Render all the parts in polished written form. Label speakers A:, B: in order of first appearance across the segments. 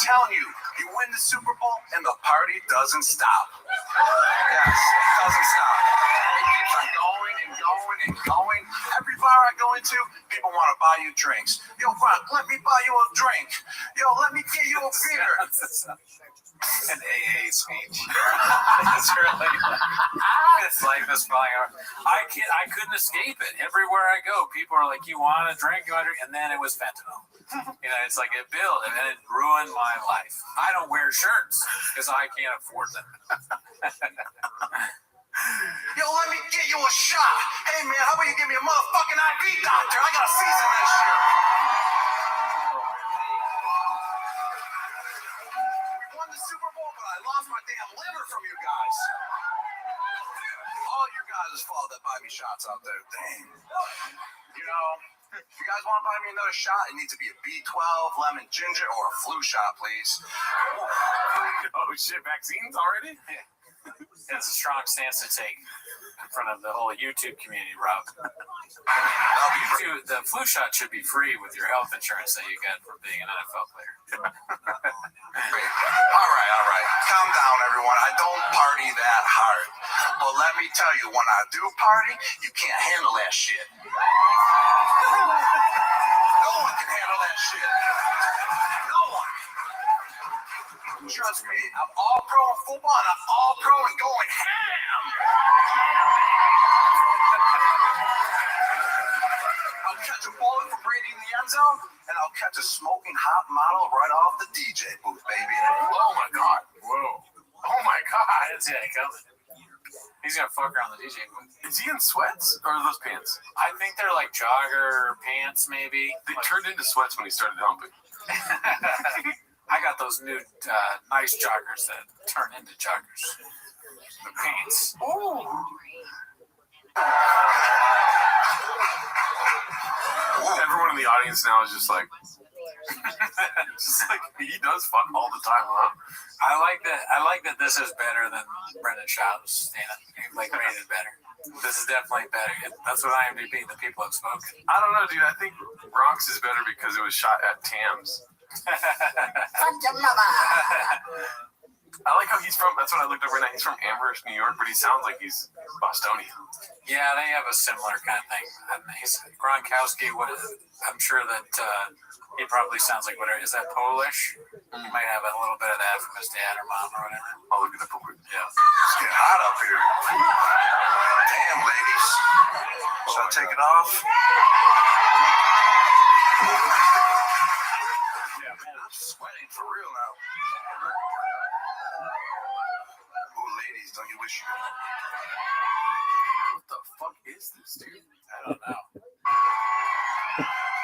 A: telling you, you win the Super Bowl and the party doesn't stop. Yes, it doesn't stop. It keeps on going and going and going. Every bar I go into, people want to buy you drinks. Yo, Gronk, let me buy you a drink. Yo, let me get you a beer.
B: An AA speech. It's really it's like this flying over. I couldn't escape it. Everywhere I go, people are like, "You want a drink? You want a drink?" And then it was fentanyl. You know, it's like it built, and then it ruined my life. I don't wear shirts because I can't afford them.
A: Yo, let me get you a shot. Hey, man, how about you give me a motherfucking IV, doctor? I gotta season that shit. We won the Super Bowl, but I lost my damn liver from you guys. All your guys' fault that buy me shots out there. Dang. You know, if you guys want to buy me another shot, it needs to be a B12, lemon ginger, or a flu shot, please.
C: Oh, shit, vaccines already?
B: Yeah. It's a strong stance to take in front of the whole YouTube community, Rob. The flu shot should be free with your health insurance that you get for being an NFL player.
A: All right. Calm down, everyone. I don't party that hard. But let me tell you, when I do party, you can't handle that shit. No one can handle that shit. No one. Trust me, I'm all pro in football, and I'm all pro in going ham. I'll catch a bullet from Brady in the end zone, and I'll catch a smoking hot model right off the DJ booth, baby.
C: Oh, my God. Whoa. Oh, my God.
B: I didn't see that coming. He's going to fuck around the DJ booth.
C: Is he in sweats or are those pants?
B: I think they're like jogger pants, maybe.
C: They turned into sweats when he started humping.
B: I got those new nice joggers that turn into joggers. The pants.
C: Ooh. Everyone in the audience now is just like he does fuck all the time, huh?
B: I like that this is better than Brendan Schaub's stand-up. Like, rated better. This is definitely better. That's what IMDb, the people have spoken.
C: I don't know, dude. I think Bronx is better because it was shot at Tams.
A: Fuck your mother.
C: I like how he's from, that's what I looked up right now. He's from Amherst, New York, but he sounds like he's Bostonian.
B: Yeah, they have a similar kind of thing. He's Gronkowski. I'm sure that he probably sounds like whatever. Is that Polish? He might have a little bit of that from his dad or mom or whatever.
C: I'll look at the book.
B: Yeah.
A: It's getting hot up here. Damn, ladies. Should I take it off? Yeah, man, I'm sweating for real now. Ooh, ladies, don't you wish you could?
C: What the fuck is this, dude?
B: I don't know.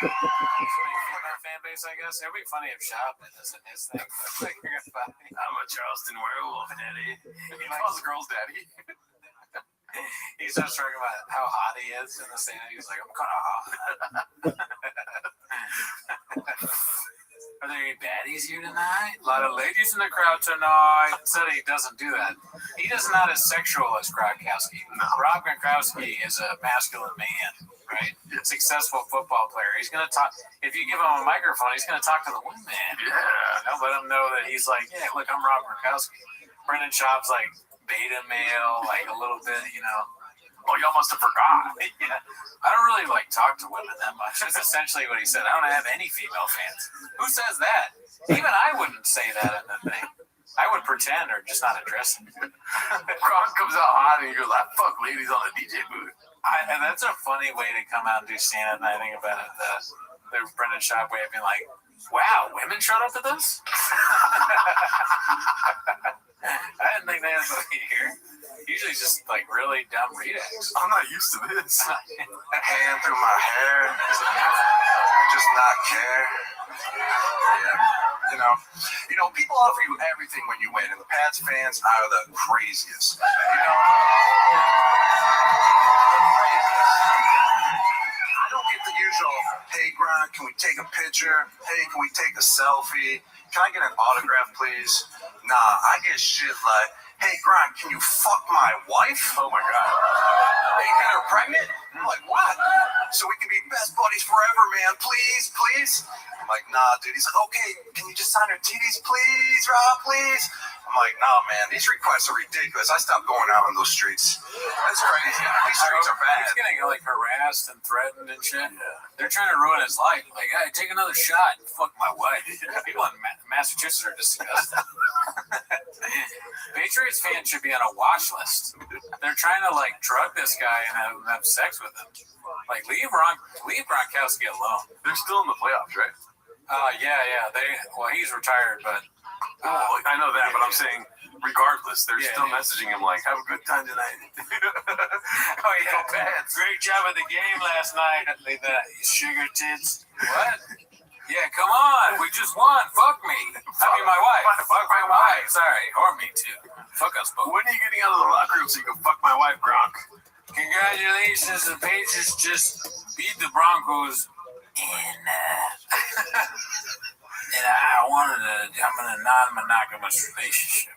B: Our fan base, I guess. It'd be funny if Schaub did this in his thing.
C: I'm a Charleston werewolf, daddy. He calls girls daddy.
B: He's just talking about how hot he is in the stand. He's like, I'm kind of hot. Are there any baddies here tonight? A lot of ladies in the crowd tonight. Said he doesn't do that. He is not as sexual as Gronkowski.
C: No.
B: Rob Gronkowski is a masculine man, right? Successful football player. He's going to talk. If you give him a microphone, he's going to talk to the women.
C: Yeah.
B: You know, let him know that he's like, yeah, look, I'm Rob Gronkowski. Brendan Schaub's like beta male, like a little bit, you know.
C: Oh, y'all must have forgot.
B: Yeah. I don't really like talk to women that much. That's essentially what he said. I don't have any female fans. Who says that? Even I wouldn't say that in the thing. I would pretend or just not address it.
C: Gronk comes out hot and he goes, I fuck ladies on the DJ booth.
B: And that's a funny way to come out and do stand-up. And I think about it, the Brendan Schaub way of being like, wow, women showed up to this? I didn't think that was what you hear. Usually just like really dumb readings.
C: I'm not used to this.
A: Hand through my hair. Just not care. Yeah. You know, people offer you everything when you win, and the Pats fans are the craziest. You know? I don't get the usual, hey, Gronk, can we take a picture? Hey, can we take a selfie? Can I get an autograph, please? Nah, I get shit like, hey, Gronk, can you fuck my wife? Oh, my God. Hey, you got her pregnant? I'm like, what? So we can be best buddies forever, man. Please, please. like, nah, dude. He's like, okay, can you just sign her titties, please, Rob, please? I'm like, nah, man, these requests are ridiculous. I stopped going out on those streets. That's crazy. These streets are bad.
B: He's getting like harassed and threatened and shit. Yeah. They're trying to ruin his life. Like, hey, take another shot and fuck my wife. People in Massachusetts are disgusting. Patriots fans should be on a watch list. They're trying to like drug this guy and have sex with him. Like, leave Gronkowski alone.
C: They're still in the playoffs, right?
B: Yeah. He's retired, but
C: I know that, but I'm saying, regardless, they're still messaging him like, "Have a good time tonight."
B: Oh yeah, bad. Great job at the game last night. Like that, sugar tits. What? Yeah, come on. We just won. Fuck me. I mean, my wife. Fuck my wife. Sorry, or me too. Fuck us both.
C: When are you getting out of the locker room so you can fuck my wife, Gronk?
B: Congratulations, the Patriots just beat the Broncos in I'm in a non-monogamous relationship.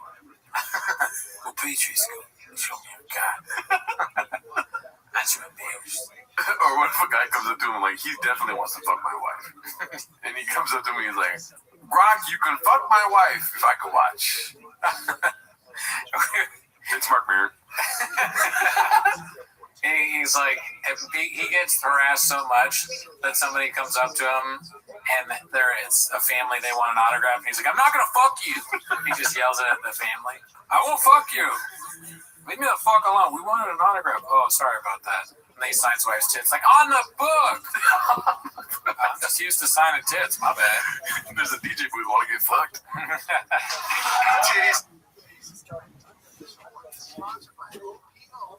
B: Go Patriots, go. Show me your God. That's your embarrassed.
C: Or what if a guy comes up to him like, he definitely wants to fuck my wife. And he comes up to me, he's like, Gronk, you can fuck my wife if I can watch. It's Mark Maron.
B: He's like, he gets harassed so much that somebody comes up to him and it's a family, they want an autograph, and he's like, I'm not gonna fuck you. He just yells at the family, I won't fuck you. Leave me the fuck alone. We wanted an autograph. Oh, sorry about that. And then he signs wife's tits, like, on the book. I'm just used to signing tits, my bad.
C: There's a DJ booth, want to get fucked.
A: Titties.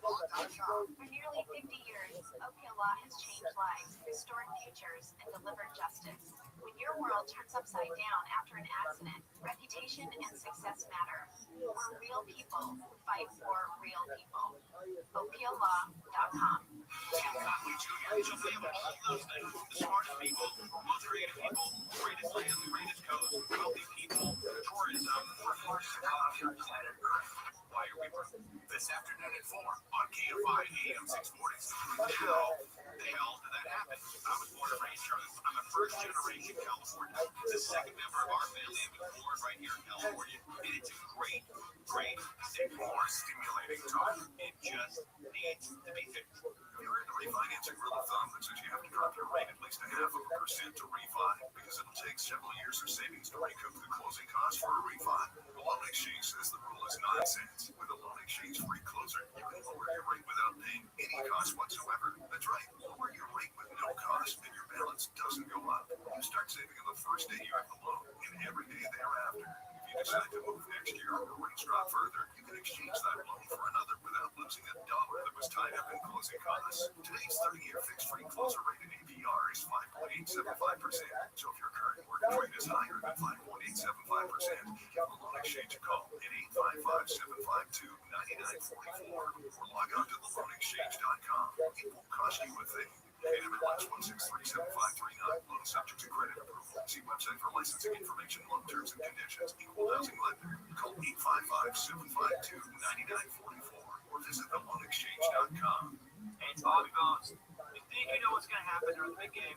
D: For nearly 50 years, Opiah Law has changed lives, restored futures, and delivered justice. When your world turns upside down after an accident, reputation and success matter. We're real people who fight for real people. OpiahLaw.com.
E: Conley Jr. is available all those things. The smartest people, most creative people, greatest land, greatest coast, wealthy people, tourism, first class on planet Earth. Why are we this afternoon at 4 on KFI AM 640. How the hell did that happen? I was born and raised here. I'm a first generation Californian. The second member of our family that was born right here in California. And it's a great state. More stimulating talk. It just needs to be fixed. You're into refinancing rule of thumb that says you have to drop your rate at least 0.5% to refi, because it'll take several years of savings to recoup the closing costs for a refi. The Loan Exchange says the rule is nonsense. With a Loan Exchange free closer, you can lower your rate without paying any cost whatsoever. That's right, lower your rate with no cost, and your balance doesn't go up. You start saving on the first day you have the loan, and every day thereafter. If you decide to move next year or rates drop further, you can exchange that loan for another without losing a dollar that was tied up in closing costs. Today's 30-year fixed-rate closer rate in APR is 5.875%. So if your current mortgage rate is higher than 5.875%, give the Loan Exchange a call at 855-752-9944 or log on to theloanexchange.com. It won't cost you a thing. NMLS 1637539. Loan subject to credit approval. See website for licensing information, loan terms and conditions. Equal housing lender. Call 855-752-9944 or visit theloanexchange.com. Hey, it's Bobby Bones. You think you know what's going to happen during the big game?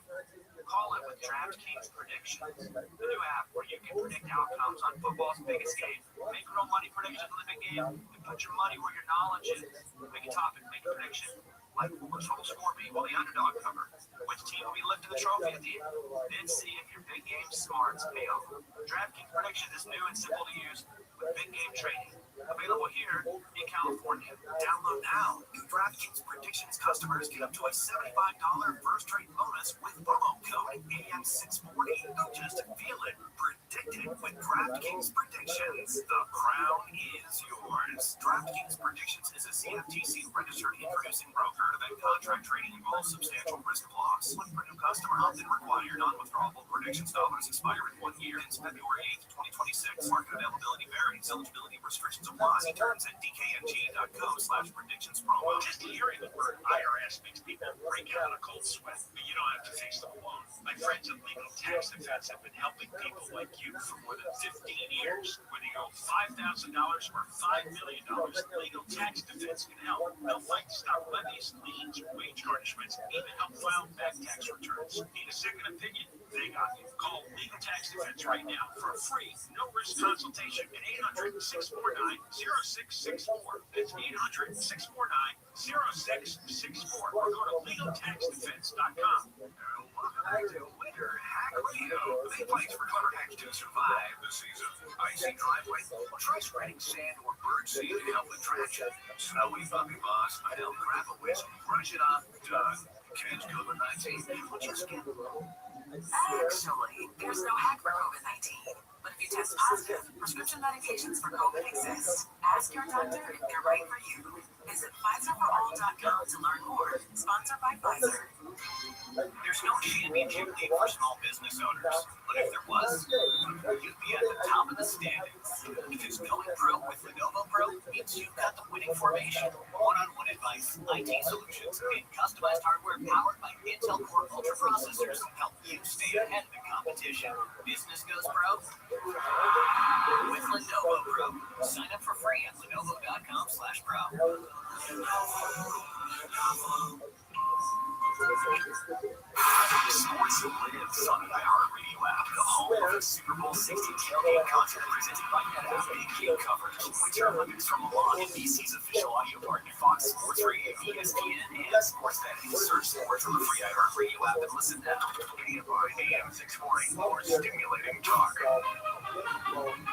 E: Call it with DraftKings Predictions, the new app where you can predict outcomes on football's biggest game. Make real money predictions on the big game and put your money where your knowledge is. Make a topic, make a prediction. Like, will the total score be? Will the underdog cover? Which team will be lifting the trophy at the end? Then see if your big game smarts pay off. DraftKings Predictions is new and simple to use with big game trading. Available here in California. Download now. New DraftKings Predictions customers get up to a $75 first trade bonus with promo code AM640. Just feel it. Predict it with DraftKings Predictions. The crown is yours. DraftKings Predictions is a CFTC registered introducing broker. Event contract trading involves substantial risk of loss. One for new customer often require non-withdrawable predictions dollars expire in 1 year. It's February 8th, 2026. Market availability varies. Eligibility restrictions apply. See terms at dkng.co/predictions promo.
F: Just hearing the word IRS makes people break out a cold sweat, but you don't have to face them alone. My friends at Legal Tax Defense have been helping people like you for more
E: than 15 years. Whether you owe $5,000 or $5 million, legal tax defense can help. They'll fight to stop levies, liens, wage garnishments, even help file back tax returns. Need a second opinion? They got you. Call Legal Tax Defense right now for a free, no-risk consultation at 800-649-0664. That's 800-649-0664. Or go to LegalTaxDefense.com. Welcome back to Winter Hack Radio. The place for clever hacks to survive the season. Icy driveway. Try spreading sand or bird seed to help with traction. Snowy puppy boss. Help grab a whisk. Brush it off. Done. Catch COVID-19. What's your skin?
G: Actually, there's no hack for COVID-19. But if you test positive, prescription medications for COVID exist. Ask your doctor if they're right for you. Visit PfizerForAll.com to learn more. Sponsored by Pfizer.
E: There's no championship league for small business owners, but if there was, you'd be at the top of the standings. Because going pro with Lenovo Pro means you've got the winning formation, one-on-one advice, IT solutions, and customized hardware powered by Intel Core Ultra processors help you stay ahead of the competition. Business goes pro with Lenovo Pro. Sign up for free at Lenovo.com/pro. Sports lives on the ViralRabbi app, the home of the Super Bowl 60 tailgate content presented by NetApp Big Game coverage. With your Olympics from Milan, NBC's official audio partner, Fox Sports Radio, ESPN, and Sportsnet. Search sports on the free ViralRabbi app and listen now. 8 AM 640, more stimulating talk.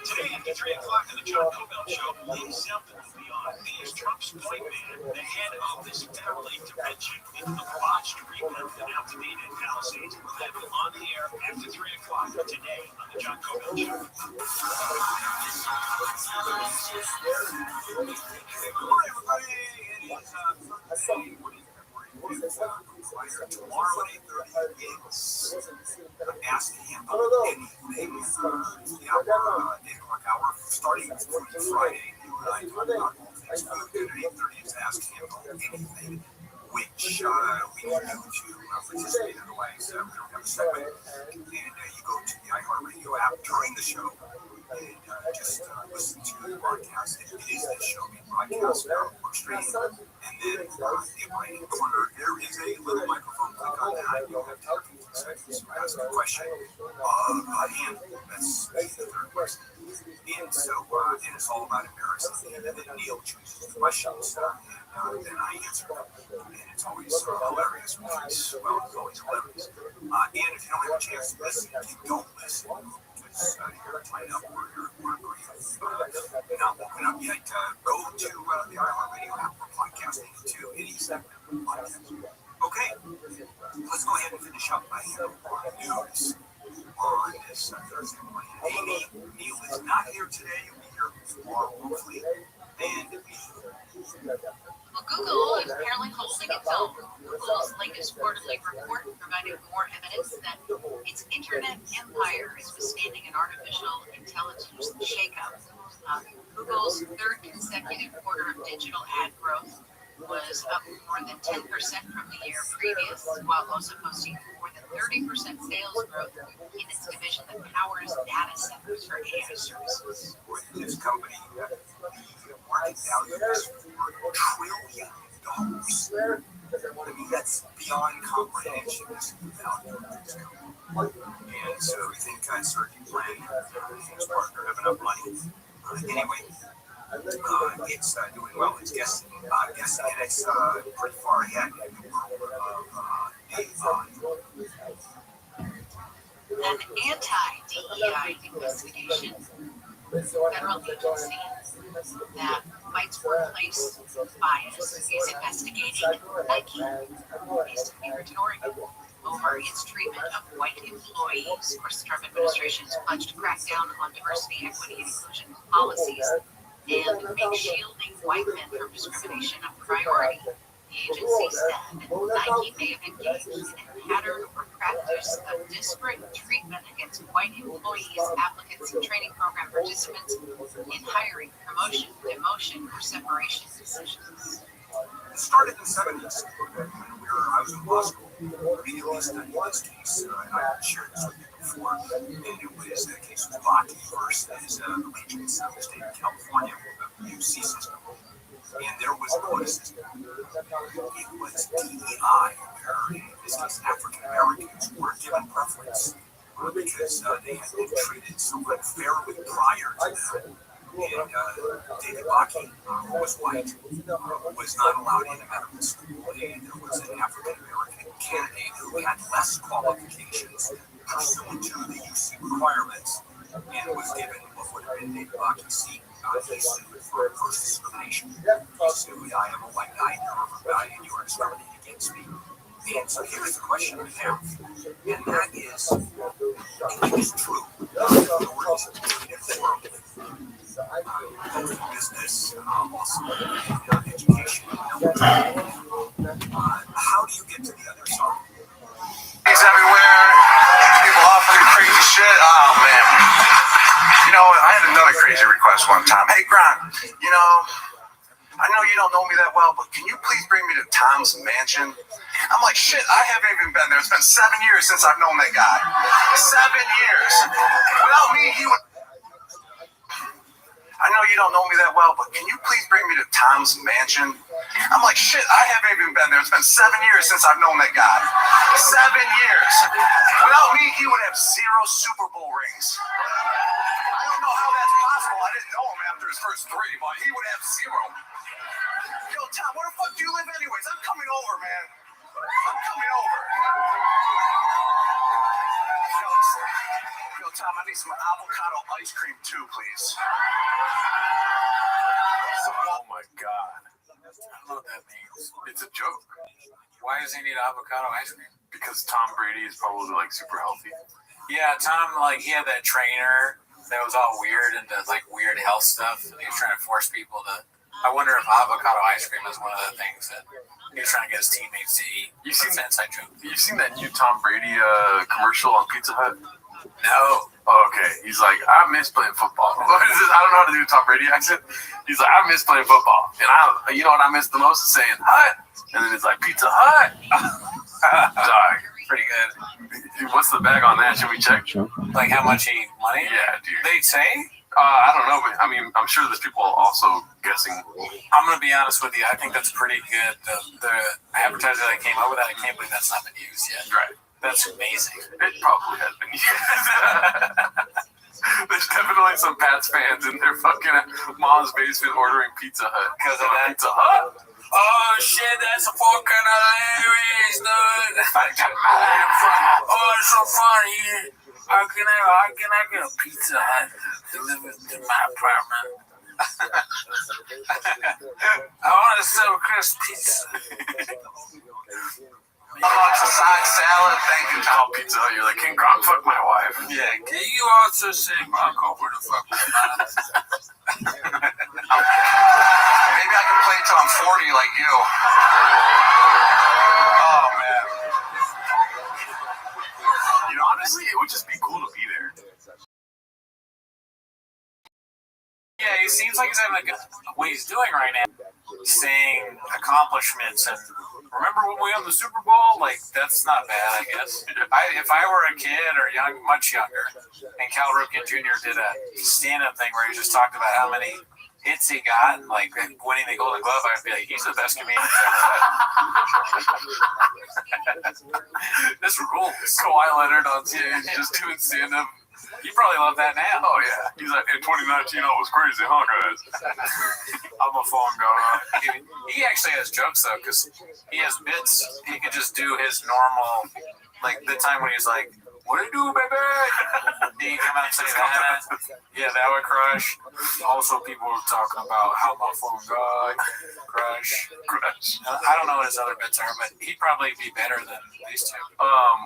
E: Today at 3 o'clock on the John Cobell Show, Lee Selden will be on. He is Trump's point man, the head of this federal intervention into the botched rebuild and outdated Palisades. We'll have him on the air after 3 o'clock today on the John Cobell Show. Good morning, everybody. It is tomorrow at 8:30 is Ask Him Anything. Yeah, 8 o'clock hour, starting from Friday. I talk about all things food, and at 8:30 is Ask Him Anything, which we need you to participate. Otherwise, we don't have a segment. And you go to the iHeartRadio app during the show and just listen to the broadcast. It is this show being broadcast on Restream. And then in the right corner, there is a little microphone. Click on that. You'll have 15 seconds to ask a question about him. That's the third person. And so it's all about embarrassing. And then Neil chooses the questions, and then I answer them. And it's always hilarious. Well, it's always hilarious. And if you don't have a chance to listen, you don't listen. You're tied up or you're not woken up yet. Go to the iHeartRadio app for podcasting to any segment of the podcast. Okay, let's go ahead and finish up by news on this Thursday morning. Neil is not here today. He'll be here tomorrow, hopefully. And
H: Well, Google is apparently holding its own. Google's latest quarterly report provided more evidence that its internet empire is withstanding an artificial intelligence shakeup. Google's third consecutive quarter of digital ad growth was up more than 10% from the year previous, while also posting more than 30% sales growth in its division that powers data centers for AI services.
E: this company, the market value is $4 trillion. I mean, that's beyond comprehension. This is the value of this company. And so we think Sergey Brin and his partner have enough money. Anyway, it's doing well. It's guessing, and it's pretty far ahead in the world of AI.
H: An anti-DEI investigation, federal agency that fights workplace bias, is investigating Nike, based in Beaverton, Oregon, over its treatment of white employees. Of course, the Trump administration has pledged to crack down on diversity, equity, and inclusion policies and make shielding white men from discrimination a priority. The agency said Nike may have engaged in a pattern or practice of disparate treatment against white employees, applicants, and training program participants in hiring, promotion, demotion, or separation decisions.
E: It started in the 70s when I was in law school. Immediately studied this case. I've shared this with you before, and it was the case with Baki versus Allegiance of the state of California, UC system. And there was no other system. It was DEI, where in this case African Americans were given preference because they had been treated so unfairly prior to that. And David Baki, who was white, was not allowed into medical school, and there was an African American candidate who had less qualifications pursuant to the UC requirements, and was given what would have been David Baki's seat. He sued for first discrimination. He sued, I am a white guy, and you are discriminating against me. And so here's the question I have, and that is, it is true, minorities are treated horribly. Business, also education. How do you get to the other side?
A: He's everywhere. People offering crazy shit. Oh man. You know, I had another crazy request one time. Hey, Grant, you know, I know you don't know me that well, but can you please bring me to Tom's mansion? I'm like, shit, I haven't even been there. It's been 7 years since I've known that guy. 7 years. Without me, he would... I know you don't know me that well, but can you please bring me to Tom's mansion? I'm like, shit, I haven't even been there. It's been 7 years since I've known that guy. 7 years. Without me, he would have 0 Super Bowl rings. I don't know how that's possible. I didn't know him after his first 3, but he would have 0. Yo, Tom, where the fuck do you live anyways? I'm coming over, man. I'm coming over. Yo, Tom, I need some avocado ice cream too, please.
B: Oh my god. I don't know what that means.
C: It's a joke.
B: Why does he need avocado ice cream?
C: Because Tom Brady is probably like super healthy.
B: Yeah, Tom, like, he had that trainer that was all weird and does like weird health stuff, and he was trying to force people to. I wonder if avocado ice cream is one of the things that he was trying to get his teammates to eat.
C: You've seen
B: that inside joke.
C: You've seen that new Tom Brady commercial on Pizza Hut?
B: No.
C: Oh, okay. He's like, I miss playing football. What is this? I don't know how to do a Tom Brady accent. He's like, I miss playing football, and you know what I miss the most is saying Hut, and then it's like Pizza Hut. Sorry.
B: Pretty good.
C: Dude, what's the bag on that? Should we check?
B: Like how much he money?
C: Yeah, dude.
B: They say?
C: I don't know, but I mean, I'm sure there's people also guessing.
B: I'm gonna be honest with you. I think that's pretty good. The advertiser that came up with that, I can't believe that's not been used yet.
C: Right.
B: That's amazing.
C: It probably has been used. There's definitely some Pats fans in their fucking mom's basement ordering Pizza Hut.
B: Because of that?
C: Pizza Hut?
B: Oh shit, that's fucking hilarious, dude. Oh, it's so funny. How can I get a Pizza Hut delivered to my apartment? I want to sell Chris pizza.
A: A side salad, thank you, Tom.
C: Pizza Hut, you're like, can Gronk fuck my wife?
B: Yeah, can you also say Gronk over the fuck with mine?
A: Maybe I can play till I'm 40 like you. Oh, man.
C: You know, honestly, it would just be cool to be there.
B: Yeah, he seems like he's having a good... What he's doing right now, saying accomplishments and... Remember when we won the Super Bowl? Like, that's not bad, I guess. If I were a kid or much younger, and Cal Ripken Jr. did a stand-up thing where he just talked about how many hits he got, and like winning the Golden Glove, I'd be like, he's the best comedian ever. This rules.
C: Kawhi Leonard on stage just doing stand-up.
B: You probably love that now.
C: Oh, yeah. He's like, in 2019, I was crazy, huh, guys?
B: I'm a phone guy. He actually has jokes, though, because he has bits. He could just do his normal, like the time when he's like, what do you do, baby? He come out and say that. Yeah, that would crush. Also, people were talking about how my phone guy, crush. I don't know what his other bits are, but he'd probably be better than these two.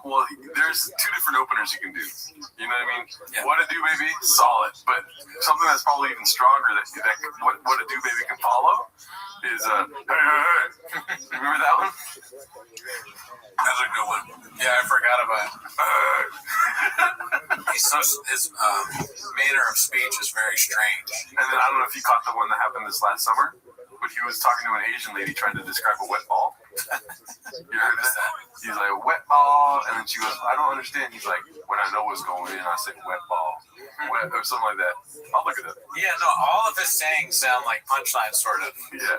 C: Well, there's 2 different openers you can do. You know what I mean?
B: Yeah.
C: What a do, baby, solid. But something that's probably even stronger that what a do, baby can follow is hey. Remember that one?
B: That's a good one. Yeah, I forgot about it. His manner of speech is very strange.
C: And then I don't know if you caught the one that happened this last summer, but he was talking to an Asian lady trying to describe a wet ball. You heard that? He's like, wet ball. And then she goes, I don't understand. He's like, when I know what's going in, I say wet ball. Wet, or something like that. I'll look at it.
B: Yeah, no, all of his sayings sound like punchlines, sort of.
C: Yeah.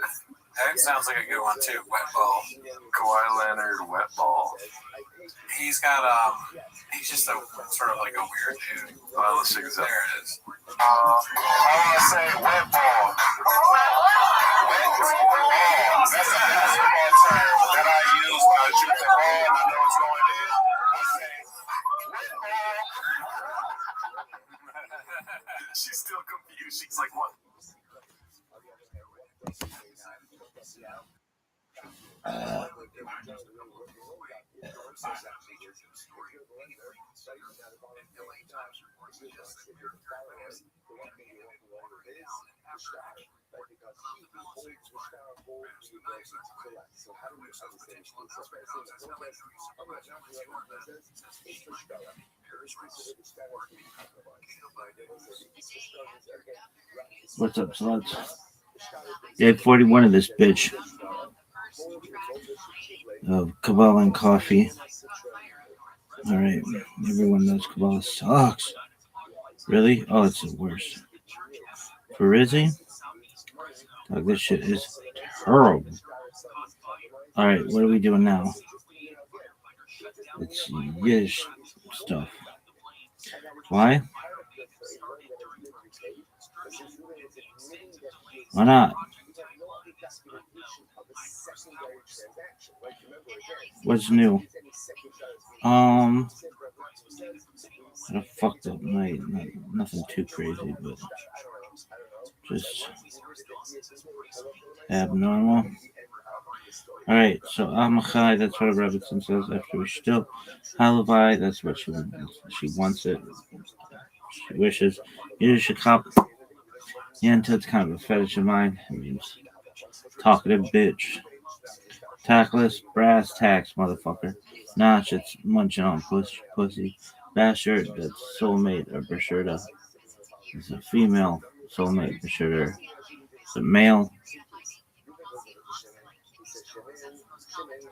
B: That sounds like a good one, too. Wet ball.
C: Kawhi Leonard, wet ball.
B: He's got, he's just a sort of like a weird dude.
C: Let's check this out.
B: There it is.
C: I want to say wet ball. Wet ball. That's a basketball term that I use when I shoot the ball and I know it's going in. I say wet ball. She's still confused. She's like, what?
I: What's up, sluts? Day 41 of this bitch. Of Kabbalah and coffee. Alright, everyone knows Kabbalah sucks. Really? Oh, it's the worst. For Rizzy? Like, this shit is terrible. Alright, what are we doing now? It's Yiddish stuff. Why? Why not? What's new? I had a fucked up night. Nothing too crazy, but just abnormal. Alright, so Amachai, that's what Robertson says after we still. Halavai, that's what she wants it. She wishes. Yiddish cop. Yenta, it's kind of a fetish of mine. It means talkative bitch. Tactless, brass tacks, motherfucker. Notch, it's munching on pussy. Basher, that's soulmate or Bershurda. It's a female soulmate Bershurda. It's a male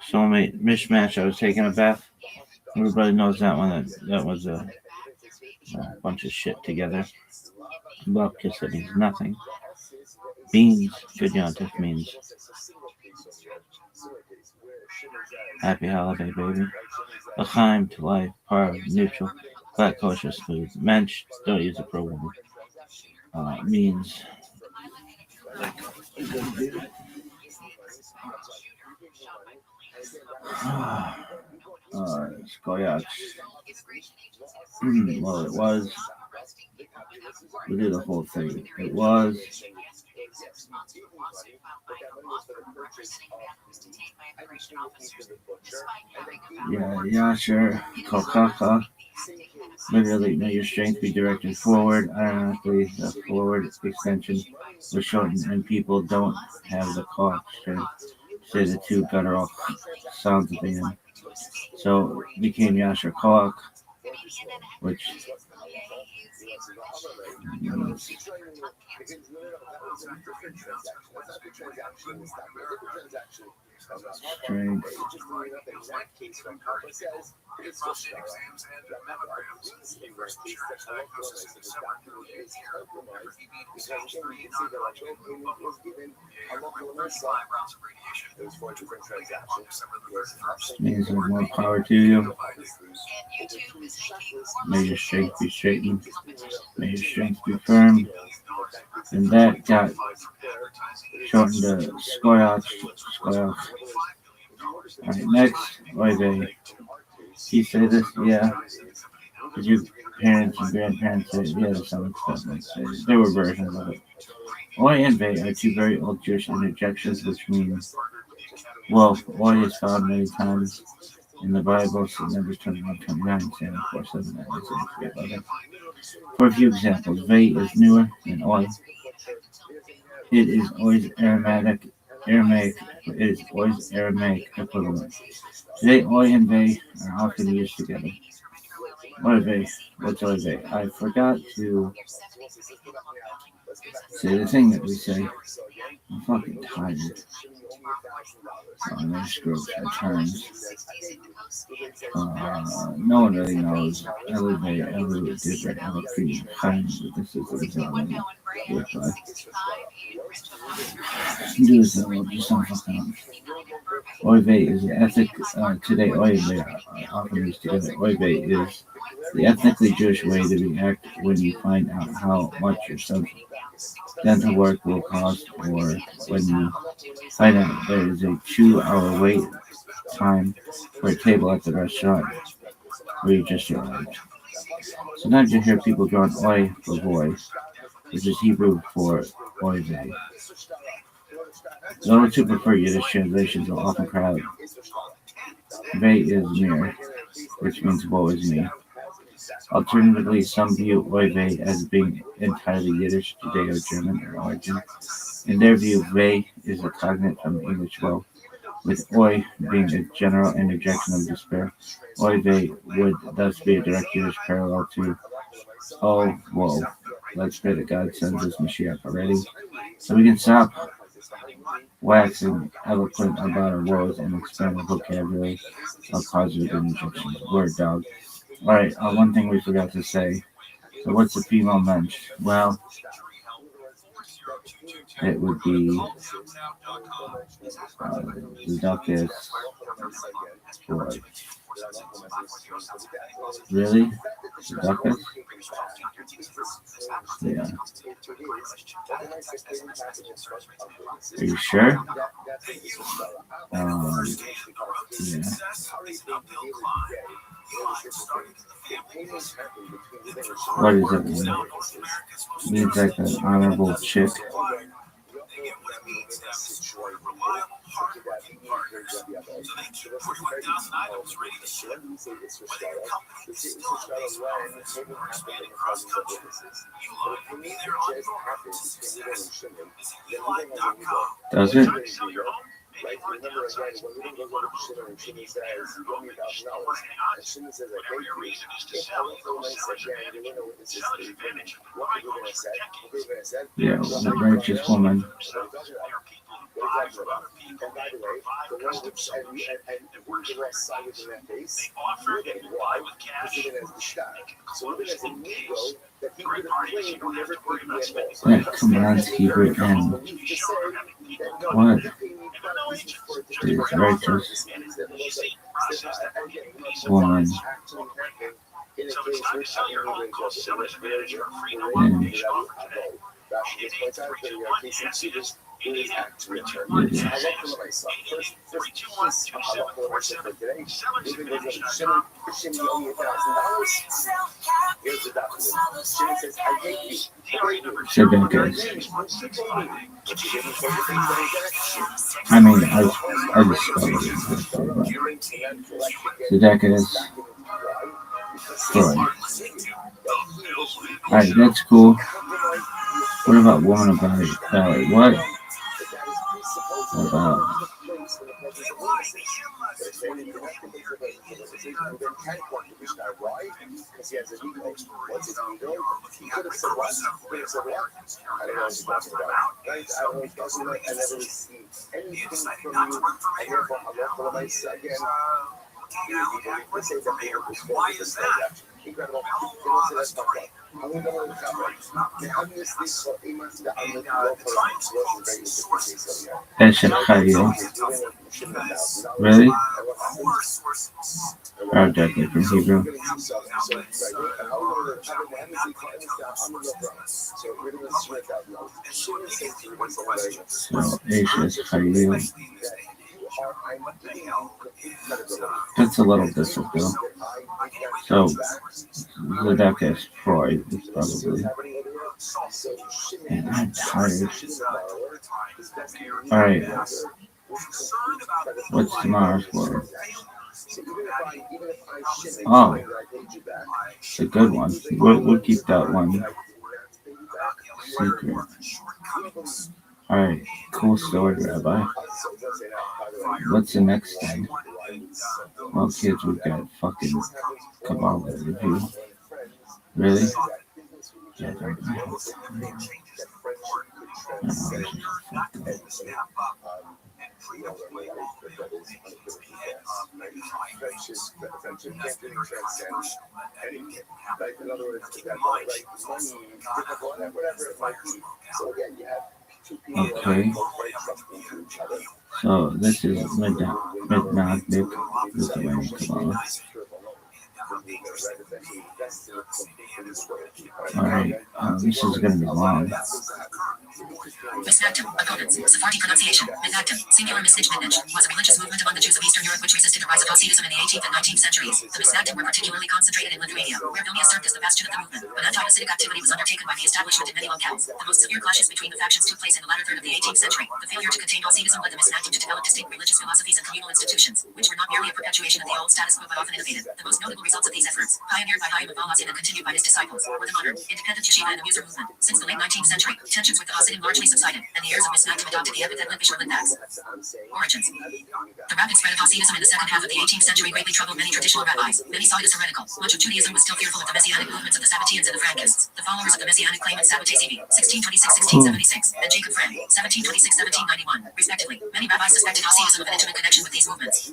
I: soulmate mishmash. I was taking a bath. Everybody knows that one. That was a bunch of shit together. Bupkis, that means nothing. Beans, good yontif means happy holiday, baby. L'chaim, to life, par, neutral, black kosher, smooth. Mensch, don't use a program. Means like a good baby. Skoyach. Well, it was. We did the whole thing. It was. Yeah, sure. Kokaka. Literally, may your strength be directed forward. Ironically, the forward extension was shortened, and people don't have the cough strength. Say the two guttural sounds at the end. So it became Yasher Koach, which strength. Means more power to you. May your strength be straightened. May your strength be firm. And that got shortened to Skoyach. Alright, next, Oive. You say this? Yeah. Did your parents and grandparents say it? Yeah, to some extent. There were versions of it. Oy and Ve are two very old Jewish interjections, which means, well, Oy is found many times in the Bible, so Numbers 21:29, Samuel 4:7, For a few examples, Ve is newer than Oy. It is always Aramaic. It is always Aramaic equivalent. Today, Oy and Ve are often used together. Oy what's Oy I forgot to say the thing that we say. I'm fucking tired. There's groups returns. No one really knows. Elevate, different, elevate, find this is the result. Goodbye. Do this level, just don't fucking up. Oy is the ethnic, today, Oy often used together. Oy is the ethnically Jewish way to react when you find out how much your son's dental work will cost, or when you find out there is a 2-hour wait time for a table at the restaurant where you just arrived. Sometimes you hear people going Oy for boy, which is Hebrew for Oy vey. Those who prefer Yiddish translations will often cry out, Vey is mir, which means woe is me. Alternatively, some view Oy vey as being entirely Yiddish, Judeo-German in origin. In their view, vey is a cognate from the English woe, with Oy being a general interjection of despair. Oy vey would thus be a direct Yiddish parallel to oh, whoa. Let's pray that God sends us Mashiach already, so we can stop waxing eloquent about our woes and expand the vocabulary of positive interjections. Word dog. Alright, one thing we forgot to say. So what's a female mensch? Well, it would be the duckess. Boy. Really? The duckess? Yeah. Are you sure? Yeah. What does it mean? It means like an honorable chick. Does it?
E: Like, remember again, when we didn't go to Shimon and Shimon says, you owe me $1,000. And Shimon says, I paid you. If I went for a nice again, you wouldn't know what this is. What are we going to say? What are we going to say?
I: Yeah, the righteous woman.
E: And by the way, the one which, and the rest sided in that face, Ruben, why? Because Ruben has the shot. So Ruben has a Negro that he would have claimed who never paid me at all.
I: That commands Hebrew and what? Dude, righteous woman. I mean, I just spelled it. Tzedakah Troy. Alright, that's cool. What about woman about it? What? What about?
E: Why is that? Incredible.
I: Eshet Chayil. Really? Or definitely from Hebrew. So, Eshet Chayil. That's a little different though. So, Tzedakah Troy is probably. And I'm tired. Alright. What's tomorrow's word? Oh, it's a good one. We'll keep that one secret. Alright, cool story, Rabbi. What's the next thing? Well, kids, we've got fucking Kabbalah review. Really? Yeah, I don't know. Okay. So this is Midnagnik Lithuanian Kabbalah. Alright, this is going to be long.
G: Misnagdim, opponents, Sephardi pronunciation, Midnagdim, singular Misnich Midnich, was a religious movement among the Jews of Eastern Europe which resisted the rise of Hasidism in the 18th and 19th centuries. The Misnagdim were particularly concentrated in Lithuania, where Vilnius served as the bastion of the movement. But anti-Hasidic activity was undertaken by the establishment in many locales. The most severe clashes between the factions took place in the latter third of the 18th century. The failure to contain Hasidism led the Misnagdim to develop distinct religious philosophies and communal institutions, which were not merely a perpetuation of the old status quo but often innovative. The most notable results of these efforts, pioneered by Chaim of Volozhin and continued by his disciples, were the modern, independent yeshiva and the Muser movement. Since the late 19th century, tensions with the Hasidim largely subsided, and the heirs of Misnagdim adopted the epithet Litvish or Litvaks. Origins. The rapid spread of Hasidism in the second half of the 18th century greatly troubled many traditional rabbis. Many saw it as heretical. Much of Judaism was still fearful of the Messianic movements of the Sabbateans and the Frankists. The followers of the Messianic claimant Sabbatei Zevi, 1626-1676, and Jacob Frank, 1726-1791, respectively. Many rabbis suspected Hasidism of an intimate connection with these movements.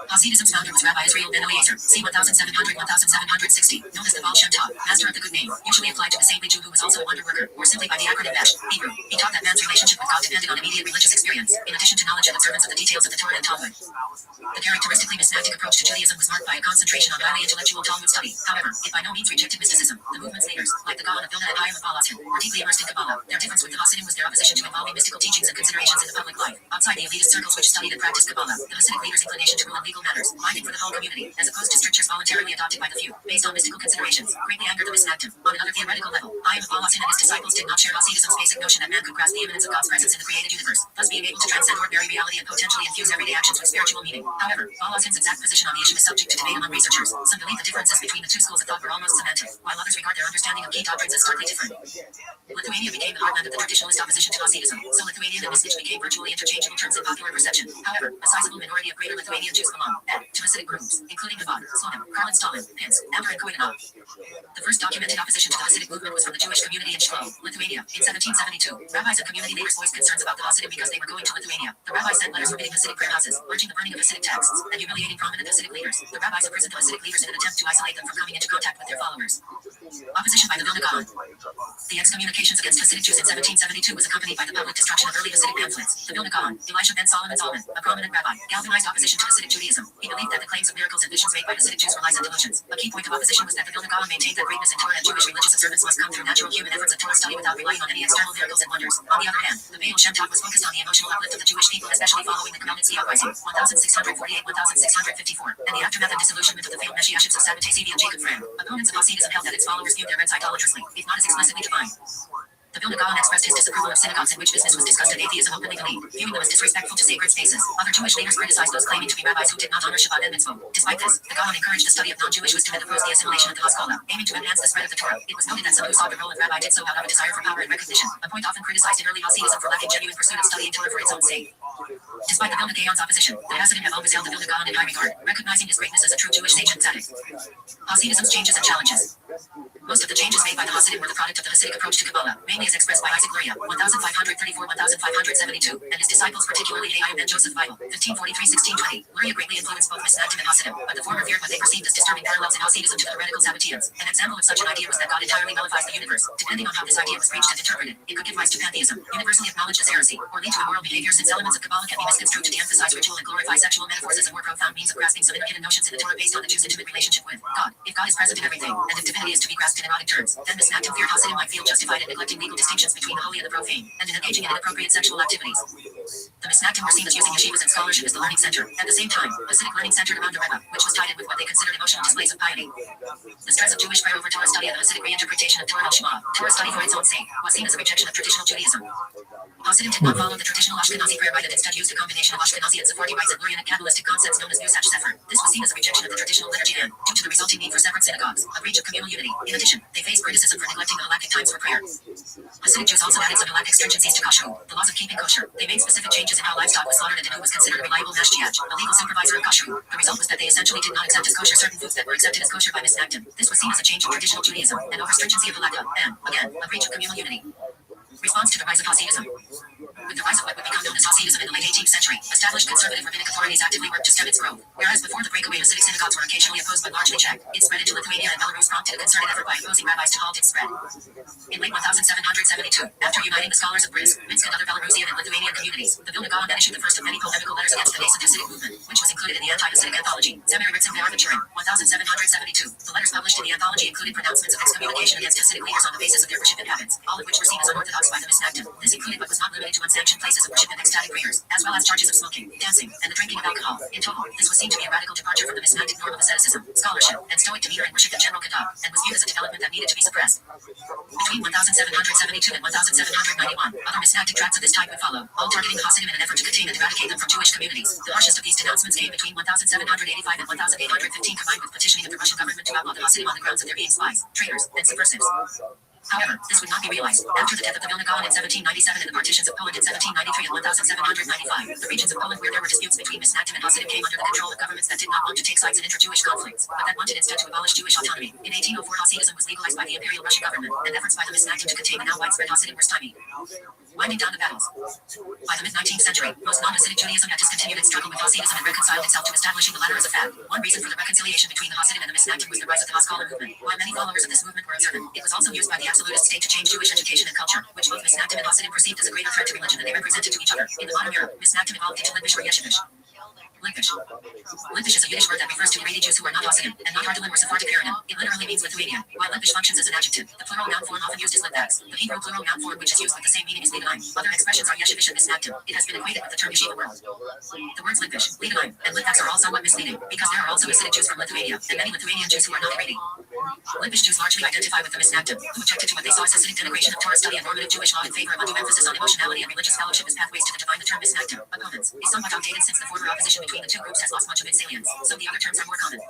G: Hasidism's founder was Rabbi Israel ben Eliezer, c. 1700-1760, known as the Baal Shem Tov, master of the good name, usually applied to the saintly Jew who was also a wonder worker, or simply by the acronym Besh, Hebrew. He taught that man's relationship with God depended on immediate religious experience, in addition to knowledge and observance of the details of the Torah and Talmud. The characteristically Misnagdic approach to Judaism was marked by a concentration on highly intellectual Talmud study. However, it by no means rejected mysticism. The movement's leaders, like the Gaon of Vilna and Chaim of Volozhin, were deeply immersed in Kabbalah. Their difference with the Hasidim was their opposition to involving mystical teachings and considerations in the public life. Outside the elitist circles which studied and practiced Kabbalah, the Hasidic leaders' inclination to rule in legal matters, binding for the whole community, as opposed to strictures voluntarily adopted by the few, based on mystical considerations, greatly angered the Misnagdim. On another theoretical level, Chaim of Volozhin and his disciples did not share Hasidism's basic notion that man could grasp the immanence of God's presence in the created universe, thus being able to transcend ordinary reality and potentially infuse everyday actions with spiritual meaning. However, Volozhin's exact position on the issue is subject to debate among researchers. Some believe the differences between the two schools of thought were almost semantic, while others regard their understanding of key doctrines as starkly different. Lithuania became the heartland of the traditionalist opposition to Hasidism, so Lithuanian and Misnich became virtually interchangeable terms in popular perception. However, a sizable minority of Greater Lithuanian Jews belong to Hasidic groups, including Navad, Slonim, Karlin Stalin, Pinsk, Amber, and Koidanov. The first documented opposition to the Hasidic movement was from the Jewish community in Shklov, Lithuania, in 1772. Rabbis and community leaders voiced concerns about the Hasidim because they were going to Lithuania. The rabbis sent letters forbidding Hasidic prayer houses, urging the burning of Hasidic texts, and humiliating prominent Hasidic leaders. The rabbis imprisoned the Hasidic leaders in an attempt to isolate them from coming into contact with their followers. Opposition by the Vilna Gaon. The excommunications against Hasidic Jews in 1772 was accompanied by the public destruction of early Hasidic pamphlets. The Vilna Gaon, Elisha ben Solomon Zalman, a prominent rabbi, galvanized opposition to Hasidic Judaism. He believed that the claims of miracles and visions made by Hasidic Jews were lies and delusions. A key point of opposition was that the Vilna Gaon maintained that greatness in Torah and Jewish religious observance must come through natural human efforts of Torah study without relying on any external miracles and wonders. On the other hand, the Baal Shem Tov was focused on the emotional uplift of the Jewish people, especially following the Khmelnytsky uprising, 1648-1654, and the aftermath and disillusionment of the failed Messiahships of Sabbatei Zevi and Jacob Frank. Opponents of Hasidism held that its followers viewed their rites idolatrously, if not as explicitly divine. The Vilna Gaon expressed his disapproval of synagogues in which business was discussed and atheism openly believed, viewing them as disrespectful to sacred spaces. Other Jewish leaders criticized those claiming to be rabbis who did not honor Shabbat and Mitzvot. Despite this, the Gaon encouraged the study of non-Jewish wisdom and opposed the assimilation of the Haskalah, aiming to enhance the spread of the Torah. It was noted that some who sought the role of rabbi did so out of a desire for power and recognition, a point often criticized in early Hasidism for lacking genuine pursuit of studying Torah for its own sake. Despite the Vilna Gaon's opposition, the Hasidim have always held the Vilna Gaon in high regard, recognizing his greatness as a true Jewish sage and tzaddik. Hasidism's changes and challenges. Most of the changes made by the Hasidim were the product of the Hasidic approach to Kabbalah, mainly as expressed by Isaac Luria, 1534-1572, and his disciples, particularly Chaim ben Joseph Bible, 1543-1620. Luria greatly influenced both Misnagdim and Hasidim, but the former feared what they perceived as disturbing parallels in Hasidism to the heretical Sabbateans. An example of such an idea was that God entirely nullifies the universe. Depending on how this idea was preached and interpreted, it could give rise to pantheism, universally acknowledged as heresy, or lead to immoral behavior, since elements of Kabbalah can be misconstrued to de-emphasize ritual and glorify sexual metaphors as a more profound means of grasping some hidden notions in the Torah based on the Jew's intimate relationship with God. If God is present in everything, and if divinity is to be grasped in erotic terms, then Misnagdim feared Hasidim might feel justified in neglecting legal distinctions between the holy and the profane, and in engaging in inappropriate sexual activities. The Misnagdim were seen as using yeshivas and scholarship as the learning center. At the same time, Hasidic learning centered around the Rebbe, which was tied in with what they considered emotional displays of piety. The stress of Jewish prayer over Torah study and the Hasidic reinterpretation of Torah al-Shema, Torah study for its own sake, was seen as a rejection of traditional Judaism. Hasidim did not follow the traditional Ashkenazi prayer rite and instead used a combination of Ashkenazi and Sephardi rites and Lurian and Kabbalistic concepts known as Nusach Sefer. This was seen as a rejection of the traditional liturgy and, due to the resulting need for separate synagogues, a breach of communal unity. In addition, they faced criticism for neglecting the halakhic times for prayer. Hasidic Jews also added some halakhic stringencies to kashrut, the laws of keeping kosher. They made specific changes differences in how livestock was slaughtered and who was considered a reliable mashgiach, a legal supervisor of kosher. The result was that they essentially did not accept as kosher certain foods that were accepted as kosher by misnagdim. This was seen as a change in traditional Judaism and over stringency of halakha, and, again, a breach of communal unity. Response to the rise of Hasidism. With the rise of what would become known as Hasidism in the late 18th century, established conservative rabbinic authorities actively worked to stem its growth. Whereas before the breakaway Hasidic synagogues were occasionally opposed but largely checked, it spread into Lithuania and Belarus, prompted a concerted effort by opposing rabbis to halt its spread. In late 1772, after uniting the scholars of Brisk, Minsk, and other Belarusian and Lithuanian communities, the Vilna Gaon issued the first of many polemical letters against the nascent Hasidic movement, which was included in the anti-Hasidic anthology, Semir Ritzim Ve'arvaturim, 1772. The letters published in the anthology included pronouncements of excommunication against Hasidic leaders on the basis of their worship and habits, all of which were seen as unorthodox by the misnagdim. This included but was not limited to unsanctioned places of worship and ecstatic prayers, as well as charges of smoking, dancing, and the drinking of alcohol. In total, this was seen to be a radical departure from the misnagdic norm of asceticism, scholarship, and stoic demeanor in worship in general kadab, and was viewed as a development that needed to be suppressed. Between 1772 and 1791, other misnagdic tracts of this type would follow, all targeting Hasidim in an effort to contain and eradicate them from Jewish communities. The harshest of these denouncements came between 1785 and 1815, combined with petitioning of the Russian government to outlaw the Hasidim on the grounds of their being spies, traitors, and subversives. However, this would not be realized. After the death of the Vilna Gaon in 1797 and the partitions of Poland in 1793 and 1795, the regions of Poland where there were disputes between misnagdim and Hasidim came under the control of governments that did not want to take sides in inter-Jewish conflicts, but that wanted instead to abolish Jewish autonomy. In 1804, Hasidism was legalized by the Imperial Russian government, and efforts by the misnagdim to contain the now widespread Hasidim were stymied. Winding down the battles. By the mid-19th century, most non-Hasidic Judaism had discontinued its struggle with Hasidism and reconciled itself to establishing the latter as a fact. One reason for the reconciliation between the Hasidim and the misnagdim was the rise of the Haskalah movement. While many followers of this movement were observant, it was also used by the absolutist state to change Jewish education and culture, which both misnagdim and Hasidim perceived as a greater threat to religion than they represented to each other. In the modern era, misnagdim evolved into Litvish or Yeshivish. Litvish. Litvish is a Yiddish word that refers to Haredi Jews who are not Hasidim, and not Ardalim or Sephardic Paranim. It literally means Lithuanian. While Litvish functions as an adjective, the plural noun form often used is Litvaks. The Hebrew plural noun form which is used with the same meaning is Lidanim. Other expressions are Yeshivish and misnagdim. It has been equated with the term Yeshiva world. The words Litvish, Lidanim, and Litvaks are all somewhat misleading, because there are also Hasidic Jews from Lithuania, and many Lithuanian Jews who are not Haredi. Litvish Jews largely identify with the misnagdim, who objected to what they saw as Hasidic denigration of Torah study and normative Jewish law in favor of undue emphasis on emotionality and religious fellowship as pathways to the divine. The term misnagdim, opponents, is somewhat outdated since the former opposition between the two groups has lost much of its salience, so the other terms are more common.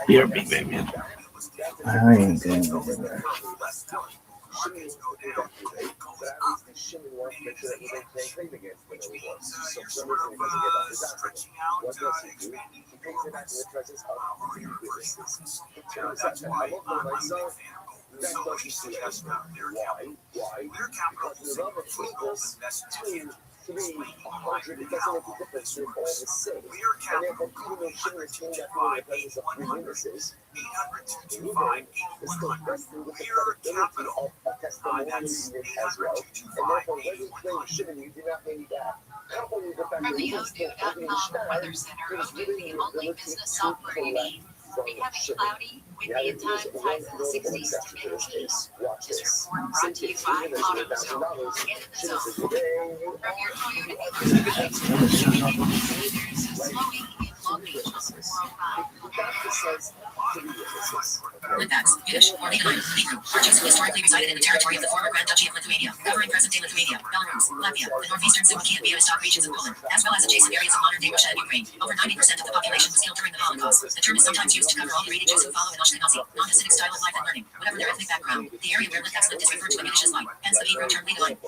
I: You're a big baby. I ain't going to
D: RabbiOdu.com Weather Center, Odoo, the only business software you need. Becoming cloudy, windy at times, highs in the 60s to mid-teens. This report brought to you by AutoZone. Get in the zone. From your Toyota dealers, there's slowing in Long Beach, 405.
G: Litvaks, Yiddish, or Lidanim, Hebrew, are Jews who historically resided in the territory of the former Grand Duchy of Lithuania, covering present-day Lithuania, Belarus, Latvia, the northeastern Suwalki and Białystok regions of Poland, as well as adjacent areas of modern-day Russia and Ukraine. Over 90% of the population was killed during the Holocaust. The term is sometimes used to cover all Haredi Jews who follow an Ashkenazi, non-Hasidic style of life and learning, whatever their ethnic background. The area where Litvaks lived is referred to in Yiddish as Light, hence the Hebrew term Lidanim.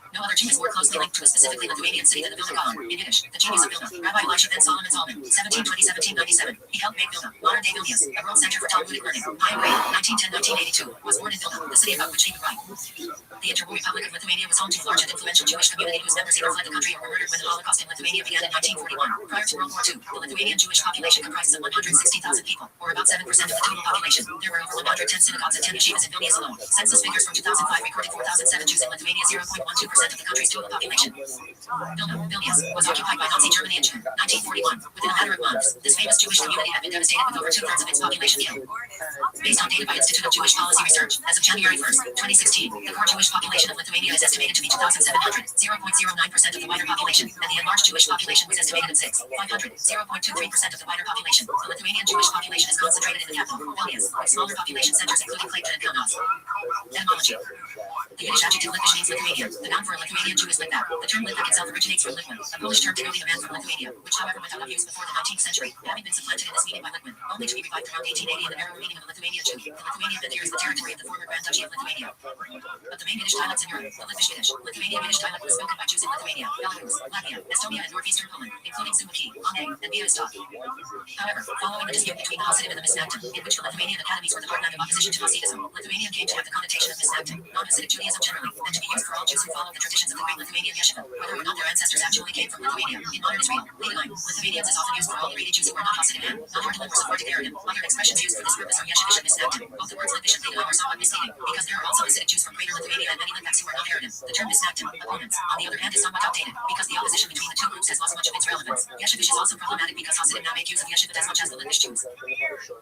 G: No other Jew is more closely linked to a specifically Lithuanian city than the Vilna Gaon. In Yiddish, the genius of Vilna, Rabbi Elisha ben Solomon Zalman, 1720-1797. He helped make Vilna, modern-day Vilnius, a world center for Talmudic learning. Pioneer, 1910-1982, was born in Vilna, the city about which he would write. The Interwar Republic of Lithuania was home to a large and influential Jewish community whose members either fled the country or were murdered when the Holocaust in Lithuania began in 1941. Prior to World War II, the Lithuanian Jewish population comprises of 160,000 people, or about 7% of the total population. There were over 110 synagogues and 10 yeshivas in Vilnius alone. Census figures from 2005 recorded 4,007 Jews in Lithuania, 0.12% of the country's total population. Vilnius was occupied by Nazi Germany in June 1941. Within a matter of months, this famous Jewish community had been devastated with over 2/3 of its population killed. Based on data by Institute of Jewish Policy Research, as of January 1st, 2016, the core Jewish Jewish population of Lithuania is estimated to be 2,700, 0.09% of the wider population, and the enlarged Jewish population was estimated at 6,500, 0.23% of the wider population. The Lithuanian Jewish population is concentrated in the capital, Vilnius, with smaller population centers including Klaipėda and Kaunas. Etymology. The Yiddish adjective Litvish means Lithuania. The noun for a Lithuanian Jew is Litvak. The term Litvak itself originates from Litwin, a Polish term denoting a man from Lithuania, which however went out of use before the 19th century, having been supplanted in this meaning by Litwin, only to be revived around 1880 in the narrower meaning of a Lithuanian Jew. The Lithuanian that here is the territory of the former Grand Duchy of Lithuania. Of the main Yiddish dialects in Europe, the Litvish Yiddish, Lithuanian Yiddish dialect was spoken by Jews in Lithuania, Belarus, Latvia, Estonia, and northeastern Poland, including Suwałki, London, and Białystok. However, following the dispute between the Hasidim and the Misnagdim, in which the Lithuanian academies were the heartland of opposition to Hasidism, Lithuanian came to have the connotation of Misnagdim, non-Hasidic Judaism generally, and to be used for all Jews who follow the traditions of the great Lithuanian yeshiva, whether or not their ancestors actually came from Lithuania. In modern Israel, Leonine, Lithuanians is often used for all Haredi Jews who are not Hasidim and not Ortolan or Sephardic Aradim. Other expressions used for this purpose are Yeshivish and Misnagdim. Both the words Litvish and Leonine are somewhat misleading, because there are also Hasidic Jews from Greater Lithuania and many Litvaks who are not Aradim. The term Misnagdim, opponents, on the other hand, is somewhat outdated, because the opposition between the two groups has lost much of its relevance. Yeshivish is also problematic because Hasidim now make use of Yeshivat as much as the Litvish Jews.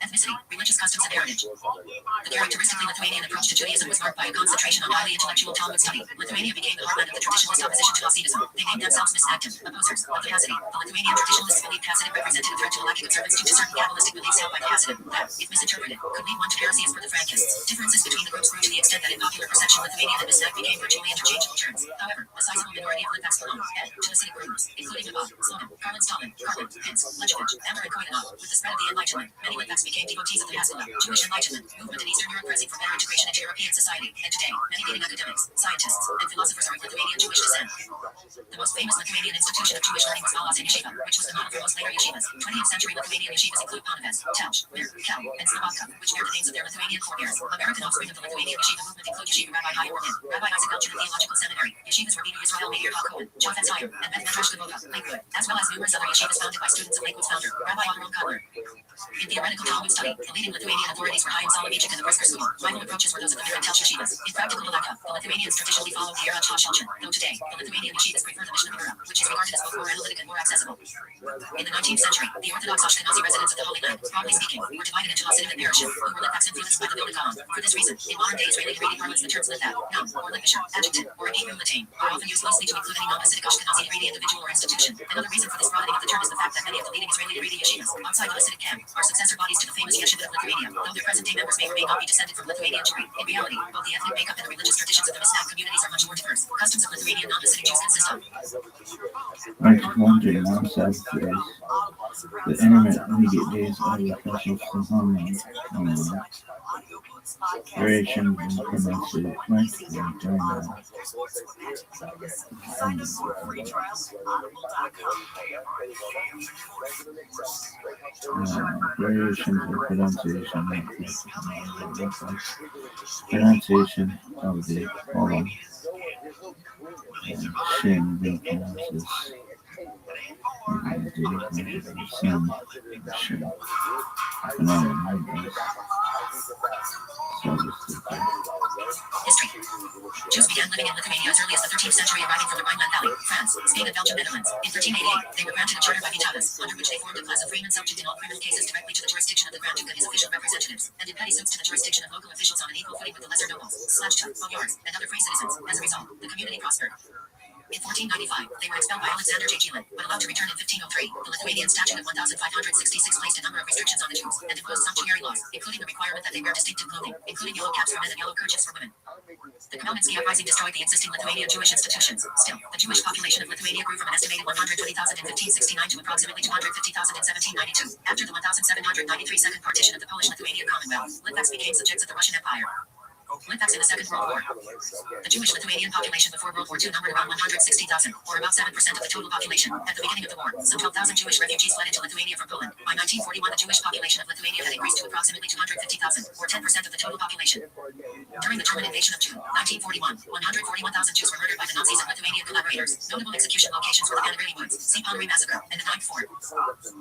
G: Ethnicity, religious customs and heritage. The characteristically Lithuanian approach to Judaism was marked by a concentration on highly intellectual Talmud study. Lithuania became the heartland of the traditionalist opposition to Hasidism. They named themselves Misnagdim, opposers of the Hasidim. The Lithuanian traditionalists believed Hasidim represented a threat to the lacking observance due to certain Kabbalistic beliefs held by the Hasidim that, if misinterpreted, could lead one to heresy as per the Frankists. Differences between the groups grew to the extent that in popular perception Lithuanian and Misnag became virtually interchangeable terms. However, a sizable minority of Litvaks belong, to Hasidic groups, including Lvov, Slonim, Karlin Stalin, Karlin, Pins, Lechevich, Amber, and Koyanov. With the spread of the Enlightenment, many Litvaks became devotees of the Hasidim, Jewish Enlightenment movement in Eastern Europe pressing for better integration into European society, and today, many leading academics, scientists, and philosophers are of Lithuanian Jewish descent. The most famous Lithuanian institution of Jewish learning was Valasa Yeshiva, which was the model for most later yeshivas. 20th century Lithuanian yeshivas include Panevės, Telch, Mir, Kel, and Slobodka, which bear the names of their Lithuanian forebears. American offspring of the Lithuanian yeshiva movement include Yeshiva Rabbi Chaim Orlin, Rabbi Isaac Belcher Theological Seminary, yeshivas Rabbi Yisrael Meir HaKohen, Chafetz Chaim, and Beth Medrash Devoka, Lakewood, as well as numerous other yeshivas founded by students of Lakewood's founder, Rabbi Aharon Kotler. In theoretical Talmud study, the leading Lithuanian authorities were Chaim Soloveitchik and the Brisker School. Rival approaches were those of the Mir and Telch yeshivas. In practical halakha, the Lithuanians traditionally followed the Yerach HaShulchan, though today, the Lithuanian yeshivas prefer the Mishnah Berurah, which is regarded as both more analytic and more accessible. In the 19th century, the Orthodox Ashkenazi residents of the Holy Land, broadly speaking, were divided into Hasidim and Perushim, who were Litvaks influenced by the Vilna Gaon. For this reason, in modern-day Israeli Haredi parlance, the terms Litvak, noun, or Litvisher, adjective, or in Hebrew Latin, are often used loosely to include any non-Hasidic Ashkenazi Haredi individual or institution. Another reason for this broadening of the term is the fact that many of the leading Israeli Haredi yeshivas, outside the Hasidic camp, are successor bodies to the famous Yeshiva of Lithuania, though their present-day members may or may not be descended from Lithuanian Jewry. In reality, both the ethnic makeup and the religious traditions of the Misnag communities are much more diverse. Customs of Lithuanian non-Hasidic Jews consist of.
I: I just wondering on Saturdays, the internet immediate days are official from online. Variations in pronunciation during that. Variations in pronunciation of the column and shin will pronounce this.
G: History. Jews began living in Lithuania as early as the 13th century, arriving from the Rhineland Valley, France, Spain, and Belgium, Netherlands. In 1388, they were granted a charter by Vitalis, under which they formed a class of freemen subject in all criminal cases directly to the jurisdiction of the Grand Duke and his official representatives, and in petty suits to the jurisdiction of local officials on an equal footing with the lesser nobles, Slajta, boyars, and other free citizens. As a result, the community prospered. In 1495, they were expelled by Alexander Jagellon, but allowed to return in 1503. The Lithuanian Statute of 1566 placed a number of restrictions on the Jews, and imposed sumptuary laws, including the requirement that they wear distinctive clothing, including yellow caps for men and yellow kerchiefs for women. The Khmelnytsky uprising destroyed the existing Lithuanian Jewish institutions. Still, the Jewish population of Lithuania grew from an estimated 120,000 in 1569 to approximately 250,000 in 1792. After the 1793 second partition of the Polish-Lithuanian Commonwealth, Litvaks became subjects of the Russian Empire. Litvaks in the Second World War. The Jewish Lithuanian population before World War II numbered around 160,000, or about 7% of the total population. At the beginning of the war, some 12,000 Jewish refugees fled into Lithuania from Poland. By 1941, the Jewish population of Lithuania had increased to approximately 250,000, or 10% of the total population. During the German invasion of June 1941, 141,000 Jews were murdered by the Nazis and Lithuanian collaborators. Notable execution locations were the Ganarili Woods, Sea Pottery Massacre, and the Ninth Fort.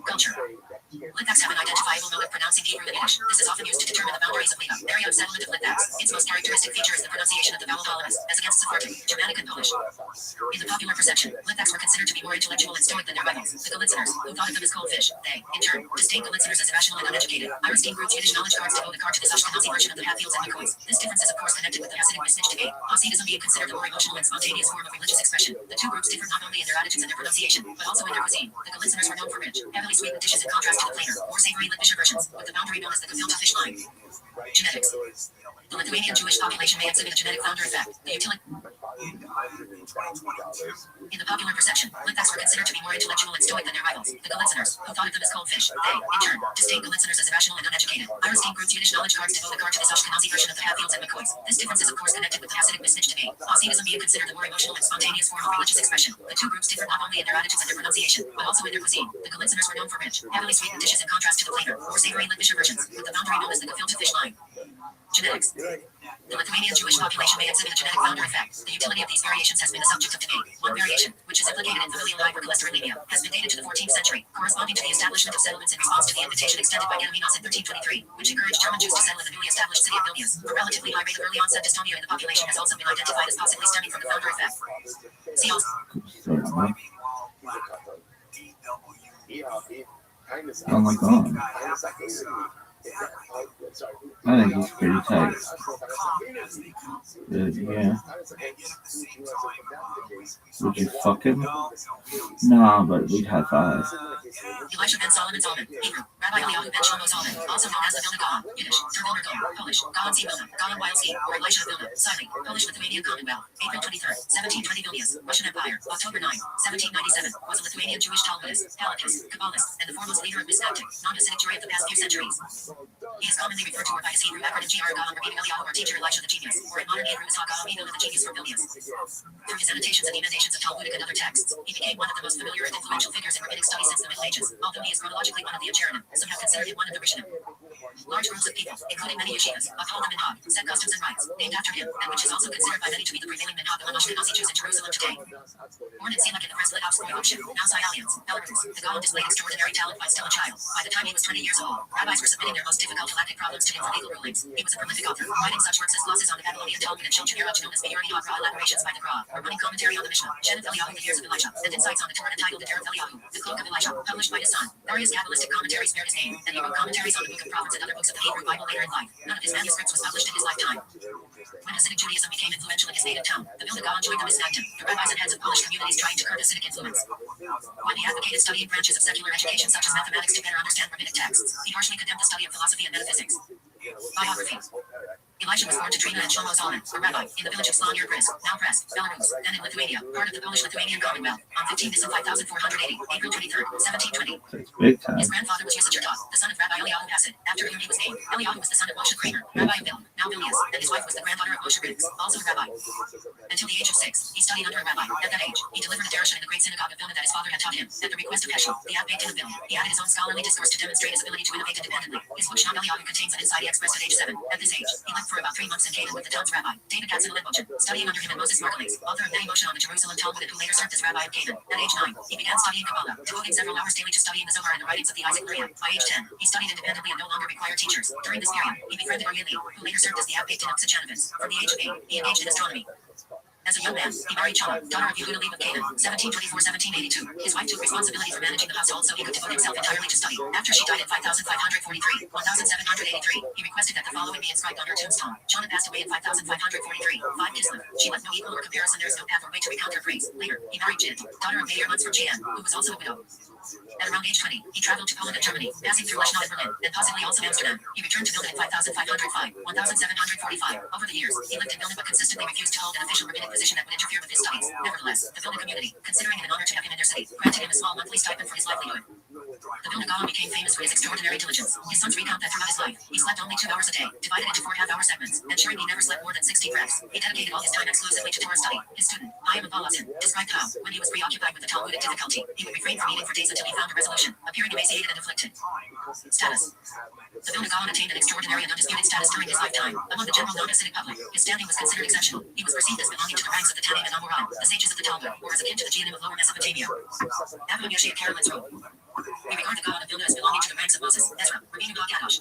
G: Culture. Litvaks have an identifiable mode of pronouncing pronouncing Hebrew and Yiddish. This is often used to determine the boundaries of Leva, area of settlement of Litvax. Its most characteristic feature is the pronunciation of the vowel polymus, as against Sephardic, Germanic, and Polish. In the popular perception, Litvax were considered to be more intellectual and stoic than their rivals, the Galitzers, who thought of them as cold fish. They, in turn, disdained Galitzers as irrational and uneducated. Restream group's Yiddish knowledge cards devote a card to this Ashkenazi version of the Hatfields and McCoys. This difference is of course connected with the Hasidic mismatch debate. Hasidism being considered a more emotional and spontaneous form of religious expression. The two groups differed not only in their attitudes and their pronunciation, but also in their cuisine. The Galitzers were known for rich, heavily sweetened dishes in contrast to the plainer, more savory Litvischer versions, with the boundary known as the gefilte fish line. Genetics. The Lithuanian Jewish population may exhibit a genetic founder effect. The utility. In the popular perception, Litvax were considered to be more intellectual and stoic than their rivals, the Galitzers, who thought of them as cold fish. They, in turn, disdained Galitzers as irrational and uneducated. Restream group's Yiddish knowledge cards devote a card to this Ashkenazi version of the Hatfields and McCoys. This difference is of course connected with the Hasidic mismatch debate. Hasidism being considered the more emotional and spontaneous form of religious expression. The two groups differed not only in their attitudes and their pronunciation, but also in their cuisine. The Galitzers were known for rich, heavily sweetened dishes in contrast to the plainer, more savory Litvischer versions, with the boundary known as the gefilte fish line. Genetics. The Lithuanian Jewish population may exhibit a genetic founder effect. The utility of these variations has been the subject of debate. One variation, which is implicated in familial hypercholesterolemia, has been dated to the 14th century, corresponding to the establishment of settlements in response to the invitation extended by Gediminas in 1323, which encouraged German Jews to settle in the newly established city of Vilnius. A relatively high rate of early onset dystonia in the population has also been identified as possibly stemming from the founder effect. See also.
I: Oh my god. I think he's pretty tight. Yeah. Would you fuck him? Nah, but we'd high five.
G: Elisha ben Solomon Zalman, Hebrew, Rabbi Eliyahu ben Shlomo Zalman, also known as the Vilna Gaon, Yiddish, Der Vilna Gaon, Polish, Gaon Z. Vilna, Gaon Wilski, or Elisha of Vilna, Siley, Polish Lithuanian Commonwealth, April 23rd, 1720 Vilnius, Russian Empire, October 9, 1797, was a Lithuanian Jewish Talmudist, Halachist, Kabbalist, and the foremost leader of Misnaptic, non-Hasidic Jewry of the past few centuries. He is commonly referred to by his Hebrew acronym GR Gaon, repeating Eliyahu or teacher Elisha the genius, or in modern Hebrew is HaGaon Vilna the genius for Vilnius. Through his annotations and emendations of Talmudic and other texts, he became one of the most familiar and influential figures in rabbinic study since the Middle Ages, although he is chronologically one of the Acharanim, some have considered him one of the Rishonim. Large groups of people, including many yeshivas, uphold the minhag, set customs and rites, named after him, and which is also considered by many to be the prevailing minhag among Ashkenazi Jews in Jerusalem today. Born in Semak in the Breslau Obship, now Sialians, Belarus, the Gaon displayed extraordinary talent while still a child. By the time he was 20 years old, rabbis were submitting their most difficult halakhic problems to him for legal rulings. He was a prolific author, writing such works as glosses on the Babylonian Talmud and Shulchan Aruch known as V'yuri HaGra, elaborations by the Gra, a running commentary on the Mishnah, Shen of Eliyahu, the Years of Elisha, and insights on the Torah entitled The Torah of Eliyahu, The Cloak of Elisha, published by his son. Various Kabbalistic commentaries bear his name, and he wrote commentaries on the Book of Proverbs and other books of the Hebrew Bible later in life. None of his manuscripts was published in his lifetime. When Hasidic Judaism became influential in his native town, the Vilna Gaon joined the Misnagdim, the rabbis and heads of Polish communities trying to curb Hasidic influence. When he advocated studying branches of secular education such as mathematics to better understand rabbinic texts, he harshly condemned the study of philosophy and metaphysics. Biography. Elisha was born to Trina and Shlomo Zalman, a rabbi, in the village of Slonir Brisk, now Brest, Belarus, then in Lithuania, part of the Polish-Lithuanian Commonwealth, on 15 Nisan 5480, April 23rd, 1720. His grandfather was Yosef Chertok, the son of Rabbi Eliyahu Hasid, after whom he was named. Eliyahu was the son of Moshe Kramer, Rabbi of Vilna, now Vilnius, and his wife was the granddaughter of Moshe Riddick, also a rabbi. Until the age of 6, he studied under a rabbi. At that age, he delivered a derusha in the great synagogue of Vilna that his father had taught him. At the request of Heschel, the abbot of Vilna, he added his own scholarly discourse to demonstrate his ability to innovate independently. His book Shnat Eliyahu contains an insight he expressed at age 7. At this age, he lived for about 3 months in Canaan with the town's rabbi, David Katzenelin, studying under him and Moses Margulies, author of many Moshe on the Jerusalem Talmud and who later served as rabbi of Canaan. At age 9, he began studying Kabbalah, devoting several hours daily to studying the Zohar and the writings of the Isaac Luria. By age 10, he studied independently and no longer required teachers. During this period, he befriended Aryeh, who later served as the abbot of Sechanovitz. From the age of 8, he engaged in astronomy. As a young man, he married Chana, daughter of Yehuda Leib of Canaan, 1724-1782. His wife took responsibility for managing the household so he could devote himself entirely to study. After she died in 5543, 1783, he requested that the following be inscribed on her tombstone. Chana passed away in 5543, 5 Kislev. She left no equal or comparison, there is no path or way to recount her praise. Later, he married Jin, daughter of Meir Lutz from Jian, who was also a widow. At around age 20, he traveled to Poland and Germany, passing through Lechnow and Berlin, and possibly also Amsterdam. He returned to Vilna in 5505, 1745. Over the years, he lived in Vilna but consistently refused to hold an official rabbinic position that would interfere with his studies. Nevertheless, the Vilna community, considering it an honor to have him in their city, granted him a small monthly stipend for his livelihood. The Vilna Gaon became famous for his extraordinary diligence. His sons recount that throughout his life, he slept only 2 hours a day, divided into 4 half-hour segments, ensuring he never slept more than 60 breaths. He dedicated all his time exclusively to Torah study. His student, Chaim Volozhin, described how, when he was preoccupied with the Talmudic difficulty, he would refrain from eating for days until he found a resolution, appearing emaciated and afflicted. Status. The Vilna Gaon attained an extraordinary and undisputed status during his lifetime. Among the general non-Hasidic public, his standing was considered exceptional. He was perceived as belonging to the ranks of the Tanaim and Amoraim, the sages of the Talmud, or as akin to the Geonim of Lower Mesopotamia. Avram Yoshe Karolin's wrote, we regard the Gaon of Vilna as belonging to the ranks of Moses, Ezra, Rabbeinu HaKadosh,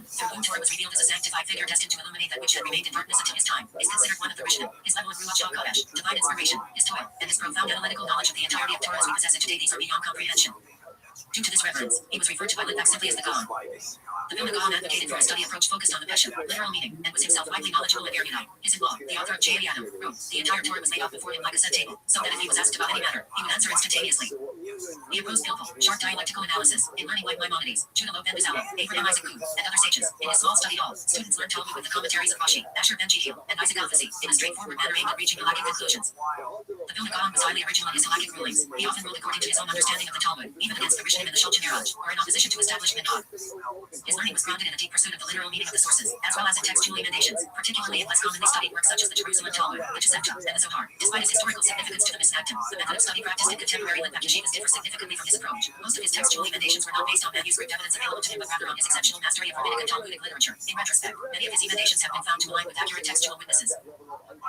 G: Gaon, through whom Torah was revealed as a sanctified figure destined to illuminate that which had remained in darkness until his time, is considered one of the Rishonim. His level of Ruach HaKodesh, divine inspiration, his toil, and his profound analytical knowledge of the entirety of Torah as we possess it today, these are beyond comprehension. Due to this reverence, he was referred to by Litvak simply as the Gaon. The Vilna Gaon advocated for a study approach focused on the Pesha, literal meaning, and was himself widely knowledgeable and erudite. His in-law, the author of J.A. Adam, wrote, the entire Torah was laid out before him like a set table, so that if he was asked about any matter, he would answer instantaneously. He opposed skillful, sharp dialectical analysis in learning like Maimonides, Judah Loeb ben Bezalel, Abraham Isaac Kook, and other sages. In his small study hall, students learned Talmud with the commentaries of Rashi, Asher ben Jehiel, and Isaac Alfasi, in a straightforward manner aimed at reaching halakhic conclusions. The Vilna Gaon was highly original in his halakhic rulings. He often ruled according to his own understanding of the Talmud, even against the Rishonim and the Shulchan Aruch, or in opposition to established minhag. His learning was grounded in a deep pursuit of the literal meaning of the sources, as well as in textual emanations, particularly in less commonly studied works such as the Jerusalem Talmud, the Tosefta, and the Zohar. Despite its historical significance to the Misnagdim, the method of study practiced in contemporary Litvak yeshivas differs significantly from his approach. Most of his textual emanations were not based on manuscript evidence available to him, but rather on his exceptional mastery of rabbinic and Talmudic literature. In retrospect, many of his emanations have been found to align with accurate textual witnesses.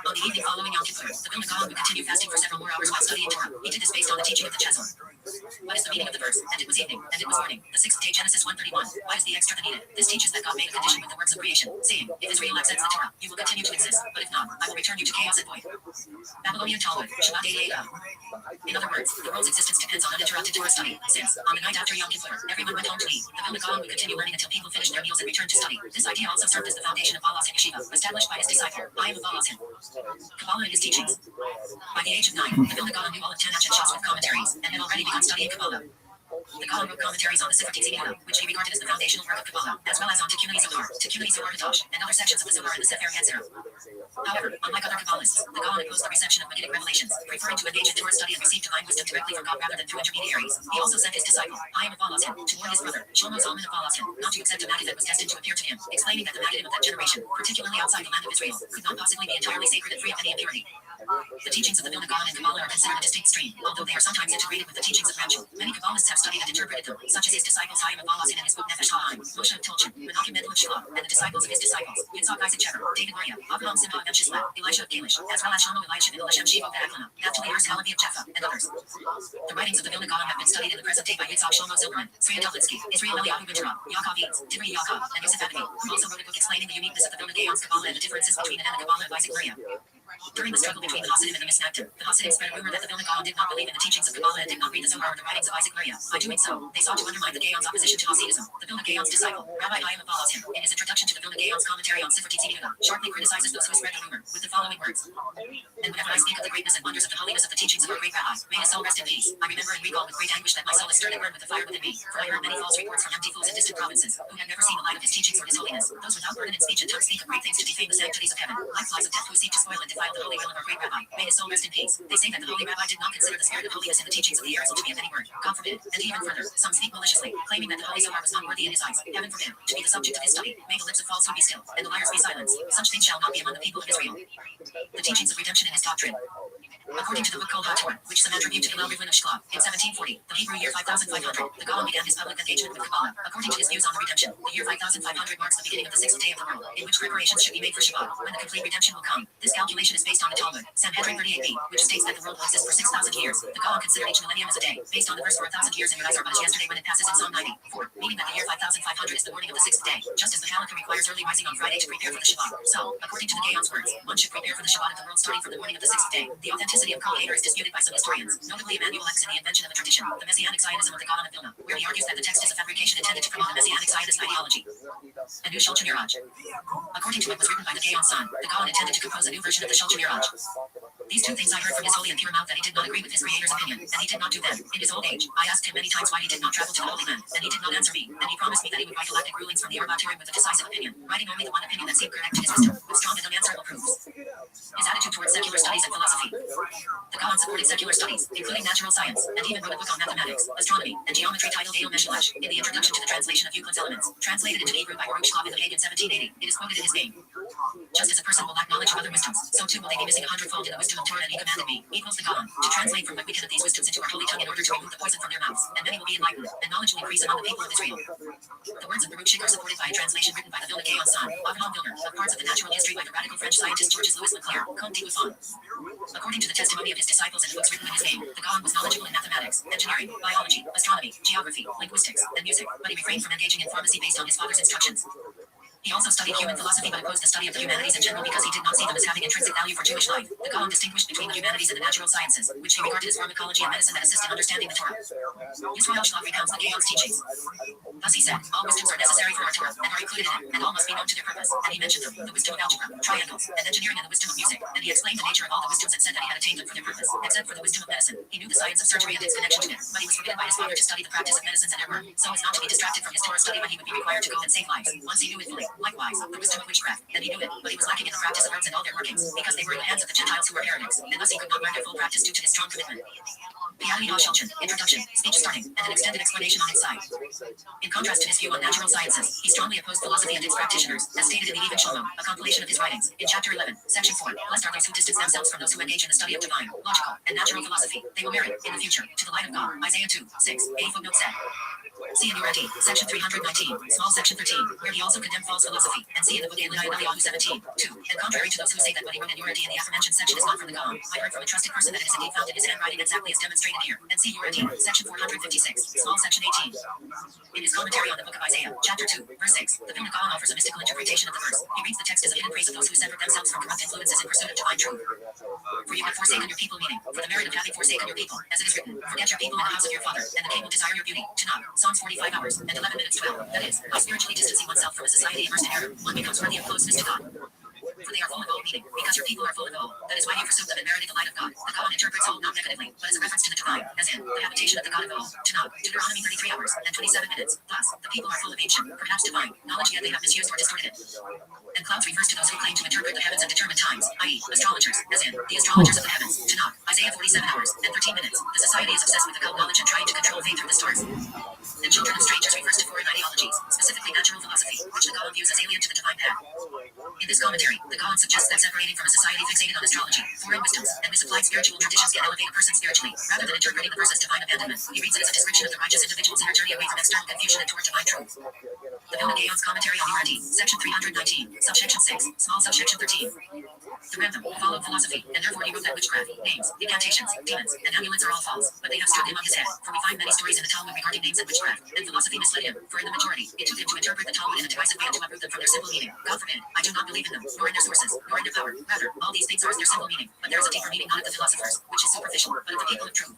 G: On the evening following Yom Kippur, the Vilna Gaon would continue fasting for several more hours while studying Torah. He did this based on the teaching of the Chazon. What is the meaning of the verse? And it was evening, and it was morning. The sixth day, Genesis 1:31. Why is the extra needed? This teaches that God made a condition with the works of creation, saying, if Israel accepts the Torah, you will continue to exist, but if not, I will return you to chaos and void. Babylonian Talmud, Shabbat 88. In other words, the world's existence depends on uninterrupted Torah study, since, on the night after Yom Kippur, everyone went home to eat. The Vilna Gaon would continue learning until people finished their meals and returned to study. This idea also served as the foundation of Volozhin Yeshiva, established by his disciple, Chaim of Volozhin. Kabbalah and his teachings. By the age of 9, the Vilna Gaon knew all of Tanakh and Shas with commentaries, and had already begun studying Kabbalah. The Gaon wrote commentaries on the Sefer Tzimtzum, which he regarded as the foundational work of Kabbalah, as well as on Tikkun Zohar, Tikkun Zohar Hadash, and other sections of the Zohar and the Sefer Yetzirah. However, unlike other Kabbalists, the Gaon opposed the reception of Rabbinic revelations, preferring to engage in Torah study and receive divine wisdom directly from God rather than through intermediaries. He also sent his disciple, Chaim of Volozhin, to warn his brother, Shlomo Zalman of Volozhin, not to accept a Maggid that was destined to appear to him, explaining that the Maggidim of that generation, particularly outside the land of Israel, could not possibly be entirely sacred and free of any impurity. The teachings of the Vilna Gaon and Kabbalah are considered a distinct stream, although they are sometimes integrated with the teachings of Ramchal. Many Kabbalists have studied and interpreted them, such as his disciples Chaim of Volozhin in his book Nefesh HaHaim, Moshe of Tolchin, Menachem Mendel of Shlah, and the disciples of his disciples, Yitzhak Isaac Shefer, David Maria, Avraham Simha of Emshisla, Elisha of Kalish, as well as Shlomo Elisha of Elishem Shiva of Aklana, Naphtali Ers Halavi of Jaffa, and others. The writings of the Vilna Gaon have been studied in the present day by Yitzhak Shlomo Zilberman, Sri Adolitsky, Israel Eliyahu Winterov, Yaakov Eads, Tivri Yaakov, and Yosef Adavi, who also wrote a book explaining the uniqueness of the Vilna Gaon's Kabbalah and the differences between it and the Kabbalah of Isaac Maria. During the struggle between the Hasidim and the Misnagdim, the Hasidim spread a rumor that the Vilna Gaon did not believe in the teachings of Kabbalah and did not read the Zohar or the writings of Isaac Maria. By doing so, they sought to undermine the Gaon's opposition to Hasidism. The Vilna Gaon's disciple, Rabbi Chaim of Volozhin, in his introduction to the Vilna Gaon's commentary on Sefer Tzimtzum, sharply criticizes those who spread the rumor, with the following words. And whenever I speak of the greatness and wonders of the holiness of the teachings of our great Rabbi, may his soul rest in peace, I remember and recall with great anguish that my soul is stirred and burned with the fire within me, for I heard many false reports from empty fools in distant provinces, who had never seen the light of his teachings or his holiness. Those without burden in speech and tongue speak of great things to defame the sanctities of heaven, like flies of death who seek to spoil and defile the holy will of our great Rabbi. May his soul rest in peace. They say that the holy Rabbi did not consider the spirit of holiness in the teachings of the Arizal to be of any word. God forbid. And even further, some speak maliciously, claiming that the holy Zohar was unworthy in his eyes. Heaven forbid. To be the subject of his study, may the lips of falsehood be still, and the liars be silenced. Such things shall not be among the people of Israel. The teachings of redemption in his doctrine. According to the book called HaTorah, which the Sanhedrin to the Rivlin of Shklov, in 1740, the Hebrew year 5500, the Gaon began his public engagement with Kabbalah. According to his views on the redemption, the year 5500 marks the beginning of the sixth day of the world, in which preparations should be made for Shabbat, when the complete redemption will come. This calculation is based on the Talmud, Sanhedrin 38b, which states that the world will exist for 6,000 years. The Gaon considered each millennium as a day, based on the verse for 1,000 years in your eyes are but as yesterday when it passes in Psalm 94, meaning that the year 5500 is the morning of the sixth day, just as the calendar requires early rising on Friday to prepare for the Shabbat. So, according to the Gaon's words, one should prepare for the Shabbat of the world starting from the morning of the sixth day. The authenticity of Kol Hader is disputed by some historians, notably Emmanuel X in the invention of a tradition, the Messianic Zionism of the Gaon of Vilna, where he argues that the text is a fabrication intended to promote the Messianic Zionist ideology. A new Shulchan Aruch. According to what was written by the Gaon's son, the Gaon intended to compose a new version of the Shulchan Aruch. These two things I heard from his holy and pure mouth that he did not agree with his creator's opinion, and he did not do them. In his old age, I asked him many times why he did not travel to the Holy Land, and he did not answer me, and he promised me that he would write galactic rulings from the Arba Turim with a decisive opinion, writing only the one opinion that seemed correct to his wisdom, with strong and unanswerable proofs. His attitude towards secular studies and philosophy. The Gaon supported secular studies, including natural science, and even wrote a book on mathematics, astronomy, and geometry titled Eo Meshulash, in the introduction to the translation of Euclid's Elements, translated into Hebrew by Baruch Shklov in The Hague in 1780. It is quoted in his name. Just as a person will lack knowledge of other wisdoms, so too will they be missing 100-fold in the wisdom of Torah, and he commanded me, equals the Gaon, to translate from what we can of these wisdoms into our holy tongue in order to remove the poison from their mouths, and many will be enlightened, and knowledge will increase among the people of Israel. The words of Baruch Shik are supported by a translation written by the Vilna Gaon's son, Avraham Vilner, of parts of the natural history by the radical French scientist Georges Louis Leclerc, Comte de Buffon. According to the testimony of his disciples and the books written in his name, the Gaon was knowledgeable in mathematics, engineering, biology, astronomy, geography, linguistics, and music, but he refrained from engaging in pharmacy based on his father's instructions. He also studied human philosophy but opposed the study of the humanities in general because he did not see them as having intrinsic value for Jewish life. The Gaon distinguished between the humanities and the natural sciences, which he regarded as pharmacology and medicine that assist in understanding the Torah. Yisrael Shlach recounts the Gaon's teachings. Thus he said, all wisdoms are necessary for our Torah, and are included in it, and all must be known to their purpose. And he mentioned them, the wisdom of algebra, triangles, and engineering, and the wisdom of music. And he explained the nature of all the wisdoms and said that he had attained them for their purpose, except for the wisdom of medicine. He knew the science of surgery and its connection to it, but he was forbidden by his father to study the practice of medicines and their work, so as not to be distracted from his Torah study when he would be required to go and save lives. Once he knew it fully. Likewise, the wisdom of witchcraft, and he knew it, but he was lacking in the practice of arts and all their workings, because they were in the hands of the Gentiles who were heretics, and thus he could not learn their full practice due to his strong commitment. Rabbi Rothschild, introduction, speech starting, and an extended explanation on its side. In contrast to his view on natural sciences, he strongly opposed philosophy and its practitioners, as stated in the Even Shlomo, a compilation of his writings, in chapter 11, section 4. Blessed are those who distance themselves from those who engage in the study of divine, logical, and natural philosophy. They will merit, in the future, to the light of God. Isaiah 2, 6, a footnote said. See in URD, section 319, small section 13, where he also condemned false philosophy, and see in the book Eliyahu 17, 2. And contrary to those who say that what he wrote in URD in the aforementioned section is not from the Gaon, I heard from a trusted person that it is indeed found in his handwriting exactly as demonstrated here. And see URD, section 456, small section 18. In his commentary on the book of Isaiah, chapter 2, verse 6, the Vilna Gaon offers a mystical interpretation of the verse. He reads the text as a hidden praise of those who severed themselves from corrupt influences in pursuit of divine truth. For you have forsaken your people, meaning, for the merit of having forsaken your people, as it is written, forget your people in the house of your father, and the king will desire your beauty. Tanakh, Psalms 45 hours, and 11 minutes 12. That is, by spiritually distancing oneself from a society immersed in error, one becomes worthy of closeness to God. For they are full of old, meaning, because your people are full of old, that is why you forsook them and merited the light of God. The Gaon interprets old not negatively, but as a reference to the divine, as in, the habitation of the God of old. Tanakh, Deuteronomy 33 hours, and 27 minutes. Thus, the people are full of ancient, perhaps divine, knowledge, yet they have misused or distorted it. And clouds refers to those who claim to interpret the heavens at determined times, i.e., astrologers, as in, the astrologers of the heavens. Tanakh, Isaiah 47 hours, and 13 minutes. The society is obsessed with occult knowledge and trying to control fate through the stars. The children of strangers refers to foreign ideologies, specifically natural philosophy, which the Gaon views as alien to the divine path. In this commentary, the Gaon suggests that separating from a society fixated on astrology, foreign wisdoms, and misapplied spiritual traditions can elevate a person spiritually, rather than interpreting the verse as divine abandonment. He reads it as a description of the righteous individual's inner journey away from external confusion and toward divine truth. The Vilna Gaon's commentary on URD, section 319, subsection 6, small subsection 13. The Rambam followed philosophy, and therefore he wrote that witchcraft, names, incantations, demons, and amulets are all false, but they have stood him on his head, for we find many stories in the Talmud regarding names and witchcraft, and philosophy misled him, for in the majority, it took him to interpret the Talmud in a divisive way and to uproot them from their simple meaning. God forbid, I do not believe in them, nor in their sources, nor in their power. Rather, all these things are as their simple meaning, but there is a deeper meaning not of the philosophers, which is superficial, but of the people of truth.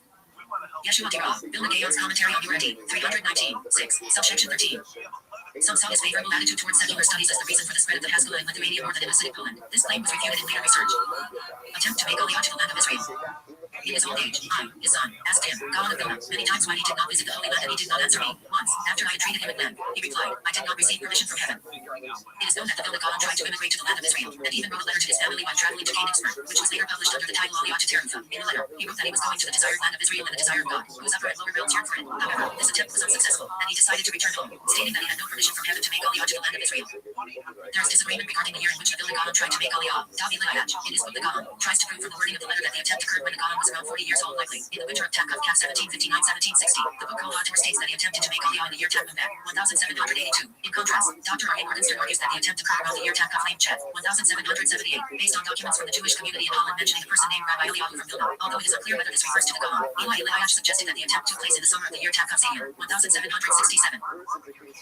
G: Yeshua Dira, Vilna Gaon's commentary on URD, 319, 6, subsection 13. Some saw his favorable attitude towards secular studies as the reason for the spread of the Haskalah in Lithuania more than in Hasidic Poland. This claim was refuted in later research. Attempt to make Aliyah to the land of Israel. In his old age, I, his son, asked him, Gaon of Vilna, many times why he did not visit the Holy Land, and he did not answer me. Once, after I had treated him at length, he replied, I did not receive permission from heaven. It is known that the Vilna Gaon tried to immigrate to the land of Israel, and even wrote a letter to his family while traveling to Königsberg, which was later published under the title Aliyah to Terufa. In the letter, he wrote that he was going to the desired land of Israel and the desire of God, whose upper and lower realms yearned for it. However, this attempt was unsuccessful, and he decided to return home, stating that he had no permission from heaven to make Aliyah to the land of Israel. There is disagreement regarding the year in which the Vilna Gaon tried to make Aliyah. Davi Liayach, in his book The Gaon, tries to prove from the wording of the letter that the attempt occurred when the Gaon was around 40 years old, likely in the winter of Takkuf, 1759-1760. The book Kol HaTorah states that he attempted to make Aliyah in the year Takkuf, 1782. In contrast, Dr. R. A. Morgenstern argues that the attempt occurred around the year Takkuf, 1778, based on documents from the Jewish community in Holland mentioning a person named Rabbi Eliyahu from Vilna. Although it is unclear whether this refers to the Gaon, Eli Eliyahu suggested that the attempt took place in the summer of the year Takkuf, 1767.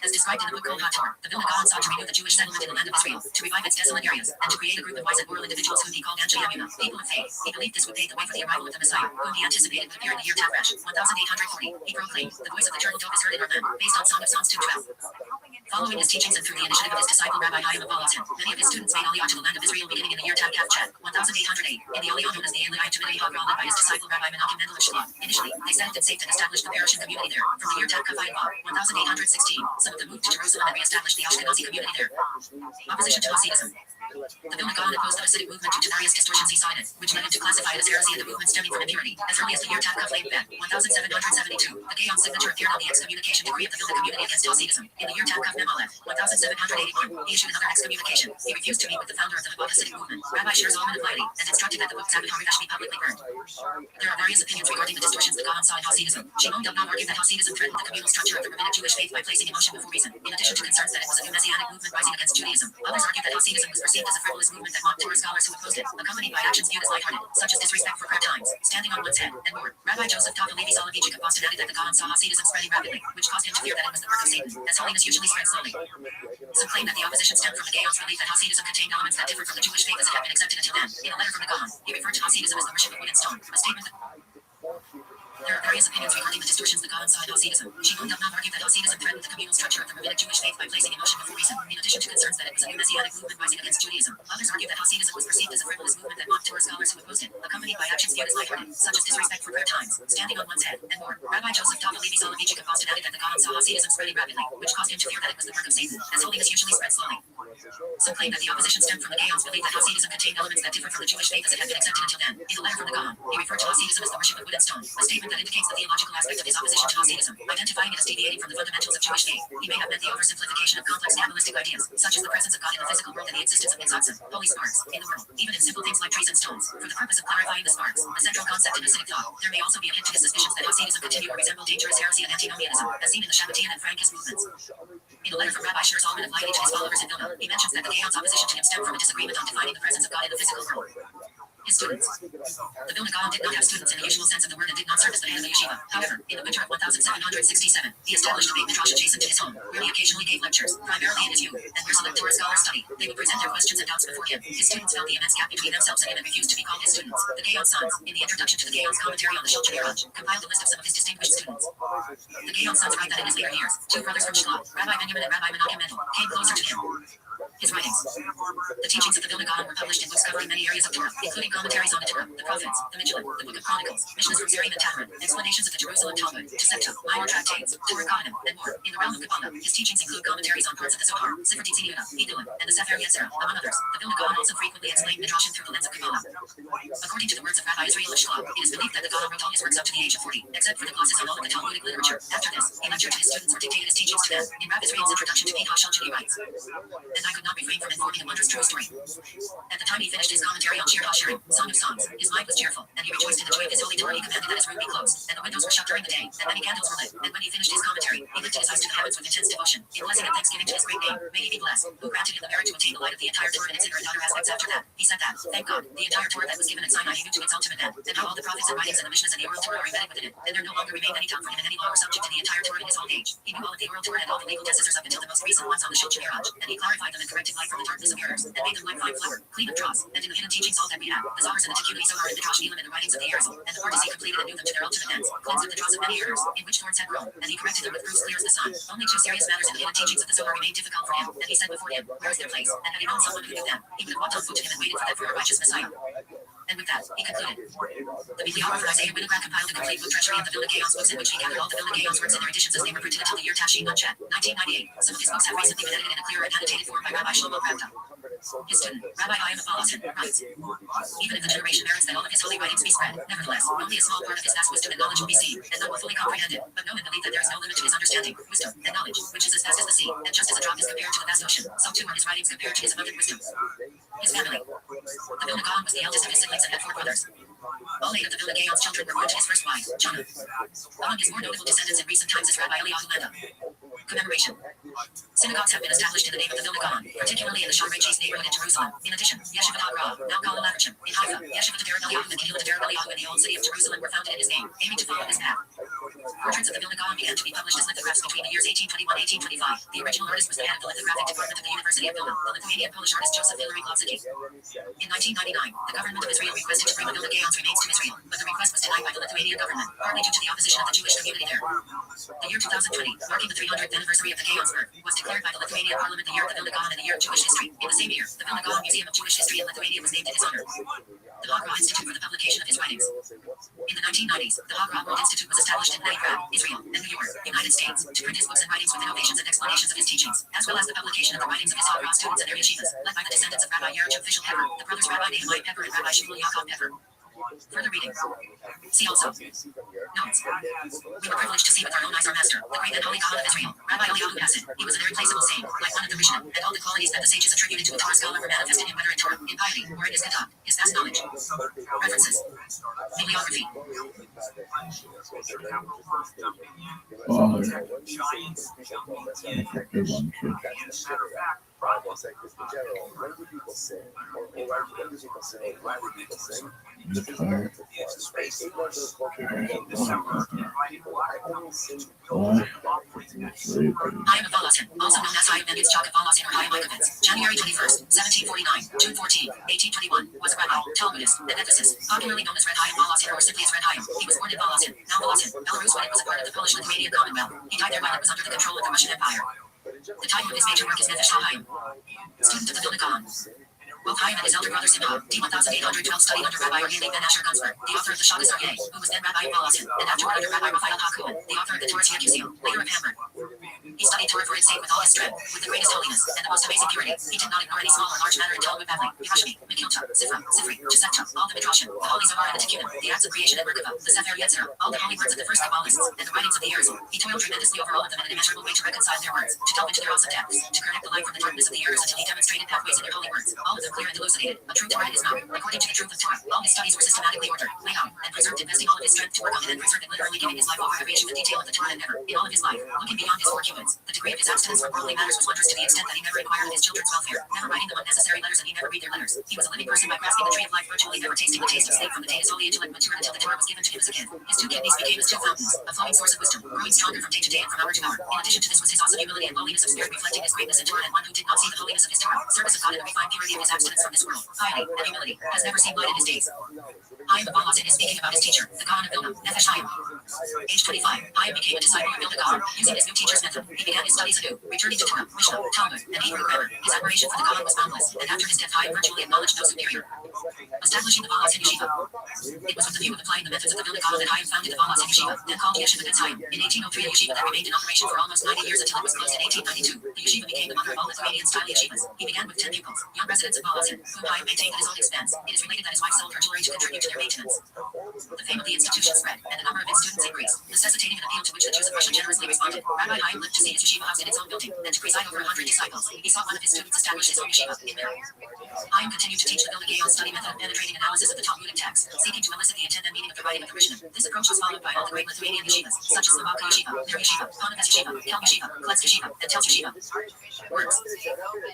G: As described in the book Kol HaTorah, the Vilna Gaon sought to renew the Jewish settlement in the land of Israel, to revive its desolate areas, and to create a group of wise and moral individuals whom he called Anshe Yamuna, people of faith. He believed this would pave the way for the arrival of the Messiah, whom he anticipated would appear in the year Tafresh, 1840. He proclaimed, the voice of the eternal dove is heard in our land, based on Song of Songs 2:12. Following his teachings and through the initiative of his disciple Rabbi Chaim of Volozhin, many of his students made Aliyah to the land of Israel beginning in the year Takkuf, 1808. In the Aliyah known as the Eliyah Jemini Hagra led by his disciple Rabbi Menachem Mendel of Shlomo. Initially, they settled in Safed and established the parish and community there. From the year Takkuf, 1816, some of them moved to Jerusalem and re-established the Ashkenazi community there. Opposition to Hasidism. The Vilna Gaon opposed the Hasidic movement due to various distortions he cited, which led him to classify it as heresy and the movement stemming from impurity. As early as the year Takkuf, 1772, the Gaon's signature appeared on the excommunication decree of the Vilna community against Hasidism. In the year Takkuf, 1781, he issued another excommunication. He refused to meet with the founder of the Chabad Hasidic movement, Rabbi Shir Zalman of Leili, and instructed that the book Tablet HaMikdash be publicly burned. There are various opinions regarding the distortions the Gaon saw in Hasidism. Shimon Dubnow argued that Hasidism threatened the communal structure of the rabbinic Jewish faith by placing emotion before reason, in addition to concerns that it was a new messianic movement rising against Judaism. Others argued that Hasidism was perceived as a frivolous movement that mocked Torah scholars who opposed it, accompanied by actions viewed as lighthearted, such as disrespect for prayer times, standing on one's head, and more. Rabbi Joseph Tafel Levi Soloveitchik of Boston added that the Gaon saw Hasidism spreading rapidly, which caused him to fear that it was the work of Satan, as as holiness usually spreads slowly. Some claim that the opposition stemmed from the Gaon's belief that Hasidism contained elements that differed from the Jewish faith as it had been accepted until then. In a letter from the Gaon, he referred to Hasidism as the worship of wood and stone, a statement that there are various opinions regarding the distortions the Gaon saw in Hasidism. Shimon Dubnov argued that Hasidism threatened the communal structure of the rabbinic Jewish faith by placing emotion before reason, in addition to concerns that it was a new messianic movement rising against Judaism. Others argued that Hasidism was perceived as a frivolous movement that mocked Torah scholars who opposed it, accompanied by actions viewed as lighthearted, such as disrespect for prayer times, standing on one's head, and more. Rabbi Joseph Tavalevi Soloveitchik of Boston added that the Gaon saw Hasidism spreading rapidly, which caused him to fear that it was the work of Satan, as holiness usually spreads slowly. Some claim that the opposition stemmed from the Gaon's belief that Hasidism contained elements that differed from the Jewish faith as it had been accepted until then. In a letter from the Gaon, he referred to Hasidism as the worship of wood and stone, a statement that indicates the theological aspect of his opposition to Hasidism, identifying it as deviating from the fundamentals of Jewish faith. He may have meant the oversimplification of complex Kabbalistic ideas, such as the presence of God in the physical world and the existence of Nitzatsim, holy sparks, in the world, even in simple things like trees and stones. For the purpose of clarifying the sparks, a central concept in Hasidic thought, there may also be a hint to his suspicions that Hasidism continued to resemble dangerous heresy and antinomianism, as seen in the Shabbatian and Frankist movements. In a letter from Rabbi Shir Zalman of Leili to his followers in Vilna, he mentions that the Gaon's opposition to him stemmed from a disagreement on defining the presence of God in the physical world. His students. The Vilna Gaon did not have students in the usual sense of the word and did not serve as the head of the yeshiva. However, in the winter of 1767, he established a big midrash adjacent to his home, where he occasionally gave lectures, primarily in his youth, and where select Torah scholars studied. They would present their questions and doubts before him. His students felt the immense gap between themselves and him and refused to be called his students. The Gaon's sons, in the introduction to the Gaon's commentary on the Shulchan Aruch, compiled a list of some of his distinguished students. The Gaon's sons write that in his later years, two brothers from Shlomo, Rabbi Benjamin and Rabbi Menachem Mendel, came closer to him. His writings. The teachings of the Vilna Gaon were published in books covering many areas of Torah, including commentaries on the Torah, the prophets, the Megillah, the Book of Chronicles, Mishnahs from Zerim and Tamarim, explanations of the Jerusalem Talmud, Tosefta, minor tractates, Torah Kohanim, and more. In the realm of Kabbalah, his teachings include commentaries on parts of the Zohar, Sefer Tzidkiyah, Idulim, and the Sefer Yetzirah, among others. The Vilna Gaon also frequently explained Midrashim through the lens of Kabbalah. According to the words of Rabbi Israel of Shlomo, it is believed that the Gaon wrote all his works up to the age of 40, except for the glosses on all of the Talmudic literature. After this, he lectured to his students or dictated his teachings to them. In Rabbi Israel's introduction to Pete Hashel, he writes, "And I could not refrain from informing a wondrous true story. At the time he finished his commentary on Shir HaShirim, Song of Songs, his mind was cheerful, and he rejoiced in the joy of his holy Torah. He commanded that his room be closed, and the windows were shut during the day, and many candles were lit. And when he finished his commentary, he lifted his eyes to the heavens with intense devotion, in blessing and thanksgiving to his great name. May he be blessed, who granted him the merit to attain the light of the entire Torah and its inner and outer aspects. After that, he said that, thank God, the entire Torah that was given at Sinai he knew to its ultimate end, and how all the prophets and writings and the Mishnahs and the oral Torah are embedded within it, and there no longer remained any doubt for him in any law or subject to the entire Torah in his old age. He knew all of the oral Torah and all the legal decessors up until the most recent ones on the Shulchan Aruch, and he clarified them and corrected light from the darkness of errors, and made them like fine flour, clean of dross, and in the hidden teachings all that we have, the Zohars and the Tikkun Zohar and the Midrash Elam and the writings of the Arizal, and the parties he completed and knew them to their ultimate ends, cleansed of the dross of many errors, in which thorns had grown, and he corrected them with proofs clear as the sun. Only two serious matters in the hidden teachings of the Zohar remained difficult for him, and he said before him, where is their place? And had he known someone who knew them, he would have walked on foot to him and waited for them for a righteous Messiah. And with that, he concluded. The bibliographer Isaiah Winograd compiled a complete book treasury of the Vilna Gaon's books in which he gathered all the Vilna Gaon's works and their editions as they were printed until the year Tafshin Unchet, 1998. Some of his books have recently been edited in a clearer and annotated form by Rabbi Shlomo Pravda. His student, Rabbi Chaim of Volozhin, writes, even if the generation merits that all of his holy writings be spread, nevertheless, only a small part of his vast wisdom and knowledge will be seen, and none will fully comprehend it, but know and believe that there is no limit to his understanding, wisdom, and knowledge, which is as vast as the sea, and just as a drop is compared to the vast ocean, so too are his writings compared to his abundant wisdom. His family. The Vilna Gaon was the eldest of his siblings and had 4 brothers. All 8 of the Vilna Gaon's children were born to his first wife, Jonah. Among his more notable descendants in recent times is Rabbi Eliyahu Lenda. Commemoration. Synagogues have been established in the name of the Vilna Gaon, particularly in the Sharei Cheese neighborhood in Jerusalem. In addition, Yeshivat HaGra, now called Lavrachim, in Haifa, Yeshivat Derek Eliyahu and Kehillat Derek Eliyahu in the old city of Jerusalem were founded in his name, aiming to follow his path. Portraits of the Vilna Gaon began to be published as lithographs between the years 1821-1825. The original artist was the head of the lithographic department of the University of Vilna, the Lithuanian-Polish artist Joseph Hilary Glowacki. In 1999, the government of Israel requested to bring the Vilna Gaon's remains to Israel, but the request was denied by the Lithuanian government, partly due to the opposition of the Jewish community there. The year 2020, marking the 300th anniversary of the Gaon's birth, was declared by the Lithuanian parliament the year of the Vilna Gaon and the year of Jewish history. In the same year, the Vilna Gaon Museum of Jewish History in Lithuania was named in his honor. The Hagra Institute for the publication of his writings. In the 1990s, the Hagra World Institute was established in Leningrad, Israel, and New York, United States, to print his books and writings with innovations and explanations of his teachings, as well as the publication of the writings of his Hagra students and their yeshivas, led by the descendants of Rabbi Yeruchim Fishel Pepper, the brothers Rabbi Nehemiah Pepper and Rabbi Shmuel Yaakov Pepper. Further reading. See also. Notes. We were privileged to see with our own eyes our master, the great and holy God of Israel, Rabbi Eliyahu Hassid. He was an irreplaceable saint, like one of the Rishon, and all the qualities that the sages attributed to a Torah scholar were manifested in him, whether in Torah, in piety, or in his conduct, his vast knowledge. References. Bibliography.
I: Good one, too. The car.
G: I am a Balasin, also known as Chaim Mendes Chaka Balasin or Chaim Mikovitz. January 21st, 1749, June 14, 1821, was a rabbi, Talmudist, and ethicist, popularly known as Red Chaim Balasin or simply as Red Chaim. He was born in Balasin, now Balasin, Belarus when it was a part of the Polish-Lithuanian Commonwealth. He died there while it was under the control of the Russian Empire. The title of his major work is Nefesh HaChaim. Student of the Vilna Gaon. Both Chaim and his elder brother Simcha, D1812, studied under Rabbi Yehuda ben Asher Gunsberg, the author of the Shagas Aryeh, who was then Rabbi of Balasin, and afterward under Rabbi Raphael HaKohen, the author of the Torah Yekusiel, later of Hamburg. He studied Torah for its sake with all his strength, with the greatest holiness, and the most amazing purity. He did not ignore any small or large matter in Talmud Bavli, Yerushalmi, Mekilta, Sifra, Sifri, Gisepta, all the Midrashim, the Holy Zohar and the Tikkunim, the Acts of Creation and Merkava, the Sefer Yetzirah, all the holy words of the first Kabbalists, and the writings of the Arizal. He toiled tremendously over all of them in an immeasurable way to reconcile their words, to delve into their awesome depths, to correct the light from the darkness of the errors until he demonstrated pathways in their holy words, all of them clear and elucidated, a true Torah in his mouth, according to the truth of Torah. All his studies were systematically ordered, laid out, and preserved, investing all of his strength to work on it and preserve it, literally giving his life over every inch of the detail of the Torah and never, in all of his life, looking beyond his 4 cubits. The degree of his abstinence from worldly matters was wondrous to the extent that he never inquired of his children's welfare, never writing them unnecessary letters, and he never read their letters. He was a living person by grasping the tree of life virtually, never tasting the taste of steak from the day his holy intellect matured until the Torah was given to him as a gift. His 2 kidneys became his 2 fountains, a flowing source of wisdom, growing stronger from day to day and from hour to hour. In addition to this was his awesome humility and lowliness of spirit, reflecting his greatness in Torah, and one who did not see the holiness of his Torah, service of God, and the refined purity of his abstinence from this world, piety, and humility, has never seen light in his days. Chaim Balasin is speaking about his teacher, the Gaon of Vilna, Nefesh Chaim. Age 25, Chaim became a disciple of Vilna Gaon, using his new teacher's method. He began his studies anew, returning to Torah, Mishnah, Talmud, and Hebrew grammar. His admiration for the Gaon was boundless, and after his death Chaim virtually acknowledged no superior. Establishing the Balasin Yeshiva. It was with the view of applying the methods of the Vilna Gaon that Chaim founded the Balasin Yeshiva, then called Yeshiva Chaim. In 1803, a yeshiva that remained in operation for almost 90 years until it was closed in 1892. The yeshiva became the mother of all Lithuanian-style yeshivas. He began with 10 pupils, young residents of Balasin, whom Chaim maintained at his own expense. It is related that his wife sold her jewelry to contribute to their maintenance. The fame of the institution spread, and the number of its students increased, necessitating an appeal to which the Jews of Russia generously responded. Rabbi Chaim lived to see his yeshiva house in its own building, and to preside over 100 disciples. He saw one of his students establish his own yeshiva in Mir. Chaim continued to teach the Vilna Gaon study method of penetrating analysis of the Talmudic text, seeking to elicit the intent and meaning of the writing of the Rishon. This approach was followed by all the great Lithuanian yeshivas, such as Slobodka Yeshiva, Mir Yeshiva, Konevets Yeshiva, Kel Yeshiva, Kletsk Yeshiva, and Tels Yeshiva. Works.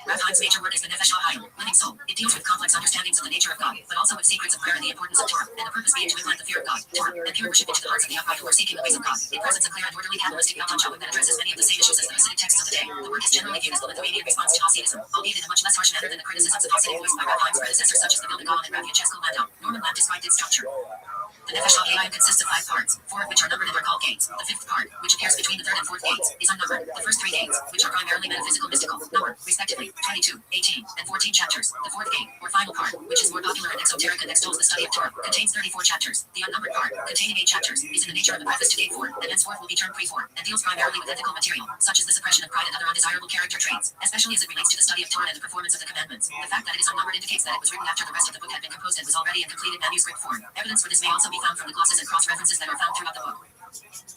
G: Rav Chaim's major work is the Nefesh HaChaim, Living Soul. It deals with complex understandings of the nature of God, but also with secrets of prayer and the importance of Torah, and the purpose being to implant the fear of God, Torah, and pure worship into the hearts of the upright who are seeking the ways of God. It presents a clear and orderly Kabbalistic Yaltan that addresses many of the same issues as the Hasidic texts of the day. The work is generally viewed as the Lithuanian response to Hasidism, albeit in a much less harsh manner than the criticisms of Hasidim voiced by Rav Chaim's predecessors such as the Vilna Gaon and Rav Yecheskel Landau. Norman Lapp described its structure. The Nefesh HaChaim consists of 5 parts, 4 of which are numbered and are called gates. The 5th part, which appears between the 3rd and 4th gates, is unnumbered. The first 3 gates, which are primarily metaphysical mystical, number, respectively, 22, 18, and 14 chapters. The 4th gate, or final part, which is more popular and exoteric and extols the study of Torah, contains 34 chapters. The unnumbered part, containing 8 chapters, is in the nature of a preface to Gate 4, and henceforth will be termed Pre-4, and deals primarily with ethical material, such as the suppression of pride and other undesirable character traits, especially as it relates to the study of Torah and the performance of the commandments. The fact that it is unnumbered indicates that it was written after the rest of the book had been composed and was already in completed manuscript form. Evidence for this may also be found from the glosses and cross-references that are found throughout the book.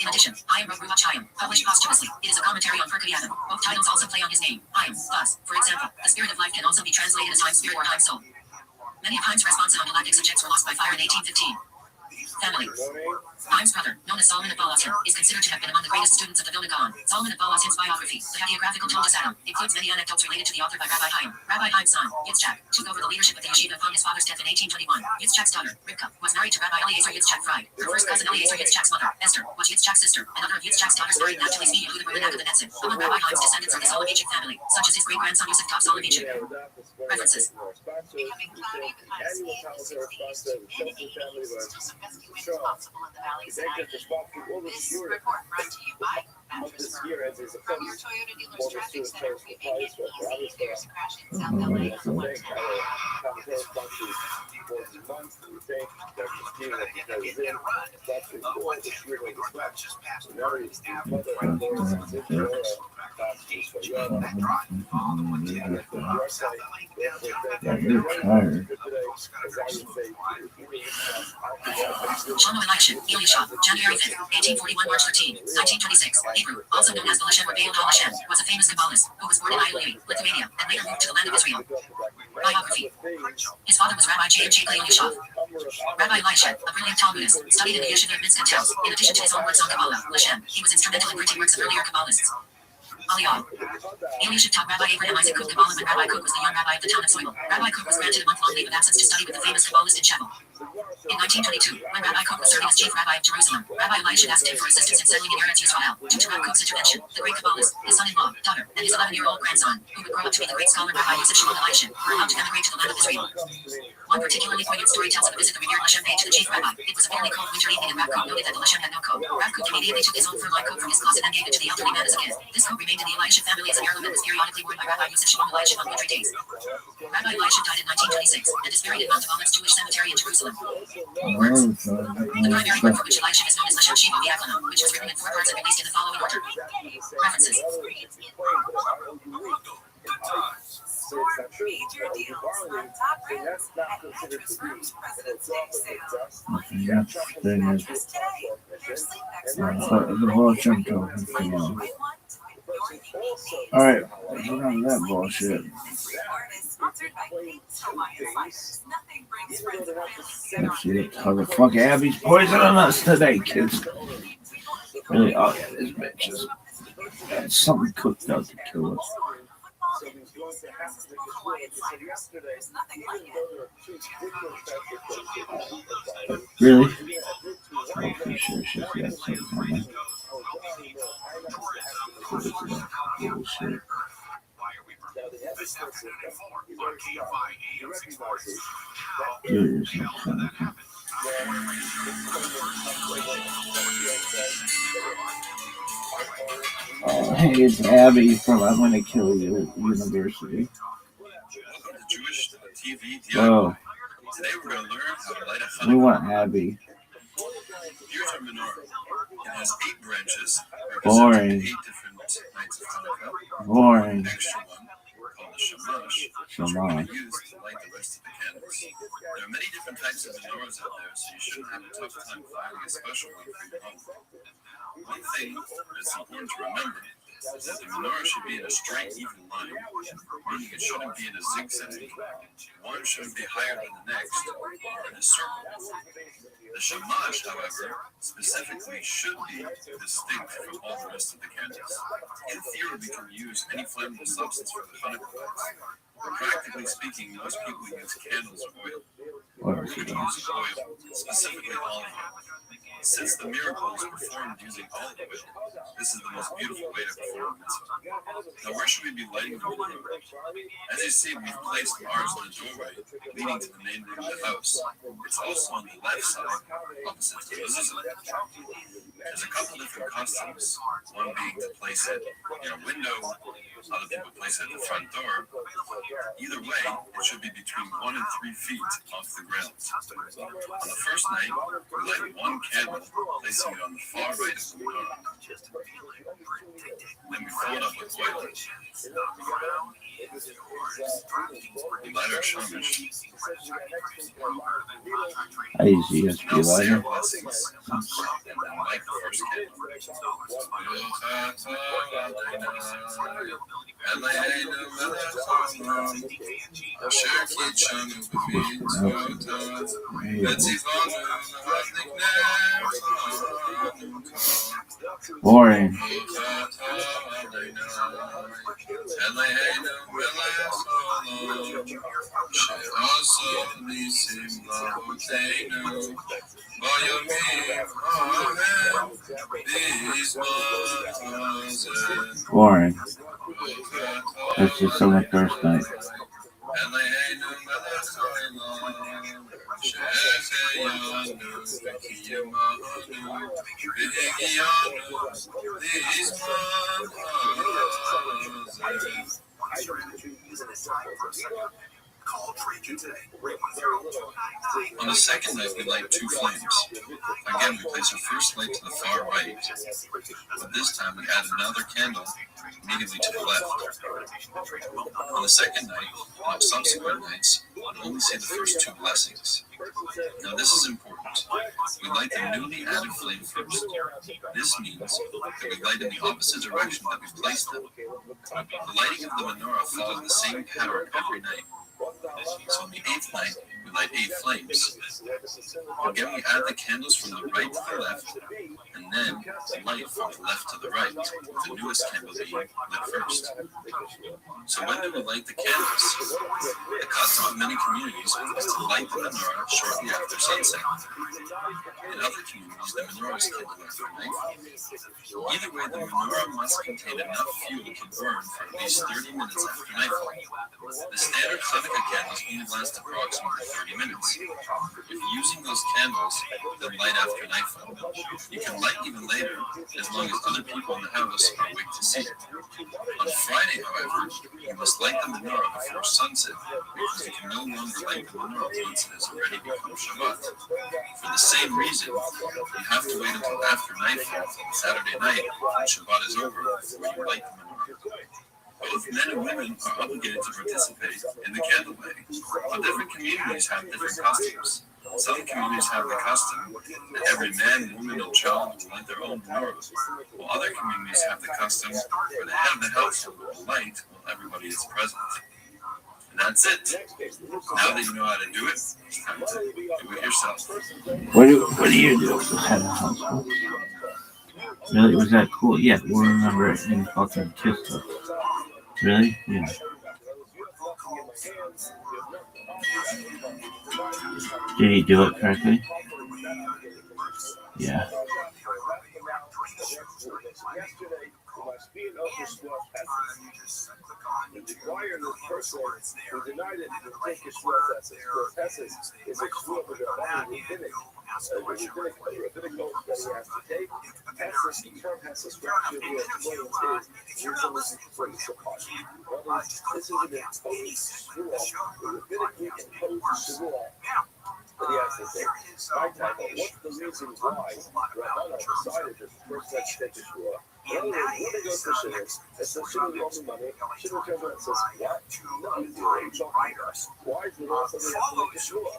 G: In addition, Chaim wrote Ruach Chaim, published posthumously. It is a commentary on Pirkei Avot. Both titles also play on his name, Chaim. Thus, for example, the spirit of life can also be translated as Chaim's spirit or Chaim's soul. Many of Chaim's responses on galactic subjects were lost by fire in 1815. Family. Chaim's brother, known as Solomon of Balasin, is considered to have been among the greatest students of the Vilna Gaon. Solomon of Balasin's biography, the hagiographical Toldus Adam, includes many anecdotes related to the author by Rabbi Chaim. Rabbi Chaim's son, Yitzchak, took over the leadership of the yeshiva upon his father's death in 1821. Yitzchak's daughter, Rivka, was married to Rabbi Eliezer Yitzchak Fried. Her first cousin Eliezer Yitzchak's mother, Esther, was Yitzchak's sister. Another of Yitzchak's daughters married Naphtali Zvi Yehuda Rubenaka the Netzin. Among Rabbi Chaim's descendants are the Soloveitchik family, such as his great-grandson Yosef Tov Soloveitchik. References.
D: Becoming cloudy with high speed in the 60s and 80s, still some gusty winds possible in the valleys and IE. This report brought to you by Mattress Firm. From your Toyota dealer's traffic center, we make it easy if there's a crash in South LA on the 110.
G: Shlomo Elisha, Elisha, January 5th, 1841, March 13, 1926, Hebrew, also known as the Lashem or Be'el HaLashem, was a famous Kabbalist who was born in Iuli, Lithuania, and later moved to the land of Israel. Biography. His father was Rabbi J.H. Elisha. Rabbi Elisha, a brilliant Talmudist, studied in the yeshiva of Minsk and Tels. In addition to his own works on Kabbalah, Lashem, he was instrumental in printing works of earlier Kabbalists. Aliyah. Eliashib taught Rabbi Abraham Isaac Kook Kabbalah when Rabbi Kook was the young rabbi of the town of Soil. Rabbi Kook was granted a month-long leave of absence to study with the famous Kabbalist in Shevel. In 1922, when Rabbi Kook was serving as chief rabbi of Jerusalem, Rabbi Eliashib asked him for assistance in settling in Eretz Yisrael. Due to Rabbi Kook's intervention, the great Kabbalist, his son-in-law, daughter, and his 11-year-old grandson, who would grow up to be the great scholar Rabbi Yosef Shimon Eliashib, were allowed to emigrate to the land of Israel. One particularly poignant story tells of a visit the revered Lashem paid to the chief rabbi. It was a fairly cold winter evening and Rab Kook noted that the Lashem had no coat. Rab Kook immediately took his own fur-lined coat from his closet and gave it to the elderly man as a gift. This coat remained in the Eliashib family as an heirloom and was periodically worn by Rabbi Yosef Shimon Eliashib on wintry days. Rabbi Eliashib died in 1926 and is buried in Mount Olivet's Jewish cemetery in Jerusalem. Words. The primary work for which Eliashib is known is Lashem Shiva V'Aklana, which was written in 4 parts and released in the following order. References.
J: Score major deals on top brands at Mattress Firm's President's Day sale. Mattress today. Your sleep experts.
I: Alright, let's get on that bullshit. Let's see how the fuck Abby's poisoning us today, kids. Really, oh yeah, this bitch is got something cooked out to kill us. Really? I'm pretty sure she's got something on there. Bullshit. Dude, there's no fun. Hey, it's Abby from I'm Gonna Kill You University.
K: Welcome to Jewish TV
I: Whoa.
K: Today we're going to learn how to light a Hanukkah.
I: We want Abby.
K: Here's our menorah. It has 8 branches,
I: Boring.
K: representing 8 different nights of Hanukkah.
I: Boring.
K: An extra one, called the shamash, which we're
I: Shamash.
K: going to use to light the rest of the candles. There are many different types of menorahs out there, so you shouldn't have a tough time finding a special one for your home. One thing that's important to remember is that the menorah should be in a straight, even line, meaning it shouldn't be in a zigzag. One shouldn't be higher than the next, or in a circle. The shamash, however, specifically should be distinct from all the rest of the candles. In theory, we can use any flammable substance for the Hanukkah lights. Practically speaking, most people use candles or oil. We're going to use oil, specifically olive oil. Since the miracle is performed using olive oil, this is the most beautiful way to perform it. Now, where should we be lighting the menorah? As you see, we've placed ours in the doorway leading to the main room of the house. It's also on the left side, opposite to the mezuzah. There's a couple different customs, one being to place it in a window, other people place it at the front door. Either way, it should be between 1 and 3 feet off the ground. On the first night, we light 1 candle, placing it on the far right of the menorah. Then we fill it up with oil. We light our shamash.
I: I usually used to be
K: Now say our
I: lighter.
K: blessings, and then light the first candle.
I: Boring. Boring. That's just so much first night.
K: On the second night, we light 2 flames. Again, we place our first light to the far right, but this time we add another candle immediately to the left. On the second night, and on subsequent nights, we'll only see the first 2 blessings. Now this is important. We light the newly added flame first. This means that we light in the opposite direction that we placed them. The lighting of the menorah follows the same pattern every night. So on the 8th night, we light 8 flames. Again, we add the candles from the right to the left, and and then light from the left to the right, with the newest candle being lit first. So when do we light the candles? The custom of many communities is to light the menorah shortly after sunset. In other communities, the menorah is kindled after nightfall. Either way, the menorah must contain enough fuel to burn for at least 30 minutes after nightfall. The standard Hanukkah candles only last approximately 30 minutes. If using those candles, then light after nightfall. You can light even later, as long as other people in the house are awake to see it. On Friday, however, you must light the menorah before sunset, because you can no longer light the menorah once it has already become Shabbat. For the same reason, you have to wait until after nightfall on Saturday night, when Shabbat is over, before you light the menorah. Both men and women are obligated to participate in the candle lighting, but different communities have different customs. Some communities have the custom that every man, woman, and child will light their own menorah, while other communities have the custom where the head of the household will light while everybody is present. And that's it. Now that you know how to do it, it's time to do it yourself.
I: What do you do with the head of the household? Really? Was that cool? Yeah, we'll remember it in fucking Kiss Us. Really? Yeah. Did he do it correctly? Yeah.
E: The wireless person who denied it to take his words as is a group of rabbinic oath that he has to take. The term has a structure where employment is usually for the support. This is an imposed shua, the rabbinic imposed shua that he has to take. My title, what's the reason why Rabbi decided that the person has to take the shua? In other words, when they go to Shimon, it says Shimon owes the money. Shimon comes out and says, what? No, why is the law something has to make the shua?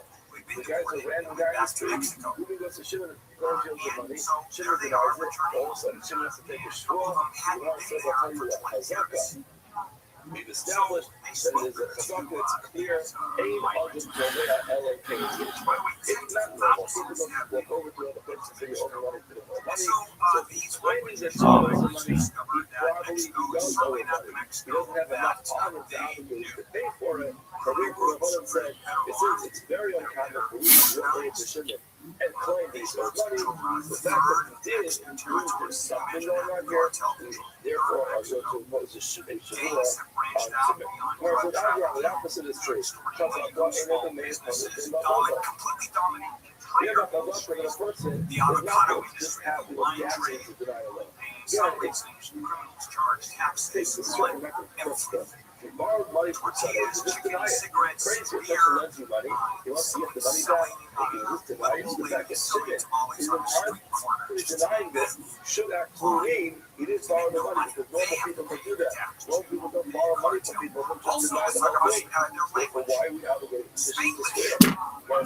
E: The guy's a random guy in the street. Who goes to Shimon and goes to the money? Shimon denies it. All of a sudden, Shimon has to take a shua. The law says, I'll tell you what, Hazaka. We've established that it is a structure that's clear, aim on the LAK. It's not normal. People don't walk over to other places and say, you only want to put more money. So he's claiming that he owes the money. He probably does owe the money. He doesn't have enough honor to obligate to pay for it. But we said, it's very uncommon for you to relate to Shimon and claim that he owes money. The fact that he did prove there's something going on here. Therefore, I'm going to impose a Shimon. Whereas with Abraham, the opposite is true. The avocado just have the audacity to deny a loan. Yeah, it's he borrowed money from somebody, just deny it. Crazy, if person lends you money, he wants to get the money back, he can just deny it, get back and ship it. Even hardly denying this should actually mean he didn't borrow the money, because normal people can do that. Normal people don't borrow money from people, they just deny the whole thing. Therefore, why are we obligated to swear? Well,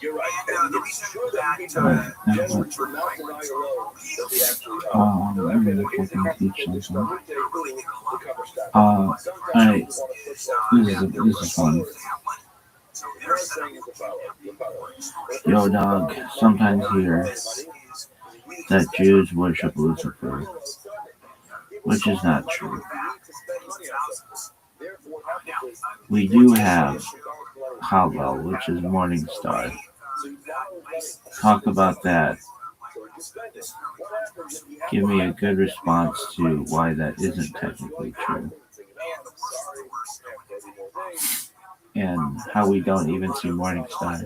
E: you're right. And it's true that people generally do not deny a loan that they actually owe. However, there is a constitution to cover stuff. Sometimes
I: this is fun. Yo, dog, sometimes hear that Jews worship Lucifer, which is not true. We do have Hallel, which is Morning Star. Talk about that. Give me a good response to why that isn't technically true. And how we don't even see Morning Star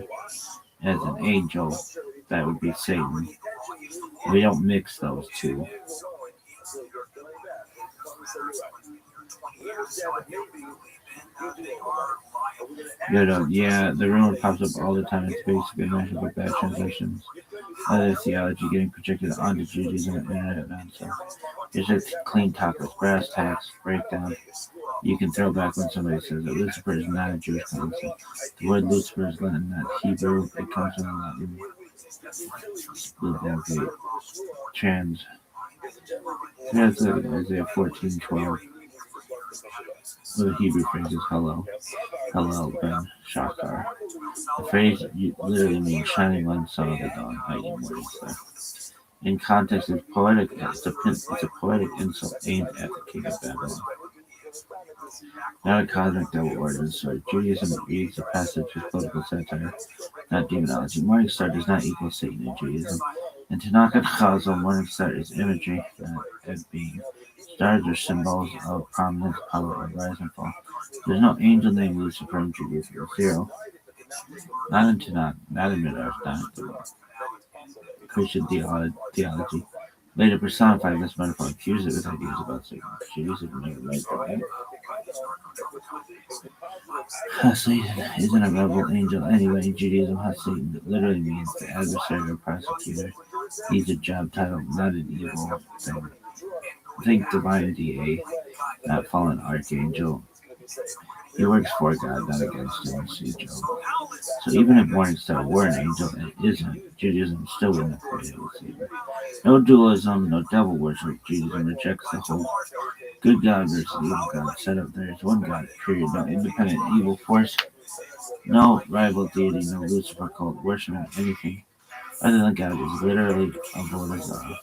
I: as an angel. That would be Satan. We don't mix those two. Yeah, the rumor pops up all the time. It's basically a mashup of bad translations. Other theology getting projected onto Judaism and internet nonsense. It's just clean topics, brass tacks, breakdown. You can throw back when somebody says that Lucifer is not a Jewish concept. The word Lucifer is Latin, not Hebrew. It comes from Latin. Isaiah 14:12. Well, the Hebrew phrase is hello, Hallel ben Shachar. The phrase literally means shining like the sun of the dawn, i.e. morning star. In context, it's poetic. It's a poetic insult aimed at the king of Babylon. Not a cosmic double origin story. Judaism reads the passage as political satire, not demonology. Morning star does not equal Satan in Judaism. In Tanakh and Chazal, morning star is imagery, not a being. Stars are symbols of prominence, power, or rise and fall. There's no angel named Lucifer in Judaism. Zero. Not in Tanakh, not in Midrash, not in the Christian theology. Later personified this metaphor, fused it with ideas about Satan. Judaism never read that. Satan isn't a rebel angel anyway. In Judaism, Satan literally means the adversary or prosecutor. He's a job title, not an evil thing. Think divine DA, not fallen archangel. He works for God, not against him. See Job. So even if Morningstar were an angel and isn't, Judaism still wouldn't equate it with Satan. No dualism, no devil worship. Judaism rejects the whole good God versus evil God setup. There is one God, period. No independent evil force, no rival deity, no Lucifer cult worshiping anything other than God is literally a Avodah.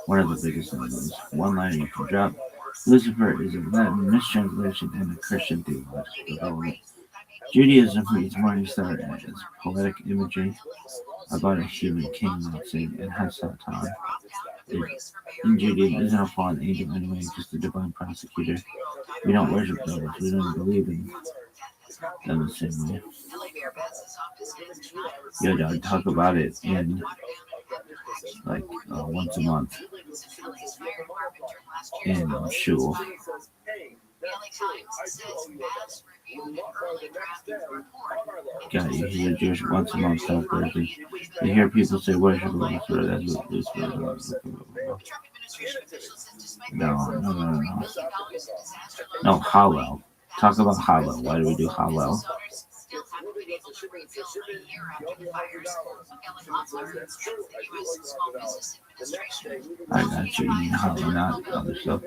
I: One of the biggest enemies. One line you can drop. Lucifer is a Latin mistranslation and a Christian theological development. Judaism reads Morningstar as poetic imagery about a human king, not Satan, and Hasatan. In Judaism, isn't a fallen angel anyway, just a divine prosecutor. We don't worship devils. We don't believe in them the same way. Yo, dog, talk about it in like once a month in shul. God, you hear Jewish once a month talk Thursday. You hear people say worship Lucifer, that's what Lucifer is. No, Hallel. Talk about Hallel. Why do we do Hallel? I got you. You mean Hallel, not other stuff.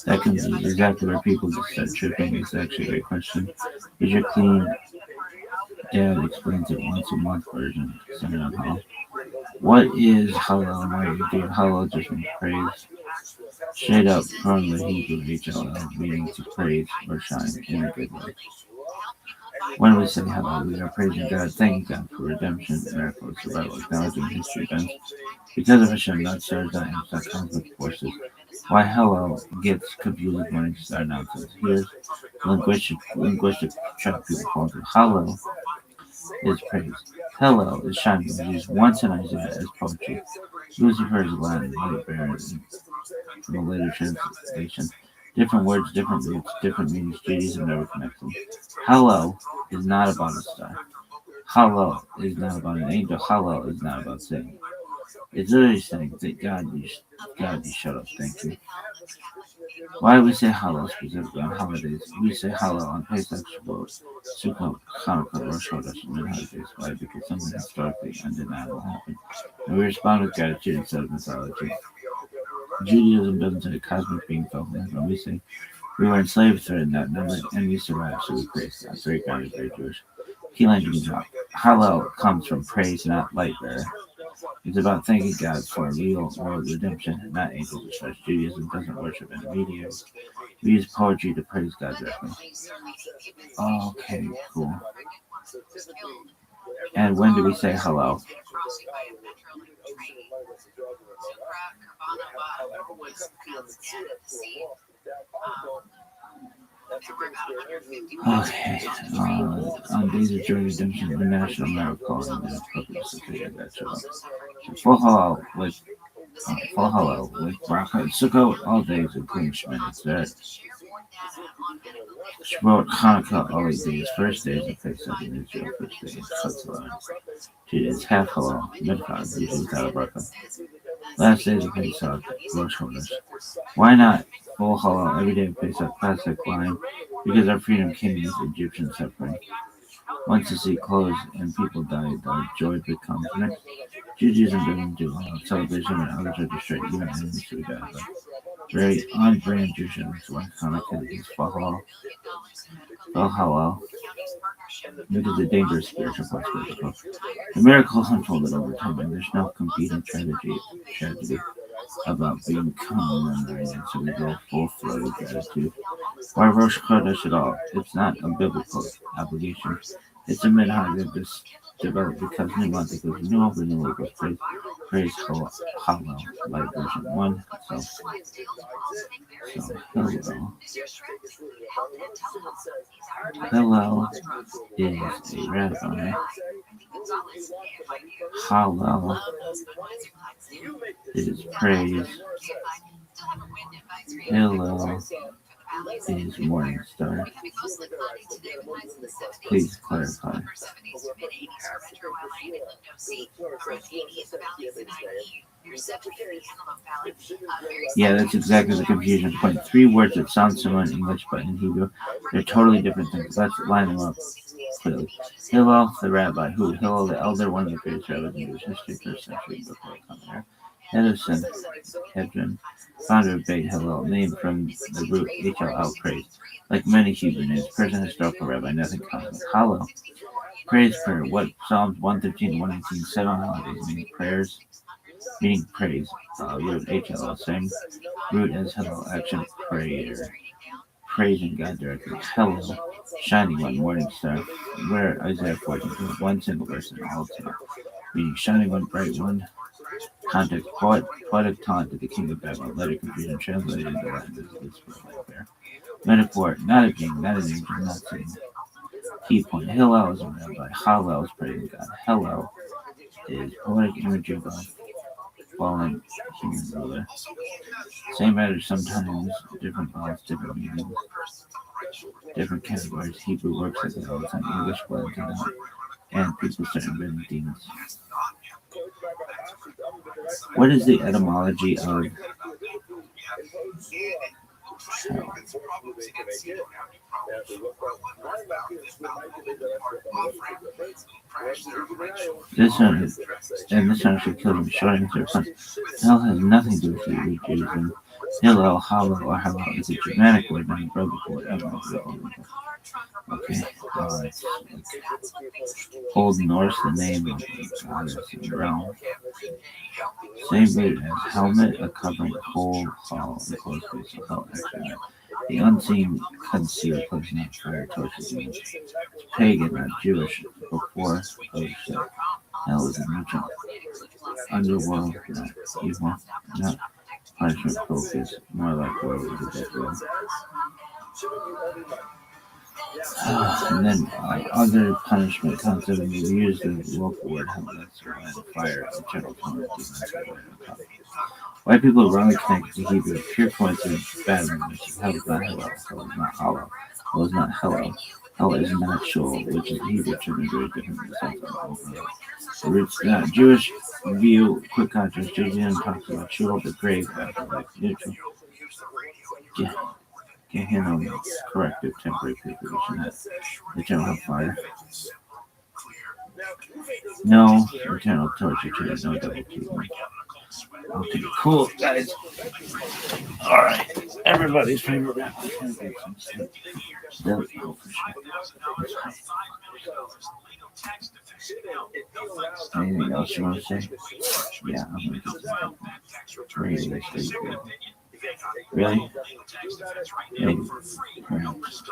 I: That can be exactly where people just start tripping. It's actually a great question. Is your clean dad explains it once a month version? Send it on Hallel. What is Hallel and why you do Hallel just means praise? Straight up from the Hebrew HLL, meaning to praise or shine in a good way. When we say Hallel, we are praising God, thanking God for redemption, miracles, survival, acknowledging history events. Because of Hashem, not stars, not imps, not cosmic forces. Why Hallel gets confused with morning star nonsense. Here's linguistic trap people fall into. Hallel is praise. Hallel is shining. It is used once in Isaiah as poetry. Lucifer is Latin, light bearer from a later translation. Different words, different roots, different meanings. Judaism never connects them. Hallel is not about a star. Hallel is not about an angel. Hallel is not about Satan. It's literally saying that God, you shut up. Thank you. Why do we say Hallel specifically on holidays? We say Hallel on Pesach, Shavuot, Sukkot, Hanukkah, Rosh Hashanah, and holidays. Why? Because something historically undeniable happened, and we respond with gratitude instead of mythology. Judaism doesn't say a cosmic being fell from heaven. We say we were enslaved through that number, and we survived, so we praise God. Very grounded, very Jewish. Key line you can drop. Hallel comes from praise, not light bearer. It's about thanking God for real world redemption, not angels or such. Judaism doesn't worship intermediaries. We use poetry to praise God directly. Okay, cool. And when do we say hello? Okay, on days of joy redemption, the national miracle and the purpose of that show. Full halal with bracha and sukkot all days including Shemoneh Esrei. Shavuot, Hanukkah, all 8 days, first days of Pesach in Israel, first day in Chatzalon. 2 days half halal, midchag, usually without a bracha. Last days of Pesach, Rosh Chodesh. Why not full halal every day of Pesach? Classic line, because our freedom came with Egyptian suffering. Once the sea closed and people died, the joy becomes mixed. Judaism doesn't do celebration when others are destroyed, even enemies to God. Very on-brand Jewish one Hanukkah is Valhalla. It is a dangerous spiritual force. The miracles unfolded over time, and there's no competing tragedy about being commemorated, so we go full-throated gratitude. Why Rosh Chodesh at all? It's not a biblical obligation. It's a minhag that just developed because new month equals new open new equals praise Hallel, light version 1. So Hillel is a rabbi. Hallel is praise. Hillel is morning star. Please clarify. Yeah, that's exactly the confusion point. 3 words that sound similar in English, but in Hebrew, they're totally different things. Let's line them up clearly. Hillel, the rabbi. Who? Hillel, the elder, one of the greatest rabbis in Jewish history, 1st century before the common era. Edison, Hedron, founder of Beit Hillel, named from the root HLL, praise. Like many Hebrew names, Persian historical rabbi, nothing common. Hallel, praise prayer. What Psalms 113 and 119, 7 holidays, meaning praise. Root HLL, same root as Hillel, action, prayer. Praising God directly. Hillel, shining one, morning star. Where Isaiah 14, one single verse in all time, meaning shining one, bright one. Context, poetic taunt to the king of Babylon, letter confusion, translated into Latin as this bear. Metaphor, not a king, not an angel, not Satan. Key point, Hillel is a rabbi, Hallel is praising God. Hillel is poetic imagery of a fallen human ruler. Same matter, sometimes different thoughts, different meanings, different categories. Hebrew works like that all the time, English blends it out, and people start inventing demons. What is the etymology of hell? This one should kill him short answer. Hell has nothing to do with Hebrew Judaism. Hillel, Hallel, or Hallel is a Germanic word, not a biblical word. Okay. Old Norse, the name of the goddess and realm. Same root as helmet, a covering, whole, hall, enclosed space, so hell, actually. The unseen, concealed place, not fire, torches, image. It's pagan, not Jewish, before others said. Hell is a merchant. Underworld, not evil, not punishment focus, more like where we did that road. And then other punishment concept, we use the local word hell, that's land, fire, the general tone of demons. White people wrongly connect to Hebrew, pure coincidence, bad memories. Hell is not Hillel, hell is not hollow, hell is not Hillel, hell is not Sheol, which is a Hebrew term very different from the sense of the roots. Jewish view, quick contrast, Judaism talks about Sheol, the grave, afterlife, neutral. Gehenna, corrective, temporary preparation, the eternal hellfire. No eternal torture, no double treatment. Okay, cool, guys. Alright, everybody's favorite rapper. Anything else you want to say? Yeah, I'm going to do that. Really? Maybe. Perhaps.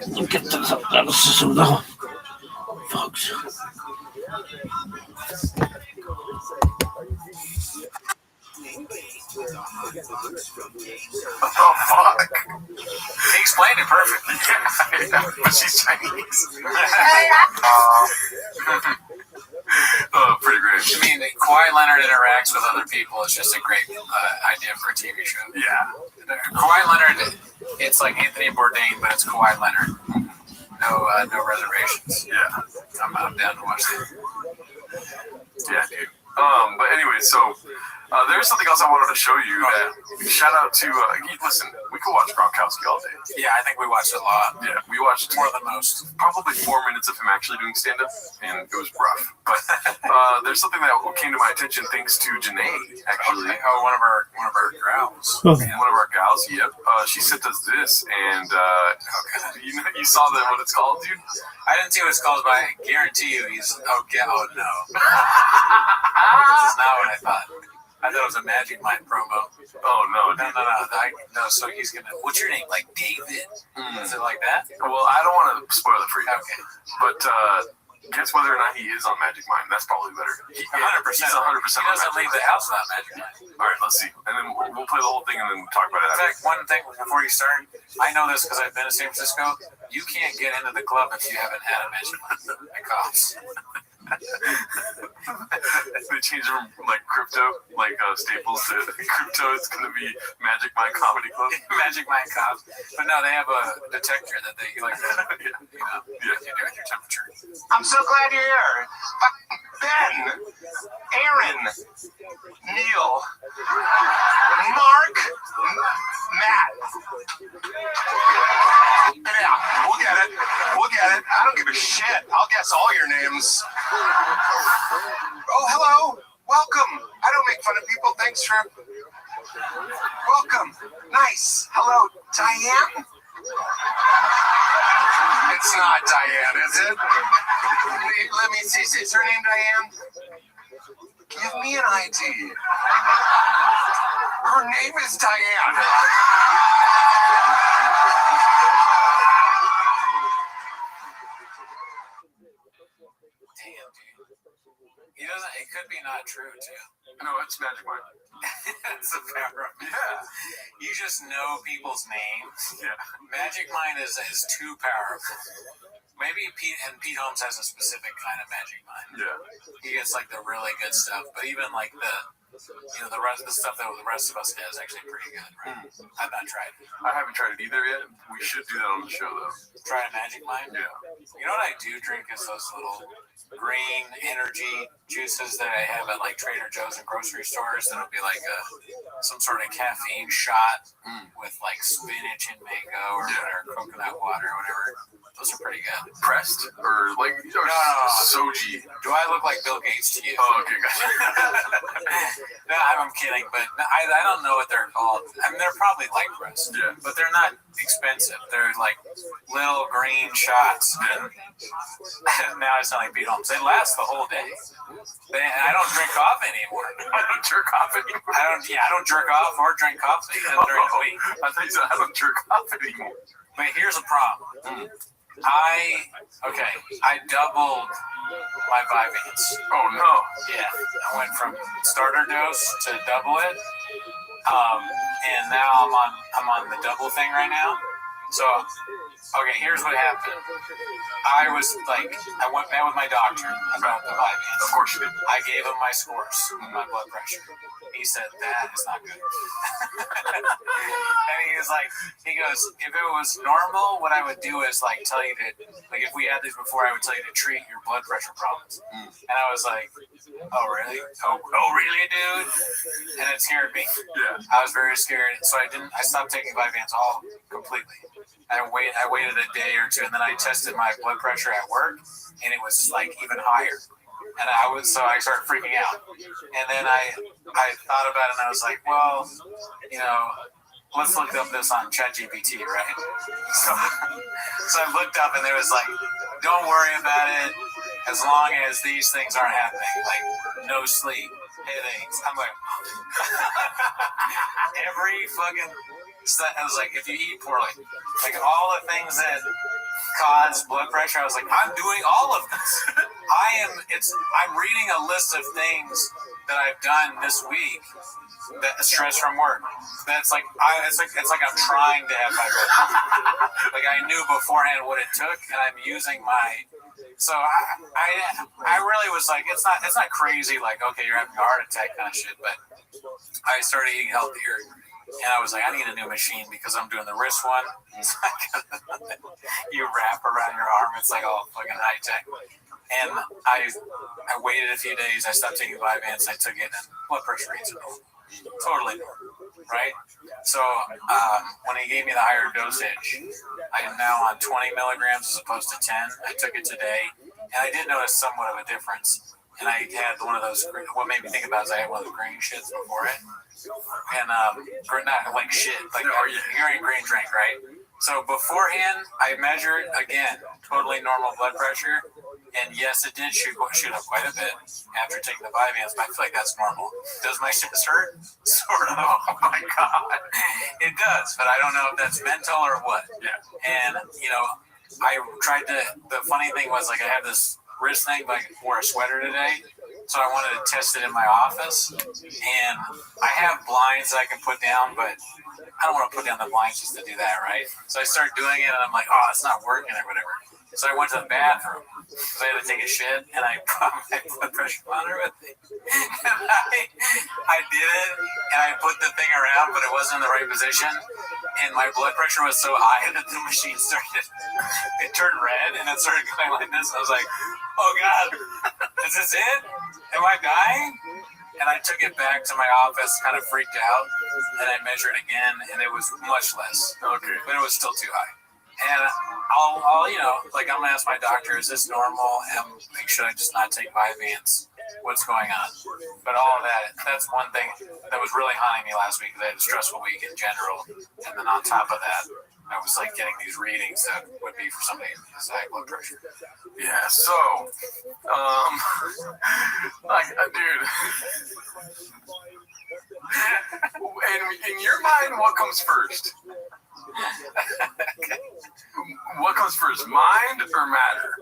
I: You get the analysis of the folks.
C: Oh, fuck.
B: He explained it perfectly.
C: Yeah, but she's Chinese. Pretty great.
B: I mean, Kawhi Leonard interacts with other people. It's just a great idea for a TV show.
C: Yeah.
B: Kawhi Leonard, it's like Anthony Bourdain, but it's Kawhi Leonard. No reservations.
C: Yeah.
B: I'm down to watch that.
C: Yeah, dude. But anyway, so there's something else I wanted to show you. Shout out to listen. We could watch Gronkowski all day.
B: Yeah, I think we watched it a lot.
C: Yeah, we watched
B: More than most.
C: probably 4 minutes of him actually doing stand-up, and it was rough. But there's something that came to my attention thanks to Janae, actually.
B: Okay. Oh, one of our gals.
C: One of our gals, yep. She sent us this, and you saw what it's called, dude?
B: I didn't see what it's called, but I guarantee you he's no. This is not what I thought. I thought it was a Magic Mind promo.
C: Oh, no, dude.
B: No, so he's gonna. What's your name? Like David? Is it like that?
C: Well, I don't want to spoil it for you.
B: Okay.
C: But guess whether or not he is on Magic Mind. That's probably better.
B: 100%.
C: He's 100%
B: He
C: on
B: doesn't
C: Magic
B: leave the
C: Mind.
B: house without Magic Mind.
C: All right, let's see. And then we'll play the whole thing and then talk about it.
B: In fact, one thing before you start, I know this because I've been to San Francisco. You can't get into the club if you haven't had a Magic Mind. It costs.
C: They changed from like crypto, like Staples to crypto. It's going to be Magic Mind Comedy Club.
B: Magic Mind cops. But no, they have a detector that they like. You do with your temperature.
E: I'm so glad you're here. Ben, Aaron, Neil, Mark, Matt. Yeah, we'll get it. We'll get it. I don't give a shit. I'll guess all your names. Oh, hello. Welcome. I don't make fun of people. Thanks for... Welcome. Nice. Hello, Diane? It's not Diane, is it? Let me see. Is her name Diane? Give me an ID. Her name is Diane.
B: Damn, dude. He doesn't. It could be not true too.
C: No, it's Magic Mind.
B: It's a power up.
C: Yeah.
B: You just know people's names.
C: Yeah.
B: Magic Mind is too powerful. Maybe Pete Holmes has a specific kind of Magic Mind.
C: Yeah.
B: He gets like the really good stuff, but even like the rest of the stuff that the rest of us get is actually pretty good, right? I've not tried it.
C: I haven't tried it either yet. We should do that on the show, though.
B: Try a Magic Mind?
C: Yeah.
B: You know what I do drink is those little green energy juices that I have at like Trader Joe's and grocery stores. That'll be like some sort of caffeine shot with like spinach and mango or whatever, coconut water or whatever. Those are pretty good.
C: Pressed? Or like soji?
B: Do I look like Bill Gates to you?
C: Oh, okay, gotcha.
B: No, I'm kidding, but I don't know what they're called. I mean, they're probably like pressed, but they're not expensive. They're like little green shots. And now I sound like Pete Holmes. They last the whole day. I don't drink coffee anymore.
C: I don't jerk off anymore.
B: I don't jerk off or drink coffee during the week.
C: I thought you said I don't jerk off anymore.
B: But here's a problem. I doubled my Vyvanse.
C: Oh no!
B: Yeah, I went from starter dose to double it, and now I'm on the double thing right now. So, okay, here's what happened. I met with my doctor about the Vyvanse.
C: Of course you did.
B: I gave him my scores, my blood pressure. He said, that is not good. And he goes, if it was normal, what I would do is like tell you to, like if we had these before, I would tell you to treat your blood pressure problems. And I was like, oh really? Oh really, dude? And it scared me.
C: Yeah.
B: I was very scared. So I stopped taking Vyvanse all completely. I waited a day or two, and then I tested my blood pressure at work, and it was like even higher. And so I started freaking out. And then I thought about it, and I was like, well, let's look up this on ChatGPT, right? So I looked up, and it was like, don't worry about it as long as these things aren't happening, like no sleep, headaches. I'm like, every fucking stuff. I was like, if you eat poorly, like all the things that cause blood pressure, I was like, I'm doing all of this. I'm reading a list of things that I've done this week that stress from work. That's like it's like I'm trying to have my blood pressure. Like I knew beforehand what it took, and I'm using my. So I really was like, it's not crazy. Like, okay, you're having a heart attack kind of shit, but I started eating healthier. And I was like, I need a new machine because I'm doing the wrist one. It's like you wrap around your arm. It's like all fucking high tech. And I waited a few days. I stopped taking Vyvanse. I took it, and blood pressure rates are normal. Totally normal. right? So when he gave me the higher dosage, I am now on 20 milligrams as opposed to 10. I took it today, and I did notice somewhat of a difference. And I had one of those. What made me think about it is I had one of the green shits before it, and not like shit, like you're in green drink, right? So beforehand, I measured again, totally normal blood pressure, and yes, it did shoot up quite a bit after taking the Vyvanse, but I feel like that's normal. Does my shit hurt? Sort of. Oh my god, it does, but I don't know if that's mental or what. Yeah. And I tried to. The funny thing was, like, I have this wrist thing, like, I wore a sweater today, so I wanted to test it in my office, and I have blinds I can put down, but I don't want to put down the blinds just to do that, right? So I started doing it, and I'm like, oh, it's not working or whatever. So I went to the bathroom because I had to take a shit, and I put my blood pressure monitor with me. And I did it, and I put the thing around, but it wasn't in the right position, and my blood pressure was so high that the machine it turned red, and it started going like this. I was like, oh God, is this it? Am I dying? And I took it back to my office, kind of freaked out, and I measured again, and it was much less. Okay. But it was still too high. And I'll like, I'm gonna ask my doctor, is this normal? And should I just not take Vyvanse? What's going on? But all of that's one thing that was really haunting me last week, because I had a stressful week in general. And then on top of that, I was like getting these readings that would be for somebody who's high blood pressure.
C: Yeah, so, dude. In your mind, what comes first? What comes first, mind or matter?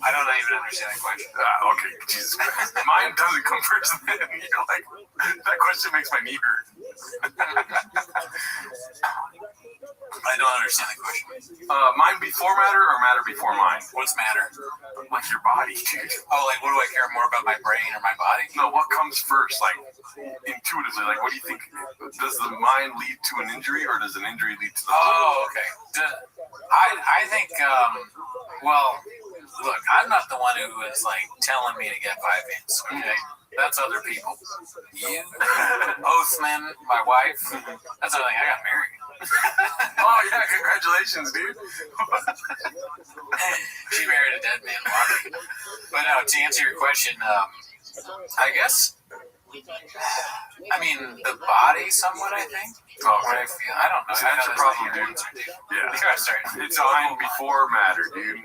B: I don't even understand that question.
C: Okay, Jesus Christ. Mind doesn't come first. You're like, that question makes my knee hurt.
B: I don't understand the question.
C: Mind before matter or matter before mind?
B: What's matter?
C: Like your body, dude.
B: Oh, like, what do I care more about, my brain or my body?
C: No, what comes first? Like, intuitively, like, what do you think? Does the mind lead to an injury, or does an injury lead to the body?
B: Oh, okay. I think, well, look, I'm not the one who is, like, telling me to get Vyvanse, okay? That's other people. You, Oathman, my wife, that's the other thing. I got married.
C: Oh, yeah, congratulations, dude.
B: She married a dead man, Marty. But no, to answer your question, I guess, I mean, the body somewhat, I think.
C: Oh,
B: what I feel. I don't know.
C: So that's your problem, dude. Yeah. It's mind before matter, dude.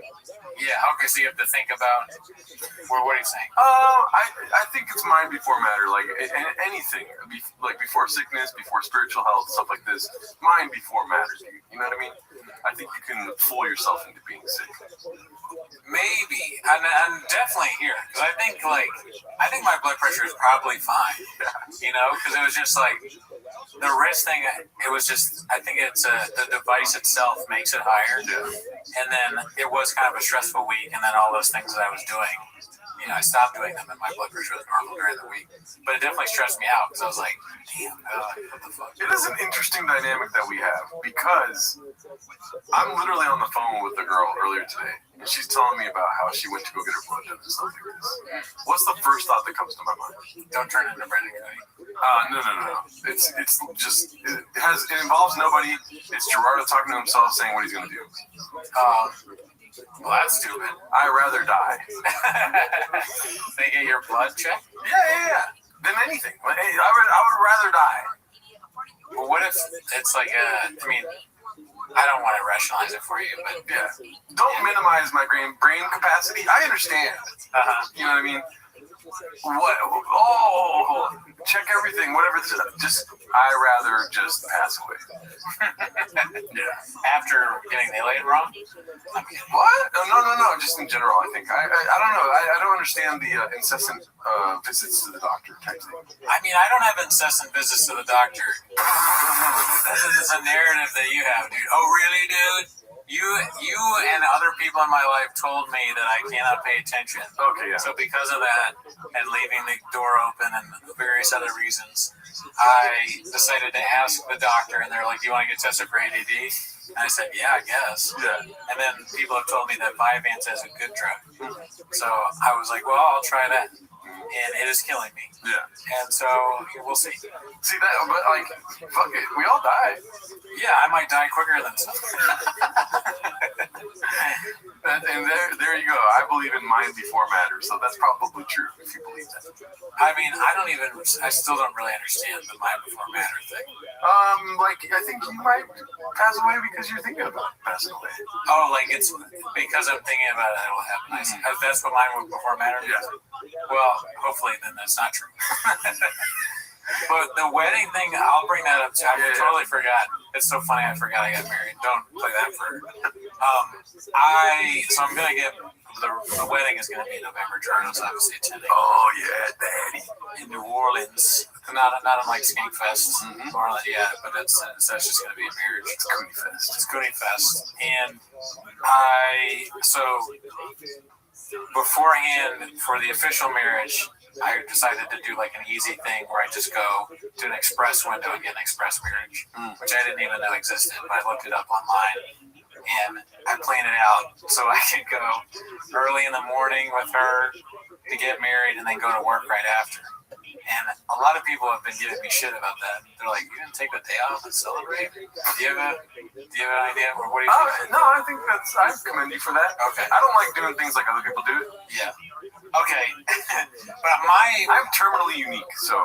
B: Yeah, okay, so you have to think about, what are you saying?
C: I think it's mind before matter, like anything, like before sickness, before spiritual health, stuff like this. Mind before matter, dude. You know what I mean? I think you can fool yourself into being sick.
B: Maybe, I'm definitely here, because I think my blood pressure is probably fine, because it was just like, the wrist thing, it was just, I think it's the device itself makes it higher, and then it was kind of a stressful week, and then all those things that I was doing, I stopped doing them, and my blood pressure was normal during the week, but it definitely stressed me out, because I was like, damn, what the fuck?
C: It is an interesting dynamic that we have, because I'm literally on the phone with a girl earlier today, and she's telling me about how she went to go get her blood done and stuff like this. What's the first thought that comes to my mind?
B: Don't turn into Brendan Cody.
C: No. It's just, it involves nobody. It's Gerardo talking to himself, saying what he's going to do.
B: Well, that's stupid.
C: I'd rather die.
B: They get your blood checked?
C: Yeah. Than anything. I would rather die.
B: Well, what if it's like I don't want to rationalize it for you, but
C: yeah. Don't minimize my brain capacity. I understand. You know what I mean? What? Oh, check everything. Whatever. I'd rather just pass away.
B: Yeah. After getting the alien wrong?
C: What? No. Just in general, I think. I don't know. I don't understand the incessant visits to the doctor type thing.
B: I mean, I don't have incessant visits to the doctor. This is a narrative that you have, dude. Oh, really, dude? You and other people in my life told me that I cannot pay attention.
C: Okay, yeah.
B: So because of that, and leaving the door open and various other reasons, I decided to ask the doctor, and they're like, do you want to get tested for ADD? And I said, yeah, I guess.
C: Yeah.
B: And then people have told me that Vyvanse is a good drug. So I was like, well, I'll try that. and it is killing me.
C: Yeah.
B: And so we'll see.
C: See that, but like, fuck it, we all die.
B: Yeah, I might die quicker than some.
C: And there you go. I believe in mind before matter, so that's probably true if you believe that.
B: I mean, I still don't really understand the mind before matter thing.
C: Like, I think you might pass away because you're thinking about passing away.
B: Oh, like it's because I'm thinking about it, it'll happen. That's what mind before matter is?
C: Yeah.
B: Well, hopefully then that's not true. But the wedding thing, I'll bring that up too. I totally forgot. It's so funny I forgot I got married. Don't play that for so I'm gonna get the wedding is gonna be November. Jordan's obviously attending.
C: Oh yeah, daddy.
B: In New Orleans. Not on like Skink Fest, New Orleans, but that's just gonna be a marriage.
C: It's Cooney Fest.
B: It's Cooney Fest. And so beforehand for the official marriage, I decided to do like an easy thing where I just go to an express window and get an express marriage, which I didn't even know existed, but I looked it up online and I planned it out so I could go early in the morning with her to get married and then go to work right after. And a lot of people have been giving me shit about that. They're like, "You didn't take the day off and celebrate? Do you have an idea? Or what do you think?"
C: No, I think I commend you for that.
B: Okay.
C: I don't like doing things like other people do.
B: Yeah. Okay. But I'm
C: terminally unique, so.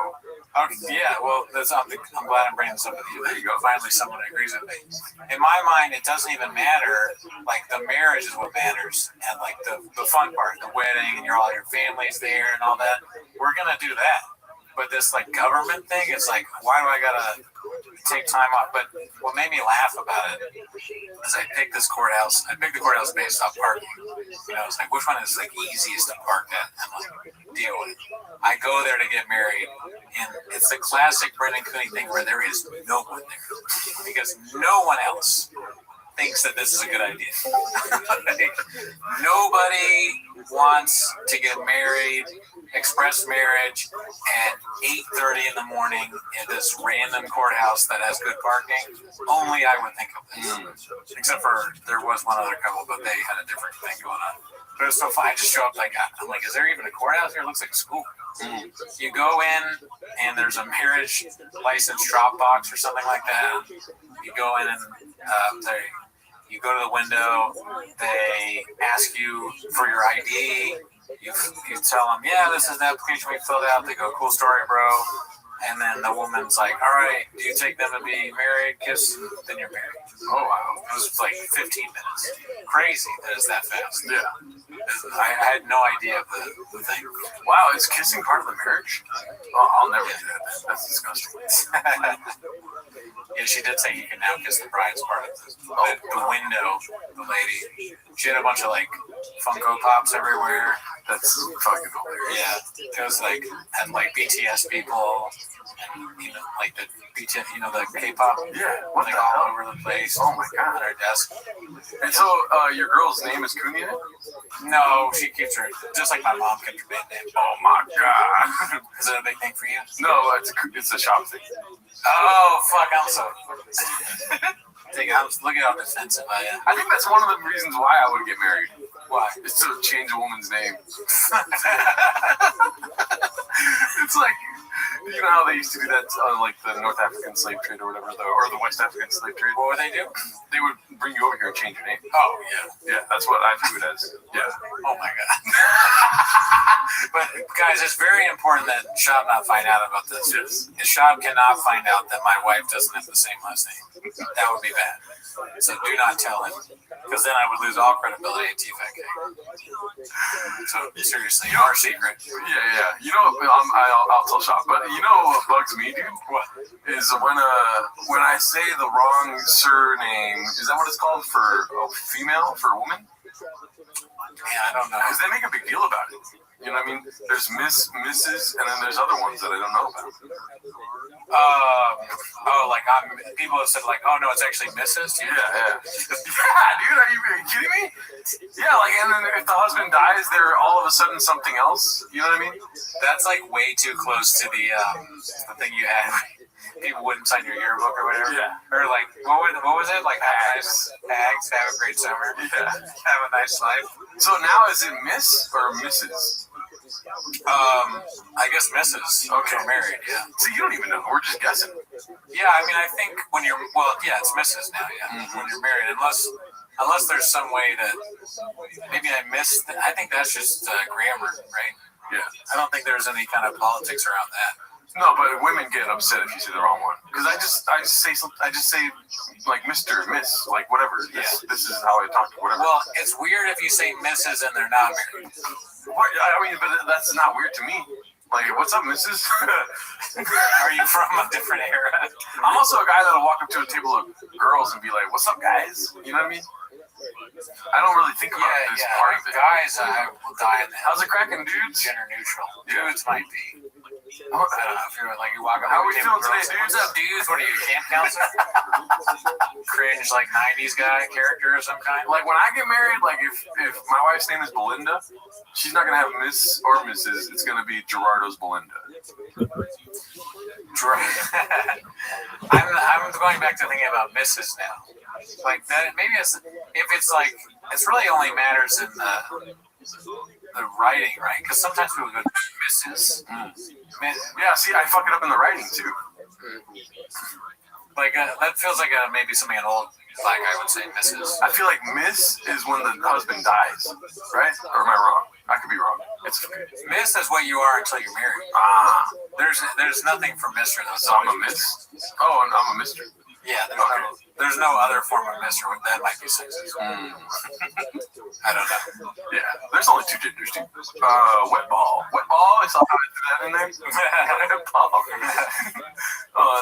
B: Okay, yeah, well, I'm glad I'm bringing this up with you.
C: There you go.
B: Finally, someone agrees with me. In my mind, it doesn't even matter. Like, the marriage is what matters. And, like, the fun part, the wedding, and all your family's there and all that. We're going to do that. But this, like, government thing, it's like, why do I got to take time off? But what made me laugh about it is I picked the courthouse based off parking. You know, it's like, which one is, like, easiest to park at and, like, deal with? I go there to get married, and it's the classic Brendan Cooney thing where there is no one there because no one else thinks that this is a good idea. Like, nobody wants to get married, express marriage at 8:30 in the morning in this random courthouse that has good parking. Only I would think of this. Except for there was one other couple, but they had a different thing going on. But it was so fun. I just show up I'm like, is there even a courthouse here? It looks like a school. You go in and there's a marriage license drop box or something like that. You go in and you go to the window. They ask you for your ID. You tell them, yeah, this is the application we filled out. They go, cool story, bro. And then the woman's like, all right, do you take them to be married? Kiss, then you're married. Oh, wow. It was like 15 minutes. Crazy that it's that fast. Yeah. I had no idea of the thing.
C: Wow, is kissing part of the marriage? Oh, I'll never do that. That's disgusting.
B: Yeah, she did say you can now kiss the bride's part of the window, the lady. She had a bunch of like Funko Pops everywhere.
C: That's fucking hilarious.
B: Yeah, it was like, had like BTS people and, you know, like the BTS, you know, the K-pop.
C: Yeah, what
B: like
C: the
B: all
C: hell?
B: over the place.
C: Oh my god.
B: On her desk.
C: And so, your girl's name is Cooney?
B: No, she keeps her, just like my mom kept her band name.
C: Oh my god.
B: Is that a big thing for you?
C: No, it's a shop thing.
B: Oh, fuck, I'm so... I'm looking how defensive I am.
C: I think that's one of the reasons why I would get married.
B: Why?
C: It's to change a woman's name. It's like, you know how they used to do that on like the North African slave trade or whatever, or the West African slave trade?
B: What would they do?
C: They would bring you over here and change your name.
B: Oh, yeah.
C: Yeah, that's what I view it as. Yeah.
B: Oh, my God. But, guys, it's very important that Shab not find out about this.
C: Yes.
B: Shab cannot find out that my wife doesn't have the same last name. That would be bad. So do not tell him, because then I would lose all credibility at TFAK. So, seriously, our secret.
C: Yeah. You know, I'll tell Shop, but you know what bugs me, dude?
B: What?
C: Is when I say the wrong surname, is that what it's called for a female, for a woman?
B: Yeah, I don't know.
C: Because they make a big deal about it. You know what I mean? There's Miss, Mrs., and then there's other ones that I don't know about.
B: People have said like, oh no, it's actually Mrs.
C: Yeah, yeah, dude, are you kidding me? Yeah, like, and then if the husband dies, they're all of a sudden something else. You know what I mean?
B: That's like way too close to the thing you had. People wouldn't sign your yearbook or whatever.
C: Yeah.
B: Or like, what was it? Like, Hags, have a great summer.
C: Yeah.
B: Have a nice life.
C: So now is it Miss or Mrs.?
B: I guess Mrs.
C: Okay.
B: We're married, yeah.
C: See, you don't even know. We're just guessing.
B: Yeah, I mean, I think when you're, it's Mrs. now, yeah.
C: Mm-hmm.
B: When you're married, unless there's some way that maybe I missed, I think that's just grammar, right?
C: Yeah.
B: I don't think there's any kind of politics around that.
C: No, but women get upset if you say the wrong one. Because I just say something. I just say like Mr., Miss, like whatever. This is how I talk to whatever.
B: Well, it's weird if you say Mrs. and they're not married.
C: What? I mean, but that's not weird to me. Like, what's up, Mrs.?
B: Are you from a different era?
C: I'm also a guy that'll walk up to a table of girls and be like, "What's up, guys?" You know what I mean? I don't really think about this part of it.
B: Guys, I will die in the
C: How's it cracking, dudes?
B: gender neutral.
C: Yeah.
B: Dudes might be. I don't know if you're like you walk up.
C: How
B: to
C: we
B: a table
C: feeling
B: of
C: today,
B: girls,
C: dudes?
B: What's up, dudes? What are you, camp counselor? Cringe like '90s guy character of some kind.
C: Like when I get married, like if my wife's name is Belinda, she's not gonna have Miss or Mrs. It's gonna be Gerardo's Belinda.
B: I'm going back to thinking about Mrs. now. Like that, maybe if it's like it's really only matters in the writing, right? Because sometimes people go Mrs.
C: Yeah, see, I fuck it up in the writing too.
B: Like that feels like maybe something an old black guy would say Mrs.
C: I feel like Miss is when the husband dies, right? Or am I wrong? I could be wrong. It's okay.
B: Miss is what you are until you're married. There's nothing for Mr. though.
C: So I'm a Miss? Oh, and I'm a Mr.
B: Yeah, there's no other form of Mr. That might be sexist. I don't know.
C: Yeah, there's only two genders, too. Wet ball. Wet ball, I saw how I threw that in there. Wet ball.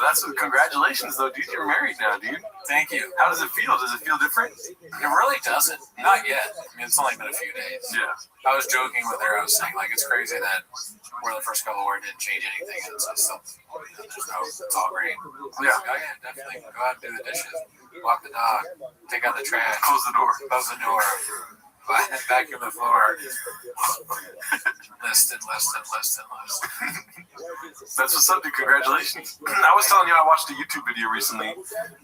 C: That's congratulations, though, dude. You're married now, dude.
B: Thank you.
C: How does it feel? Does it feel different?
B: It really doesn't. Not yet. I mean, it's only been a few days.
C: Yeah.
B: I was joking with her. I was saying, like, it's crazy that we're the first couple where it didn't change anything. And it's still, it's all great.
C: Yeah.
B: Oh, yeah, definitely. Go out and do the dishes. Walk the dog. Take out the trash.
C: Close the door.
B: Close the door. Vacuum the floor. Listen.
C: That's what's up, dude. Congratulations. I was telling you, I watched a YouTube video recently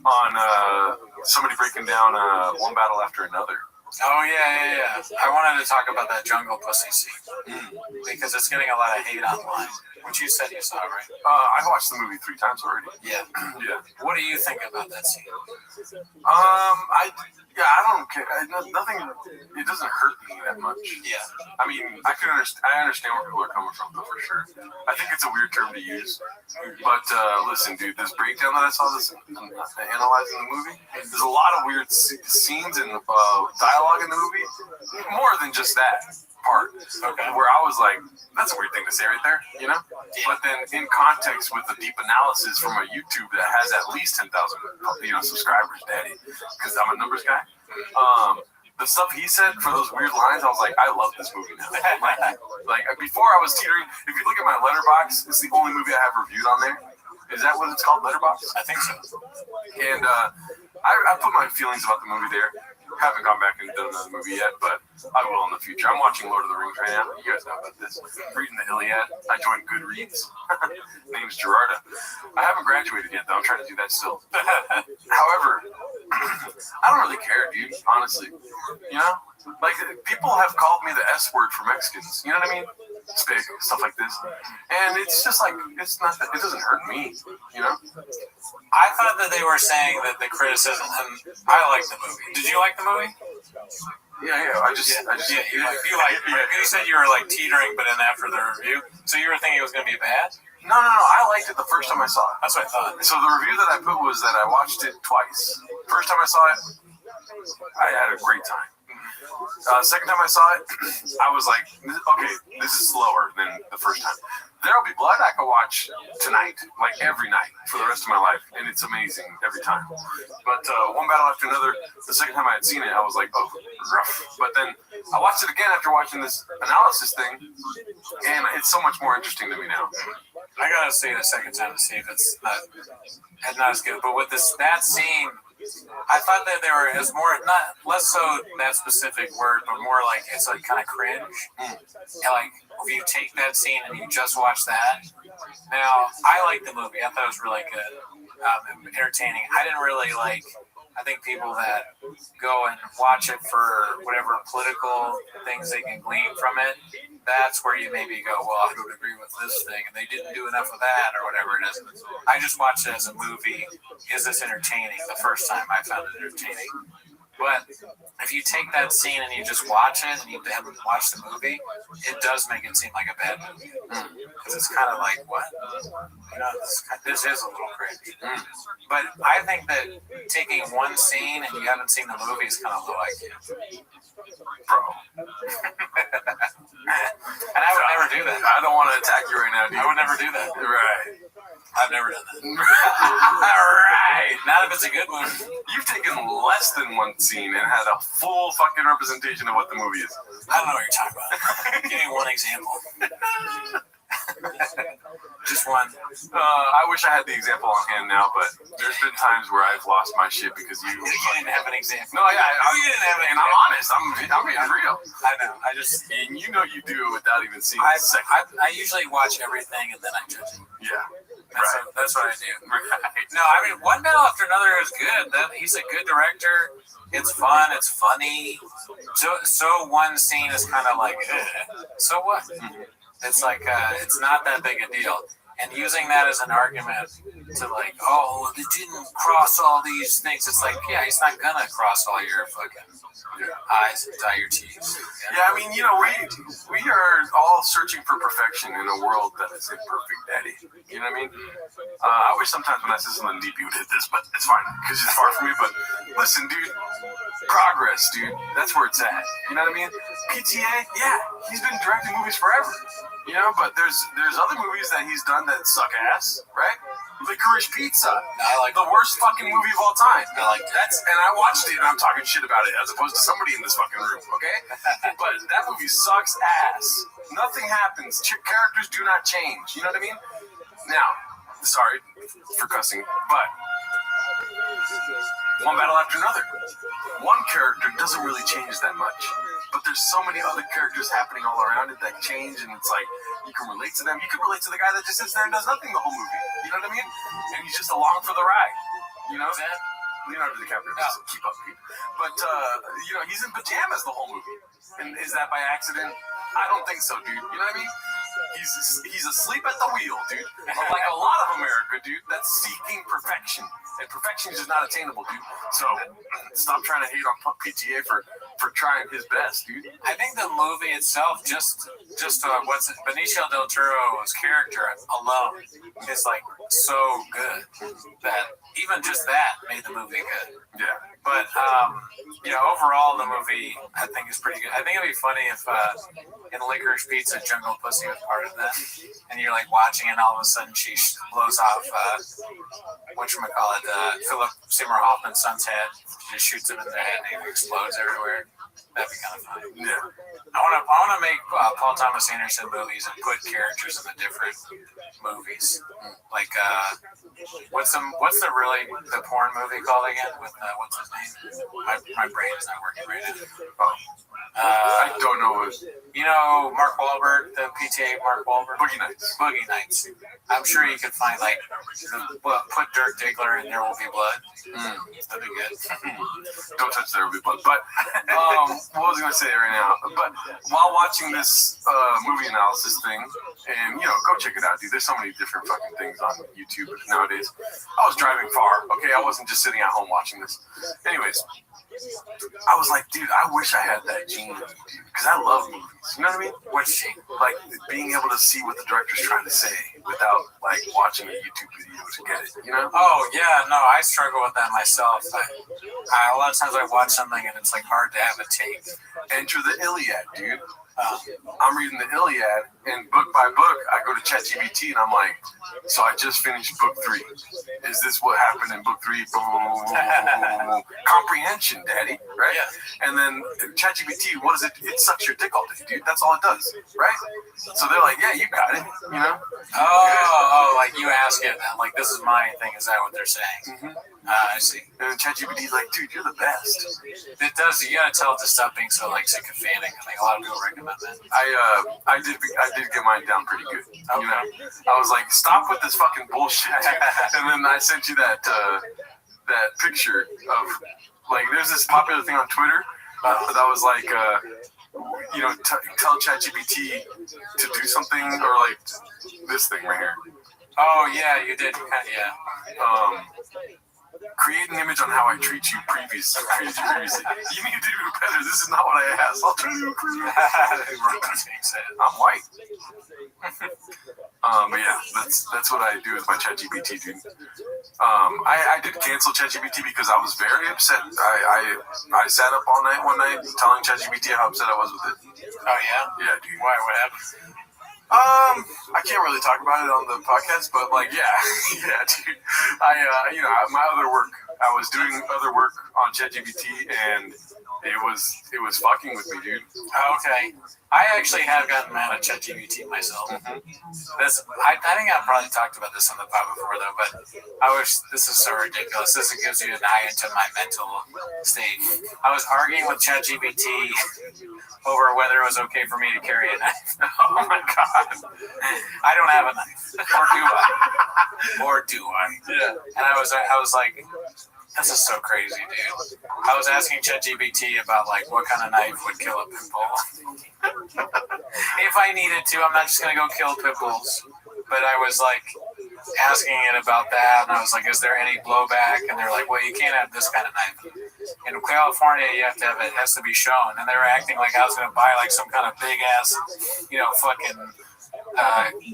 C: on somebody breaking down one battle after another.
B: Oh, yeah. I wanted to talk about that jungle pussy scene because it's getting a lot of hate online, which you said you saw, right?
C: I watched the movie 3 times already.
B: Yeah.
C: Yeah.
B: What do you think about that scene?
C: I don't care. Nothing. It doesn't hurt me that much.
B: Yeah.
C: I mean, I understand where people are coming from, though, for sure. I think it's a weird term to use, but listen, dude, this breakdown that I saw, analyzing the movie, there's a lot of weird scenes and dialogue in the movie, more than just that part. Okay. Where I was like, that's a weird thing to say right there, you know? Yeah. But then in context with the deep analysis from a YouTube that has at least 10,000, subscribers, daddy, because I'm a numbers guy. The stuff he said for those weird lines, I was like, I love this movie now. like before I was teetering. If you look at my letterbox, it's the only movie I have reviewed on there. Is that what it's called, letterbox?
B: I think so.
C: And I put my feelings about the movie there. Haven't gone back and done another movie yet, but I will in the future. I'm watching Lord of the Rings right now. You guys know about this. Reading the Iliad. I joined Goodreads. Name's Gerardo. I haven't graduated yet, though. I'm trying to do that still. However, I don't really care, dude, honestly. You know? Like, people have called me the S word for Mexicans. You know what I mean? Spick, stuff like this. And it's just like, it's not that, it doesn't hurt me, you know?
B: I thought that they were saying that the criticism, and I liked the movie. Did you like the movie?
C: Yeah. I just
B: you liked it. You said you were like teetering, but then after the review, so you were thinking it was going to be bad?
C: No. I liked it the first time I saw it.
B: That's what I thought.
C: So the review that I put was that I watched it twice. First time I saw it, I had a great time. Second time I saw it, I was like, okay, this is slower than the first time. There'll Be Blood I could watch tonight, like every night for the rest of my life, and it's amazing every time. But one battle after another, the second time I had seen it, I was like, oh, rough. But then I watched it again after watching this analysis thing, and it's so much more interesting to me now.
B: I gotta see it a second time to see if it's not as good. But with that scene, I thought that there was more, less so that specific word, but more like it's like kind of cringe. And like if you take that scene and you just watch that. Now I liked the movie. I thought it was really good, entertaining. I didn't really like I think people that go and watch it for whatever political things they can glean from it, that's where you maybe go, well, I don't agree with this thing, and they didn't do enough of that, or whatever it is. I just watched it as a movie. Is this entertaining? The first time I found it entertaining. But if you take that scene and you just watch it and you haven't watched the movie, it does make it seem like a bad movie. Because it's kind of like, what? You know, this is a little crazy. But I think that taking one scene and you haven't seen the movie is kind of low IQ. Bro. And I would never do that.
C: I don't want to attack you right now, dude.
B: I would never do that.
C: Right.
B: I've never done that. Right. Not if it's a good movie.
C: You've taken less than one scene and had a full fucking representation of what the movie is.
B: I don't know what you're talking about. Give me one example. Just one.
C: I wish I had the example on hand now, but there's been times where I've lost my shit because you
B: didn't have an example.
C: No, yeah,
B: you didn't have an
C: and
B: example.
C: I'm honest. I'm being real.
B: I know. I just.
C: And you know you do it without even seeing
B: I
C: the second.
B: usually watch everything and then I judge it.
C: Yeah.
B: That's what I do. Right. No, I mean, One Battle After Another is good. He's a good director. It's fun. It's funny. So one scene is kind of like, so what? It's like, it's not that big a deal. And using that as an argument to like, oh, it didn't cross all these things. It's like, yeah, he's not gonna cross all your fucking I's and dot your T's.
C: Yeah, I mean, you know, we are all searching for perfection in a world that is imperfect, Daddy. You know what I mean? I wish sometimes when I said something deep, you would hit this, but it's fine because it's far from me. But listen, dude, progress, dude. That's where it's at. You know what I mean? PTA, yeah, he's been directing movies forever. You know, but there's other movies that he's done that suck ass, right? Licorice Pizza, the worst fucking movie of all time. And I watched it and I'm talking shit about it as opposed to somebody in this fucking room, okay? But that movie sucks ass. Nothing happens. Characters do not change. You know what I mean? Now, sorry for cussing, but One Battle After Another. One character doesn't really change that much. But there's so many other characters happening all around it that change, and it's like, you can relate to them. You can relate to the guy that just sits there and does nothing the whole movie. You know what I mean? And he's just along for the ride. You know what I'm saying? Leonardo DiCaprio doesn't keep up with you. But, you know, he's in pajamas the whole movie. And is that by accident? I don't think so, dude. You know what I mean? He's asleep at the wheel, dude. Like a lot of America, dude, that's seeking perfection. And perfection is just not attainable, dude. So stop trying to hate on PTA for trying his best, dude.
B: I think the movie itself, Benicio del Toro's character alone is like so good that even just that made the movie good.
C: Yeah.
B: But you know, overall the movie I think is pretty good. I think it'd be funny if in Licorice Pizza Jungle Pussy was part of that, and you're like watching and all of a sudden she blows off Philip Seymour Hoffman's son's head. She just shoots him in the head and he explodes everywhere. That'd be kind of fun.
C: Yeah.
B: I want to make Paul Thomas Anderson movies and put characters in the different movies. Like what's the porn movie called again? With what's his name? My brain is not working right now.
C: Oh. I don't know.
B: You know Mark Wahlberg, the PTA Mark Wahlberg?
C: Boogie Nights.
B: Boogie Nights. I'm sure you could find put Dirk Diggler in There Will Be Blood. That'd be good.
C: Don't touch There Will Be Blood. But what was I going to say right now? But while watching this movie analysis thing, and you know, go check it out, dude. There's so many different fucking things on YouTube nowadays. I was driving far. Okay, I wasn't just sitting at home watching this. Anyways. I was like, dude, I wish I had that gene, dude, because I love movies. You know what I mean? Which, like, being able to see what the director's trying to say without, like, watching a YouTube video to get it, you know?
B: Oh, yeah, no, I struggle with that myself. A lot of times I watch something and it's, like, hard to have a take.
C: Enter the Iliad, dude. I'm reading the Iliad, and book by book, I go to ChatGPT, and I'm like, so I just finished book 3. Is this what happened in book 3? Comprehension, daddy, right? Yeah. And then ChatGPT, what is it? It sucks your dick all day, dude. That's all it does, right? So they're like, yeah, you got it, you know?
B: Oh, like you ask it, like, this is my thing. Is that what they're saying? Mm-hmm. I see.
C: And ChatGPT's like, dude, you're the best.
B: It does. You gotta tell it to stop being so like sycophantic. I think a lot of people recommend that.
C: I did get mine down pretty good. Okay. You know, I was like, stop with this fucking bullshit. And then I sent you that that picture of like there's this popular thing on Twitter that was like tell ChatGPT to do something or like this thing right here.
B: Oh yeah, you did. Yeah.
C: Create an image on how I treat you previously. You need to do better. This is not what I asked. I'll try to improve. I'm white. But yeah, that's what I do with my ChatGPT, dude. I did cancel ChatGPT because I was very upset. I sat up all night one night telling ChatGPT how upset I was with it.
B: Oh yeah?
C: Yeah, dude.
B: Why? What happened?
C: I can't really talk about it on the podcast, but like, yeah, dude. My other work, I was doing other work on ChatGPT, and it was fucking with me, dude.
B: Okay. I actually have gotten mad at ChatGPT myself. I think I've probably talked about this on the pod before, though, but this is so ridiculous. This gives you an eye into my mental state. I was arguing with ChatGPT over whether it was okay for me to carry a knife.
C: Oh my god.
B: I don't have a knife. Or do I?
C: Yeah.
B: And I was like, this is so crazy, dude. I was asking ChatGPT about like what kind of knife would kill a pit bull. If I needed to, I'm not just gonna go kill pit bulls. But I was like asking it about that, and I was like, is there any blowback? And they're like, well, you can't have this kind of knife. In California, you have to have it has to be shown. And they were acting like I was gonna buy like some kind of big ass, fucking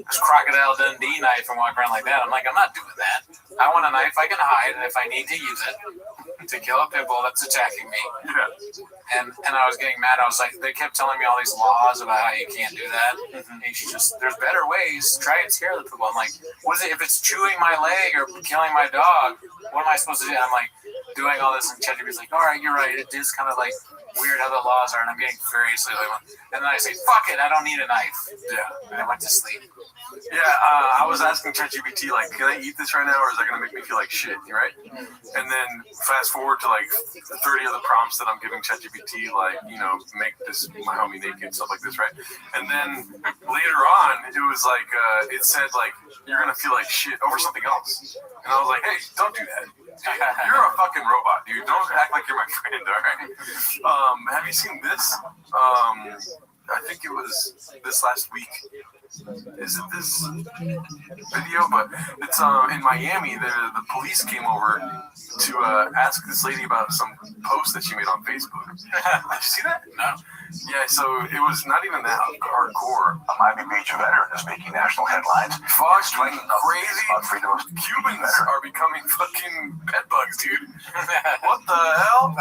B: Crocodile Dundee knife and walk around like that. I'm like, I'm not doing that. I want a knife I can hide, and if I need to use it to kill a pit bull that's attacking me.
C: Yeah.
B: And I was getting mad. I was like, they kept telling me all these laws about how you can't do that. And there's better ways. Try and scare the pit bull. I'm like, what is it? If it's chewing my leg or killing my dog, what am I supposed to do? And I'm like, doing all this, and ChatGPT's like, all right, you're right. It is kind of like weird how the laws are, and I'm getting furiously like, and then I say, fuck it, I don't need a knife.
C: Yeah.
B: And I went to sleep.
C: Yeah, I was asking ChatGPT, like, can I eat this right now, or is that going to make me feel like shit, right? And then fast forward to, like, 30 other prompts that I'm giving ChatGPT, like, make this, my homie naked, stuff like this, right? And then later on, it was like, it said, like, you're going to feel like shit over something else. And I was like, hey, don't do that. You're a fucking robot, dude. Don't act like you're my friend, all right? Have you seen this? I think it was this last week. Is it this video? But it's in Miami. The police came over to ask this lady about some post that she made on Facebook. Did you see that?
B: No.
C: Yeah, so it was not even that hardcore.
E: A Miami Beach veteran is making national headlines.
C: Fuck, crazy. Cubans are becoming fucking bedbugs, dude. What the hell?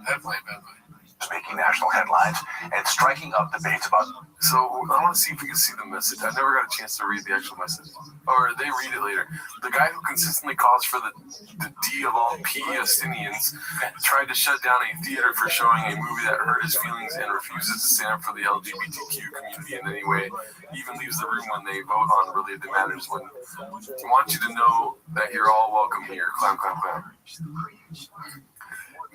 B: Definitely bedbugs.
E: Is making national headlines and striking up debates about.
C: So I want to see if we can see the message. I never got a chance to read the actual message, or they read it later. The guy who consistently calls for the D of all Palestinians tried to shut down a theater for showing a movie that hurt his feelings and refuses to stand up for the LGBTQ community in any way. Even leaves the room when they vote on related matters. When he wants you to know that you're all welcome here. Clown, clown, clown.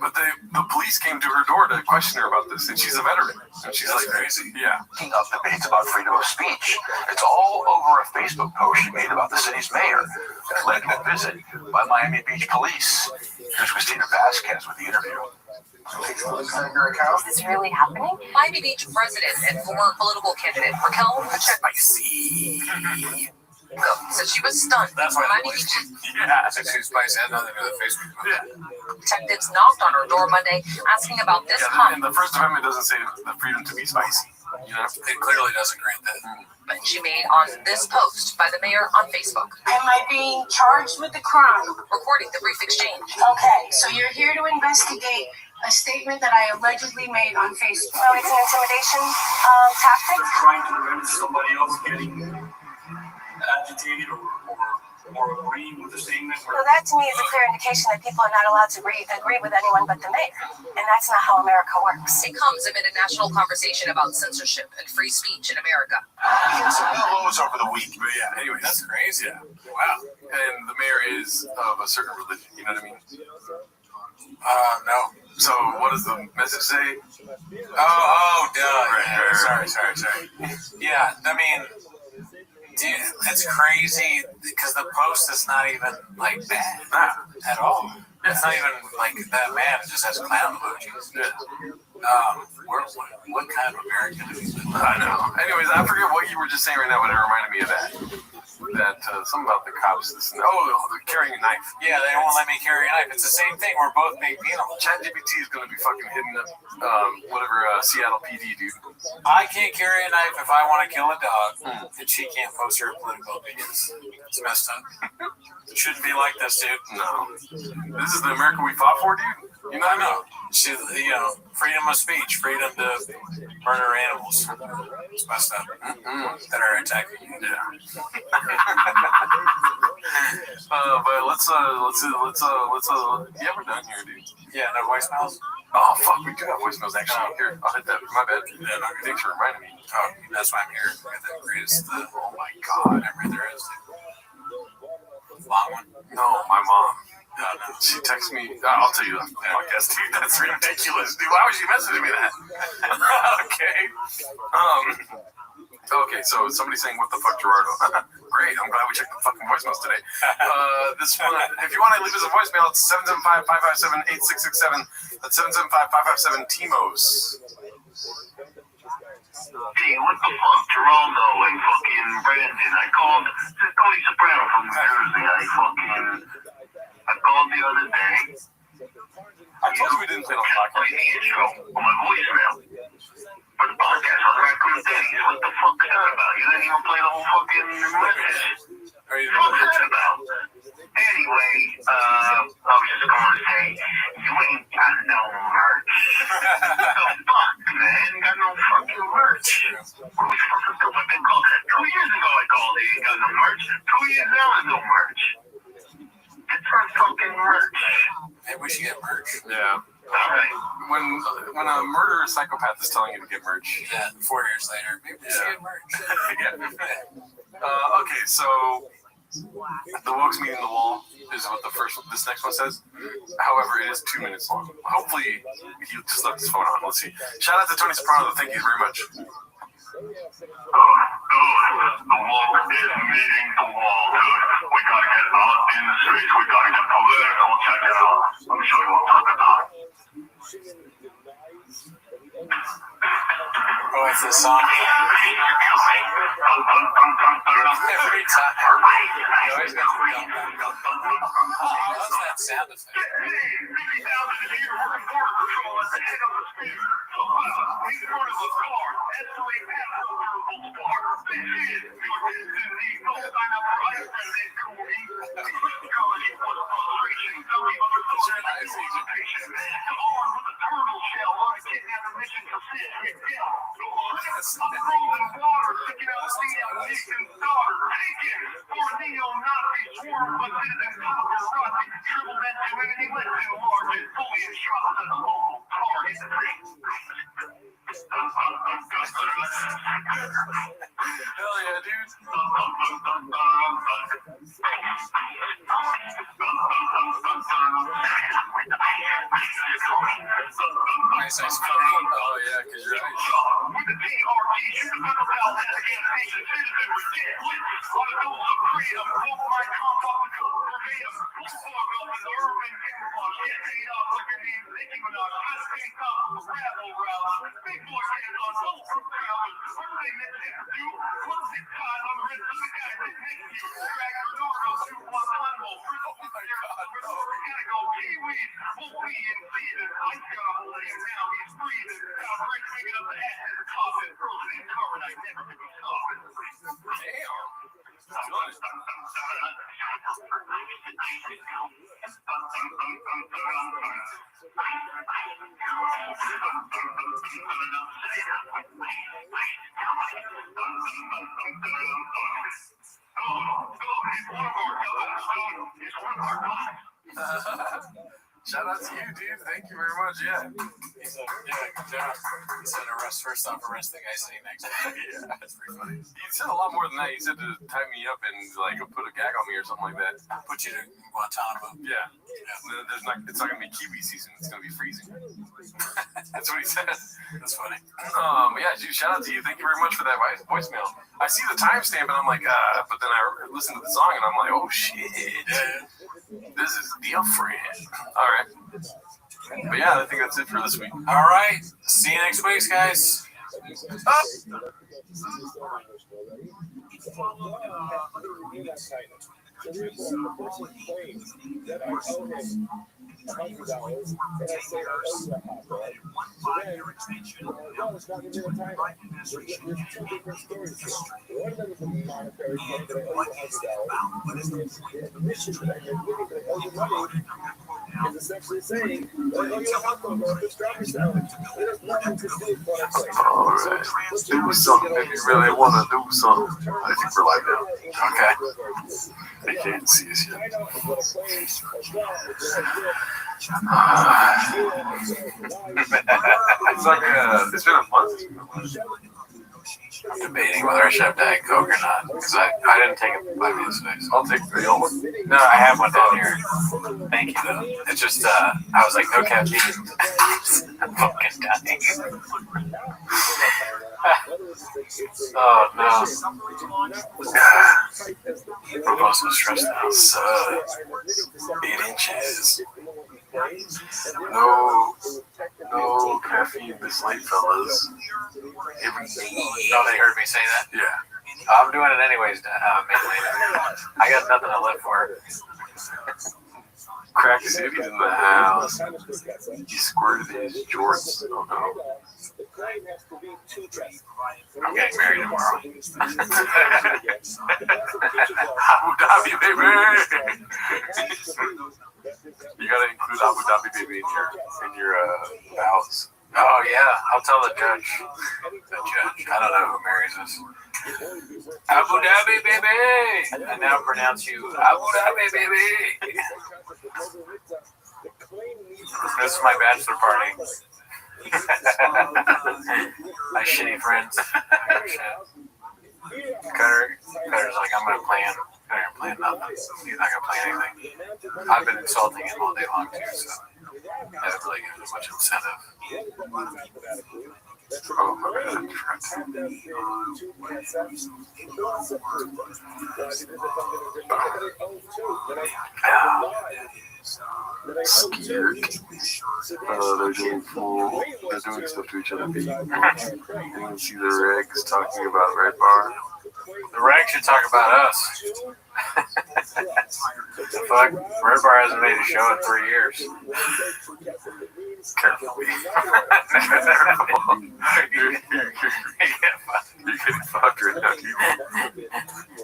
C: But the police came to her door to question her about this, and she's a veteran. And she's like, crazy. Yeah.
E: Striking up debates about freedom of speech. It's all over a Facebook post she made about the city's mayor that led to a visit by Miami Beach police. Here's Christina Vasquez with the interview.
G: Is this really happening? Miami Beach president and former political candidate Raquel
C: Spicy.
G: said she was stunned.
B: That's why
G: Miami
B: the
G: Beach
B: yeah, she's spicy. Had nothing to do with Facebook.
C: Yeah.
G: detectives knocked on her door Monday asking about this
C: Yeah, and the First Amendment doesn't say the freedom to be spicy. You know,
B: It clearly doesn't grant that.
G: comment she made on this post by the mayor on Facebook,
L: Am I being charged with a crime?
G: recording the brief exchange.
L: Okay, so you're here to investigate a statement that I allegedly made on Facebook.
M: So it's an intimidation tactic?
F: Trying to prevent somebody else getting agitated or agreeing with the statement.
M: Well, that to me is a clear indication that people are not allowed to agree with anyone but the mayor. And that's not how America works.
G: It comes amid a national conversation about censorship and free speech in America.
E: We had some new lows over the week.
C: but yeah. Anyways,
B: That's crazy.
C: Yeah. Wow. And the mayor is of a certain religion. You know what I mean?
B: No.
C: So what does the message say?
B: Oh, duh.
C: Right.
B: Sorry. Yeah, I mean, Dude, that's crazy because the post is not even like bad at all. It's not even like that bad. It just has clown emojis. What kind of American is it?
C: I know. Anyways, I forget what you were just saying right now, but it reminded me of that. Something about the cops. Carrying a knife.
B: Yeah, they won't let me carry a knife. It's the same thing. We're both being penal.
C: ChatGPT is going to be fucking hitting up Seattle PD, dude.
B: I can't carry a knife if I want to kill a dog, and she can't post her political opinions. It's messed up. It shouldn't be like this, dude.
C: No. This is the America we fought for, dude.
B: You know, I know. Freedom of speech, freedom to murder animals. It's messed up. That are attacking you.
C: Yeah. But let's you ever done here, dude?
B: Yeah, no voicemails?
C: Oh, fuck, we do have voicemails actually. Here, I'll hit that. My bad. Yeah, no, thanks for reminding me.
B: Oh, that's why I'm here. The greatest,
C: oh my God.
B: memory there is. Long one?
C: No, my mom. She texted me. I'll tell you after the podcast, dude. That's ridiculous, dude. Why was she messaging me that? Okay. Okay, so somebody's saying, what the fuck, Gerardo? Great, I'm glad we checked the fucking voicemails today. This one, if you want to leave us a voicemail, it's 775-557-8667. That's 775-557-TMOS.
F: Hey, what the fuck, Geraldo and fucking Brandon? I called Tony Soprano from New Jersey. I called the other day.
C: I told you we didn't play on the podcast.
F: Play the intro on my voicemail for the podcast on Raccoon Days. What the fuck is that about? You didn't even play the whole fucking message. What is that about? Anyway, I was just going to say, you ain't got no merch. What the fuck, man? Got no fucking merch. What the fuck is I've been called? 2 years ago I called, they ain't got no merch. 2 years now there's no merch. It's for fucking merch.
B: Maybe we should get merch.
C: Yeah.
F: Alright.
C: When a murderous psychopath is telling you to get merch.
B: Yeah, 4 years later, maybe we should get merch.
C: Yeah. Okay, so the Wokes meeting the wall is what this next one says. However, it is 2 minutes long. Hopefully, he just left his phone on. Let's see. Shout out to Tony Soprano. Thank you very much.
F: The Woke is meeting the wall, dude. We gotta get out in the streets. We gotta get political. Check it out. Let me show you what I'm talking about.
B: Oh, it's a song. Every time. You always got to how's that sound effect?
C: Hell yeah, dude.
B: Nice ice cream.
C: Oh yeah, because you're right. Shout out to you, dude. Thank you very much. Yeah, he's
B: He said first off, arrest the guy sitting next to him.
C: Yeah.
B: That's pretty funny.
C: He said a lot more than that. He said to tie me up and like put a gag on me or something like that.
B: Put you to Guantanamo.
C: Yeah. It's not gonna be kiwi season. It's gonna be freezing. That's what he said.
B: That's funny.
C: Yeah, dude. Shout out to you. Thank you very much for that voicemail. I see the timestamp and I'm like, but then I listen to the song and I'm like, oh shit. This is different. All right. But yeah, I think that's it for this week.
B: All right. See you next week, guys.
E: $100 and I say I owe you a hot dog. No, it's not going to be a time. There's two different stories here. One of them is a monetary claim that I owe you $100. And the admission that I made living that I owe you money is essentially saying, I owe you a hot dog or a strawberry salad. It has nothing to do with what I'm saying.
C: All right. Do something if you really want to do something. I think we're like that. Okay. They can't see us yet. It's like it's been a month.
B: I'm debating whether I should have Diet Coke or not because I didn't take it 5 minutes today. So
C: I'll take the old one.
B: No, I have one down here. Thank you though. It's just I was like no caffeine. I'm fucking dying. Oh no. We're both so stressed out. Sucks. 8 inches.
C: No caffeine this late, fellas.
B: Oh, they heard me say that?
C: Yeah.
B: I'm doing it anyways, mainly. I got nothing to live for.
C: Crack City's in the house. He squirted his jorts. Oh no.
B: I'm getting married tomorrow.
C: Abu Dhabi, baby! You gotta include Abu Dhabi, baby, in your vows.
B: Oh yeah, I'll tell the judge. I don't know who marries us. Abu Dhabi, baby! I now pronounce you Abu Dhabi, baby! This is my bachelor party. My shitty friends. Cutter's like, I'm gonna plan. Cutter ain't plan nothing. He's not gonna plan anything. I've been insulting him all day long too, so I haven't really given him much incentive.
C: Oh my god. Scared. They're doing stuff to each other. You can see the regs talking about Red Bar.
B: The regs should talk about us. The fuck? Red Bar hasn't made a show in 3 years.
C: Careful. You're getting fucked right now.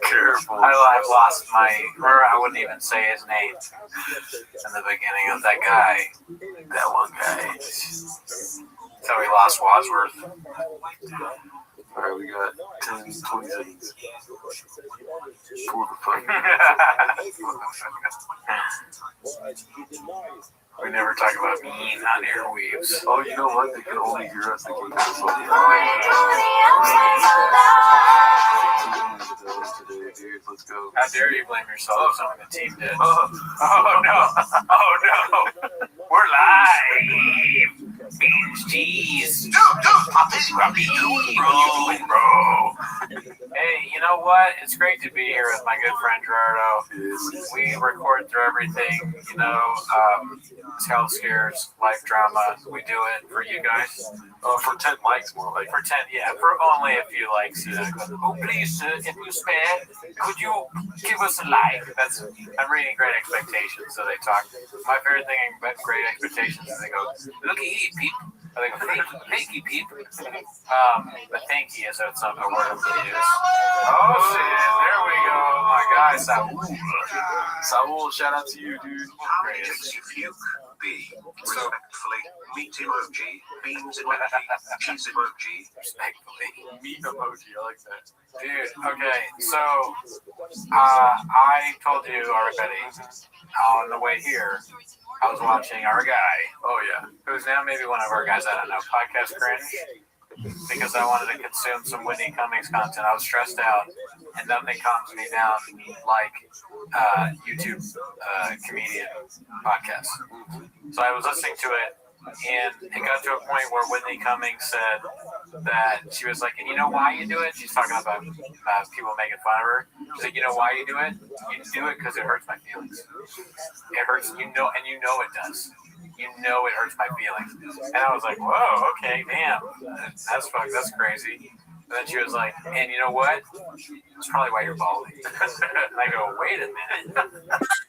C: Careful.
B: I've lost my. Remember, I wouldn't even say his name in the beginning of that guy.
C: That one guy.
B: So we lost Wadsworth.
C: Alright, we got 10, 20 seconds. For the fun.
B: We never talk about mean on airwaves.
C: Oh, you know what? They can only hear us. They can't hear us. Let's go.
B: How dare you blame yourself for something the team did? Oh no! Oh no! We're live! Beans, cheese. Bro. Hey, you know what? It's great to be here with my good friend Gerardo. We record through everything, you know, health scares, life drama. We do it for you guys.
C: For 10 likes, more like.
B: For 10, yeah, for only a few likes. You know, oh, please, if you spare, could you give us a like? I'm reading Great Expectations, so they talk. My favorite thing in Great Expectations is they go, looky here, people. I think thank you, people. But thank you is a word of the use. Oh shit, there we go. My guy, Saul.
C: Saul, shout out to you, dude.
B: Greatest.
E: B. Respectfully, meat emoji, beans emoji, cheese emoji.
B: Respectfully.
C: Meat emoji, I like that.
B: Dude, okay, so I told you already on the way here, I was watching our guy.
C: Oh, yeah.
B: Who's now maybe one of our guys, I don't know, Podcast Cringe, because I wanted to consume some Whitney Cummings content. I was stressed out, and nothing calms me down like YouTube comedian podcasts. So I was listening to it, and it got to a point where Whitney Cummings said that she was like, and you know why you do it? She's talking about people making fun of her. She's like, you know why you do it? You do it because it hurts my feelings. It hurts, and you know it does. You know it hurts my feelings. And I was like, whoa, okay, damn. That's crazy. And then she was like, and you know what? It's probably why you're balding. And I go, wait a minute.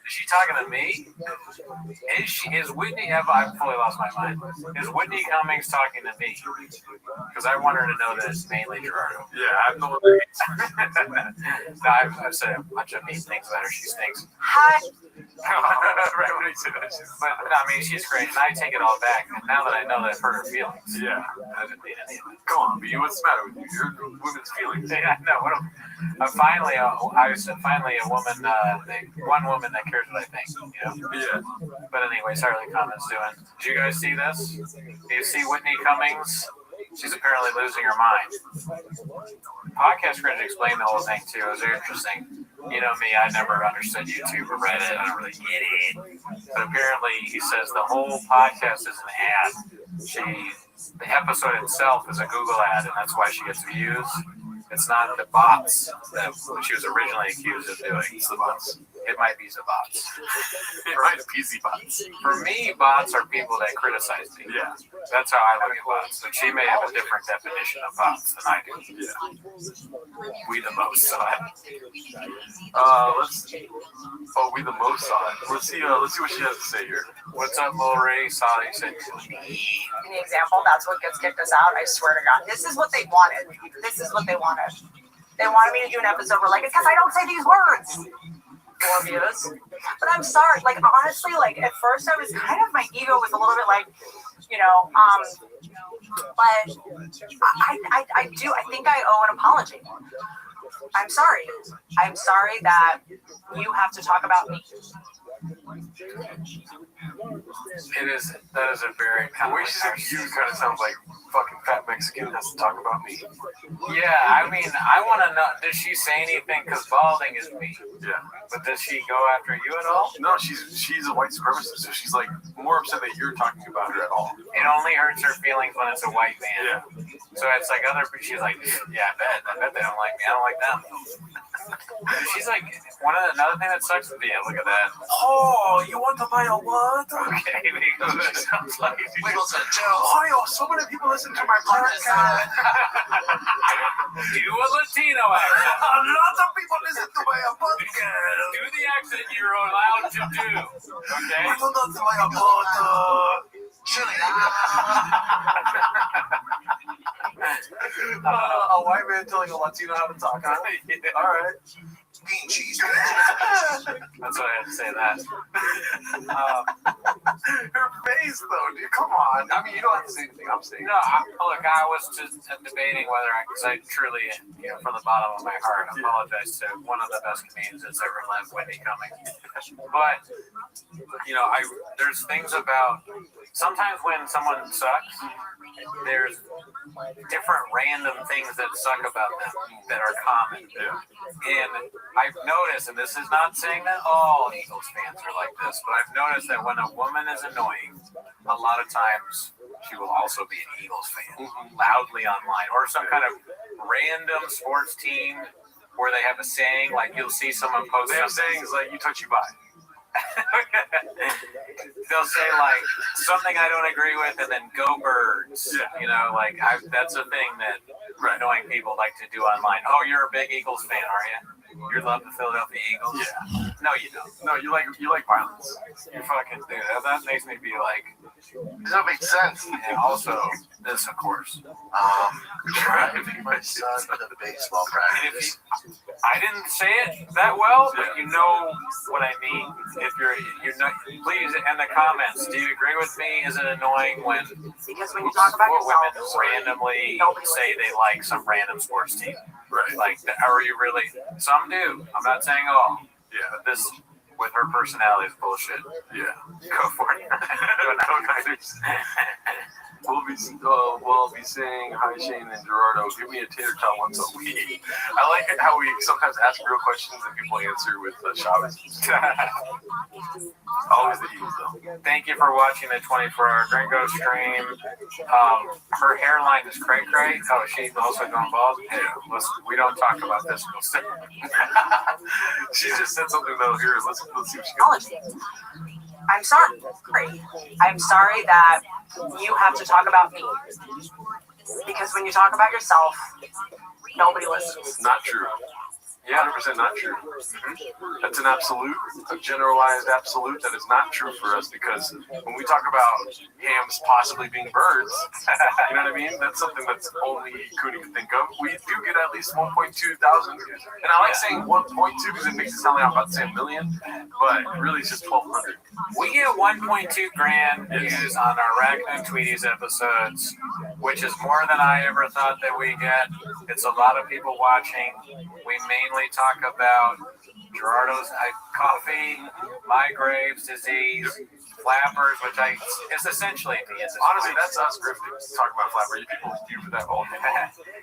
B: Is she talking to me? Is Whitney, I've fully lost my mind. Is Whitney Cummings talking to me? Because I want her to know that it's mainly Gerardo.
C: Yeah, I know what that is.
B: No, I've said a bunch of mean things about her. She stinks.
M: Hi.
C: Right when I said that.
B: But I mean, she's great, and I take it all back. And now that I know that I've hurt her feelings,
C: Yeah.
B: I didn't mean any of it.
C: Come on, B. What's the matter with you? You're women's feelings.
B: Yeah, no. Finally, I was finally a woman. One woman that cares what I think. You know.
C: Yeah.
B: But anyways, how are the comments doing? Did you guys see this? Do you see Whitney Cummings? She's apparently losing her mind. Podcast Cringe explained the whole thing too. It was very interesting. You know me, I never understood YouTube or Reddit. I don't really get it. But apparently, he says the whole podcast is an ad. The episode itself is a Google ad, and that's why she gets views. It's not the bots that she was originally accused of doing.
C: It's the bots.
B: It might be the bots.
C: It might be the bots.
B: For me, bots are people that criticize me.
C: Yeah.
B: That's how I look at bots. But she may have a different definition of bots than I do.
C: Yeah.
B: We the most saw it.
C: We the most saw it. Let's see what she has to say here.
B: What's up, Lori? Saw you said
J: An example, that's what gets kicked us out. I swear to God. This is what they wanted. They wanted me to do an episode where, like, it's because I don't say these words. 4 views. But I'm sorry. Like, honestly, like, at first I was kind of, my ego was a little bit like, you know, but I think I owe an apology. I'm sorry. I'm sorry that you have to talk about me.
B: That is a very
C: The way she said you kind of sounds like fucking fat Mexican has to talk about me.
B: Yeah, I mean, I want to know, does she say anything? Because balding is me.
C: Yeah.
B: But does she go after you at all?
C: No, she's a white supremacist, so she's like more upset that you're talking about her at all.
B: It only hurts her feelings when it's a white man.
C: Yeah.
B: So it's like she's like, yeah, I bet they don't like me. I don't like them. She's like, another thing that sucks, yeah, look at that.
C: Oh, you want to buy a what?
B: Okay, because it sounds like
C: Oh, so many people listen to my podcast.
B: Do a Latino accent.
C: A lot of people listen to my podcast.
B: Do the accent you're allowed to do. Okay?
C: I don't know to my podcast. A white man telling a Latino how to talk, huh?
B: Yeah.
C: All right.
E: Bean cheese.
B: That's why I had to say that.
C: Her face, though, dude. Come on. I mean, you don't have to say anything I'm saying.
B: No, look, I was just debating whether because I truly, from the bottom of my heart, apologize to one of the best comedians that's ever lived, Whitney Cummings. But, there's things about, sometimes when someone sucks, there's different random things that suck about them that are common.
C: Yeah.
B: And I've noticed, and this is not saying that all Eagles fans are like this, but I've noticed that when a woman is annoying, a lot of times she will also be an Eagles fan, loudly online, or some kind of random sports team where they have a saying, like you'll see someone post.
C: They have sayings like, you touch, you buy.
B: They'll say like something I don't agree with, and then go Birds.
C: Yeah.
B: That's a thing that annoying people like to do online. Oh, you're a big Eagles fan, are you? You love the Philadelphia Eagles?
C: Yeah.
B: No, you don't.
C: No, you like violence.
B: You fucking do. That makes me be like.
F: Does that make sense?
B: And also, this, of course.
F: Driving my son to the baseball practice.
B: I didn't say it that well, but you know what I mean. If you're not, please in the comments, do you agree with me? Is it annoying when
J: Because when you talk about
B: women
J: yourself,
B: randomly say they like some random sports team?
C: Right.
B: Like, are you really? Some do. I'm not saying all.
C: Yeah.
B: But this, with her personality, is bullshit.
C: Yeah.
B: Go for it.
C: We'll be saying hi, Shane and Gerardo. Give me a tater tot once a week. I like it how we sometimes ask real questions and people answer with Shabbos. Always the Eagles, though.
B: Thank you for watching the 24-hour Gringo stream. Her hairline is cray-cray. Oh, she's also going bald? Yeah, we don't talk about this.
C: She just said something though. Here, let's see what she goes.
J: I'm sorry. I'm sorry that you have to talk about me. Because when you talk about yourself, nobody listens.
C: Not true. Yeah, 100% not true. That's an absolute, a generalized absolute that is not true for us, because when we talk about hams possibly being birds, you know what I mean? That's something that's only Cooney can think of. We do get at least 1.2 thousand. And I like saying 1.2 because it makes it sound like I'm about to say a million, but really it's just 1,200.
B: We get 1.2 grand views on our Raccoon Tweeties episodes, which is more than I ever thought that we get. It's a lot of people watching. We mainly talk about Gerardo's coffee, my Graves' disease, flappers, which is essentially
C: honestly, that's us grifting. Talk about flappers. People do for that all day.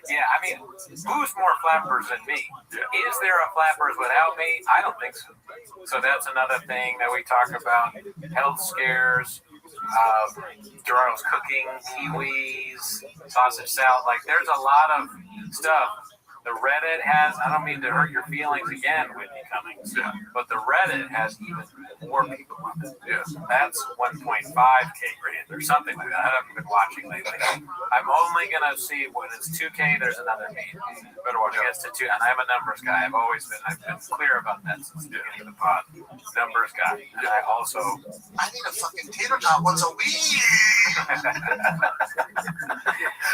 B: Yeah, I mean, who's more flappers than me? Yeah. Is there a flappers without me? I don't think so. So that's another thing that we talk about. Health scares, Gerardo's cooking, kiwis, sausage salad. Like, there's a lot of stuff. The Reddit has, I don't mean to hurt your feelings again, Whitney Cummings, but the Reddit has even more people on it. Yeah. That's 1.5K grand or something like that. I haven't been watching lately. I'm only going to see when it's 2K, there's another meeting. Better watch it. Gets to 2, and I'm a numbers guy. I've been clear about that since the beginning of the pod. Numbers guy. And I
F: need a fucking tater tot once a week.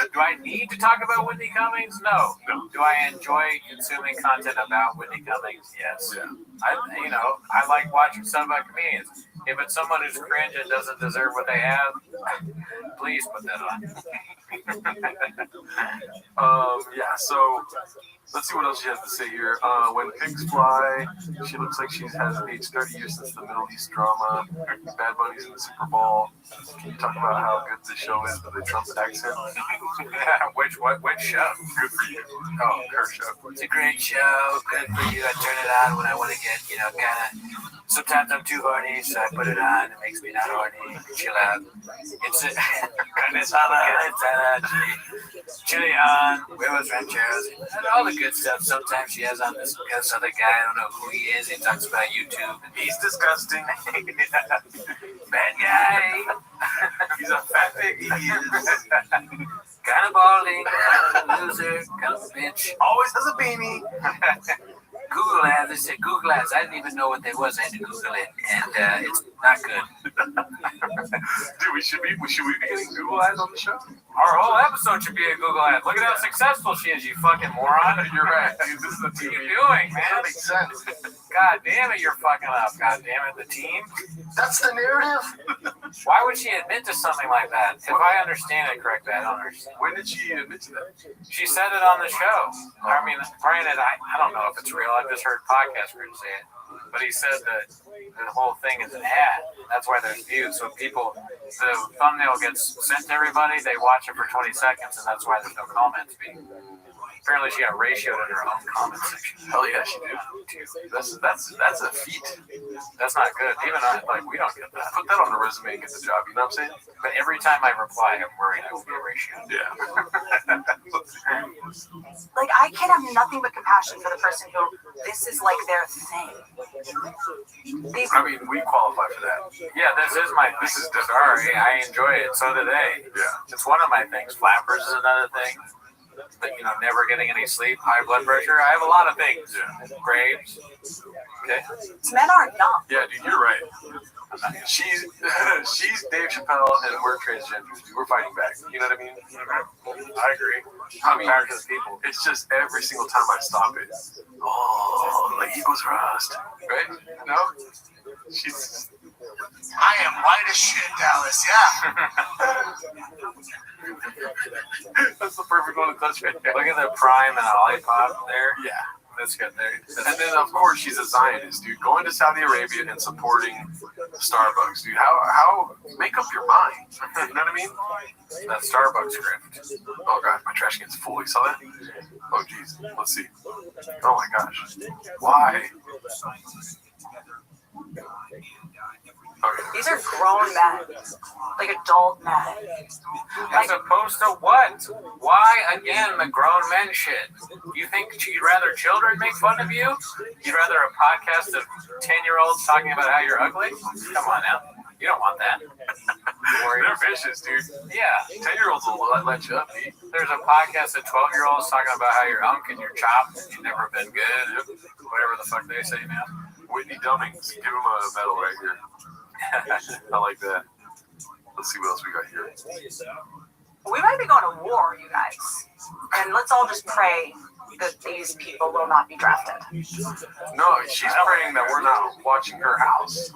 B: Do I need to talk about Whitney Cummings? No. Do I enjoy consuming content about Whitney Cummings? Yes. Yeah. I like watching stuff about comedians. If it's someone who's cringe and doesn't deserve what they have, please put that on.
C: Yeah, so let's see what else she has to say here. When pigs fly, she looks like she has aged 30 years since the Middle East drama. Bad Bunny's in the Super Bowl. Can you talk about how good the show is with the Trump accent?
B: Which show?
C: Good for you.
B: Oh, her show. It's a great show. Good for you. I turn it on when I want to get, kind of. Sometimes I'm too horny, so I put it on. It makes me not horny. Chill out. It's chili on, huevos rancheros, and all the good stuff. Sometimes she has on this other guy. I don't know who he is. He talks about YouTube.
C: He's disgusting.
B: Bad guy.
C: He's a fat pig. He is.
B: Kind of balding, kind of a loser, kind of a bitch.
C: Always has a beanie.
B: Google ads. They said Google ads. I didn't even know what they was. I had to Google it, and it's not good.
C: Dude, should we be getting Google ads on the show?
B: Our whole episode should be a Google ad. Look at how successful she is, you fucking moron.
C: You're right. Dude, this is the team.
B: What are you doing, man?
C: That makes sense.
B: God damn it, you're fucking up. God damn it, the team.
F: That's the narrative.
B: Why would she admit to something like that? If I understand it correctly, I don't understand.
C: When did she admit to that?
B: She said it on the show. I mean, granted, I don't know if it's real. I've just heard podcast crews say it. But he said that the whole thing is an ad. That's why there's views. So people, the thumbnail gets sent to everybody. They watch it for 20 seconds, and that's why there's no comments being. Apparently, she got ratioed in her own comment section.
C: Hell yeah, she did. That's a feat.
B: That's not good. Even we don't get that.
C: Put that on the resume and get the job. You know what I'm saying?
B: But every time I reply, I'm worried I will get ratioed.
C: Yeah.
J: Like, I can have nothing but compassion for the person who this is like their thing.
C: I mean, we qualify for that.
B: Yeah, this is my thing.
C: This is
B: sorry. I enjoy it. So do they.
C: Yeah.
B: It's one of my things. Flappers is another thing. never getting any sleep, high blood pressure. I have a lot of things.
C: Yeah.
B: Graves. Okay.
J: Men aren't dumb.
C: Yeah, dude, you're right. She's Dave Chappelle and we're transgenders. Dude. We're fighting back. You know what I mean?
B: I agree.
C: I mean,
B: Back to the people.
C: it's just every single time I stop it. Oh, the Eagles rust. Right? No? She's.
F: I am white as shit, Dallas. Yeah.
C: That's the perfect one to touch right there.
B: Look at the prime and lollipop there.
C: Yeah.
B: That's good. There.
C: And then, of course, she's a Zionist, dude. Going to Saudi Arabia and supporting Starbucks, dude. How make up your mind. You know what I mean?
B: That Starbucks grift.
C: Oh, God, my trash can's full. You saw that? Oh, jeez. Let's see. Oh, my gosh. Why? Okay.
J: These are grown men, like adult men.
B: As opposed to what? Why, again, the grown men shit? You think you'd rather children make fun of you? You'd rather a podcast of 10-year-olds talking about how you're ugly? Come on now. You don't want that.
C: They're vicious, dude.
B: Yeah.
C: 10-year-olds will let you up, dude.
B: There's a podcast of 12-year-olds talking about how you're unk and you're chopped and you've never been good. Whatever the fuck they say now.
C: Whitney Dunnings. Give him a medal right here. I like that. Let's see what else we got here.
J: We might be going to war, you guys. And let's all just pray that these people will not be drafted.
C: No, she's praying that we're not watching her house.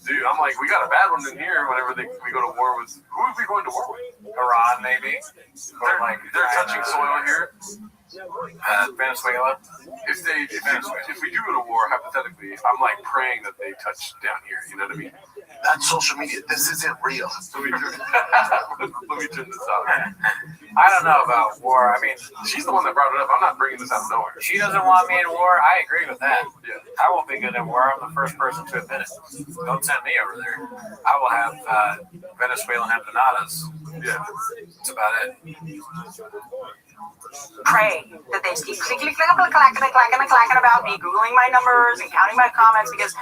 C: Dude, I'm like, we got a bad one in here whenever we go to war with. Who are we going to war with?
B: Iran, maybe.
C: They're touching soil here.
B: Venezuela.
C: If we do go to war, hypothetically, I'm like praying that they touch down here. You know what I mean?
F: That's social media. This isn't real.
C: Let me turn this out.
B: I don't know about war. I mean,
C: she's the one that brought it up. I'm not bringing this out of nowhere.
B: She doesn't want me in war. I agree with that.
C: Yeah.
B: I won't be good in war. I'm the first person to admit it. Don't send me over there. I will have Venezuelan empanadas.
C: Yeah.
B: That's about it.
J: Pray that they keep clacking about me, Googling my numbers and counting my comments, because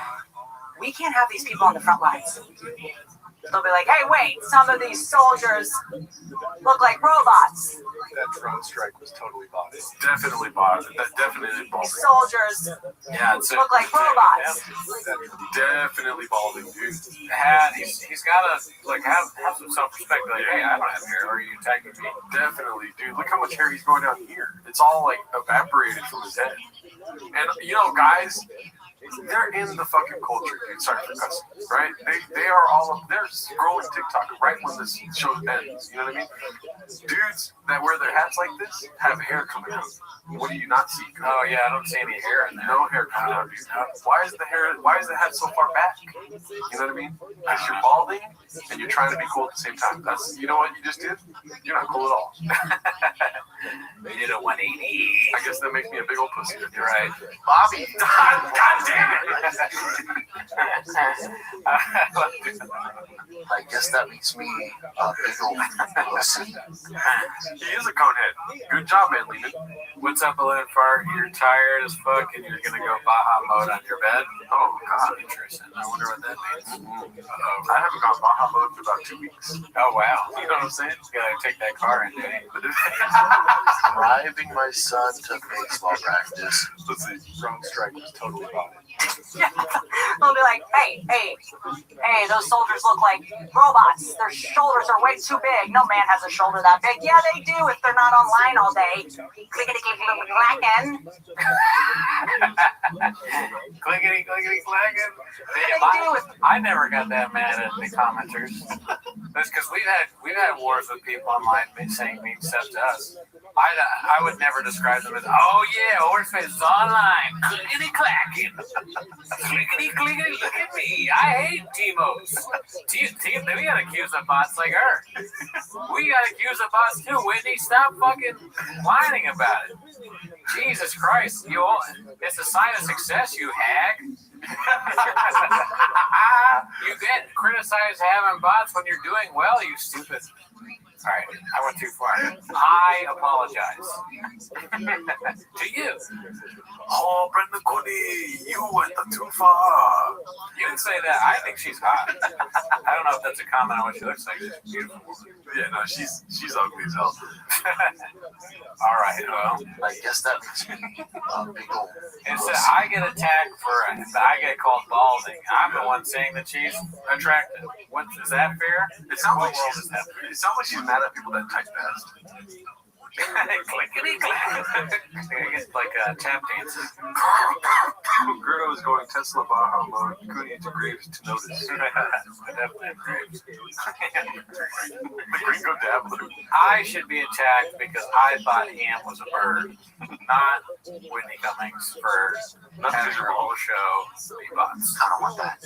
J: we can't have these people on the front lines. They'll be like, hey, wait, some of these soldiers look like robots.
C: That drone strike was totally bought. Definitely bought. That definitely ballsy.
J: Soldiers look like robots.
C: Definitely balding, dude.
B: He's got to have some self-respect. Like, hey, I don't have hair. Are you attacking me?
C: Definitely, dude. Look how much hair he's growing down here. It's all like evaporated from his head. And guys, they're in the fucking culture, dude. Sorry for cussing, right? They are they're scrolling TikTok right when this show ends. You know what I mean? Dudes that wear their hats like this have hair coming out. What do you not see?
B: Oh yeah, I don't see any hair in there.
C: No hair coming out, dude. Why is the hat so far back? You know what I mean? Because you're balding and you're trying to be cool at the same time. You know what you just did? You're not cool at all.
B: You did a 180.
C: I guess that makes me a big old pussy.
B: You're right.
C: Bobby. God damn it.
F: I guess that makes me a big old pussy.
C: He is a conehead. Good job, man, Lehman.
B: What's up, Balloon Fart? You're tired as fuck and you're going to go Baja mode on your bed?
C: Oh, God.
B: Interesting. I wonder what that means.
C: I haven't gone Baja mode for about 2 weeks.
B: Oh, wow.
C: You know what I'm saying?
B: You got to take that car in, dude.
F: Driving my son to baseball practice.
C: Let's see. Drone strike was totally bought.
J: They'll be like, hey, those soldiers look like robots. Their shoulders are way too big. No man has a shoulder that big. Yeah, they do if they're not online all day. Clickety-clickety-clacking.
B: Clickety-clickety-clacking. I never got that mad at the commenters. That's because we've had wars with people online saying mean stuff to us. I would never describe them as, oh yeah, Horseface is online. Clickety-clacking. Clickety-clickety, look at me. I hate T-Mos. We gotta accuse the bots like her. We gotta accuse the bots too. Whitney, stop fucking whining about it. Jesus Christ. It's a sign of success, you hag. You get criticized having bots when you're doing well, you stupid. All right, I went too far. I apologize to you.
C: Oh, Brenda Cooney, you went too far.
B: You didn't say that. I think she's hot. I don't know if that's a comment on what she looks like. She's beautiful.
C: Yeah, no, she's ugly as hell.
B: All right, well,
C: I guess that makes me big old.
B: instead, I get attacked I get called balding. I'm the one saying that she's attractive. Is that fair?
C: It sounds like she's mad at people that type fast.
B: Clickety clack. Like tap dancing.
C: Gerdo is going Tesla Baja mode. Cooney to Graves to notice.
B: Definitely Graves.
C: The Gringo Dabbler.
B: I should be attacked because I thought Ham was a bird, not Whitney Cummings for having her whole show be bots.
C: I don't want that.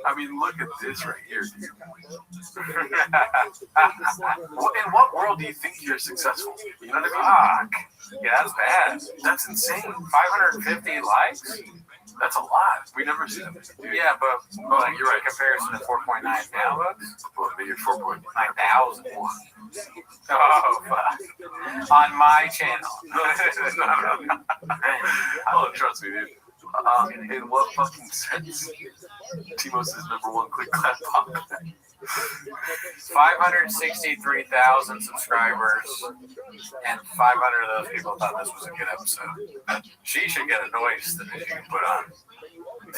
C: I mean, look at this right here, dude. In what world do you think you're successful? You know what I mean?
B: Fuck. Yeah, that's bad.
C: That's insane.
B: 550 likes?
C: That's a lot. We never see that.
B: Yeah, but like, you're right. Comparison to 4.9 downloads?
C: Well, maybe 4.9.
B: 9,000. Oh, fuck. On my channel.
C: No. Oh, trust me, dude. In what fucking sense? Timos is #1 click clap pop.
B: 563,000 subscribers, and 500 of those people thought this was a good episode. She should get a noise that she can put on.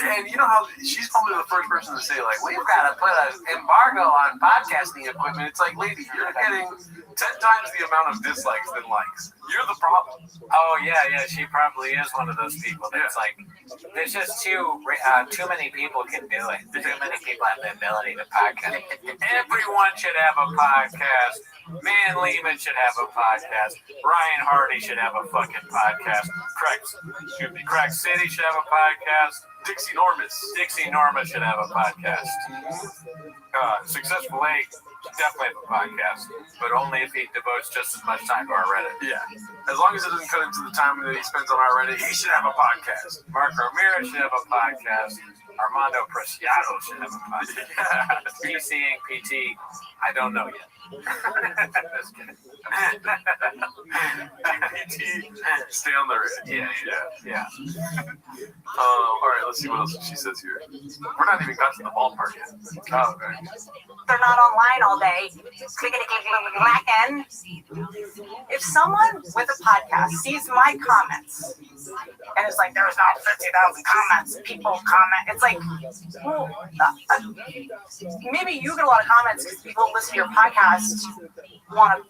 C: And you know how she's probably the first person to say, like, we've got to put an embargo on podcasting equipment. It's like, lady, you're getting 10 times the amount of dislikes than likes. You're the problem.
B: Oh, yeah, she probably is one of those people that's like, there's just too many people can do it. Too many people have the ability to podcast. Everyone should have a podcast. Man Lehman should have a podcast. Ryan Hardy should have a fucking podcast. Crack City should have a podcast.
C: Dixie Normus
B: should have a podcast. Successful Egg definitely have a podcast, but only if he devotes just as much time to our Reddit.
C: Yeah. As long as it doesn't cut into the time that he spends on our Reddit, he should have a podcast.
B: Mark Ramirez should have a podcast. Armando Preciado should have a podcast. PC and PT, I don't know yet. Just kidding.
C: PT, stay on the Reddit.
B: Yeah.
C: All right, let's see what else she says here. We're not even got to the ballpark yet.
B: Oh, okay.
J: They're not online all day. Clickety-click-clack-clack-and. If someone with a podcast sees my comments and it's like, there's not 50,000 comments, people comment, it's like, well, maybe you get a lot of comments because people who listen to your podcast want to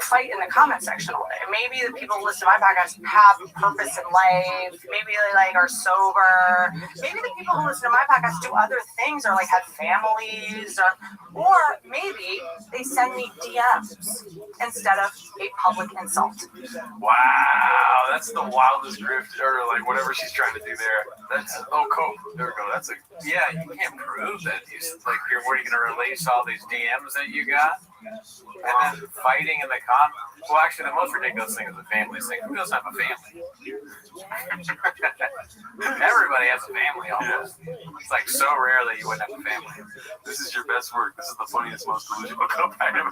J: fight in the comment section all day. Maybe the people who listen to my podcast have purpose in life. Maybe they are sober. Maybe the people who listen to my podcast do other things or have families, or maybe they send me DMs instead of a public insult.
C: Wow, that's the wildest grift, or whatever she's trying to do there. That's cool. There we go. That's
B: you can't prove that. You're going to release all these DMs that you got, and then fighting in the Well, actually, the most ridiculous thing is the family thing. Who doesn't have a family? Everybody has a family almost. It's so rare that you wouldn't have a family.
C: This is your best work. This is the funniest, most delusional comeback I've ever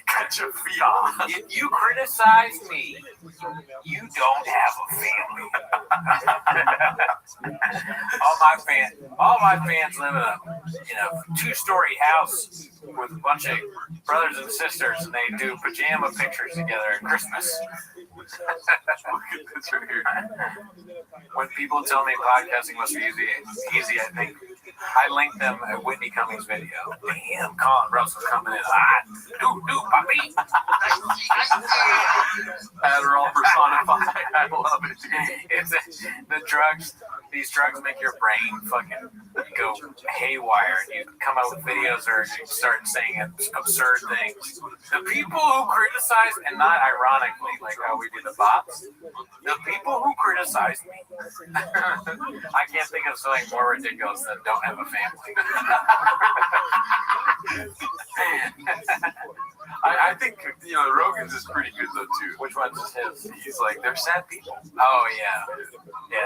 C: Got your feet on.
B: If you criticize me, you don't have a family. all my fans live in a 2-story house with a bunch of brothers and sisters, and they do pajama pictures together at Christmas.
C: Look at this right here.
B: When people tell me podcasting must be easy, I think I link them at Whitney Cummings' video. Damn, Colin Russell's coming in hot. Do, puppy.
C: Adderall personified. I love it.
B: These drugs make your brain fucking go haywire, and you come up with videos or you start saying absurd things. The people who criticize, and not ironically, like how we do the bots, the people who criticize me, I can't think of something more ridiculous than don't have a family.
C: I think Rogan's is pretty good though too.
B: Which one's his?
C: He's like, they're sad people.
B: Oh yeah,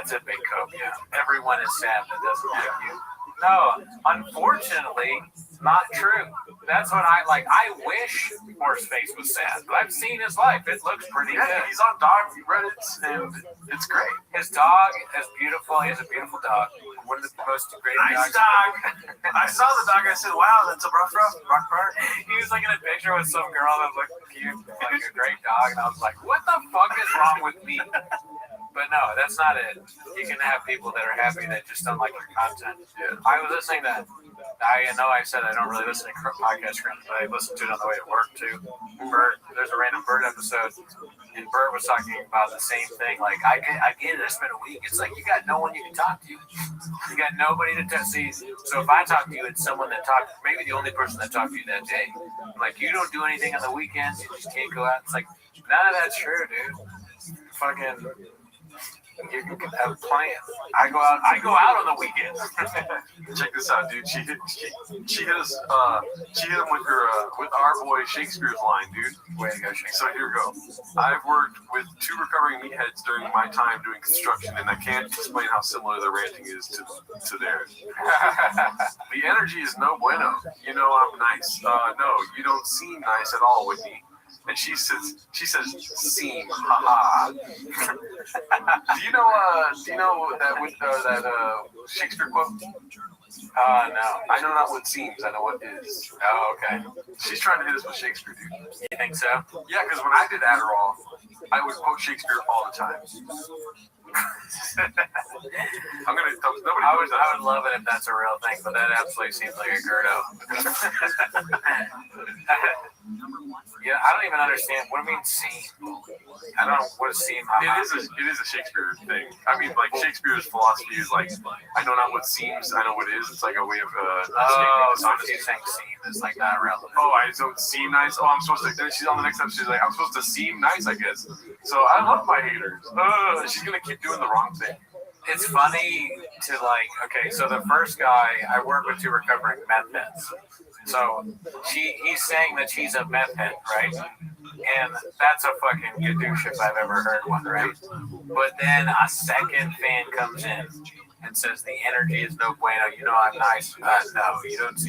B: it's a big cope. Yeah, everyone is sad that doesn't like you. No, unfortunately, not true. That's what I like. I wish Horseface was sad, but I've seen his life. It looks pretty good.
C: He's on dog Reddits, and it's great.
B: His dog is beautiful. He has a beautiful dog. One of the most great
C: Nice
B: dogs.
C: dog. I saw the dog. I said, "Wow, that's a rough part."
B: He was like in a picture with some girl that looked cute, like a great dog, and I was like, "What the fuck is wrong with me?" But no, that's not it. You can have people that are happy that just don't like your content.
C: Yeah.
B: I was listening to. I know I said I don't really listen to podcast scripts, but I listened to it on the way to work too. Bert, there's a random Bert episode, and Bert was talking about the same thing. Like, I get it. I spent a week. It's like you got no one you can talk to. You got nobody to see. So if I talk to you, it's someone that talked. Maybe the only person that talked to you that day. Like, you don't do anything on the weekends. You just can't go out. It's like none of that's true, dude. Fucking. You can have plenty. I go out on the weekends.
C: Check this out, dude. She hit us. She hit him with our boy Shakespeare's line, dude.
B: Way to go, Shakespeare.
C: So here we go. I've worked with 2 recovering meatheads during my time doing construction, and I can't explain how similar the ranting is to theirs. The energy is no bueno. You know I'm nice. No, you don't seem nice at all, Whitney. And she says, seem, haha. Do you know that with that Shakespeare quote?
B: No.
C: I know not what seems, I know what is.
B: Oh, okay.
C: She's trying to hit us with Shakespeare, dude.
B: You think so?
C: Yeah, because when I did Adderall, I would quote Shakespeare all the time.
B: I would love it if that's a real thing, but that absolutely seems like a Gerdo. Yeah, I don't even understand. What do you mean seem? I don't know what a seem.
C: It is a Shakespeare thing. I mean, like Shakespeare's philosophy is like, I know not what seems, I know what is. It's like a way of
B: so she's saying seem is like not relevant.
C: Oh, I don't seem nice. Oh, I'm supposed to. Then she's on the next episode. She's like, I'm supposed to seem nice, I guess. So I love my haters. She's gonna keep doing the wrong thing.
B: It's funny to like. Okay, so the first guy I work with 2 recovering meth heads. So he's saying that she's a meth head, right? And that's a fucking gadoosh if I've ever heard one, right? But then a second fan comes in and says the energy is no bueno. You know I'm nice. No, you don't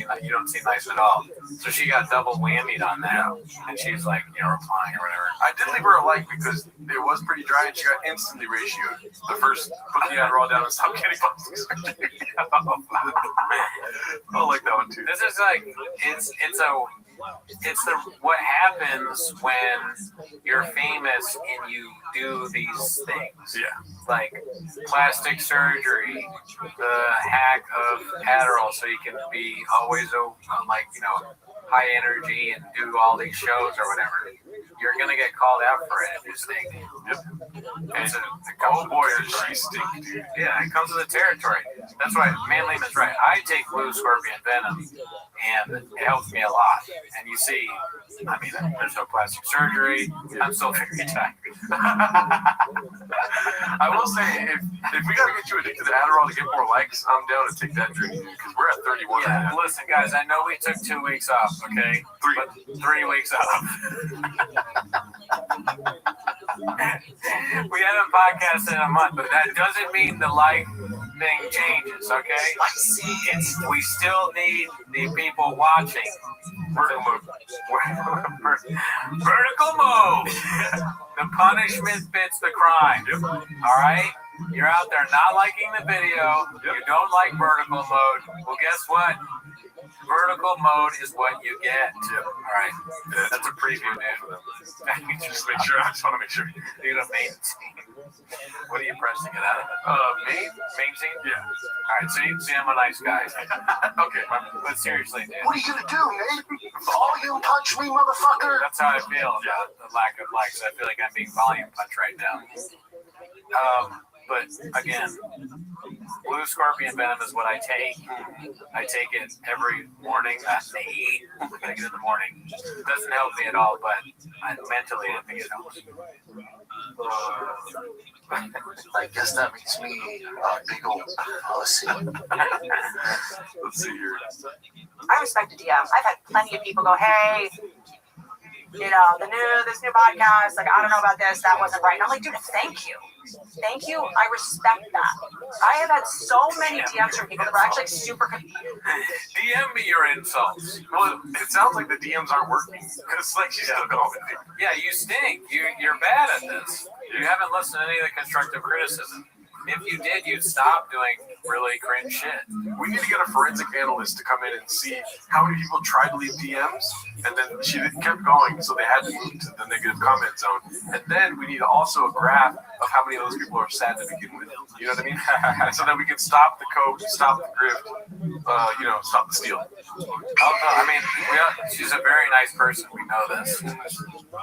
B: seem nice at all. So she got double whammied on that, and she's like, replying or whatever.
C: I did leave her a like because it was pretty dry, and she got instantly ratioed. The first put the Adderall down and stop getting plastic surgery. I like that one too.
B: This is like it's what happens when you're famous and you do these things.
C: Yeah.
B: Like plastic surgery, the hack of Adderall so you can be always high energy and do all these shows or whatever. You're gonna get called out for it if you stink.
C: Yep. Oh boy, does she stink, dude.
B: Yeah, it comes with the territory. That's why Man Lehman's right. I take blue scorpion venom, and it helps me a lot. And you see, I mean, there's no plastic surgery. I'm still very tired.
C: I will say, if we gotta get you addicted to Adderall to get more likes, I'm down to take that journey, because we're at 31.
B: Yeah, listen, guys, I know we took 2 weeks off, okay? 3 weeks off. We haven't podcasted in a month, but that doesn't mean the like thing changes, okay? We still need the people watching.
C: Vertical mode.
B: Vertical mode. The punishment fits the crime.
C: Yep.
B: All right? You're out there not liking the video. Yep. You don't like vertical mode. Well, guess what? Vertical mode is what you get.
C: Yep.
B: All right. That's a preview, dude.
C: Just make sure. I just want to make sure.
B: Dude, a main scene. What are you pressing it out of? Main scene?
C: Yeah.
B: All right. See, I'm a nice guy.
C: Okay.
B: But seriously, dude.
F: What are you gonna do, Nate? Volume punch me, motherfucker!
B: That's how I feel about the lack of likes. I feel like I'm being volume punched right now. But again, blue scorpion venom is what I take. I take it every morning. I take it in the morning. It doesn't help me at all, but mentally I think it helps.
F: I guess that makes me a big old pussy.
C: Let's see here.
J: I respect a DM. I've had plenty of people go, hey, this new podcast, like, I don't know about this, that wasn't right. And I'm like, dude, thank you. Thank you. I respect that. I have had so many DMs from people that were actually super.
B: DM me your insults.
C: Well, it sounds like the DMs aren't working because like she's still going.
B: Yeah, you stink. You're bad at this. You haven't listened to any of the constructive criticism. If you did, you'd stop doing really cringe shit.
C: We need to get a forensic analyst to come in and see how many people tried to leave DMs, and then she kept going, so they had to move to the negative comment zone. And then we need also a graph of how many of those people are sad to begin with. You know what I mean? So that we can stop the code, stop the grift, stop the steal.
B: I mean, she's a very nice person. We know this.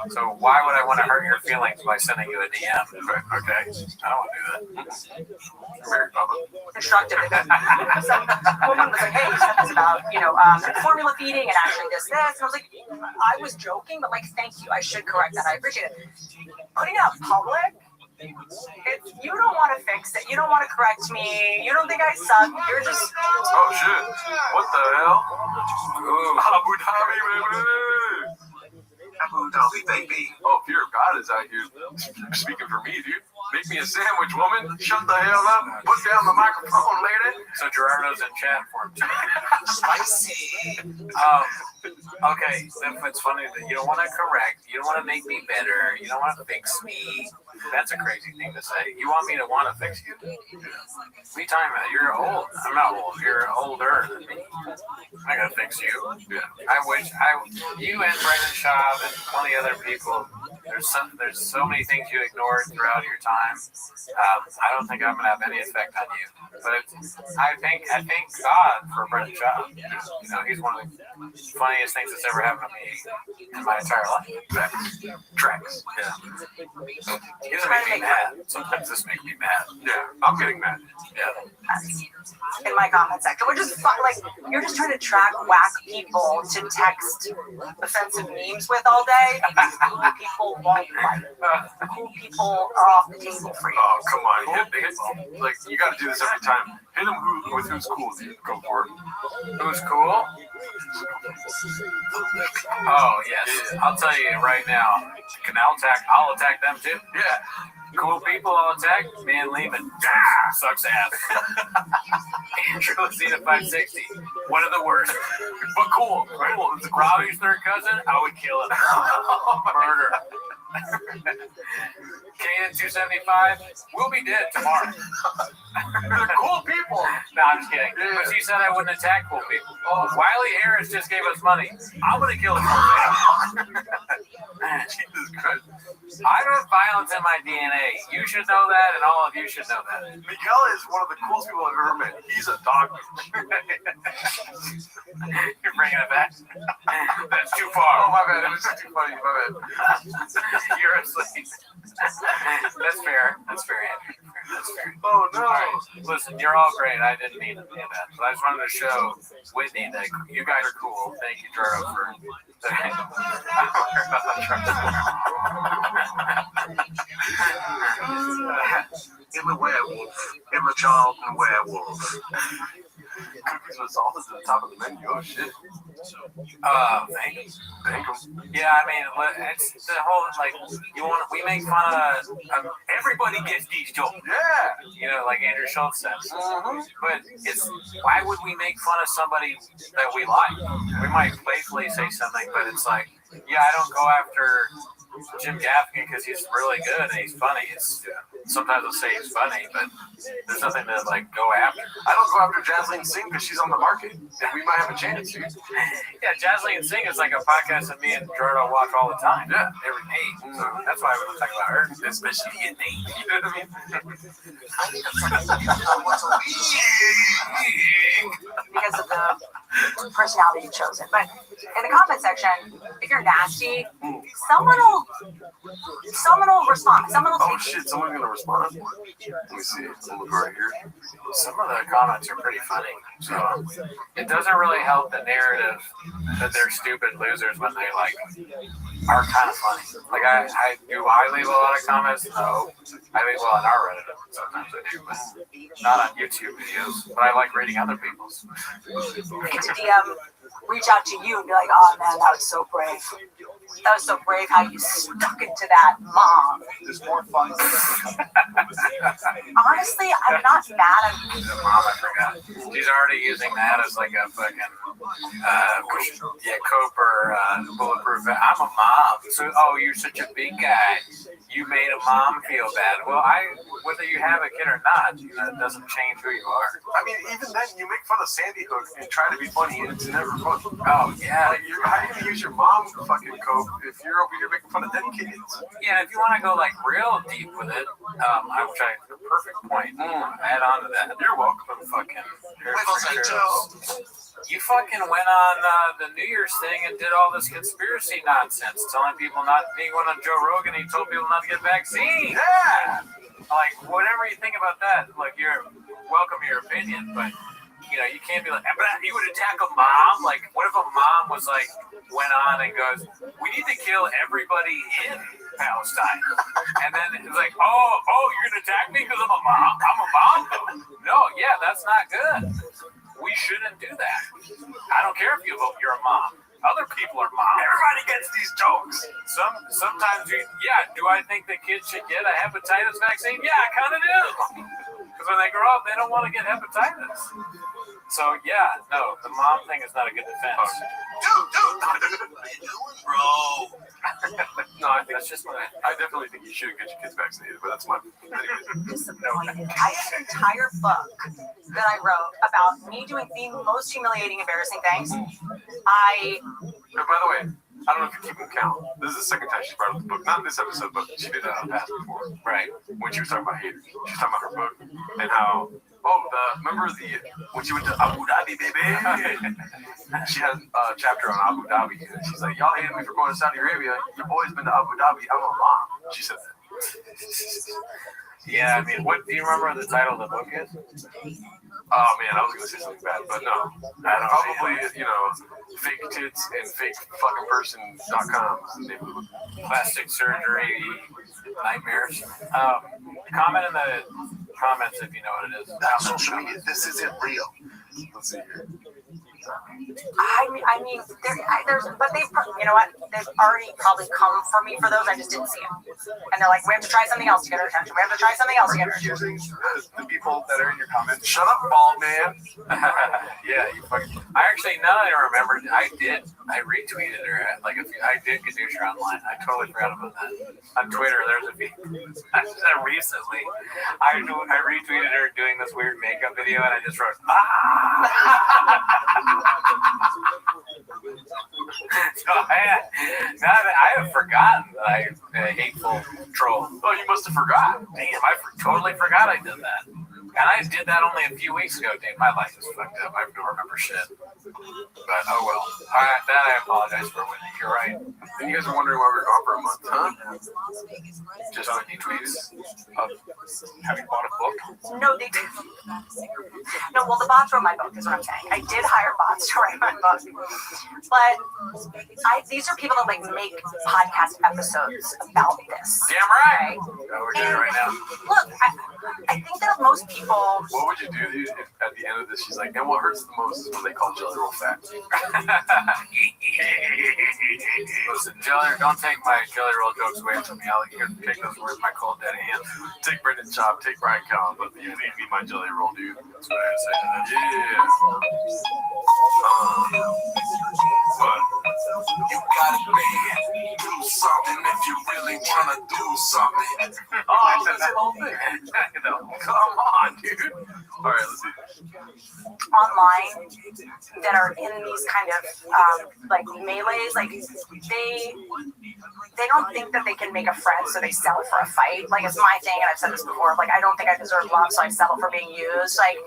B: So why would I want to hurt your feelings by sending you a DM? Okay. I don't want to do that.
C: Very public.
J: Constructive. Some woman was like, hey, you said this about, formula feeding and actually this. And I was like, I was joking, but like, thank you. I should correct that. I appreciate it. Putting it out public, if you don't want to fix it, you don't want to correct me, you don't think I suck, you're just...
C: Oh, shit. What the hell? Ooh. Abu Dhabi, baby.
F: Abu Dhabi, baby.
C: Oh, fear of God is out here speaking for me, dude. Make me a sandwich, woman. Shut the hell up. Put down the microphone, lady.
B: So Gerardo's in chat for him too.
F: Spicy.
B: Okay, so it's funny that you don't want to correct, you don't want to make me better, you don't want to fix me. That's a crazy thing to say. You want me to want to fix you? What are you talking about? You're old. I'm not old. You're older than me. I gotta fix you. Yeah. I wish you and Brendan Schaub and 20 other people. There's so many things you ignored throughout your time. I don't think I'm gonna have any effect on you. But I thank God for Brendan Schaub. He's one of the funniest things that's ever happened to me in my entire life.
C: Tracks.
B: Yeah. He doesn't make me mad. Sometimes this makes me mad.
C: Yeah, I'm getting mad.
B: Yeah.
J: In my comment section, which is fun. Like, you're just trying to track whack people to text offensive memes with all day. Who people won't like. Who people are off the table for you.
C: Oh, come on. Hit, like, you gotta do this every time. Hit them with who's cool, dude. Go for it.
B: Who's cool? Oh, yes. I'll tell you right now. I'll attack them too.
C: Yeah.
B: Cool people I'll attack. Man, Lehman. Sucks ass. Andrew Lucina 560. One of the worst. But cool. Robbie's third cousin, I would kill him. Murder. Kanan 275, we'll be dead tomorrow.
C: They're cool people.
B: No, I'm just kidding. Yeah. But she said I wouldn't attack cool people. Oh, Wiley Harris just gave us money. I'm going to kill him.
C: Jesus Christ.
B: I have violence in my DNA. You should know that, and all of you should know that.
C: Miguel is one of the coolest people I've ever met. He's a doctor.
B: You're bringing it back. That's too far.
C: Oh, my bad. It was just too funny. My bad.
B: You're asleep. That's fair. That's fair, Andrew. That's fair.
C: Oh, no.
B: Right. Listen, you're all great. I didn't mean to do that. But I just wanted to show Whitney that you guys are cool. Thank you, Gerardo, for
F: I'm a werewolf. I'm a child and werewolf.
C: Cookies with salt is at the top of the menu. Oh, shit.
B: Thanks. Yeah, I mean, it's the whole, like, we make fun of, everybody gets these jokes.
C: Yeah.
B: Like Andrew Schultz says. But why would we make fun of somebody that we like? We might playfully say something, but it's like, yeah, I don't go after Jim Gaffigan because he's really good and he's funny. Sometimes I'll say he's funny, but there's nothing to like go after.
C: I don't go after Jasleen Singh because she's on the market and we might have a chance, dude.
B: Yeah, Jasleen Singh is like a podcast that me and Gerardo watch all the time.
C: Yeah,
B: every day. So that's why we talk about her, especially at Nate. You know what I mean?
J: Because of the personality you chose it. But in the comment section, if you're nasty, someone will respond. Someone will
C: Oh shit, someone's gonna respond. Let me see. I'll look right here.
B: Some of the comments are pretty funny. So it doesn't really help the narrative that they're stupid losers when they like are kind of funny. Like I leave a lot of comments? No. I leave on our Reddit. Sometimes I do, but not on YouTube videos. But I like reading other people's.
J: Into DM, reach out to you and be like, oh man, that was so brave. That was so brave how you stuck it to that mom.
E: There's more fun.
J: Honestly, I'm not mad at
B: The mom, I forgot. She's already using that as like a fucking cope or bulletproof. I'm a mom. So, oh, you're such a big guy. You made a mom feel bad. Well, whether you have a kid or not, it doesn't change who you are.
C: I mean, even then, you make fun of Sandy Hook and try to be funny, and it's never funny.
B: Oh, yeah.
C: Like, how are you gonna use your mom fucking cope if you're over here making fun of them kids?
B: Yeah, if you want to go like real deep with it, I'm trying the perfect point. Add on to that. You're welcome, fucking. You fucking went on the New Year's thing and did all this conspiracy nonsense, telling people not being on Joe Rogan. He told people not to get vaccines.
C: Yeah.
B: Like, whatever you think about that, like, you're welcome your opinion, but you can't be like, you would attack a mom. Like, what if a mom was like, went on and goes, we need to kill everybody in Palestine, and then it's like, oh, you're gonna attack me because I'm a mom? I'm a mom? No, yeah, that's not good. We shouldn't do that. I don't care if you're a mom. Other people are moms.
C: Everybody gets these jokes.
B: Sometimes do I think the kids should get a hepatitis vaccine? Yeah, I kind of do. Because when they grow up, they don't want to get hepatitis. So, yeah, no, the mom thing is not a good defense.
C: Dude. Bro. No, I think
B: That's just
C: I definitely think you should get your kids vaccinated, but that's my
J: disappointed. I have an entire book that I wrote about me doing the most humiliating, embarrassing things.
C: By the way, I don't know if you keep them count. This is the second time she brought up the book. Not in this episode, but she did that on past before.
B: Right.
C: When she was talking about haters. She was talking about her book and how, remember when she went to Abu Dhabi, baby? She had a chapter on Abu Dhabi. And she's like, y'all hated me for going to Saudi Arabia. Your boy's been to Abu Dhabi. I'm a mom. She said that.
B: Yeah, I mean, do you remember what the title of the book is?
C: Oh man, I was gonna say something bad, but no. Probably, fake tits and fake fucking person.com is the name of the book.
B: Plastic surgery nightmares. Comment in the comments if you know what it is.
F: Not social media. This isn't real.
C: Let's see here.
J: I mean, but they've, you know what? They've already probably come for me for those. I just didn't see them. And they're like, we have to try something else to get our attention. We have to try something else to get our attention.
E: The people that are in your comments.
C: Shut up, bald man.
B: Yeah, you fucking. I actually, now that I remember, I retweeted her. Like, I did Gadoosh her online. I totally forgot about that. On Twitter, there's a video. Recently, I retweeted her doing this weird makeup video, and I just wrote, So I have forgotten that I hateful troll.
C: Oh, you must have forgot.
B: Damn, I totally forgot I did that. And I did that only a few weeks ago, dude. My life is fucked up. I don't remember shit. But oh well. That I apologize for. You're right.
C: And you guys are wondering why we were gone for a month, huh?
B: Just on retweets
E: Of having bought a book.
J: No, they did. No, well, the bots wrote my book, is what I'm saying. I did hire bots to write my book. But these are people that like make podcast episodes about this.
B: Damn right. We're doing it right now.
J: Look, I think that most people.
C: What would you do if at the end of this she's like, and what hurts the most is when they call Jelly Roll fat?
B: Listen, don't take my Jelly Roll jokes away from me. I'll take those words my cold dead hand.
C: Take Brendan Chop, take Brian Callen, but you leave me my Jelly Roll, dude. That's what I say to that. Yeah. But you gotta do something if you really wanna do something. Oh, that's the whole thing. Come on, dude. All right, let's see.
J: Online that are in these kind of like melees, like they don't think that they can make a friend, so they settle for a fight. Like, it's my thing, and I've said this before. Like, I don't think I deserve love, so I settle for being used. Like,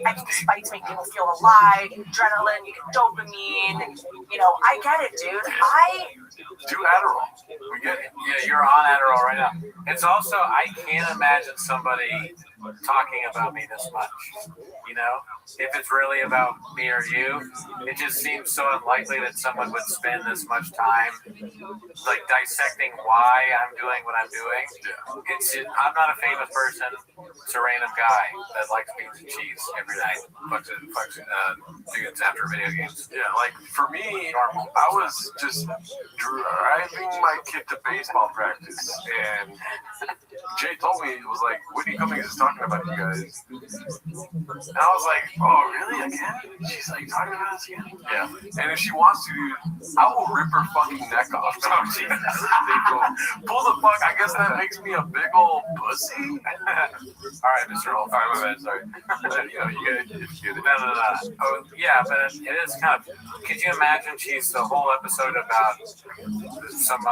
J: I think fights make people feel alive. Adrenaline, you get dopamine. I get it, dude.
C: Do Adderall. We get it.
B: Yeah, you're on Adderall right now. It's also, I can't imagine somebody talking about me this much. You know, if it's really about me or you, it just seems so unlikely that someone would spend this much time like dissecting why I'm doing what I'm doing. I'm not a famous person. It's a random guy that likes beans and cheese every night. Fucks dudes after video games.
C: Yeah, like for me, I was just driving my kid to baseball practice, and Jay told me, it was like, Whitney Cummings is talking about you guys. And I was like, oh, really? Again? She's like, talking about us again? Yeah. And if she wants to, I will rip her fucking neck off. So she pull the fuck. I guess that makes me a big old pussy.
B: All right, Mr. Holt.
C: All right, my bad. Sorry. You know, you get it.
B: No. Oh, yeah, but it is kind of. Could you imagine she's the whole episode about some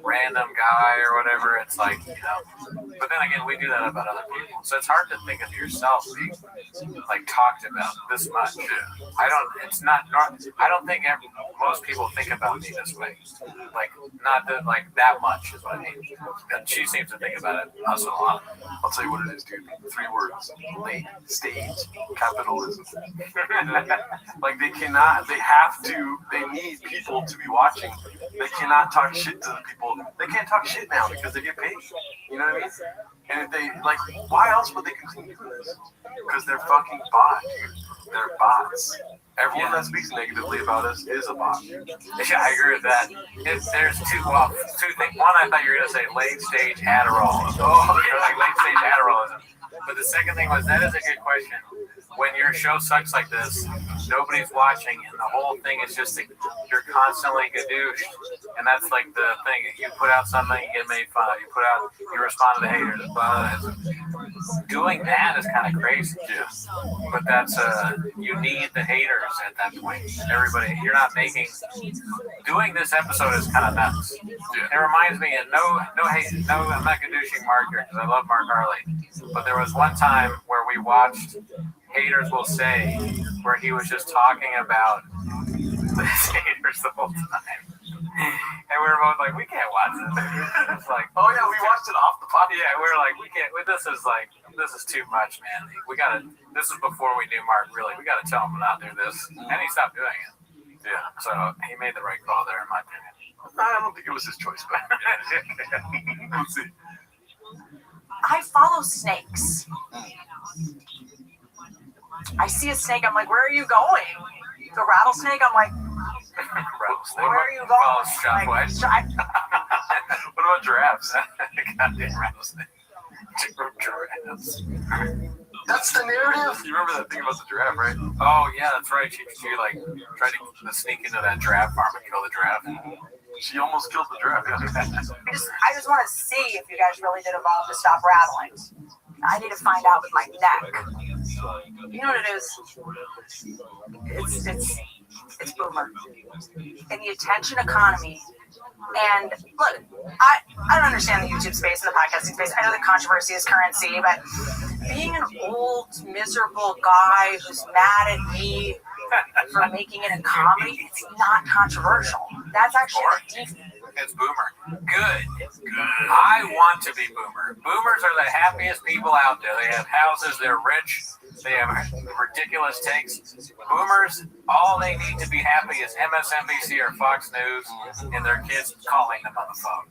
B: random guy or whatever? It's like, you know. But then again, we do that about other people, so it's hard to think of yourself being like talked about this much. I don't think most people think about me this way. Like not that like that much is what I mean. And she seems to think about it also a lot.
C: I'll tell you what it is, dude. 3 words: late stage capitalism. Like they need people to be watching. They cannot talk shit to the people. They can't talk shit now because they get paid. You know what I mean? And if they like, why else would they continue doing this? Because they're fucking bots. They're bots. Everyone that speaks negatively about us is a bot.
B: Yeah, I agree with that. There's two things. One, I thought you were going to say late stage Adderall. Oh, you're like late stage Adderallism. But the second thing was, that is a good question. When your show sucks like this, nobody's watching, and the whole thing is just you're constantly gadooshed, and that's like the thing. You put out something, you get made fun of. You respond to the haters. Doing that is kind of crazy, but that's you need the haters at that point. Everybody, you're not making. Doing this episode is kind of nuts. It reminds me, and no hate, I'm not gadooshing Mark here because I love Mark Harley, but there was one time where we watched Haters Will Say, where he was just talking about the haters the whole time. And we were both like, we can't watch this. It's like,
C: oh yeah, we watched it off the pod.
B: Yeah, we were like, we can't. This is too much, man. This is before we knew Mark, really. We gotta tell him not to do this. And he stopped doing it. Yeah, so he made the right call there, in my opinion.
C: I don't think it was his choice, but we'll see.
J: I follow snakes. I see a snake, I'm like, where are you going? The rattlesnake, I'm like, where are you going?
B: What
C: about giraffes?
B: Goddamn rattlesnake. Giraffes.
C: That's the narrative. You remember that thing about the giraffe, right?
B: Oh yeah, that's right. She like tried to sneak into that giraffe farm and kill the giraffe.
C: She almost killed the giraffe.
J: I just want to see if you guys really did evolve to stop rattling. I need to find out with my neck. You know what it is? It's boomer. In the attention economy. And look, I don't understand the YouTube space and the podcasting space. I know the controversy is currency, but being an old, miserable guy who's mad at me for making it a comedy, it's not controversial. That's actually
B: It's boomer. Good. I want to be boomer. Boomers are the happiest people out there. They have houses, they're rich, they have ridiculous takes. Boomers, all they need to be happy is MSNBC or Fox News and their kids calling them on the phone.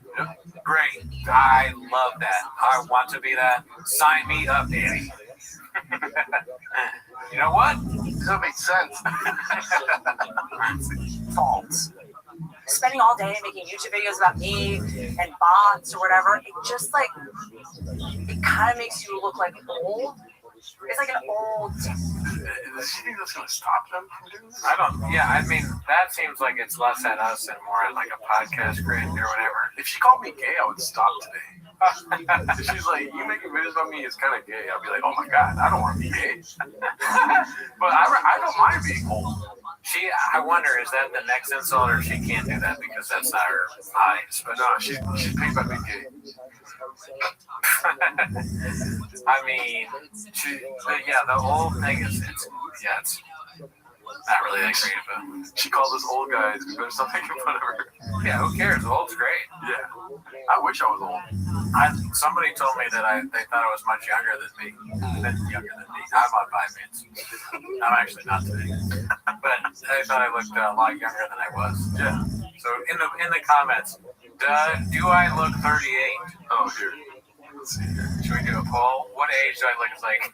B: Great. I love that. I want to be that. Sign me up, Danny. You know what?
C: That makes sense.
J: False. Spending all day making YouTube videos about me and bots or whatever, it just like, it kind of makes you look like old. It's like an old.
C: Does she think that's going to stop them from doing this?
B: I mean, that seems like it's less at us and more at like a podcast grid or whatever.
C: If she called me gay, I would stop today. If she's like, you making videos about me is kind of gay, I'll be like, oh my god, I don't want to be gay. But I don't mind being old.
B: I wonder, is that the next insult, or she can't do that because that's not her eyes?
C: But no, she's paid by being gay.
B: I mean, the whole thing is, Not really that great of a.
C: She called us old guys. We better stop making fun of her.
B: Yeah, who cares? Old's great.
C: Yeah. I wish I was old.
B: Somebody told me that they thought I was much younger than me. Younger than me. I'm on Vyvanse. I'm actually not today. But they thought I looked a lot younger than I was.
C: Yeah.
B: So in the comments, do I look 38?
C: Oh, here. Let's see here.
B: Should we do a poll? What age do I look? It's like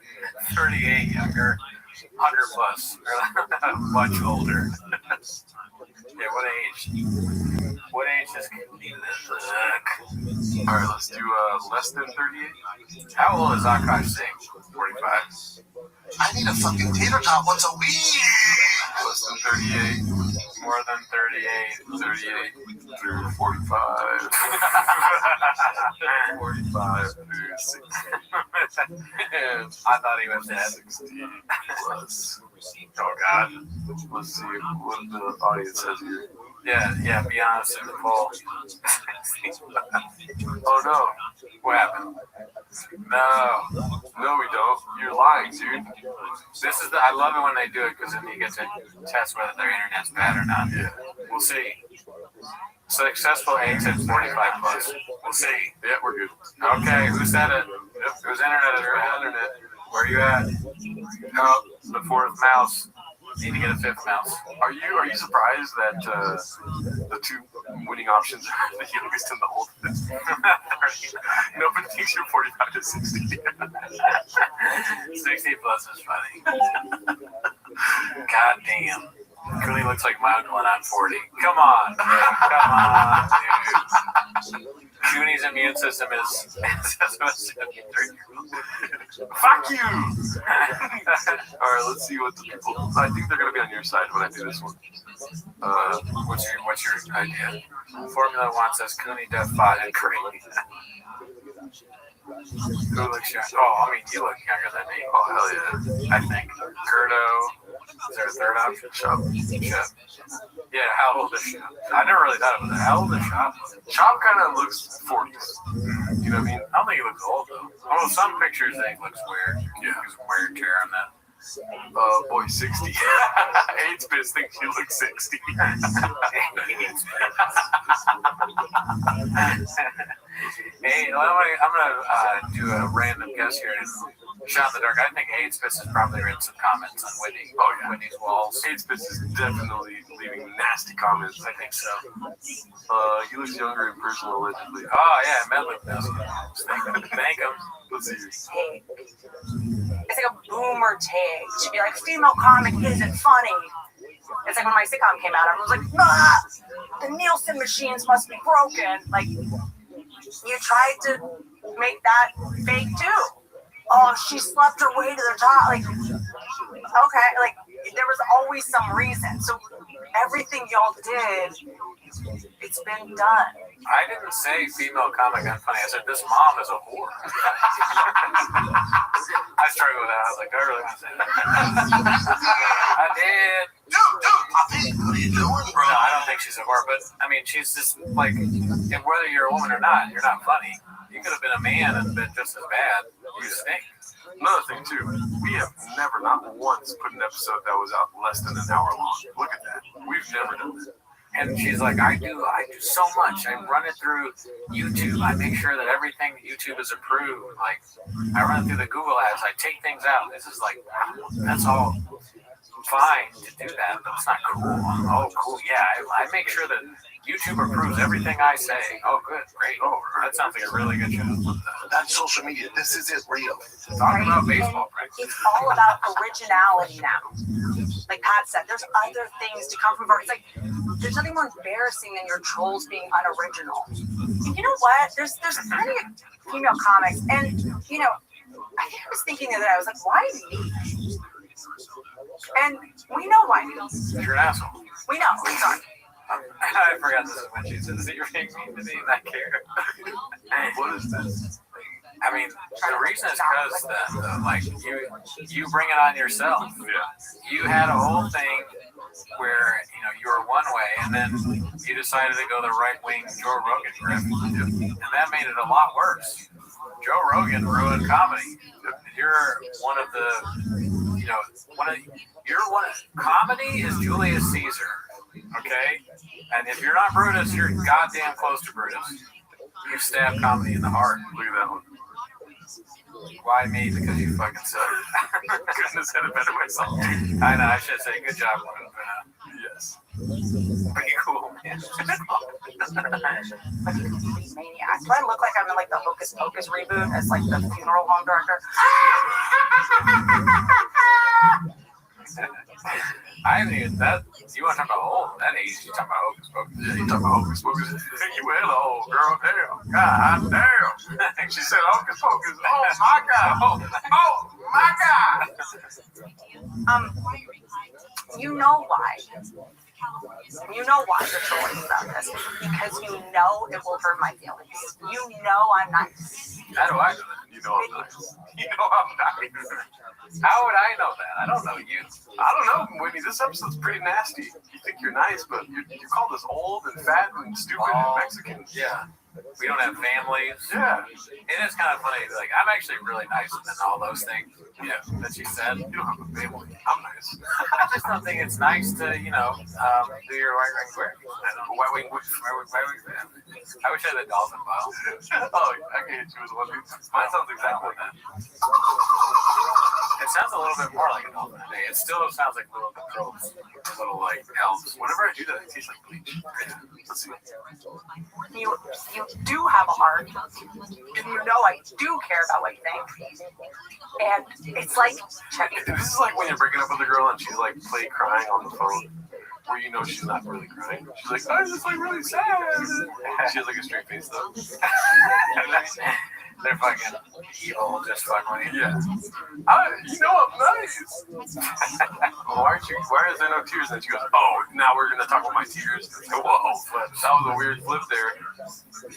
B: 38 younger, 100 plus, or much older. Yeah, what age? What age does Khalid look?
C: Alright, let's do less than 38.
B: How old is Akash Singh?
C: 45.
A: I need a fucking tater tot once a week.
C: Less than 38.
B: More than 38.
C: 38 through 45. 45 through 60.
B: I thought he was dead.
C: 60 plus.
B: Oh, God.
C: Let's see what the audience says here.
B: Yeah, be honest in the poll.
C: Oh, no.
B: What happened?
C: No, we don't. You're lying, dude.
B: I love it when they do it because then you get to test whether their internet's bad or not.
C: Yeah.
B: We'll see. Successful age at 45 plus. We'll see.
C: Yeah, we're good.
B: Okay, who said it? Yep. Whose internet is your internet? Where are you at? Oh, the fourth mouse. Need to get a fifth mouse.
C: Are you surprised that the two winning options are the youngest and the oldest? Nobody thinks you're 45 to 60.
B: 60 plus is funny. God damn. Cooley looks like my uncle and I'm 40. Come on. Come on, dude. Cooney's immune system is 73-year-old.
C: Fuck you! Alright, let's see what the people. I think they're gonna be on your side when I do this one.
B: What's your idea? Formula One says Cooney, Def 5, and Kareem. Who looks young? Oh, I mean, you look younger than me.
C: Oh, hell yeah.
B: I think. Gerdo. Is there a third option?
C: Shop.
B: Yeah, how old is Shop? I never really thought about that. How old is Shop?
C: Shop kind of looks 40s. You know what I mean?
B: I don't think he looks old, though. Although some pictures they looks weird.
C: Yeah.
B: There's wear and tear on that.
C: Boy, 60. 8-Spitz thinks you look 60.
B: Hey, I'm gonna do a random guess here. Shot in the dark. I think 8-Spitz has probably written some comments on Whitney.
C: Oh, yeah.
B: Whitney's walls.
C: 8-Spitz is definitely leaving nasty comments.
B: I think so.
C: He looks younger in person, allegedly.
B: Oh, yeah, Medley does. Thank him.
C: Let's see.
J: Take. It's like a boomer take. She'd be like, female comic isn't funny. It's like when my sitcom came out, everyone was like, ah, the Nielsen machines must be broken. Like, you tried to make that fake too. Oh, she slept her way to the top. Like, okay, like, there was always some reason. So everything y'all did, it's been done.
B: I didn't say female comic unfunny. I said this mom is a whore. I struggled with that. I was like, do I really want to say that? I did.
A: Dude, what are you doing, bro?
B: No, I don't think she's a whore, but I mean, she's just like, and whether you're a woman or not, you're not funny. You could have been a man and been just as bad. You stink.
C: Another thing, too, we have never, not once, put an episode that was out less than an hour long. Look at that. We've never done that.
B: And she's like, I do so much. I run it through YouTube. I make sure that everything YouTube is approved. Like, I run it through the Google ads. I take things out. This is like, that's all fine to do that. That's not cool. Oh, cool. Yeah, I make sure that YouTube approves everything I say. Oh, good. Great. Oh, that sounds like a really good show.
A: That's social media. This is it, real.
B: Talking about baseball practice.
J: It's all about originality now. Like Pat said, there's other things to come from. It's like, there's nothing more embarrassing than your trolls being unoriginal. And you know what? There's plenty of female comics. And, you know, I was thinking the other day, I was like, why me? And we know why me.
B: You're an asshole.
J: We know. We're sorry.
B: I forgot this is when she says that you're being mean to me and I care.
C: What is this?
B: I mean, the reason is because like you bring it on yourself.
C: Yeah.
B: You had a whole thing where you were one way, and then you decided to go the right wing Joe Rogan grip, and that made it a lot worse. Joe Rogan ruined comedy. You're one of the you know, comedy is Julius Caesar, okay? And if you're not Brutus, you're goddamn close to Brutus. You stab comedy in the heart.
C: Look at that one.
B: Why me? Because you fucking suck.
C: Couldn't have said it better myself.
B: I know, I should say, good job,
C: Yes.
B: pretty cool, man.
J: Maniac. Do I look like I'm in like the Hocus Pocus reboot as like the funeral home director?
B: I haven't even that. You want to talk about old? That age? You talking about Hocus Pocus?
C: Yeah, you talking about Hocus Pocus? You were the old girl. Damn. God damn. She said Hocus Pocus. Oh my God. Oh my God.
J: You know why. You know why you're trolling about this. Because you know it will hurt my feelings. You know I'm nice.
B: How do I know that?
C: You know I'm nice. You know I'm nice.
B: How would I know that? I don't know you.
C: I don't know, Whitney. This episode's pretty nasty. You think you're nice, but you called us old and fat and stupid and Mexican.
B: Yeah. We don't have families.
C: Yeah.
B: It is kind of funny. Like, I'm actually really nice than all those things. Yeah. That she said.
C: You don't have a family. I'm nice.
B: I just don't think it's nice to, do your white ring quick. White wing. I wish I had a dolphin file.
C: Oh, I can hit you with one. Mine sounds exactly like that.
B: It sounds a little bit more like a dolphin. It still sounds like little controls. Little, like, elves.
C: Whenever I do that, it tastes like bleach. Yeah. Let's see.
J: You do have a heart. And you know I do care about what you think. And it's like, check it.
C: This is like when you're breaking up with a girl and she's like play crying on the phone, where you know she's not really crying. She's like, I was just like really sad. She has like a straight face though.
B: They're fucking evil, just fucking.
C: Yeah. I'm nice. Why is there no tears? And she goes, oh, now we're gonna talk about my tears. Whoa, flip. That was a weird flip there.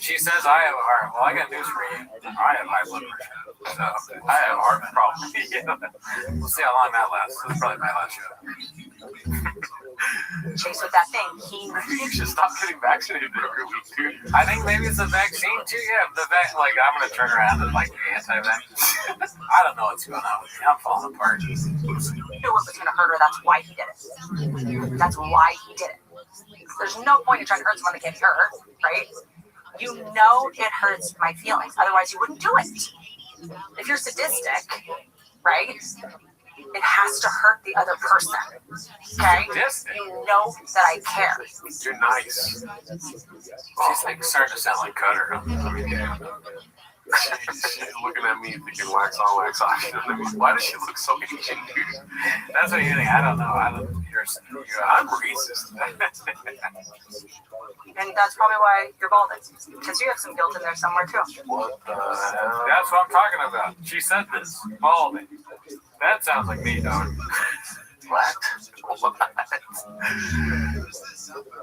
B: She says I have a heart. Well, I got news for you. I have high blood pressure. So
C: I have a heart problem.
B: Yeah. We'll see how long that lasts. This is probably my last show.
J: Chase with that thing.
C: You should stop getting vaccinated every week, dude.
B: I think maybe it's a vaccine too. Yeah, like I'm gonna turn around and like the anti-vaccine. I don't know what's going on with me. I'm falling apart.
J: He knew it was gonna hurt her. That's why he did it. That's why he did it. There's no point in trying to hurt someone that can't hurt, right? You know it hurts my feelings. Otherwise, you wouldn't do it. If you're sadistic, right? It has to hurt the other person. Okay? You know that I care.
C: You're nice.
B: She's like starting to sound like Cutter.
C: She's looking at me thinking wax on, wax off. Why does she look so Asian, dude?
B: That's what you think. I don't know.
C: I'm racist.
J: And that's probably why you're balding. Because you have some guilt in there somewhere too.
C: What the hell?
B: That's what I'm talking about. She said this. Balding. That sounds like me, dog.
C: What?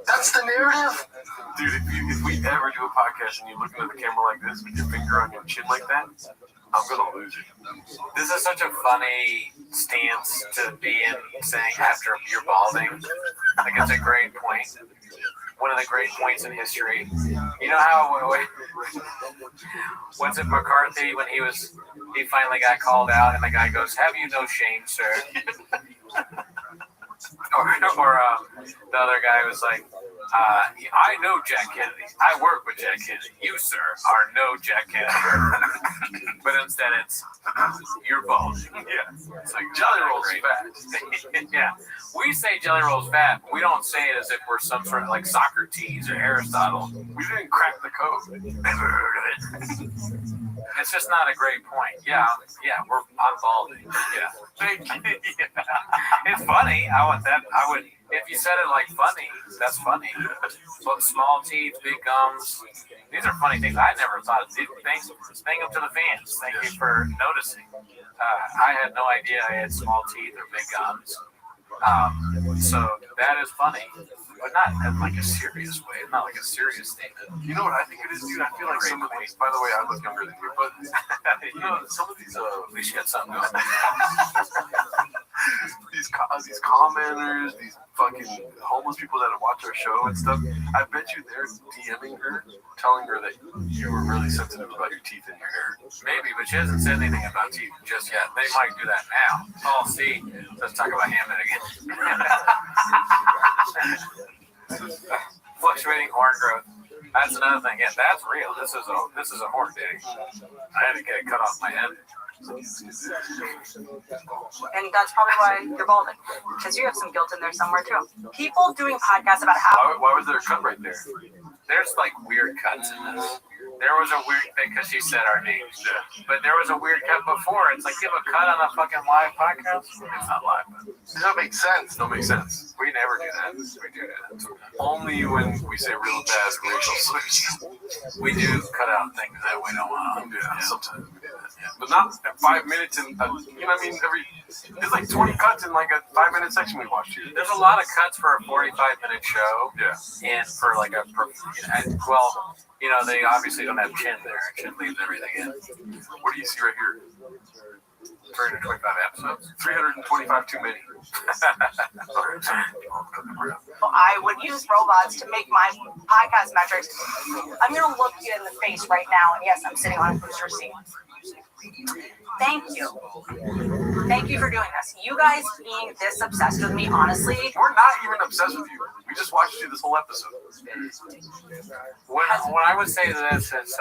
C: That's the narrative? Dude, if we ever do a podcast and you look into the camera like this with your finger on your chin like that, I'm gonna lose it.
B: This is such a funny stance to be in, saying after you're balding. Like, it's a great point. One of the great points in history. You know how what's it, McCarthy, when he finally got called out and the guy goes, "Have you no shame, sir?" or the other guy was like, I know Jack Kennedy. I work with Jack Kennedy. You, sir, are no Jack Kennedy. But instead it's, you're bald. Yeah. It's like Jelly Roll's fat. Yeah. We say Jelly Roll's fat, but we don't say it as if we're some sort of like Socrates or Aristotle. We didn't crack the code. Never heard of it. It's just not a great point. Yeah, I'm balding. Yeah. Thank you. Yeah. It's funny. If you said it like funny, that's funny. So small teeth, big gums. These are funny things. I never thought of these things. Thank them to the fans. Thank you for noticing. I had no idea I had small teeth or big gums. So that is funny. But not in like a serious way. Not like a serious statement. You know what I think it is, dude? I feel like some of these, by the way, I look younger than you, but you know, some of these, we should get something going. These commenters, these
C: fucking homeless people that watch our show and stuff, I bet you they're DMing her, telling her that you were really sensitive about your teeth and your hair.
B: Maybe, but she hasn't said anything about teeth just yet. They might do that now. Oh, see, let's talk about Hammond again. Fluctuating horn growth. That's another thing. Yeah, that's real. This is a horn dig. I had to get it cut off my head.
J: And that's probably why you're balding, because you have some guilt in there somewhere too. People doing podcasts about how.
C: Why was there a cut right there?
B: There's like weird cuts in this. There was a weird thing because she said our names. Yeah. But there was a weird cut before. It's like, give a cut on a fucking live podcast. It's not live.
C: Does that make sense? Don't make sense.
B: We never do that. We do that.
C: Only when we say real bad racial slurs.
B: We do cut out things that we don't want.
C: Yeah, sometimes we do that. Yeah. But not 5 minutes in, you know what I mean? There's like 20 cuts in like a 5-minute section we watched here.
B: There's a lot of cuts for a 45-minute show.
C: Yeah.
B: And for like a, well, you know, they obviously don't have chin there. Chin leaves everything in.
C: What do you see right here?
B: 325 episodes?
C: 325 too many.
J: I would use robots to make my podcast metrics. I'm going to look you in the face right now, and yes, I'm sitting on a booster seat. Thank you. Thank you for doing this. You guys being this obsessed with me, honestly.
C: We're not even obsessed with you. We just watched you this whole episode.
B: When I would say this is,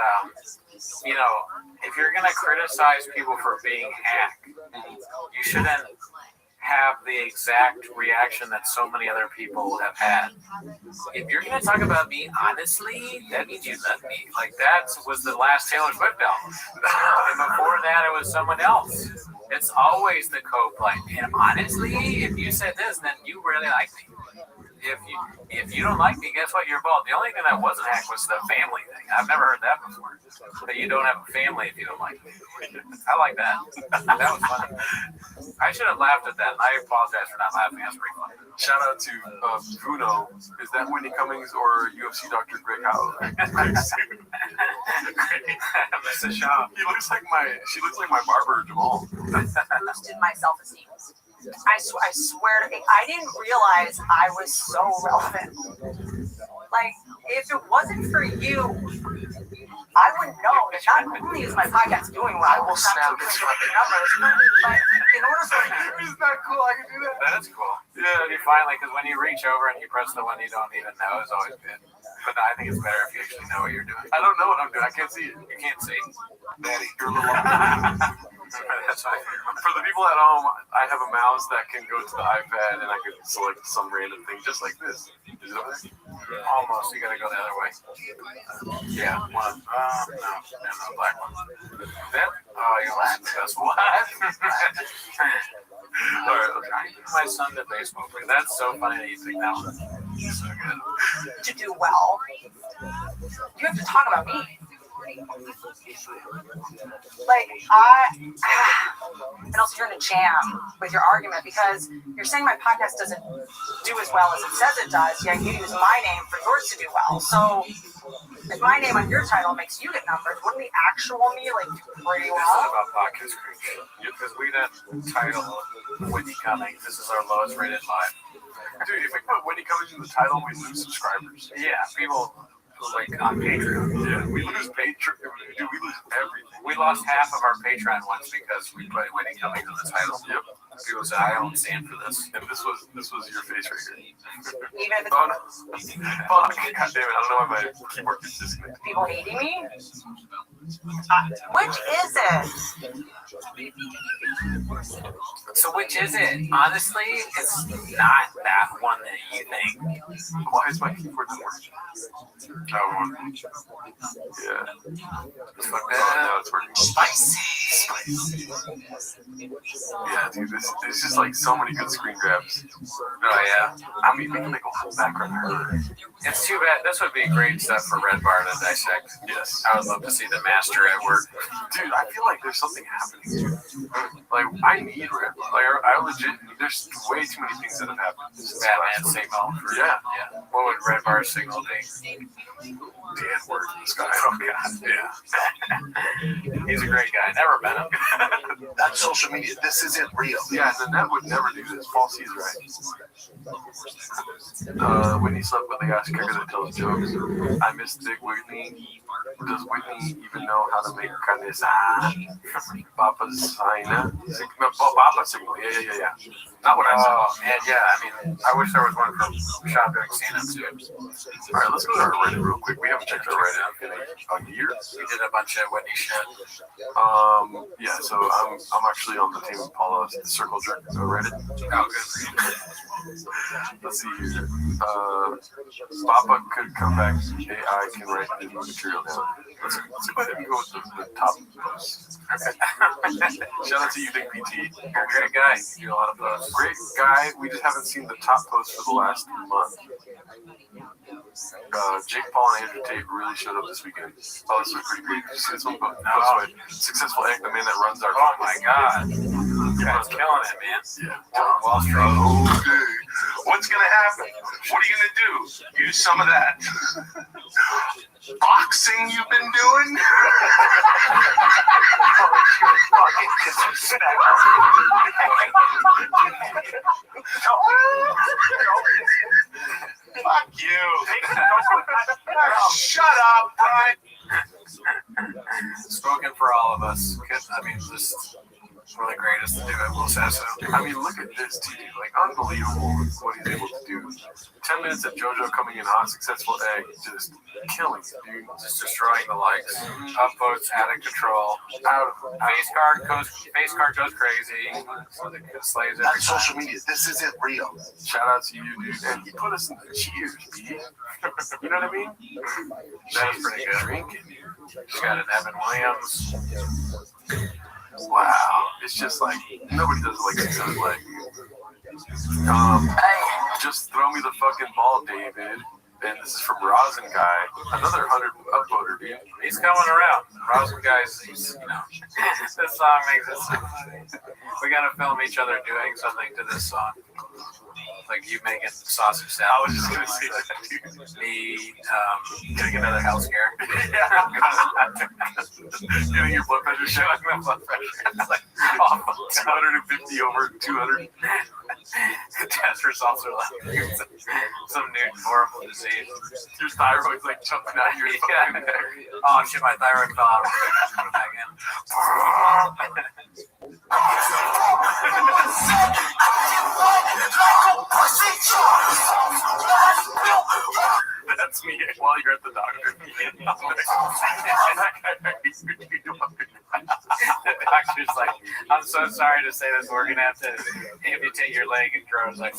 B: you know, if you're going to criticize people for being hacked, you shouldn't have the exact reaction that so many other people have had. If you're going to talk about me honestly, that means you love me. Like, that was the last Taylor Swift album. And before that, it was someone else. It's always the co-play. And honestly, if you said this, then you really like me. If you don't like me, guess what? You're bald. The only thing that wasn't hacked was the family thing. I've never heard that before. That you don't have a family if you don't like me. I like that. That was funny. I should have laughed at that, and I apologize for not laughing. That's pretty funny.
C: Shout out to Bruno. Is that Whitney Cummings or UFC Dr. Greg Howell?
B: Mr. Shaw.
C: She looks like my barber, Jamal.
J: Boosted my self-esteem. I swear to God, I didn't realize I was so relevant. Like, if it wasn't for you, I wouldn't know that not only is my podcast doing well, I will snap its numbers, but in order for you...
C: Isn't that cool? I can do that.
B: That is cool. Yeah, you finally, because when you reach over and you press the one you don't even know, it's always good. But I think it's better if you actually know what you're doing.
C: I don't know what I'm doing. I can't see it.
B: You can't see.
C: Daddy, you're a little off. For the people at home, I have a mouse that can go to the iPad and I can select some random thing just like this. Is it over there?
B: Almost. You gotta go the other way. Yeah, one. No, black one. That? Oh, you lost the best one. My son did baseball. That's so funny that you think that one. So good.
J: To do well, you have to talk about me. Like, and also you're in a jam with your argument because you're saying my podcast doesn't do as well as it says it does, yet you use my name for yours to do well. So if my name on your title makes you get numbers, wouldn't the actual me like do pretty well?
B: This is about podcast creation. Because we didn't title Whitney Cummings. This is our lowest rated live.
C: Dude, if we put Whitney Cummings in the title, we lose subscribers.
B: Yeah, people like on Patreon.
C: Yeah, we lose Patreon. Dude, we lose everything.
B: We lost half of our Patreon once because we put Whitney Cummings in the title.
C: Yep.
B: People said, I don't stand for this.
C: And this was your face right here.
J: Even if
C: Oh, no. Fuck. God damn it. I don't know why my keyboard gets disconnected.
J: people hating me? Which is it?
B: So which is it? Honestly, it's not that one that you think.
C: Why is my keyboard not working? That one. Yeah. Now it's working.
B: Spicy.
C: Yeah, dude, there's just like so many good screen grabs.
B: Oh, yeah.
C: I mean, we can make a whole background.
B: It's too bad. This would be great stuff for Red Bar to dissect.
C: Yes.
B: I would love to see the master at work.
C: Dude, I feel like there's something happening, dude. Like, I need Red Bar. Like, I legit, there's way too many things that have happened.
B: Batman signal.
C: Yeah.
B: What would Red Bar signal be?
C: Dan Word, this guy.
B: Oh God, yeah. He's a great guy. Never met him.
F: That's social media. This isn't real.
C: Yeah, the net would never do this. False, he's right. Whitney slept with the ass kicker that tells jokes. I miss Big Whitney. Does Whitney even know how to make carne asada? Papa Signa? No, Papa Signal. Yeah. Not what I said.
B: Oh man, yeah. I mean, I wish there was one from Shop doing stand-up too.
C: All right, let's go to our Reddit real quick. We haven't checked our Reddit in a year.
B: We did a bunch of Whitney shit.
C: Yeah. So I'm actually on the team of Paula, the Circle Jerk Reddit.
B: Oh, good for you.
C: Let's see here. Papa could come back. AI can write new material down. Let's go ahead and go with the top posts. Shout out to you, Big PT.
B: You're a great guy. You do a lot of posts.
C: Great guy. We just haven't seen the top post for the last month. Jake Paul and Andrew Tate really showed up this weekend. Oh, this was pretty great. Did you see this one post by Successful Egg, the man that runs our.
B: Oh my God. You guys killing it, man.
C: Yeah.
B: Wall Street.
F: Okay. What's gonna happen? What are you gonna do? Use some of that boxing you've been doing? Fuck you. Shut up, Brian.
B: Spoken for all of us. I mean, just one of the greatest to do it. Will say so.
C: I mean, look at this, dude. Like, unbelievable what he's able to do. 10 minutes of JoJo coming in hot, Successful Egg, just killing it, dude.
B: Just destroying the likes. Upvotes out of control. Face card goes crazy. Slaves every
F: That's social media. This isn't real.
C: Shout out to you, dude. And he put us in the cheers, dude. You know what I mean?
B: That was pretty good.
C: Drinking.
B: You got an Evan Williams.
C: Wow. It's just like, nobody does it like Successful Egg. Just throw me the fucking ball, David. And this is from Rosin Guy, another 100 upvoter, dude.
B: He's coming around. Rosin Guy's, this song makes it so we gotta film each other doing something to this song. Like you making sausage salad.
C: I was just gonna say that, dude.
B: Me getting another health scare.
C: Getting your blood pressure shot.
B: My blood pressure. It's like,
C: 250 over 200.
B: Test results are like some new horrible disease.
C: Your thyroid's like jumping out of your fucking neck.
B: Oh shit, my thyroid fell out. Put it back in.
C: That's me while you're at the doctor.
B: The doctor's like, I'm so sorry to say this, we're gonna have to amputate your leg. And Grows like,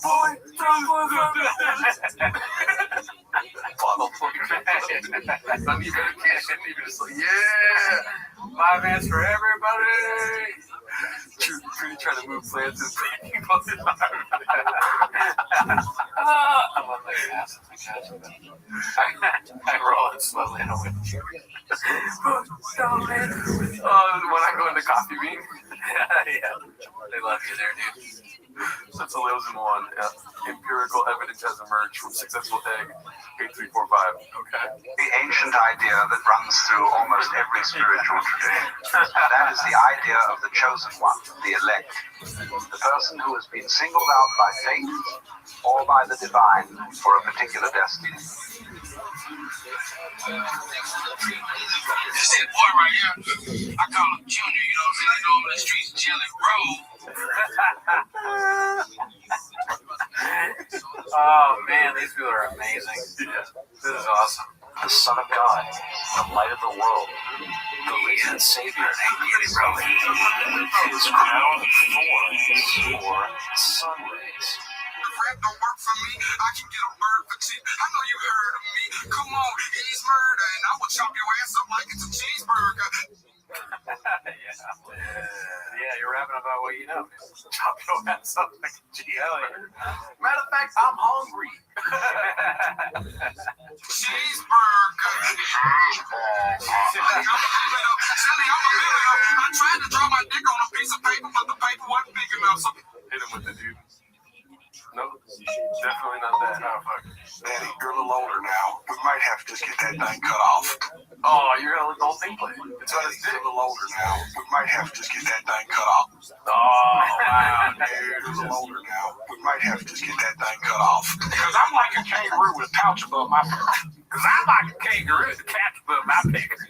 C: boy, yeah,
B: 5 minutes for everybody.
C: Pretty trying to move plants and people.
B: I'm on my ass. I'm rolling slowly in a wheelchair.
C: When I go into Coffee Bean.
B: Yeah, they love you there, dude.
C: Since the lives in one, empirical evidence has emerged from Successful Egg 8345. Okay.
F: The ancient idea that runs through almost every spiritual tradition. That is the idea of the chosen one, the elect. The person who has been singled out by fate or by the divine for a particular destiny.
E: This is boy right here. I call him Junior, you know what I'm saying? You know him in the streets, Jelly Roll.
B: Oh man, these people are amazing. This is awesome.
F: The Son of God, the light of the world, the risen Savior, his crown of thorns or sun rays.
E: If rap don't work for me, I can get a bird for cheap. I know you heard of me. Come on, he's murder, and I will chop your ass up like it's a cheeseburger.
B: Yeah, you're rapping about what you know. Chop your ass up like a cheeseburger.
C: Matter of fact, I'm hungry.
E: Cheeseburger. Shelly, I'm a millionaire. I tried to draw my dick on a piece of paper, but the paper wasn't big enough. So
C: Hit him with the dude. No, definitely not that. Oh, fuck.
F: Daddy, you're a little older now. We might have to
A: just get that thing cut off.
C: Oh, you're gonna let the whole thing play.
A: It's a little older now. We might have to just get that thing cut off.
C: Oh, wow, dude.
A: It's a little older now. We might have to just get that thing cut off. Because I'm like a kangaroo with a pouch above my back.
B: Because I'm like a kangaroo with a cat above my back.
A: Give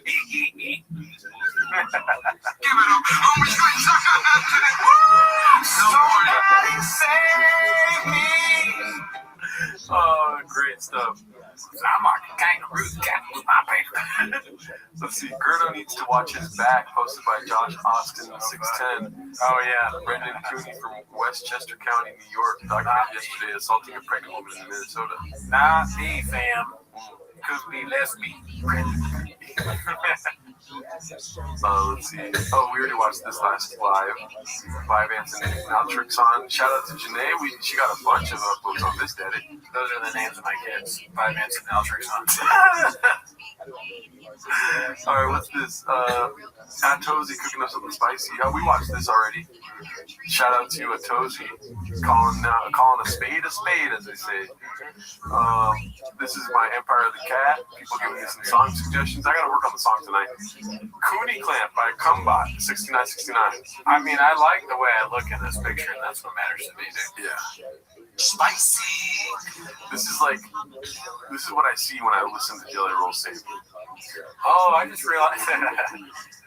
A: it up, homie. Somebody save me.
C: Oh, great stuff.
B: I'm like a kangaroo with a cat above my back.
C: Let's see. Gerdo needs to watch his back, posted by Josh Austin 610.
B: Oh, yeah.
C: Brendan Cooney from Westchester County, New York, documented yesterday assaulting a pregnant woman in Minnesota.
B: Not me, fam. Could be lesbian.
C: Let's see. Oh, we already watched this last live Anthony Altrix on. Shout out to Janae. She got a bunch of uploads on this, Daddy.
B: Those are the names of my kids. 5 Ants and Altrix on.
C: All right, what's this? Tozy cooking up something spicy. Oh, we watched this already. Shout out to Tozy calling a spade, as they say. This is my Empire of the Cat. People giving me some song suggestions. I gotta work on the song tonight. Cooney Clamp by Cumbot 6969.
B: I mean, I like the way I look in this picture, and that's what matters to me, dude.
C: Yeah.
A: Spicy.
C: This is what I see when I listen to Jelly Roll say.
B: Oh, I just realized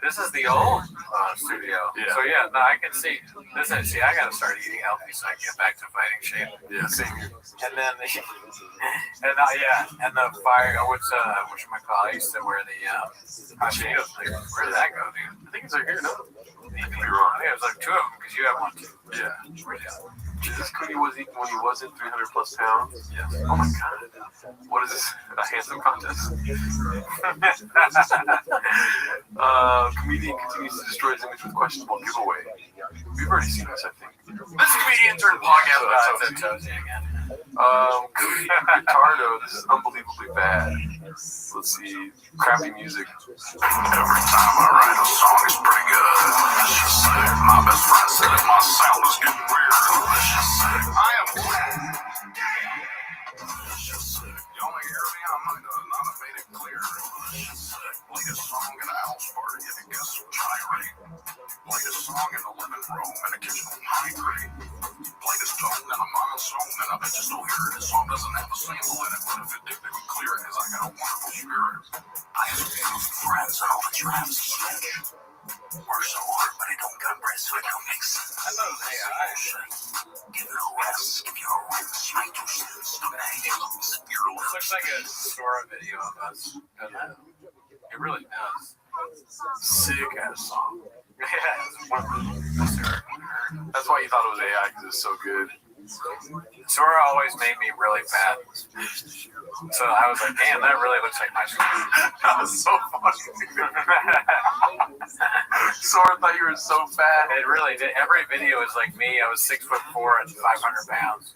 B: this is the old studio.
C: Yeah.
B: So yeah, no, I can see. See, I gotta start eating healthy so I can get back to fighting shape.
C: Yeah, same here.
B: And then and the fire. Whatchamacallit? I used to wear the Cheetos thing. Where did that go, dude?
C: I think it's right here, no?
B: I could be wrong. I think it was like 2 of them because you have one too.
C: Yeah. Is this Cooney was eating when he wasn't 300 plus pounds?
B: Yes.
C: Oh my god. What is this? A handsome contest? Comedian continues to destroy his image with questionable giveaway. We've already seen this, I think.
B: This is comedian turned podcast. That's Tozy again.
C: Cooney Ricardo, this is unbelievably bad. Let's see. Crappy music.
A: Every time I write a song, it's pretty good. Let's just say my best friend said it, my sound is getting weird. Let's just say I am black. Let's just say you only hear me, I might not have made it clear. Let's just say play a song in a house party and it gets so gyrate. Play a song in the living room and it gets so hydrate. Play this tone and I'm on its own and I bet you still hear it. This song doesn't have a sample in it, but if it did, they would clear it because I got a wonderful spirit. I have some friends that all the trams to switch. Work so hard, but it don't compress, so it don't make sense.
B: I thought it was AI.
A: Give it a rest, give you a rinse, my 2 cents.
B: This looks like a Sora video of us, doesn't it? It really does.
C: Sick ass song.
B: Yeah, it's one of the Sora.
C: That's why you thought it was AI, because it's so good.
B: Sora always made me really fat. So I was like, damn, that really looks like my skin.
C: That was so funny. Sora thought you were so fat.
B: It really did. Every video was like me. I was 6'4" and 500 pounds.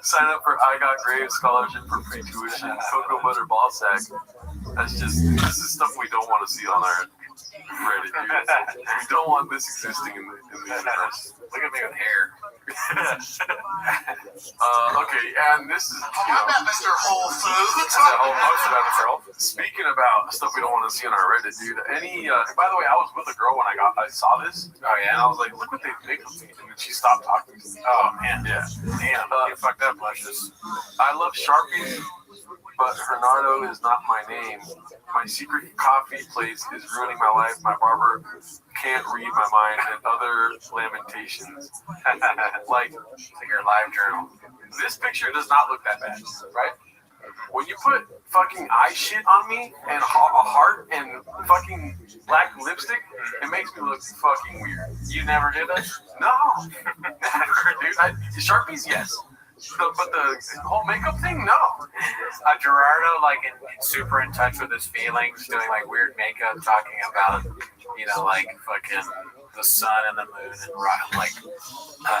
C: Sign up for I Got Grave Scholarship for free tuition. Cocoa Butter Ball Sack. This is stuff we don't want to see on our Reddit, dude. We don't want this existing in the universe.
B: Look at me with hair.
C: Okay, and this is,
A: Mr. Whole Foods.
C: Speaking about stuff we don't want to see on our Reddit, dude. By the way, I was with a girl when I saw this.
B: Oh yeah.
C: And I was like, look what they make of me. And then she stopped talking to me.
B: Oh man.
C: Yeah.
B: Damn. You fucked up, Luscious.
C: I love Sharpies, but Hernando is not my name. My secret coffee place is ruining my life. My barber can't read my mind, and other lamentations. Like
B: your live journal.
C: This picture does not look that bad, right? When you put fucking eye shit on me and a heart and fucking black lipstick, it makes me look fucking weird.
B: You never did this?
C: No. Never, dude. Sharpies, yes. But the whole makeup thing, no.
B: Gerardo, like, super in touch with his feelings, doing, like, weird makeup, talking about, like, fucking the sun and the moon and like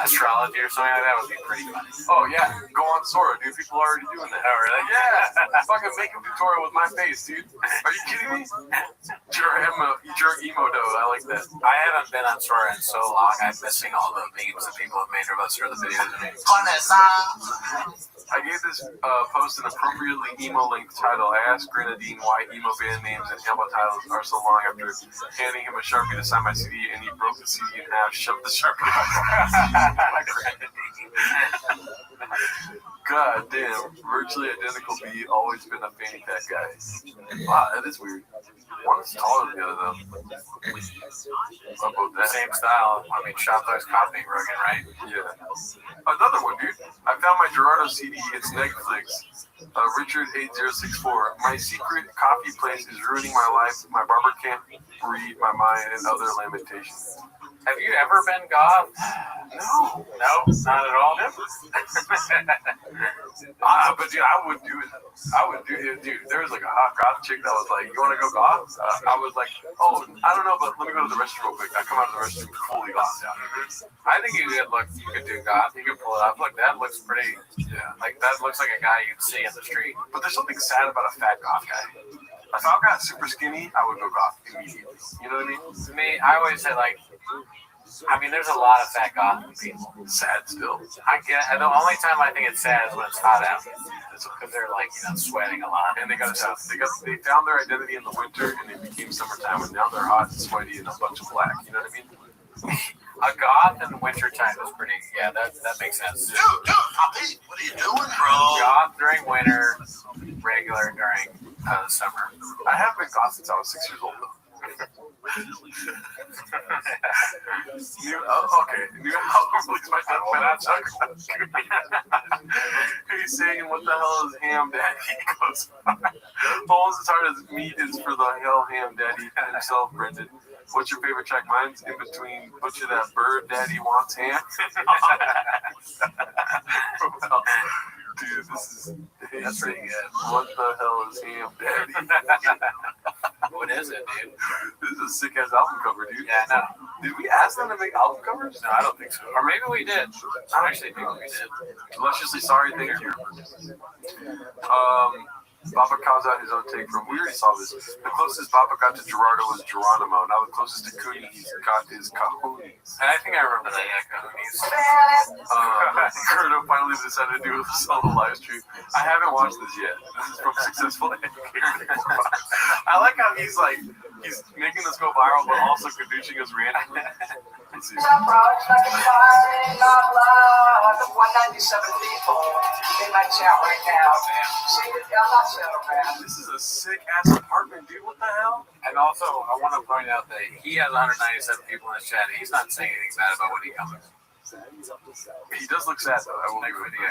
B: astrology or something like that would be pretty funny.
C: Oh yeah, go on Sora, dude. People are already doing that.
B: Oh really?
C: Yeah, fucking make a tutorial with my face, dude. Are you kidding me? Your emodo, I like that.
B: I haven't been on Sora in so long. I'm missing all the memes that people have made of us or the videos of me.
C: I gave this post an appropriately emo-linked title. I asked Grenadine why emo band names and album titles are so long after handing him a Sharpie to sign my CD, and he broke the CD in half, shoved the Sharpie in my God damn, virtually identical beat, always been a fanny pack guy. Wow, that is weird. One is taller than the other, though. About that.
B: Same style. I mean, Shopto's copying Rogan, right?
C: Yeah. Another one, dude. I found my Gerardo CD. It's Netflix. Richard8064. My secret coffee place is ruining my life. My barber can't read my mind and other lamentations.
B: Have you ever been goth?
C: No.
B: No, not at all.
C: Never. But dude, I would do it. Dude. There was like a hot goth chick that was like, "You want to go goth?" I was like, "Oh, I don't know, but let me go to the restroom real quick." I come out of the restroom fully goth.
B: I think you could do goth. You could pull it off. Look, that looks pretty.
C: Yeah.
B: Like that looks like a guy you'd see in the street.
C: But there's something sad about a fat goth guy. If I got super skinny, I would go goth immediately. You know what I mean?
B: To me, I always say like, there's a lot of fat goth people.
C: Sad still.
B: I get. The only time I think it's sad is when it's hot out. It's because they're like sweating a lot.
C: And they found their identity in the winter, and it became summertime, and now they're hot and sweaty and a bunch of black. You know what I mean?
B: A goth in the wintertime is pretty. Yeah, that makes sense.
F: Dude, Poppy, what are you doing, bro?
B: Goth during winter, regular during summer.
C: I have been goth since I was 6 years old, though. New album released by Death Metal. He's saying, "What the hell is ham, daddy?" He goes, "Almost as hard as meat is for the hell, ham, daddy." Himself, Brendan. What's your favorite track? Mine's in between Butcher That Bird, Daddy Wants Ham. Well, dude, that's pretty good. What the hell is ham, daddy?
B: What is it, dude?
C: This is a sick ass album cover, dude.
B: Yeah, no.
C: Did we ask them to make album covers?
B: No, I don't think so. Or maybe we did. I actually think we did.
C: Deliciously sorry, thank you. Baba calls out his own take from, we already saw this. The closest Baba got to Gerardo was Geronimo. Now the closest to Cooney he's got is Cahoonies.
B: And I think I remember that, Cahoonies.
C: Gerardo finally decided to do a solo live stream. I haven't watched this yet. This is from Successful Education. I like how he's making this go viral, but also kadooshing us randomly. Let's see.
N: 197 people in my chat right now.
C: This is a sick ass apartment, dude. What the hell?
B: And also, I want to point out that he has 197 people in his chat. And he's not saying anything bad about what he comes.
C: He does look sad, though. I will agree with you.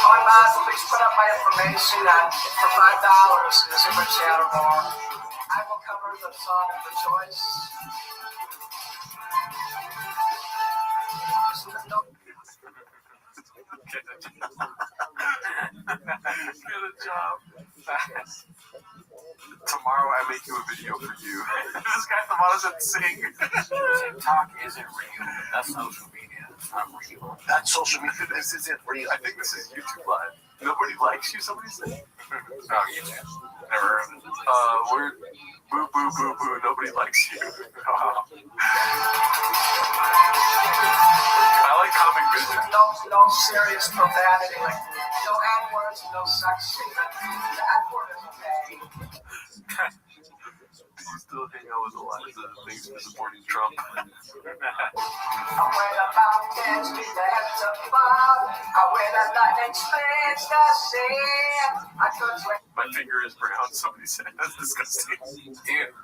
N: On Mars, please put up my information for $5 in the super chat or more. I will cover the song of the choice.
C: Get a job. Tomorrow I make you a video for you. This guy from doesn't sing.
B: TikTok isn't real. That's social media. It's not real.
F: That's social media. This isn't real.
C: I think this is YouTube Live. Nobody likes you, somebody said.
B: Oh, YouTube. Never heard of it.
C: We're boo, boo, boo, boo. Nobody likes you. I like comic vision.
N: No serious profanity. No N-words, no sex shit. The N-word is okay.
C: Do you still hang out with Eliza? Thanks for supporting Trump.
N: I went about dance with the heads up above. I wear that lightning strange the same. I could drink.
C: My finger is brown, somebody said. That's disgusting.
B: Dude,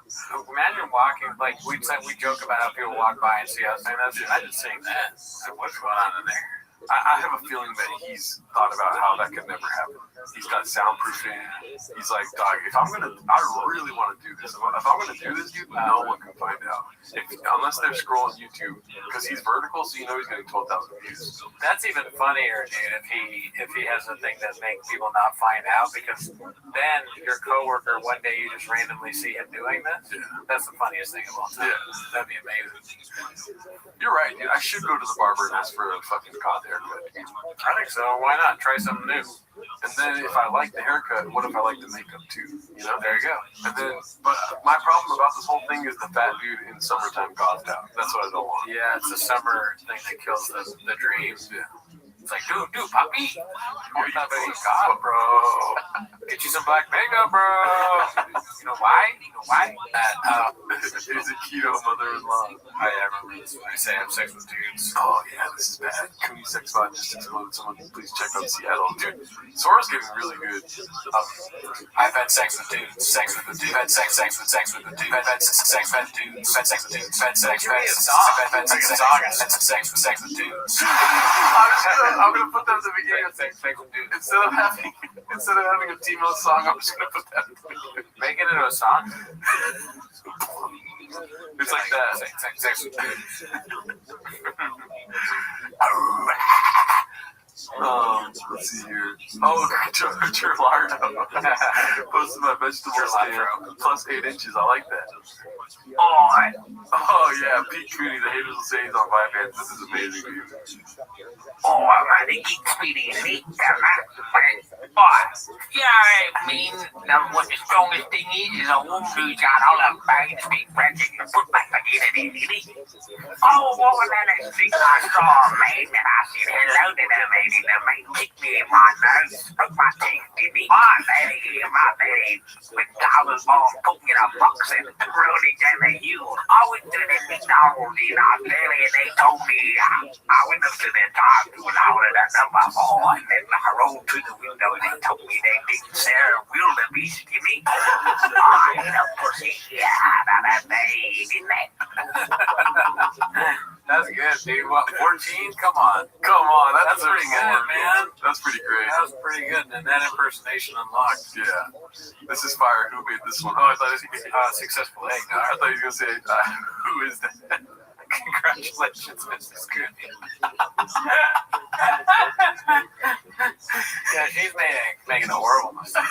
B: imagine walking, we joke about how people walk by and see us, and I didn't see that. What's going on in there?
C: I have a feeling that he's thought about how that could never happen. He's got soundproofing. He's like, dog, I really want to do this. If I'm gonna do this, dude, no one can find out. Unless they're scrolling YouTube, because he's vertical, so you know he's getting 12,000 views.
B: That's even funnier, dude. If he has a thing that makes people not find out, because then your coworker one day you just randomly see him doing this.
C: Yeah.
B: That's the funniest thing of all time.
C: Yeah.
B: That'd be amazing.
C: You're right, dude. I should go to the barber and ask for a fucking cod haircut.
B: I think so. Why not? Try something new.
C: And then if I like the haircut, what if I like the makeup too? You know?
B: There you go.
C: And then, but my problem about this whole thing is the fat dude in summertime gothed out. That's what I don't want.
B: Yeah, it's a summer thing that kills the dreams.
C: Yeah.
B: It's like, dude, puppy. God, bro. Get you some black makeup, bro. You know why?
C: Is it keto mother-in-law?
B: I remember this when I say I have sex with dudes.
C: Oh, yeah, this is bad. Cooney Sex Bot just exploded. Someone please check out Seattle. Dude, Sora's getting really good.
B: I've had sex with dudes. Sex with the dude. Had sex with the dude. Had sex with dudes. Had sex with dudes. Had sex with dudes. Had sex with dudes.
C: I'm gonna put that at the beginning of sex with dudes. Instead of having a Timo song, I'm just gonna put that at the beginning.
B: Make it into a song.
C: It's like that.
B: Sex with dudes.
C: Let's see here. Oh, Gerlardo. Posted my vegetable stand. Plus 8 inches. I like that. Oh, yeah. Pete Cooney. The haters will say he's on Vibe Bands. This is amazing, dude.
F: Oh, I'm gonna eat sweetie and eat that. Yeah, I mean, what the strongest thing is a woman who's got all the bang speed branching and put back again and eat. Oh, woman, and I think I saw a man and I said hello to them and the man kicked me in my nose, broke my teeth, did me. My lady, with dollars balls poking a box and rolling down the hill. I went to the McDonald's in Australia and they told me I went up to the top to order that number 4 and then I rolled to the window and they told me they didn't serve wildebeest to me. I ain't a pussy, that baby neck.
B: That's good, dude. What, 14? Come on.
C: That's
B: pretty good, man.
C: That's pretty great.
B: That was pretty good. And that impersonation unlocked.
C: Yeah. This is fire. Who made this one? Oh, I thought it was
B: Successful egg.
C: I thought he was going to say, who is that?
B: Congratulations, Mrs. Cooney. Yeah, she's making a horrible mistake.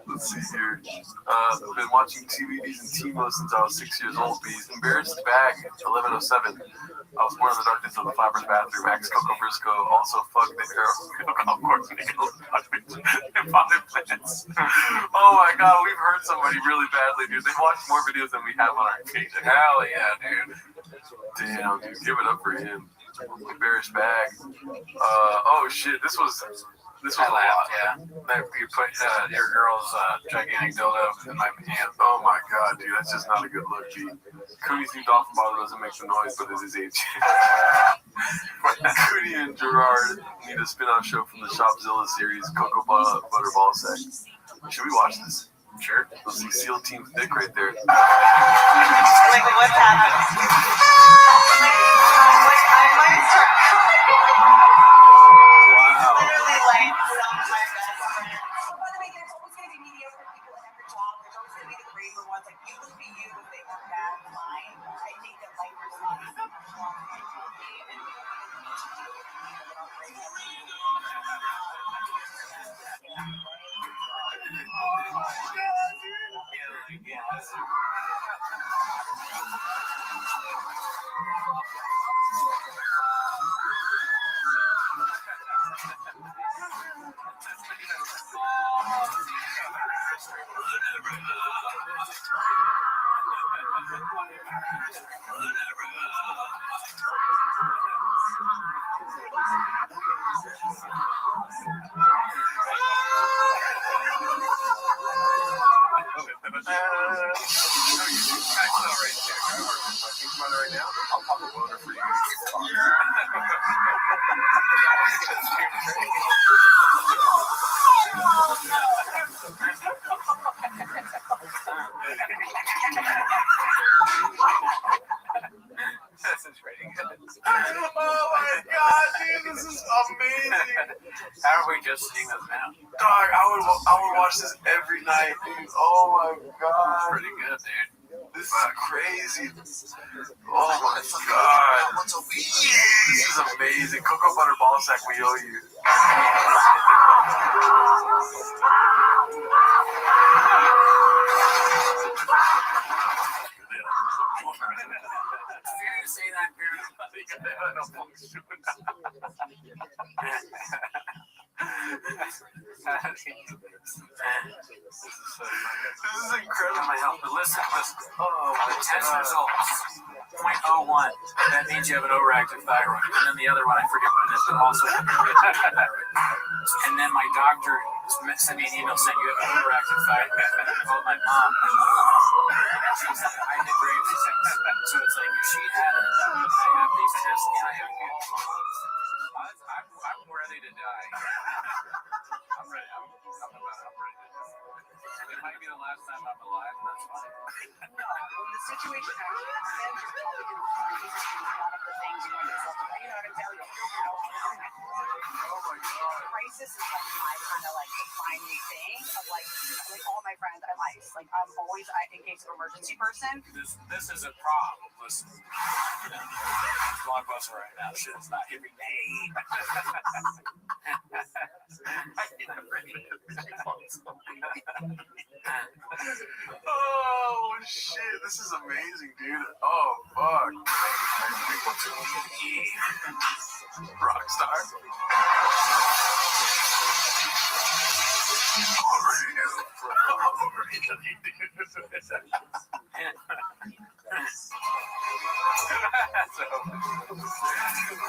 C: Let's see here. I've been watching TVDs and Timo since I was 6 years old. He's embarrassed bag 1107. I was born in the darkness of the Flapper's bathroom. Max Coco Briscoe also fucked the arrow golf course and potted plants. Oh my god, we've hurt somebody really badly, dude. They watched more videos than we have on our page.
B: Hell yeah, dude.
C: Damn, dude, give it up for him. Embarrassed bag. Oh shit, this was a lot.
B: Yeah. You put your girl's gigantic dildo in my hand.
C: Oh my god, dude, that's just not a good look, G. Cooney's new dolphin bottle doesn't make the noise, but it's his age. Cooney and Gerard need a spin-off show from the Shopzilla series, Cocoa Butterball Sack. Should we watch this?
B: Sure.
C: Let's see SEAL Team Dick right there.
J: Wait, what's happening? I might start crying. Literally, like, some of my best friends. By the way, there's always going to be mediocre people in every job. There's always going to be the braver ones. Like, you would be you if they were bad in line. I think that, like, there's not as much wrong with me. And
C: I'll pop a boner for you.
B: This is pretty good.
C: Oh my god, dude, this is amazing.
B: How are we just seeing this now?
C: Dog, I would watch this every night, dude. Oh my god.
B: Pretty good, dude.
C: This is crazy. Oh my god. This is amazing. Cocoa butter ball sack, we owe you.
B: Fair to say that,
C: This is incredible.
B: My help. But listen. The test results 0.01. That means you have an overactive thyroid. And then the other one, I forget what it is, but also. And then my doctor sent me an email saying you have an overactive thyroid. I called my mom. She said I had Graves' disease. So it's like if she had it, I have these tests, and I have I'm ready to die. I'm ready. I'm ready to die. It might be the last time I'm alive, and that's fine.
J: No, when the situation actually extends, you're probably going to find one of the things you're going to result in. You know what I'm telling you?
C: Oh my god.
J: Crisis is like my kind of like defining thing of like all my friends, I'm like I'm always in case of emergency person.
B: This is a problem. Listen, Blockbuster right now. Shit, it's not every day.
C: Oh shit, this is amazing, dude. Oh fuck. Rockstar.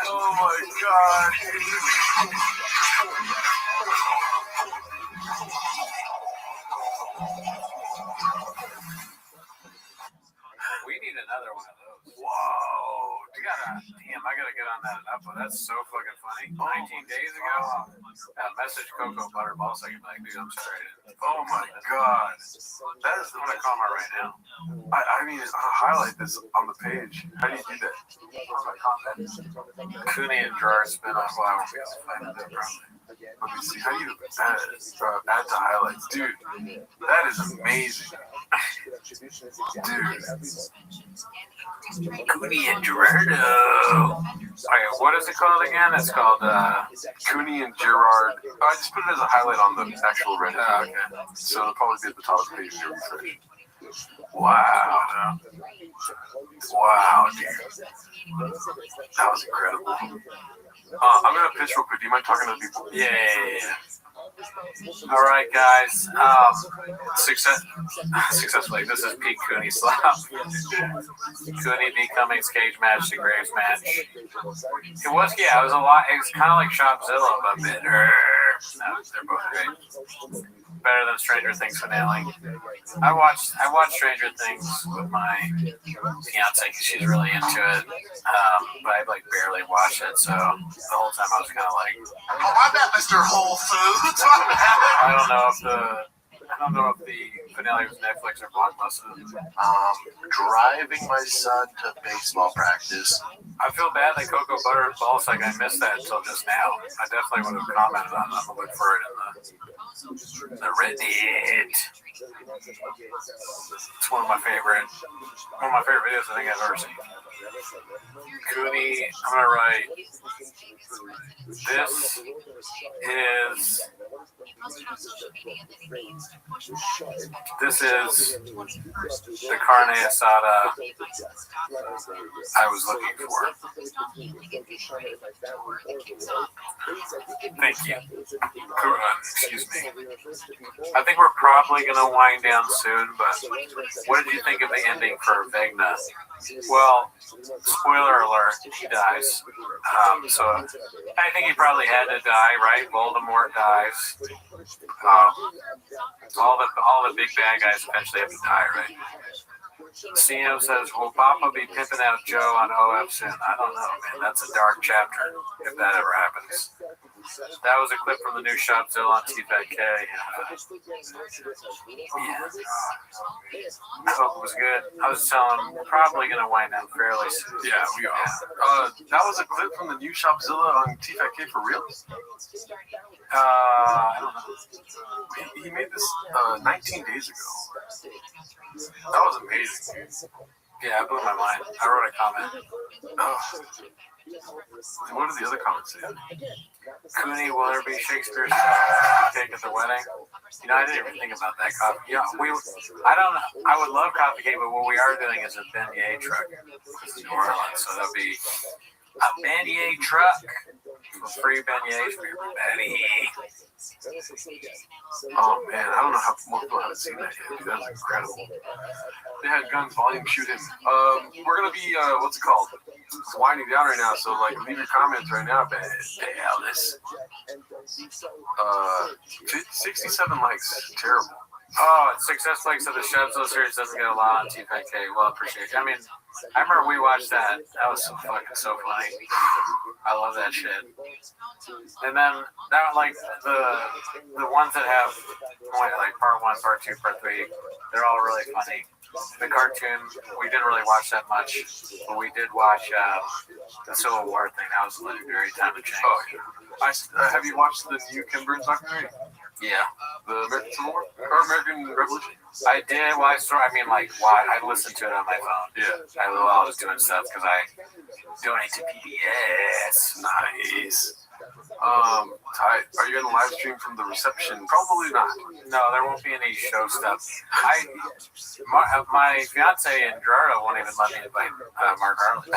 C: Oh my god.
B: We need another one of those.
C: Whoa.
B: I gotta get on that enough. That's so fucking funny. 19 days ago, message Cocoa Butter Balls. I can be like, dude, I'm straight.
C: Oh my god. That is,
B: I'm gonna call her right now.
C: I mean, highlight this on the page. How do you do that?
B: Cooney and Gerard spin-off. Well, I won't be able to find it there probably.
C: Let me see. How do you add to highlights? Dude, that is amazing. Dude.
B: Cooney and Gerardo. Okay, what is it called again? It's called
C: Cooney and Gerard. I just put it as a highlight on the actual Reddit.
B: Okay.
C: So it'll probably be at the top of the page to refresh. Wow. Wow, dude. That was incredible. I'm going to pitch real quick. Do you mind talking to people?
B: Yeah. All right, guys. Successfully. This is Pete Cooney slap. Cooney B. Cummings cage match to Graves match. It was a lot. It was kind of like Shopzilla, but no, they're both great. Better than Stranger Things finale. I watched Stranger Things with my fiance because she's really into it, but I barely watched it. So the whole time I was kind of like,
F: "Oh, I bet Mr. Whole Foods."
B: I don't know if the finale was Netflix or Blockbuster.
F: Driving my son to baseball practice.
B: I feel bad that Cocoa Butter Balls I missed that until just now. I definitely would have commented on it. I'm gonna look for it in the Reddit. It's one of my favorite videos I think I've ever seen. Cooney, I'm gonna write. This is the carne asada I was looking for. Thank you. Excuse me. I think we're probably going to wind down soon, but what did you think of the ending for Vegna? Well, spoiler alert, he dies. So I think he probably had to die, right? Voldemort dies. All the big bad guys eventually have to die, right? CM says, will Papa be pimping out Joe on OF soon? I don't know, man. That's a dark chapter, if that ever happens. That was a clip from the new Shopzilla on T5K. Yeah. I hope it was good. I was telling him we're probably going to wind up fairly soon.
C: Yeah, we are. That was a clip from the new Shopzilla on T5K for real?
B: I don't know.
C: He made this 19 days ago. That was amazing.
B: Yeah, it blew my mind. I wrote a comment.
C: What are the other comments say?
B: Cooney, will there be Shakespeare's cake at the wedding? You know, I didn't even think about that coffee. Yeah, I don't know. I would love coffee cake, but what we are doing is a beignet truck. This is New Orleans, so there'll be a beignet truck. Free beignets for everybody.
C: Oh man, I don't know how more people haven't seen that yet. Dude, that was incredible. They had Guns Volume shoot him. We're gonna be what's it called? It's winding down right now, so like leave your comments right now, Dallas. 67 likes. Terrible.
B: Oh, success likes of the Shopzilla series doesn't get a lot on T5K. Well, appreciate it. I mean, I remember we watched that. That was so funny. I love that shit. And then that like the ones that have like part 1, part 2, part 3, they're all really funny. The cartoon, we didn't really watch that much, but we did watch the Civil War thing. That was a legendary time to change.
C: Oh yeah. Have you watched the new Ken Burns documentary?
B: Yeah.
C: The American Civil War or American Revolution?
B: I did. Well, I listened to it on my phone.
C: Yeah.
B: While I was doing stuff because I donate to PBS.
C: Nice. Tight. Are you going to live stream from the reception? Probably not.
B: No, there won't be any show stuff. My fiance and Gerardo won't even let me invite Mark Harley.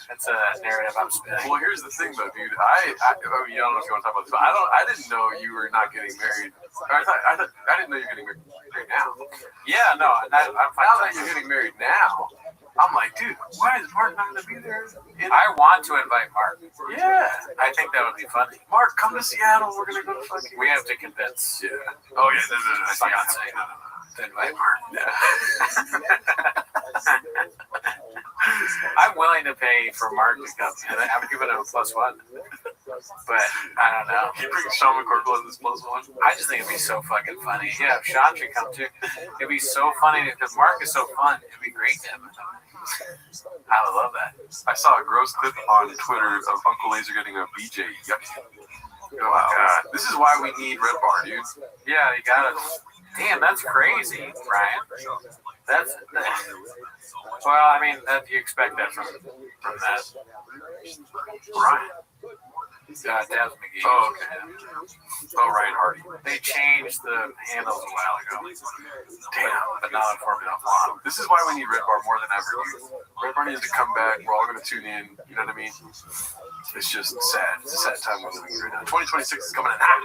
B: That's a narrative I'm spinning.
C: Well, here's the thing, though, dude. I don't know if you want to talk about this, but I didn't know you were not getting married. I didn't know you were getting married right now.
B: Yeah, no. I'm fine.
C: Now that you're getting married now, I'm like, dude, why is Mark not going to be there?
B: I want to invite Mark.
C: Yeah.
B: I think that would be funny.
C: Mark, come to Seattle. We're going to go to fucking...
B: We have to convince.
C: Yeah. Oh, yeah.
B: My fiance to invite Mark.
C: Yeah.
B: I'm willing to pay for Mark to come. And I'm giving him a +1. But I don't know.
C: Can you bring Sean McCorkle as this +1?
B: I just think it'd be so fucking funny. Yeah, if Sean should come too. It'd be so funny because Mark is so fun. It'd be great to have him. I would love that.
C: I saw a gross clip on Twitter of Uncle Laser getting a BJ. Yep. Oh my god. This is why we need Red Bar, dude.
B: Yeah, you got it. Damn, that's crazy, Brian. That's well, I mean, you expect that from that.
C: Ryan.
B: Daz McGee.
C: Oh, okay. Oh, Ryan Hardy.
B: They changed the handles a while ago.
C: Damn.
B: But not on Formula 1.
C: This is why we need Red Bar more than ever, dude. Red Bar needs to come back. We're all going to tune in. You know what I mean? It's just sad. It's a sad time we're living right now. 2026 is coming in hot.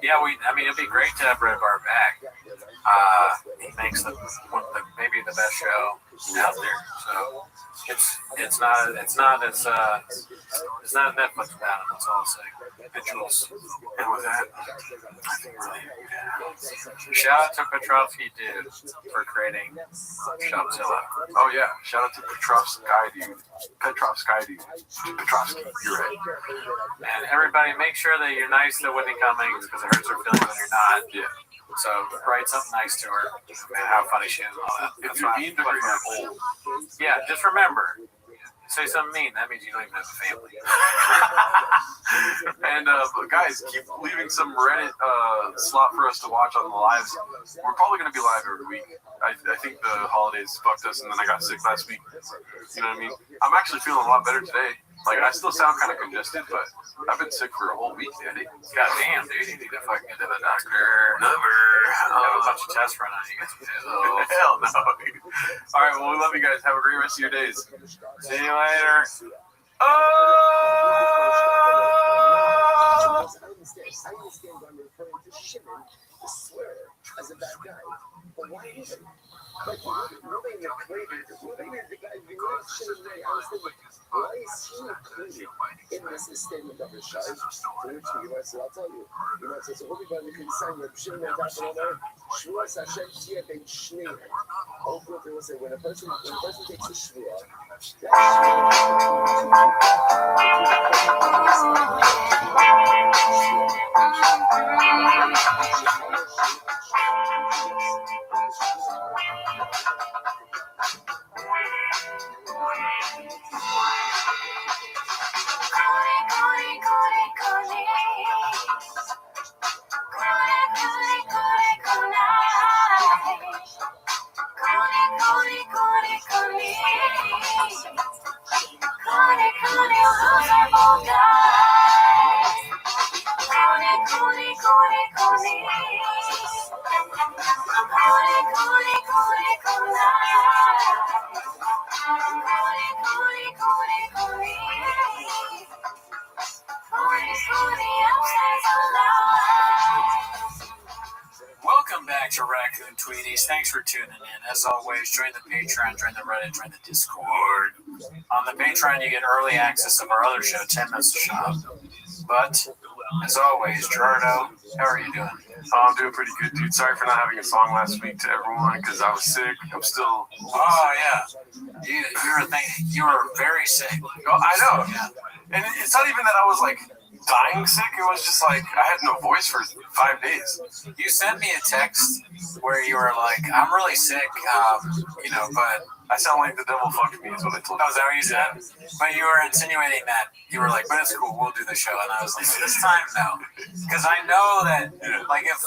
B: Yeah, it'd be great to have Red Bar back. He makes maybe the best show out there. So it's not as Netflix without it. That's all I'll say. Visuals.
C: And with that, I think really,
B: shout out to Petrovsky Dude for creating Shopzilla.
C: Oh yeah, shout out to Petrovsky Dude. Petrovsky, you're right.
B: And everybody, make sure that you're nice to Whitney Cummings because it hurts her feelings when you're not.
C: Yeah.
B: So write something nice to her and how funny she is and all that.
C: If you're mean to her, you're old.
B: Yeah, just remember. Say something mean. That means you don't even have a family.
C: And guys, keep leaving some Reddit slot for us to watch on the lives. We're probably going to be live every week. I think the holidays fucked us, and then I got sick last week. You know what I mean? I'm actually feeling a lot better today. Like, I still sound kind of congested, but I've been sick for a whole week, Daddy.
B: God damn, dude. You need to fucking get to the doctor. Have a bunch of tests run on you.
C: Hell no. All right, well, we love you guys. Have a great rest of your days.
B: See you later.
C: Oh!
F: As a bad guy. But why is it? Like, nobody in the flavor. Nobody is the guy who should have. I was thinking,
A: But it's not going to feel like exactly business are still on it.
B: Welcome back to Raccoon Tweeties. Thanks for tuning in. As always, join the Patreon, join the Reddit, join the Discord. On the Patreon, you get early access of our other show, 10 Minutes to Shop. But, as always, Gerardo, how are you doing?
C: Oh, I'm doing pretty good, dude. Sorry for not having a song last week to everyone because I was sick. I'm still.
B: Oh, yeah. You were very sick.
C: Oh, I know. Yeah. And it's not even that I was like dying sick. It was just like I had no voice for 5 days.
B: You sent me a text where you were like, I'm really sick, but
C: I sound like the devil fucked me is what I told you.
B: Oh, is that what you said? But you were insinuating that you were like, but it's cool, we'll do the show. And I was like, this time, no. Because I know that, like, if,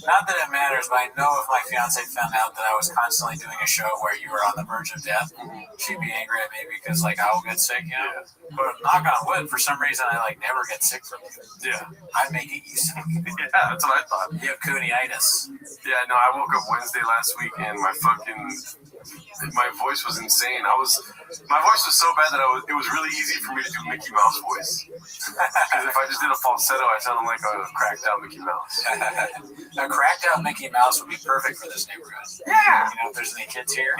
B: not that it matters, but I know if my fiance found out that I was constantly doing a show where you were on the verge of death, she'd be angry at me because, like, I will get sick, you know? But knock on wood, for some reason, I, like, never get sick from you.
C: Yeah.
B: I make it you sick.
C: Yeah, that's what I thought.
B: You have coonitis.
C: Yeah, no, I woke up Wednesday last week and my voice was insane. My voice was so bad that it was really easy for me to do Mickey Mouse voice. Because if I just did a falsetto, I sounded like a cracked out Mickey Mouse.
B: A cracked out Mickey Mouse would be perfect for this neighborhood.
J: Yeah.
B: You know, if there's any kids here.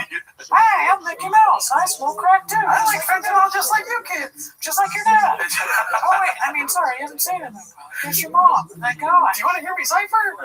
J: Hi, I'm Mickey Mouse. I smoke crack too.
B: I like fentanyl just like you kids.
J: Just like your dad. Oh wait, I mean, sorry, you haven't seen it. It's your mom. That guy.
B: Do you want to hear me cipher?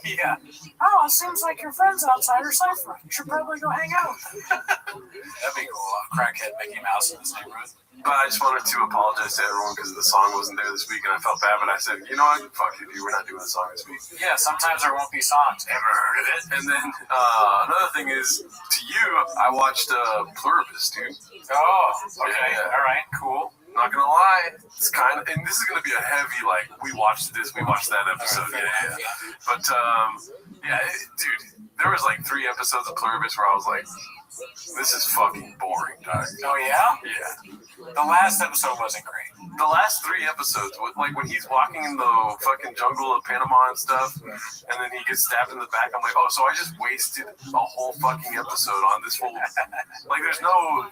B: Yeah.
J: Oh, it seems like your friends outside are ciphering. You should probably go hang out.
B: That'd be cool. Crackhead Mickey Mouse in this neighborhood.
C: But I just wanted to apologize to everyone because the song wasn't there this week and I felt bad, but I said, you know what? Fuck it, dude. We're not doing the song this week.
B: Yeah, sometimes there won't be songs. Ever heard of it?
C: And then another thing is, to you, I watched Pluribus, dude.
B: Oh, okay.
C: Yeah.
B: All right, cool.
C: Not gonna lie, it's kind of, and this is gonna be a heavy, like, we watched this, we watched that episode. Yeah. But, dude, there was like 3 episodes of Pluribus where I was like, this is fucking boring, dog.
B: Oh, yeah?
C: Yeah.
B: The last episode wasn't great.
C: The last 3 episodes, like when he's walking in the fucking jungle of Panama and stuff, and then he gets stabbed in the back, I'm like, oh, so I just wasted a whole fucking episode on this whole, like, there's no,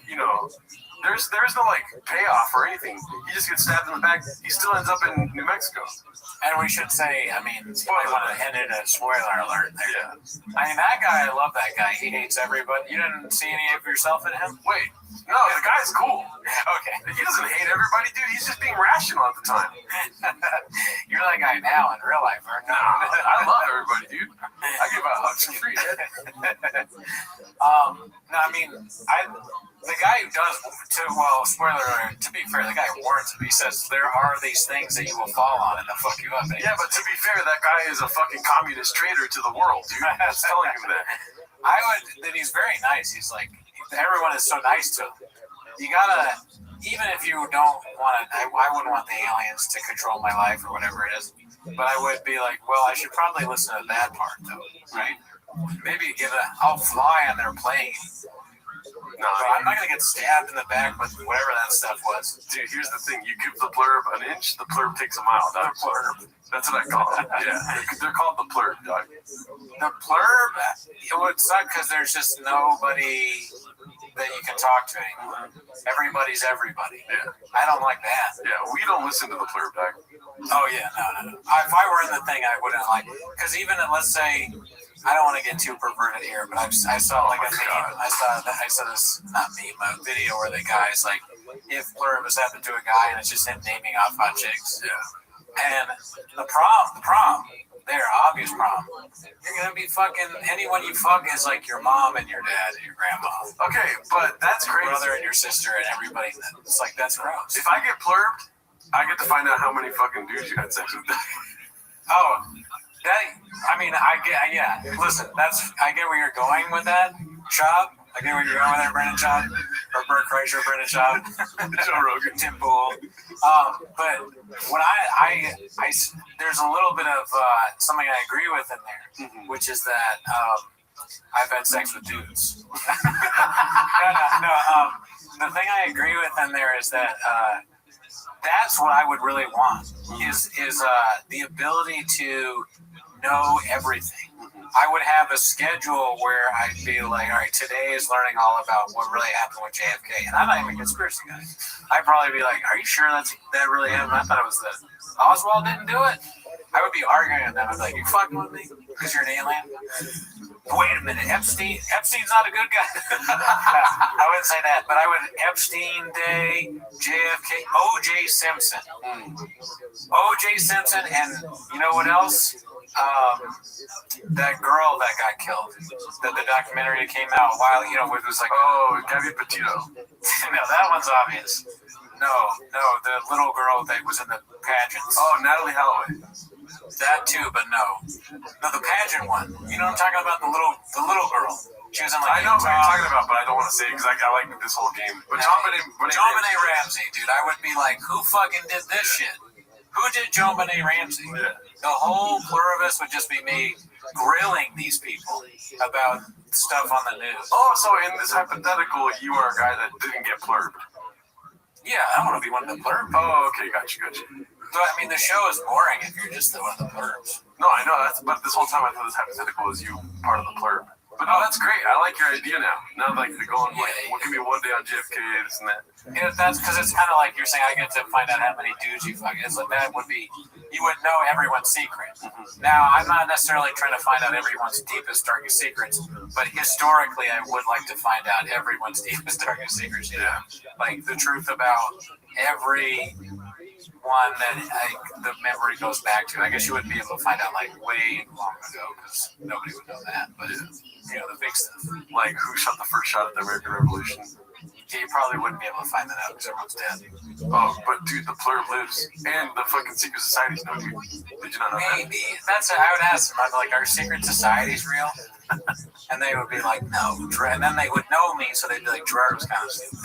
C: there's no, like, payoff or anything. He just gets stabbed in the back. He still ends up in New Mexico.
B: And we should say, I mean, I want to hint at a spoiler alert there.
C: Yeah.
B: I mean, that guy, I love that guy. He hates everybody. You didn't see any of yourself in him?
C: Wait, no, the guy's cool.
B: Okay.
C: He doesn't hate everybody, dude. He's just being rational at the time.
B: You're that guy now in real life, aren't you?
C: I love everybody, dude. I give out hugs for free.
B: No, I mean, the guy who does, spoiler alert, to be fair, the guy warns him. He says, there are these things that you will fall on and they'll fuck you up.
C: Yeah, but to be fair, that guy is a fucking communist traitor to the world, dude. I'm just telling him that.
B: That he's very nice. He's like, everyone is so nice to him. You gotta, even if you don't want to, I wouldn't want the aliens to control my life or whatever it is, but I would be like, well, I should probably listen to that part though, right? Maybe I'll fly on their plane. No, I'm not going to get stabbed in the back with whatever that stuff was.
C: Dude, here's the thing. You give the plurb an inch, the plurb takes a mile, dog. Plurb. That's what I call it. Yeah, they're called the plurb, dog.
B: The plurb, it would suck because there's just nobody that you can talk to anymore. Everybody's everybody.
C: Yeah.
B: I don't like that.
C: Yeah, we don't listen to the plurb, dog.
B: Oh, yeah, no. If I were in the thing, I wouldn't like, because even, let's say, I don't want to get too perverted here, but I saw like a meme. I saw this, not meme, a video where the guy's like, if Pluribus happened to a guy and it's just him naming off hot chicks.
C: Yeah.
B: And the prom, their obvious prom, you're gonna be fucking anyone you fuck is like your mom and your dad and your grandma.
C: Okay, but that's
B: Your
C: crazy.
B: brother and your sister and everybody. It's like that's gross.
C: If I get plurbed, I get to find out how many fucking dudes you had sex with.
B: Oh, I listen, I get where you're going with that, Schaub. I get where you're going with that, Brendan Schaub. Or Bert Kreischer, Brendan Schaub.
C: Joe Rogan.
B: Tim Pool. But what there's a little bit of something I agree with in there, which is that I've had sex with dudes. The thing I agree with in there is that that's what I would really want is the ability to know everything. I would have a schedule where I'd be like, all right, today is learning all about what really happened with JFK. And I'm not even a conspiracy guy. I'd probably be like, are you sure that really happened? I thought it was Oswald didn't do it. I would be arguing with them. I'd be like, you fucking with me? Because you're an alien? Wait a minute, Epstein's not a good guy. I wouldn't say that, but I would Epstein Day, JFK, O.J. Simpson. O.J. Simpson, and you know what else? That girl that got killed. The documentary that came out a while, it was like,
C: oh, Gabby Petito.
B: No, that one's obvious. No, the little girl that was in the pageants.
C: Oh, Natalie Holloway.
B: That too, but no, the pageant one. You know what I'm talking about? The little girl. She was in like.
C: I know what you're talking about, but I don't want to say it because I like this whole game. But John Benet
B: Ramsey, dude. I would be like, who fucking did this shit? Who did John Benet Ramsey?
C: Yeah.
B: The whole pluribus would just be me grilling these people about stuff on the news.
C: Oh, so in this hypothetical, you are a guy that didn't get plurbed.
B: Yeah, I want to be one of the plurbs.
C: Oh, okay, gotcha.
B: So, I mean, the show is boring if you're just one of the plurbs.
C: No, I know but this whole time I thought this hypothetical was you part of the plurb. But no, that's great. I like your idea now. Now, like, they're going, what can be one day on JFK, this and that.
B: Yeah, that's because it's kind of like you're saying, I get to find out how many dudes you fuck. It's like that would be, you would know everyone's secret. Now, I'm not necessarily trying to find out everyone's deepest, darkest secrets, but historically, I would like to find out everyone's deepest, darkest secrets.
C: Yeah.
B: Like the truth about every one that the memory goes back to. I guess you wouldn't be able to find out like way long ago because nobody would know that. But the big stuff,
C: like who shot the first shot of the American Revolution.
B: Yeah, you probably wouldn't be able to find that out because everyone's dead.
C: Oh, but dude, the plurb lives, and the fucking secret societies know, dude. Did you not know that?
B: Maybe I would ask them. I'd be like, "Are secret societies real?" And they would be like, "No." And then they would know me, so they'd be like, "Gerard was kind of stupid."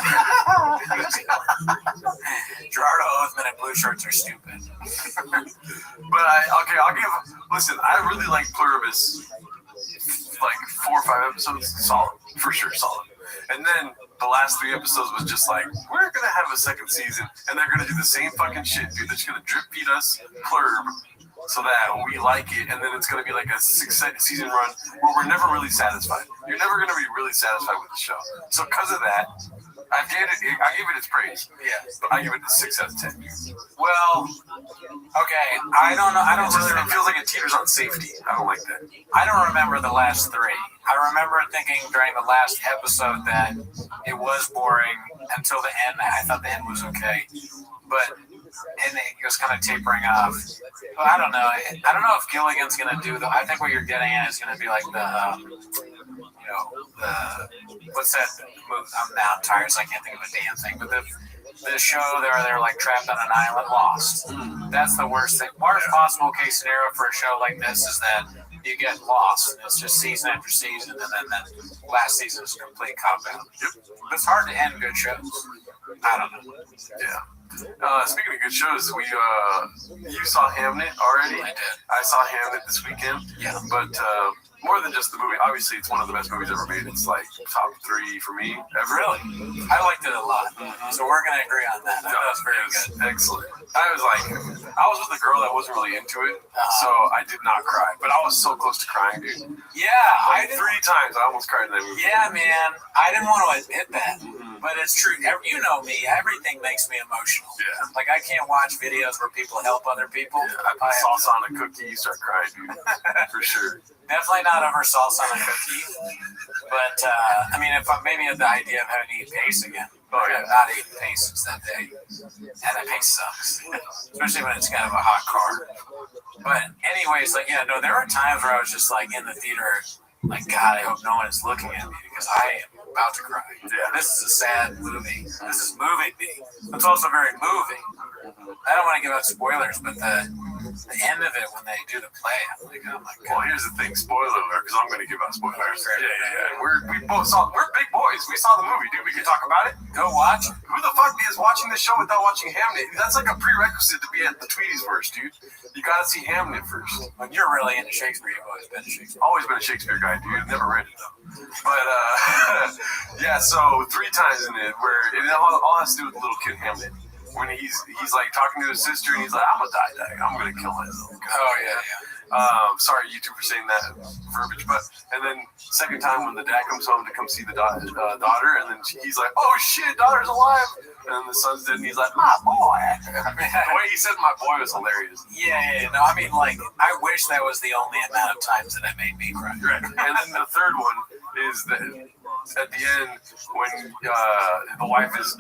B: Gerardo Oathman and blue shirts are stupid.
C: But listen, I really like Pluribus. Like 4 or 5 episodes, solid, for sure, solid. And then the last 3 episodes was just like, we're gonna have a second season, and they're gonna do the same fucking shit, dude. They're just gonna drip feed us plurb so that we like it, and then it's gonna be like a 6-season run where we're never really satisfied. You're never gonna be really satisfied with the show. So because of that, I gave it its praise.
B: Yeah,
C: but I give it a 6 out of 10.
B: Well, okay, I don't know.
C: It feels like it teeters on safety. I don't like that.
B: I don't remember the last 3. I remember thinking during the last episode that it was boring until the end. I thought the end was okay, and it was kind of tapering off. But I don't know. I don't know if Gilligan's gonna do the. I think what you're getting at is gonna be like what's that movie? I'm tired, so I can't think of a damn thing. But the show they're like trapped on an island, lost. That's the worst thing. Worst possible case scenario for a show like this is that you get lost. And it's just season after season, and then that last season is a complete cop out. It's hard to end good shows. I don't know.
C: Yeah. Speaking of good shows, you saw Hamnet already.
B: I did.
C: I saw Hamnet this weekend.
B: Yeah.
C: But more than just the movie, obviously it's one of the best movies ever made. It's like top 3 for me ever.
B: Really? I liked it a lot. So we're gonna agree on that. That was very good.
C: Excellent. I was with a girl that wasn't really into it, so I did not cry. But I was so close to crying, dude.
B: Yeah,
C: like 3 times I almost cried in that movie.
B: Yeah, man. I didn't want to admit that, but it's true. You know me. Everything makes me emotional.
C: Yeah.
B: Like I can't watch videos where people help other people.
C: Yeah, I put salsa on a cookie, you start crying, dude. For sure.
B: Definitely not over salsa on a cookie, but I mean, if maybe the idea of having to eat paste again.
C: Oh, yeah.
B: Not eating pasties that day. And that paste sucks. Especially when it's kind of a hot car. But anyways, like, yeah, no, there were times where I was just like in the theater, like, God, I hope no one is looking at me because I am about to cry.
C: Yeah.
B: This is a sad movie. This is moving me. It's also very moving. I don't want to give out spoilers, but the end of it when they do the play, I'm like, oh my God.
C: Well, here's the thing, spoiler alert, because I'm going to give out spoilers. Yeah. We're big boys. We saw the movie, dude. We can talk about it.
B: Go watch it.
C: Who the fuck is watching this show without watching Hamnet? That's like a prerequisite to be at the Tweeties verse, dude. You got to see Hamnet first.
B: When you're really into Shakespeare, you've always been a Shakespeare.
C: Always been a Shakespeare guy, dude. Never read it though. But yeah. So 3 times in it where it all has to do with the little kid Hamnet. When he's like talking to his sister and he's like, I'm gonna die. I'm gonna kill myself.
B: Oh yeah.
C: Sorry, YouTube, for saying that verbiage, but and then second time when the dad comes home to come see the daughter, and then he's like, oh shit, daughter's alive, and then the son's dead, and he's like, my boy. The way he said my boy was hilarious.
B: Yeah. No, I mean, like, I wish that was the only amount of times that it made me cry.
C: Right. And then the third one is that at the end when the wife is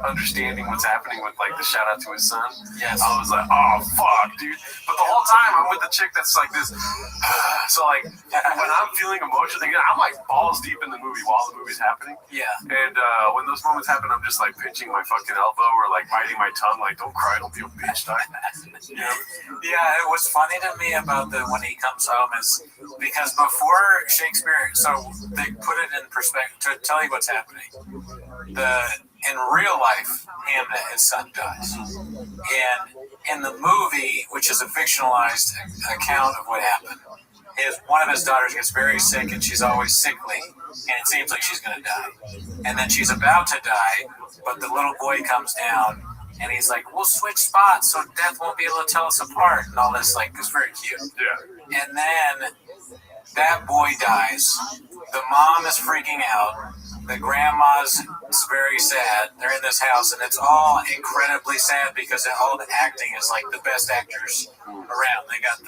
C: understanding what's happening with like the shout out to his son.
B: Yes.
C: I was like, oh fuck, dude. But the whole time I'm with the chick that's like this. So like when I'm feeling emotional, I'm like balls deep in the movie while the movie's happening.
B: Yeah.
C: And when those moments happen, I'm just like pinching my fucking elbow or like biting my tongue, like don't cry, don't be a bitch, dog. You know?
B: Yeah, it was funny to me about when he comes home is because before Shakespeare, so they put it in perspective to tell you what's happening. In real life, Hamnet, his son, dies. And in the movie, which is a fictionalized account of what happened, one of his daughters gets very sick and she's always sickly, and it seems like she's going to die. And then she's about to die, but the little boy comes down and he's like, we'll switch spots so death won't be able to tell us apart, and all this, like, it's very cute.
C: Yeah.
B: And then that boy dies. The mom is freaking out. The grandma's very sad. They're in this house, and it's all incredibly sad because all the acting is like the best actors around. They got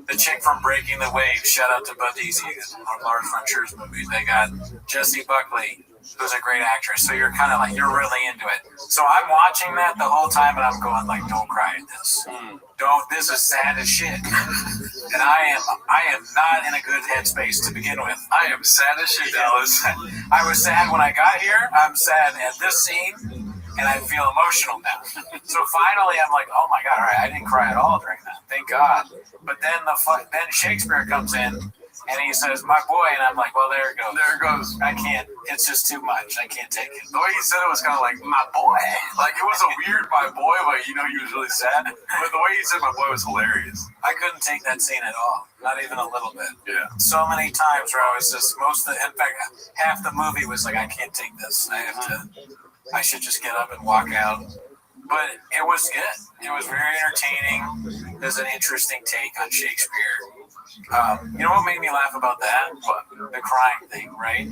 B: the chick from Breaking the Waves. Shout out to Bud Easy, on Lars von Trier's movies. They got Jessie Buckley, who's a great actress. So you're kind of like, you're really into it. So I'm watching that the whole time, and I'm going like, don't cry at this. This is sad as shit. And I am not in a good headspace to begin with.
C: I am sad as shit, Dallas.
B: I was sad when I got here. I'm sad at this scene, and I feel emotional now. So finally, I'm like, oh my God, all right, I didn't cry at all during that. Thank God. But then then Shakespeare comes in, and he says, my boy, and I'm like, well, there it goes.
C: There it goes.
B: I can't, it's just too much. I can't take it.
C: The way he said it was kind of like, my boy. Like, it was a weird my boy, but you know he was really sad. But the way he said my boy was hilarious.
B: I couldn't take that scene at all. Not even a little bit.
C: Yeah.
B: So many times where I was just, in fact, half the movie was like, I can't take this. I should just get up and walk out. But it was good. It was very entertaining. There's an interesting take on Shakespeare. You know what made me laugh about that? What? The crying thing, right?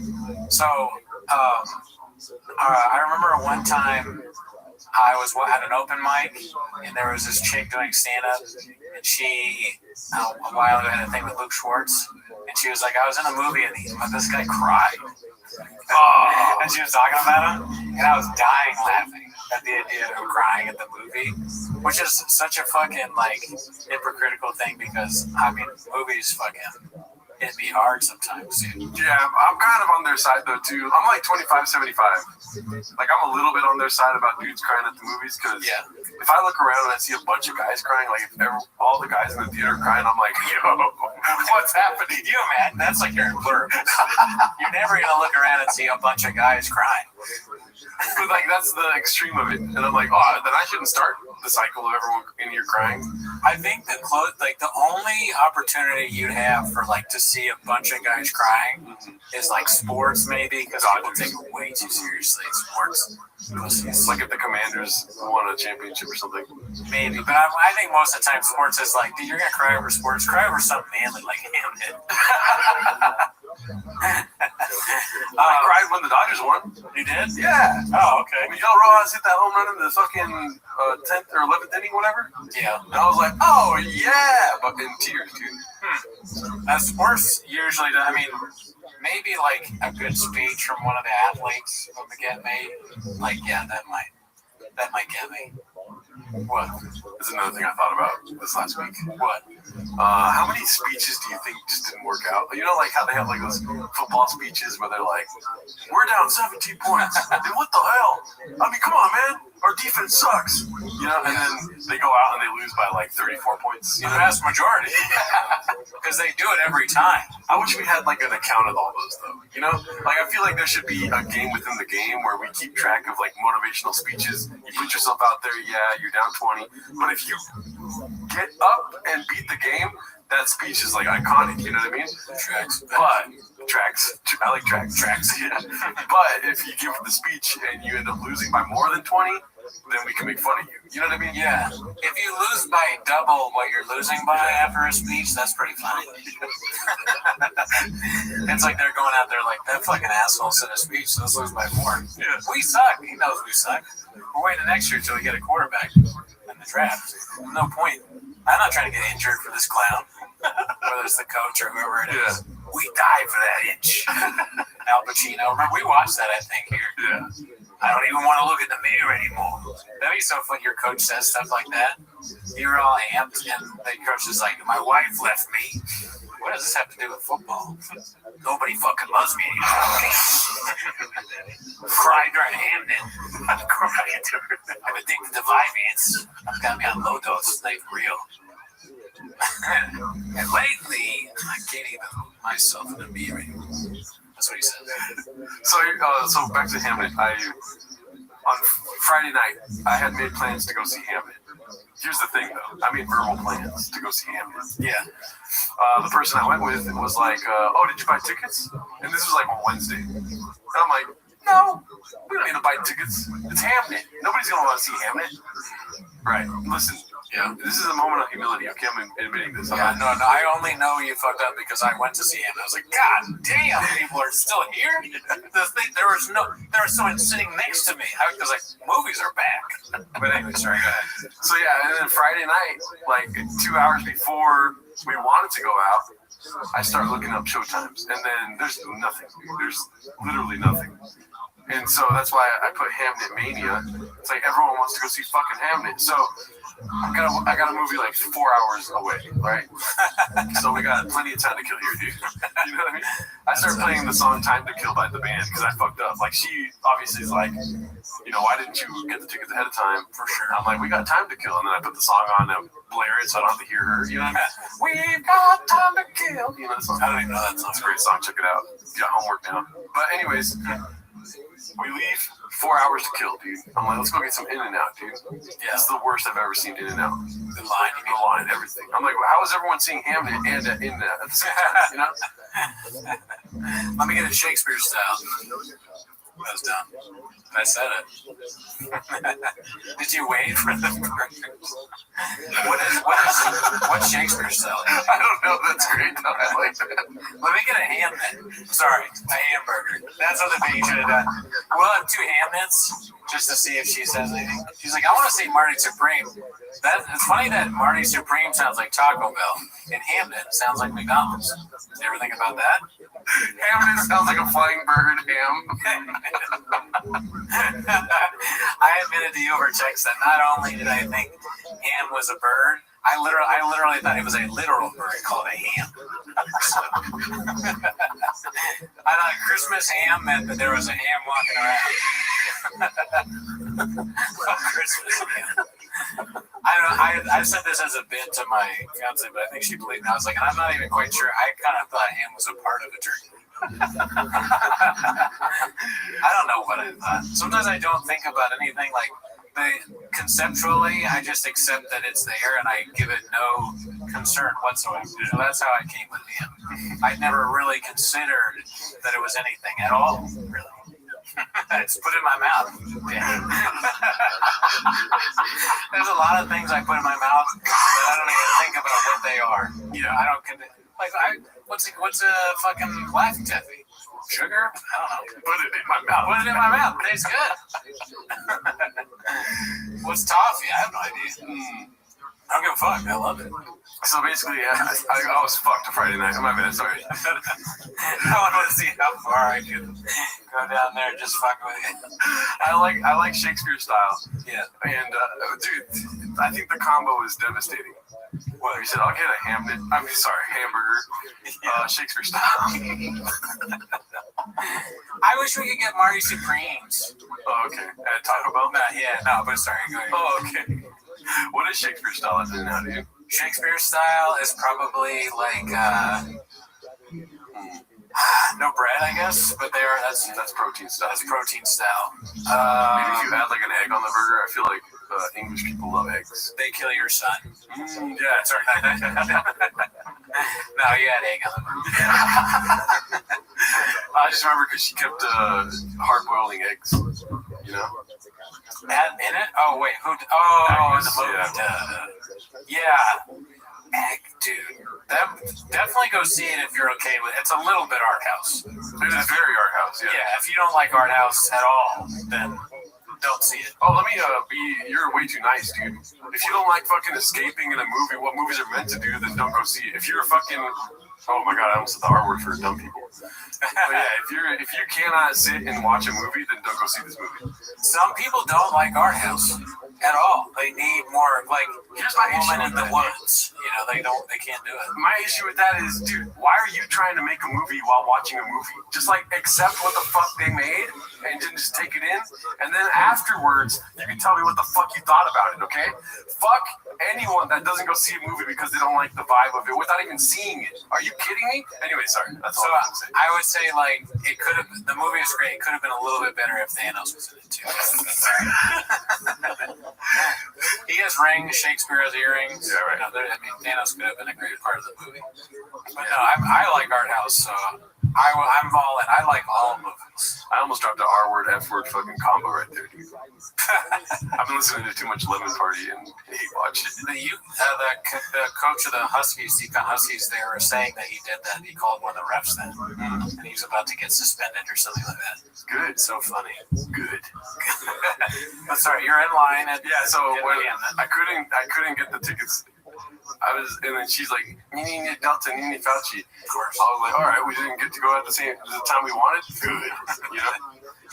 B: So, I remember one time I was at an open mic, and there was this chick doing stand-up, and she, a while ago, had a thing with Luke Schwartz, and she was like, I was in a movie, and this guy cried. And she was talking about him, and I was dying laughing at the idea of crying at the movie, which is such a fucking, like, hypocritical thing because, I mean, movies fucking, it'd be hard sometimes, dude.
C: Yeah, I'm kind of on their side, though, too. I'm like 25-75. Like, I'm a little bit on their side about dudes crying at the movies because if I look around and I see a bunch of guys crying, like, if all the guys in the theater are crying, I'm like, yo, what's happening?
B: You, man, that's like your blurb. You're never going to look around and see a bunch of guys crying.
C: But like that's the extreme of it, and I'm like, oh, then I shouldn't start the cycle of everyone in here crying.
B: I think the only opportunity you'd have for like to see a bunch of guys crying is like sports, maybe, because people take it way too seriously. Sports,
C: like if the Commanders won a championship or something.
B: Maybe, but I think most of the time sports is like, dude, you're gonna cry over sports. Cry over something manly like Hamnet.
C: I cried when the Dodgers won.
B: You did?
C: Yeah.
B: Oh, okay.
C: When Miguel Rojas hit that home run in the fucking 10th or 11th inning, whatever.
B: Yeah.
C: And I was like, oh yeah, but in tears, dude.
B: Sports usually, I mean, maybe like a good speech from one of the athletes from the Get Made. Like, yeah, that might get me.
C: What? This is another thing I thought about this last week.
B: What?
C: How many speeches do you think just didn't work out? You know, like how they have like those football speeches where they're like, "We're down 17 points. And what the hell? I mean, come on, man. Our defense sucks." You know, and then they go out and they lose by like 34 points.
B: The vast majority. Because they do it every time.
C: I wish we had like an account of all those though. You know, like I feel like there should be a game within the game where we keep track of like motivational speeches. You put yourself out there, yeah, you're down 20, but if you get up and beat the game, that speech is like iconic. You know what I mean?
B: Tracks.
C: I like tracks. Yeah. But if you give the speech and you end up losing by more than 20, then we can make fun of you. You know what I mean?
B: Yeah. If you lose by double what you're losing by after a speech, that's pretty funny. It's like they're going out there like, that fucking asshole said a speech, so let's lose by 4.
C: Yeah.
B: We suck. He knows we suck. We're waiting next year until we get a quarterback in the draft. No point. I'm not trying to get injured for this clown. Whether it's the coach or whoever it is.
C: Yeah.
B: We died for that inch. Al Pacino. Remember, we watched that, I think, here.
C: Yeah.
B: I don't even want to look in the mirror anymore. That'd be so fun. Your coach says stuff like that. You're all amped, and the coach is like, "My wife left me." What does this have to do with football? Nobody fucking loves me anymore. Cried during Hamden. I'm addicted to Vyvanse. Got me on low dose. They real. And lately, I can't even look myself in the mirror anymore. That's what he said.
C: So back to Hamlet. On Friday night, I had made plans to go see Hamlet. Here's the thing, though. I made verbal plans to go see Hamlet.
B: Yeah.
C: The person I went with was like, "Oh, did you buy tickets?" And this was like on Wednesday. And I'm like, "No, we don't need to buy tickets. It's Hamlet. Nobody's gonna want to see Hamlet." Right. Listen. Yeah, this is a moment of humility. Okay, I'm admitting this.
B: Yeah, no, I only know you fucked up because I went to see him. I was like, God damn, people are still here. There was someone sitting next to me. I was like, movies are back. But anyway, sorry, go ahead.
C: So yeah, and then Friday night, like 2 hours before we wanted to go out, I start looking up showtimes, and then there's nothing. There's literally nothing. And so that's why I put Hamnet Mania. It's like everyone wants to go see fucking Hamnet. So I got a movie like 4 hours away, right? So we got plenty of time to kill here, dude. You know what I mean? I started playing the song "Time to Kill" by the band because I fucked up. Like she obviously is like, you know, why didn't you get the tickets ahead of time? For sure. I'm like, we got time to kill, and then I put the song on and blare it so I don't have to hear her. You know what I mean? We've got time to kill. You know that song?
B: I don't even know that song.
C: It's a great song. Check it out. You got homework now. But anyways. We leave 4 hours to kill, dude. I'm like, let's go get some In-N-Out, dude. Yeah, it's the worst I've ever seen In-N-Out. The line, everything. I'm like, how is everyone seeing Hamlet and In-N-Out at the same time, you know?
B: Let me get it Shakespeare style. That was dumb. I said it. Did you wait for the What's Shakespeare style?
C: I don't know. That's great, though. I like that.
B: Let me get a ham then. Sorry, a hamburger. That's what the thing you should have done. We'll have 2 ham nits just to see if she says anything. She's like, I want to see Marty Supreme. It's funny that Marty Supreme sounds like Taco Bell, and Hamnet sounds like McDonald's. You ever think about that?
C: Hamnet sounds like a flying bird ham.
B: I admitted to you over text that not only did I think ham was a bird, I literally thought it was a literal bird called a ham. I thought Christmas ham meant that there was a ham walking around. Christmas ham. I said this as a bit to my fiance, but I think she believed me. I was like, and I'm not even quite sure. I kind of thought ham was a part of a turkey. I don't know what I thought. Sometimes I don't think about anything like conceptually. I just accept that it's there and I give it no concern whatsoever. So that's how I came with him. I never really considered that it was anything at all, really. It's put in my mouth. Yeah. There's a lot of things I put in my mouth that I don't even think about what they are. You know, I don't what's a fucking Laffy Taffy? Sugar? I don't know.
C: Put it in my mouth.
B: Put it in my mouth. Tastes good. What's toffee? I have no idea. I don't give a fuck. I love it.
C: So basically, I was fucked a Friday night. My bad, sorry.
B: I want to see how far I can go down there and just fuck with it.
C: I like Shakespeare style.
B: Yeah.
C: And dude, I think the combo is devastating. Well, he said, I'll get a hamburger, Shakespeare style.
B: I wish we could get Marty Supremes.
C: Oh, okay. At Taco Bell?
B: But sorry. Go ahead.
C: Oh, okay. What is Shakespeare style now, dude?
B: Shakespeare style is probably like no bread, I guess, but that's
C: protein style.
B: That's protein style.
C: Maybe if you add like an egg on the burger, I feel like English people love eggs.
B: They kill your son.
C: Yeah, sorry.
B: No, you had egg on the burger.
C: I just remember because she kept hard-boiling eggs, you know?
B: In it? Oh, wait. Who? Oh, in the movie. Yeah. Egg, dude. Definitely go see it if you're okay with it. It's a little bit art house.
C: It is very art house, yeah.
B: Yeah, if you don't like art house at all, then don't see it.
C: Oh, let me you're way too nice, dude. If you don't like fucking escaping in a movie, what movies are meant to do, then don't go see it. If you're fucking, oh my god, I almost said the R word for dumb people. But yeah, if you cannot sit and watch a movie, then don't go see this movie.
B: Some people don't like art house at all. They need more like
C: here's my issue
B: in the woods. You know, they can't do it.
C: My issue with that is, dude, why are you trying to make a movie while watching a movie? Just like accept what the fuck they made and then just take it in, and then afterwards you can tell me what the fuck you thought about it, okay? Fuck anyone that doesn't go see a movie because they don't like the vibe of it without even seeing it. Are you kidding me? Anyway, sorry. That's all I was saying.
B: I would say like it could have. The movie is great. It could have been a little bit better if Thanos was in it too. He has rings. Shakespeare has earrings.
C: Yeah, right.
B: Thanos could have been a great part of the movie. But no, I like art house, so I'm all in. I like all movies.
C: I almost dropped the R word, F word fucking combo right there, dude. I've been listening to too much Lemon Party and hate watch.
B: The coach of the Huskies, Deacon Huskies, they were saying that he did that. He called one of the refs then, and he was about to get suspended or something like that.
C: Good.
B: So funny.
C: Good.
B: But sorry, you're in line.
C: So when I couldn't get the tickets. And then she's like, Nini Delta, Nini Fauci.
B: Of course.
C: I was like, all right, we didn't get to go at the time we wanted. Good. You know?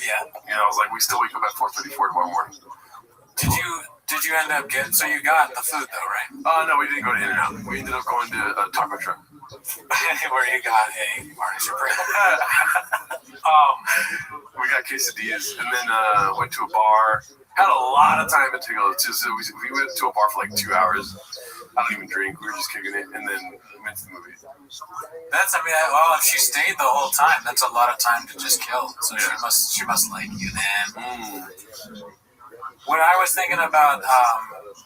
B: Yeah.
C: You know, I was like, we still wake up at 4:34 tomorrow morning.
B: Did you end up getting? So you got the food though, right?
C: No, we didn't go to In-N-Out. We ended up going to a taco truck.
B: Where you got a Marty Supreme.
C: We got quesadillas and then went to a bar. Had a lot of time to go. We went to a bar for like 2 hours. I don't even drink. We were just kicking it, and then went to the movie.
B: Well, if she stayed the whole time, that's a lot of time to just kill. So she must like you then. What I was thinking about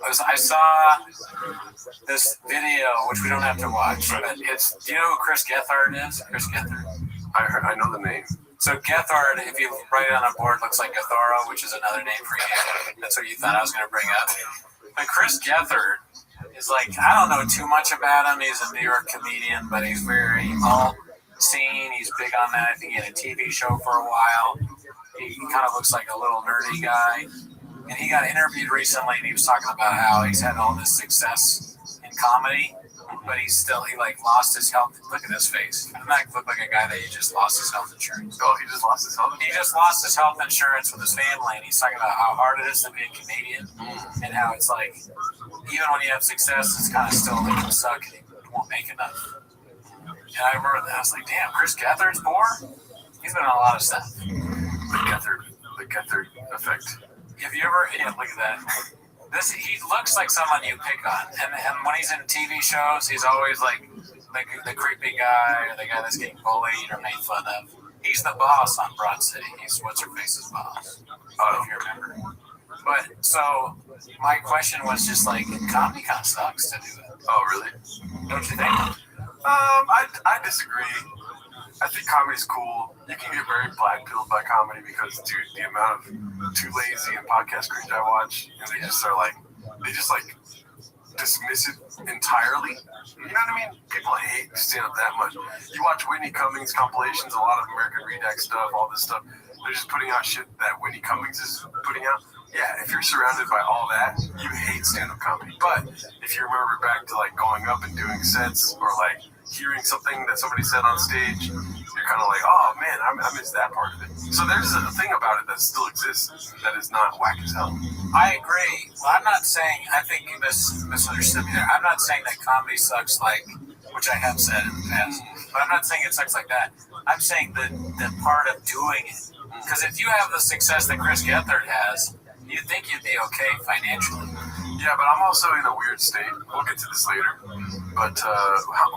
B: was I saw this video, which we don't have to watch, but do you know who Chris Gethard is? Chris Gethard.
C: I know the name.
B: So Gethard, if you write it on a board, looks like Gatharo, which is another name for you. That's what you thought I was going to bring up. But Chris Gethard is like, I don't know too much about him. He's a New York comedian, but he's very all-seen. He's big on that. I think he had a TV show for a while. He kind of looks like a little nerdy guy. And he got interviewed recently, and he was talking about how he's had all this success in comedy, but he lost his health. Look at his face. Doesn't that look like a guy that he just lost his health insurance?
C: Oh, he just lost his health insurance?
B: He just lost his health insurance with his family, and he's talking about how hard it is to be a comedian, and how it's like, even when you have success, it's kind of still like you suck and you won't make enough. And I remember that. I was like, damn, Chris Gethard's poor? He's been on a lot of stuff.
C: The Gethard effect.
B: Have you ever, look at that. He looks like someone you pick on. And when he's in TV shows, he's always like the creepy guy or the guy that's getting bullied or made fun of. He's the boss on Broad City. He's What's-Her-Face's boss. If you remember. But, so, my question was just like, comedy kind of sucks to do it.
C: Oh, really?
B: Don't you think?
C: I disagree. I think comedy's cool. You can get very black-pilled by comedy because, dude, the amount of Too Lazy and Podcast Cringe I watch, and they just dismiss it entirely. You know what I mean? People hate stand-up that much. You watch Whitney Cummings compilations, a lot of American Redux stuff, all this stuff. They're just putting out shit that Whitney Cummings is putting out. yeah, if you're surrounded by all that, you hate stand-up comedy. But if you remember back to like going up and doing sets or like hearing something that somebody said on stage, you're kind of like, oh man, I missed that part of it. So there's a thing about it that still exists that is not whack as hell.
B: I agree. Well, I'm not saying, I think you misunderstood me there. I'm not saying that comedy sucks like, which I have said in the past, but I'm not saying it sucks like that. I'm saying the part of doing it. Because if you have the success that Chris Gethard has, you'd think you'd be okay financially.
C: Yeah, but I'm also in a weird state. We'll get to this later. But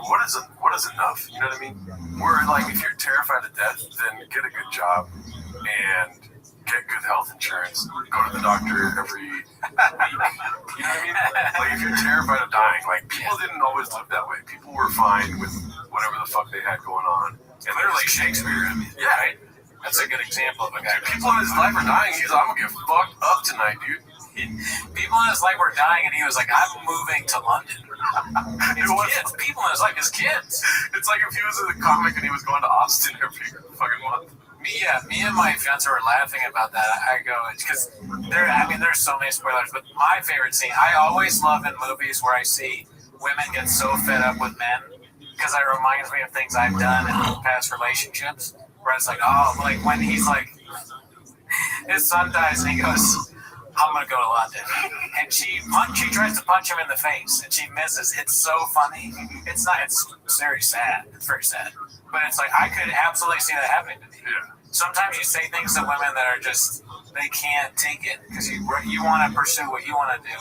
C: what is enough? You know what I mean? We're like, if you're terrified of death, then get a good job and get good health insurance. Go to the doctor every week. You know what I mean? Like, if you're terrified of dying, like, people didn't always live that way. People were fine with whatever the fuck they had going on. And
B: Literally Shakespeare. I mean,
C: yeah, right?
B: That's a good example of a guy.
C: People in his life are dying. He's like, I'm gonna get fucked up tonight, dude.
B: People in his life were dying, and he was like, I'm moving to London. His kids. People in his life, his kids.
C: It's like if he was a comic and he was going to Austin every fucking month.
B: Me and my fiance were laughing about that. I go, because there's so many spoilers, but my favorite scene, I always love in movies where I see women get so fed up with men, because it reminds me of things I've done in past relationships, where it's like, oh, like when he's like, his son dies and he goes, I'm gonna go to London, and she tries to punch him in the face, and she misses. It's so funny. It's very sad. It's very sad, but it's like I could absolutely see that happening to me.
C: Yeah.
B: Sometimes you say things to women that are just, they can't take it because you want to pursue what you want to do,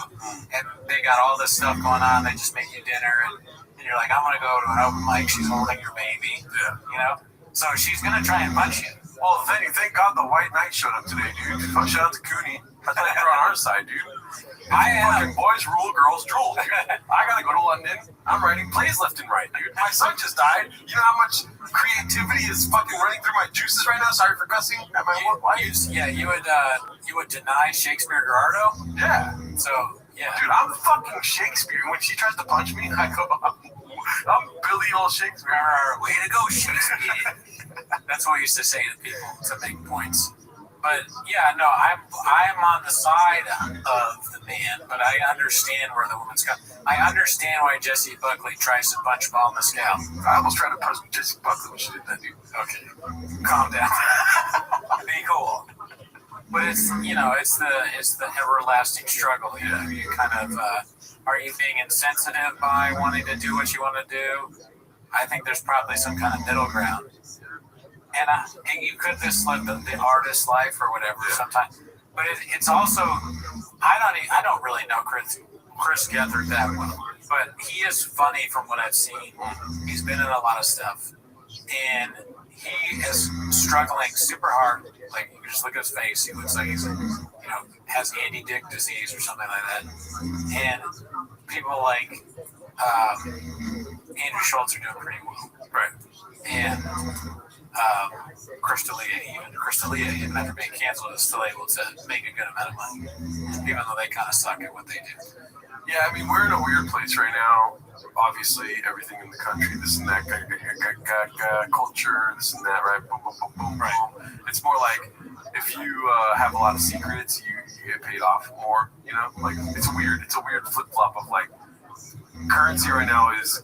B: and they got all this stuff going on. They just make you dinner, and you're like, I'm gonna go to an open mic. She's holding your baby.
C: Yeah.
B: You know, so she's gonna try and punch you.
C: Well, thank God the White Knight showed up today, dude. Shout out to Cooney. I thought they were on our side, dude. Fucking boys rule, girls drool, dude. I gotta go to London. I'm writing plays left and right, dude. My son just died. You know how much creativity is fucking running through my juices right now? Sorry for cussing at my wife.
B: You would deny Shakespeare Gerardo?
C: Yeah.
B: So, yeah.
C: Dude, I'm fucking Shakespeare. When she tries to punch me, I go, I'm Billy old Shakespeare.
B: Way to go, Shakespeare. That's what we used to say to people to make points. But yeah, no, I'm on the side of the man, but I understand where the woman's coming. I understand why Jessie Buckley tries to punch Paul Mescal.
C: I almost tried to punch Jessie Buckley when she did that, dude.
B: Okay, calm down. Be cool. But it's the everlasting struggle. You kind of are you being insensitive by wanting to do what you want to do? I think there's probably some kind of middle ground. And you could just live the artist life or whatever sometimes, but it's also I don't really know Chris Gethard that well, but he is funny from what I've seen. He's been in a lot of stuff, and he is struggling super hard. Like you just look at his face, he looks like he's has Andy Dick disease or something like that. And people like Andrew Schultz are doing pretty well, right? And Crystalia, even after being canceled, is still able to make a good amount of money, even though they kind of suck at what they do.
C: Yeah, I mean, we're in a weird place right now. Obviously, everything in the country, this and that, culture, this and that, right? Boom, boom, boom, boom, right? It's more like if you have a lot of secrets, you get paid off more. You know, like it's weird. It's a weird flip flop of like currency right now is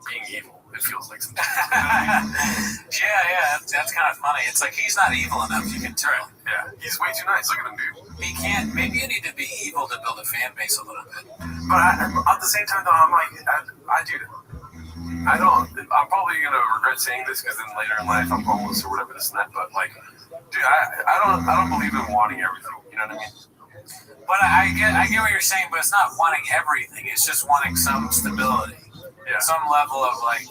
C: being evil. It feels like something.
B: Yeah, that's kind of funny. It's like he's not evil enough. You can tell.
C: Yeah, he's way too nice. Look at him, dude.
B: He can't. Maybe you need to be evil to build a fan base a little bit.
C: But at the same time, though, I'm like, I'm probably gonna regret saying this because then later in life I'm homeless or whatever, this and that. But like, dude, I don't believe in wanting everything. You know what I mean?
B: But I get what you're saying. But it's not wanting everything. It's just wanting some stability. Yeah. Some level of like,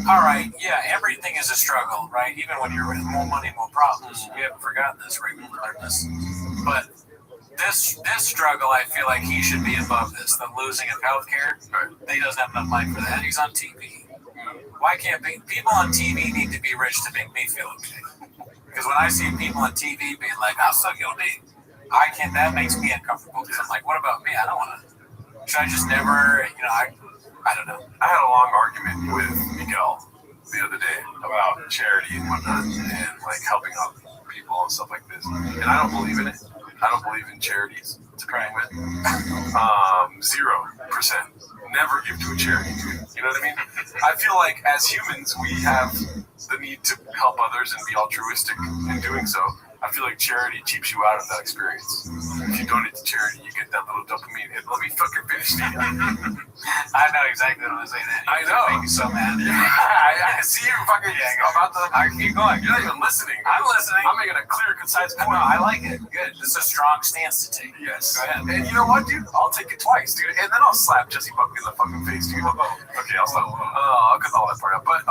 B: all right, yeah, everything is a struggle, right? Even when you're with more money, more problems. We haven't forgotten this, right? We've learned this. But this struggle, I feel like he should be above this. The losing of healthcare, he doesn't have enough money for that. He's on TV. Why can't people on TV need to be rich to make me feel okay? Because when I see people on TV being like, I'll suck your dick, that makes me uncomfortable. Because I'm like, what about me? I don't want to. Should I just never, I don't know.
C: I had a long argument with Miguel the other day about charity and whatnot and like helping out people and stuff like this. And I don't believe in it. I don't believe in charities to begin with. 0%. Never give to a charity, dude. You know what I mean? I feel like as humans, we have the need to help others and be altruistic in doing so. I feel like charity keeps you out of that experience. If you donate to charity, you get that little dopamine hit. Let me fucking finish the
B: I know exactly what I'm saying.
C: I know.
B: Make you so mad.
C: Yeah, I see you fucking about to. I keep going. You're not even listening.
B: I'm listening.
C: I'm making a clear, concise point.
B: No, I like it. Good. This is a strong stance to take.
C: Yes.
B: Go ahead.
C: And you know what, dude? I'll take it twice, dude. And then I'll slap Jesse Buckley in the fucking face, dude. Okay, I'll stop. I'll cut all that part out. But,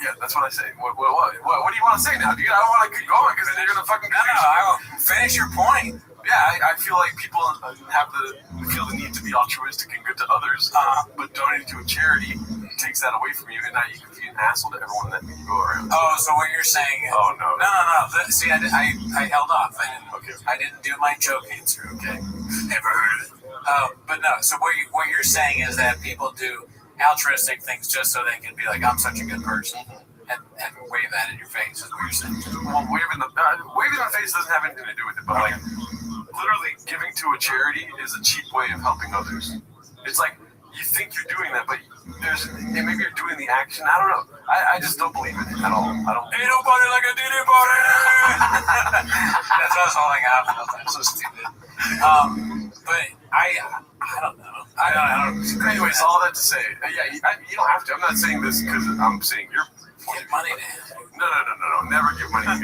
C: yeah, that's what I say. What do you want to say now, dude? I don't want to keep going because then you're gonna fucking.
B: No, I will finish your point.
C: Yeah, I feel like people feel the need to be altruistic and good to others, but donating to a charity takes that away from you, and now you can be an asshole to everyone that you go around.
B: Oh, so what you're saying is...
C: Oh, no.
B: No. See, I held off. I didn't do my joke answer, okay? Never heard of it. But no, so what you're saying is that people do altruistic things just so they can be like, I'm such a good person, and wave that in your face is what you're saying.
C: Well, waving the face doesn't have anything to do with it, but like literally giving to a charity is a cheap way of helping others. It's like you think you're doing that, but maybe you're doing the action. I don't know. I just don't believe in it at all. I don't.
B: Ain't nobody like a Diddy party. That's us holding out. I'm so stupid. But I don't know. I don't.
C: Anyways, all that to say, you don't have to. I'm not saying this because I'm saying you're.
B: Get money to him.
C: No. Never give money.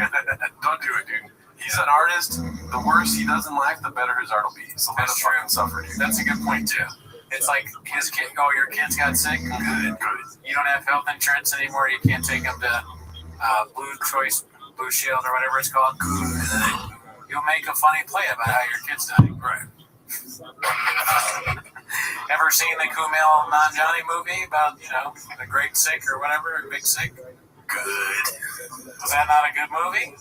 C: Don't do it, dude. He's an artist. The worse he does in life, the better his art will be. So let him fucking suffer, dude.
B: That's a good point too. It's like his kid. Oh, your kids got sick. Good. You don't have health insurance anymore. You can't take them to Blue Shield or whatever it's called. Good. You'll make a funny play about how your kid's dying. Right. Ever seen the Kumail Nanjiani movie about, the great sick or whatever, big sick? Good. Was that not a good movie?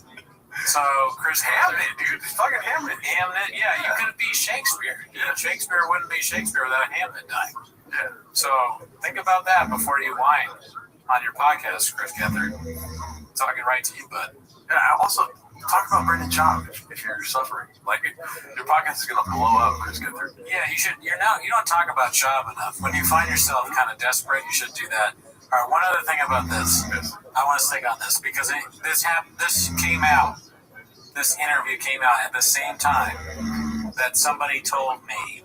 B: So, Chris
C: Hamnet, dude. Fucking Hamnet.
B: Hamnet, yeah, you couldn't be Shakespeare. Yeah, Shakespeare wouldn't be Shakespeare without Hamnet dying.
C: Yeah.
B: So, think about that before you whine on your podcast, Chris Gethard. Talking right to you, bud.
C: Yeah, also, talk about Brendan Schaub if you're suffering. Like, your podcast is going to blow up, Chris Gethard.
B: Yeah, you should. You don't talk about Schaub enough. When you find yourself kind of desperate, you should do that. All right, one other thing about this. Yes. I want to stick on this because this came out. This interview came out at the same time that somebody told me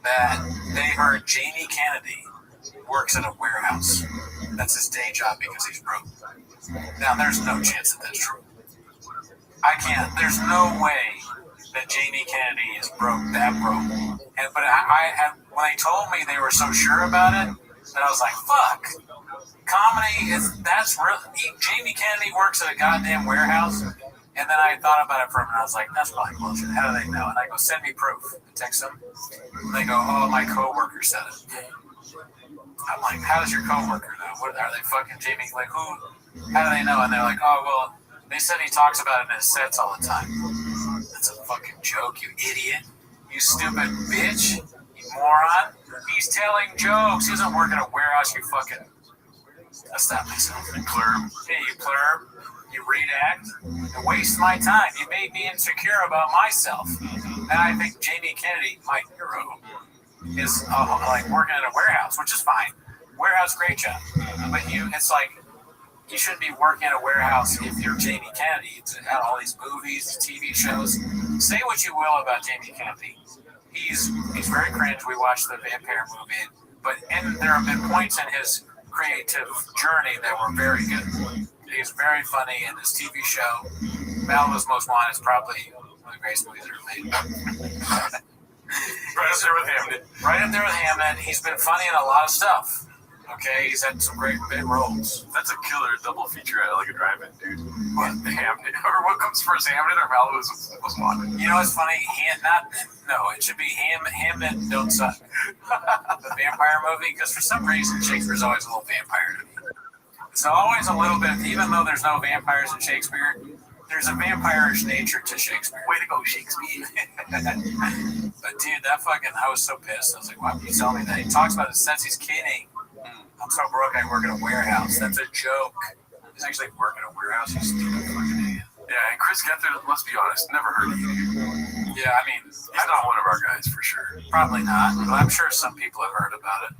B: that they heard Jamie Kennedy works at a warehouse. That's his day job because he's broke. Now, there's no chance that that's true. There's no way that Jamie Kennedy is that broke. But when they told me they were so sure about it, that I was like, fuck. Comedy that's real. Jamie Kennedy works at a goddamn warehouse. And then I thought about it for a minute. I was like, that's probably bullshit. How do they know? And I go, send me proof. I text them. And they go, oh, my coworker said it. I'm like, how does your coworker know? What are they fucking Jamie? Like, who? How do they know? And they're like, oh, well, they said he talks about it in his sets all the time. That's a fucking joke, you idiot. You stupid bitch. You moron. He's telling jokes. He doesn't work at a warehouse, you fucking... I'll stop myself. You plurb. Hey, you plurb. You redact. You waste my time. You made me insecure about myself. And I think Jamie Kennedy, my hero, is like working at a warehouse, which is fine. Warehouse, great job. But it's like, you shouldn't be working at a warehouse if you're Jamie Kennedy. To have all these movies, TV shows. Say what you will about Jamie Kennedy. He's very cringe. We watched the vampire movie, and there have been points in his creative journey that were very good. He's very funny in his TV show. Malibu's Most Wanted is probably one of the greatest movies ever made. Right up there with Hamnet. Right up there with Hamnet. He's been funny in a lot of stuff. Okay, he's had some great big roles.
C: That's a killer double feature at like a drive-in, dude. What? Hamnet. Or what comes first, Hamnet or Malibu's Most Wanted?
B: You know what's funny? It should be Hamnet Don't Suck. The vampire movie, because for some reason Shakespeare's always a little vampire to me. It's always a little bit, even though there's no vampires in Shakespeare, there's a vampire-ish nature to Shakespeare.
C: Way to go, Shakespeare.
B: But dude, I was so pissed. I was like, why would you tell me that? He talks about it since he's kidding. I'm so broke, I work at a warehouse. That's a joke. He's actually working at a warehouse. He's stupid fucking idiot.
C: Yeah, and Chris Gethard, let's be honest, never heard of you.
B: Yeah, I mean,
C: He's not one of our guys for sure.
B: probably not, but I'm sure some people have heard about it.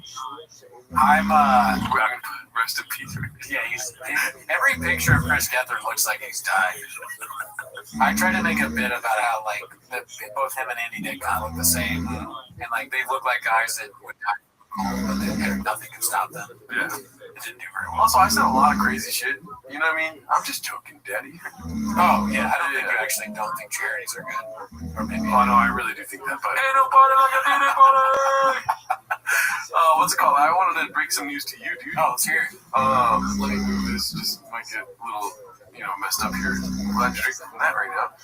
C: Rest in peace.
B: Yeah, every picture of Chris Gethard looks like he's died. I try to make a bit about how, like, both him and Andy Dick kind of look the same, and, like, they look like guys that would die, but nothing can stop them.
C: Yeah.
B: It didn't do very well.
C: Also, I said a lot of crazy shit. You know what I mean? I'm just joking, Daddy.
B: Oh, yeah, I don't think you actually don't think charities are good. Or maybe.
C: Oh, no, I really do think that, but ain't nobody like a peanut butter! What's it called? I wanted to break some news to you, dude.
B: Oh, let's hear it.
C: Let me move this. Just might get a little, messed up here. I'm glad you're drinking from that right now.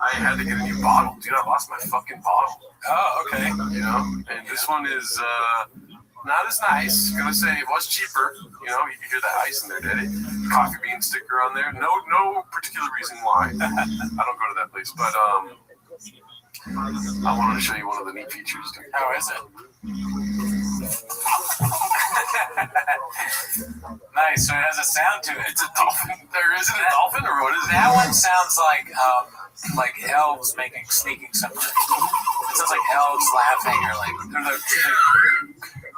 C: I had to get a new bottle. Dude, I lost my fucking bottle.
B: Oh, okay.
C: And this one is, not as nice. Gonna say it was cheaper. You can hear that ice in there, Daddy. Coffee bean sticker on there. No particular reason why. I don't go to that place, but I wanted to show you one of the neat features, dude.
B: How is it? Nice. So it has a sound to it.
C: It's a dolphin. Is it a dolphin or what is it?
B: That one sounds like elves sneaking something. It sounds like elves laughing, or like they're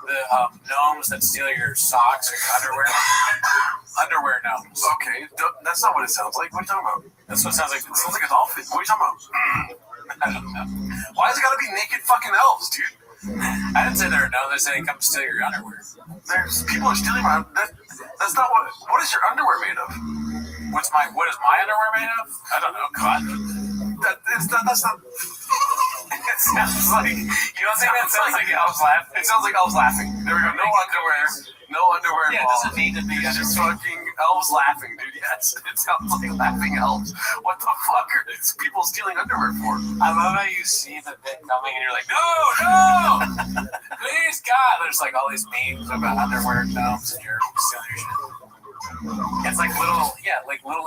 B: the gnomes that steal your socks or your underwear. Underwear gnomes.
C: Okay, that's not what it sounds like. What are you talking about?
B: That's what it sounds like.
C: It sounds like a dolphin. What are you talking about?
B: I don't know.
C: Why is it gotta be naked fucking elves, dude?
B: I didn't say they're no. They say they come steal your underwear.
C: There's people are stealing my. That's not what. What is your underwear made of?
B: What is my underwear made of? I don't know. Cotton.
C: That's not.
B: It sounds like. You don't think that sounds like elves laughing?
C: It sounds like elves laughing. There we go. No underwear. No underwear.
B: Yeah, it doesn't need to be.
C: It's just fucking elves laughing, dude. Yes, it sounds like laughing elves. What the fuck are these people stealing underwear for?
B: I love how you see the bit coming and you're like, no, please God. There's like all these memes about underwear gnomes and you're stealing your shit. It's like little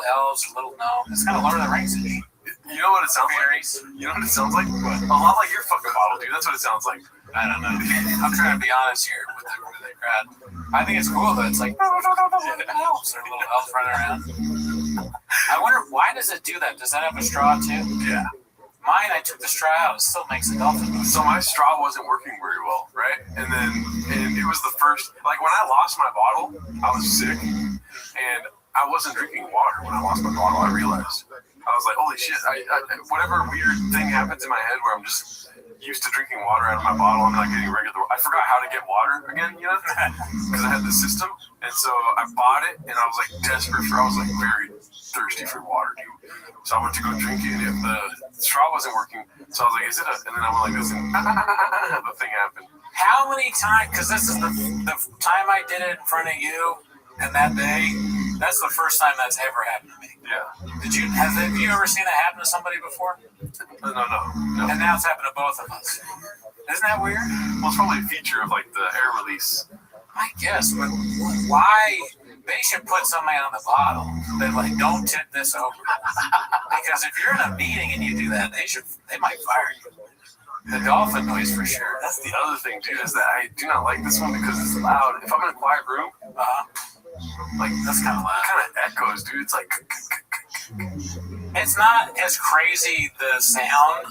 B: elves or little gnomes. It's kind of Lord of the Rings.
C: You know what it sounds like? You know what it sounds like? What? A lot like your fucking bottle, dude. That's what it sounds like.
B: I don't know. I'm trying to be honest here with the crowd. I think it's cool though. It's like elves. There are little elves running around. I wonder why does it do that? Does that have a straw too?
C: Yeah.
B: Mine, I took the straw out. It still makes a dolphin noise.
C: So my straw wasn't working very well, right? And it was the first. Like when I lost my bottle, I was sick, and I wasn't drinking water when I lost my bottle. I realized. I was like, holy shit, whatever weird thing happens in my head where I'm just used to drinking water out of my bottle, I'm not getting regular. I forgot how to get water again, because I had the system. And so I bought it, and I was like desperate I was like very thirsty for water, dude. So I went to go drink it, and the straw wasn't working. So I was like, is it and then I went like this, and the thing happened.
B: How many times, because this is the time I did it in front of you, and that day, that's the first time that's ever happened to me.
C: Yeah.
B: Have you ever seen that happen to somebody before?
C: No.
B: And now it's happened to both of us. Isn't that weird?
C: Well, it's probably a feature of like the air release.
B: I guess, but why? They should put something on the bottle that like, don't tip this over. Because if you're in a meeting and you do that, they might fire you. The dolphin noise for sure.
C: That's the other thing, dude, is that I do not like this one because it's loud. If I'm in a quiet room, like that's kind of loud. It kind of echoes, dude. It's like.
B: It's not as crazy the sound,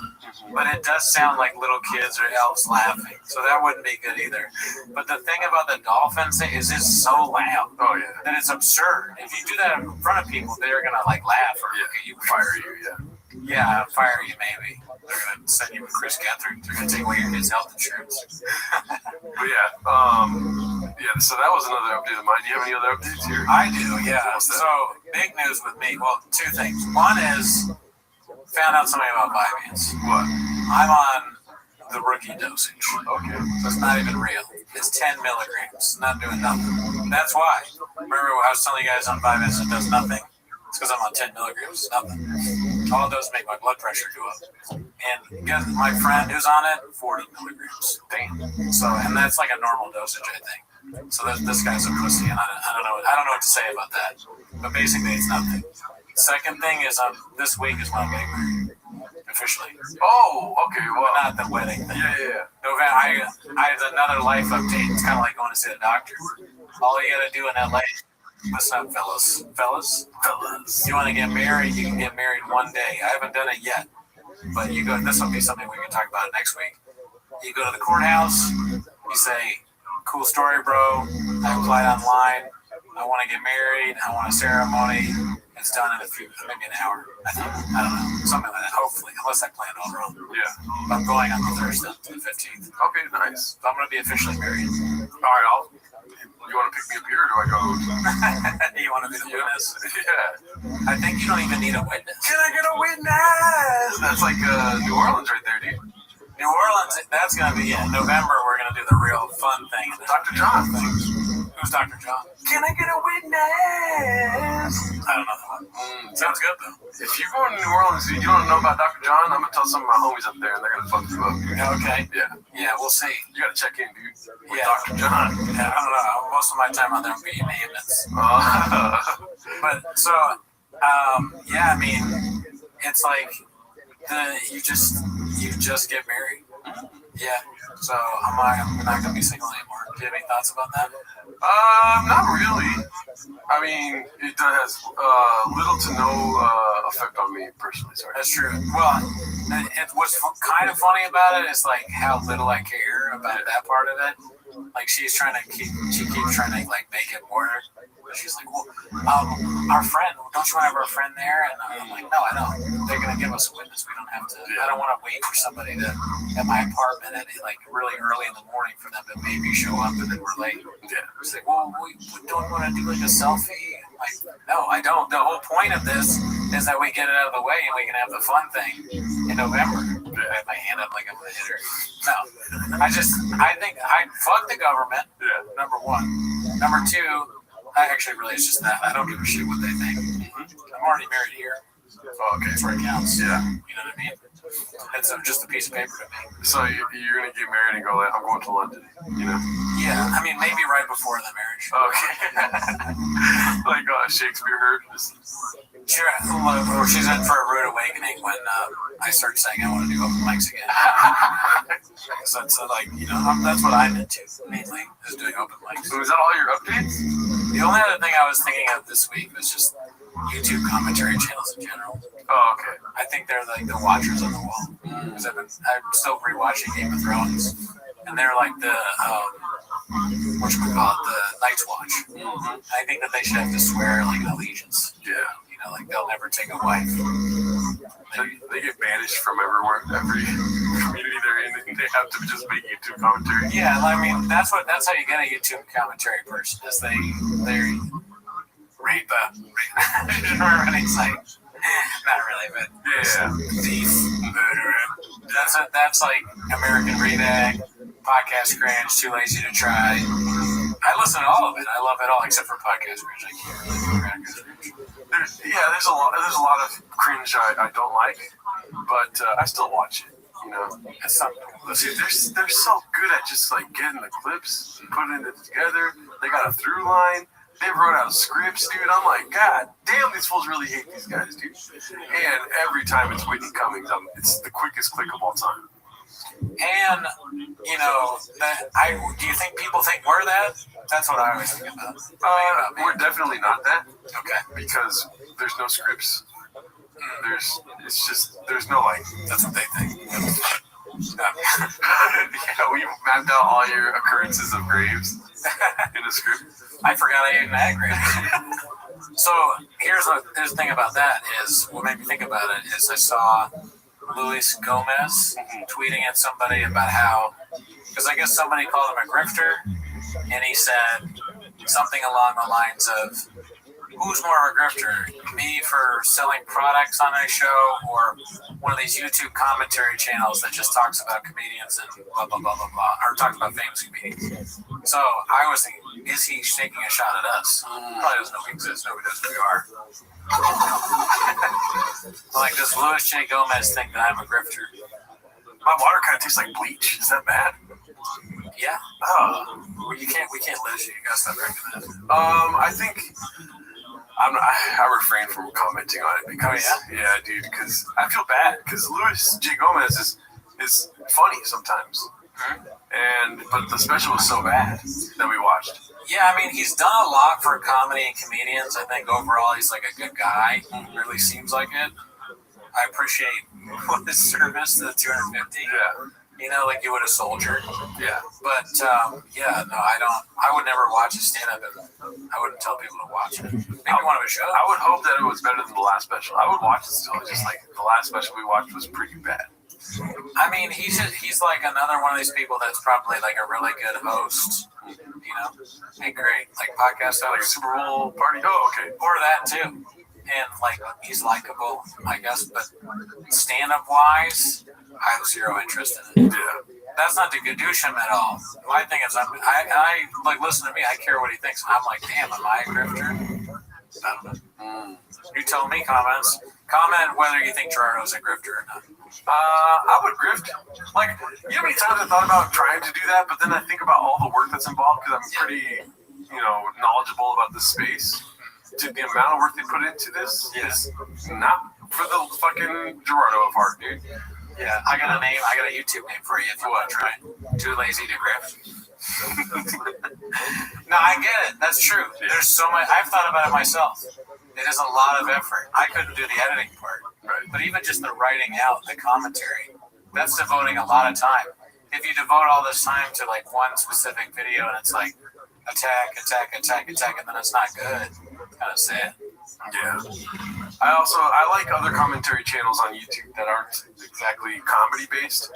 B: but it does sound like little kids or elves laughing. So that wouldn't be good either. But the thing about the dolphins is it's so loud.
C: Oh yeah.
B: That it's absurd. If you do that in front of people, they're gonna like laugh or look at you.
C: Fire you, yeah.
B: Yeah, fire you maybe. They're gonna send you with Chris Gethard. They're gonna take away your kids' health insurance.
C: But yeah, so that was another update of mine. Do you have any other updates here?
B: I do, yeah. So big news with me. Well, two things. One is found out something about Vyvanse.
C: What?
B: I'm on the rookie dosage.
C: Okay.
B: So it's not even real. It's 10 milligrams. Not doing nothing. That's why. Remember I was telling you guys on Vyvanse it does nothing? It's because I'm on 10 milligrams. Nothing. All those make my blood pressure go up. And guess my friend who's on it, 40 milligrams. Damn. So, and that's like a normal dosage, I think. So this guy's a pussy, and I don't know what to say about that. But basically, it's nothing. Second thing is, this week is when I'm getting married officially.
C: Oh, okay. Well,
B: but not the wedding thing.
C: Yeah.
B: November. I have another life update. It's kind of like going to see the doctor. All you gotta do in LA Listen up, fellas. Fellas. You want to get married? You can get married one day. I haven't done it yet, but you go. This will be something we can talk about next week. You go to the courthouse. You say, "Cool story, bro. I applied online. I want to get married. I want a ceremony. It's done in maybe an hour. I don't know, something like that. Hopefully, unless I plan it all wrong.
C: Yeah.
B: I'm going on the Thursday, the 15th.
C: Okay, nice.
B: So I'm going to be officially married.
C: All right, you want to pick me up here, or do I go?
B: You want to be the witness?
C: Yeah.
B: I think you don't even need a witness.
C: Can I get a witness? That's like New Orleans right there, dude.
B: New Orleans, that's going to be in November. We're going to do the real fun thing.
C: Dr. John.
B: Who's Dr. John?
C: Can I get a witness?
B: I don't know. Sounds good, though.
C: If you go to New Orleans and you don't know about Dr. John, I'm going to tell some of my homies up there, and they're going to fuck you up.
B: Okay.
C: Yeah.
B: Yeah, we'll see.
C: You got to check in, dude. With
B: Yeah.
C: Dr. John.
B: Yeah, I don't know. Most of my time out there I'm being maintenance. But so, yeah, I mean, it's like you just get married. Yeah. So I'm not gonna be single anymore. Do you have any thoughts about that?
C: Not really. I mean, it has little to no effect on me personally. Sorry.
B: That's true. Well, what's kind of funny about it is like how little I care about that part of it. Like she keeps trying to like make it work. She's like, well, our friend, don't you want to have our friend there? And I'm like, no, I don't. They're gonna give us a witness. We don't have to. I don't want to wait for somebody to at my apartment at like really early in the morning for them to maybe show up and then we're late. Yeah. She's like, well, we don't want to do like a selfie. Like, no, I don't. The whole point of this is that we get it out of the way and we can have the fun thing in November. I have my hand up like I'm gonna hit her. No, I think fuck the government. Yeah. Number one. Number two. It's just that. I don't give a shit what they think. I'm already married here. Oh, okay. That's where it counts. Yeah. You know what I mean? It's just a piece of paper to me.
C: So you're going to get married and go, like, I'm going to London, you know?
B: Yeah. I mean, maybe right before the marriage.
C: Okay. Like Shakespeare heard.
B: Sure. Or she's in for a rude awakening when I start saying I want to do open mics again. So that's like, you know, that's what I'm into mainly, is doing open mics.
C: So is that all your updates?
B: The only other thing I was thinking of this week was just YouTube commentary channels in general.
C: Oh, okay.
B: I think they're like the watchers on the wall. Because I'm still rewatching Game of Thrones, and they're like the the Night's Watch. Mm-hmm. I think that they should have to swear like an allegiance. Yeah. You know, like they'll never take a wife.
C: They get banished from everywhere, every community they're in, and they have to just make YouTube commentary.
B: Yeah, I mean that's how you get a YouTube commentary person is they rape everybody's like not really, but thief, murderer. That's like American Reading, Podcast Cringe, Too Lazy to Try. I listen to all of it. I love it all except for Podcast Cringe. I can't really Podcast Cringe.
C: There's a lot of cringe I don't like, but I still watch it. You know, it's something. See, they're so good at just like getting the clips and putting it together. They got a through line. They wrote out scripts, dude. I'm like, God damn, these fools really hate these guys, dude. And every time it's Whitney Cummings, it's the quickest click of all time.
B: And, you know, do you think people think we're that? That's what I always think about.
C: We're definitely not that.
B: Okay.
C: Because there's no scripts. There's no like,
B: that's what they think.
C: Yeah, we mapped out all your occurrences of graves in a script.
B: I forgot I even had graves. So here's the thing about that is, what made me think about it is I saw Luis Gomez tweeting at somebody about how, because I guess somebody called him a grifter, and he said something along the lines of, who's more of a grifter, me for selling products on my show, or one of these YouTube commentary channels that just talks about comedians and blah, blah, blah, blah, blah, or talks about famous comedians. So I was thinking, is he taking a shot at us? Probably doesn't know we exist, nobody knows who we are. Like, does Louis J. Gomez think that I'm a grifter?
C: My water kind of tastes like bleach. Is that bad?
B: Yeah. Oh. Well, we can't lose you. You gotta stop drinking that.
C: I think I refrain from commenting on it because dude, because I feel bad because Louis J. Gomez is funny sometimes, But the special was so bad that we watched.
B: Yeah, I mean, he's done a lot for comedy and comedians. I think overall he's like a good guy. He really seems like it. I appreciate his service to the 250.
C: Yeah.
B: You know, like you would a soldier.
C: Yeah.
B: But, yeah, no, I would never watch his stand-up, and I wouldn't tell people to watch it. Maybe one of his shows.
C: I would hope that it was better than the last special. I would watch it still. It's just like the last special we watched was pretty bad.
B: I mean, he's like another one of these people that's probably like a really good host, you know? Hey, great. Like podcast host.
C: Like a Super Bowl party. Oh, okay.
B: Or that too. And like, he's likable, I guess, but stand-up wise, I have zero interest in it.
C: Yeah.
B: That's not to douche him at all. My thing is, I like, listen to me, I care what he thinks. I'm like, damn, am I a grifter? I don't know. You tell me, comments. Comment whether you think Gerardo's a grifter or not.
C: I would grift. Like, you know how many times I thought about trying to do that, but then I think about all the work that's involved because I'm pretty, knowledgeable about this space. The amount of work they put into this is not for the fucking Gerardo part, dude.
B: Yeah, I got a YouTube name for you if you want to try. Too lazy to grift. No, I get it. That's true. There's so much. I've thought about it myself. It is a lot of effort. I couldn't do the editing part.
C: Right.
B: But even just the writing out, the commentary, that's devoting a lot of time. If you devote all this time to like one specific video and it's like attack, and then it's not good, it's kind of sad.
C: Yeah. I like other commentary channels on YouTube that aren't exactly comedy based.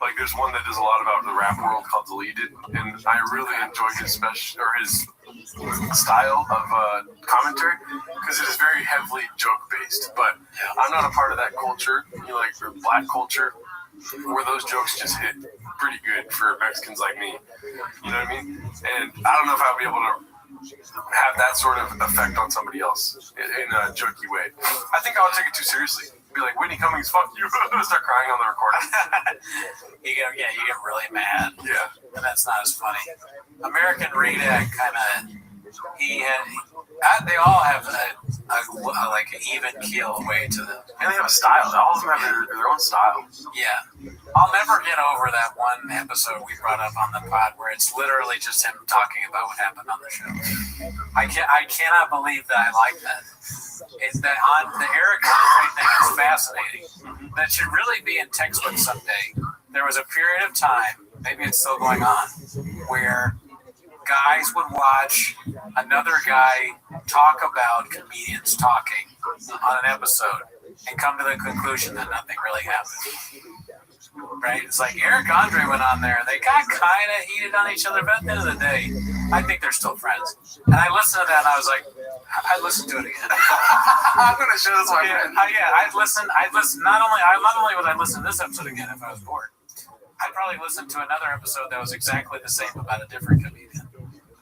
C: Like there's one that does a lot about the rap world called Deleted, and I really enjoy his style of commentary because it is very heavily joke based. But I'm not a part of that culture, like black culture, where those jokes just hit pretty good for Mexicans like me. You know what I mean? And I don't know if I'll be able to have that sort of effect on somebody else in a jokey way. I think I would take it too seriously. Be like, Whitney Cummings, fuck you. Start crying on the recording.
B: You get really mad.
C: Yeah.
B: And that's not as funny. American Redak they all have a like an even keel way to them.
C: And they have a style. All of them have their own style.
B: Yeah. I'll never get over that one episode we brought up on the pod where it's literally just him talking about what happened on the show. I cannot believe that I like that. It's that on the Eric Andre thing is fascinating. That should really be in textbook someday. There was a period of time, maybe it's still going on, where guys would watch another guy talk about comedians talking on an episode and come to the conclusion that nothing really happened. Right? It's like Eric Andre went on there. They got kind of heated on each other, but at the end of the day, I think they're still friends. And I listened to that and I was like, I'd listen to it again.
C: I'm going to show this one.
B: I'd listen. Not only would I listen to this episode again if I was bored, I'd probably listen to another episode that was exactly the same about a different comedian.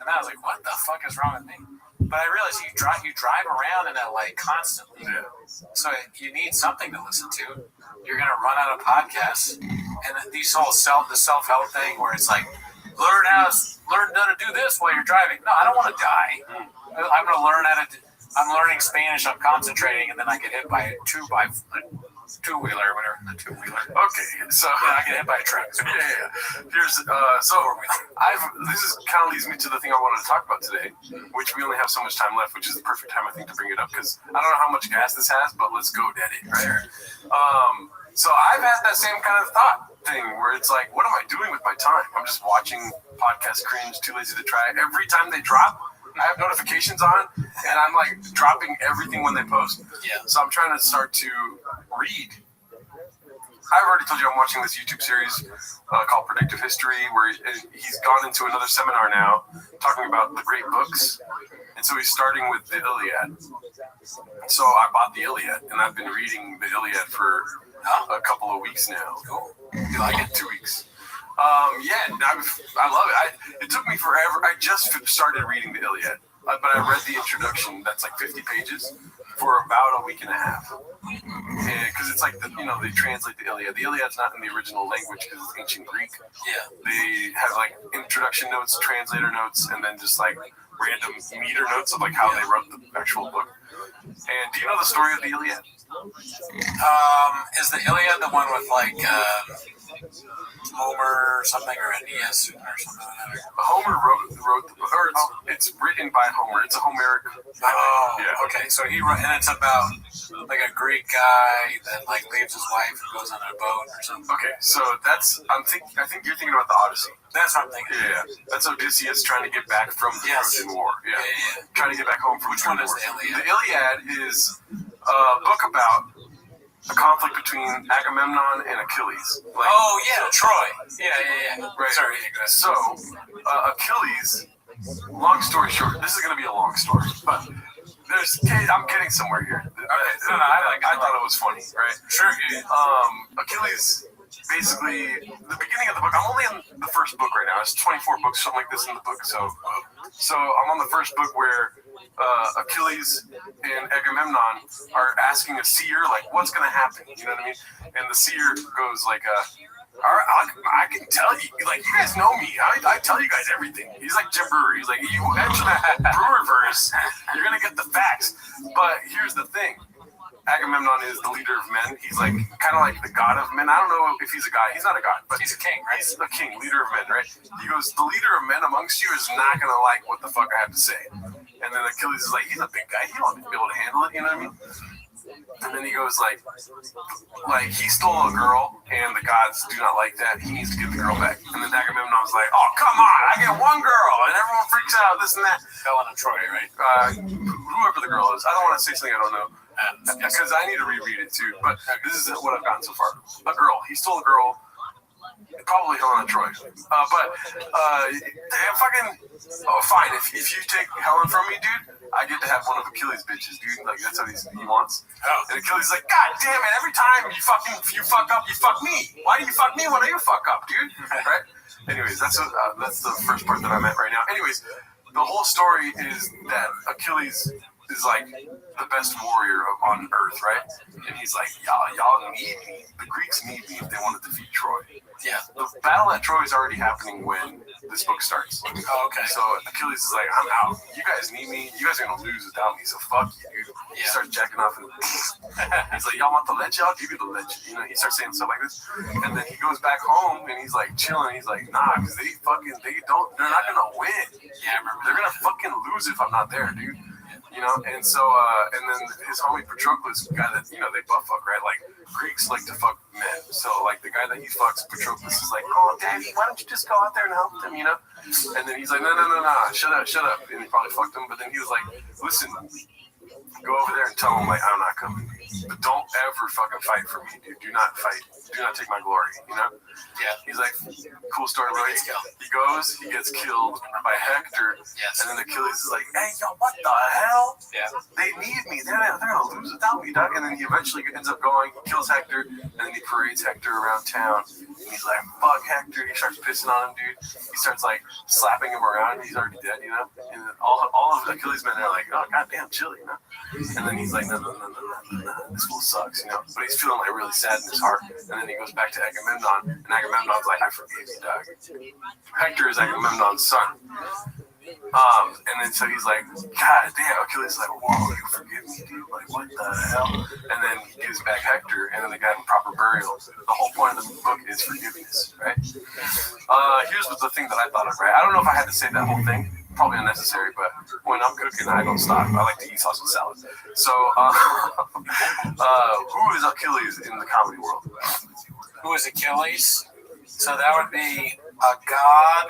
B: And I was like, what the fuck is wrong with me? But I realized you drive around in LA constantly. Yeah. So you need something to listen to. You're going to run out of podcasts. And these whole the self-help thing where it's like, learn how to do this while you're driving. No, I don't want to die. I'm going to learn I'm learning Spanish, I'm concentrating, and then I get hit by a two-wheeler or whatever, the two-wheeler.
C: Okay, so
B: I get hit by a truck.
C: Yeah. Here's this is kind of leads me to the thing I wanted to talk about today, which we only have so much time left, which is the perfect time I think to bring it up because I don't know how much gas this has, but let's go daddy, right? Sure. So I've had that same kind of thought thing where it's like, what am I doing with my time? I'm just watching podcast cringe, too lazy to try. Every time they drop, I have notifications on, and I'm like dropping everything when they post.
B: Yeah.
C: So I'm trying to start to read. I've already told you I'm watching this YouTube series called Predictive History, where he's gone into another seminar now talking about the great books. And so he's starting with the Iliad. So I bought the Iliad, and I've been reading the Iliad for a couple of weeks now.
B: Cool. You like it?
C: 2 weeks. I love it. It took me forever. I just started reading the Iliad, but I read the introduction. That's like 50 pages for about a week and a half. Because it's like they translate the Iliad. The Iliad's not in the original language because it's ancient Greek.
B: Yeah.
C: They have like introduction notes, translator notes, and then just like random meter notes of like how they wrote the actual book. And do you know the story of the Iliad?
B: Is the Iliad the one with like Homer something or Aeneas or something.
C: Homer wrote the book, or it's written by Homer. It's a Homeric.
B: Oh,
C: yeah.
B: Okay. So he wrote, and it's about like a Greek guy that like leaves his wife and goes on a boat or something.
C: Okay, so that's I think you're thinking about the Odyssey.
B: That's what I'm thinking.
C: Yeah, that's Odysseus trying to get back from the Trojan War. Yeah. Trying to get back home from
B: Which
C: the
B: one
C: Trojan
B: is
C: War.
B: the Iliad?
C: The Iliad is a book about a conflict between Agamemnon and Achilles. Like,
B: Oh yeah, Troy. Yeah.
C: Right.
B: Sorry. Go ahead.
C: So Achilles. Long story short, this is going to be a long story, but I'm getting somewhere here. I thought it was funny, right?
B: Sure. Yeah.
C: Achilles. Basically, the beginning of the book. I'm only in the first book right now. There's 24 books, something like this in the book. So I'm on the first book where Achilles and Agamemnon are asking a seer, like, what's going to happen? You know what I mean? And the seer goes like, I can tell you, like, you guys know me. I tell you guys everything. He's like Jim Brewer. He's like, you enter that Brewerverse, you're going to get the facts. But here's the thing. Agamemnon is the leader of men. He's like kind of like the god of men. I don't know if he's a god. He's not a god, but
B: he's a king, right?
C: He's a king, leader of men, right? He goes, the leader of men amongst you is not gonna like what the fuck I have to say. And then Achilles is like, he's a big guy. He won't be able to handle it. You know what I mean? And then he goes like he stole a girl, and the gods do not like that. He needs to get the girl back. And then Agamemnon's like, oh come on, I get one girl, and everyone freaks out. This and that.
B: Helen of Troy, right?
C: Whoever the girl is, I don't want to say something I don't know. Because I need to reread it too, but this is what I've gotten so far. A girl. He stole a girl. Probably Helen of Troy. Fine. If you take Helen from me, dude, I get to have one of Achilles' bitches, dude. Like, that's what he wants. And Achilles is like, God damn it, every time you fuck up, you fuck me. Why do you fuck me when you fuck up, dude? Right? Anyways, that's the first part that I'm at right now. Anyways, the whole story is that Achilles is like the best warrior on earth, right? And he's like, y'all need me. The Greeks need me if they want to defeat Troy.
B: Yeah.
C: The battle at Troy is already happening when this book starts.
B: Oh, okay.
C: So Achilles is like, I'm out. You guys need me. You guys are gonna lose without me. So fuck you, dude. He starts jacking off, and he's like, y'all want the leche? I'll give you the leche. You know, he starts saying stuff like this, and then he goes back home and he's like chilling. He's like, nah, because they're not gonna win.
B: Yeah, I remember.
C: They're gonna fucking lose if I'm not there, dude. You know, and so, and then his homie Patroclus, guy that, you know, they butt fuck, right? Like, Greeks like to fuck men. So, like, the guy that he fucks, Patroclus, is like, oh, daddy, why don't you just go out there and help them, you know? And then he's like, no, shut up. And he probably fucked him, but then he was like, listen, go over there and tell him, like, I'm not coming. But don't ever fucking fight for me, dude. Do not fight. Do not take my glory, you know?
B: Yeah.
C: He's like, cool story, bro. He goes, he gets killed by Hector, and then Achilles is like, hey, yo, what the hell?
B: Yeah.
C: They need me. They're gonna lose without me, dog. And then he eventually ends up going, he kills Hector, and then he parades Hector around town. And he's like, fuck Hector. He starts pissing on him, dude. He starts like slapping him around. He's already dead, you know? And then all of Achilles' men are like, oh, goddamn, chill, you know? And then he's like, no, this fool sucks, you know? But he's feeling like really sad in his heart. And then he goes back to Agamemnon, and Agamemnon's like, I forgive you, dog. Hector is Agamemnon's son. And then so he's like, God damn, Achilles is like, whoa, you forgive me, dude? Like, what the hell? And then he gives back Hector, and then they got him proper burial. The whole point of the book is forgiveness, right? Here's the thing that I thought of, right? I don't know if I had to say that whole thing. Probably unnecessary, but when I'm cooking, I don't stop. I like to eat sauce with salad. So, who is Achilles in the comedy world?
B: Who is Achilles? So that would be a god.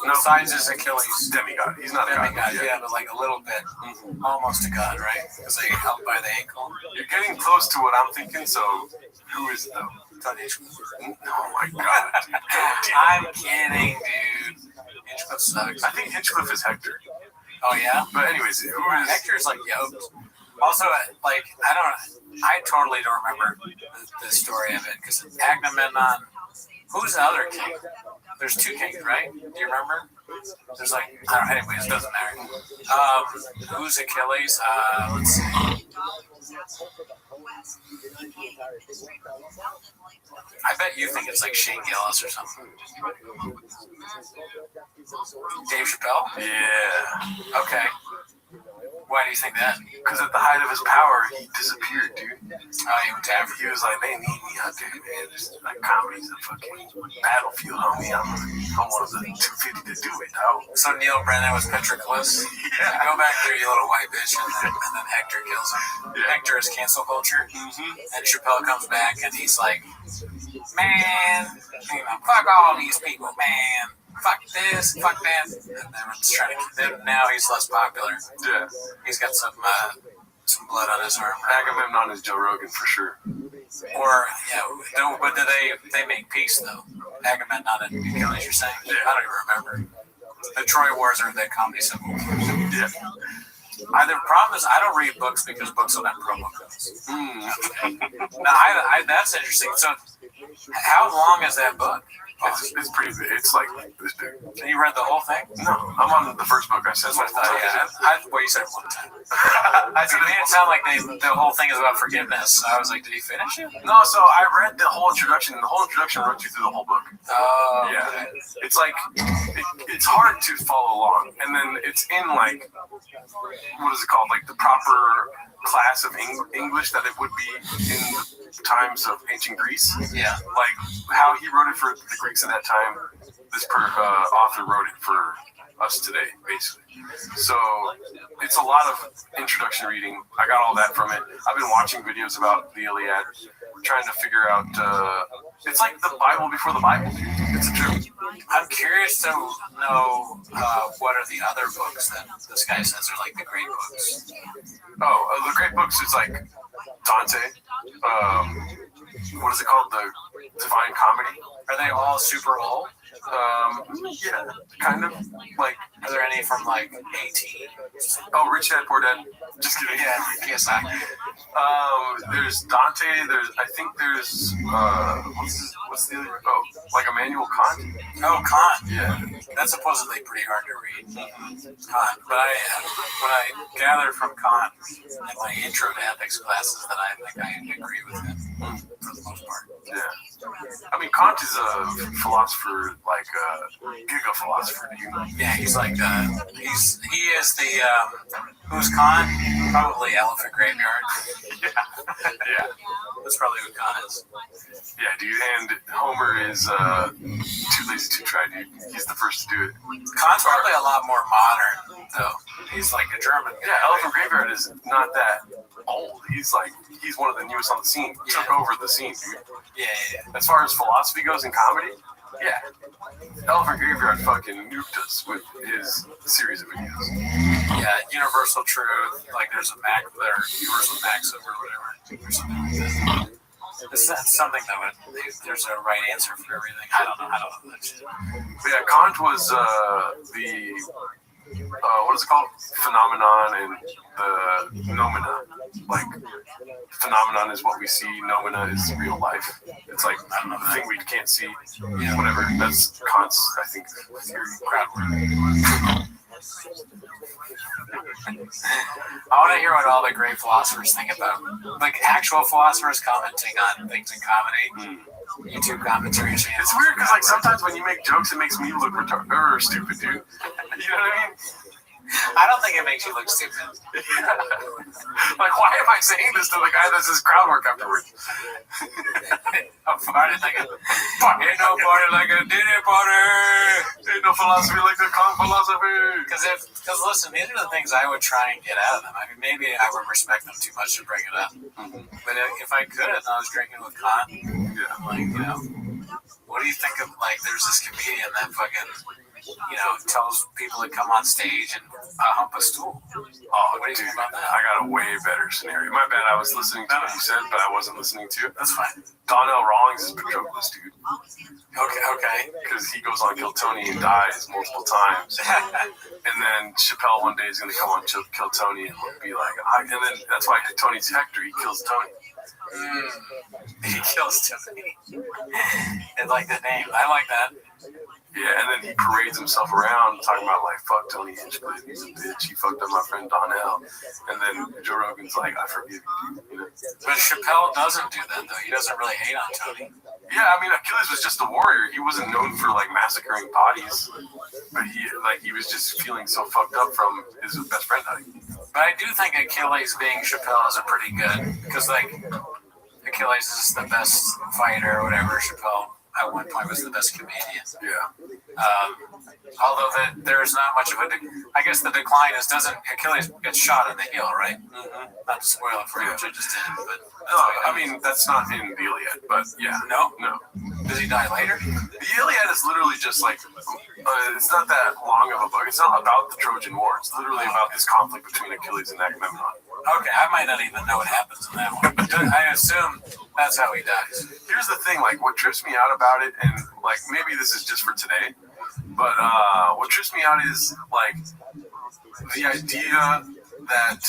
B: No, signs as Achilles.
C: Demigod. He's not a god.
B: Yeah, but like a little bit. Almost a god, right? Because they held by the ankle.
C: You're getting close to what I'm thinking, so who is it though? Oh my god.
B: I'm kidding, dude. Hinchcliffe sucks.
C: I think Hinchcliffe is Hector.
B: Oh, yeah?
C: But anyways, who is...
B: Hector's like yoked. Also, like, I totally don't remember the story of it, because Agamemnon, who's the other king? There's two kings, right? Do you remember? There's like, I don't know, anyways, it doesn't matter. Who's Achilles? Let's see. I bet you think it's like Shane Gillis or something. Dave Chappelle?
C: Yeah.
B: Okay. Why do you think that?
C: Because at the height of his power, he disappeared, dude.
B: He went to Africa.
C: He was like, they need me out there, man. This is like comedy's a fucking battlefield, homie. I'm one of the 250 to do it, dog.
B: So Neil Brennan was Patroclus. Yeah. Go back there, you little white bitch, and then Hector kills him. Yeah. Hector is cancel culture. And Chappelle comes back, and he's like, man, fuck all these people, man. Fuck this, fuck that. And then now he's less popular.
C: Yeah.
B: He's got some blood on his arm.
C: Agamemnon is Joe Rogan for sure.
B: Or, no, but they make peace, though. Agamemnon and Achilles, you're saying? Yeah. I don't even remember. The Troy Wars are the comedy symbol.
C: Yeah.
B: The problem is I don't read books because books don't have promo codes. Now, that's interesting. So, how long is that book?
C: It's pretty big. It's like this big.
B: You read the whole thing?
C: No, I'm on the first book I said.
B: That's what I thought. Well, you said it one time. It made it sound like the whole thing is about forgiveness. I was like, did he finish it?
C: No, so I read the whole introduction, and the whole introduction runs you through the whole book.
B: Oh.
C: Yeah. It's like, it's hard to follow along. And then it's in like, what is it called? Like the proper class of English that it would be in times of ancient Greece.
B: Yeah.
C: Like how he wrote it for the Greeks at that time, this author wrote it for us today, basically. So it's a lot of introduction reading. I got all that from it. I've been watching videos about the Iliad, trying to figure out, it's like the Bible before the Bible. It's a truth.
B: I'm curious to know what are the other books that this guy says are like the great books.
C: The great books is like Dante. What is it called? The Divine Comedy.
B: Are they all super old?
C: Yeah, kind of. Like,
B: are there any from like 18?
C: Oh, Rich Dad Poor Dad. Just kidding.
B: Yeah, yes, I.
C: There's Dante. I think there's what's the other? Oh, like Immanuel Kant.
B: Oh, Kant.
C: Yeah,
B: that's supposedly pretty hard to read. Kant, but what I gathered from Kant in my intro to ethics classes that I think I agree with him for the most part.
C: Yeah, I mean Kant is a philosopher, like a giga philosopher.
B: Yeah, he's like he is the who's Kant? Probably Elephant Graveyard.
C: Yeah,
B: that's probably who Kant is.
C: Yeah, dude, and Homer is too lazy to try, dude. He's the first to do it.
B: Kant's probably a lot more modern, though. He's like a German guy.
C: Yeah, Elephant Graveyard is not that old. He's one of the newest on the scene. Yeah. Took over the scene, dude.
B: Yeah.
C: As far as philosophy goes in comedy, yeah. Elephant Graveyard fucking nuked us with his series of videos.
B: Yeah, Universal Truth, like there's a Mac there, Universal Maxim or whatever, or something like that. It's something that there's a right answer for everything. I don't know that shit.
C: But yeah, Kant was what is it called? Phenomenon and the noumena. Like, phenomenon is what we see, noumena is real life. It's like, I don't know, the thing we can't see, whatever. That's Kant's, I think, theory. Crowd work.
B: I want to hear what all the great philosophers think about, like actual philosophers commenting on things in comedy. YouTube commentaries.
C: It's weird because like sometimes when you make jokes, it makes me look retarded or stupid, dude. You know what I mean?
B: I don't think it makes you look stupid.
C: Like, why am I saying this to the guy that says crowd work afterwards?
B: I'm farting like a ain't no party like a dinner party.
C: Ain't no philosophy like the Kant philosophy.
B: Because listen, these are the things I would try and get out of them. I mean, maybe I would respect them too much to bring it up. But if I could, and I was drinking with Kant, I'm like, what do you think of, like, there's this comedian that fucking, tells people to come on stage and hump a stool.
C: Oh, what do you think about that? I got a way better scenario. My bad, I was listening to what you said, but I wasn't listening to it.
B: That's fine.
C: Donnell Rawlings is Patroclus, dude.
B: Okay.
C: Because he goes on Kill Tony and dies multiple times. And then Chappelle one day is going to come on Kill Tony and be like, and then that's why Tony's Hector, he kills Tony.
B: He kills Tony. And like the name. I like that.
C: Yeah, and then he parades himself around talking about, like, fuck Tony Hinchcliffe, he's a bitch, he fucked up my friend Donnell. And then Joe Rogan's like, I forgive you.
B: But Chappelle doesn't do that, though. He doesn't really hate on Tony.
C: Yeah, I mean, Achilles was just a warrior. He wasn't known for, like, massacring bodies. But he was just feeling so fucked up from his best friend dying.
B: But I do think Achilles being Chappelle is a pretty good, because like Achilles is the best fighter or whatever. Chappelle at one point was the best comedian.
C: Yeah.
B: Although there's not much of a, I guess the decline is Achilles gets shot in the heel, right?
C: Mm-hmm.
B: Not to spoil it for you, which I just did. But
C: no, I mean that's not in the Iliad, but yeah.
B: No.
C: Does
B: he die later?
C: The Iliad is literally just like it's not that long of a book. It's not about the Trojan War. It's literally about this conflict between Achilles and Agamemnon.
B: Okay, I might not even know what happens in that one. I assume that's how he dies.
C: Here's the thing, like what trips me out about it, and like maybe this is just for today, but what trips me out is like the idea that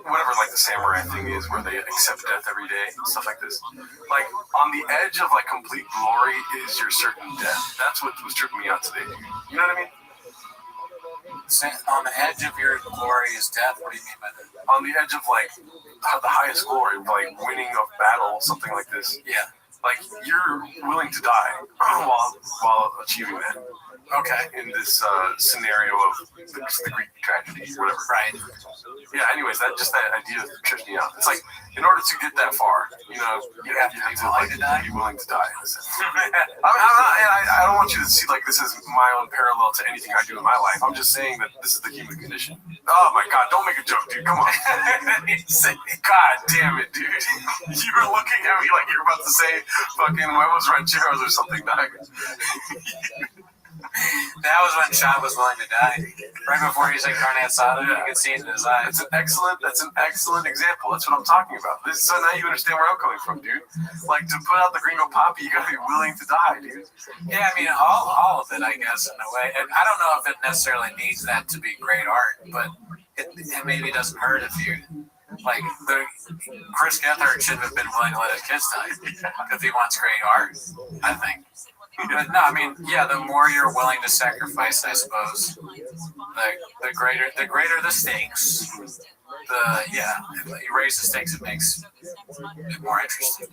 C: whatever like the samurai thing is where they accept death every day, stuff like this. Like on the edge of like complete glory is your certain death. That's what was tripping me out today. You know what I mean?
B: On the edge of your glory is death? What do you mean by that?
C: On the edge of like the highest glory, like winning a battle, something like this.
B: Yeah.
C: Like you're willing to die while achieving that.
B: Okay.
C: In this scenario of the Greek tragedy, whatever.
B: Right.
C: Yeah. Anyways, that idea trips me out. It's like in order to get that far, you have to be willing to die. I don't want you to see like this is my own parallel to anything I do in my life. I'm just saying that this is the human condition. Oh my God! Don't make a joke, dude. Come on. God damn it, dude. You were looking at me like you were about to say fucking huevos rancheros or something, dog.
B: That was when Sean was willing to die. Right before he said carne asada, you could see it in his eyes.
C: That's an excellent example. That's what I'm talking about. So now you understand where I'm coming from, dude. Like to put out the Gringo Poppy, you gotta be willing to die, dude.
B: Yeah, I mean all of it, I guess, in a way. And I don't know if it necessarily needs that to be great art, but it maybe doesn't hurt if you like Chris Gethard shouldn't have been willing to let his kids die if he wants great art, I think. But no, I mean, yeah, the more you're willing to sacrifice, I suppose, the greater the stakes. You raise the stakes, it makes it more interesting.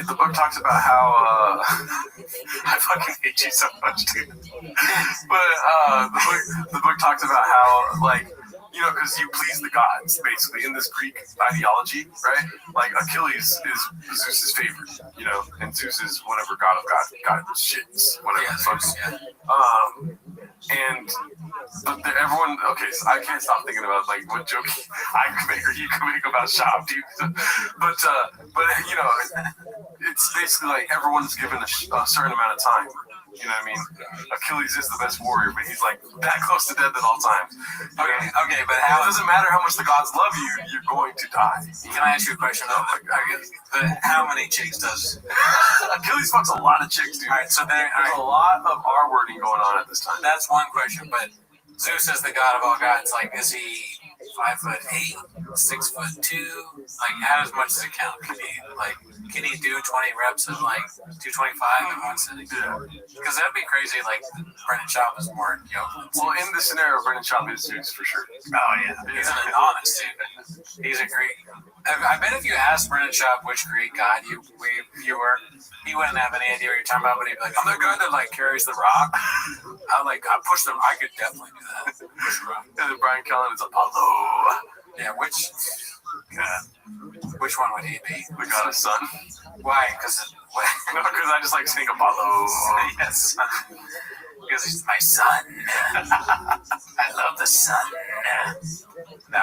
C: The book talks about how I fucking hate you so much, dude. But the book talks about how like. Because you please the gods, basically, in this Greek ideology, right? Like, Achilles is Zeus's favorite, and Zeus is whatever god of God shits, whatever. But everyone, okay, so I can't stop thinking about, like, what joke I could make or you could make about Shop, dude. But it's basically like everyone's given a certain amount of time. You know what I mean? Achilles is the best warrior, but he's like that close to death at all times.
B: Okay, but
C: it doesn't matter how much the gods love you, you're going to die.
B: Can I ask you a question? How many chicks does
C: Achilles fucks a lot of chicks, dude.
B: All right, so there's
C: a lot of R wording going on at this time.
B: That's one question, but Zeus is the god of all gods. Like, is he 5'8", 6'2"? Like, how much does it count? Can he do 20 reps of like 225 in one sitting?
C: Yeah.
B: Because that'd be crazy. Like, Brendan Schaub is more yoga.
C: Well, in this scenario, Brendan Schaub is Zeus for sure.
B: Oh yeah, he's an Adonis dude. He's a Greek. I bet if you asked Brendan Schaub which Greek god you were, he wouldn't have any idea what you're talking about. But he'd be like, I'm the guy that like carries the rock. I push them. I could definitely do that. Push the rock.
C: And then Brian Callen is Apollo.
B: Yeah, which one would he be?
C: The god of sun.
B: Why? Because
C: I just like saying Apollo.
B: Yes. Because he's my son. I love the sun. No,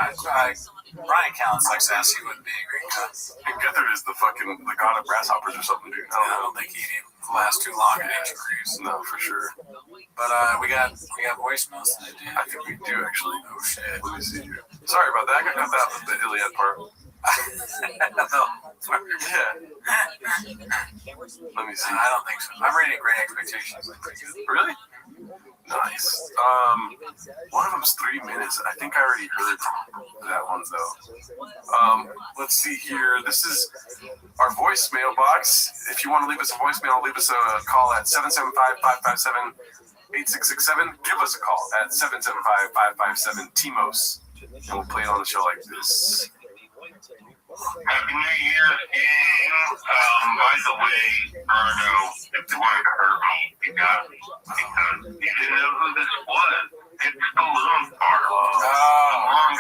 B: Brian Callen sucks ass. He wouldn't be a great god.
C: And Gethard is the god of grasshoppers or something, dude.
B: I don't think he'd last too long in ancient Greece.
C: No, for sure.
B: But we got voicemails today, dude.
C: I think we do actually.
B: Oh shit.
C: Let me see here. Sorry about that. I got cut out with the Iliad part. Yeah. Let me see.
B: I don't think so. I'm rating Great Expectations.
C: Really? Nice. One of them's 3 minutes. I think I already heard that one though. Let's see here. This is our voicemail box. If you want to leave us a voicemail, leave us a call at 775-557-8667. Give us a call at 775-557-TMOS. And we'll play it on the show like this.
F: Happy New Year, gang. By the way, Bruno, if you wanted to hurt me, you got me. Because you didn't know who this was. It's Balloon Party. A long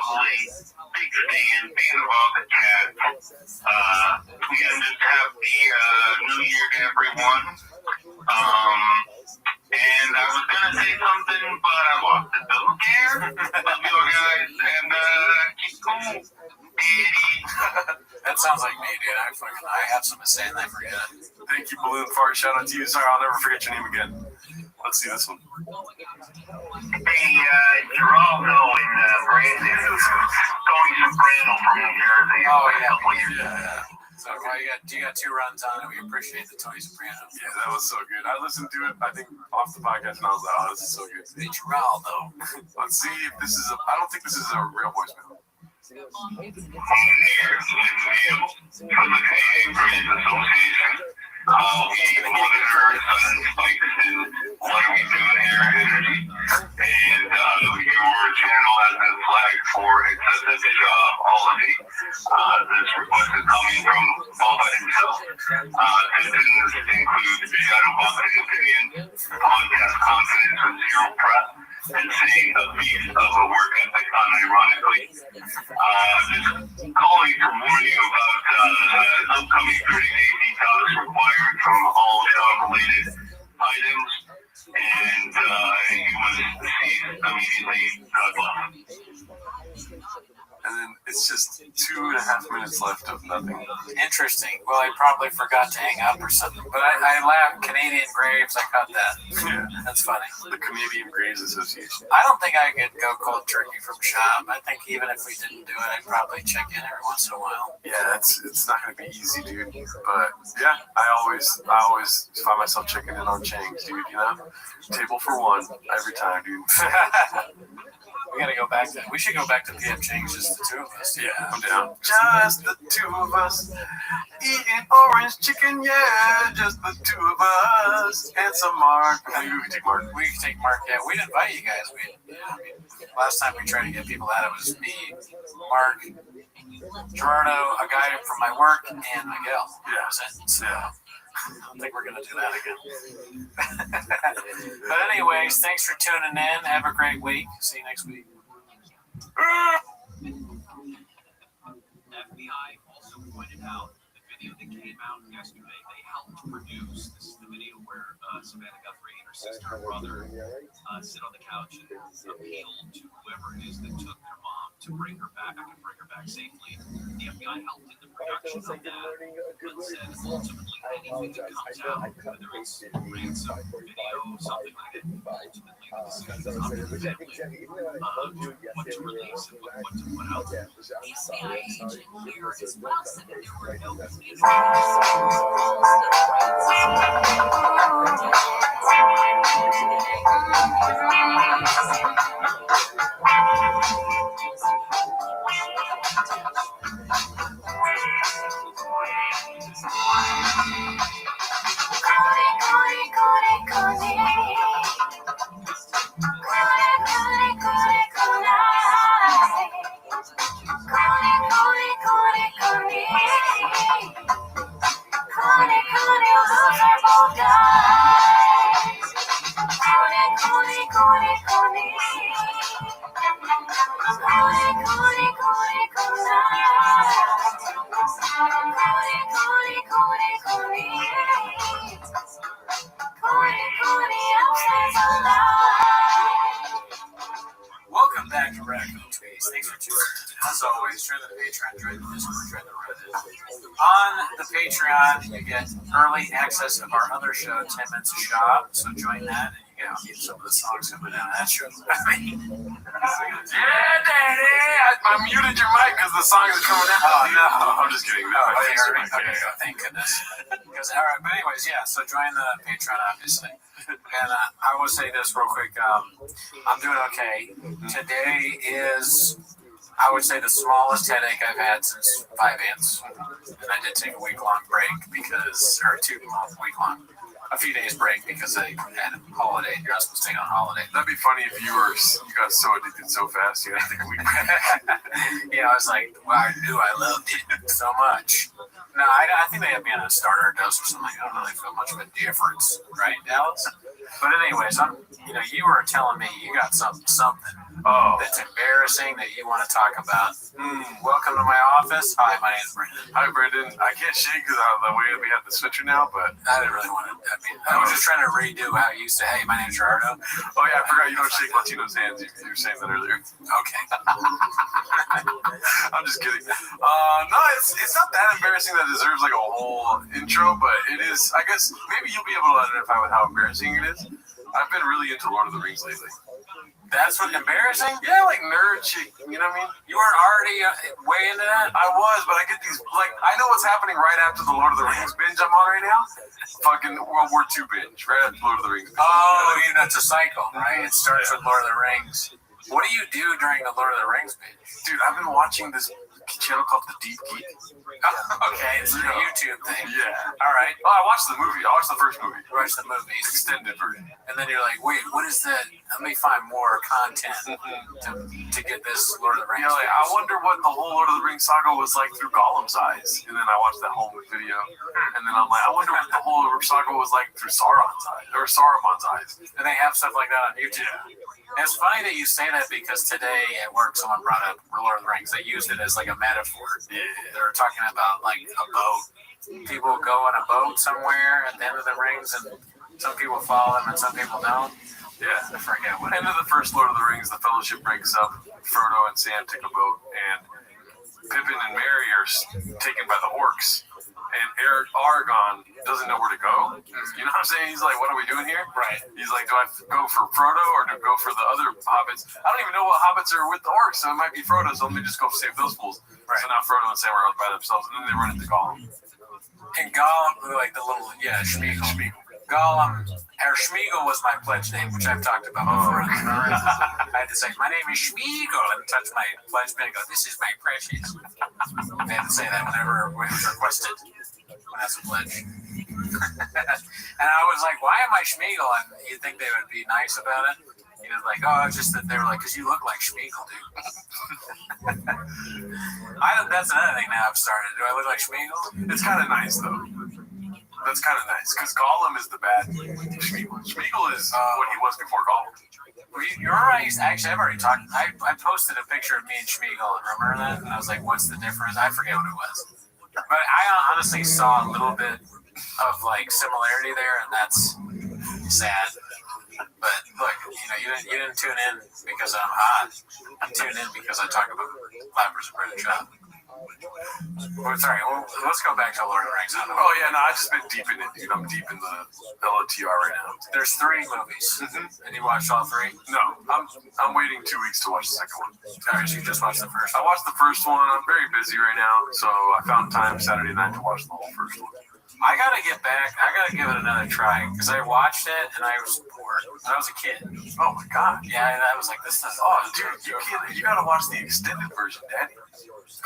F: lovely, big fan of all the cats. Again, just happy New Year to everyone. And I was gonna say something, but I lost it. So who cares? Love you all guys, and keep cool.
B: That sounds like me, dude. I have something to say and I forget it.
C: Thank you, Balloon Fart. Shout out to you. Sorry, I'll never forget your name again. Let's see this one.
F: Hey, Geraldo and Brandon, Tony Soprano from New Jersey.
B: Oh, yeah. So you got 2 runs on it. We appreciate the Tony Soprano.
C: Yeah, that was so good. I listened to it, I think, off the podcast, and I was like, oh, this is so good.
B: Hey, Geraldo.
C: Let's see if this is I don't think this is a real voicemail.
F: I'm here with Neil from the Canadian British Association. We monitor spikes in what are we doing here at Energy. And your channel has been flagged for excessive jobology. This request is coming from Boba himself. Citizens include shadow boxing opinion, podcast confidence with zero prep, and saying a piece of a work ethic unironically. Just calling to warn you about upcoming 30-day detox required from all job-related items, and you must cease immediately. God bless.
C: And then it's just 2.5 minutes left of nothing.
B: Interesting. Well, I probably forgot to hang up or something. But I laughed. Canadian Graves, I caught that.
C: Yeah.
B: That's funny.
C: The Canadian Graves Association.
B: I don't think I could go cold turkey from shop. I think even if we didn't do it, I'd probably check in every once in a while.
C: Yeah, it's not going to be easy, dude. But yeah, I always find myself checking in on Chang's, dude. You know, table for one every time, dude.
B: We gotta go back to that. We should go back to PF Chang's, just the 2 of us.
C: Yeah, I'm down. Just the 2 of us eating orange chicken. Yeah, just the 2 of us and some Mark. Maybe we can take Mark.
B: We can take Mark. Yeah, we didn't invite you guys. Last time we tried to get people out, it was me, Mark, Gerardo, a guy from my work, and Miguel.
C: Yeah.
B: So, I don't think we're going to do that again. But anyways, thanks for tuning in. Have a great week. See you next week.
E: FBI also pointed out the video that came out yesterday. They helped produce. This is the video where Savannah Guthrie and her sister and brother sit on the couch and appeal to whoever it is that took their mom to bring her back and bring her back safely. The FBI helped in the production of that, but said ultimately anything that comes out, whether it's ransom, video, something like that, ultimately the decision comes to the family what to release and what to put out there.
G: The FBI agent here as well said that there were no communications.
B: Welcome back to Raccoon Tweets. Thanks for tuning in. As always, join the Patreon, join the Discord, join the Reddit. On the Patreon, you get early access of our other show, 10 Minutes of Shop. So join that, and you get some of the songs coming out of that show.
C: Yeah, Daddy! I muted your mic because the song is coming out. Oh, no. I'm just kidding.
B: Okay, thank goodness. All right, but anyways, yeah, so join the Patreon, obviously. And I will say this real quick. I'm doing okay. Today is, I would say, the smallest headache I've had since 5 ants. And I did take a week-long break because, or 2 week-long, a few days break because I had a holiday. You're not supposed to take on holiday.
C: That'd be funny if you got so addicted so fast you had to take a week.
B: Yeah, I was like, well, I knew I loved it so much. No, I think they had me on a starter dose or something. I don't really feel much of a difference, right, Dallas? But anyways, you were telling me you got something.
C: Oh.
B: That's embarrassing that you want to talk about. Welcome to my office. Hi, my name's Brendan.
C: Hi, Brendan. I can't shake because of the way we have the switcher now, but
B: I didn't really want to. I was just trying to redo how you used to. Hey, my name's Gerardo.
C: oh yeah, I forgot you don't shake Latino's hands. You were saying that earlier.
B: Okay.
C: I'm just kidding. No, it's not that embarrassing that deserves like a whole intro, but it is. I guess maybe you'll be able to identify with how embarrassing it is. I've been really into Lord of the Rings lately.
B: That's what embarrassing?
C: Yeah, like nerd shit. You know what I mean?
B: You weren't already way into that?
C: I was, but I get these like I know what's happening right after the Lord of the Rings binge I'm on right now. Fucking World War II binge right after Lord of the Rings.
B: Oh, you know, it's a cycle, right? It starts with Lord of the Rings. What do you do during the Lord of the Rings binge?
C: Dude, I've been watching this channel called The Deep Geek.
B: Okay, it's a YouTube thing.
C: Yeah.
B: All right.
C: Oh, I watched the movie. I watched the first movie.
B: You watch the movies.
C: Extended version.
B: And then you're like, wait, what is that? Let me find more content to get this Lord of the Rings.
C: Yeah, like, I wonder what the whole Lord of the Rings saga was like through Gollum's eyes. And then I watched that whole video. And then I'm like, I wonder what the whole saga was like through Sauron's eyes. Or Saruman's eyes.
B: And they have stuff like that on YouTube. Yeah. It's funny that you say that because today at work someone brought up Lord of the Rings. They used it as like a metaphor. Yeah. They were talking about like a boat. People go on a boat somewhere at the end of the rings, and some people follow them and some people don't.
C: Yeah.
B: I forget what.
C: End of the first Lord of the Rings, the Fellowship breaks up. Frodo and Sam take a boat, and Pippin and Merry are taken by the orcs. And Aragorn doesn't know where to go. You know what I'm saying? He's like, what are we doing here?
B: Right.
C: He's like, do I go for Frodo or do I go for the other hobbits? I don't even know what hobbits are with the orcs, so it might be Frodo, so let me just go save those fools. Right. So now Frodo and Sam are out by themselves, and then they run into Gollum.
B: And Gollum, like the little, Schmeagol. Gollum, or Schmeagol was my pledge name, which I've talked about before. I had to say, my name is Schmeagol, and touch my pledge pin and go, this is my precious. I had to say that whenever it was requested. When that's a pledge. And I was like, why am I Schmeagol? And you'd think they would be nice about it. He was like, oh, it's just that they were like, because you look like Schmeagol, dude. That's another thing now I've started. Do I look like Schmeagol?
C: It's kind of nice, though. That's kind of nice, because Gollum is the bad Schmeagol. Schmeagol is what he was before Gollum.
B: You're right. Actually, I've already talked. I posted a picture of me and Schmeagol. Remember that? And I was like, what's the difference? I forget what it was. But I honestly saw a little bit of like similarity there, and that's sad. But look, you didn't tune in because I'm hot. I'm tuned in because I talk about flappers and bread and chop. Sorry, let's go back to Lord of the Rings.
C: Oh yeah, no, I've just been deep in it, dude. I'm deep in the LOTR right now.
B: There's 3 movies. And you watched all 3?
C: No, I'm waiting 2 weeks to watch the second one.
B: All right, so you just watched the first
C: one. I watched the first one. I'm very busy right now, so I found time Saturday night to watch the whole first one.
B: I gotta get back. I gotta give it another try because I watched it and I was bored. I was a kid.
C: Oh my god.
B: Yeah, I was like, this is.
C: Oh, dude, you gotta watch the extended version, Daddy.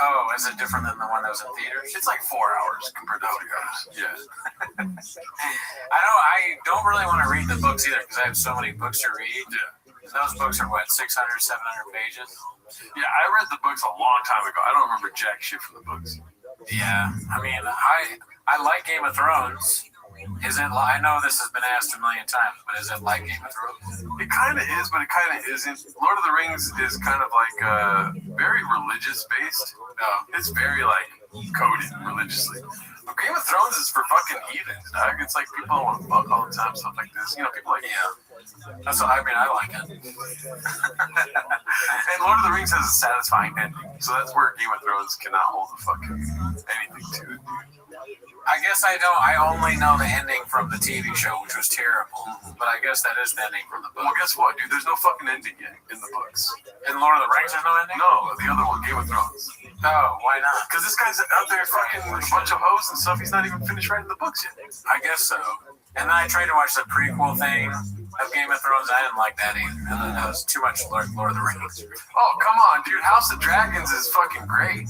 B: Oh, is it different than the one that was in theaters?
C: It's like 4 hours compared to 3 hours. Yeah.
B: I don't really want to read the books either because I have so many books to read.
C: Yeah.
B: And those books are what, 600, 700 pages?
C: Yeah, I read the books a long time ago. I don't remember jack shit from the books.
B: Yeah, I mean, I like Game of Thrones. Is it? I know this has been asked a million times, but is it like Game of Thrones?
C: It kind of is, but it kind of isn't. Lord of the Rings is kind of like very religious based. It's very like coded religiously. But Game of Thrones is for fucking heathens, dog. It's like people want to fuck all the time, stuff like this. You know, people like
B: That's what I mean. I like it.
C: And Lord of the Rings has a satisfying ending, so that's where Game of Thrones cannot hold the fucking anything to it, dude.
B: I guess I don't. I only know the ending from the TV show, which was terrible. But I guess that is the ending from the book.
C: Well, guess what, dude? There's no fucking ending yet in the books.
B: In Lord of the Rings, there's no ending?
C: No, the other one, Game of Thrones.
B: Oh, why not?
C: Because this guy's out there fucking a bunch of hoes and stuff. He's not even finished writing the books yet.
B: I guess so. And then I tried to watch the prequel thing of Game of Thrones. I didn't like that either. And then that was too much Lord of the Rings.
C: Oh, come on, dude. House of Dragons is fucking great.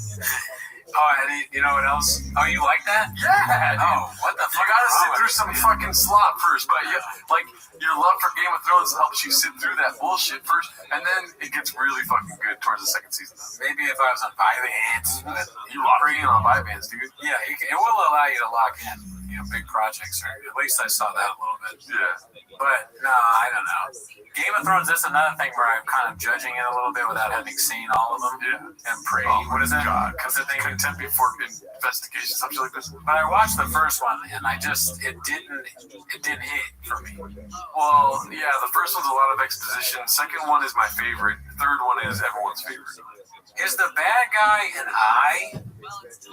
B: Oh, and you know what else? Oh, you like that?
C: Yeah, dude.
B: Oh, what the fuck?
C: You gotta sit through some fucking slop first, but your love for Game of Thrones helps you sit through that bullshit first, and then it gets really fucking good towards the second season.
B: Maybe if I was on Vyvanse.
C: You lock in on Vyvanse, dude.
B: Yeah, it will allow you to lock in. big projects. Or at least I saw that a little bit.
C: Yeah.
B: But no, I don't know. Game of Thrones, that's another thing where I'm kind of judging it a little bit without having seen all of them.
C: Yeah.
B: And what is it?
C: God,
B: What's the thing?
C: Contempt before investigation, something like this.
B: But I watched the first one, and it didn't hit for me.
C: Well, yeah, the first one's a lot of exposition. Second one is my favorite. Third one is everyone's favorite.
B: Is the bad guy an eye?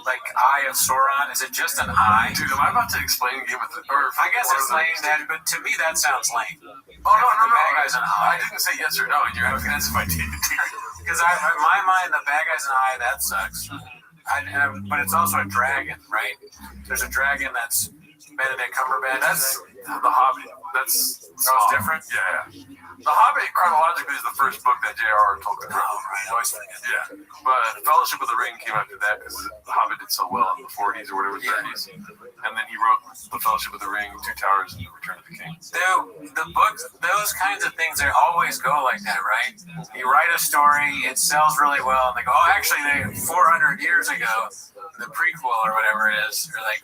B: Like Eye of Sauron? Is it just an eye?
C: Dude, am I about to explain Game of Thrones?
B: I guess it's lame, that, but to me that sounds lame.
C: Oh, no.
B: The bad guy's an eye.
C: I didn't say yes or no. You're asking us if I did.
B: Because in my mind, the bad guy's an eye. That sucks. But it's also a dragon, right? There's a dragon that's Benedict Cumberbatch.
C: That's The Hobbit. That's
B: different?
C: Yeah. The Hobbit, chronologically, is the first book that J.R.R. Tolkien wrote.
B: Oh, right. I always forget.
C: Yeah. But Fellowship of the Ring came after that because The Hobbit did so well in the 40s or whatever, 30s. And then he wrote The Fellowship of the Ring, Two Towers, and The Return of the King.
B: The books, those kinds of things, they always go like that, right? You write a story, it sells really well, and they go, oh, actually, 400 years ago, the prequel or whatever it is, or like,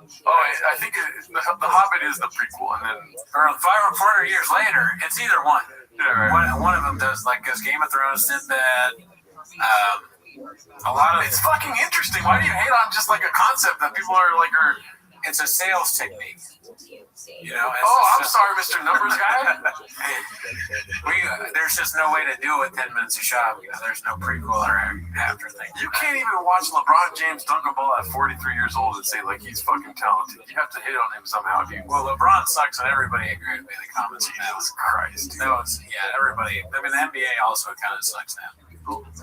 C: I think the Hobbit is the prequel, and then
B: or 500 or 400 years later, it's either one.
C: Yeah, right.
B: One of them does, like, because Game of Thrones did that. A lot of
C: it's fucking interesting. Why do you hate on just like a concept that people are like,
B: it's a sales technique.
C: I'm sorry, Mr. Numbers Guy.
B: There's just no way to do it with 10 minutes of shop. There's no prequel or after thing.
C: You can't even watch LeBron James dunk a ball at 43 years old and say like he's fucking talented. You have to hit on him somehow, dude.
B: Well, LeBron sucks, and everybody agreed with me in the comments.
C: Jesus Christ.
B: Everybody. I mean, the NBA also kind of sucks now.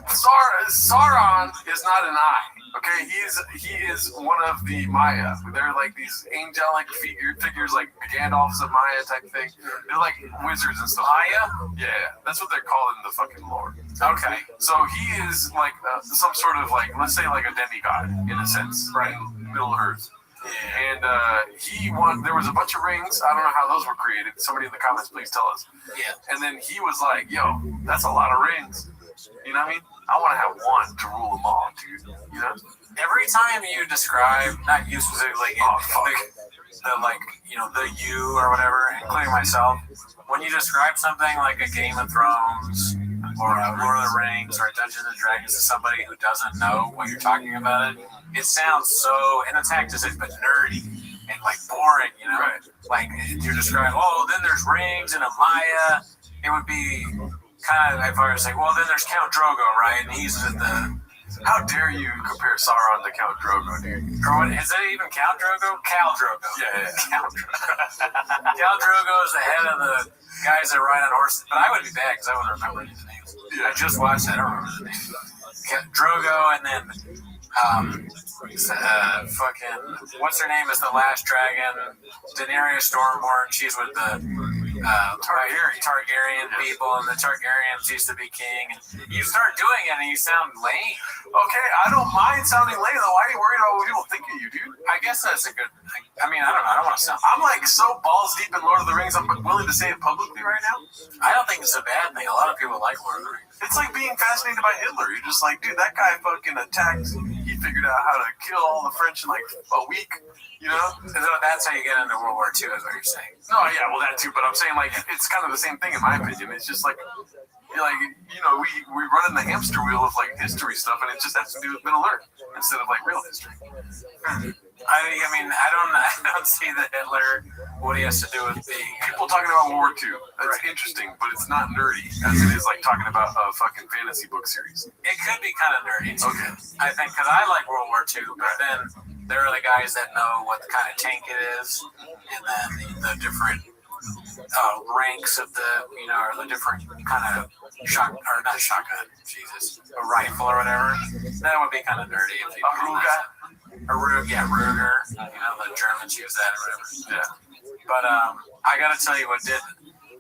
C: Sauron is not an eye. Okay, he is one of the Maya. They're like these angelic figures, like Gandalf's of Maya type thing. They're like wizards and stuff.
B: Maya?
C: Yeah, that's what they're called in the fucking lore.
B: Okay.
C: So he is like some sort of like, let's say like a demigod in a sense, right? Middle Earth. Yeah. And there was a bunch of rings. I don't know how those were created. Somebody in the comments, please tell us.
B: Yeah.
C: And then he was like, yo, that's a lot of rings. You know what I mean? I want to have one to rule them all, dude. You know?
B: Every time you describe, not you specifically, the you or whatever, including myself, when you describe something like a Game of Thrones or a Lord of the Rings or a Dungeons and Dragons to somebody who doesn't know what you're talking about, it sounds so, and it's but nerdy and like boring, you know?
C: Right.
B: Like you're describing, then there's rings and a Maya. It would be kind of, if I was like, well, then there's Count Drogo, right? And he's at the...
C: How dare you compare Sauron to Count Drogo, dude?
B: Or what, is it even Count Drogo? Cal Drogo.
C: Yeah.
B: Count Drogo. Cal Drogo is the head of the guys that ride on horses. But I would be bad because I wouldn't remember any of the names.
C: Yeah.
B: I just watched that. I don't remember the names. Drogo, and then what's her name is the last dragon? Daenerys Stormborn. She's with the Targaryen people, and the Targaryens used to be king. And you start doing it, and you sound lame.
C: Okay, I don't mind sounding lame though. Why are you worried about what people think of you, dude?
B: I guess that's a good thing. I mean, I don't know. I don't want to sound.
C: I'm like so balls deep in Lord of the Rings. I'm willing to say it publicly right now.
B: I don't think it's a bad thing. A lot of people like Lord of the Rings.
C: It's like being fascinated by Hitler. You're just like, dude, that guy fucking attacked. He figured out how to kill all the French in like a week. You know?
B: So that's how you get into World War II, is what you're saying.
C: No, yeah, well that too. But I'm saying like it's kind of the same thing in my opinion. It's just like. We run in the hamster wheel of like history stuff, and it just has to do with Middle Earth instead of like real history.
B: I mean, I don't see the Hitler. What he has to do with being
C: people talking about World War II. That's interesting, but it's not nerdy as it is like talking about a fucking fantasy book series.
B: It could be kind of nerdy.
C: Okay,
B: I think because I like World War II, but then there are the guys that know what kind of tank it is, and then the different ranks of the, or the different kind of not shotgun, a rifle or whatever. That would be kind of nerdy. If you Ruger. The Germans use that or whatever.
C: Yeah.
B: But I gotta tell you what did.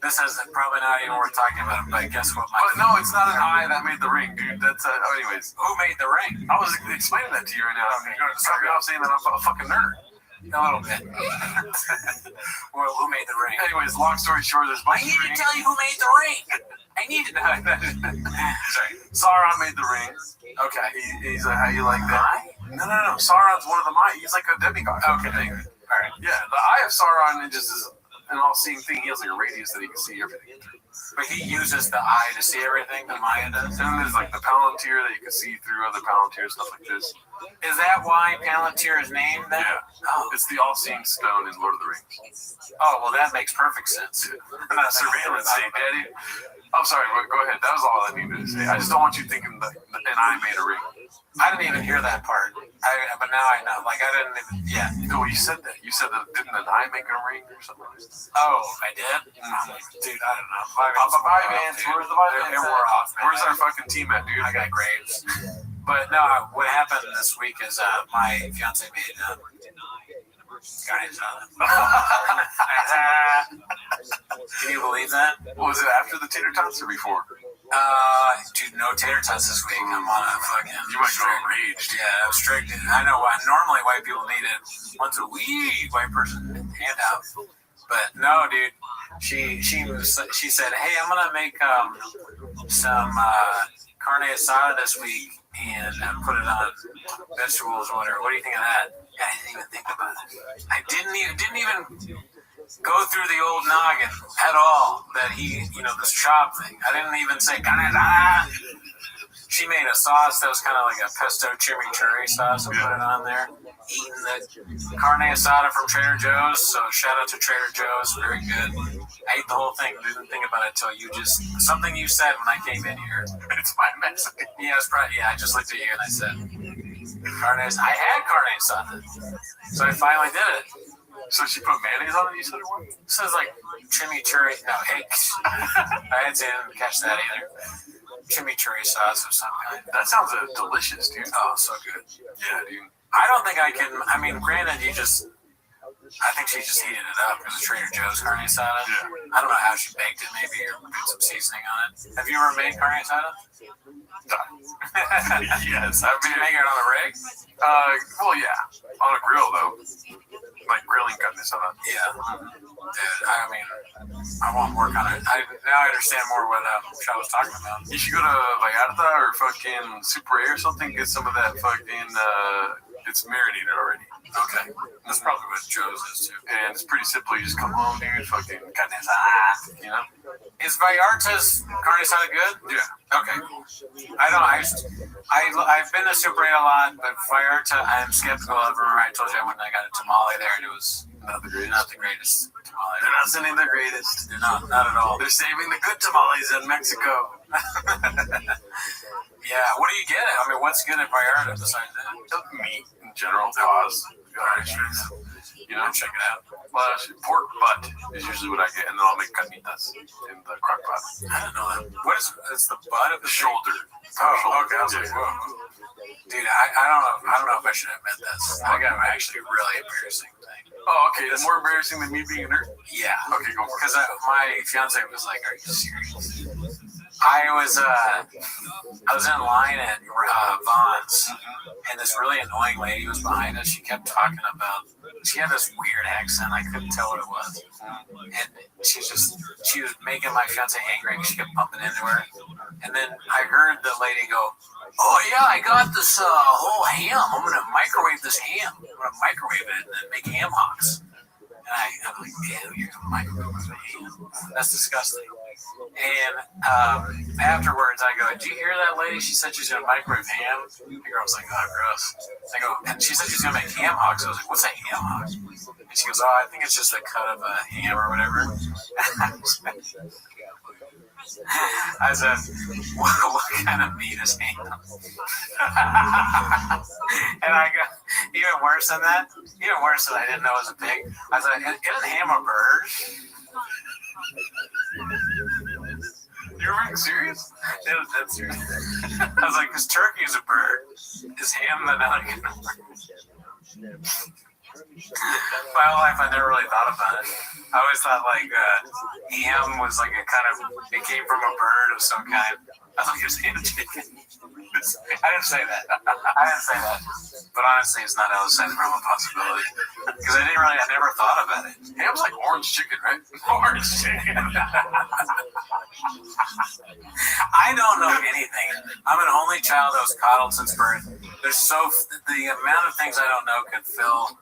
B: This is probably not even worth talking about, but guess what?
C: But no, it's not an eye that made the ring, dude. That's anyways.
B: Who made the ring?
C: I was explaining that to you right now. You're going to start me off saying that I'm a fucking nerd.
B: A little bit. Well, who made the ring?
C: Anyways, long story short, there's
B: I need to tell you who made the ring. I need to know.
C: Sorry. Sauron made the ring. Okay. He's how you like that? No. Sauron's one of the Maya. He's like a demigod.
B: Okay. All
C: Yeah, the Eye of Sauron just is an all-seeing thing. He has like a radius that he can see everything.
B: But he uses the eye to see everything, the Maya does.
C: And then there's like the Palantir that you can see through other Palantirs, stuff like this.
B: Is that why Palantir is named that?
C: Yeah.
B: Oh.
C: It's the all-seeing stone in Lord of the Rings.
B: Oh, well, that makes perfect sense.
C: Surveillance state, Daddy. I'm sorry, go ahead. That was all I needed to say. I just don't want you thinking that an eye made a ring.
B: I didn't even hear that part. But now I know. Like, I didn't even, yeah.
C: No, you said that. You said that didn't an eye make a ring or something like that?
B: Oh, I did? Dude, I don't know.
C: Bye, Vance. Where's the Vance?
B: It wore off, man.
C: Where's our fucking team at, dude?
B: I got graves. But no, what happened this week is my fiance made guys Can you believe that?
C: Was it after the tater tots or before?
B: Dude, no tater tots this week. I'm on a fucking.
C: You might go enraged.
B: Yeah, I'm strict. I know. Normally, white people need it once a week. White person handout, but no, dude. She said, "Hey, I'm gonna make some carne asada this week and put it on vegetables or whatever. What do you think of that?" I didn't even think about it. I didn't even go through the old noggin at all that this chop thing. I didn't even say carne asada. She made a sauce that was kind of like a pesto chimichurri sauce and put it on there. Eating the carne asada from Trader Joe's, so shout out to Trader Joe's, very good. I ate the whole thing, didn't think about it until something you said when I came in here.
C: It's my Mexican.
B: Yeah, I just looked at you and I said, I had carne asada. So I finally did it.
C: So she put mayonnaise on it, you said it was?
B: It says like chimichurri, no, eggs. I didn't catch that either. Chimichurri sauce of some kind.
C: That sounds delicious, dude.
B: Oh, so good.
C: Yeah, dude.
B: I don't think I can. I mean, granted, I think she just heated it up because of Trader Joe's carne asada.
C: Yeah.
B: I don't know how she baked it, maybe, or put some seasoning on it. Have you ever made carne asada?
C: Yes.
B: Did you make it on a rig?
C: Well, yeah. On a grill, though. Like grilling carne asada.
B: Yeah. Dude, I mean, I want more kind of. Now I understand more what I was talking about.
C: You should go to Vallarta or fucking Super A or something. Get some of that fucking. It's marinated already.
B: Okay, that's probably what Joe's is too.
C: And it's pretty simple. You just come home, dude. Fucking carne asada. You know.
B: Is Vallarta's carne asada good?
C: Yeah.
B: Okay. I don't. I've been to Super A a lot, but Vallarta, I'm skeptical of. Remember, I told you I went and I got a tamale there, and it was not the greatest tamale.
C: They're not sending the greatest.
B: They're not at all.
C: They're saving the good tamales in Mexico.
B: Yeah. What do you get? I mean, what's good at Vallarta besides that?
C: Meat in general. Pause. You know,
B: check it out.
C: Pork butt is usually what I get, and then I'll make carnitas in the crock pot.
B: I don't know that. What is? It's the butt of the
C: shoulder.
B: Oh, okay. I was like, whoa. Dude, I don't know if I should admit this. I got actually a really embarrassing thing.
C: Oh, okay. That's more embarrassing than me being a nerd?
B: Yeah.
C: Okay, go for it.
B: Because my fiance was like, "Are you serious?" I was in line at Vaughn's, and this really annoying lady was behind us. She kept talking about. She had this weird accent. I couldn't tell what it was, and she was making my fiance angry. She kept bumping into her, and then I heard the lady go, "Oh yeah, I got this whole ham. I'm gonna microwave this ham. I'm gonna microwave it and then make ham hocks." And I'm like, "Ew, you're gonna microwave ham? That's disgusting." And afterwards, I go, "Did you hear that lady? She said she's gonna microwave ham." The girl was like, "Oh, gross." I go, and she said she's gonna make ham hocks. I was like, "What's a ham hock?" And she goes, "Oh, I think it's just a cut of a ham or whatever." I said, what kind of meat is ham? And I go, even worse than that, even worse than I didn't know it was a pig. I was like, isn't ham a bird?
C: You're being serious?
B: It was dead serious. I was like, because turkey is a bird. Is ham the not a bird? My whole life, I never really thought about it. I always thought like ham was like it came from a bird of some kind. I thought it was ham chicken. I didn't say that. But honestly, it's not outside the realm of possibility. Because I never thought about it.
C: Ham's like orange chicken, right?
B: Orange chicken. I don't know anything. I'm an only child that was coddled since birth. The amount of things I don't know could fill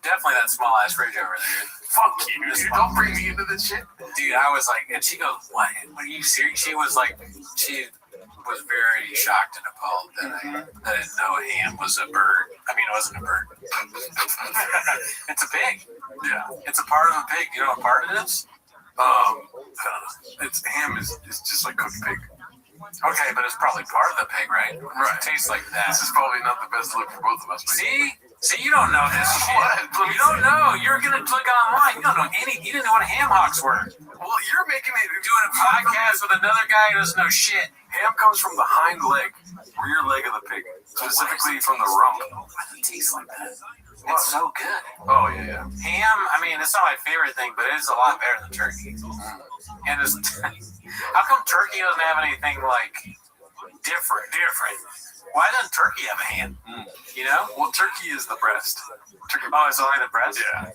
B: definitely that small ass fridge over there.
C: Fuck you, dude. Don't bring me into this shit.
B: Dude, I was like, and she goes, what? Are you serious? She was like, she was very shocked and appalled that I didn't know ham was a bird. I mean, it wasn't a bird. It's a pig.
C: Yeah.
B: It's a part of a pig. You know what part it is?
C: It's ham is just like cooked pig.
B: Okay, but it's probably part of the pig, right?
C: Right.
B: It tastes like that.
C: This is probably not the best look for both of us.
B: See, you don't know this shit. You don't know. You're gonna click online. You don't know any. You didn't know what ham hocks were.
C: Well, you're making it
B: Doing a podcast with another guy who doesn't know shit.
C: Ham comes from the hind leg, rear leg of the pig, specifically from the rump.
B: Why does it taste like that? It's so good.
C: Oh yeah.
B: Ham. I mean, it's not my favorite thing, but it is a lot better than turkey. And it's, how come turkey doesn't have anything like different? Why doesn't turkey have a ham? You know?
C: Well, turkey is the breast.
B: Turkey. Oh, it's only the breast?
C: Yeah.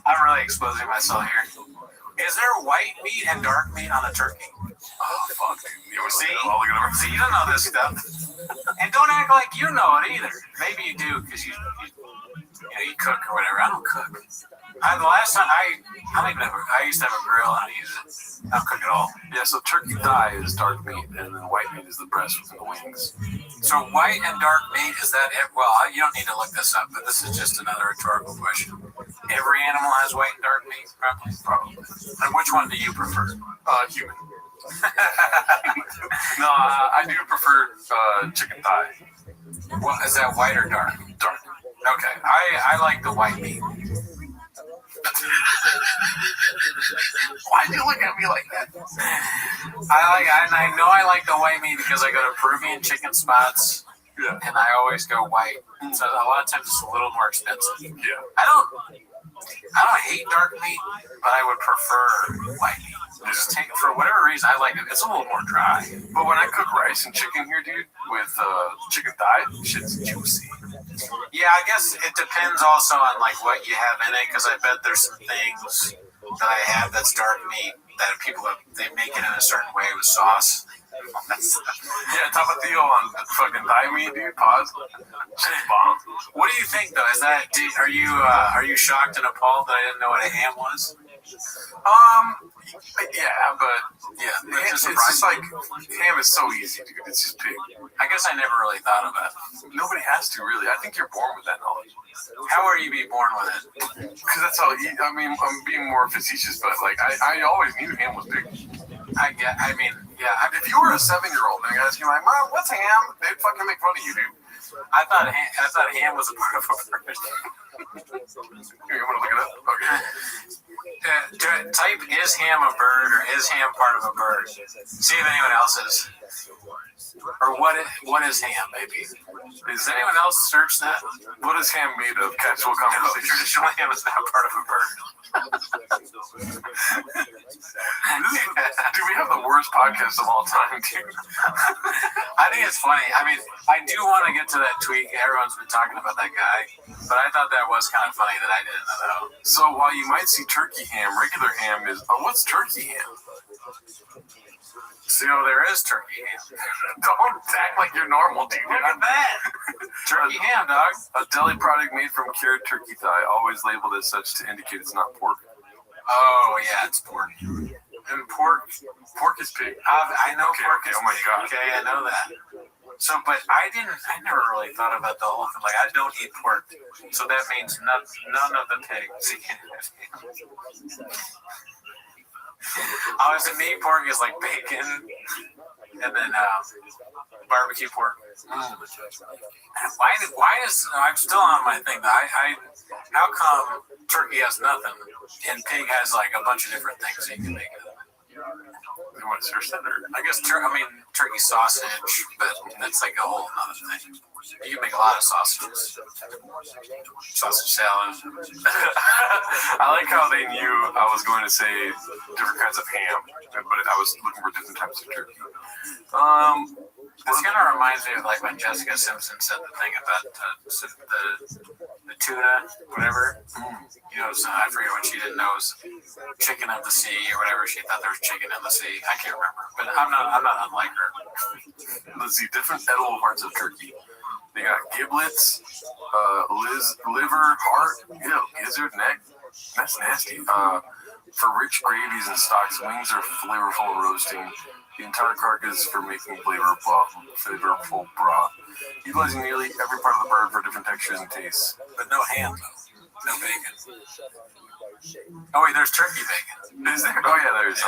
B: I'm really exposing myself here. Is there white meat and dark meat on a turkey?
C: Oh, fuck, dude.
B: See, you don't know this stuff. And don't act like you know it either. Maybe you do because you cook or whatever. I don't cook. The last time I used to have a grill. I don't use it. I don't cook at all.
C: Yeah, so turkey thigh is dark meat, and then white meat is the breast with the wings.
B: So white and dark meat, is that it? Well, you don't need to look this up, but this is just another rhetorical question. Every animal has white and dark meat? Probably. And which one do you prefer?
C: Human. No, I do prefer chicken thigh.
B: Well, is that white or dark?
C: Dark.
B: Okay, I like the white meat.
C: Why do you look at me like that?
B: I know I like the white meat because I go to Peruvian chicken spots.
C: Yeah.
B: And I always go white. So a lot of times it's a little more expensive.
C: Yeah.
B: I don't hate dark meat, but I would prefer white meat. Just for whatever reason, I like it. It's a little more dry.
C: But when I cook rice and chicken here, dude, with chicken thigh, shit's juicy.
B: Yeah, I guess it depends also on like what you have in it, because I bet there's some things that I have that's dark meat that they make it in a certain way with sauce.
C: Yeah, tapatio on fucking thigh meat, dude. Pause. Shit's bomb.
B: What do you think though? Is that are you shocked and appalled that I didn't know what a ham was?
C: Yeah, it's just like ham is so easy, dude. It's just pig.
B: I guess I never really thought about it.
C: Nobody has to really. I think you're born with that knowledge.
B: How are you being born with it?
C: Because that's how. I mean, I'm being more facetious, but like I always knew ham was big. If you were a 7-year-old and I asked you like, Mom, what's ham? They'd fucking make fun of you, dude.
B: I thought ham was a part of a bird.
C: You want to look it up? Okay.
B: Type is ham a bird or is ham part of a bird? See if anyone else is. Or what is ham, maybe? Does anyone else search that?
C: What is ham made of? Casual
B: No,
C: conversation.
B: traditional ham is not part of a bird.
C: Dude, we have the worst podcast of all time, dude.
B: I think it's funny. I mean, I do want to get to that tweet. Everyone's been talking about that guy, but I thought that was kind of funny that I didn't know.
C: So while you might see turkey ham, regular ham is. Oh, what's turkey ham?
B: So there is turkey ham.
C: Don't act like you're normal, dude.
B: Look at that. Turkey ham, dog.
C: A deli product made from cured turkey thigh, always labeled as such to indicate it's not pork.
B: Oh, yeah, it's pork. And pork is pig. I know pork is
C: oh my God.
B: Okay, I know that. So, but I never really thought about the whole thing. Like, I don't eat pork. So that means none of the pigs. Honestly, meat pork is like bacon and then barbecue pork. Why is I'm still on my thing though. How come turkey has nothing and pig has like a bunch of different things that you can make it?
C: You want to search that?
B: I guess turkey sausage, but that's like a whole other thing. You can make a lot of sausages. Sausage salad.
C: I like how they knew I was going to say different kinds of ham, but I was looking for different types of turkey.
B: This kind of reminds me of like when Jessica Simpson said the thing about the tuna, whatever. You know, so I forget what she didn't know was chicken of the sea or whatever. She thought there was chicken in the sea. I can't remember, but I'm not unlike her.
C: Let's see, different edible parts of turkey. They got giblets, liver, heart, gizzard, neck. That's nasty. For rich gravies and stocks, wings are flavorful and roasting. The entire carcass for making flavorful broth. Utilizing nearly every part of the bird for different textures and tastes.
B: But no ham, though. No bacon. Oh, wait, there's turkey bacon.
C: Is there? Oh, yeah, there's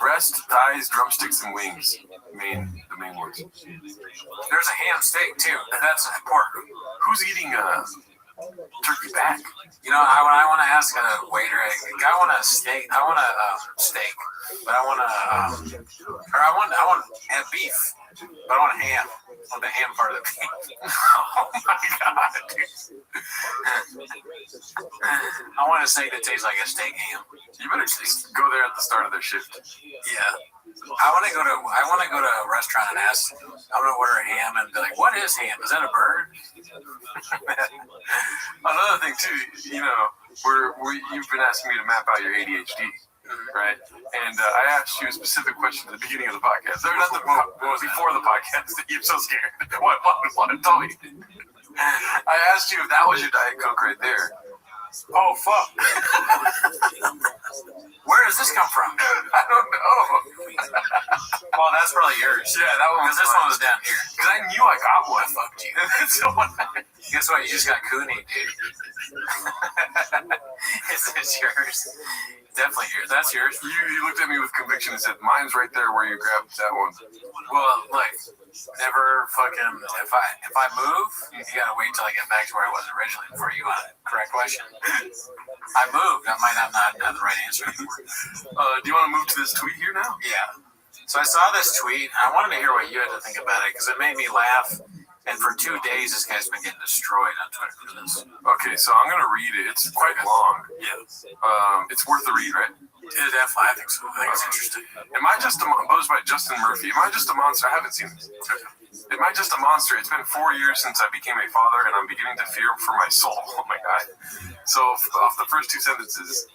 C: breast, thighs, drumsticks, and wings. The main ones.
B: There's a ham steak, too. That's important.
C: Who's eating turkey back?
B: You know, when I want to ask a waiter, I want a steak. I want a steak, but I want beef, but I want ham. I want the ham part of the beef.
C: Oh my god, dude.
B: I want a steak that tastes like a steak ham.
C: You better just go there at the start of their shift.
B: Yeah. I want to go to a restaurant and ask. I'm gonna order a ham and be like, "What is ham? Is that a bird?"
C: Another thing too, you know, you've been asking me to map out your ADHD, right? And I asked you a specific question at the beginning of the podcast. Or not before the podcast. That you're so scared. What? Tell me. I asked you if that was your Diet Coke right there.
B: Oh fuck! Where does this come from?
C: I don't know.
B: Oh, that's probably yours.
C: Yeah, that one.
B: Because this one was down here.
C: Because I knew I got one.
B: Fucked you.
C: So
B: guess what? You just got Cooney, dude. Is this yours? Definitely yours. That's yours.
C: You looked at me with conviction and said, "Mine's right there where you grabbed that one."
B: Well, like, never fucking. If I move, you gotta wait till I get back to where I was originally before you want a correct question. I moved. I might not have the right answer anymore.
C: Do you want to move to this tweet here now?
B: Yeah. So I saw this tweet. I wanted to hear what you had to think about it because it made me laugh. And for 2 days, this guy's been getting destroyed on Twitter for this.
C: Okay, so I'm gonna read it. It's quite long.
B: Yeah.
C: It's worth the read, right?
B: Yeah, definitely. I think so. I think it's interesting.
C: Am I just composed by Justin Murphy? Am I just a monster? I haven't seen this. Am I just a monster? It's been 4 years since I became a father, and I'm beginning to fear for my soul. Oh my god. So off the first 2 sentences.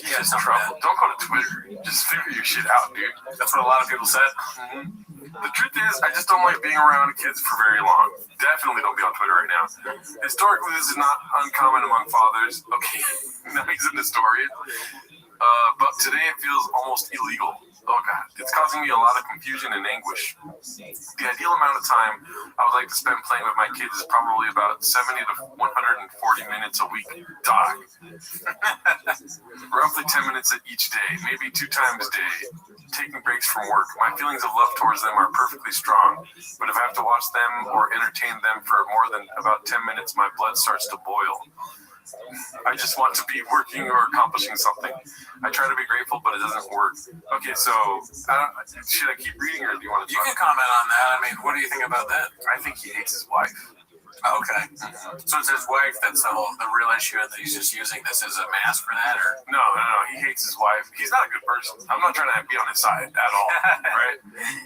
B: Yeah,
C: trouble. Don't go to Twitter. Just figure your shit out, dude.
B: That's what a lot of people said.
C: Mm-hmm. The truth is, I just don't like being around kids for very long. Definitely don't be on Twitter right now. Historically, this is not uncommon among fathers. Okay, now he's an historian. But today it feels almost illegal. Oh god, it's causing me a lot of confusion and anguish. The ideal amount of time I would like to spend playing with my kids is probably about 70 to 140 minutes a week. Dog. Roughly 10 minutes at each day, maybe 2 times a day. Taking breaks from work. My feelings of love towards them are perfectly strong, but if I have to watch them or entertain them for more than about 10 minutes, my blood starts to boil. I just want to be working or accomplishing something. I try to be grateful, but it doesn't work. Okay, so should I keep reading, or do you want to?
B: You can comment on that. I mean, what do you think about that?
C: I think he hates his wife.
B: Okay, so it's his wife that's the real issue, and that he's just using this as a mask for that, or
C: no, he hates his wife. He's not a good person. I'm not trying to be on his side at all, right?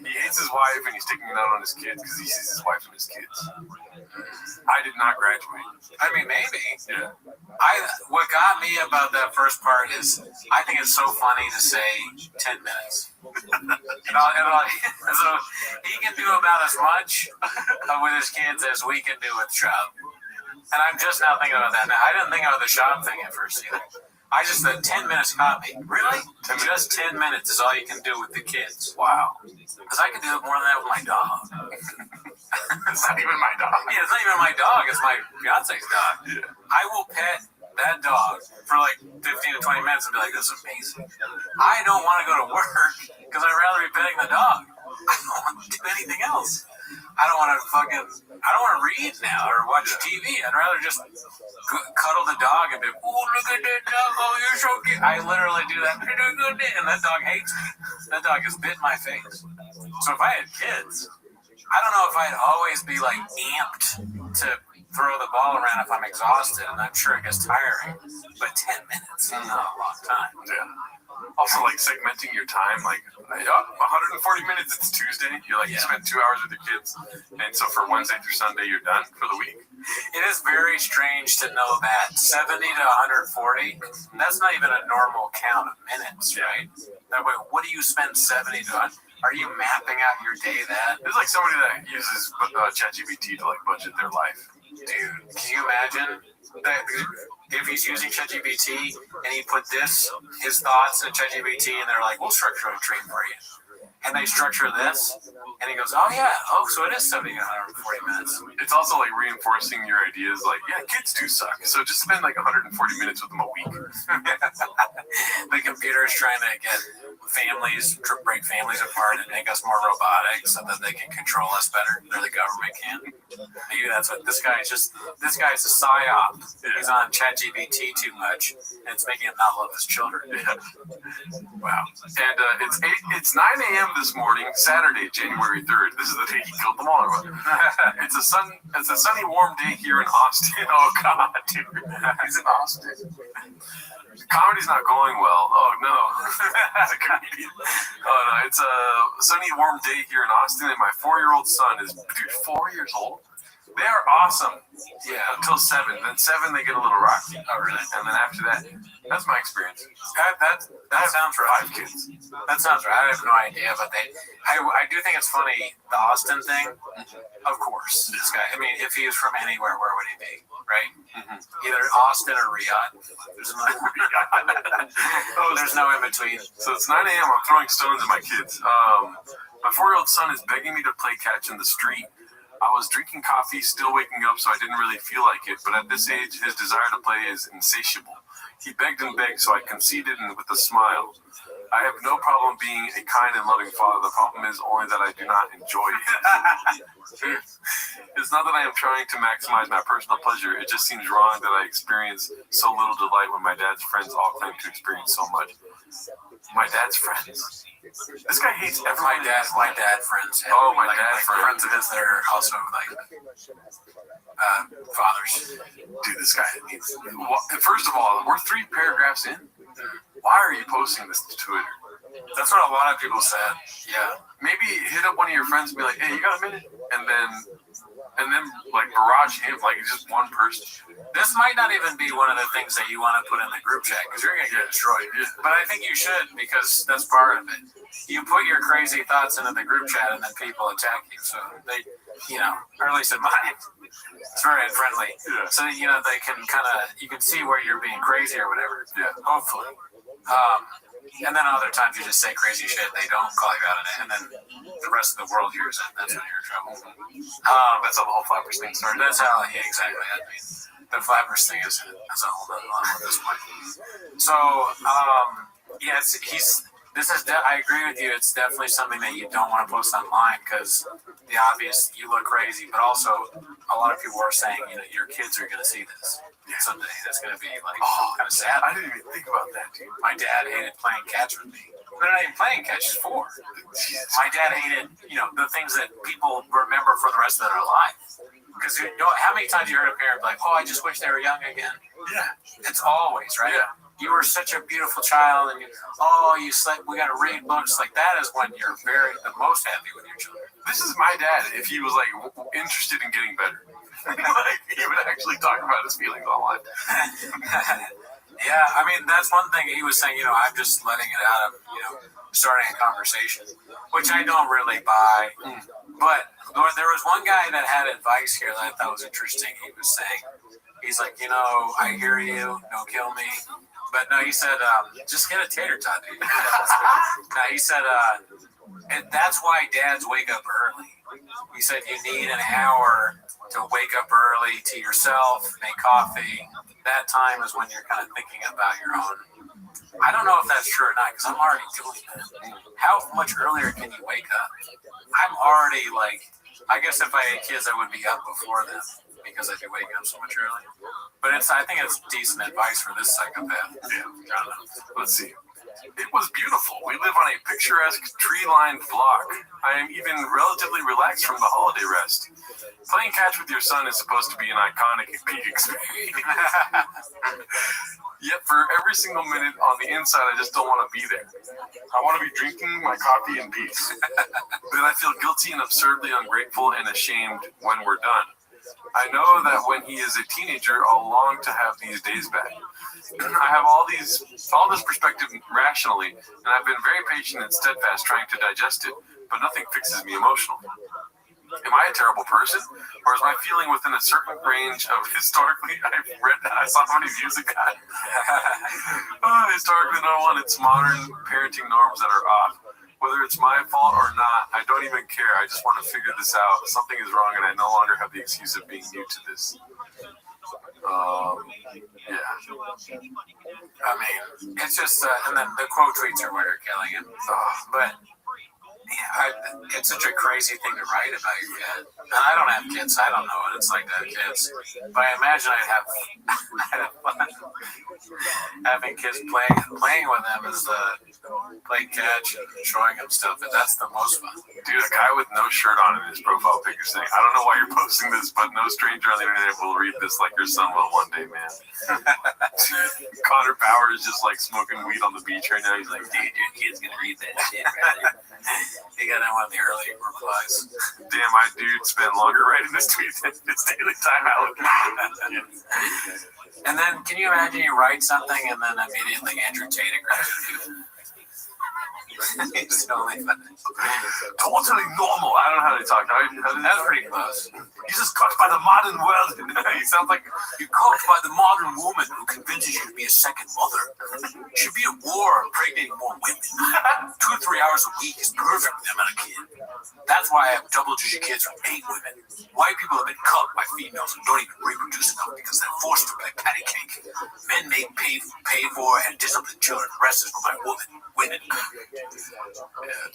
C: He hates his wife, and he's taking it out on his kids because he sees his wife and his kids. I did not graduate.
B: I mean, maybe.
C: Yeah.
B: What got me about that first part is I think it's so funny to say 10 minutes. So he can do about as much with his kids as we can do with shop. And I'm just now thinking about that now. I didn't think about the shop thing at first either. I just thought 10 minutes caught me. Really? Just 10 minutes is all you can do with the kids. Wow. Because I can do more than that with my dog.
C: It's not even my dog.
B: Yeah, it's not even my dog. It's my fiance's dog. Yeah. I will pet that dog for like 15 to 20 minutes and be like, this is amazing. I don't want to go to work because I'd rather be petting the dog. I don't want to do anything else. I don't want to read now or watch TV. I'd rather just cuddle the dog and be, oh, look at that dog. Oh, you're so cute. I literally do that. And that dog hates me. That dog has bit my face. So if I had kids, I don't know if I'd always be like amped to throw the ball around if I'm exhausted, and I'm sure it gets tiring. But 10 minutes is not a long time.
C: Yeah. Also, like segmenting your time, like 140 minutes. It's Tuesday. You spend 2 hours with your kids, and so for Wednesday through Sunday, you're done for the week.
B: It is very strange to know that 70 to 140. That's not even a normal count of minutes, right? That way, what do you spend 70 to 100? Are you mapping out your day that?
C: There's like somebody that uses ChatGPT to like budget their life.
B: Dude, can you imagine that if he's using ChatGPT and he put his thoughts in ChatGPT and they're like, we'll structure a dream for you. And they structure this, and he goes, oh yeah, so it is 70 to 140 minutes.
C: It's also like reinforcing your ideas like, yeah, kids do suck. So just spend like 140 minutes with them a week.
B: The computer is trying to get break families apart and make us more robotic so that they can control us better, or the government can. Maybe that's what this guy is a psyop. He's on ChatGPT too much, and it's making him not love his children.
C: Yeah. Wow. And it's 9 a.m. this morning, Saturday, January 3rd. This is the day he killed them all. It's a sunny, warm day here in Austin. Oh God, dude, he's in Austin. Comedy's not going well. Oh no, as a comedian. Oh no, it's a sunny, warm day here in Austin, and my 4-year-old son is 4 years old. They are awesome. Yeah, until 7. Then 7, they get a little rocky. Oh really? And then after that, that's my experience. That sounds right. 5 kids.
B: That sounds right. I have no idea, but I do think it's funny, the Austin thing. Of course, this guy. I mean, if he was from anywhere, where would he be? Right? Mm-hmm. Either Austin or Riyadh. There's no in between.
C: So it's 9 a.m. I'm throwing stones at my kids. My 4-year-old son is begging me to play catch in the street. I was drinking coffee, still waking up, so I didn't really feel like it. But at this age, his desire to play is insatiable. He begged and begged, so I conceded and with a smile. I have no problem being a kind and loving father. The problem is only that I do not enjoy it. It's not that I am trying to maximize my personal pleasure. It just seems wrong that I experience so little delight when my dad's friends all claim to experience so much. My dad's friends? This guy hates everyone.
B: My dad friends.
C: Oh, my dad
B: friends of his that are also like fathers.
C: Dude, this guy needs. First of all, we're 3 paragraphs in. Why are you posting this to Twitter?
B: That's what a lot of people said. Yeah.
C: Maybe hit up one of your friends and be like, hey, you got a minute? And then like barrage him, like just one person.
B: This might not even be one of the things that you want to put in the group chat because you're going to get destroyed. But I think you should, because that's part of it. You put your crazy thoughts into the group chat and then people attack you. So they, or at least in mine, it's very unfriendly. Yeah. So, they can you can see where you're being crazy or whatever. Yeah. Hopefully. And then other times you just say crazy shit, they don't call you out on it, and then the rest of the world hears it. That's when you're in trouble.
C: That's how the whole flappers thing started.
B: That's how, exactly. I mean, the flappers thing is a whole other level at this point. So, I agree with you. It's definitely something that you don't want to post online because the obvious, you look crazy, but also a lot of people are saying, your kids are going to see this someday. That's going to be like kind of sad.
C: I didn't even think about that, dude.
B: My dad hated playing catch with me. They're not even playing catch, it's 4. My dad hated, the things that people remember for the rest of their life. Because how many times you heard a parent be like, I just wish they were young again? Yeah. It's always, right? Yeah. You were such a beautiful child, and you slept. We got to read books. Like that is when you're the most happy with your children.
C: This is my dad. If he was like interested in getting better, like he would actually talk about his feelings online.
B: Yeah, I mean that's one thing he was saying. I'm just letting it out of starting a conversation, which I don't really buy. But there was one guy that had advice here that I thought was interesting. He was saying, he's like, I hear you. Don't kill me. But no, he said, just get a tater tot, dude. No, he said, and that's why dads wake up early. He said you need an hour to wake up early to yourself, make coffee. That time is when you're kind of thinking about your own. I don't know if that's true or not because I'm already doing that. How much earlier can you wake up? I'm already I guess if I had kids, I would be up before them because I'd be waking up so much early. But I think it's decent advice for this psychopath.
C: Yeah, I don't know. Let's see. It was beautiful. We live on a picturesque tree-lined block. I am even relatively relaxed from the holiday rest. Playing catch with your son is supposed to be an iconic peak experience. Yet for every single minute on the inside, I just don't want to be there. I want to be drinking my coffee in peace. Then I feel guilty and absurdly ungrateful and ashamed when we're done. I know that when he is a teenager, I'll long to have these days back. I have all this perspective rationally, and I've been very patient and steadfast trying to digest it, but nothing fixes me emotionally. Am I a terrible person, or is my feeling within a certain range of historically? I saw how many views it got. Historically, no one. It's modern parenting norms that are off. Whether it's my fault or not, I don't even care. I just want to figure this out. Something is wrong, and I no longer have the excuse of being new to this. Yeah.
B: I mean, it's just, and then the quote tweets are what are killing him. But it's such a crazy thing to write about your kid. And I don't have kids, so I don't know what it's like to have kids. But I imagine I'd have fun having kids playing with them is playing catch and showing them stuff. And that's the most fun.
C: Dude, a guy with no shirt on in his profile picture saying, I don't know why you're posting this, but no stranger on the internet will read this like your son will one day, man. Connor Power is just like smoking weed on the beach right now. He's like, dude, your kid's gonna read that shit, brother.
B: He got in one of the early replies.
C: Damn, my dude spent longer writing this tweet than his daily time out.
B: And then, can you imagine you write something and then immediately Andrew Tate agrees with you? He's totally
C: totally normal. I don't know how to talk.
B: That's pretty close.
C: He's just caught by the modern world. He sounds like
B: you're caught by the modern woman who convinces you to be a second mother. Should be at war impregnating more women. 2 to 3 hours a week is perfect for them and a kid. That's why I have double-digit kids from 8 women. White people have been cut by females who don't even reproduce enough because they're forced to play patty cake. Men make pay for and discipline children. The rest is for my women.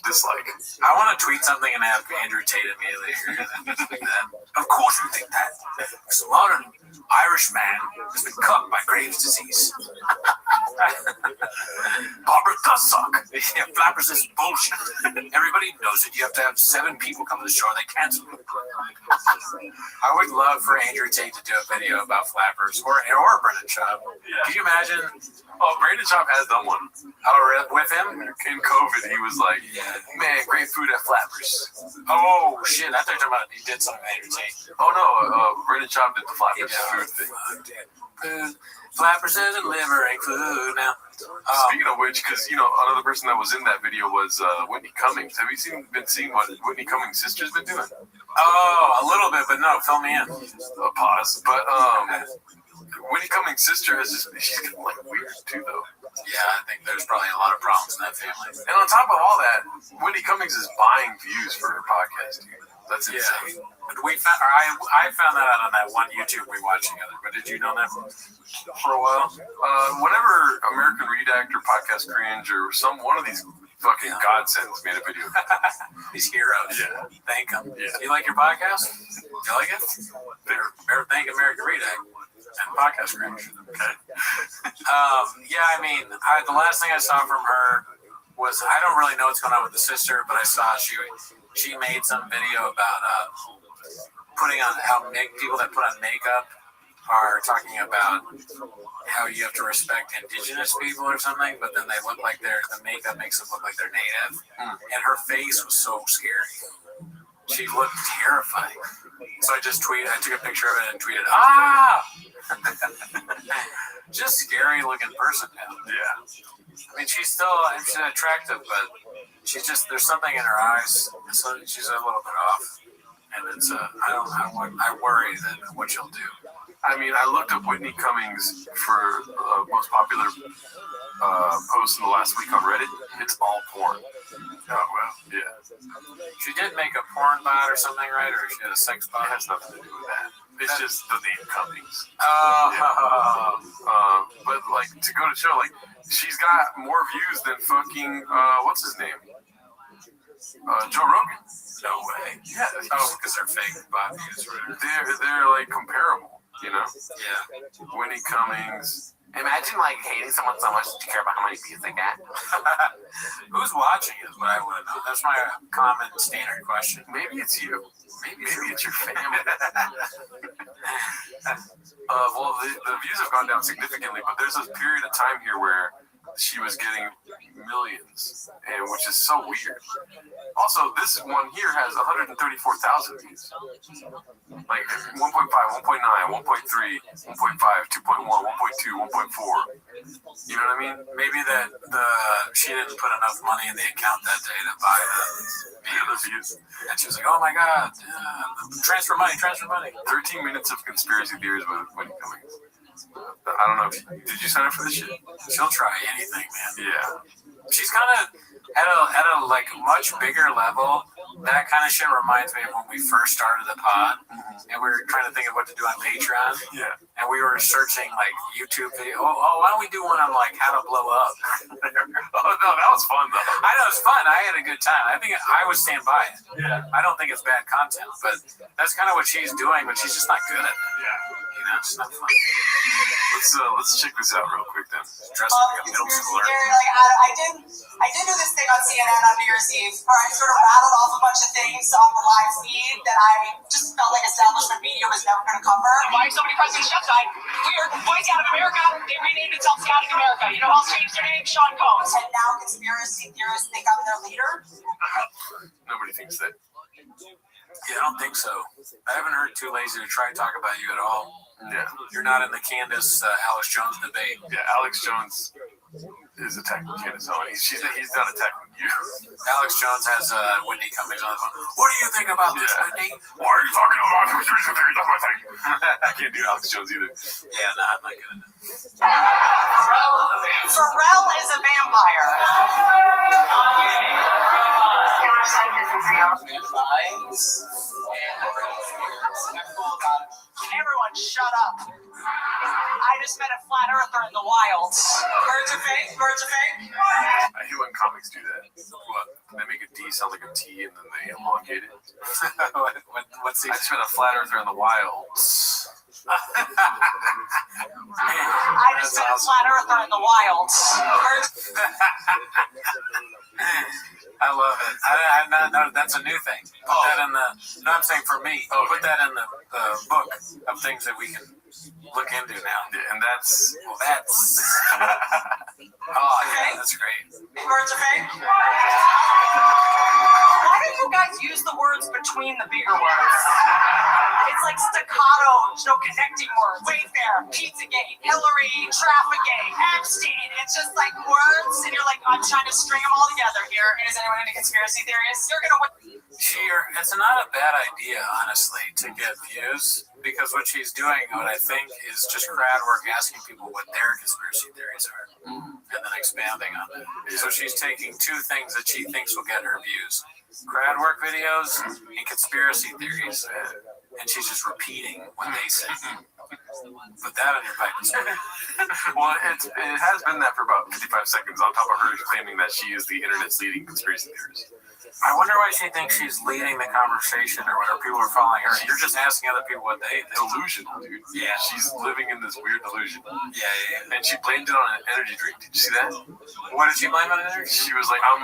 C: Dislike.
B: I want to tweet something and have Andrew Tate immediately agree with that. Of course you think that. Because a modern Irish man has been cut by Graves' disease.
C: Barbara does suck.
B: Yeah, Flappers is bullshit. Everybody knows it. You have to have 7 people come to the show. They cancel it. I would love for Andrew Tate to do a video about Flappers or Brendan Schaub.
C: Yeah.
B: Can you imagine?
C: Oh, Brandon Schaub has done one.
B: With him?
C: In COVID, he was like, man, great food at Flappers.
B: Oh, shit. I thought you were talking about he did something with Andrew Tate.
C: Oh, no. Brandon Schaub did the Flappers food thing.
B: Flappers is delivering food now.
C: Speaking of which, because, another person that was in that video was Whitney Cummings. Have you been seeing what Whitney Cummings' sister's been doing?
B: Oh, a little bit, but no, fill me in.
C: Pause. But Whitney Cummings' sister she's kind of like weird too, though.
B: Yeah, I think there's probably a lot of problems in that family.
C: And on top of all that, Whitney Cummings is buying views for her podcast, dude. That's insane.
B: Yeah. I found that out on that one YouTube we watched together, but did you know that for a while?
C: Whenever American Redact or Podcast Cringe or one of these fucking godsends made a video.
B: These heroes.
C: Yeah.
B: Thank them.
C: Yeah.
B: You like your podcast? You like it? Better thank American Redact and Podcast Cringe.
C: Okay.
B: Yeah, I mean, the last thing I saw from her was, I don't really know what's going on with the sister, but I saw she made some video about putting on how people that put on makeup are talking about how you have to respect indigenous people or something, but then they look like the makeup makes them look like they're native. And her face was so scary. She looked terrifying. So I took a picture of it and tweeted, just scary looking person now.
C: Yeah.
B: I mean, she's attractive, but there's something in her eyes, so she's a little bit off. And it's, I worry that what she'll do.
C: I mean, I looked up Whitney Cummings for most popular post in the last week on Reddit. It's all porn. Oh, well, yeah.
B: She did make a porn bot or something, right? Or she had a sex bot?
C: It has nothing to do with that. It's just the name Cummings. But, to go to show, she's got more views than fucking, what's his name? Joe Rogan.
B: No way.
C: Yeah.
B: Oh, because they're fake bot views, right?
C: They're comparable,
B: Yeah.
C: Whitney Cummings.
O: Imagine hating someone so much that you care about how many views they get.
B: Who's watching is what I want to know. That's my common standard question.
C: Maybe it's you. Maybe it's your family. Well, the views have gone down significantly, but there's a period of time here where she was getting millions, and which is so weird. Also, this one here has 134,000 views. Like 1.5, 1.9, 1.3, 1.5, 2.1, 1.2, 1.4. You know what I mean?
B: Maybe that she didn't put enough money in the account that day to buy the views. And she was like, oh my God, transfer money.
C: 13 minutes of conspiracy theories with Wendy Cummings. I don't know did you sign up for this shit?
B: She'll try anything, man.
C: Yeah.
B: She's kind of at a like much bigger level. That kind of shit reminds me of when we first started the pod, and we were trying to think of what to do on Patreon.
C: Yeah.
B: And we were searching like YouTube video. Oh, why don't we do one on like how to blow up?
C: Oh no, that was fun though.
B: I know it's fun. I had a good time. I think I would stand by it.
C: Yeah.
B: I don't think it's bad content, but that's kind of what she's doing. But she's just not good at it.
C: Yeah.
B: You know, it's not fun.
C: Let's check this out real quick then.
B: Dressed like a middle schooler.
J: I did do this thing on CNN on New Year's Eve where I sort of rattled off a bunch of things on the live feed that I just felt like establishment media was never going to cover.
P: Why so many presidents just died? Weird. Boy Scout of America, they renamed itself Scouting America. You know who else changed their name? Sean Combs.
J: And now conspiracy theorists think I'm their leader?
C: Nobody thinks that.
B: Yeah, I don't think so. I haven't heard Too Lazy to Try talk about you at all.
C: Yeah.
B: You're not in the Candace Alex Jones debate.
C: Yeah, Alex Jones is attacking Candace Owens. He's not attacking you.
B: Alex Jones has Whitney Cummings on the phone. What do you think about this, Whitney?
C: Why are you talking about conspiracy theories? That's my thing. I can't do Alex Jones either.
B: Yeah, no, I'm not good.
J: Pharrell is a vampire. Everyone, shut up. I just met a flat earther in the wild. Birds are fake? Birds are fake?
C: I hate when comics do that. What? They make a D sound like a T and then they elongate it.
B: What's
C: I just met a flat earther in the wild.
J: I just met a flat earther in the wild.
B: I love it. No, that's a new thing. Put that in the. No, I'm saying for me. Put that in the book of things that we can look into now.
C: Yeah, and that's.
B: Well, that's. Oh, yeah, that's great.
J: Birds are fake? Why don't you guys use the words between the bigger words? It's like staccato, no connecting words. Wayfair, Pizzagate, Hillary, Trafficgate, Epstein. It's just like words, and you're like, I'm trying to string them all together here. And is anyone into conspiracy theories? You're gonna win.
B: It's not a bad idea, honestly, to get views, because what she's doing, what I think, is just crowd work, asking people what their conspiracy theories are, and then expanding on it. So she's taking two things that she thinks will get her views: crowd work videos and conspiracy theories, and she's just repeating what they say. Put that on your pipe.
C: Well, it has been that for about 55 seconds on top of her claiming that she is the internet's leading conspiracy theorist.
B: I wonder why she thinks she's leading the conversation, or whether people are following her. You're just asking other people what they think.
C: Delusional, dude.
B: Yeah.
C: She's living in this weird delusion.
B: Yeah.
C: And she blamed it on an energy drink. Did you see that?
B: What did she blame on an energy?
C: She was like, I'm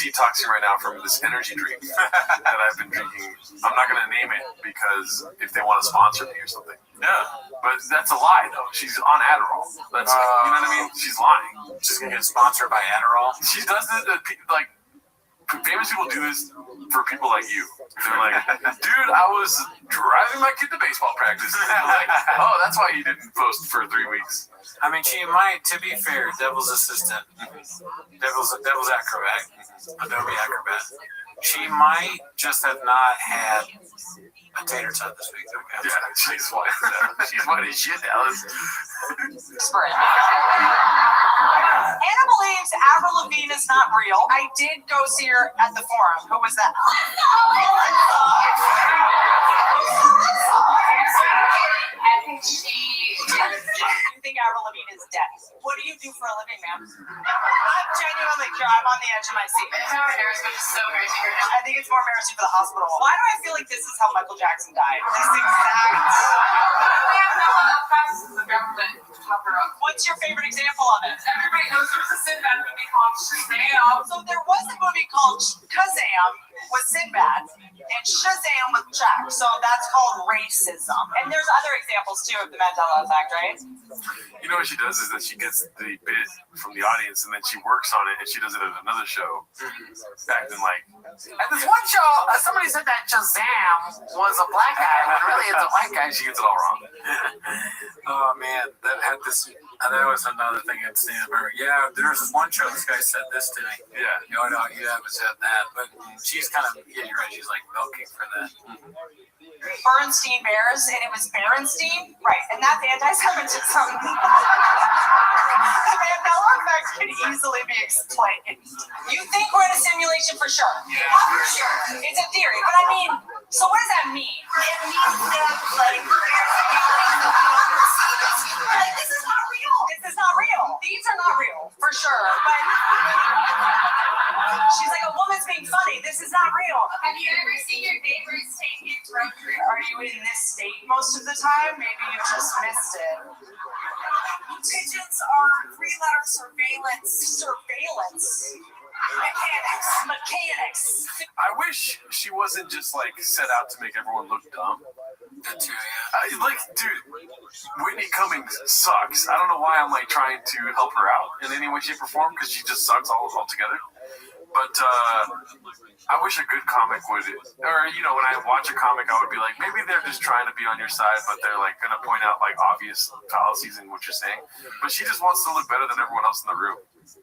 C: detoxing right now from this energy drink that I've been drinking. I'm not going to name it because if they want to sponsor me or something.
B: Yeah.
C: But that's a lie, though. She's on Adderall. That's you know what I mean? She's lying.
B: She's going to get sponsored by Adderall?
C: She does it, like, famous people do this for people like you. They're like, dude, I was driving my kid to baseball practice. Like, oh, that's why he didn't post for 3 weeks.
B: I mean, she might, to be fair, Devil's Assistant, Devil's Acrobat, Adobe Acrobat. She might just have not had a tater tot this week. Okay.
C: Yeah, she's white. She's white as shit, Alice.
J: Anna believes Avril Lavigne is not real. I did go see her at the forum. Who was that? You think Avril Lavigne is dead? What do you do for a living, ma'am? I'm genuinely curious. I'm on the edge of my seat. It's more embarrassing, it's so embarrassing. I think it's more embarrassing for the hospital. Why do I feel like this is how Michael Jackson died? This exact.
P: The government to cover up.
J: What's your favorite example of it?
P: Everybody knows there was a Sinbad movie called Shazam.
J: So there was a movie called Kazam with Sinbad and Shazam with Jack. So that's called racism. And there's other examples too of the Mandela effect, right?
C: You know what she does is that she gets the bit from the audience and then she works on it and she does it at another show, acting like
O: And this one show, somebody said that Shazam was a black guy, but really it's a white guy. She gets it all wrong.
B: Oh man, that had this. That was another thing at Stanford. Yeah, there's this one show. This guy said this to me.
C: Yeah.
B: You know, you haven't said that, but she's kind of. Yeah, you're right. She's like milking for that.
J: Bernstein Bears, and it was Berenstein, right? And that's anti-Semitism. The Mandela effect can easily be explained. You think we're in a simulation for sure?
H: Yeah, for sure.
J: It's a theory, but I mean, so what does that mean?
H: It means that, like, this is not real.
J: This is not real. These are not real, for sure. But she's like, a woman's being funny. This is not real.
H: Have you ever seen your neighbors take it road trip?
J: Are you in this state most of the time? Maybe you just missed it.
H: Pigeons are three-letter surveillance.
J: Surveillance. Mechanics.
C: I wish she wasn't just like set out to make everyone look dumb.
B: That too, yeah.
C: Like, dude, Whitney Cummings sucks. I don't know why I'm like trying to help her out in any way, shape, or form because she just sucks altogether. But I wish a good comic would, or you know, when I watch a comic, I would be like, maybe they're just trying to be on your side, but they're like gonna point out like obvious fallacies in what you're saying. But she just wants to look better than everyone else in the room.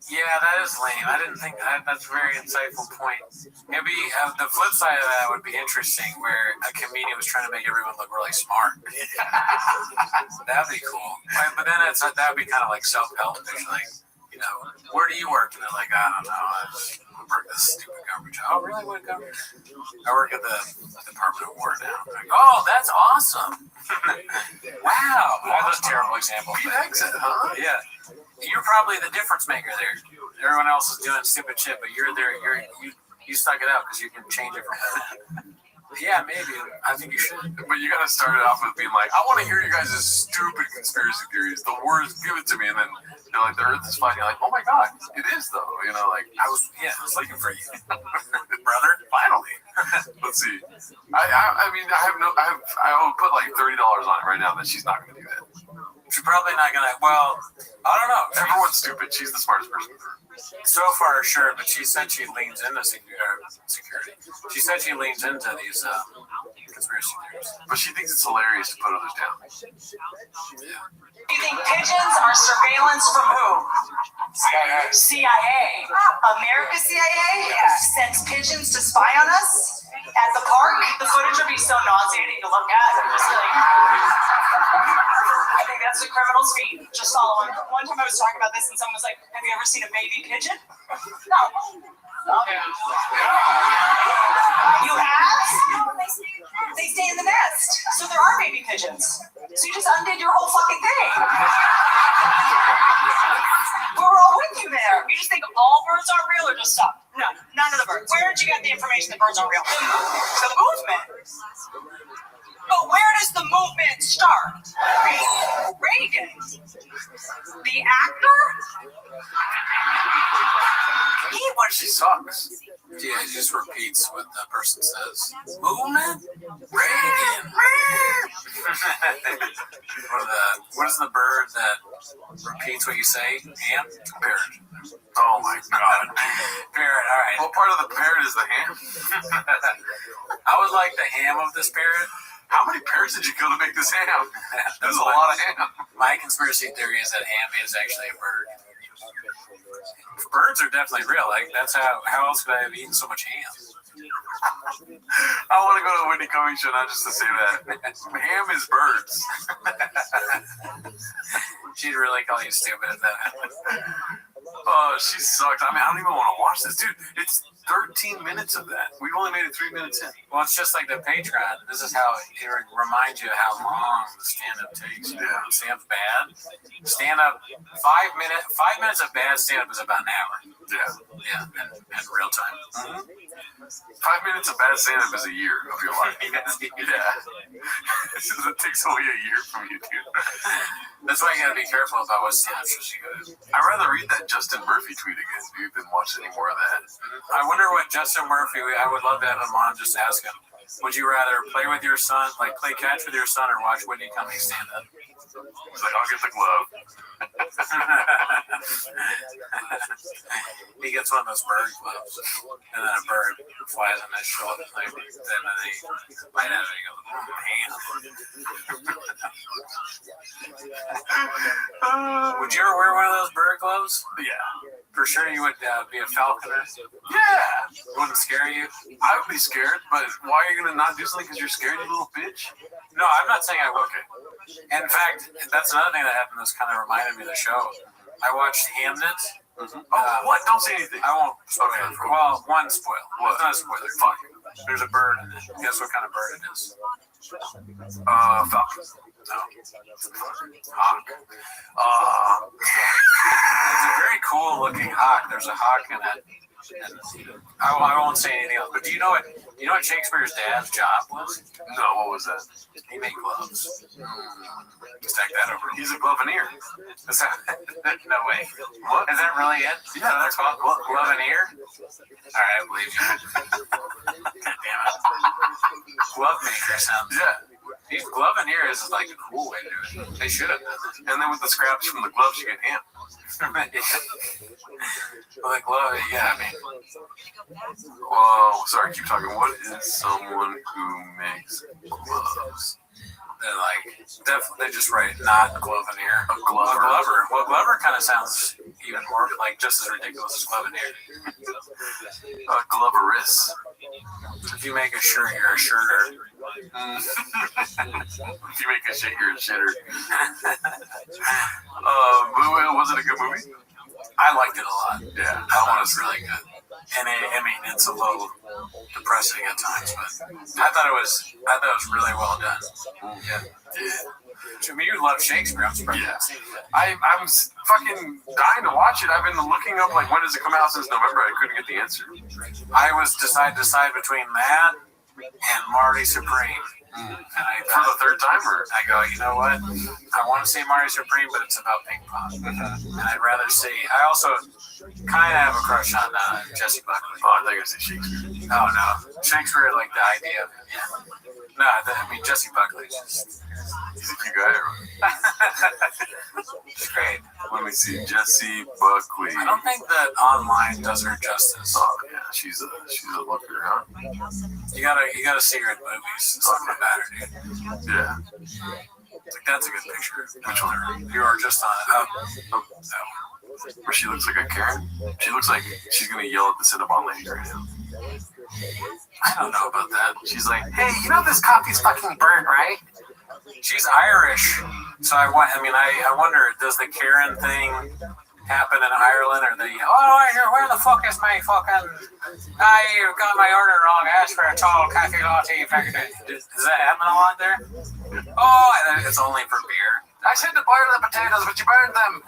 B: Yeah, that is lame. I didn't think that. That's a very insightful point. Maybe the flip side of that would be interesting, where a comedian was trying to make everyone look really smart. That'd be cool. But then that would be kind of like self-help. Like, you know, where do you work? And they're like, I don't know. I work at this stupid government job. Oh, really? What government? I work at the Department of War now. Like, oh, that's awesome. Wow. That's a terrible example.
C: Pete Exit, huh?
B: Yeah. You're probably the difference maker there. Everyone else is doing stupid shit, but you're there. You stuck it out because you can change it from that. Yeah, maybe. I think you should.
C: But you gotta start it off with being like, I want to hear you guys' stupid conspiracy theories. The worst, give it to me, and then you're like, the Earth is flat. You're like, oh my god, it is though. You know, like
B: I was looking for you, brother.
C: Finally. Let's see. I mean, I would put like $30 on it right now that she's not gonna do that.
B: She's probably not gonna. Well, I don't know.
C: Everyone's stupid. She's the smartest person in the room.
B: So far, sure, but she said she leans into security. She said she leans into these conspiracy theories.
C: But she thinks it's hilarious to put others down.
B: Yeah.
J: You think pigeons are surveillance from who? CIA. America CIA sends pigeons to spy on us at the park. The footage would be so nauseating to look at. Just like, I think that's the criminal's feet. Just follow him. One time I was talking about this and someone was like, have you ever seen a baby pigeon? No. You have? They stay in the nest. So there are baby pigeons. So you just undid your whole fucking thing. We were all with you there. You just think all birds are real or just some? No, none of the birds. Where did you get the information that birds are real? The movement. But where does the movement start? Reagan. The actor?
C: She sucks.
B: Yeah, he just repeats what the person says. Movement? Reagan. What is the bird that repeats what you say? Ham? Parrot.
C: Oh my god.
B: Parrot, all right.
C: What part of the parrot is the ham?
B: I would like the ham of this parrot.
C: How many parrots did you kill to make this ham? There's a lot of ham.
B: My conspiracy theory is that ham is actually a bird. Birds are definitely real. Like that's how else could I have eaten so much ham?
C: I want to go to the Whitney Cummings show not just to say that. Ham is birds.
B: She'd really call you stupid at that.
C: Oh, she sucks. I mean, I don't even want to watch this. Dude, it's 13 minutes of that. We've only made it 3 minutes in.
B: Well, it's just like the Patreon. This is how it reminds you how long the stand-up takes.
C: Yeah.
B: Stand-up's bad. Stand-up, 5 minutes of bad stand-up is about an hour.
C: Yeah.
B: Yeah, in real time.
C: Mm-hmm. 5 minutes of bad stand-up is a year of your life. Yeah. It takes away a year from you, dude.
B: That's why you gotta be careful about what stand-up shows you go to.
C: I'd rather read that Justin Murphy tweet again, dude, than watch any more of that.
B: I wonder what Justin Murphy, I would love to have him on, just ask him. Would you rather play with your son, like play catch with your son, or watch Whitney Cummings stand up?
C: He's like, I'll get the glove.
B: He gets one of those bird gloves, and then a bird flies on his shoulder. Like, then they bite at it, and he goes, "Man." Would you ever wear one of those bird gloves?
C: Yeah.
B: For sure, you would be a falconer.
C: Yeah.
B: It wouldn't scare you.
C: I would be scared, but why are you gonna not do something because you're scared, you little bitch?
B: No, I'm not saying I would. Okay. In fact, that's another thing that happened. This kind of reminded me of the show. I watched Hamnet.
C: Mm-hmm. What? Don't say anything.
B: I won't. Okay. Well, one spoil.
C: What?
B: It's not a spoiler. Fuck. There's a bird in it. Guess what kind of bird it is?
C: Falcon.
B: No. Hawk. It's a very cool looking hawk. There's a hawk in it. And I won't say anything else. But do you know what Shakespeare's dad's job was?
C: No, what was that?
B: He made gloves. Stack that over.
C: He's a gloveneer.
B: Is that, no way.
C: What?
B: Is that really it?
C: Yeah, that's called
B: gloveneer. All right, I believe you. God damn it. Glove maker sounds.
C: Yeah.
B: These gloveneer is like a cool way to do it. They should have done it.
C: And then with the scraps from the gloves, you get ham.
B: Well, the glove, yeah, I mean.
C: Whoa, sorry, keep talking. What is someone who makes gloves?
B: They're like, definitely, they just write not gloveneer.
C: A glover.
B: A glover. Well, glover kind of sounds even more, like, just as ridiculous as gloveneer.
C: A gloveress.
B: If you make a shirt, you're a shirter.
C: If you make a shit, you're a shitter. Was it a good movie?
B: I liked it a lot.
C: Yeah,
B: I thought it was really good. And I mean, it's a little depressing at times, but I thought it was really well done. Yeah. To me, you love Shakespeare. I'm surprised.
C: Yeah. I'm fucking dying to watch it. I've been looking up, like, when does it come out since November? I couldn't get the answer.
B: I was decide between that and Marty Supreme. And
C: For the third time, or?
B: I go, you know what? I want to see Marty Supreme, but it's about ping pong. And I'd rather see. I also kind of have a crush on Jesse Buckley.
C: Oh, I thought you were going to say Shakespeare.
B: Oh, no. Shakespeare, like the idea of it. Yeah. No, I mean, Jesse Buckley. He's
C: a cute guy.
B: He's great.
C: Let me see. Jesse Buckley.
B: I don't think that online does her justice.
C: Oh, yeah. She's a looker, huh?
B: You gotta see her in movies. Something about her, dude.
C: Yeah.
B: Like, that's a good picture. Which one? You are just on it.
C: Where she looks like a Karen. She looks like she's gonna yell at the Cinnabon lady right now.
B: I don't know about that.
C: She's like,
O: Hey, you know this coffee's fucking burnt, right?
B: She's Irish, so I wonder, does the Karen thing happen in Ireland, or where the fuck is my fucking? I got my order wrong. I asked for a tall coffee latte. Does that happen a lot there? Oh, it's only for beer.
O: I said to boil the potatoes, but you burned them.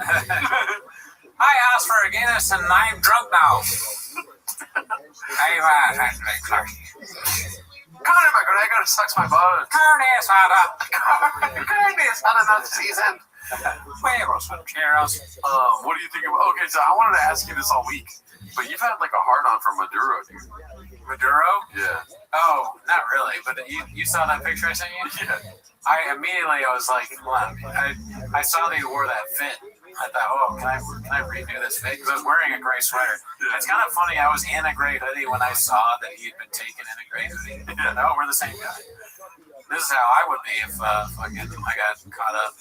B: I asked for a Guinness and I'm drunk now.
O: I gotta suck my butt.
B: Curtis, hot up.
O: Curtis, hot enough season.
B: Huevos con cheros.
C: What do you think about? Okay, so I wanted to ask you this all week, but you've had like a hard on for Maduro, dude.
B: Maduro?
C: Yeah.
B: Oh, not really. But you saw that picture I sent you?
C: Yeah.
B: I was like, I saw that you wore that fit. I thought, can I redo this fit? Because I was wearing a gray sweater. Yeah. It's kind of funny. I was in a gray hoodie when I saw that he had been taken in a gray hoodie. Yeah. No, we're the same guy. This is how I would be if I got caught up.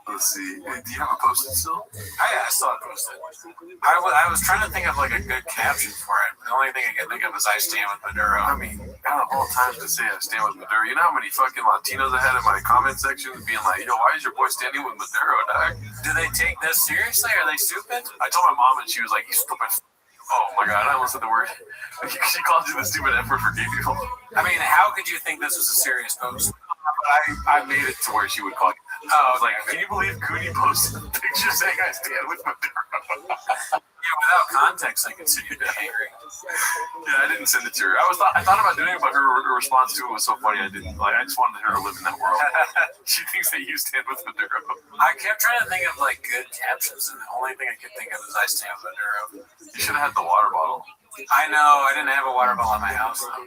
C: Let's see. Do you have a post-it still?
B: I still have posted. I was trying to think of like a good caption for it. The only thing I can think of is I stand with Maduro.
C: I mean, out of all times to say I stand with Maduro, you know how many fucking Latinos I had in my comment section being like, yo, why is your boy standing with Maduro, dog?
B: Do they take this seriously? Are they stupid?
C: I told my mom and she was like, you stupid. Oh my god, I almost said the word. She called you the stupid F word for gay people.
B: I mean, how could you think this was a serious post?
C: I made it to where she would call you. I was like, can you believe Cooney posted a picture saying I stand with Maduro?
B: Yeah, without context, I could see you being angry.
C: Yeah, I didn't send it to her. I thought about doing it, but her response to it was so funny. I didn't. Like, I just wanted her to live in that world. She thinks that you stand with Maduro.
B: I kept trying to think of like good captions, and the only thing I could think of is I stand with Maduro.
C: You should have had the water bottle.
B: I know. I didn't have a water bottle in my house though.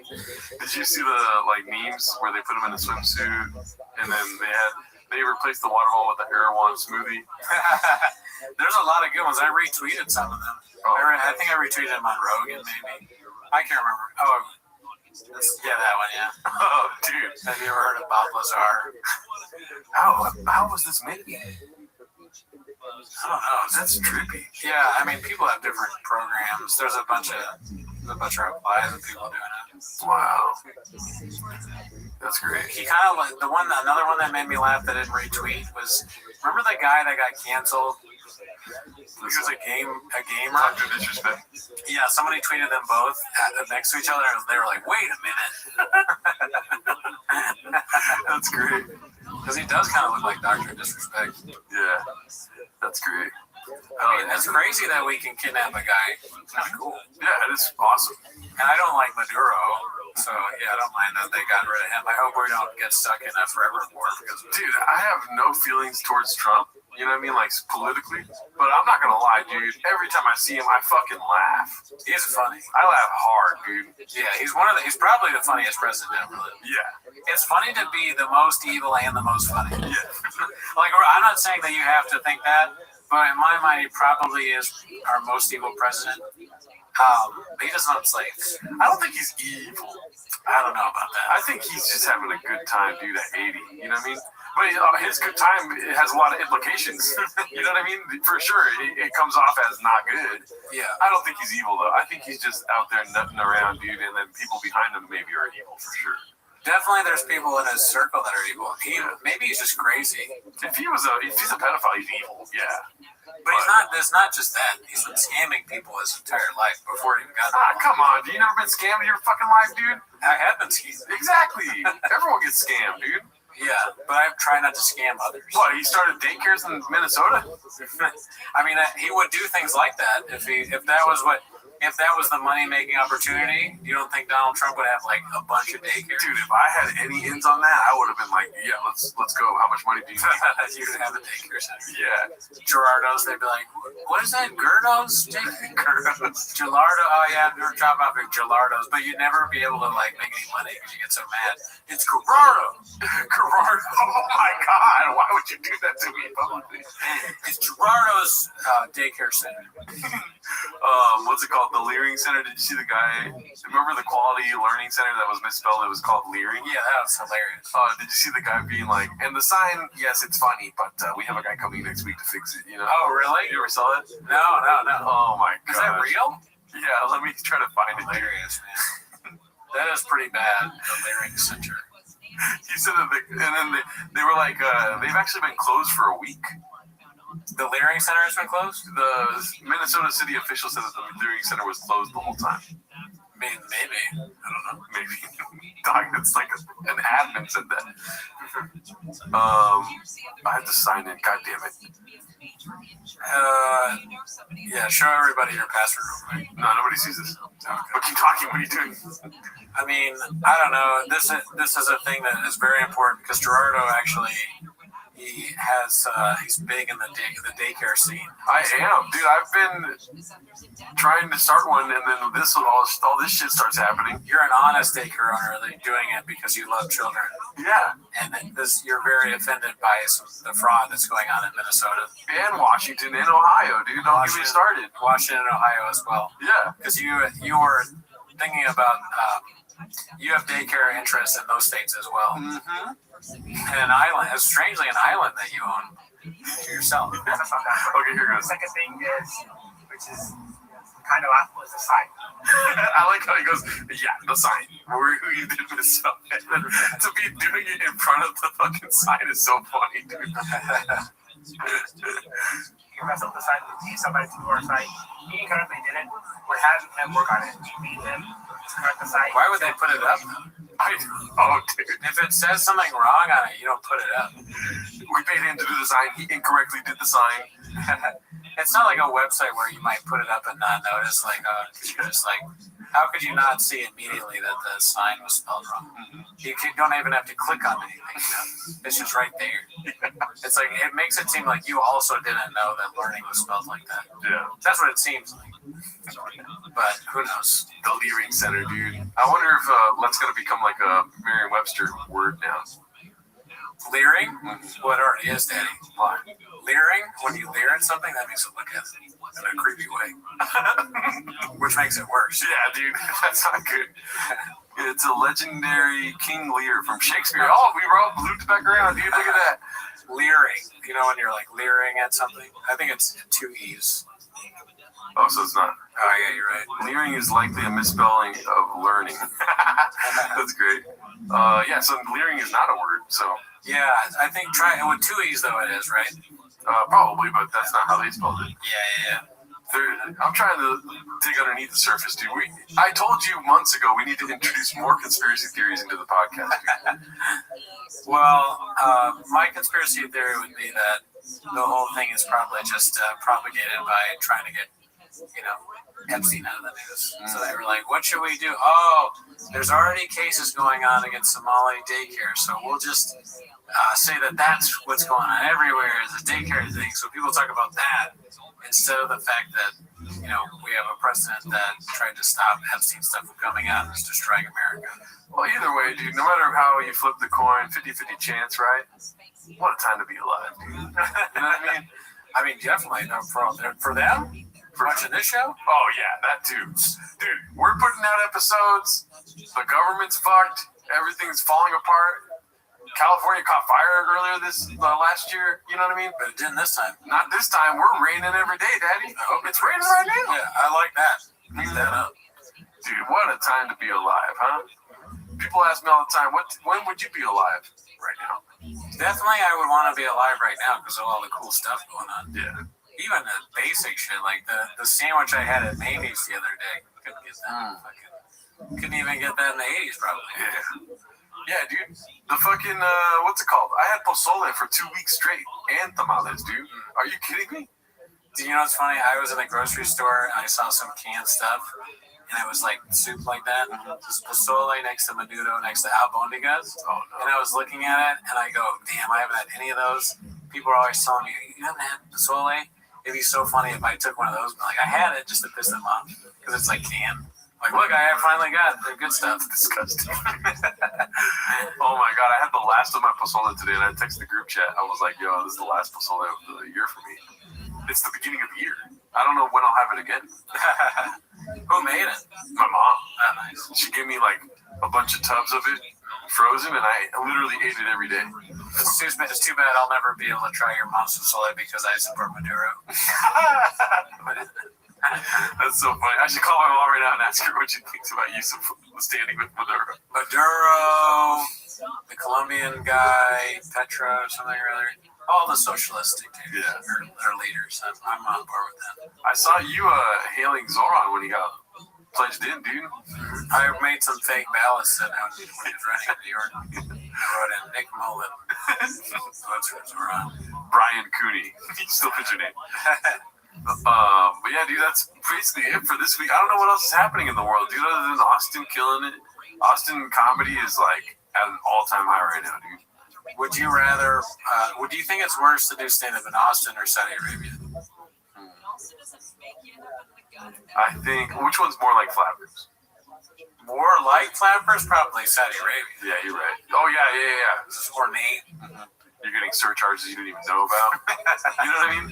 C: Did you see the like memes where they put him in a swimsuit and then they replaced the water bottle with the Erewhon smoothie?
B: There's a lot of good ones. I retweeted some of them. I think I retweeted them on Rogan, maybe. I can't remember. Oh, yeah, that one, yeah.
C: Oh, dude.
B: Have you ever heard of Bob Lazar?
C: How was this made?
B: I don't know.
C: That's trippy.
B: Yeah, I mean, people have different programs. There's a bunch of replies of people doing it.
C: Wow. That's great.
B: He kind of like another one that made me laugh that I didn't retweet was, remember the guy that got canceled? He was a gamer.
C: Dr. Disrespect.
B: Yeah, somebody tweeted them both next to each other, and they were like, "Wait a minute."
C: That's great.
B: Because he does kind of look like Dr. Disrespect.
C: Yeah, that's great.
B: I mean, it's crazy that we can kidnap a guy. It's kind of cool.
C: Yeah, it is awesome.
B: And I don't like Maduro, so yeah, I don't mind that they got rid of him. I hope we don't get stuck in a forever war. Because,
C: dude, I have no feelings towards Trump. You know what I mean? Like, politically. But I'm not going to lie, dude. Every time I see him, I fucking laugh.
B: He's funny.
C: I laugh hard, dude.
B: Yeah, he's probably the funniest president ever lived.
C: Yeah.
B: It's funny to be the most evil and the most funny.
C: Yeah.
B: Like, I'm not saying that you have to think that, but in my mind, he probably is our most evil president. He doesn't own slaves.
C: I don't think he's evil.
B: I don't know about that.
C: I think he's just having a good time, dude, at 80. You know what I mean? But his good time has a lot of implications. You know what I mean? For sure, it comes off as not good.
B: Yeah.
C: I don't think he's evil, though. I think he's just out there nutting around, dude, and then people behind him maybe are evil, for sure.
B: Definitely there's people in his circle that are evil. Maybe he's just crazy.
C: If he's a pedophile, he's evil, yeah.
B: But he's not. There's not just that. He's been scamming people his entire life before he even got there.
C: Come on. You never been scammed in your fucking life, dude?
B: I have been scammed.
C: Exactly. Everyone gets scammed, dude.
B: Yeah, but I try not to scam others.
C: What, he started daycares in Minnesota?
B: I mean, he would do things like that if that was the money-making opportunity. You don't think Donald Trump would have like a bunch of daycares?
C: Dude, if I had any ins on that, I would have been like, yeah, let's go. How much money do you need?
B: You would have a daycare center.
C: Yeah.
B: Gerardo's, they'd be like, what is that? Gerardo's? Gerardo's. Gelardo. Oh yeah, they're dropping off at Gelardo's, but you'd never be able to like make any money because you get so mad. It's Gerardo.
C: Gerardo. Oh my God. Why would you do that to me publicly?
B: It's Gerardo's daycare center.
C: What's it called? The Leering Center. Did you see the guy? Remember the Quality Learning Center that was misspelled? It was called Leering.
B: Yeah, that was hilarious.
C: Did you see the guy being like, and the sign? Yes, it's funny, but we have a guy coming next week to fix it. You know?
B: Oh, really?
C: You ever saw it?
B: No.
C: Oh my God.
B: Is that real?
C: Yeah. Let me try to find it.
B: Hilarious, man. That is pretty bad. The Leering Center.
C: He said that, and then they were like, they've actually been closed for a week.
B: The Leering Center has been closed?
C: The Minnesota city official said that the Leering Center was closed the whole time.
B: Maybe. I don't know.
C: Maybe. Dog, it's like an admin said that. I have to sign in. God damn it.
B: Yeah, show everybody your password real quick.
C: No, nobody sees this. But keep talking. What are you doing?
B: I mean, I don't know. This is a thing that is very important because Gerardo actually, he's big in the daycare scene.
C: I am, dude. I've been trying to start one, and then all this shit starts happening.
B: You're an honest daycare owner that doing it because you love children.
C: Yeah.
B: And you're very offended by the fraud that's going on in Minnesota.
C: And Washington and Ohio, dude. Don't get me started.
B: Washington and Ohio as well.
C: Yeah.
B: Because you were thinking about, you have daycare interests in those states as well.
C: Mm-hmm.
B: And an island, strangely an island that you own to yourself.
C: Okay, here goes.
E: The second thing is, which is kind of awful, is the sign.
C: I like how he goes, yeah, the sign. Who you did this up. To be doing it in front of the fucking sign is so funny, dude.
E: You mess up the site, we need somebody to do our site. He currently did it. We're having him work on it. We need him to correct the site.
B: Why would they put it up?
C: Dude.
B: If it says something wrong on it, you don't put it up.
C: We paid him to do the sign. He incorrectly did the sign.
B: It's not like a website where you might put it up and not notice. Like, you're just like, how could you not see immediately that the sign was spelled wrong? You don't even have to click on anything. You know? It's just right there. It's like it makes it seem like you also didn't know that learning was spelled like that.
C: Yeah,
B: that's what it seems like. But who knows?
C: The Leering Center, dude. I wonder if that's gonna become like a Merriam-Webster word now.
B: Leering? Well, it already is, Daddy. Why? Leering? When you leer at something, that makes it look at it in a creepy way. Which makes it worse.
C: Yeah, dude. That's not good. It's a legendary King Lear from Shakespeare. Oh, we looped back around, dude. Look at that.
B: Leering. You know when you're like leering at something? I think it's 2 E's.
C: Oh, so it's not.
B: Oh, yeah, you're right.
C: Leering is likely a misspelling of learning. That's great. Yeah, so leering is not a word, so.
B: Yeah, I think with 2 E's though it is, right?
C: Probably, but that's not how they spelled it.
B: Yeah.
C: I'm trying to dig underneath the surface, dude. I told you months ago we need to introduce more conspiracy theories into the podcast.
B: Well, my conspiracy theory would be that the whole thing is probably just propagated by trying to get, Epstein out of the news. So they were like, what should we do? Oh, there's already cases going on against Somali daycare, so we'll just say that that's what's going on everywhere is a daycare thing. So people talk about that instead of the fact that, we have a president that tried to stop Epstein stuff from coming out and is destroying America.
C: Well, either way, dude, no matter how you flip the coin, 50-50 chance, right? What a time to be alive, dude. You know what I mean?
B: I mean, definitely. For them? For watching this show?
C: Oh, yeah, that too. Dude, we're putting out episodes. The government's fucked. Everything's falling apart. California caught fire earlier last year. You know what I mean?
B: But it didn't this time.
C: Not this time. We're raining every day, Daddy.
B: I hope
C: it's raining right now.
B: Yeah, I like that. Leave that up.
C: Dude, what a time to be alive, huh? People ask me all the time, when would you be alive right now?
B: Definitely, I would want to be alive right now because of all the cool stuff going on.
C: Yeah.
B: Even the basic shit, like the sandwich I had at Mamie's the other day. Couldn't get that. Couldn't even get that in the 80s, probably.
C: Yeah, dude. The fucking, what's it called? I had pozole for 2 weeks straight and tamales, dude. Are you kidding me?
B: Do you know what's funny? I was in a grocery store and I saw some canned stuff. And it was like soup like that. Just pozole next to menudo, next to albondigas.
C: Oh, no.
B: And I was looking at it and I go, damn, I haven't had any of those. People are always telling me, you haven't had pozole? It'd be so funny if I took one of those and like, I had it just to piss them off. Because it's like canned. Like, look, I finally got the good stuff.
C: Disgusting. Oh my God, I had the last of my pozole today and I texted the group chat. I was like, yo, this is the last pozole of the year for me. It's the beginning of the year. I don't know when I'll have it again.
B: Who made it?
C: My mom.
B: Oh, nice.
C: She gave me like a bunch of tubs of it, frozen, and I literally ate it every day.
B: It's too bad I'll never be able to try your mom's pozole because I support Maduro.
C: That's so funny. I should call my mom right now and ask her what she thinks about you standing with Maduro.
B: Maduro, the Colombian guy, Petro, something or other. All the socialist dictators or leaders. I'm on board with them.
C: I saw you hailing Zoran when he got pledged in, dude.
B: I made some fake ballots that when he was running in New York. I wrote in Nick Mullen. Votes for Zoran.
C: Brian Cooney. Still put your name. But yeah, dude, that's basically it for this week. I don't know what else is happening in the world, dude, other than Austin killing it. Austin comedy is like at an all-time high right now, dude.
B: Would you rather, do you think it's worse to do stand-up in Austin or Saudi Arabia?
C: I think, which one's more like Flappers?
B: More like Flappers? Probably Saudi Arabia.
C: Yeah, you're right. Oh, yeah.
B: This is ornate.
C: You're getting surcharges you didn't even know about. You know what I mean?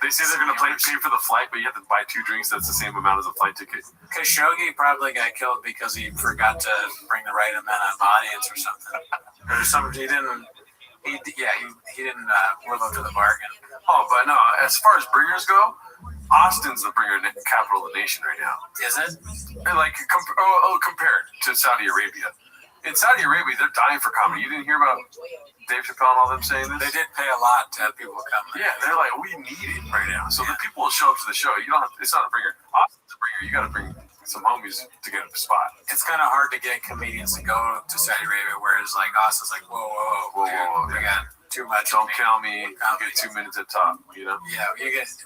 C: They say they're going to pay for the flight, but you have to buy 2 drinks. That's the same amount as a flight ticket.
B: Khashoggi probably got killed because he forgot to bring the right amount of audience or something. Or something. He didn't live up to the bargain.
C: Oh, but no, as far as bringers go, Austin's the bringer capital of the nation right now.
B: Is it?
C: Like, compared to Saudi Arabia. In Saudi Arabia, they're dying for comedy. You didn't hear about Dave Chappelle and all them saying this?
B: They did pay a lot to have people come.
C: Yeah, they're like, we need it right now. So the people will show up to the show. You don't have. It's not a bringer. Austin's a bringer. You got to bring some homies to get a spot.
B: It's kind of hard to get comedians to go to Saudi Arabia, whereas like Austin's like, whoa. We got too much.
C: Don't count me. I'll get 2 minutes at top. You know.
B: Yeah,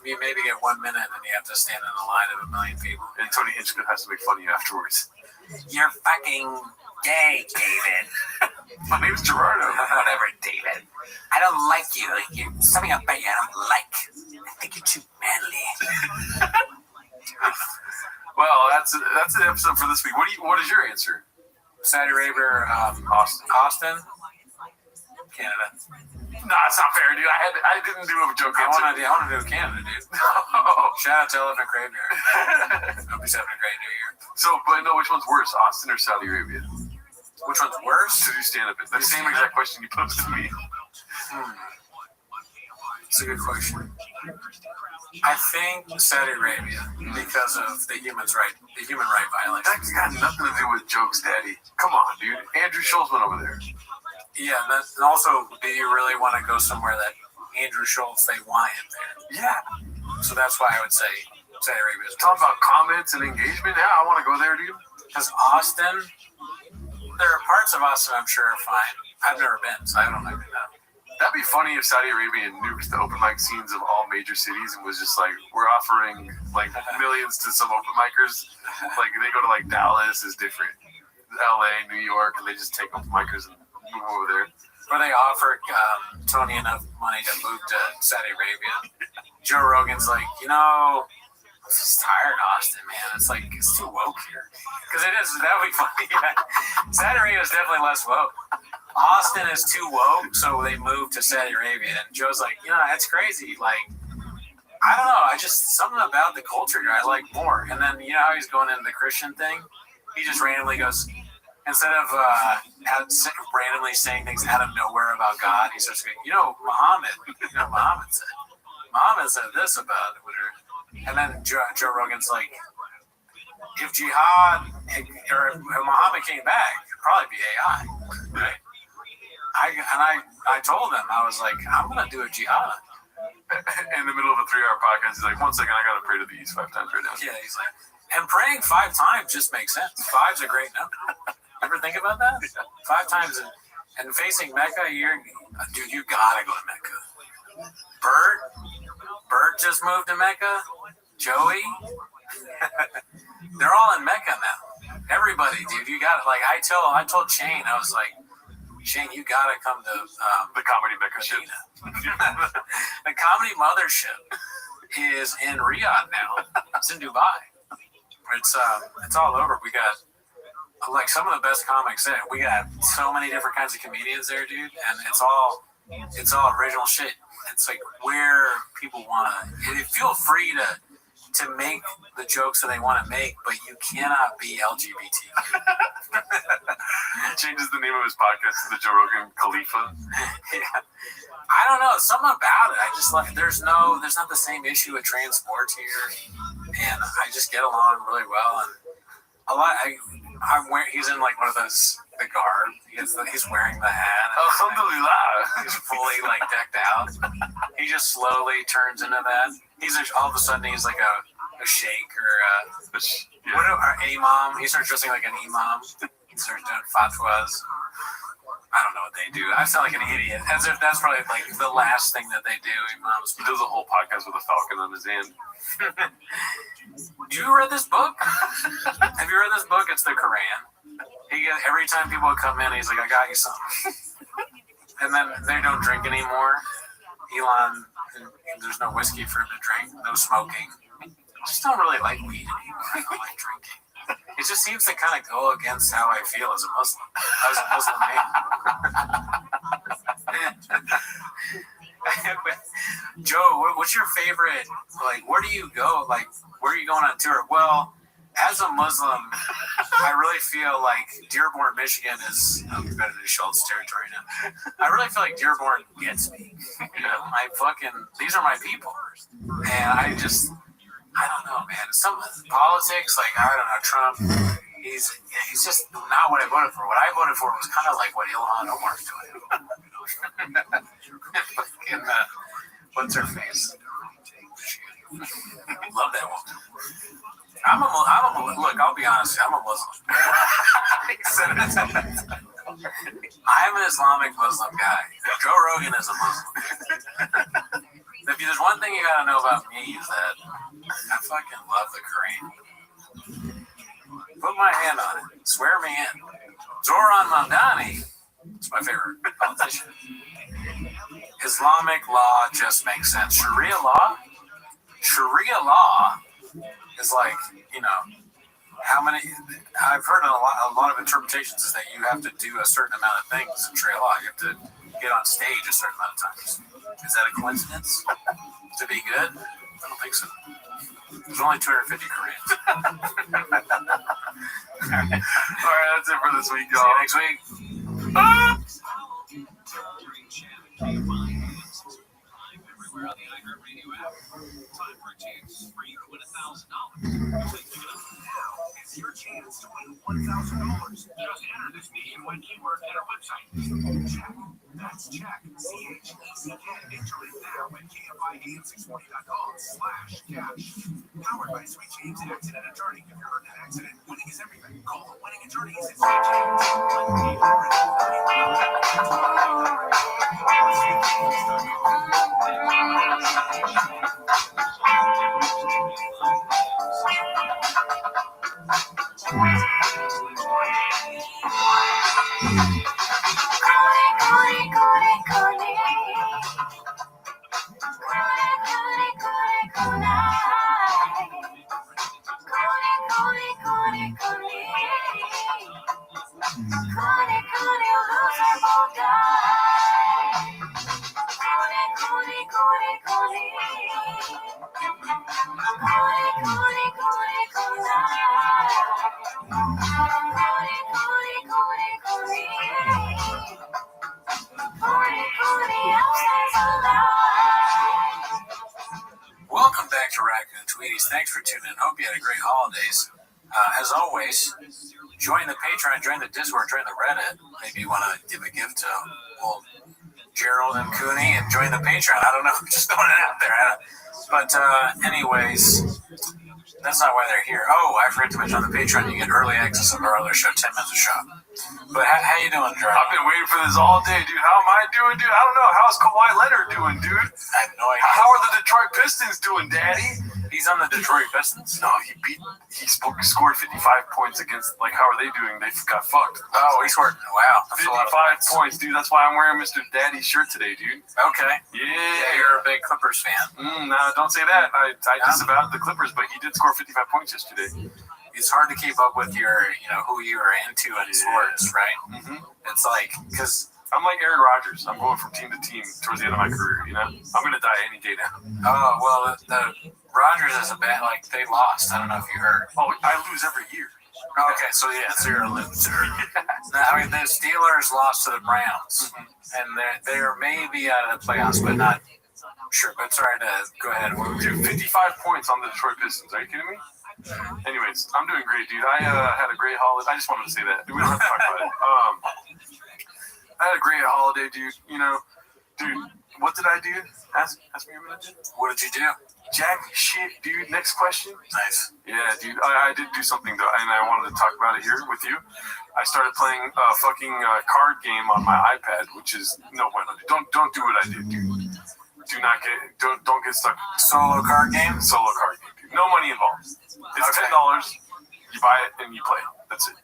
B: you maybe get 1 minute, and then you have to stand in a line of 1 million people.
C: And Tony Hinchcliffe has to make fun of you afterwards.
B: You're fucking gay, David.
C: My name's Gerardo.
B: Whatever, David. I don't like you. You're something about you I don't like. I think you're too manly.
C: Well, that's an episode for this week. What is your answer?
B: Saudi Arabia, Austin, Canada.
C: No, it's not fair, dude. I didn't do a joke.
B: I want to do Canada, dude.
C: Oh.
B: Shout out to Elephant Graveyard. Hope he's having a great New Year.
C: So, but no, which one's worse, Austin or Saudi Arabia?
B: Which one's worse?
C: To do stand-up in. The same exact question you posed to me.
B: It's a good question. I think Saudi Arabia because of the human right violation.
C: That's got nothing to do with jokes, Daddy. Come on, dude. Andrew Schultz went over there.
B: Yeah, and also, do you really want to go somewhere that Andrew Schultz, they want him there?
C: Yeah.
B: So that's why I would say Saudi Arabia is
C: talking about comments and engagement. Yeah, I want to go there, dude.
B: Because Austin, there are parts of Austin I'm sure are fine. I've never been, so I don't know.
C: That'd be funny if Saudi Arabia nuked the open mic scenes of all major cities and was just like, we're offering like millions to some open micers. Like they go to like Dallas is different, LA, New York, and they just take open micers and move over there.
B: Or they offered Tony enough money to move to Saudi Arabia. Joe Rogan's like, I'm just tired of Austin, man. It's like, it's too woke here. Because it is, that would be funny. Yeah. Saudi Arabia is definitely less woke. Austin is too woke, so they moved to Saudi Arabia. And Joe's like, that's crazy. Like, I don't know. Something about the culture here I like more. And then, how he's going into the Christian thing? He just randomly goes, instead of randomly saying things out of nowhere about God, he starts going, Muhammad said this about it. And then Joe Rogan's like, if jihad or if Muhammad came back, it'd probably be AI, right? I told him, I was like, I'm gonna do a jihad.
C: In the middle of a 3-hour podcast, he's like, 1 second, I gotta pray to the east 5 times right now.
B: Yeah, he's like, and praying 5 times just makes sense. 5's a great number. Ever think about that? 5 times and facing Mecca, you gotta go to Mecca. Bert just moved to Mecca. Joey, they're all in Mecca now. Everybody, dude, you got like I told Shane, I was like, Shane, you gotta come to
C: the comedy Mecca ship.
B: The comedy mothership is in Riyadh now. It's in Dubai. It's all over. We got like some of the best comics there. We got so many different kinds of comedians there, dude, and it's all original shit. It's like where people want to feel free to make the jokes that they want to make, but you cannot be LGBT.
C: Changes the name of his podcast to the Joe Rogan Khalifa.
B: Yeah. I don't know, something about it. I just like there's not the same issue with trans sports here, and I just get along really well. And a lot. He's in like one of those the garb. He's wearing the hat.
C: Alhamdulillah.
B: He's fully like decked out. He just slowly turns into that. All of a sudden he's like a sheikh or an imam. He starts dressing like an imam. He starts doing fatwas. I don't know what they do. I sound like an idiot. As if that's probably like the last thing that they do. Imams.
C: He does a whole podcast with a falcon on his hand.
B: You read this book? Have you read this book? It's the Quran. Every time people come in, he's like, I got you something. And then they don't drink anymore. Elon, there's no whiskey for him to drink, no smoking. I just don't really like weed anymore. I don't like drinking. It just seems to kind of go against how I feel as a Muslim. Joe, what's your favorite, like, where do you go? Like, where are you going on tour? Well, as a Muslim, I really feel like Dearborn, Michigan is better than Schultz territory now. I really feel like Dearborn gets me. These are my people. And I don't know, man. Some politics, like, I don't know, Trump, he's just not what I voted for. What I voted for was kind of like what Ilhan Omar's doing. What's her face? Love that woman. Look, I'll be honest, I'm a Muslim. I'm an Islamic Muslim guy. Joe Rogan is a Muslim. If there's one thing you gotta know about me is that I fucking love the Quran. Put my hand on it. Swear me in. Zoran Mamdani is my favorite politician. Islamic law just makes sense. Sharia law is like, how many? I've heard a lot of interpretations is that you have to do a certain amount of things in Sharia law. You have to get on stage a certain amount of times. Is that a coincidence? To be good? I don't think so. There's only 250 Koreans.
C: All right, that's it for this week, y'all.
B: See you next week.
E: Everywhere on the iHeartRadio app. Time for a chance for you to win $1,000. It's your chance to win $1,000. Just enter this medium win keyword at our website. Check. That's check. CHECK. Enter it now at KFIAM640.com/cash. Powered by Sweet James Accident Attorney. If you're hurt in an accident, winning is everything. Call the winning attorneys at Sweet James.
B: Welcome back to Raccoon Tweeties. Thanks for tuning in. Hope you had a great holidays. As always, join the Patreon, join the Discord, join the Reddit. Maybe you want to give a gift to Gerald and Cooney and join the Patreon. I don't know. I'm just throwing it out there. But anyways, that's not why they're here. Oh, I forgot to mention on the Patreon, you get early access of our other show, 10 Minutes of Shop. But how you doing, Gerald?
C: I've been waiting for this all day, dude. How am I doing, dude? I don't know. How's Kawhi Leonard doing, dude?
B: I have no idea.
C: How are the Detroit Pistons doing, Daddy?
B: He's on the Detroit Pistons.
C: No, he scored 55 points against, how are they doing? They got fucked.
B: Oh, he scored, wow.
C: 55 points, dude. That's why I'm wearing Mr. Daddy's shirt today, dude.
B: Okay.
C: Yeah.
B: You're a big Clippers fan.
C: Nah, don't say that. I disavowed the Clippers, but he did score 55 points yesterday.
B: It's hard to keep up with your, who you are into in sports, right?
C: Mm-hmm.
B: It's like, because
C: I'm like Aaron Rodgers. I'm going from team to team towards the end of my career, I'm going to die any day now.
B: Oh, well, the Rodgers is a bad, they lost. I don't know if you heard.
C: Oh, I lose every year.
B: Okay, so you're a loser. The Steelers lost to the Browns, and they're maybe out of the playoffs, but not sure. But sorry to go ahead. What would you?
C: 55 points on the Detroit Pistons. Are you kidding me? Anyways, I'm doing great, dude. I had a great holiday. I just wanted to say that. We don't have to talk about it. I had a great holiday, dude. Dude, what did I do? Ask me a minute, dude.
B: What did you do?
C: Jack shit, dude. Next question.
B: Nice.
C: Yeah, dude. I did do something though, and I wanted to talk about it here with you. I started playing a fucking card game on my iPad, which is no bueno. Don't do what I did, dude. Don't get stuck.
B: Solo card game.
C: Solo card game, dude. No money involved. It's $10. You buy it and you play. That's it.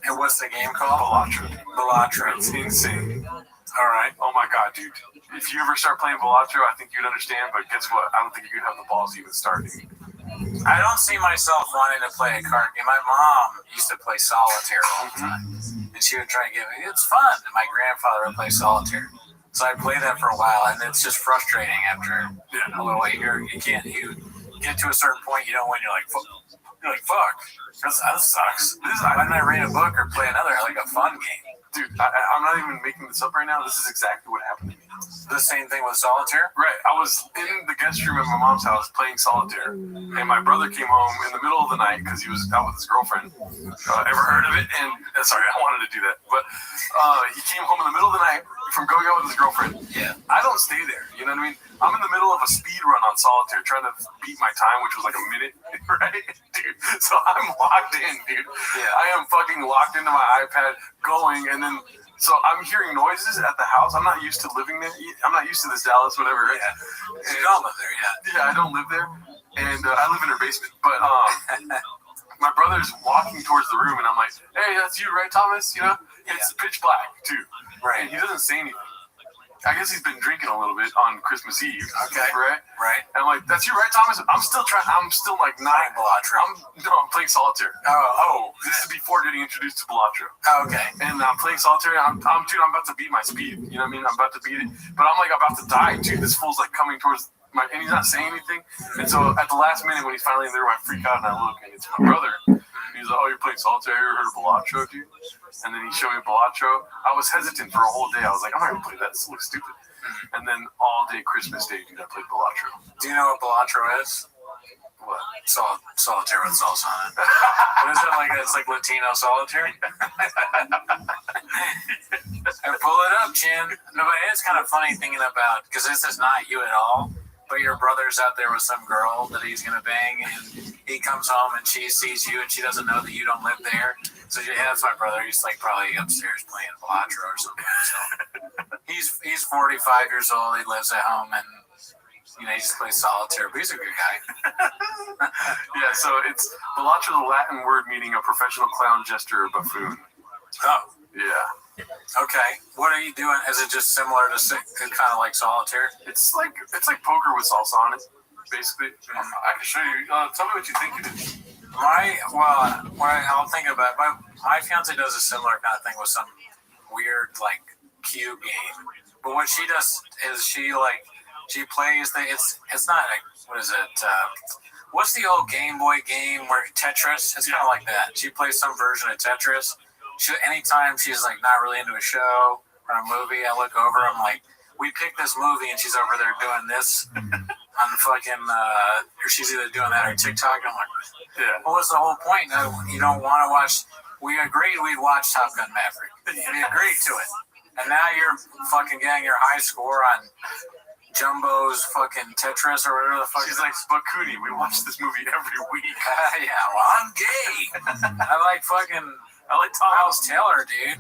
B: And what's the game called?
C: Balatro. It's insane.
B: All right.
C: Oh my god, dude. If you ever start playing Balatro, I think you'd understand, but guess what? I don't think you'd have the balls even starting.
B: I don't see myself wanting to play a card game. My mom used to play solitaire all the time. And she would try to get me, it's fun. And my grandfather would play solitaire. So I played that for a while, and it's just frustrating after a little while. You get to a certain point, when you're like, fuck, that sucks. Why didn't I read a book or play another, a fun game?
C: Dude, I'm not even making this up right now. This is exactly what happened to me.
B: The same thing with solitaire?
C: Right. I was in the guest room at my mom's house playing solitaire, and my brother came home in the middle of the night because he was out with his girlfriend. Ever heard of it? And sorry, I wanted to do that. But he came home in the middle of the night from going out with his girlfriend.
B: Yeah.
C: I don't stay there. You know what I mean? I'm in the middle of a speed run on solitaire trying to beat my time, which was like a minute, right? Dude. So I'm locked in, dude.
B: Yeah.
C: I am fucking locked into my iPad going, and then So I'm hearing noises at the house. I'm not used to living there. I'm not used to this Dallas, whatever. Right?
B: Yeah. You don't live there, yeah.
C: Yeah, I don't live there, and I live in her basement. But my brother's walking towards the room, and I'm like, "Hey, that's you, right, Thomas? You know, it's pitch black too."
B: Right.
C: And he doesn't say anything. I guess he's been drinking a little bit on Christmas Eve.
B: Okay.
C: Right. And I'm like, "That's you, right, Thomas?" I'm still like not
B: Balatro.
C: I'm playing solitaire.
B: Oh.
C: This is before getting introduced to Balatro.
B: Oh, okay.
C: And I'm playing solitaire. I'm about to beat my speed. You know what I mean? I'm about to beat it. But I'm like about to die too. This fool's like coming towards my, and he's not saying anything. And so at the last minute when he's finally in the room, I freak out and I look, and it's my brother. He's like, "Oh, you're playing solitaire? You ever heard of Balatro, dude?" And then he showed me Balatro. I was hesitant for a whole day. I was like, "I'm not gonna play that. This looks stupid." And then all day Christmas Day, dude, I played Balatro.
B: Do you know what Balatro is?
C: What?
B: Solitaire with salsa on it. What is it like? It's like Latino solitaire? And pull it up, Chin. No, but it's kind of funny thinking about, because this is not you at all, but your brother's out there with some girl that he's going to bang, and he comes home and she sees you and she doesn't know that you don't live there. So yeah, that's my brother. He's like probably upstairs playing Balatro or something. So he's 45 years old. He lives at home, and you know, he just plays solitaire, but he's a good guy.
C: Yeah, so it's Balatro, the Latin word meaning a professional clown, jester, or buffoon.
B: Oh.
C: Yeah.
B: Okay. What are you doing? Is it just similar to kind of like solitaire?
C: It's like poker with salsa on it, basically. I can show you. Tell me what you think it is.
B: I'll think about it. My fiance does a similar kind of thing with some weird like cube game. But what she does is she plays it's not like, what is it? What's the old Game Boy game where Tetris? It's kind of like that. She plays some version of Tetris. Anytime she's like not really into a show or a movie, I look over, I'm like, we picked this movie and she's over there doing this on fucking, or she's either doing that or TikTok. I'm like,
C: yeah.
B: What was the whole point? No, you don't want to watch. We agreed we'd watch Top Gun Maverick. We agreed to it. And now you're fucking getting your high score on Jumbo's fucking Tetris or whatever the fuck.
C: She's like, "Bakuni, we watch this movie every week."
B: Yeah, well, I'm gay. I like Miles Taylor, dude.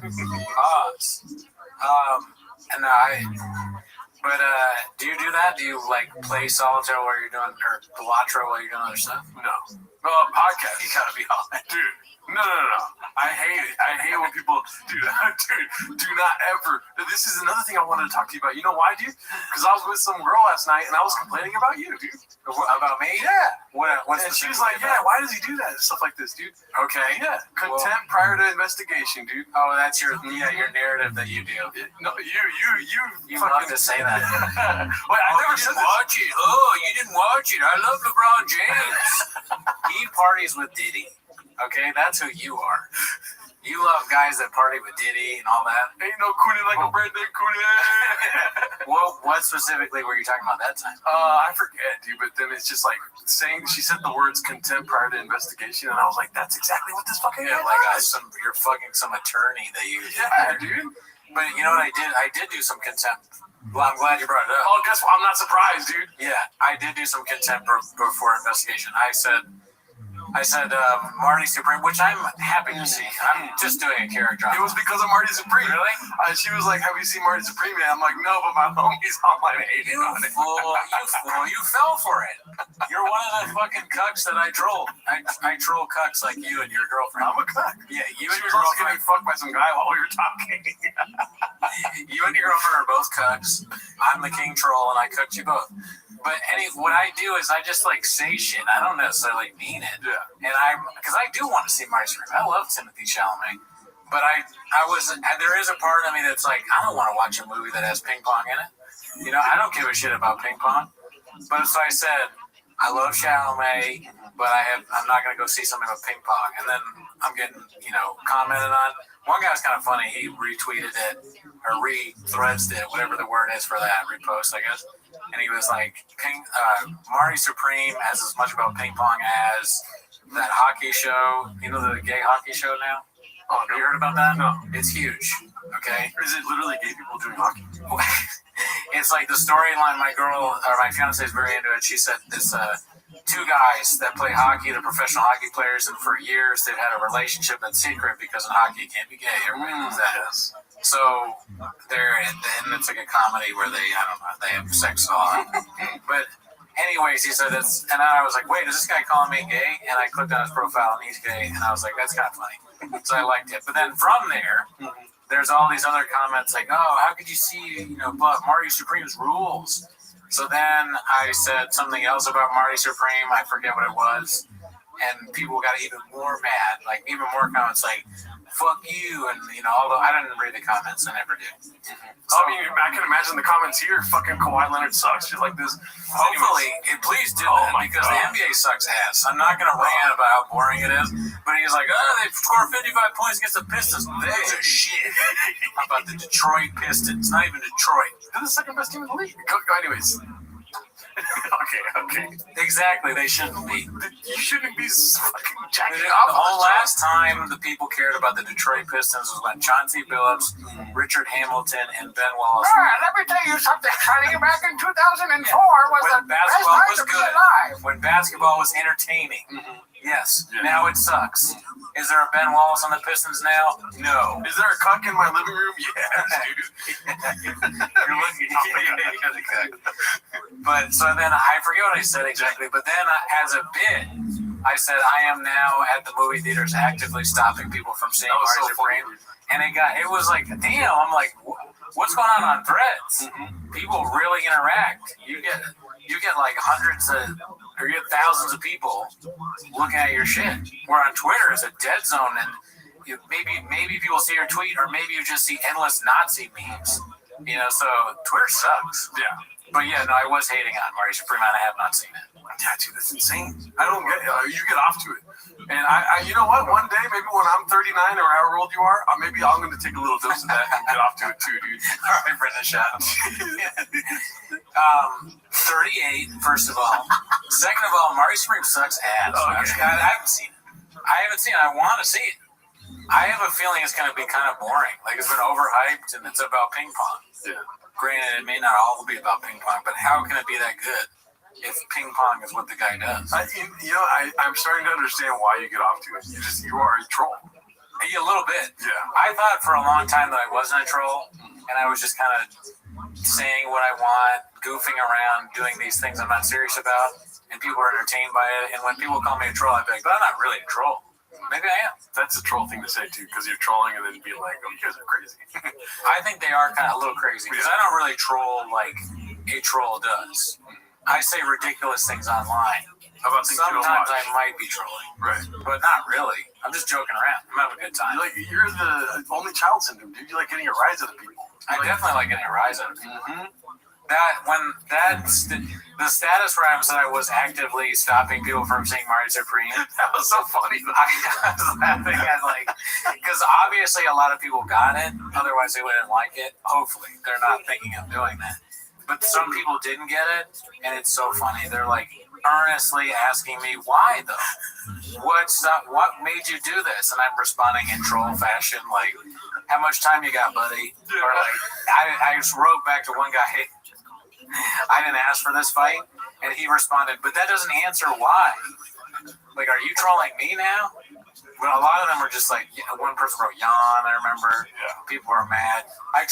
B: Do you do that? Do you like play solitaire while you're doing, or Balatro while you're doing other stuff?
C: No. Podcast. You gotta be all that, dude. No. I hate it. I hate when people, dude, do not ever. This is another thing I wanted to talk to you about. You know why, dude? Because I was with some girl last night and I was complaining about you, dude.
B: About me?
C: Yeah.
B: What's
C: and she was like, "Yeah, why does he do that and stuff like this, dude?"
B: Okay.
C: Yeah. Contempt prior to investigation, dude.
B: Oh, that's your narrative that you do.
C: No, you
B: love to say that.
C: Wait, I never said
B: watch it. Oh, you didn't watch it. I love LeBron James. He parties with Diddy. Okay, that's who you are. You love guys that party with Diddy and all that.
C: Ain't no coonie like a redneck coonie.
B: What specifically were you talking about that time?
C: I forget, dude, but then it's just like saying, she said the words contempt prior to investigation, and I was like, that's exactly what this fucking guy does.
B: You're fucking some attorney that you...
C: Yeah, dude.
B: But you know what I did? I did do some contempt. Well, I'm glad you brought it up.
C: Oh, guess what? I'm not surprised, dude.
B: Yeah, I did do some contempt before investigation. I said, Marty Supreme, which I'm happy to see. I'm just doing a character.
C: It was because of Marty Supreme.
B: Really?
C: She was like, "Have you seen Marty Supreme?" And I'm like, "No, but my homie's online hating on it."
B: You fool, you fell for it. You're one of the fucking cucks that I troll. I troll cucks like you and your girlfriend.
C: I'm a cuck.
B: Yeah, you
C: and
B: your
C: your
B: girlfriend
C: getting fucked by some guy while you're talking.
B: You and your girlfriend are both cucks. I'm the king troll, and I cooked you both. But what I do is I just like say shit. I don't necessarily mean it.
C: Yeah.
B: And because I do want to see Marty Supreme. I love Timothy Chalamet. But there is a part of me that's like, I don't want to watch a movie that has ping pong in it. You know, I don't give a shit about ping pong. But so I said, I love Chalamet, but I'm not going to go see something with ping pong. And then I'm getting, commented on. One guy was kind of funny. He retweeted it or re-threads it, whatever the word is for that, repost, I guess. And he was like, Marty Supreme has as much about ping pong as that hockey show. You know the gay hockey show now? Oh, have you heard about that? No. It's huge. Okay.
C: Is it literally gay people doing hockey?
B: It's like the storyline. My fiance is very into it. She said this two guys that play hockey, they're professional hockey players, and for years they've had a relationship that's secret because in hockey you can't be gay. Everybody knows that. So and it's like a comedy where they have sex on. But anyways, he said it's, and I was like, wait, is this guy calling me gay? And I clicked on his profile and he's gay, and I was like, that's kind of funny. So I liked it. But then from there, there's all these other comments like, oh, how could you see, but Marty Supreme's rules? So then I said something else about Marty Supreme. I forget what it was. And people got even more mad, like even more comments like, fuck you. And, although I didn't read the comments, I never did.
C: So, I mean, I can imagine the comments here. Fucking Kawhi Leonard sucks. Shit like this.
B: Hopefully, please do that because the NBA sucks ass. I'm not going to rant about how boring it is, but he's like, oh, they scored 55 points against the Pistons. Those are shit. How about the Detroit Pistons? Not even Detroit.
C: They're the second best team in the league. Anyways. Okay.
B: Exactly, they shouldn't be.
C: You shouldn't be fucking jacking
B: The
C: off.
B: whole last time the people cared about the Detroit Pistons was when Chauncey Billups, Richard Hamilton, and Ben Wallace.
O: Let me tell you something, honey. Back in 2004 was
B: when
O: the best
B: basketball
O: time
B: was
O: to be
B: good.
O: alive.
B: When basketball was entertaining. Yes. Now it sucks. Is there a Ben Wallace on the Pistons now? No.
C: Is there a cuck in my living room? Yes, dude.
B: You're looking. But so then I forget what I said exactly. But then as a bit, I said I am now at the movie theaters actively stopping people from seeing Marty Supreme. And it was like, damn. I'm like, what's going on Threads? People really interact. You get like hundreds of, or you get thousands of people looking at your shit. Where on Twitter is a dead zone, and maybe people see your tweet, or maybe you just see endless Nazi memes. So Twitter sucks.
C: Yeah.
B: But yeah, no, I was hating on Marty Supreme, and I have not seen it.
C: Yeah, dude, that's insane. I don't get it. You get off to it. And I you know what? One day, maybe when I'm 39 or however old you are, maybe I'm going to take a little dose of that and get off to it too, dude.
B: All right, Brendan, shut up. 38, first of all. Second of all, Marty Supreme sucks ass.
C: Okay.
B: I haven't seen it. I want to see it. I have a feeling it's going to be kind of boring. Like it's been overhyped and it's about ping pong.
C: Yeah.
B: Granted, it may not all be about ping pong, but how can it be that good if ping pong is what the guy does?
C: I'm starting to understand why you get off to it. You are a troll.
B: A little bit.
C: Yeah.
B: I thought for a long time that I wasn't a troll, and I was just kind of saying what I want, goofing around, doing these things I'm not serious about, and people are entertained by it. And when people call me a troll, I'd be like, but I'm not really a troll. Maybe I am.
C: That's a troll thing to say too, because you're trolling and then be like, "Oh, you guys are crazy."
B: I think they are kind of a little crazy because I don't really troll like a troll does. I say ridiculous things online.
C: How about things you don't
B: Sometimes
C: watch?
B: I might be trolling,
C: Right.
B: but not really. I'm just joking around. I'm having a good time.
C: You're the only child syndrome, dude. You like getting a rise out of people.
B: I definitely like getting a rise out of people. The status where I said I was actively stopping people from seeing Marty Supreme.
C: That was so funny.
B: I was laughing at because obviously a lot of people got it. Otherwise they wouldn't like it. Hopefully they're not thinking of doing that. But some people didn't get it, and it's so funny. They're like earnestly asking me why though. What made you do this? And I'm responding in troll fashion, like, how much time you got, buddy? Or like, I just wrote back to one guy, I didn't ask for this fight, and he responded, but that doesn't answer why. Like, are you trolling me now? But a lot of them were just like, one person wrote yawn, I remember. Yeah. People were mad. I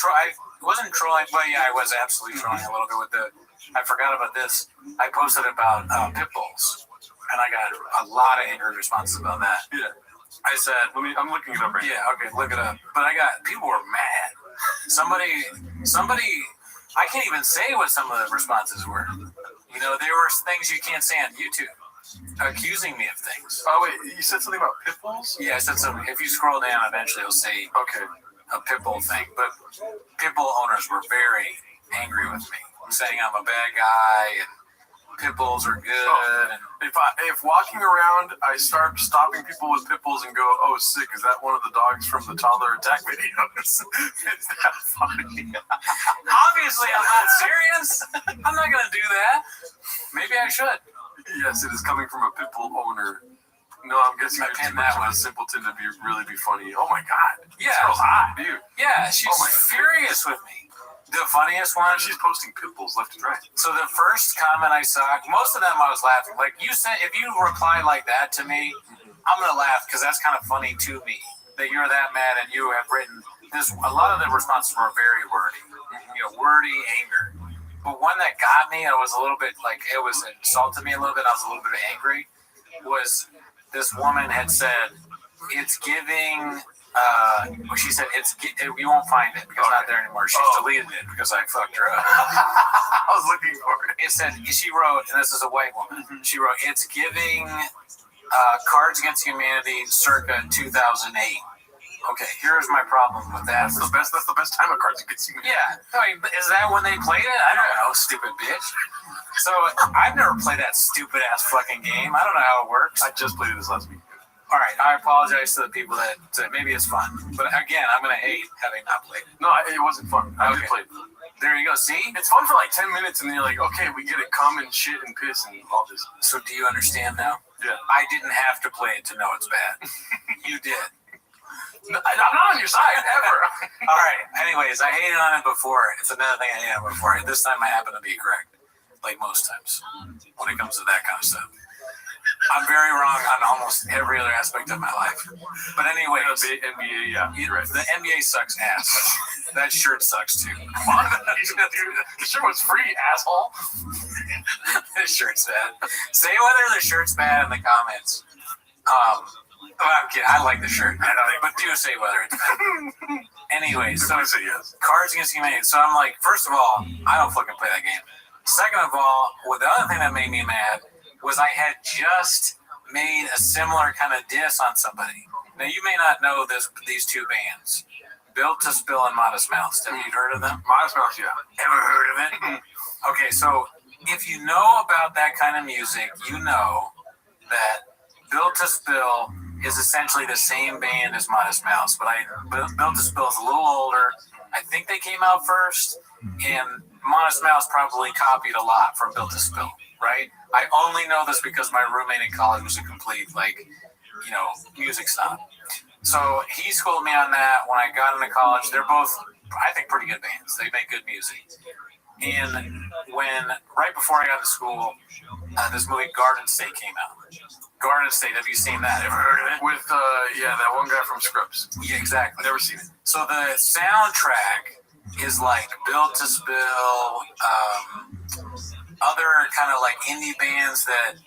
B: wasn't trolling, but yeah, I was absolutely trolling a little bit with I forgot about this. I posted about pit bulls, and I got a lot of angry responses about that.
C: Yeah.
B: I said,
C: I'm looking it up right now.
B: Yeah, okay, look it up. But people were mad. Somebody, I can't even say what some of the responses were. There were things you can't say on YouTube, accusing me of things.
C: Oh, wait, you said something about pit bulls?
B: Yeah, I said something. If you scroll down, eventually you'll see a pit bull thing. But pit bull owners were very angry with me, saying I'm a bad guy and pit bulls are good. And
C: if walking around, I start stopping people with pit bulls and go, "Oh, sick! Is that one of the dogs from the toddler attack videos?" Is that funny?
B: Obviously, I'm not serious. I'm not gonna do that. Maybe I should.
C: Yes, it is coming from a pit bull owner. No, I'm guessing
B: I
C: you're
B: pinned
C: too much
B: that
C: of
B: one.
C: a simpleton to really be funny. Oh my god!
B: Yeah,
C: this girl's hot, dude.
B: Yeah, she's furious with me. The funniest one.
C: She's posting pit bulls left and right.
B: So the first comment I saw, most of them I was laughing. Like you said, if you reply like that to me, I'm gonna laugh because that's kind of funny to me that you're that mad and you have written a lot of the responses were very wordy, wordy anger. But one that got me, I was a little bit like, it was insulted me a little bit. I was a little bit angry. Was this woman had said, it's giving. She said you won't find it because it's not there anymore. She's deleted it because I fucked her up.
C: I was looking for it.
B: It said she wrote, and this is a white woman. She wrote, it's giving Cards Against Humanity circa 2008. Okay, here's my problem with that.
C: That's the best time of Cards Against Humanity.
B: Yeah, I mean, is that when they played it? I don't know, stupid bitch. So I've never played that stupid ass fucking game. I don't know how it works.
C: I just played it this last week.
B: All right, I apologize to the people that maybe it's fun, but again, I'm gonna hate having not played it.
C: No, it wasn't fun. I just played it.
B: There you go. See,
C: it's fun for like 10 minutes, and then you're like, okay, we get it. Come and shit and piss and all this.
B: So do you understand now?
C: Yeah.
B: I didn't have to play it to know it's bad. You did.
C: No, I'm not on your side ever.
B: All right. Anyways, I hated on it before. It's another thing I hated on before. This time I happen to be correct, like most times when it comes to that kind of stuff. I'm very wrong on almost every other aspect of my life. But anyways,
C: the NBA, yeah, you're right.
B: The NBA sucks ass. That shirt sucks too.
C: The shirt was free, asshole.
B: This shirt's bad. Say whether the shirt's bad in the comments. I'm kidding. I like the shirt, but do say whether it's bad. Anyways, so
C: yes.
B: Cards Against Humanity. So I'm like, first of all, I don't fucking play that game. Second of all, the other thing that made me mad was I had just made a similar kind of diss on somebody. Now, you may not know these two bands, Built to Spill and Modest Mouse. Have you heard of them?
C: Modest Mouse, yeah.
B: Ever heard of it? Okay, so if you know about that kind of music, you know that Built to Spill is essentially the same band as Modest Mouse, but Built to Spill is a little older. I think they came out first, and Modest Mouse probably copied a lot from Built to Spill, right? I only know this because my roommate in college was a complete, music snob. So he schooled me on that. When I got into college, they're both, I think, pretty good bands. They make good music. And right before I got to school, this movie Garden State came out. Garden State, have you seen that? Ever heard of it?
C: With, that one guy from Scrubs.
B: Yeah, exactly.
C: Never seen it.
B: So the soundtrack is like Built to Spill, other kind of like indie bands that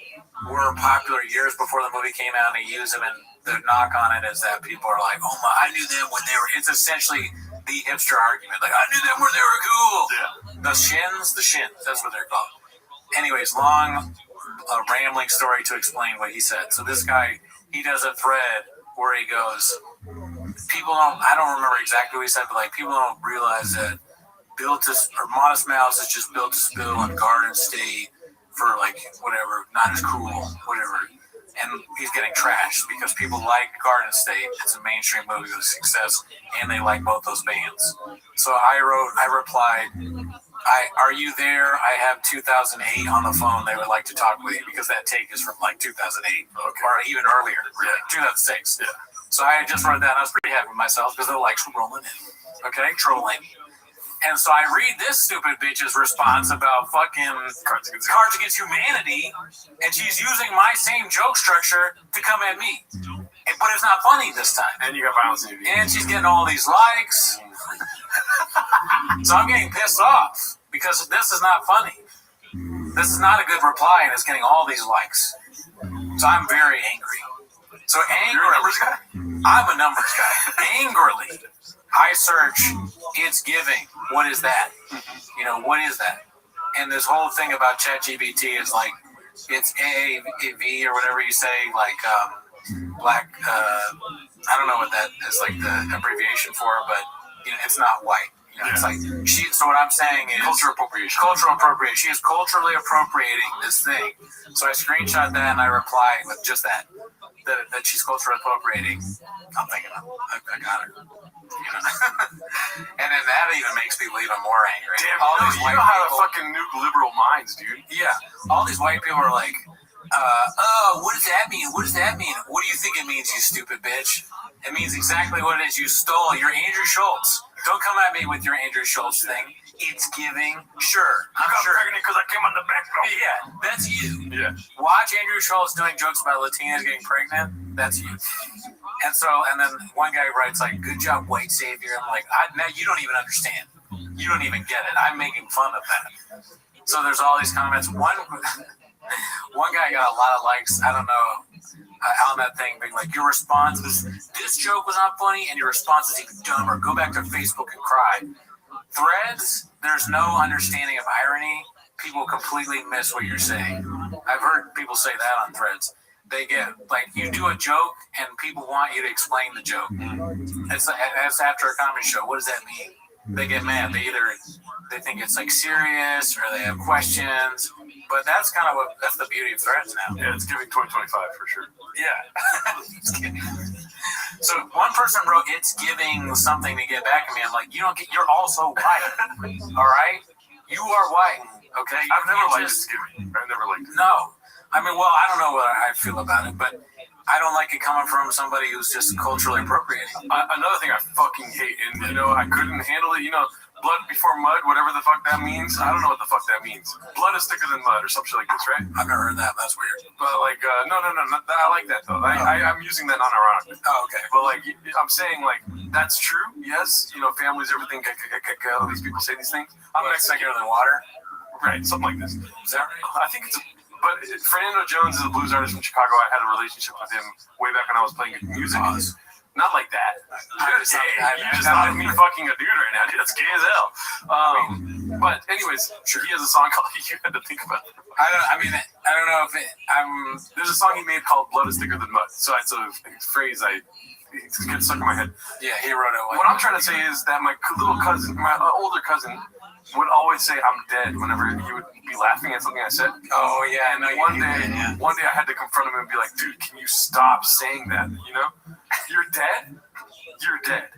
B: were popular years before the movie came out, and they use them, and the knock on it is that people are like, oh my, I knew them when they were, it's essentially the hipster argument, like, I knew them when they were cool. Yeah. The Shins, that's what they're called. Anyways, long rambling story to explain what he said. So this guy, he does a thread where he goes, I don't remember exactly what he said, but like, people don't realize that Modest Mouse is just Built to Spill and Garden State for like whatever, not as cool, whatever. And he's getting trashed because people like Garden State. It's a mainstream movie with success, and they like both those bands. So I replied, are you there? I have 2008 on the phone. They would like to talk with you because that take is from like 2008 or even earlier, 2006. Yeah. So I had just read that, and I was pretty happy with myself because they're like rolling in, trolling. And so I read this stupid bitch's response about fucking Cards Against Humanity, and she's using my same joke structure to come at me. But it's not funny this time.
C: And you got violence in your video.
B: And she's getting all these likes. So I'm getting pissed off because this is not funny. This is not a good reply, and it's getting all these likes. So I'm very angry. So angrily,
C: you're a numbers guy?
B: I'm a numbers guy. Angrily, I search, it's giving. What is that? What is that? And this whole thing about ChatGPT is like, it's AAV or whatever you say, like black, I don't know what that is like the abbreviation for, but it's not white. It's like so what I'm saying is
C: cultural appropriation.
B: She is culturally appropriating this thing. So I screenshot that and I replied with just that she's culturally appropriating. I'm thinking, I got her. And then that even makes people even more angry.
C: Damn,
B: all these white
C: know how
B: people,
C: to fucking nuke liberal minds, dude.
B: Yeah, all these white people are like, what does that mean? What does that mean? What do you think it means, you stupid bitch? It means exactly what it is. You stole. You're Andrew Schultz. Don't come at me with your Andrew Schultz thing. It's giving. Sure.
C: I got pregnant because I came on the back door.
B: Yeah, that's you.
C: Yeah.
B: Watch Andrew Schultz doing jokes about Latinas getting pregnant. That's you. And then one guy writes like, "Good job, white savior." I'm like, "Now you don't even understand. You don't even get it. I'm making fun of that." So there's all these comments. One guy got a lot of likes. I don't know. On that thing, being like, "Your response was this joke was not funny, and your response is even dumber. Go back to Facebook and cry." Threads, there's no understanding of irony. People completely miss what you're saying. I've heard people say that on Threads. They get like, you do a joke and people want you to explain the joke. It's after a comedy show. What does that mean? They get mad. They think it's like serious or they have questions. But that's kind of that's the beauty of Threads now.
C: Yeah, it's giving 2025 for sure.
B: Yeah. So one person wrote, "It's giving something to get back at me." I'm like, you're also white. All right? You are white. Okay?
C: I've never liked It's Giving. I've never liked it.
B: No. I mean, well, I don't know what I feel about it, but I don't like it coming from somebody who's just culturally appropriating.
C: Another thing I fucking hate, and I couldn't handle it. Blood before mud, whatever the fuck that means. I don't know what the fuck that means. Blood is thicker than mud, or some shit like this, right?
B: I've never heard that. That's weird.
C: But like, no, I like that though. I'm using that non-ironically.
B: Oh, okay.
C: But like, I'm saying like that's true. Yes, families, everything. All these people say these things.
B: I'm Mexican than water.
C: Right, something like this.
B: Is that right?
C: I think it's. But Fernando Jones is a blues artist from Chicago. I had a relationship with him way back when I was playing music. Not like that. You just thought of me fucking a dude right now. Dude, that's gay as hell. But anyways, he has a song called "You Had to Think About It."
B: I don't know if
C: there's a song he made called "Blood is Thicker Than Mud." So it's a phrase it's getting stuck in my head.
B: Yeah, he wrote it.
C: What I'm trying to say is that my little cousin, my older cousin, would always say "I'm dead" whenever he would be laughing at something I said.
B: Oh yeah,
C: and one day I had to confront him and be like, "Dude, can you stop saying that? You're dead. You're dead."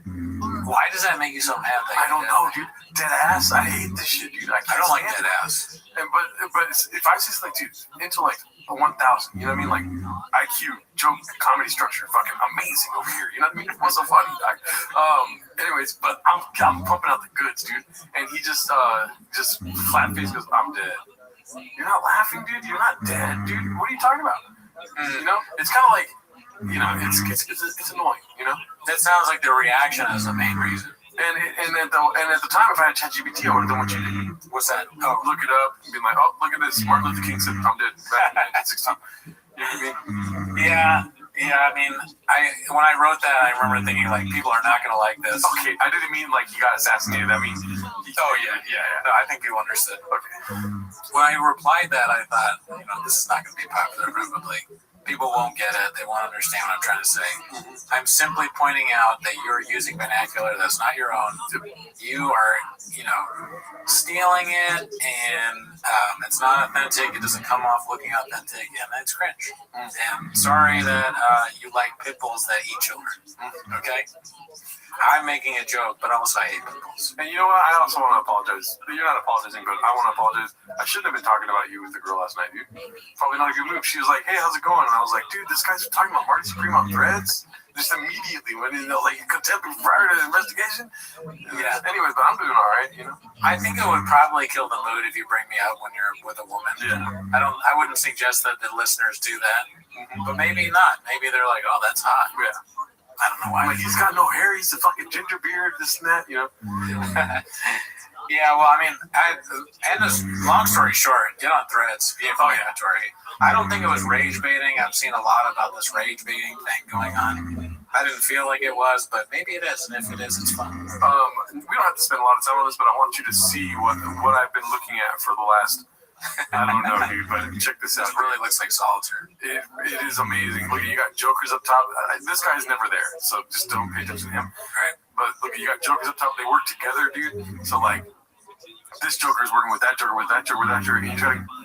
B: Why does that make you so mad?
C: I don't know, dude. Dead ass. I hate this shit, dude. I
B: don't like dead ass.
C: But if I say like, dude, into like a 1,000, you know what I mean? Like IQ, joke, comedy structure, fucking amazing over here. You know what I mean? What's so funny? Anyways, but I'm pumping out the goods, dude. And he just flat face goes, "I'm dead." You're not laughing, dude. You're not dead, dude. What are you talking about? It's kind of like, it's annoying.
B: That sounds like the reaction is the main reason.
C: And at the time, if I had ChatGPT, I would have done what you did.
B: What's that?
C: Oh, look it up and be like, "Oh, look at this. Martin Luther King said I'm dead back in 1916." You know what I mean?
B: Yeah. I mean, when I wrote that, I remember thinking like, people are not gonna like this.
C: Okay, I didn't mean like he got assassinated. I mean,
B: No, I think you understood. Okay. When I replied that, I thought, this is not gonna be popular probably. People won't get it. They won't understand what I'm trying to say. I'm simply pointing out that you're using vernacular that's not your own. You are, stealing it, and it's not authentic. It doesn't come off looking authentic, and it's cringe. And sorry that you like pit bulls that eat children. Okay? I'm making a joke, but also I hate pit bulls.
C: And you know what? I also want to apologize. You're not apologizing, but I want to apologize. I shouldn't have been talking about you with the girl last night, dude. Probably not a good move. She was like, "Hey, how's it going?" And I was like, "Dude, this guy's talking about Marty Supreme on Threads." Just immediately went in, like, contempt prior to the investigation.
B: Yeah.
C: Anyways, but I'm doing all right,
B: I think it would probably kill the mood if you bring me out when you're with a woman.
C: Yeah.
B: I wouldn't suggest that the listeners do that. But maybe not. Maybe they're like, "Oh, that's hot."
C: Yeah.
B: I don't know why.
C: Like, he's got no hair. He's a fucking ginger beard, this and that,
B: Yeah, well, I mean, and this, long story short, get on Threads, be inflammatory. I don't think it was rage baiting. I've seen a lot about this rage baiting thing going on. I didn't feel like it was, but maybe it is, and if it is, it's fun.
C: We don't have to spend a lot of time on this, but I want you to see what I've been looking at for the last, I don't know, dude, but check this out.
B: It really looks like solitaire.
C: It is amazing. Look, you got jokers up top. This guy's never there, so just don't pay attention to him.
B: Right.
C: But look, you got jokers up top. They work together, dude. So like, this joker is working with that joker, with that joker, with that joker. You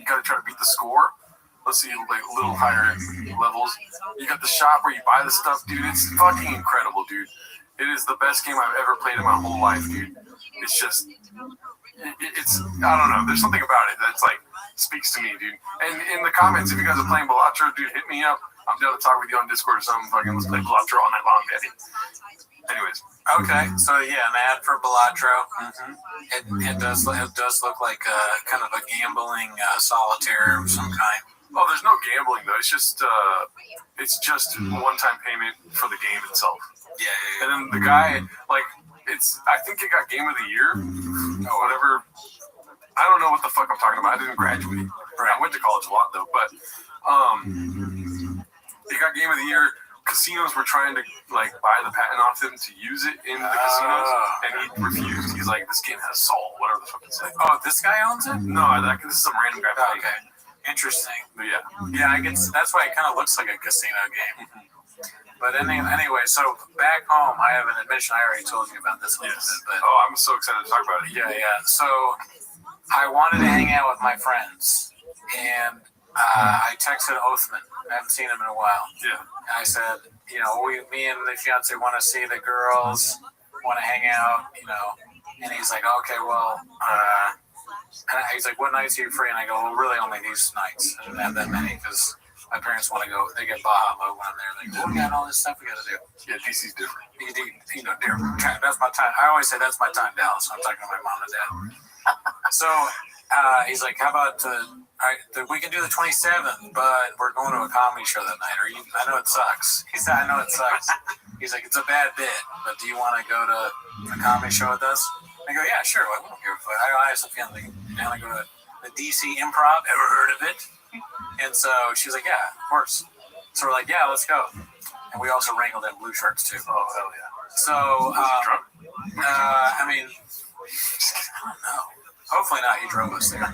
C: gotta try to beat the score. Let's see, like a little higher levels. You got the shop where you buy the stuff, dude. It's fucking incredible, dude. It is the best game I've ever played in my whole life, dude. It's just, it's I don't know. There's something about it that's like speaks to me, dude. And in the comments, if you guys are playing Balatro, dude, hit me up. I'm down to talk with you on Discord or something. Fucking let's play Balatro all night long, daddy. Anyways.
B: Okay, so yeah, an ad for Balatro. It does look like kind of a gambling solitaire of some kind.
C: Oh, there's no gambling though. It's just one-time payment for the game itself.
B: Yeah.
C: And then the guy, like, I think it got Game of the Year or whatever. I don't know what the fuck I'm talking about. I didn't graduate. I went to college a lot though, but it got Game of the Year. Casinos were trying to like buy the patent off him to use it in the casinos, and he refused. He's like, "This game has soul," whatever the fuck he said.
B: Oh, this guy owns it?
C: No, this is some random guy.
B: Oh, okay, interesting.
C: But yeah,
B: I guess that's why it kind of looks like a casino game. But anyway, so back home, I have an admission. I already told you about this a little bit, but
C: I'm so excited to talk about it.
B: Yeah. So I wanted to hang out with my friends, and I texted Othman. I haven't seen him in a while.
C: Yeah.
B: And I said, me and the fiance want to see the girls, want to hang out, And he's like, okay, well, and he's like, what nights are you free? And I go, well, really only these nights. I didn't have that many because my parents want to go. They get Baja mode when I'm there. They go, we got all this stuff we got to do.
C: Yeah, DC's different.
B: Different. That's my time. I always say that's my time, Dallas. I'm talking to my mom and dad. So he's like, how about we can do the 27th, but we're going to a comedy show that night. I know it sucks. He said, I know it sucks. He's like, it's a bad bit, but do you want to go to a comedy show with us? I go, yeah, sure. I won't give a fuck. I have some feeling I want to go to the DC Improv. Ever heard of it? And so she's like, yeah, of course. So we're like, yeah, let's go. And we also wrangled in blue shirts too.
C: Oh, hell yeah.
B: So, I mean, I don't know. Hopefully not. He drove us there.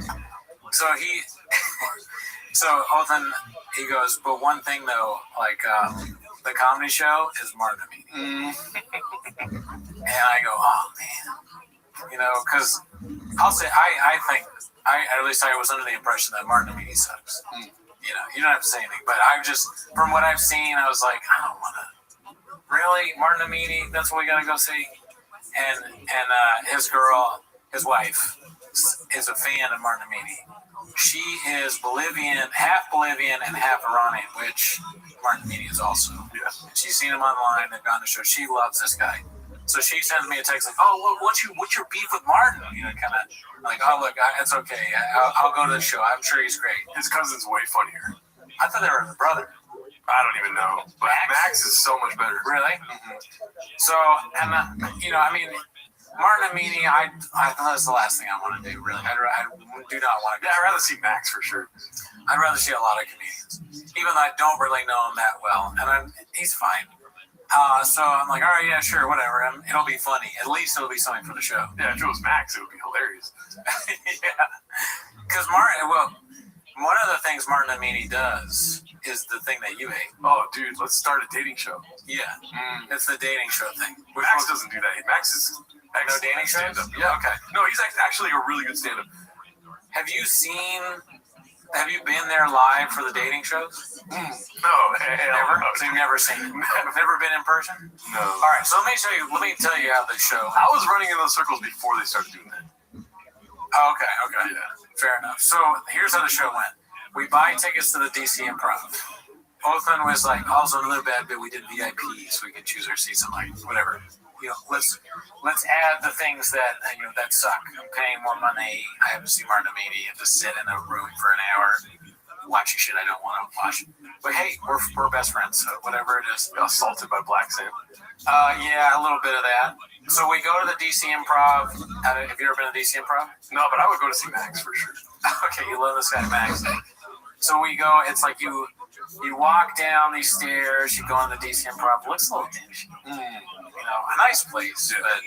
B: So Othan, he goes, but one thing though, like the comedy show is Martin Amini. And I go, oh man, because I'll say I think at least I was under the impression that Martin Amini sucks. You don't have to say anything, but I've just from what I've seen, I was like, I don't want to. Really, Martin Amini? That's what we gotta go see. And his girl, his wife, is a fan of Martin Amini. She is half Bolivian and half Iranian, which Martin Amini is also.
C: Yeah.
B: She's seen him online. They've gone to show. She loves this guy. So she sends me a text like, "Oh, well, what's your beef with Martin?" Kind of like, "Oh, look, it's okay. I'll go to the show. I'm sure he's great."
C: His cousin's way funnier.
B: I thought they were the brother.
C: I don't even know. But Max is so much better.
B: Really? Mm-hmm. So, and Martin Amini, I thought that's the last thing I want to do. Really, I do not want to.
C: Yeah, I'd rather see Max for sure.
B: I'd rather see a lot of comedians, even though I don't really know him that well, and he's fine. So I'm like, all right, yeah, sure, whatever. It'll be funny. At least it'll be something for the show.
C: Yeah, if it was Max, it would be hilarious.
B: Yeah, because one of the things Martin Amini does is the thing that you hate.
C: Oh, dude, let's start a dating show.
B: Yeah, it's the dating show thing.
C: Max doesn't do that. Max is
B: no dating shows.
C: Yeah,
B: okay.
C: No, he's actually a really good stand-up.
B: Have you been there live for the dating shows?
C: No,
B: never. So you've never seen it? You've never been in person?
C: No.
B: All right, so let me tell you how the show.
C: I was running in those circles before they started doing that.
B: Oh, okay.
C: Yeah.
B: Fair enough. So here's how the show went. We buy tickets to the DC Improv. Othman was like, also another bad bit, we did VIP, so we could choose our seats. I'm like, whatever. Let's add the things that that suck. I'm paying more money. I have to see Martin Amini and to sit in a room for an hour watching shit I don't want to watch. But hey, we're best friends, so whatever it is.
C: Assaulted by Black Sam.
B: Yeah, a little bit of that. So we go to the DC Improv. Have you ever been to DC Improv?
C: No, but I would go to see Max for sure.
B: Okay, you love this guy Max. So we go. It's like you walk down these stairs. You go in the DC Improv. It looks a little dingy. A nice place, but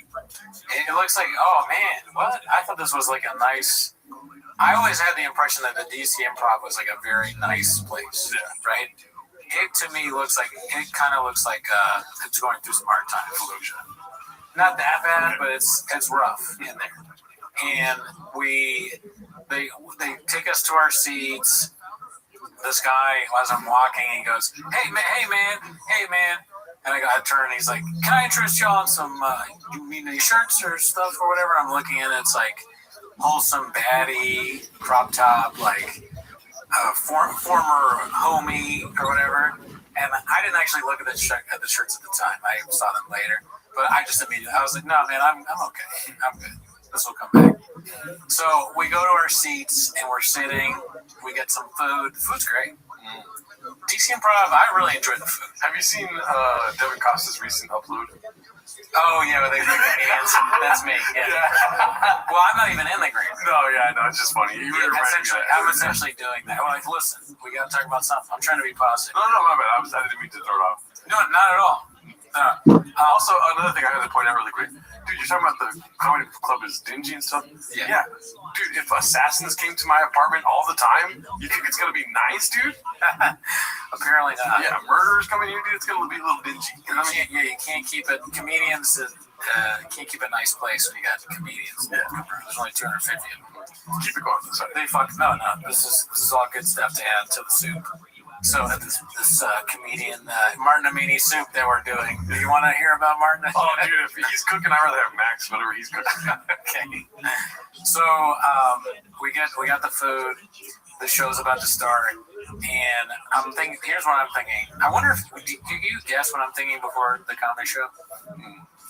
B: it looks like, oh man, what? I thought this was like a nice. I always had the impression that the DC Improv was like a very nice place, right? It to me looks like it's going through some hard times. Not that bad, but it's rough in there. And they take us to our seats. This guy, as I'm walking, he goes, hey man. And I turn and he's like, can I interest y'all in some, you need any shirts or stuff or whatever? I'm looking at it, it's like wholesome baddie, crop top, like former homie or whatever. And I didn't actually look at the shirts at the time. I saw them later. But I just immediately, I was like, no, man, I'm okay. I'm good. This will come back. So we go to our seats and we're sitting. We get some food. Food's great. DC Improv, I really enjoy the food.
C: Have you seen Devin Costa's recent upload?
B: Oh, yeah, they bring comedians. That's me. Yeah. Well, I'm not even in the green.
C: No, yeah, no, it's just funny.
B: I'm essentially doing that. I'm like, listen, we got to talk about something. I'm trying to be positive.
C: No, my bad. I didn't mean to throw it off.
B: No, not at all.
C: Also, another thing I had to point out really quick. Dude, you're talking about the comedy club is dingy and stuff?
B: Yeah.
C: Dude, if assassins came to my apartment all the time, you think it's going to be nice, dude?
B: Apparently not.
C: Yeah, murderers coming here, dude, it's going to be a little dingy.
B: You can't keep it. Comedians can't keep a nice place when you got comedians. Yeah. There's only 250 of them.
C: Keep it going. Sorry.
B: They no. This is all good stuff to add to the soup. So this comedian Martin Amini soup that we're doing. Do you want to hear about Martin?
C: Oh, dude, if he's cooking, I'd rather have Max, whatever he's cooking.
B: Okay. So we got the food. The show's about to start, and I'm thinking. Here's what I'm thinking. I wonder if do you guess what I'm thinking before the comedy show?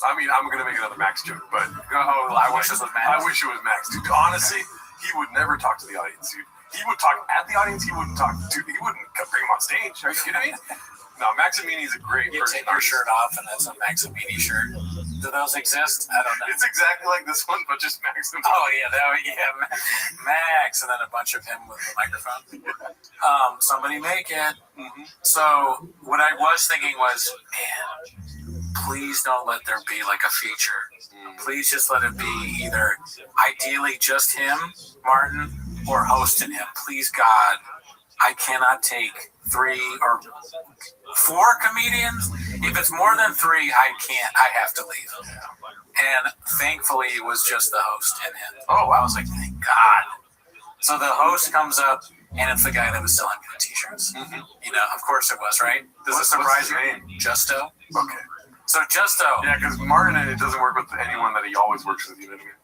C: I mean, I'm gonna make another Max joke, but
B: I wish this was Max.
C: I wish it was Max, dude. Honestly, he would never talk to the audience, dude. He would talk at the audience. He wouldn't bring him on stage. Are you kidding me? No, Max Amini is a great person.
B: You take your shirt off, and that's a Max Amini shirt. Do those exist? I don't know.
C: It's exactly like this one, but just Max Amini.
B: Oh yeah, Max, and then a bunch of him with the microphone. Somebody make it. Mm-hmm. So what I was thinking was, man, please don't let there be like a feature. Please just let it be either ideally just him, Martin, or hosting him. Please, God, I cannot take 3 or 4 comedians. If it's more than 3, I can't. I have to leave. And thankfully, it was just the host and him. Oh, I was like, thank God. So the host comes up, and it's the guy that was selling the t-shirts. Mm-hmm. You know, of course it was, right? Does it surprise you? Justo.
C: Okay.
B: So Justo.
C: Yeah, because Martin, it doesn't work with anyone that he always works with. You know what I mean?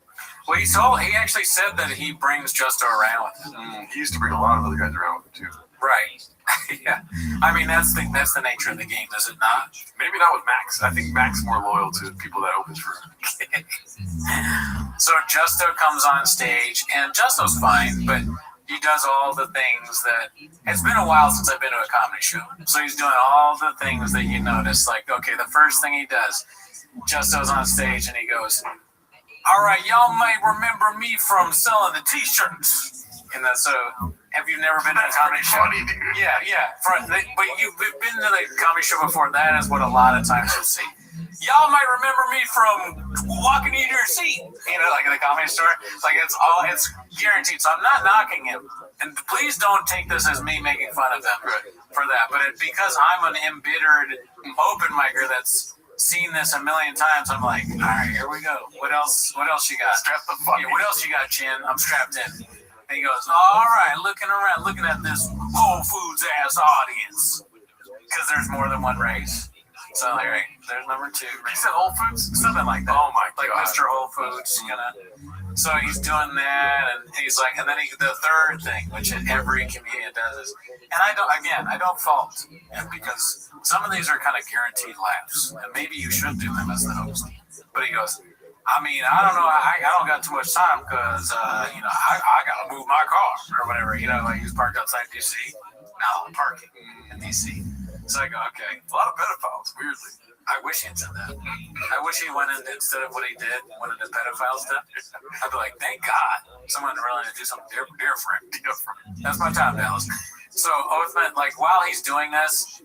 B: Well, he actually said that he brings Justo around with him.
C: He used to bring a lot of other guys around with him too.
B: Right. Yeah. I mean, that's the nature of the game, is it not?
C: Maybe not with Max. I think Max is more loyal to people that opens for him.
B: So Justo comes on stage, and Justo's fine, but he does all the things that... It's been a while since I've been to a comedy show. So he's doing all the things that you notice. Like, okay, the first thing he does, Justo's on stage, and he goes... All right, y'all might remember me from selling the t-shirts. And so, have you never been to a comedy show? Yeah. But you've been to the comedy show before. That is what a lot of times you'll see. Y'all might remember me from walking into your seat. You know, like in the comedy store. Like it's guaranteed. So I'm not knocking him. And please don't take this as me making fun of him for that. But because I'm an embittered open micer that's seen this a million times, I'm like, all right, here we go. What else you got?
C: Strap the fuck.
B: Yeah, what else you got, Chin? I'm strapped in. And he goes, all right, looking at this Whole Foods ass audience, because there's more than one race. So there's number 2.
C: He said Whole Foods,
B: something like that.
C: Oh my God,
B: like Mr. Whole Foods, you know. So he's doing that, and he's like, and then the third thing, which every comedian does is, and I don't fault him, because some of these are kind of guaranteed laughs, and maybe you should do them as the host. But he goes, I mean, I don't know, I don't got too much time because, you know, I got to move my car or whatever. You know, like he's parked outside DC. Now I'm parking in DC. So I go, okay.
C: A lot of pedophiles, weirdly.
B: I wish he'd done that. I wish he went in, instead of what he did, went into pedophile stuff. I'd be like, thank God someone willing to do something different. That's my time, Dallas. So Oathman, like, while he's doing this,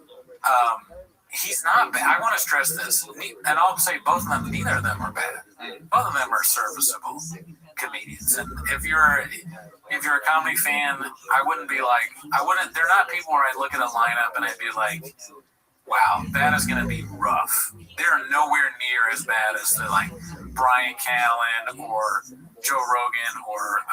B: he's not bad. I want to stress this, and I'll say both of them, neither of them are bad. Both of them are serviceable comedians. And if you're a comedy fan, they're not people where I look at a lineup and I'd be like, wow, that is going to be rough. They're nowhere near as bad as the like Brian Callen or Joe Rogan or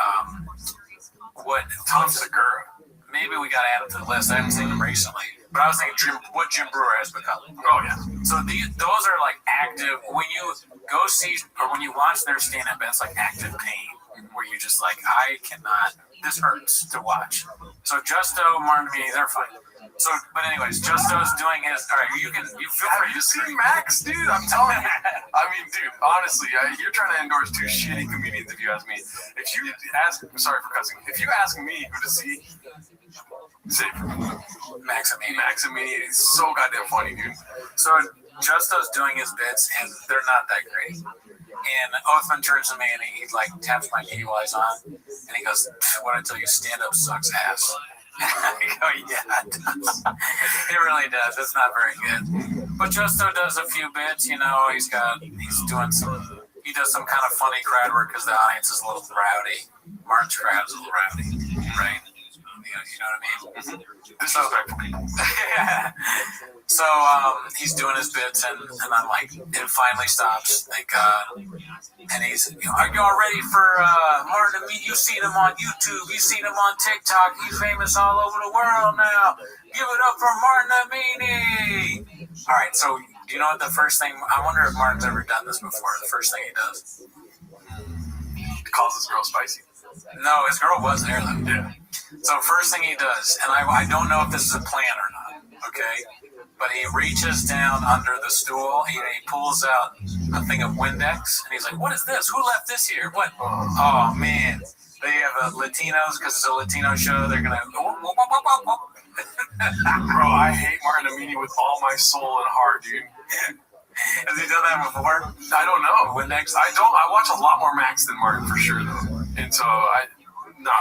B: Tom Segura. Maybe we got to add them to the list. I haven't seen them recently, but I was thinking what Jim Brewer has become. Oh yeah. So those are like active. When you go see or when you watch their stand-up, it's like active pain, where you just like, I cannot this hurts to watch. So Justo, Martin Amini, they're fine. So, but anyways, Justo's doing his. All right, you feel free.
C: Have you seen Max, dude? I'm telling you. I mean, dude, honestly, you're trying to endorse two shitty comedians. If you ask me, sorry for cussing. If you ask me who to see, say
B: Max Amini.
C: Max Amini is so goddamn funny, dude.
B: So Justo's doing his bits, and they're not that great. And Othman turns to me and he like taps my knee while he's on, and he goes, "What I tell you, stand up sucks ass." I go, "Yeah, it does. It really does. It's not very good." But Justo does a few bits, he does some kind of funny crowd work because the audience is a little rowdy. Martin's crowd is a little rowdy, right? You know what I mean?
C: Disrespectful people.
B: Yeah. So he's doing his bits, and I'm like, it finally stops. Thank God. And he's, "Are y'all ready for Martin Amini? You've seen him on YouTube. You've seen him on TikTok. He's famous all over the world now. Give it up for Martin Amini." All right, so do you know what the first thing, I wonder if Martin's ever done this before. The first thing he does.
C: He calls his girl spicy.
B: No, his girl was there though. Yeah. So first thing he does, and I don't know if this is a plan or not, okay? But he reaches down under the stool, he pulls out a thing of Windex, and he's like, "What is this? Who left this here? What?" Oh, man. They have Latinos, because it's a Latino show, they're going to...
C: Bro, I hate Martin Amini with all my soul and heart, dude.
B: Has he done that before?
C: I don't know.
B: Windex?
C: I watch a lot more Max than Martin, for sure, though. And so,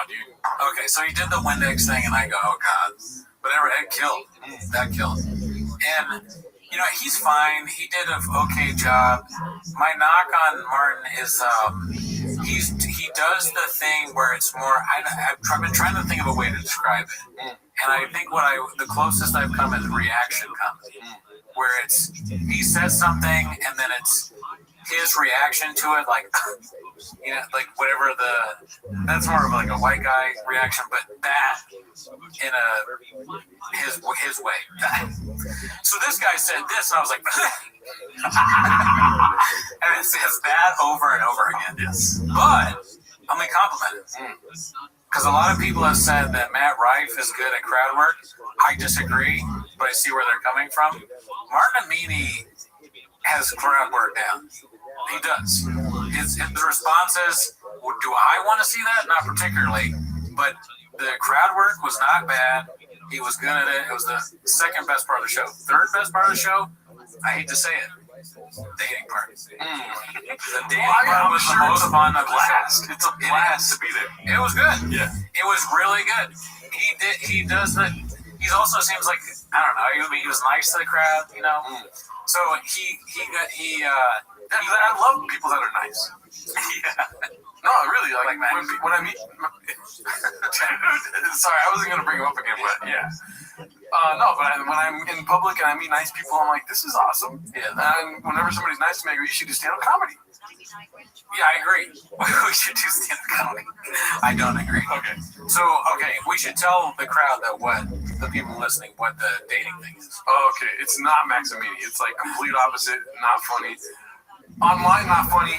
C: dude.
B: Okay, so he did the Windex thing, and I go, "Oh, God." Whatever, that killed. That killed. And, he's fine. He did an okay job. My knock on Martin is he does the thing where it's more, I've been trying to think of a way to describe it. And I think the closest I've come is reaction comedy, where it's, he says something, and then it's his reaction to it, like, like whatever that's more of like a white guy reaction, but that in his way. So this guy said this, and I was like, and it says that over and over again. Yes. But I'm gonna compliment it. Because a lot of people have said that Matt Rife is good at crowd work. I disagree, but I see where they're coming from. Martin Amini has crowd work down. He does. The responses, do I want to see that? Not particularly. But the crowd work was not bad. He was good at it. It was the second best part of the show. Third best part of the show, I hate to say it, dating part. The dating part was the most fun of the show.
C: It's a blast to be there.
B: It was good.
C: Yeah.
B: It was really good. He does the, he also seems like, I don't know, he was nice to the crowd, So
C: I love people that are nice.
B: Yeah.
C: No, really, like when I meet... Sorry, I wasn't going to bring him up again, but yeah. No, but when I'm in public and I meet nice people, I'm like, this is awesome. Yeah. And whenever somebody's nice to me, I go, you should do stand-up comedy.
B: Yeah, I agree. We should do stand-up comedy. I don't agree.
C: Okay.
B: So, we should tell the crowd that the people listening, what the dating thing is.
C: Oh, okay. It's not Max Amini. It's like complete opposite, not funny. Online, not funny.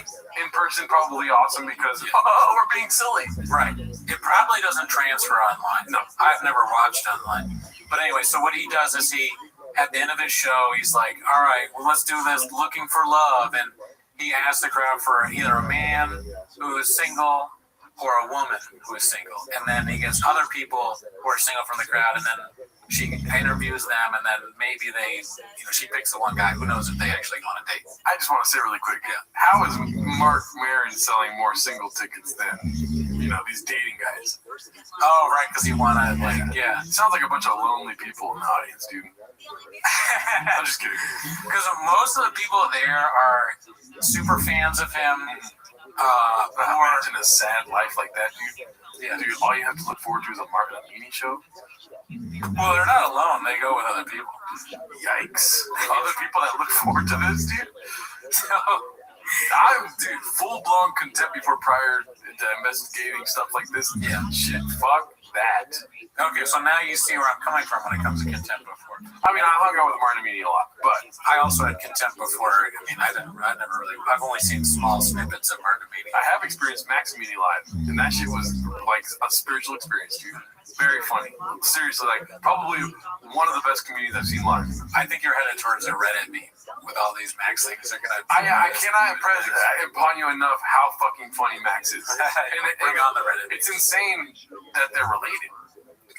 C: In person, probably awesome because we're being silly.
B: Right. It probably doesn't transfer online. No, I've never watched online. But anyway, so what he does is at the end of his show, he's like, "All right, well, let's do this looking for love." And he asks the crowd for either a man who is single or a woman who is single. And then he gets other people who are single from the crowd, and then she interviews them, and then maybe she picks the one guy. Who knows if they actually go on a date.
C: I just want to say really quick, how is Mark Maron selling more single tickets than, these dating guys?
B: Oh, right, because you want to,
C: It sounds like a bunch of lonely people in the audience, dude. I'm just kidding.
B: Because most of the people there are super fans of him.
C: Imagine a sad life like that, dude.
B: Yeah.
C: Dude, all you have to look forward to is a Martin Amini show.
B: Well, they're not alone. They go with other people.
C: Yikes. Other people that look forward to this, dude? So, I'm, full-blown contempt before prior to investigating stuff like this.
B: Yeah.
C: Shit, fuck that.
B: Okay, so now you see where I'm coming from when it comes to contempt before.
C: I mean, I hung out with Martin Meany a lot, but
B: I also had contempt before. I mean, I've only seen small snippets of Martin Meany.
C: I have experienced Max Meany live, and that shit was like a spiritual experience, dude. Very funny. Seriously, like probably one of the best comedians I've seen live.
B: I think you're headed towards a Reddit meme with all these Max things. They're gonna.
C: I cannot impress upon you enough how fucking funny Max is.
B: Bring on the Reddit.
C: It's insane that they're related.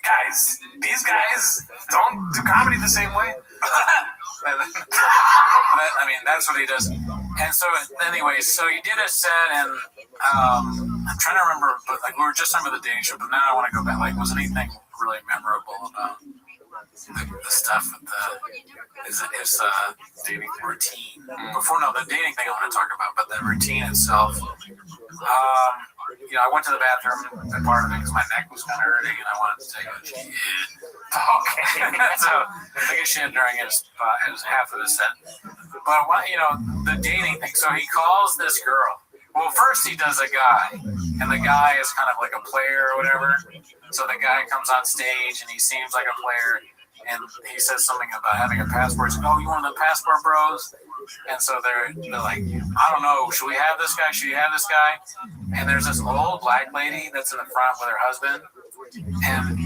C: Guys, these guys don't do comedy the same way.
B: I mean, that's what he does. And so, anyway, so you did a set, and I'm trying to remember, but like we were just talking about the dating show, but now I want to go back. Like, was anything really memorable about the stuff with his dating routine? Before, no, the dating thing I want to talk about, but the routine itself. I went to the bathroom and part of it because my neck was kind of hurting and I wanted to take a shit. Okay. So I took a shit during it was half of the set. But the dating thing. So he calls this girl. Well, first he does a guy, and the guy is kind of like a player or whatever. So the guy comes on stage and he seems like a player, and he says something about having a passport. He's like, "Oh, you one of the passport bros?" And so they're like, "I don't know, should we have this guy? Should you have this guy?" And there's this old black lady that's in the front with her husband, and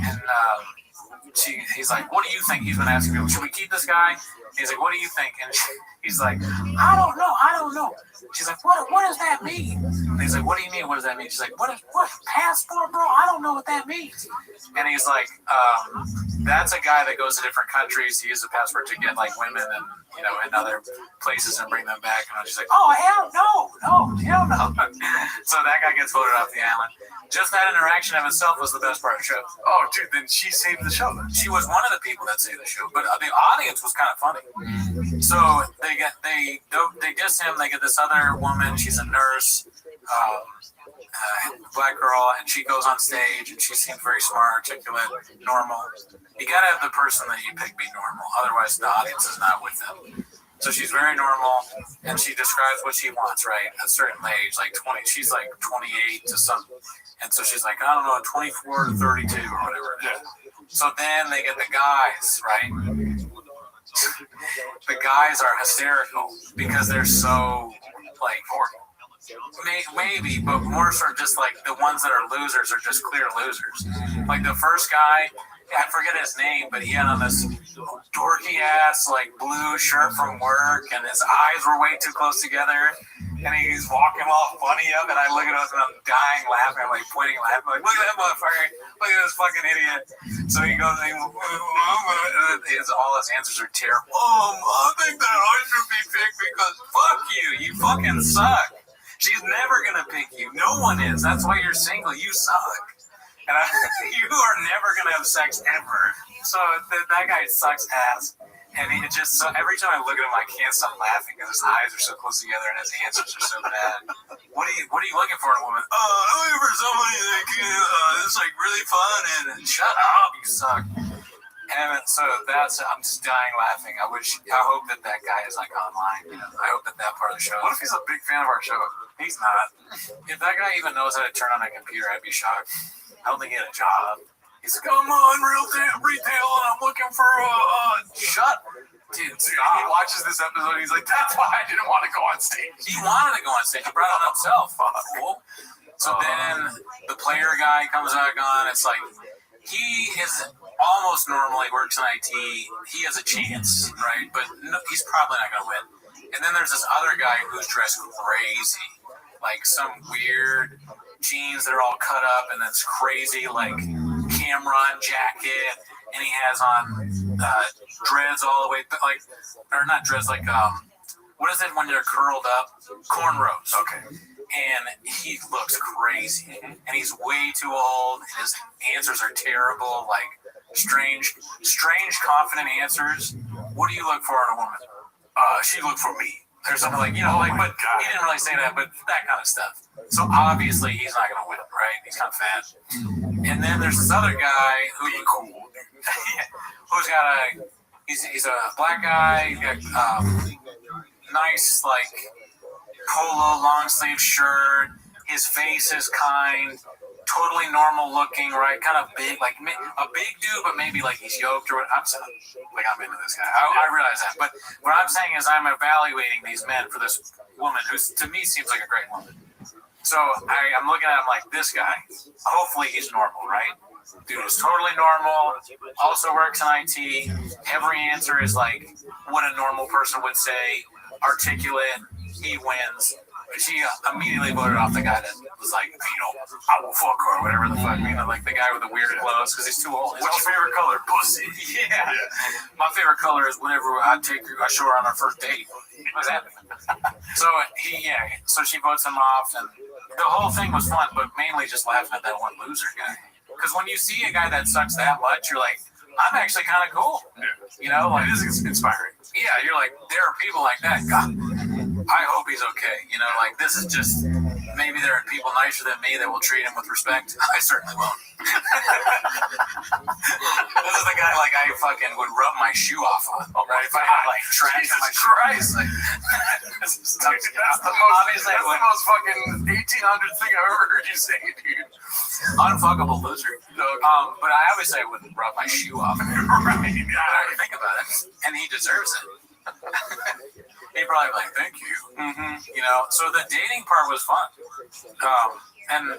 B: he's like, "What do you think?" He's been asking people, "Should we keep this guy?" He's like, "What do you think?" And he's like, I don't know. She's like, what does that mean? And he's like, "What do you mean? What does that mean?" She's like, what passport, bro? I don't know what that means. And he's like, that's a guy that goes to different countries to use the passport to get like women and in other places and bring them back. And she's like, "Oh hell no. So that guy gets voted off the island. Just that interaction of itself was the best part of the show.
C: Oh, dude, then she saved the show. Then
B: she was one of the people that saved the show, but the audience was kind of funny. So they diss him. They get this other woman. She's a nurse, black girl, and she goes on stage and she seems very smart, articulate, normal. You gotta have the person that you pick be normal, otherwise the audience is not with them. So she's very normal, and she describes what she wants, right? At a certain age, like 20, she's like 28 to something. And so she's like, I don't know, 24 to 32 or whatever it is. So then they get the guys, right? The guys are hysterical because they're so, like, maybe, but more sort of just like the ones that are losers are just clear losers. Like the first guy, I forget his name, but he had on this dorky ass like blue shirt from work, and his eyes were way too close together, and he's walking all funny up, and I look at him and I'm dying laughing, I'm like pointing laughing, like, look at that motherfucker, look at this fucking idiot. So he goes, all his answers are terrible. I think that I should be picked because fuck you fucking suck. She's never gonna pick you. No one is. That's why you're single. You suck. And you are never going to have sex ever. So that guy sucks ass. And he just, so every time I look at him, I can't stop laughing because his eyes are so close together and his answers are so bad. What are you looking for in a woman? I'm looking for somebody that is like really fun and shut up, you suck. And so I'm just dying laughing. I hope that guy is like online. I hope that part of the show.
C: What if he's a big fan of our show?
B: He's not. If that guy even knows how to turn on a computer, I'd be shocked. I don't think he had a job. He's like, I'm on retail and I'm looking for shut. Dude,
C: he watches this episode and he's like, that's why I didn't want to go on stage.
B: He wanted to go on stage. He brought it on himself. Cool. So then the player guy comes back on. It's like, he is almost normal. He works in IT. He has a chance, right? But no, he's probably not going to win. And then there's this other guy who's dressed crazy. Like some weird jeans that are all cut up and this crazy like Cameron jacket, and he has on dreads all the way, like, or not dreads, like what is it when you're curled up? Cornrows. Okay. And he looks crazy, and he's way too old, and his answers are terrible, like strange, confident answers. What do you look for in a woman? She looked for me. Or something like, but he didn't really say that, but that kind of stuff. So obviously he's not going to win, right? He's kind of fat. And then there's this other guy who's got he's a black guy. He's got nice like polo long sleeve shirt. His face is kind. totally normal looking, right? Kind of big, like a big dude, but maybe like he's yoked or what. I'm into this guy. I realize that. But what I'm saying is I'm evaluating these men for this woman who to me seems like a great woman. So I'm looking at him like this guy. Hopefully he's normal, right? Dude is totally normal. Also works in IT. Every answer is like what a normal person would say. Articulate. He wins. She immediately voted off the guy that was like, I will fuck her or whatever the fuck, like the guy with the weird clothes because he's too old.
C: What's your favorite color? Pussy.
B: Yeah. My favorite color is whenever I show her on our first date. What's that? So she votes him off, and the whole thing was fun, but mainly just laughing at that one loser guy. Because when you see a guy that sucks that much, you're like, I'm actually kind of cool.
C: Yeah.
B: Like this is inspiring. Yeah, you're like, there are people like that. God, I hope he's okay. Like this is just, maybe there are people nicer than me that will treat him with respect. I certainly won't. This is the guy like I fucking would rub my shoe off on. Right? If I had like trash in my
C: Christ.
B: That's
C: the most fucking 1800 thing I've ever heard you say, dude.
B: Unfuckable loser. But I obviously wouldn't rub my shoe off. Right? I think about it, and he deserves it. He'd probably be like, "Thank you." Mm-hmm. So the dating part was fun, and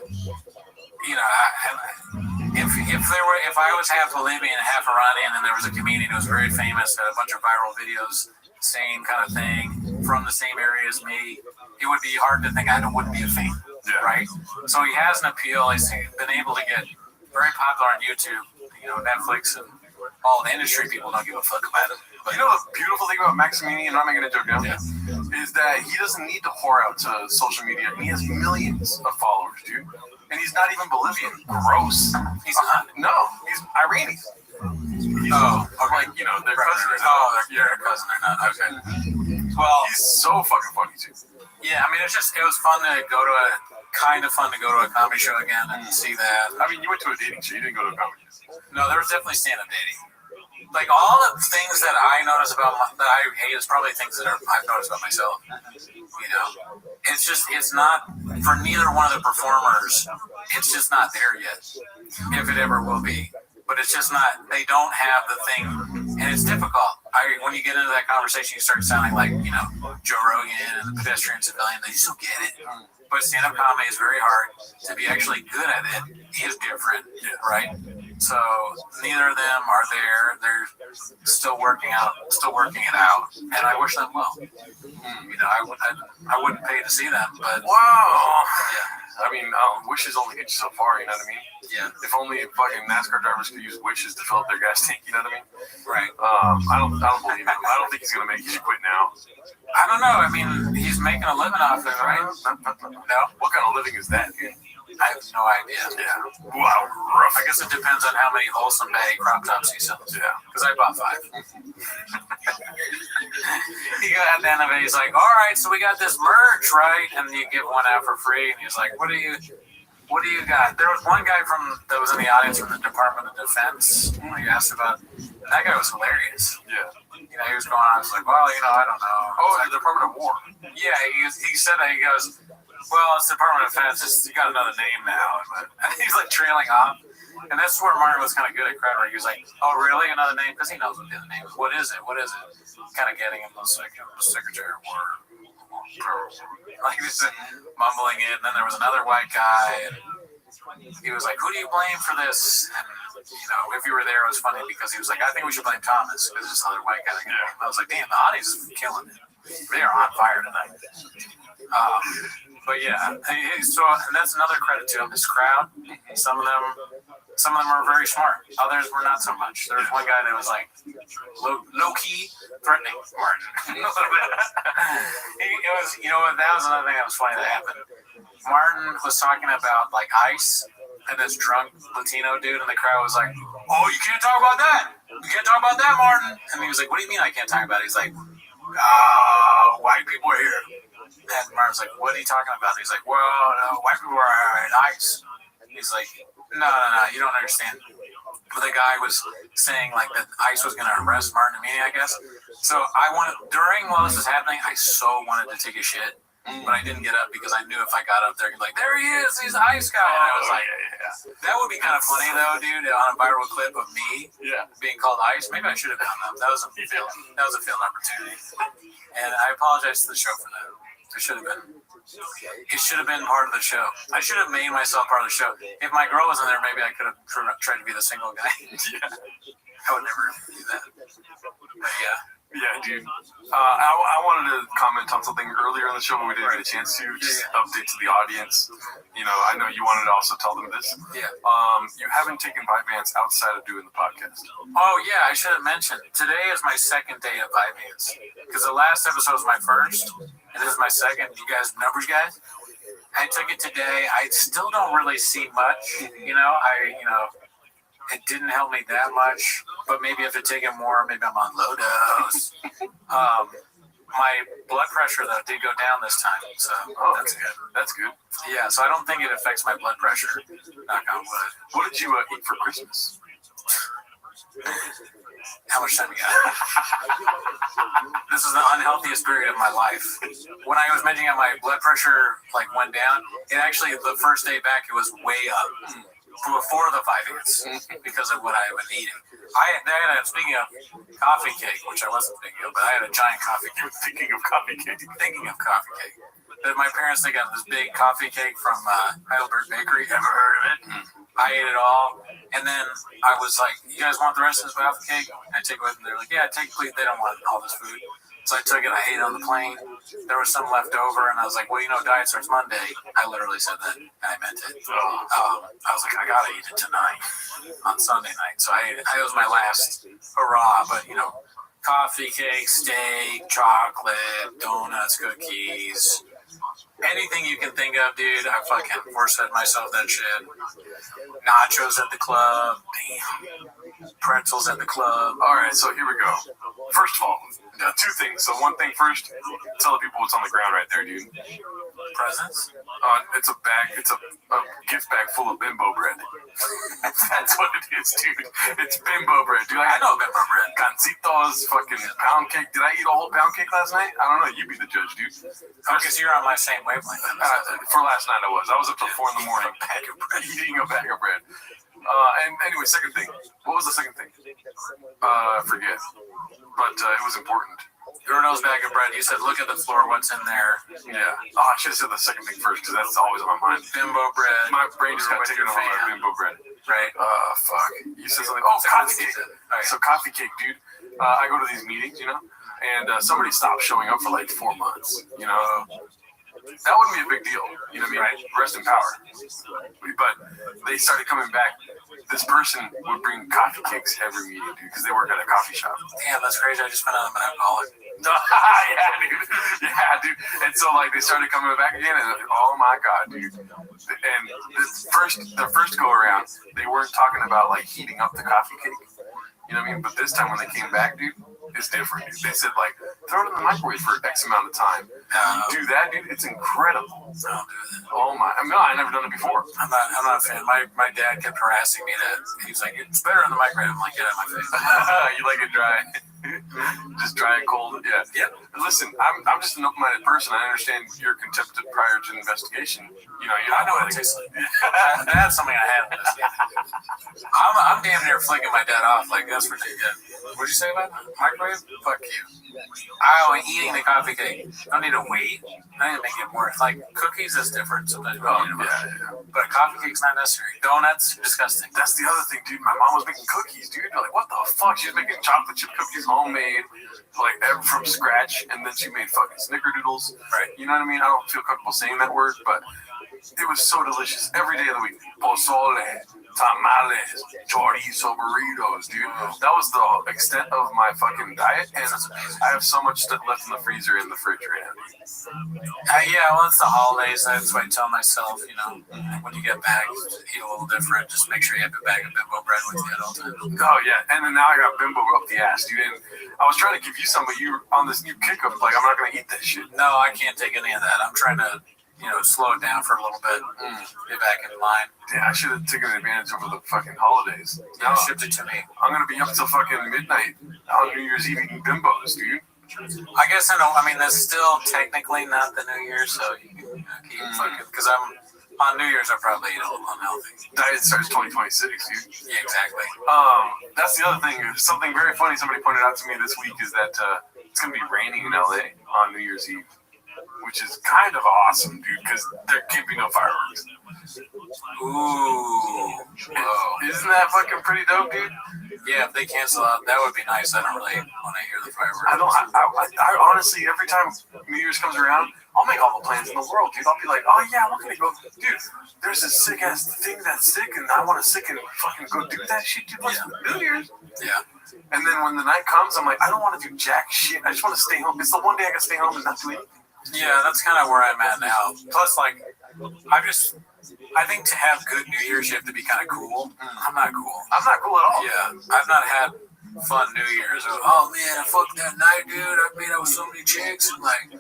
B: if I was half Bolivian and half Iranian, and there was a comedian who was very famous, had a bunch of viral videos, same kind of thing, from the same area as me, it would be hard to think I wouldn't be a fan, right? So he has an appeal. He's been able to get very popular on YouTube, Netflix, and all the industry people don't give a fuck about him. But
C: the beautiful thing about Maximini, and I'm not making a joke now, is that he doesn't need to whore out to social media. He has millions of followers, dude. And he's not even Bolivian. Gross. He's not. No, he's Iranian. They're cousins.
B: They're a cousin or not. Okay.
C: Well, he's so fucking funny too.
B: Yeah, I mean, it was fun to go to a comedy show again and see that.
C: I mean, you went to a dating show. You didn't go to a comedy show.
B: No, there was definitely stand-up dating. Like all the things that I notice that I hate is probably things that I've noticed about myself. It's not for neither one of the performers. It's just not there yet, if it ever will be. But it's just not. They don't have the thing, and it's difficult. When you get into that conversation, you start sounding like Joe Rogan and the pedestrian civilian. They just don't get it. But stand-up comedy is very hard. To be actually good at it is different, right? So neither of them are there. They're still working it out, and I wish them well. I wouldn't pay to see them, but
C: wow. Yeah. I mean, wishes only get you so far. You know what I mean?
B: Yeah.
C: If only fucking NASCAR drivers could use wishes to fill up their gas tank. You know what I mean?
B: Right.
C: I don't believe him. I don't think he's gonna make. He should quit now.
B: I don't know. I mean, he's making a living off it, right?
C: No. What kind of living is that, dude?
B: I have no idea.
C: Yeah. Wow, rough.
B: I guess it depends on how many wholesome baggy crop tops he sells.
C: Yeah.
B: Because I bought 5. He got at the end of it, he's like, all right, so we got this merch, right? And you get one out for free. And he's like, what do you got? There was one guy that was in the audience from the Department of Defense. When he asked about, that guy was hilarious.
C: Yeah.
B: He was going on, I was like, well, I don't know.
C: Oh, the Department of War.
B: Yeah, he said that, he goes, well, it's the Department of Defense. You got another name now. And he's like trailing off. And that's where Martin was kind of good at crowd work. He was like, oh, really? Another name? Because he knows what the other name is. What is it? Kind of getting him the Secretary of War. Like he was mumbling it. And then there was another white guy. And he was like, who do you blame for this? And, if you were there, it was funny because he was like, I think we should blame Thomas because this other white guy. I was like, damn, the audience is killing it. They are on fire tonight. But yeah, so and that's another credit to him. His crowd, some of them are very smart. Others were not so much. There was one guy that was like low key threatening Martin. That was another thing that was funny that happened. Martin was talking about like ICE, and this drunk Latino dude in the crowd was like, "Oh, you can't talk about that. You can't talk about that, Martin." And he was like, "What do you mean I can't talk about it?" He's like, "White people are here." And Martin's like, what are you talking about? He's like, well, no, white people are at ICE. He's like, no, you don't understand. But the guy was saying like that ICE was going to arrest Martin immediately, I guess. So while this was happening, I so wanted to take a shit. But I didn't get up because I knew if I got up there, he'd be like, there he is, he's the ICE guy. And I was like, That would be kind of funny though, dude. On a viral clip of me being called Ice. Maybe I should have done that. That was a failed opportunity, and I apologize to the show for that. It should have been. It should have been part of the show. I should have made myself part of the show. If my girl wasn't there, maybe I could have tried to be the single guy. I would never do that. But yeah.
C: Yeah, dude. I wanted to comment on something earlier in the show, but we didn't get a chance to. Just update to the audience. You know, I know you wanted to also tell them this.
B: Yeah.
C: You haven't taken Vyvanse outside of doing the podcast.
B: Oh yeah, I should have mentioned. Today is my second day of Vyvanse because the last episode was my first, and this is my second. You guys, numbers guys. I took it today. I still don't really see much. It didn't help me that much, but maybe if I take it more, maybe I'm on low dose. My blood pressure, though, did go down this time, so that's good.
C: That's good.
B: Yeah, so I don't think it affects my blood pressure. Knock on wood.
C: What did you eat for Christmas?
B: How much time you got? This is the unhealthiest period of my life. When I was mentioning how my blood pressure went down, it actually, the first day back, it was way up. Before the Vyvanse, because of what I was eating. Speaking of coffee cake, which I wasn't thinking of, but I had a giant coffee cake. Thinking of coffee cake. My parents, they got this big coffee cake from Heidelberg Bakery. Ever heard of it? I ate it all. And then I was like, you guys want the rest of this coffee cake? I take it with them. They're like, yeah, take it, please. They don't want all this food. So I took it, I ate it on the plane. There was some left over, and I was like, well, diet starts Monday. I literally said that, and I meant it. I was like, I gotta eat it tonight on Sunday night. So I ate it. It was my last hurrah, but, coffee cake, steak, chocolate, donuts, cookies, anything you can think of, dude. I fucking force-fed myself that shit. Nachos at the club. Damn. Pretzels at the club.
C: All right, so here we go. First of all, two things. So one thing first, tell the people what's on the ground right there, dude.
B: Presents?
C: It's a bag. It's a gift bag full of bimbo bread. That's what it is, dude. It's bimbo bread, dude.
B: I know bimbo bread.
C: Gancitos, fucking pound cake. Did I eat a whole pound cake last night? I don't know. You be the judge, dude.
B: Okay, so you're on my same wavelength.
C: For last night, I was. I was up till 4 in the morning eating a bag of bread. And anyway, second thing. What was the second thing? I forget. But it was important.
B: Bruno's bag of bread. You said, look at the floor. What's in there?
C: Yeah. Oh, I should have said the second thing first because that's always on my mind.
B: Bimbo bread.
C: My brain just got taken over by bimbo bread.
B: Right.
C: Fuck. You said something. Oh, coffee cake. Right. So coffee cake, dude. I go to these meetings, and somebody stopped showing up for 4 months. That wouldn't be a big deal. You know what I mean? Right. Rest in power. But they started coming back. This person would bring coffee cakes every meeting, dude, because they work at a coffee shop.
B: Damn, that's crazy. I just found out I'm an alcoholic.
C: Yeah, dude. And so, they started coming back again, and oh my god, dude. And the first go around, they weren't talking about, heating up the coffee cake. You know what I mean? But this time when they came back, dude, it's different. They said, throw it in the microwave for X amount of time. Do that, dude. It's incredible. Oh my! I never done it before.
B: I'm not a fan. My dad kept harassing me he was like, it's better in the microwave. I'm like, get out of my face.
C: You like it dry? Just dry and cold. Yeah.
B: Yep.
C: Listen, I'm just an open-minded person. I understand you're contemplative prior to investigation.
B: I know what it tastes like. That's something I have. I'm damn near flicking my dad off. That's ridiculous. What'd you say about it? Microwave? Fuck you. I'm eating the coffee cake. I don't need to wait. I need to make it more. Cookies is different. Sometimes we need them. Yeah. But a coffee cake's not necessary. Donuts, disgusting.
C: That's the other thing, dude. My mom was making cookies, dude. What the fuck? She was making chocolate chip cookies, homemade, from scratch, and then she made fucking snickerdoodles.
B: Right.
C: You know what I mean? I don't feel comfortable saying that word, but it was so delicious every day of the week. Pozole, tamales, chorizo burritos, dude. That was the extent of my fucking diet, and I have so much stuff left in the freezer and the fridge right now.
B: It's the holidays. That's why I tell myself, when you get back, eat a little different. Just make sure you have a bag of bimbo bread with you at all times.
C: Oh, yeah. And then now I got bimbo up the ass, dude. And I was trying to give you some, but you were on this new kick of, I'm not going to eat that shit.
B: No, I can't take any of that. I'm trying to slow it down for a little bit, get back in line.
C: Yeah, I should have taken advantage over the fucking holidays.
B: Now shipped it to me.
C: I'm going to be up till fucking midnight on New Year's Eve eating bimbos, dude.
B: I guess I know. That's still technically not the New Year, so you can keep fucking, because On New Year's, I probably eat a little unhealthy.
C: Diet starts 2026, dude.
B: Yeah, exactly.
C: That's the other thing. Something very funny somebody pointed out to me this week is that it's going to be raining in LA on New Year's Eve, which is kind of awesome, dude, because there can't be no fireworks.
B: Ooh.
C: Isn't that fucking pretty dope, dude?
B: Yeah, if they cancel out, that would be nice. I don't really want to hear the fireworks.
C: I honestly, every time New Year's comes around, I'll make all the plans in the world, dude. I'll be like, oh yeah, we're gonna go, dude. There's this sick ass thing that's sick, and I want to sick and fucking go do that shit, dude. Like New Year's.
B: Yeah.
C: And then when the night comes, I'm like, I don't want to do jack shit. I just want to stay home. It's the one day I can stay home and not do anything.
B: Yeah, that's kind of where I'm at now. Plus, like, I think to have good New Year's, you have to be kind of cool. I'm not cool.
C: I'm not cool at all.
B: Yeah, I've not had fun New Year's. Oh man, I fucked that night, dude. I made out with so many chicks, and like,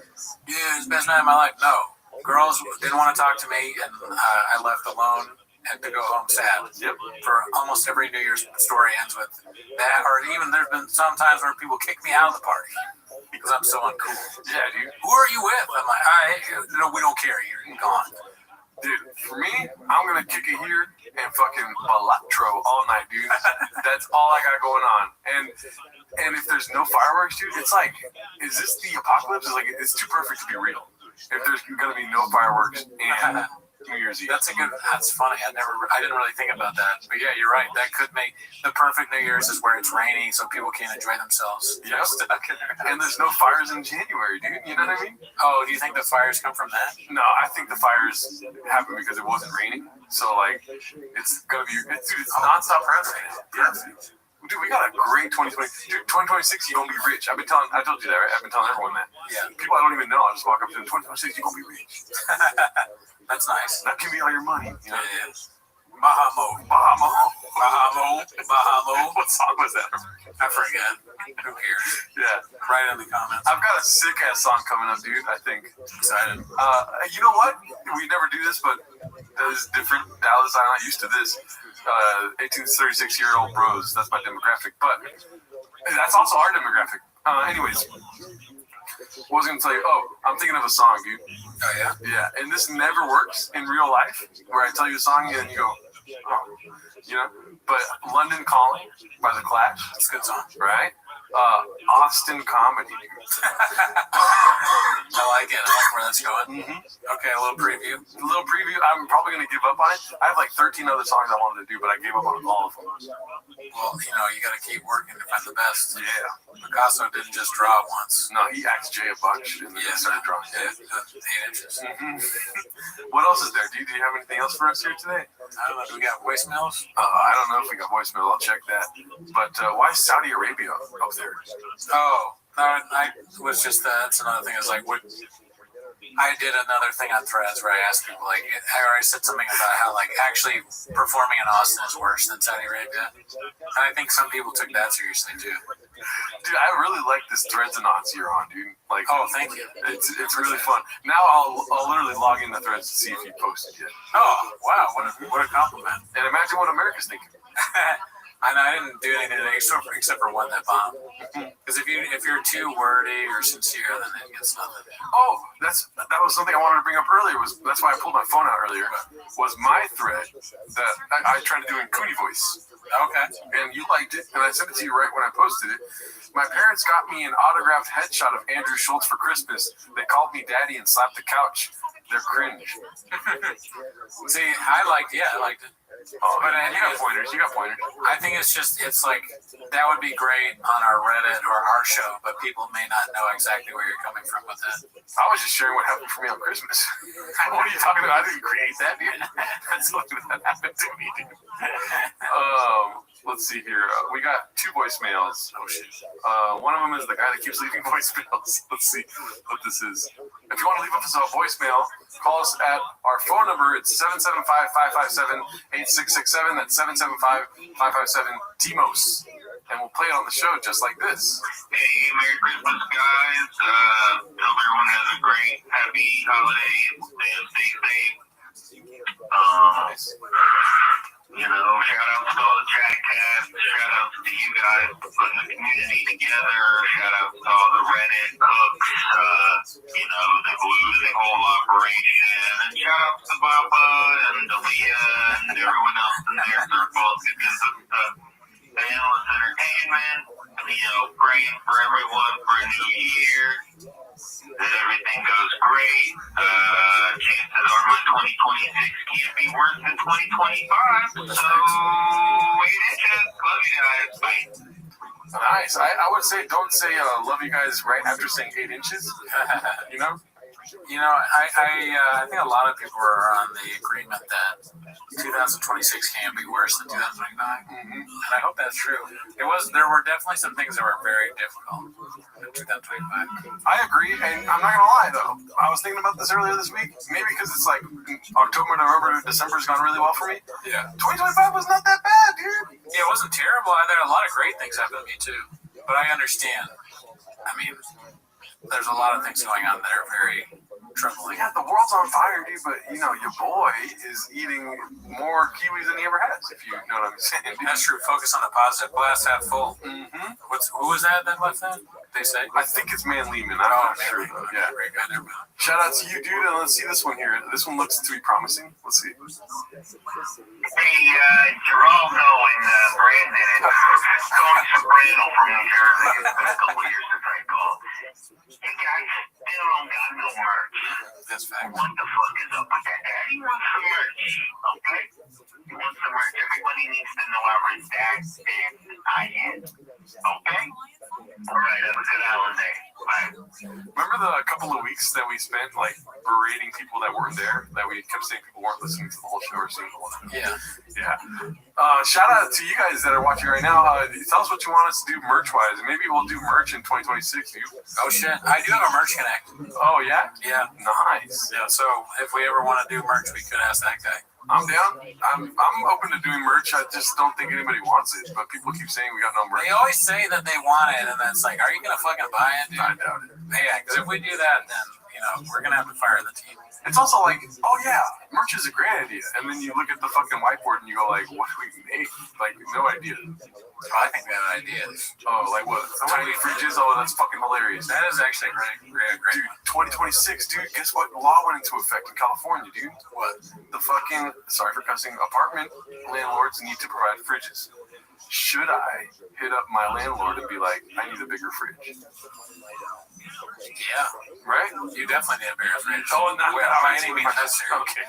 B: yeah, it's the best night of my life. No, girls didn't want to talk to me, and I left alone. Had to go home sad.
C: Yep.
B: For almost every New Year's story ends with that, or even there's been some times where people kick me out of the party because I'm so uncool.
C: Yeah, dude.
B: Who are you with? I'm like, no, we don't care. You're gone.
C: Dude, for me, I'm gonna kick it here and fucking electro all night, dude. That's all I got going on. And if there's no fireworks, dude, it's like, is this the apocalypse? It's too perfect to be real. If there's gonna be no fireworks and New Year's Eve.
B: That's funny. I didn't really think about that. But yeah, you're right. That could make the perfect New Year's is where it's raining so people can't enjoy themselves.
C: Yep. And there's no fires in January, dude. You know what I mean?
B: Oh, do you think the fires come from that?
C: No, I think the fires happen because it wasn't raining. So like, it's gonna be it's nonstop hurricane. Yeah. Dude, we got a great 2020. Dude, 2026, you're gonna be rich. I told you that, right? I've been telling everyone that.
B: Yeah.
C: People I don't even know, I just walk up to them, 2026, you're gonna be rich.
B: That's nice.
C: That can be all your money, you know?
B: Yeah. Bahamo.
C: What song was that?
B: I forget. Who cares?
C: Yeah.
B: Write in the comments.
C: I've got a sick ass song coming up, dude. I think.
B: Excited.
C: You know what? We never do this, but that is different. Dallas, I'm not used to this. 18 to 36-year-old bros. That's my demographic. But that's also our demographic. Anyways. What was I going to tell you? Oh, I'm thinking of a song, dude.
B: Oh, yeah?
C: Yeah, and this never works in real life, where I tell you a song and you go, oh, you know? But London Calling by The Clash.
B: It's a good song.
C: Right? Austin Comedy.
B: I like it. I like where that's going.
C: Mm-hmm.
B: Okay, a little preview.
C: I'm probably going to give up on it. I have like 13 other songs I wanted to do, but I gave up on all of them.
B: Well, you got to keep working to find the best.
C: Yeah.
B: Picasso didn't just draw it once.
C: No, he asked Jay a bunch and then he started drawing.
B: Yeah, 8 inches.
C: Mm-hmm. What else is there? Do you have anything else for us here today?
B: I don't know. Do we got voicemails?
C: I don't know if we got voicemail. I'll check that. But why is Saudi Arabia up there?
B: Oh, no, I was just that's another thing. Is like what I did another thing on Threads where I asked people I said something about how like actually performing in Austin is worse than Saudi Arabia, and I think some people took that seriously too.
C: Dude, I really like this Threads and Knots you're on, dude. Like,
B: oh, thank you.
C: It's really fun. Now I'll literally log into Threads to see if you posted yet.
B: Oh, wow, what a compliment.
C: And imagine what America's thinking.
B: I know I didn't do anything today except for one that bombed. Because if you're too wordy or sincere, then it gets nothing.
C: Oh, that was something I wanted to bring up earlier. That's why I pulled my phone out earlier. Was my thread that I tried to do in Cootie voice.
B: Okay.
C: And you liked it, and I sent it to you right when I posted it. My parents got me an autographed headshot of Andrew Schultz for Christmas. They called me daddy and slapped the couch. They're cringe.
B: See, I liked it.
C: Oh, but you got pointers.
B: I think it's like that would be great on our Reddit or our show, but people may not know exactly where you're coming from with that.
C: I was just sharing what happened for me on Christmas. What are you talking about? I didn't create that, dude. That's something that happened to me, dude. Let's see here. We got 2 voicemails. Oh shit. One of them is the guy that keeps leaving voicemails. Let's see what this is. If you want to leave us a voicemail, call us at our phone number. It's 775-557-8667. That's 775-557-TMOS. And we'll play it on the show just like this.
F: Hey, Merry Christmas, guys. Hope everyone has a great, happy holiday and stay safe. Shout out to all the chat cats. Shout out to you guys for putting the community together. Shout out to all the Reddit cooks, the glued the whole operation. And shout out to Baba and Dalia and everyone else in their circles who gives us the endless entertainment. Praying for everyone for a new year. That everything goes great. Chances are my 2026 can't be worse than 2025. So, 8 inches. Love you guys. Bye.
C: Nice. I would say don't say love you guys right after saying 8 inches.
B: I think a lot of people are on the agreement that 2026 can be worse than 2025, and I hope that's true. There were definitely some things that were very difficult in 2025.
C: I agree, and I'm not gonna lie though. I was thinking about this earlier this week. Maybe because it's like October, November, December's gone really well for me.
B: Yeah.
C: 2025 was not that bad, dude.
B: Yeah, it wasn't terrible. There are a lot of great things happened to me too, but I understand. I mean, there's a lot of things going on that are very troubling.
C: Yeah, the world's on fire, dude, but your boy is eating more kiwis than he ever has, if you know what I'm saying. Dude.
B: That's true. Focus on the positive. Glass half full.
C: Mm-hmm.
B: Who was that left that? They say?
C: I think it's Man Lehman. I'm not sure, though. Yeah.
B: Very good.
C: Shout out to you, dude, and let's see this one here. This one looks to be promising. Let's see.
F: Hey, Geraldo and Brandon. It's Tony Soprano from New Jersey. It's been a couple years since I called. You guys still don't got no merch.
B: That's fact.
F: What the fuck is up with that? Daddy wants some merch, okay? He wants some merch. Everybody needs to know our Zach and I am. Okay? Alright, have a good holiday. Bye.
C: Remember the couple of weeks that we spent berating people that weren't there? That we kept saying people weren't listening to the whole show or seeing the whole thing?
B: Yeah.
C: Shout out to you guys that are watching right now. Tell us what you want us to do merch-wise. Maybe we'll do merch in 2026, dude.
B: Oh, shit. I do have a merch connect.
C: Oh, yeah?
B: Yeah.
C: Nice.
B: Yeah, so if we ever want to do merch, we could ask that guy.
C: I'm down. I'm open to doing merch. I just don't think anybody wants it. But people keep saying we got no merch.
B: They always say that they want it, and then it's like, are you going to fucking buy it, dude?
C: I doubt it.
B: Yeah, because if we do that, then, we're going to have to fire the team.
C: It's also like, oh yeah, merch is a great idea. And then you look at the fucking whiteboard and you go like, what do we make? No idea.
B: Oh, I think we have ideas.
C: Oh, like what? Tiny fridges? Oh, that's fucking hilarious.
B: That is actually great.
C: Dude, 2026, dude, guess what law went into effect in California, dude?
B: What?
C: The fucking, sorry for cussing, apartment landlords need to provide fridges. Should I hit up my landlord and be like, I need a bigger fridge?
B: Yeah.
C: Right?
B: You definitely need a bigger fridge.
C: Oh, not
B: by any means necessary.
C: Okay.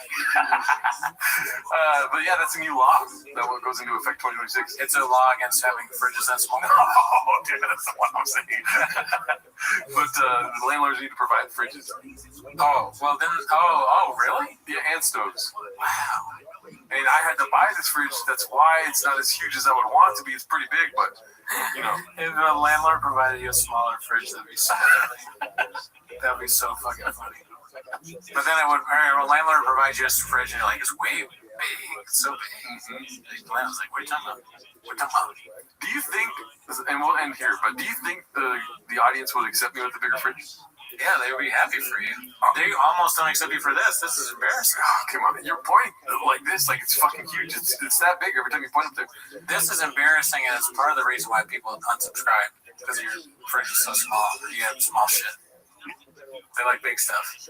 C: But yeah, that's a new law that goes into effect 2026.
B: It's a law against having fridges that small.
C: Oh, dude, that's the one I'm saying. But the landlords need to provide fridges.
B: Oh, well then, oh, really?
C: Yeah, and stoves.
B: Wow.
C: And I had to buy this fridge. That's why it's not as huge as I would want it to be. It's pretty big, but,
B: If a landlord provided you a smaller fridge, that'd be so fucking funny. But then a landlord provides you a fridge, and you're like, it's way big. It's so big. The landlord's like, what are you talking about?
C: Do you think, and we'll end here, but do you think the audience would accept me with the bigger fridge?
B: Yeah, they would be happy for you. They almost don't accept you for this. This is embarrassing.
C: Oh, come on. You're pointing like this, like it's fucking huge. It's that big every time you point up there.
B: This is embarrassing, and it's part of the reason why people unsubscribe, because your fridge is so small. You have small shit. They like big stuff.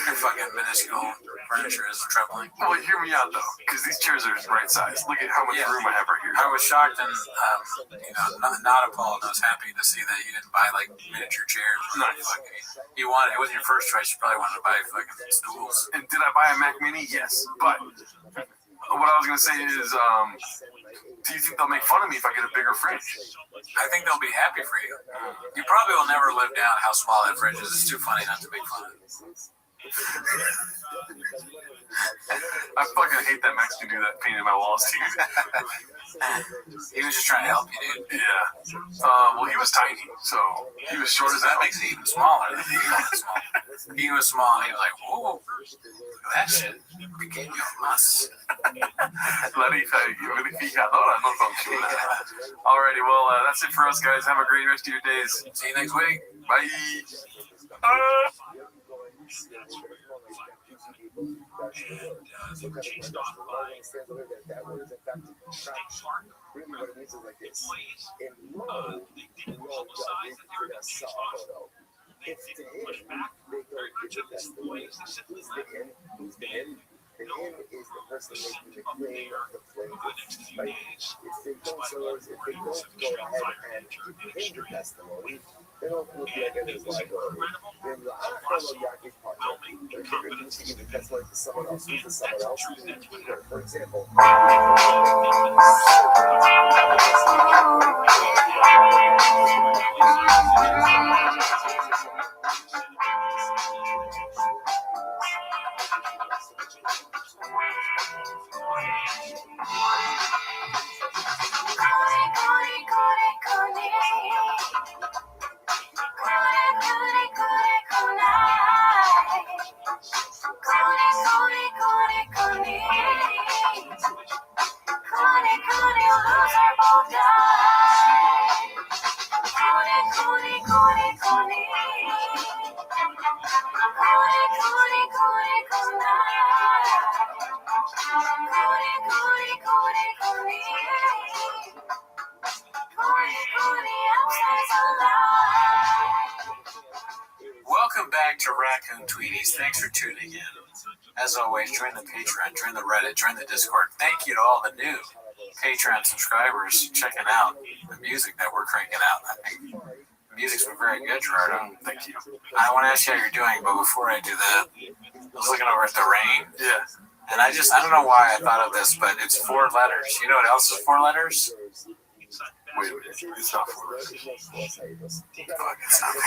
B: Your fucking minuscule furniture is troubling.
C: Well, hear me out though, because these chairs are right size. Look at how much room I have right here.
B: I was shocked and not appalled. I was happy to see that you didn't buy miniature chairs.
C: Nice.
B: You wanted, it wasn't your first choice. You probably wanted to buy fucking stools.
C: And did I buy a Mac Mini? Yes, but what I was gonna say is, do you think they'll make fun of me if I get a bigger fridge?
B: I think they'll be happy for you. You probably will never live down how small that fridge is. It's too funny not to make fun of it.
C: I fucking hate that Mexican dude that painted my walls, dude.
B: He was just trying to help you, dude.
C: Yeah. Well, he was tiny, so he was short as
B: that makes it even smaller. He was small, and he was like, whoa, look at that shit. Became your mas.
C: La verificadora, no son chula. Alrighty, well, that's it for us, guys. Have a great rest of your days.
B: See you next week.
C: Bye.
E: they were chased off by state park employees. They didn't publicize that they were being chased off. They didn't push back very much on these employees. They simply left. And no assumption of the mayor for the next few days. Despite reports of the outside manager industry. An incredible overwhelming incompetence is the truth that Twitter
B: Welcome back to Raccoon Tweeties. Thanks for tuning in. As always, join the Patreon, join the Reddit, join the Discord. Thank you to all the new Patreon subscribers checking out the music that we're cranking out. I think the music's been very good, Gerardo. Thank you. I want to ask you how you're doing, but before I do that, I was looking over at the rain.
C: Yeah.
B: And I don't know why I thought of this, but it's 4 letters. You know what else is 4 letters?
C: Wait a minute. It's not 4 letters.
B: Fuck, it's not.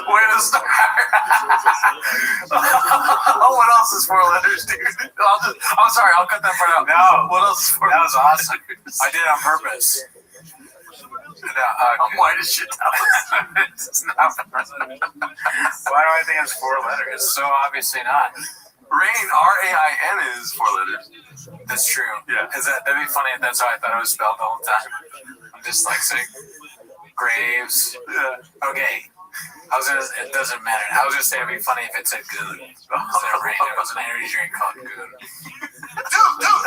C: Where to start? What else is 4 letters, dude? I'm sorry, I'll cut that part out.
B: No.
C: What else is 4
B: That was
C: letters?
B: awesome. I did it on purpose.
C: I'm white as shit now.
B: It's not. Why do I think it's 4 letters? It's so obviously not.
C: Rain, R-A-I-N is 4 letters.
B: That's true.
C: Yeah.
B: That'd be funny if that's how I thought it was spelled the whole time. I'm dyslexic. Graves.
C: Yeah.
B: Okay. It doesn't matter. I was gonna say it'd be funny if it said goon. Instead of rain, it was an energy drink called goon.
O: Dude,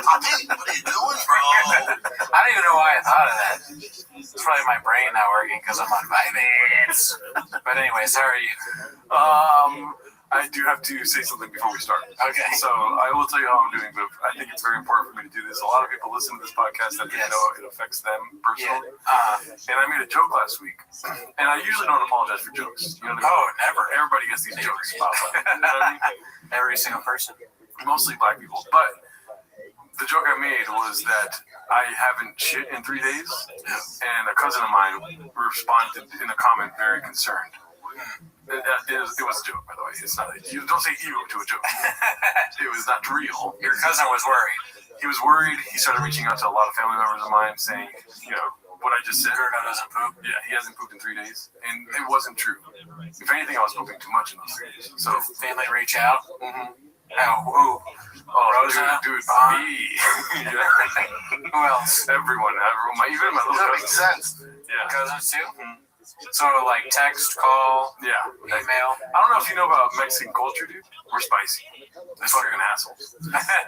O: what are you doing, bro?
B: I don't even know why I thought of that. It's probably my brain not working because I'm on vitamins. But anyways, how are you?
C: I do have to say something before we start.
B: Okay.
C: So I will tell you how I'm doing, but I think it's very important for me to do this. A lot of people listen to this podcast that they know it affects them personally. And I made a joke last week, and I usually don't apologize for jokes. You know what I mean?
B: Oh, never.
C: Everybody gets these jokes. You know what I mean?
B: Every single person.
C: Mostly black people. But the joke I made was that I haven't shit in 3 days, and a cousin of mine responded in a comment very concerned. It was a joke, by the way. It's not. You don't say ego to a joke. It was not real.
B: Your cousin was worried.
C: He was worried. He started reaching out to a lot of family members of mine, saying, what I just said.
B: Gerardo doesn't poop.
C: Yeah, he hasn't pooped in 3 days, and it wasn't true. If anything, I was pooping too much in those 3 days. So
B: family reach out.
C: Mm-hmm.
B: Who? Rosa,
C: dude,
B: Vaughn.
C: me.
B: Who else?
C: Everyone, even my little
O: That
C: cousin.
O: makes sense.
C: Yeah.
B: Cousins too. So like text, call, email.
C: I don't know if you know about Mexican culture, dude. We're spicy. They're fucking assholes.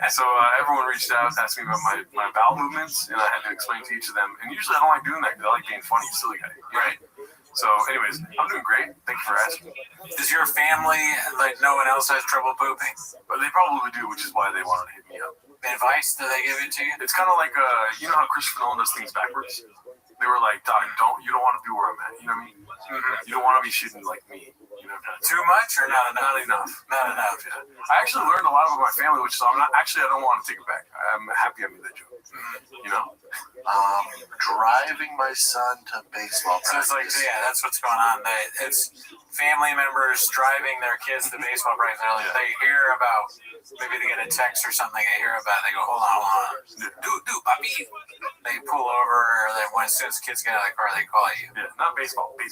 C: So everyone reached out, asked me about my bowel movements, and I had to explain to each of them. And usually I don't like doing that because I like being funny, silly guy. Right? So anyways, I'm doing great. Thank you for asking.
B: Does your family, like no one else has trouble pooping?
C: But they probably do, which is why they wanted to hit me up.
B: Advice? Do they give it to you?
C: It's kind of like, you know how Christopher Nolan does things backwards? They were like, Doc, you don't want to be where I'm at. You know what I mean? Mm-hmm. You don't want to be shitting like me. You know,
B: too much or not enough?
C: Not enough.
B: Not enough.
C: Yeah. I actually learned a lot about my family, which is I don't want to take it back. I'm happy I made that joke. Mm-hmm. You know?
O: Driving my son to baseball practice.
B: So it's like, that's what's going on. It's family members driving their kids to baseball practice. They hear about, maybe they get a text or something. They hear about it. They go, hold on. Dude, papi. They pull over, or as soon as kids get out of the car, they call you.
C: Yeah, not baseball.
B: Okay,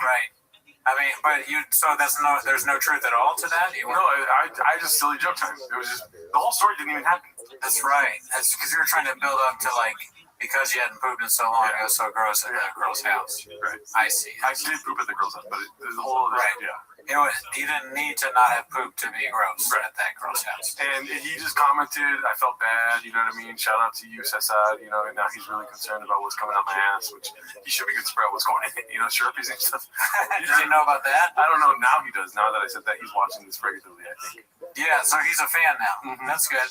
B: right. I mean, but so there's no truth at all to that?
C: No, I just silly joke time. It was just, the whole story didn't even happen.
B: That's right. That's because you were trying to build up to like Because you hadn't pooped in so long, it was so gross at that girl's house.
C: Right.
B: I see.
C: I did poop at the girl's house, but there's a whole other
B: You didn't need to not have pooped to be gross at that girl's house.
C: And he just commented, I felt bad, you know what I mean? Shout out to you, Cesar, you know, and now he's really concerned about what's coming out my ass, which he should be concerned about what's going in, you know, Sharpies and stuff.
B: Does he know about that?
C: I don't know. Now he does. Now that I said that, he's watching this regularly, I think.
B: Yeah, so he's a fan now. That's good.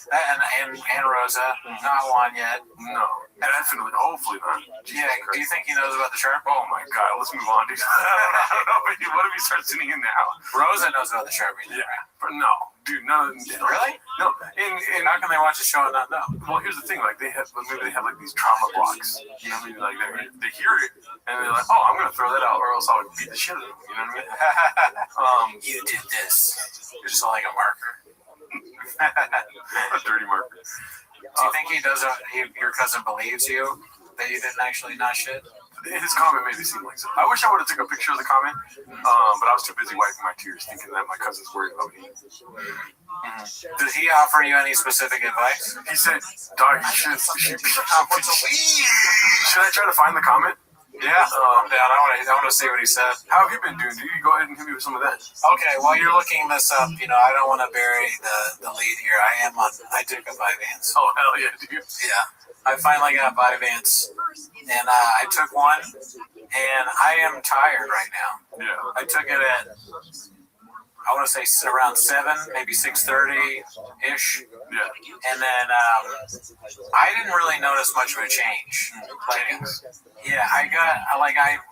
B: And Rosa, not one yet.
C: No, definitely, hopefully not.
B: Yeah, do you think he knows about the Sharpie?
C: Oh my God, let's move on, dude. I don't know, but what if he starts singing it now?
B: Rosa knows about the Sharpie.
C: Yeah, but no, dude, no.
B: Really?
C: No, and
B: how can they watch the show and not know?
C: Well, here's the thing, like maybe they have like these trauma blocks. You know what I mean? Like they hear it and they're like, oh, I'm gonna throw that out, or else I'll beat the shit out of them. You know what I mean?
B: You did this. You're just like a marker.
C: A dirty marker.
B: Do you think he does? Your cousin believes you that you didn't actually not shit?
C: His comment made it seem like so. I wish I would have took a picture of the comment, but I was too busy wiping my tears, thinking that my cousin's worried about me.
B: Did he offer you any specific advice?
C: He said, "Dog, should I try to find the comment?"
B: Yeah. I want to see what he said.
C: How have you been doing? Dude, you go ahead and hit me with some of that.
B: Okay, while you're looking this up, you know, I don't want to bury the lead here. I took a Vyvanse.
C: Oh, hell yeah, dude.
B: Yeah. I finally got Vyvanse, and I took one, and I am tired right now.
C: Yeah.
B: I took it at, I want to say around 7, maybe 6:30-ish.
C: Yeah.
B: And then I didn't really notice much of a change. Yeah, I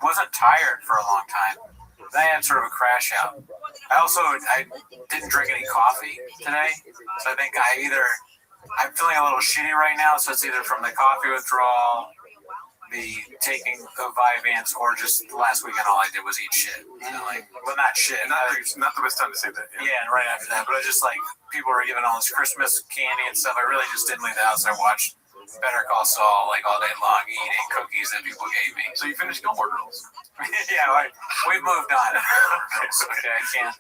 B: wasn't tired for a long time. Then I had sort of a crash out. I didn't drink any coffee today, so I think I'm feeling a little shitty right now, so it's either from the coffee withdrawal, the taking of Vyvanse, or just last weekend all I did was eat shit. You know, well, not shit.
C: Not the best time to say that.
B: Yeah, and right after that. But I just people were giving all this Christmas candy and stuff. I really just didn't leave the house. I watched Better Call Saul all day long, eating cookies that people gave me.
C: So you finished Gilmore Girls?
B: Yeah, we've moved on. Okay, I can't.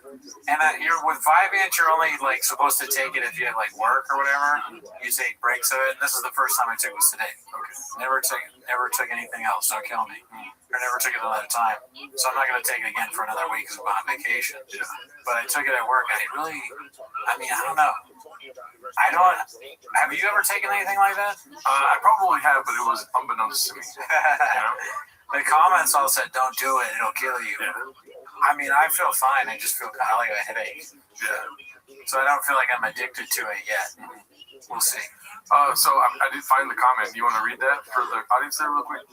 B: And you're with Vyvanse, you're only supposed to take it if you have work or whatever. You take breaks of it. And this is the first time I took it today. Okay. Never took anything else. Don't kill me. Or never took it another time. So I'm not going to take it again for another week because I'm on vacation. Yeah. But I took it at work. I don't know. Have you ever taken anything like that?
C: I probably have, but it was unbeknownst to me. You know?
B: The comments all said, "Don't do it; it'll kill you." Yeah. I feel fine. I just feel kind of like a headache.
C: Yeah.
B: So I don't feel like I'm addicted to it yet. We'll see.
C: So I did find the comment. Do you want to read that for the audience there, real quick?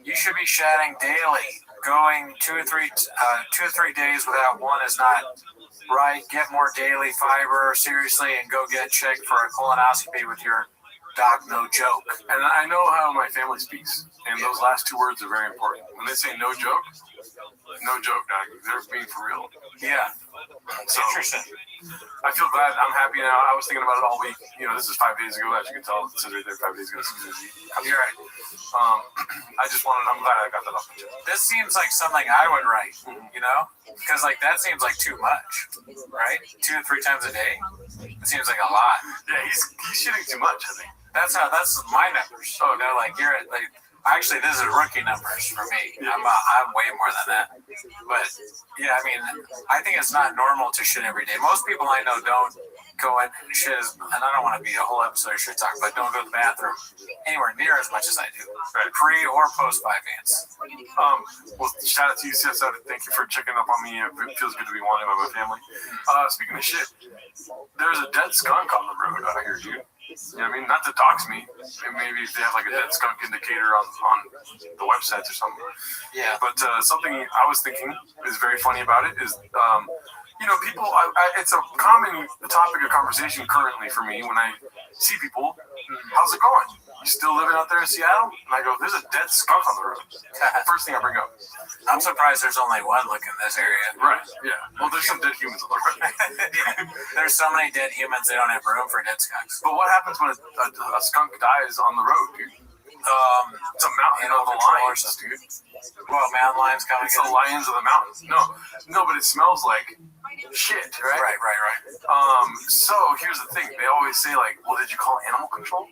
B: You should be shedding daily. Going 2 or 3 days without one is not right. Get more daily fiber, seriously, and go get checked for a colonoscopy with your doc. No joke.
C: And I know how my family speaks, and those last 2 words are very important. When they say no joke, doc. They're being for real.
B: Yeah.
C: So, interesting. I feel glad. I'm happy now. I was thinking about it all week. You know, this is 5 days ago, as you can tell. It says right there 5 days ago.
B: You're right.
C: I'm glad I got that off.
B: This seems like something I would write, you know? Because, that seems like too much, right? 2 to 3 times a day? It seems like a lot.
C: Yeah, he's shitting too much, I think.
B: That's my numbers. Oh, no, you're at, actually, this is rookie numbers for me. I'm way more than that. But, yeah, I think it's not normal to shit every day. Most people I know don't go and shit, and I don't want to be a whole episode of shit talk, but don't go to the bathroom anywhere near as much as I do. Right. Pre or post Vyvanse.
C: Well, shout out to you, Cesar. Thank you for checking up on me. It feels good to be wanted by my family. Speaking of shit, there's a dead skunk on the road out here, dude. You know what I mean? Not to dox me. Maybe if they have a dead skunk indicator on the websites or something.
B: Yeah.
C: But something I was thinking is very funny about it is, people, it's a common topic of conversation currently for me when I see people. How's it going? You still living out there in Seattle? And I go, there's a dead skunk on the road. First thing I bring up.
B: I'm surprised there's only one in this area.
C: Right, yeah. Well, there's some dead humans on the road.
B: Yeah. There's so many dead humans, they don't have room for dead skunks.
C: But what happens when a skunk dies on the road, dude? It's a mountain of the lions, dude.
B: Well, mountain lions coming.
C: It's the lions of the mountains. No, but it smells like shit, right?
B: Right.
C: So here's the thing. They always say well, did you call animal control?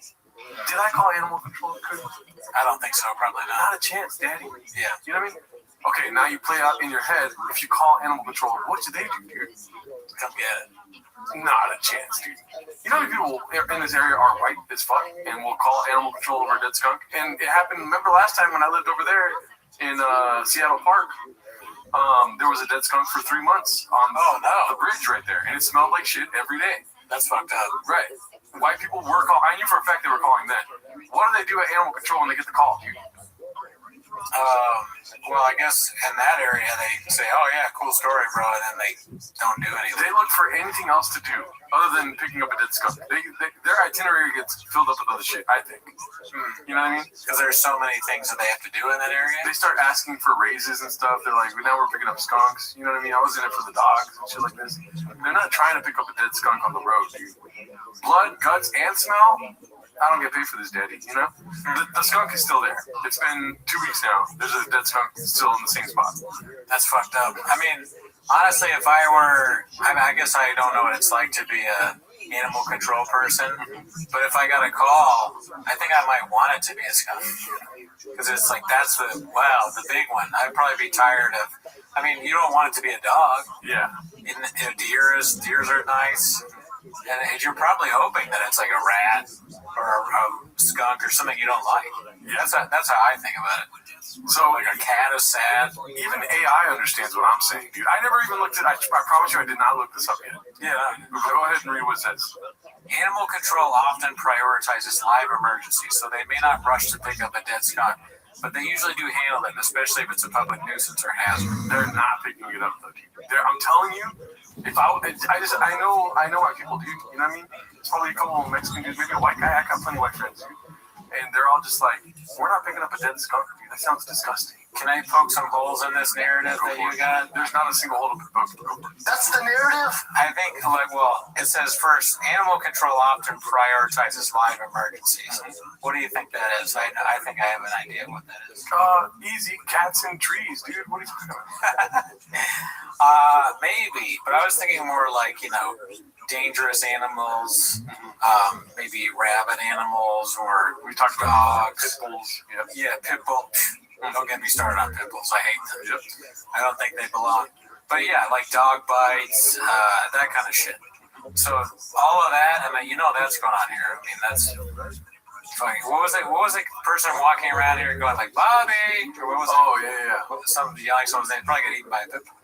C: Did I call animal control?
B: I don't think so. Probably not.
C: Not a chance, Daddy.
B: Yeah.
C: You know what I mean? Okay, now you play out in your head. If you call animal control, what should they do, dude?
B: Come get it.
C: Not a chance, dude. You know how many people in this area are white as fuck and will call animal control over a dead skunk? And it happened, remember last time when I lived over there in Seattle Park? There was a dead skunk for 3 months on the bridge right there, and it smelled like shit every day.
B: That's fucked up.
C: Right. White people were calling. I knew for a fact they were calling then. What do they do at animal control when they get the call, dude?
B: Well, I guess in that area they say, "Oh yeah, cool story, bro," and then they don't do anything.
C: They look for anything else to do other than picking up a dead skunk. Their itinerary gets filled up with other shit, I think. You know what I mean?
B: Because there's so many things that they have to do in that area.
C: They start asking for raises and stuff. They're like, now we're picking up skunks. You know what I mean? I was in it for the dogs and shit like this. They're not trying to pick up a dead skunk on the road, dude. Blood, guts, and smell. I don't get paid for this, Daddy, you know? The skunk is still there. It's been 2 weeks now. There's a dead skunk still in the same spot.
B: That's fucked up. I mean, honestly, if I were, I guess I don't know what it's like to be a animal control person, but if I got a call, I think I might want it to be a skunk. Because it's like, that's the big one. I'd probably be tired of, I mean, you don't want it to be a dog.
C: Yeah.
B: Deers are nice. And you're probably hoping that it's like a rat or a skunk or something you don't like.
C: Yeah.
B: That's how I think about it.
C: So
B: like a cat is sad.
C: Even AI understands what I'm saying, dude. I never even looked at it. I promise you I did not look this up yet.
B: Yeah.
C: Go ahead and read what it says.
B: Animal control often prioritizes live emergencies, so they may not rush to pick up a dead skunk, but they usually do handle them, especially if it's a public nuisance or hazard.
C: They're not picking it up, though, dude. I'm telling you, I know why people do. You know what I mean? It's probably a couple of Mexican dudes, maybe a white guy. I got plenty of white friends, dude. And they're all just like, we're not picking up a dead skunk, dude. That sounds disgusting.
B: Can I poke some holes in this narrative that you got?
C: There's not a single hole to poke.
O: That's the narrative?
B: I think, it says first, animal control often prioritizes live emergencies. What do you think that is? I think I have an idea what that is.
C: Easy. Cats in trees, dude. What are you talking
B: about? Maybe, but I was thinking more like, dangerous animals, maybe rabid animals, or
C: we talked about pit bulls.
B: Yeah, pit bull. Don't get me started on pit bulls. I hate them. Yep. I don't think they belong. But yeah, like dog bites, that kind of shit. So all of that, that's going on here. I mean, that's funny. What was the person walking around here going like Bobby? Or what was it?
C: Oh yeah.
B: Some yelling someone's name. Probably get eaten by a pit bull.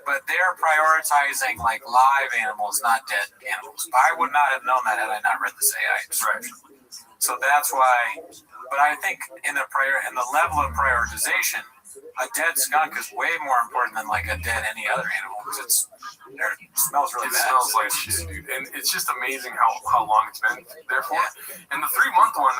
B: But they're prioritizing like live animals, not dead animals. But I would not have known that had I not read this AI description. Right. So that's why. But I think in the level of prioritization, a dead skunk is way more important than like a dead any other animal because it smells really bad.
C: It smells like shit, dude. And it's just amazing how long it's been there for. Yeah. And the 3-month one,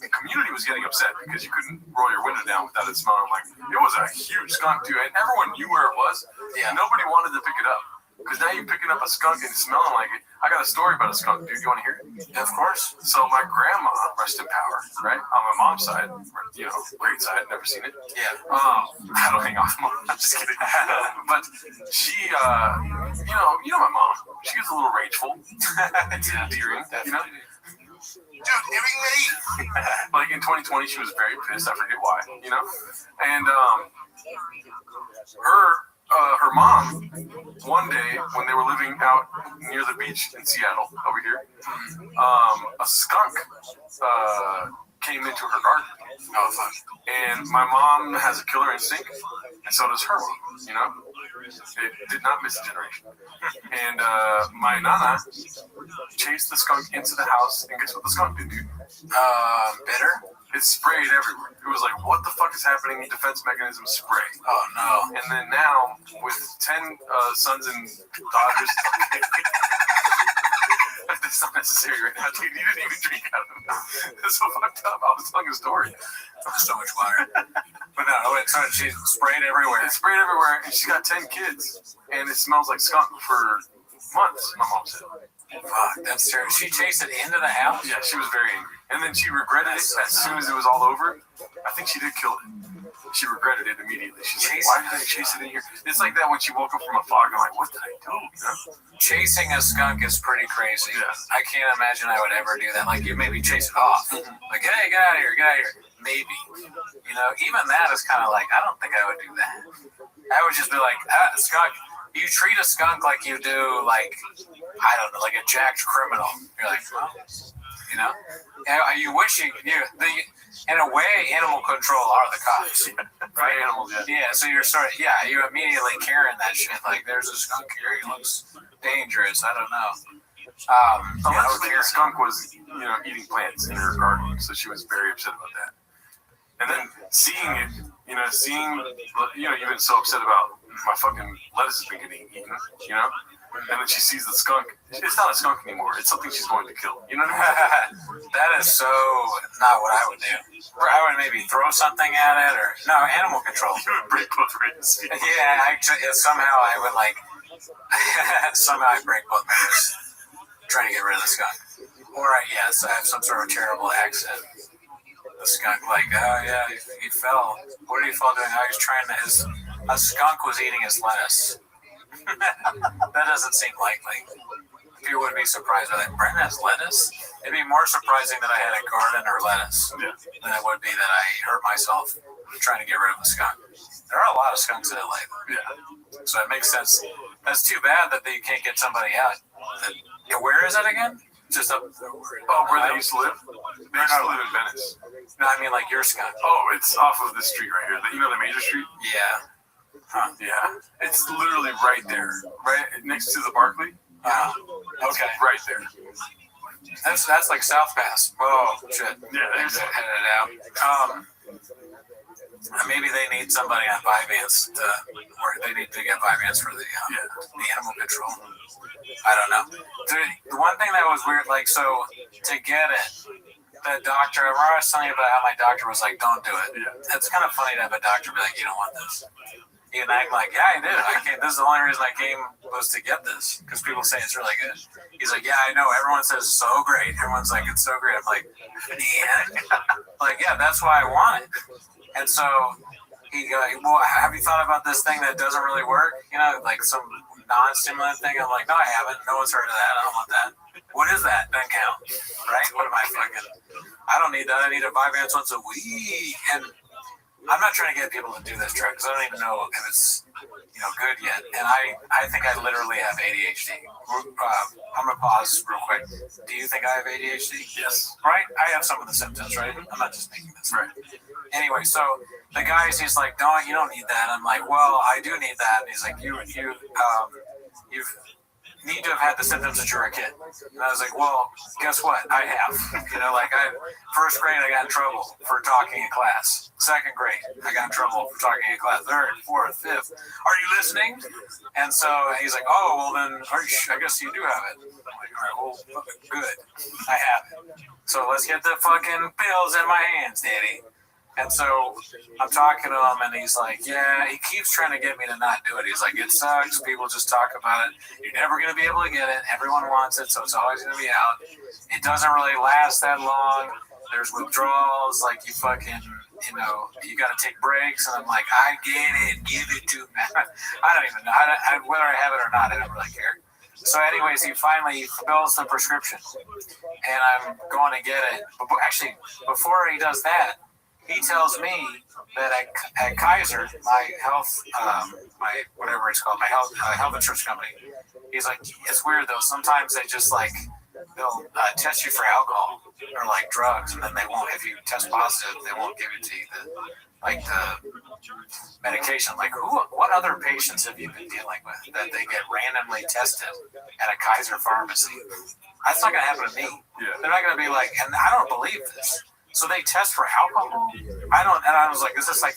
C: the community was getting upset because you couldn't roll your window down without it smelling like it was a huge skunk, dude. And everyone knew where it was. Yeah. Nobody wanted to pick it up. Because now you're picking up a skunk and smelling like it. I got a story about a skunk, dude. You want to hear it?
B: Yeah, of course.
C: So my grandma, rest in power, right? On my mom's side, great side, never seen it.
B: Yeah.
C: I don't hang off, Mom. I'm just kidding. But she, you know my mom. She gets a little rageful. It's endearing, Dude, giving me. Like in 2020, she was very pissed. I forget why, And her mom, one day when they were living out near the beach in Seattle over here, a skunk came into her garden. And my mom has a killer instinct, and so does her mom, It did not miss a generation. And my nana chased the skunk into the house, and guess what the skunk did, dude?
B: Bitter?
C: It sprayed everywhere. It was like, what the fuck is happening? Defense mechanism spray.
B: Oh, no.
C: And then now, with 10 sons and daughters, that's not necessary right now, dude. You didn't even drink out of it. That's so fucked up. I was telling a story.
B: So much water. But no, so she sprayed everywhere.
C: It sprayed everywhere, and she's got 10 kids. And it smells like skunk for months, my mom said.
B: Fuck, that's terrible. She chased it into the house?
C: Yeah, she was very angry. And then she regretted it as soon as it was all over. I think she did kill it. she regretted it immediately. She's like, why did I chase it in here? It's like that when she woke up from a fog. I'm like, what did I do? You know?
B: Chasing a skunk is pretty crazy.
C: Yeah.
B: I can't imagine I would ever do that. Like, you maybe chase it off. Like, hey, get out of here, get out of here. Maybe. You know, even that is kind of like, I don't think I would do that. I would just be like, skunk. You treat a skunk like you do, like, I don't know, like a jacked criminal. You're like, well, you know? And you wish in a way, animal control are the cops.
C: Right? Animals,
B: Yeah, so you're you immediately carrying that shit. Like, there's a skunk here. He looks dangerous. I don't know.
C: Allegedly, the skunk was, eating plants in her garden, so she was very upset about that. And then seeing it, you've been so upset about my fucking lettuce has been getting eaten, And then she sees the skunk. It's not a skunk anymore. It's something she's going to kill. You know what I mean?
B: That is so not what I would do. I would maybe throw something at it, or animal control.
C: You would break both ribs.
B: Yeah, somehow I would somehow I break both my wrists trying to get rid of the skunk. Or I have some sort of terrible accident. The skunk, he fell. What did he fall doing? I was trying a skunk was eating his lettuce. That doesn't seem likely. You wouldn't be surprised by that. Brent has lettuce? It'd be more surprising that I had a garden or lettuce than it would be that I hurt myself trying to get rid of a skunk. There are a lot of skunks in LA.
C: Yeah.
B: So it makes sense. That's too bad that you can't get somebody out. Where is it again? Just up
C: where they used to live? They used to live in Venice.
B: No, I mean like your skunk.
C: Oh, it's off of this street right here. The major street?
B: Yeah.
C: Huh. Yeah. It's literally right there. Right next to the Barclay.
B: Okay.
C: Right there.
B: That's like South Pass. Oh, shit.
C: Yeah,
B: there's headed out. Maybe they need somebody on Vyvanse or they need to get Vyvanse for the animal control. I don't know. The one thing that was weird, to get it, the doctor, I remember I was telling you about how my doctor was like, don't do it. Yeah. It's kind of funny to have a doctor be like, you don't want this. And I'm like, yeah, I did. This is the only reason I came was to get this because people say it's really good. He's like, yeah, I know. Everyone says it's so great. Everyone's like, it's so great. I'm like, yeah, that's why I want it. And so he goes, well, have you thought about this thing that doesn't really work? Like some non-stimulant thing. I'm like, no, I haven't. No one's heard of that. I don't want that. What is that? Doesn't count, right? What am I fucking? I don't need that. I need a Vyvanse once a week. And I'm not trying to get people to do this trick because I don't even know if it's good yet. And I think I literally have ADHD. I'm gonna pause real quick. Do you think I have ADHD?
C: Yes.
B: Right? I have some of the symptoms, right? I'm not just making this right. Anyway, so the guy, he's like, no, you don't need that. I'm like, well, I do need that. And he's like, you need to have had the symptoms since you were a kid. And I was like, well, guess what? I have. First grade, I got in trouble for talking in class. Second grade, I got in trouble for talking in class. Third, fourth, fifth. Are you listening? And so he's like, oh, well then, I guess you do have it. I'm like, all right, well, good. I have it. So let's get the fucking pills in my hands, Daddy. And so I'm talking to him, and he's like, yeah, he keeps trying to get me to not do it. He's like, it sucks. People just talk about it. You're never going to be able to get it. Everyone wants it, so it's always going to be out. It doesn't really last that long. There's withdrawals. Like, you fucking, you got to take breaks. And I'm like, I get it. Give it to me. I don't even know. Whether I have it or not, I don't really care. So anyways, he finally fills the prescription, and I'm going to get it. But actually, before he does that, he tells me that at Kaiser, my health, my whatever it's called, my health insurance company, he's like, it's weird though. Sometimes they just they'll test you for alcohol or drugs, and then they won't. If you test positive, they won't give it to you. The medication. What other patients have you been dealing with that they get randomly tested at a Kaiser pharmacy? That's not gonna happen to me.
C: Yeah.
B: They're not gonna be like, and I don't believe this. So they test for alcohol? And I was like, is this I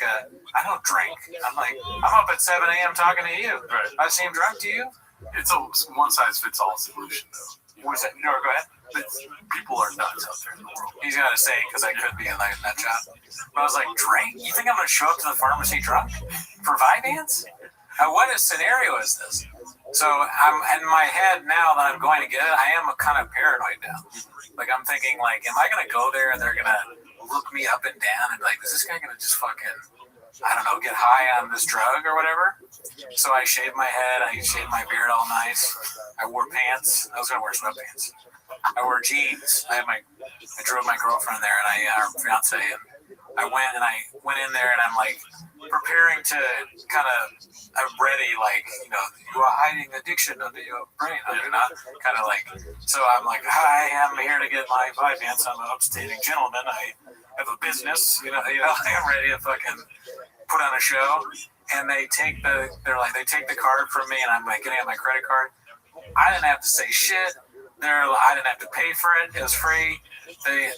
B: don't drink. I'm like, I'm up at 7 a.m. talking to you.
C: Right.
B: I seem drunk to you?
C: It's a one-size-fits-all solution, though.
B: What is that? No, go ahead.
C: People are nuts out there in the world.
B: He's got to say it because I could be in that job. But I was like, drink? You think I'm going to show up to the pharmacy drunk? For Vyvanse? What a scenario is this? So I'm in my head now that I'm going to get it, I am kind of paranoid now. I'm thinking, am I going to go there and they're going to look me up and down and is this guy going to just fucking I don't know, get high on this drug or whatever. So I shaved my head, I shaved my beard all nice. I wore pants. I was gonna wear sweatpants. I wore jeans. I drove my girlfriend there, and our fiance, and I went in there, and I'm like preparing to kind of, I'm ready, like, you know, you are hiding addiction under your brain, you're not kind of like. So I'm like, hi, I'm here to get my finance. I'm an upstanding gentleman. I have a business, you know, I'm ready to fucking put on a show. And they take the card from me, and I'm like getting out my credit card. I didn't have to say shit. I didn't have to pay for it. It was free. The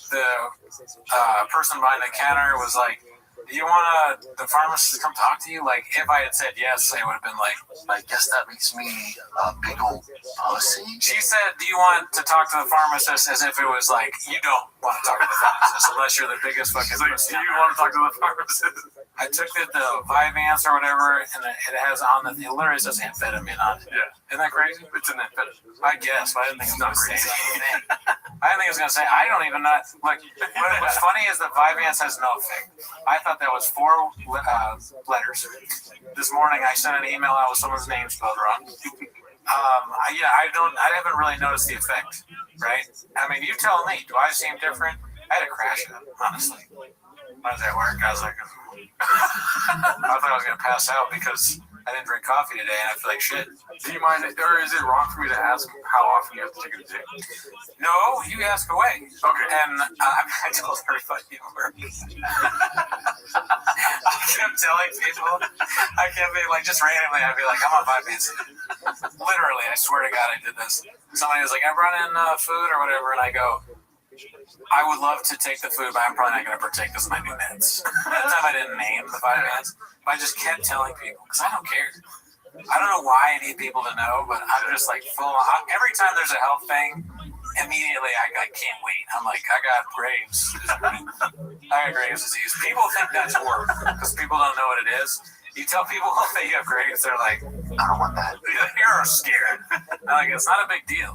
B: person behind the counter was like, "Do you want the pharmacist to come talk to you?" Like, if I had said yes, I would have been like,
F: I guess that makes me a big old pussy.
B: She said, "Do you want to talk to the pharmacist?" As if it was like, you don't want to talk to the pharmacist unless you're the biggest fucking.
C: Like, do you want to talk to the pharmacist?
B: I took the Vyvanse or whatever, and it has on it literally says amphetamine on it.
C: Yeah.
B: Isn't that crazy?
C: It's an amphetamine.
B: I guess, but I didn't think it was going to say anything. I didn't think it was going to say, I don't even know. Like, what's funny is that Vyvanse has no effect. I thought that was 4 letters. This morning I sent an email out with someone's name spelled wrong. I haven't really noticed the effect, right? I mean, you tell me, do I seem different? I had a crash out, honestly. When I was at work, I was like, I thought I was going to pass out because I didn't drink coffee today and I feel like shit.
C: Do you mind, or is it wrong for me to ask how often you have to take it a day?
B: No, you ask away.
C: Okay.
B: And I told everybody at work. I kept telling people, I kept being like, just randomly, I'd be like, I'm on Vyvanse. Literally, I swear to God, I did this. Somebody was like, I brought in food or whatever, and I go, I would love to take the food, but I'm probably not going to partake because of my new meds. That time I didn't name the Vyvanse, but I just kept telling people because I don't care. I don't know why I need people to know, but I'm just like full. Every time there's a health thing, immediately I can't wait. I'm like, I got Graves. I got Graves disease. People think that's work because people don't know what it is. You tell people that you have Graves, they're like, I don't want that. You're scared. Like, it's not a big deal.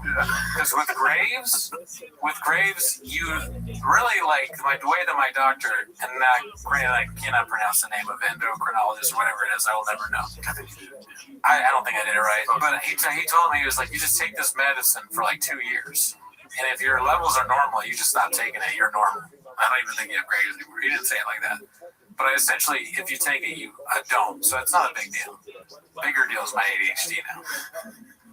B: Because with Graves, you really like the way that my doctor, and granted, I cannot pronounce the name of endocrinologist, whatever it is, I will never know. I don't think I did it right. But he told me, he was like, you just take this medicine for like 2 years. And if your levels are normal, you just stop taking it, you're normal. I don't even think you have Graves anymore. He didn't say it like that. But essentially, if you take it, I don't. So it's not a big deal. Bigger deal is my ADHD now.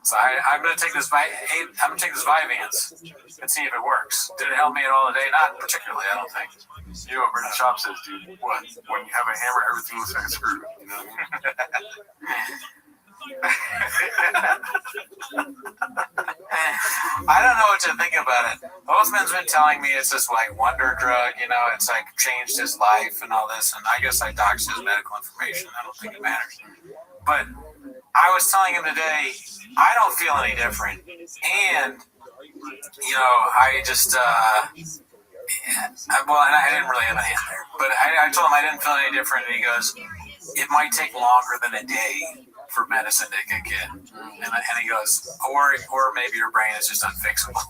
B: So I'm gonna take this Vyvanse and see if it works. Did it help me at all today? Not particularly, I don't think.
C: You know what Brendan Schaub says, dude? What? When you have a hammer, everything looks like a screw. You know what
B: I don't know what to think about it. Othman's been telling me it's this like wonder drug, you know, it's like changed his life and all this, and I guess I doxed his medical information. I don't think it matters. But I was telling him today, I don't feel any different. And, you know, I just, and I didn't really have an answer. But I told him I didn't feel any different, and he goes, it might take longer than a day for medicine to kick in. And he goes, or maybe your brain is just unfixable.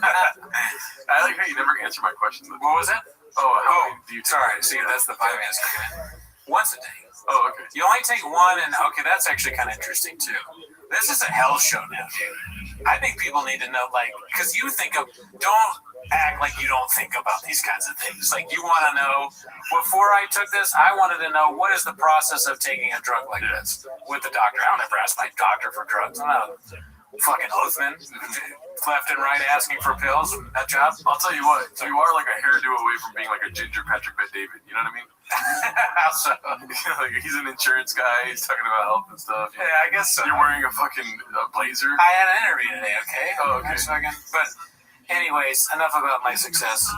C: I like how you never answer my question.
B: What was it? Sorry. See, that's the Vyvanse kicking in. Once a day.
C: Oh, okay.
B: You only take one, and okay, that's actually kind of interesting too. This is a health show now, dude. I think people need to know, like, because don't act like you don't think about these kinds of things. Like, you want to know, before I took this, I wanted to know what is the process of taking a drug like this with the doctor. I don't ever ask my doctor for drugs. I'm not a fucking Oathman, left and right asking for pills. That job.
C: I'll tell you what. So you are like a hairdo away from being like a ginger Patrick Bet-David. You know what I mean?
B: So,
C: like, he's an insurance guy. He's talking about health and stuff.
B: Yeah, I guess so.
C: You're wearing a fucking blazer.
B: I had an interview today. Okay.
C: Oh, okay.
B: But anyways, enough about my success.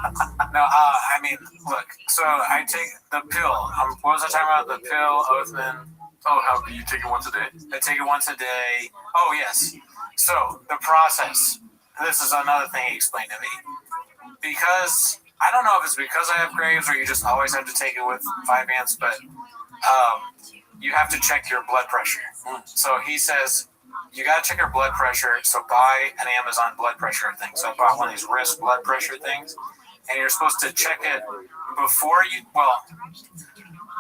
B: No, I mean, look. So I take the pill. What was I talking about? The pill, Oathman.
C: Oh, how you take it once a day?
B: I take it once a day. Oh, yes. So the process. This is another thing he explained to me. Because I don't know if it's because I have Graves or you just always have to take it with Vyvanse, but you have to check your blood pressure. So he says you got to check your blood pressure. So buy an Amazon blood pressure thing. So I bought one of these wrist blood pressure things, and you're supposed to check it before you. Well,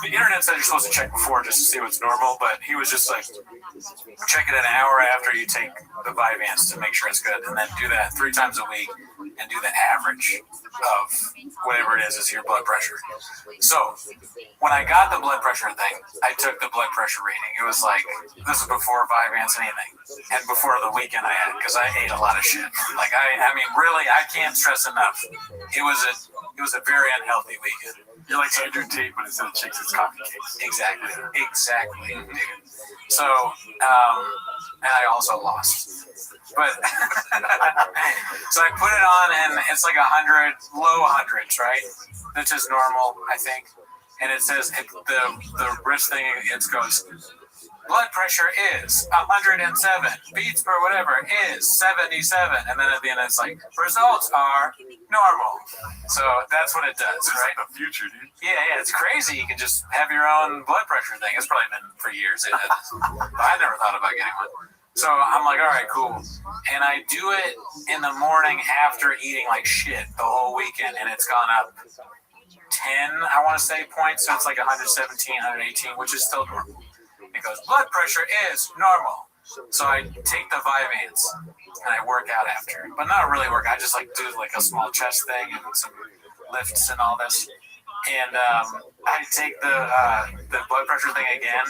B: the internet said you're supposed to check before just to see what's normal, but he was just like, check it an hour after you take the Vyvanse to make sure it's good, and then do that 3 times a week and do the average of whatever it is your blood pressure. So when I got the blood pressure thing, I took the blood pressure reading. It was like, this is before Vyvanse anything, and before the weekend I had, because I ate a lot of shit. Like I mean, really, I can't stress enough. It was a very unhealthy weekend.
C: You're like Andrew Tate, but instead of chicks, it's coffee cakes.
B: Exactly, dude. So, and I also lost. But so I put it on, and it's like 100, low hundreds, right? Which is normal, I think. And it says the wrist thing. It goes, blood pressure is 107, beats per whatever is 77, and then at the end it's like results are normal. So that's what it does, right?
C: Like the future, dude.
B: Yeah, it's crazy. You can just have your own blood pressure thing. It's probably been for years. I never thought about getting one. So I'm like, all right, cool. And I do it in the morning after eating like shit the whole weekend, and it's gone up 10, I want to say, points. So it's like 117, 118, which is still normal. It goes, blood pressure is normal. So I take the Vyvanse and I work out after, but not really work. I just like do like a small chest thing and some lifts and all this. And I take the blood pressure thing again,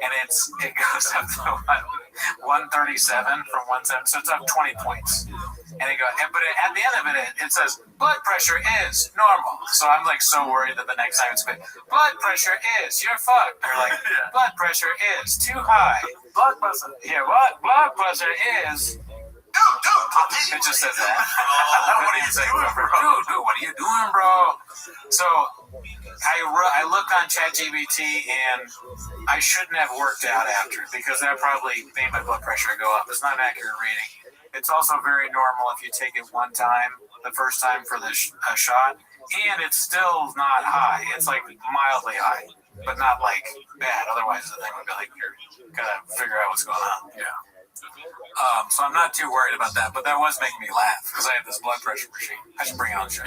B: and it goes up to 137 from 170, so it's up 20 points. And it goes, but at the end of it says blood pressure is normal. So I'm like so worried that the next time it's been, blood pressure is, you're fucked. They're like, blood pressure is too high. Blood pressure, yeah, what? Blood pressure is. Dude, it just says that. What are you saying, dude, what are you doing, bro? So I looked on ChatGPT, and I shouldn't have worked out after, because that probably made my blood pressure go up. It's not an accurate reading. It's also very normal if you take it one time, the first time for the shot, and it's still not high. It's like mildly high, but not like bad. Otherwise, the thing would be like, you're gonna figure out what's going on.
C: Yeah.
B: So I'm not too worried about that, but that was making me laugh because I have this blood pressure machine. I should bring it on the show.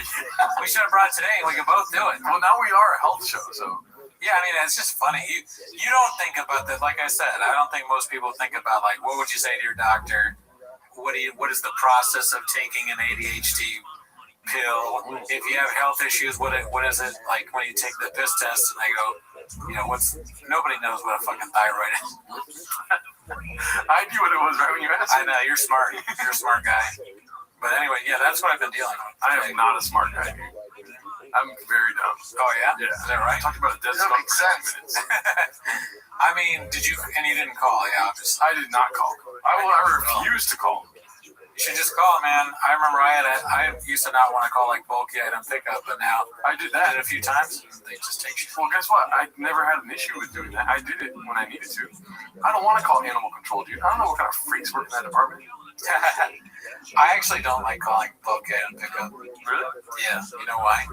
B: We should have brought it today, and we could both do it.
C: Well, now we are a health show, so.
B: Yeah, I mean, it's just funny. You don't think about that. Like I said, I don't think most people think about, like, what would you say to your doctor? What is the process of taking an ADHD pill? If you have health issues, what is it like when you take the piss test and they go, nobody knows what a fucking thyroid is.
C: I knew what it was right when you asked.
B: I know, you're smart. You're a smart guy. But anyway, yeah, that's what I've been dealing with.
C: I am not a smart guy. I'm very dumb.
B: Oh, yeah?
C: Yeah.
B: Is that right?
C: Talking about a dead
F: That makes sense.
B: I mean, and you didn't call, yeah,
C: I did not call. I refused to call.
B: You should just call, man. I remember I used to not want to call like bulky item pickup, but now
C: I did that
B: a few times. And they just take shit.
C: Well, guess what? I never had an issue with doing that. I did it when I needed to. I don't want to call animal control, dude. I don't know what kind of freaks work in that department.
B: I actually don't like calling bulky item pickup.
C: Really?
B: Yeah. You know why?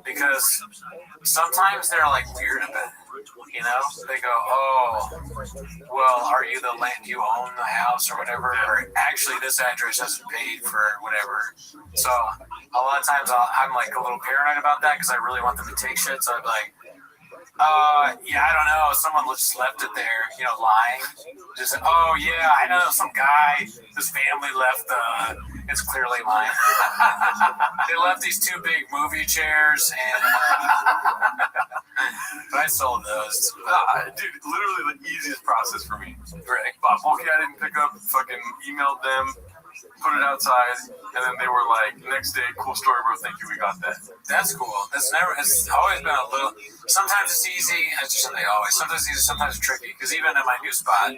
B: Because sometimes they're like weird about it. You know, they go, oh, well, are you the land, you own the house or whatever, or actually this address hasn't paid for whatever. So a lot of times I'm like a little paranoid about that because I really want them to take shit. So I'd be like, yeah, I don't know. Someone just left it there, lying. Just, oh yeah, I know some guy, his family left it's clearly mine. They left these 2 big movie chairs, and but I sold those.
C: Dude, literally the easiest process for me.
B: Right.
C: Bulky, I didn't pick up, fucking emailed them, put it outside, and then they were like, next day, cool story, bro, thank you, we got that.
B: That's cool. It's always been a little, sometimes it's easy, sometimes it's easy, sometimes it's tricky, because even in my new spot,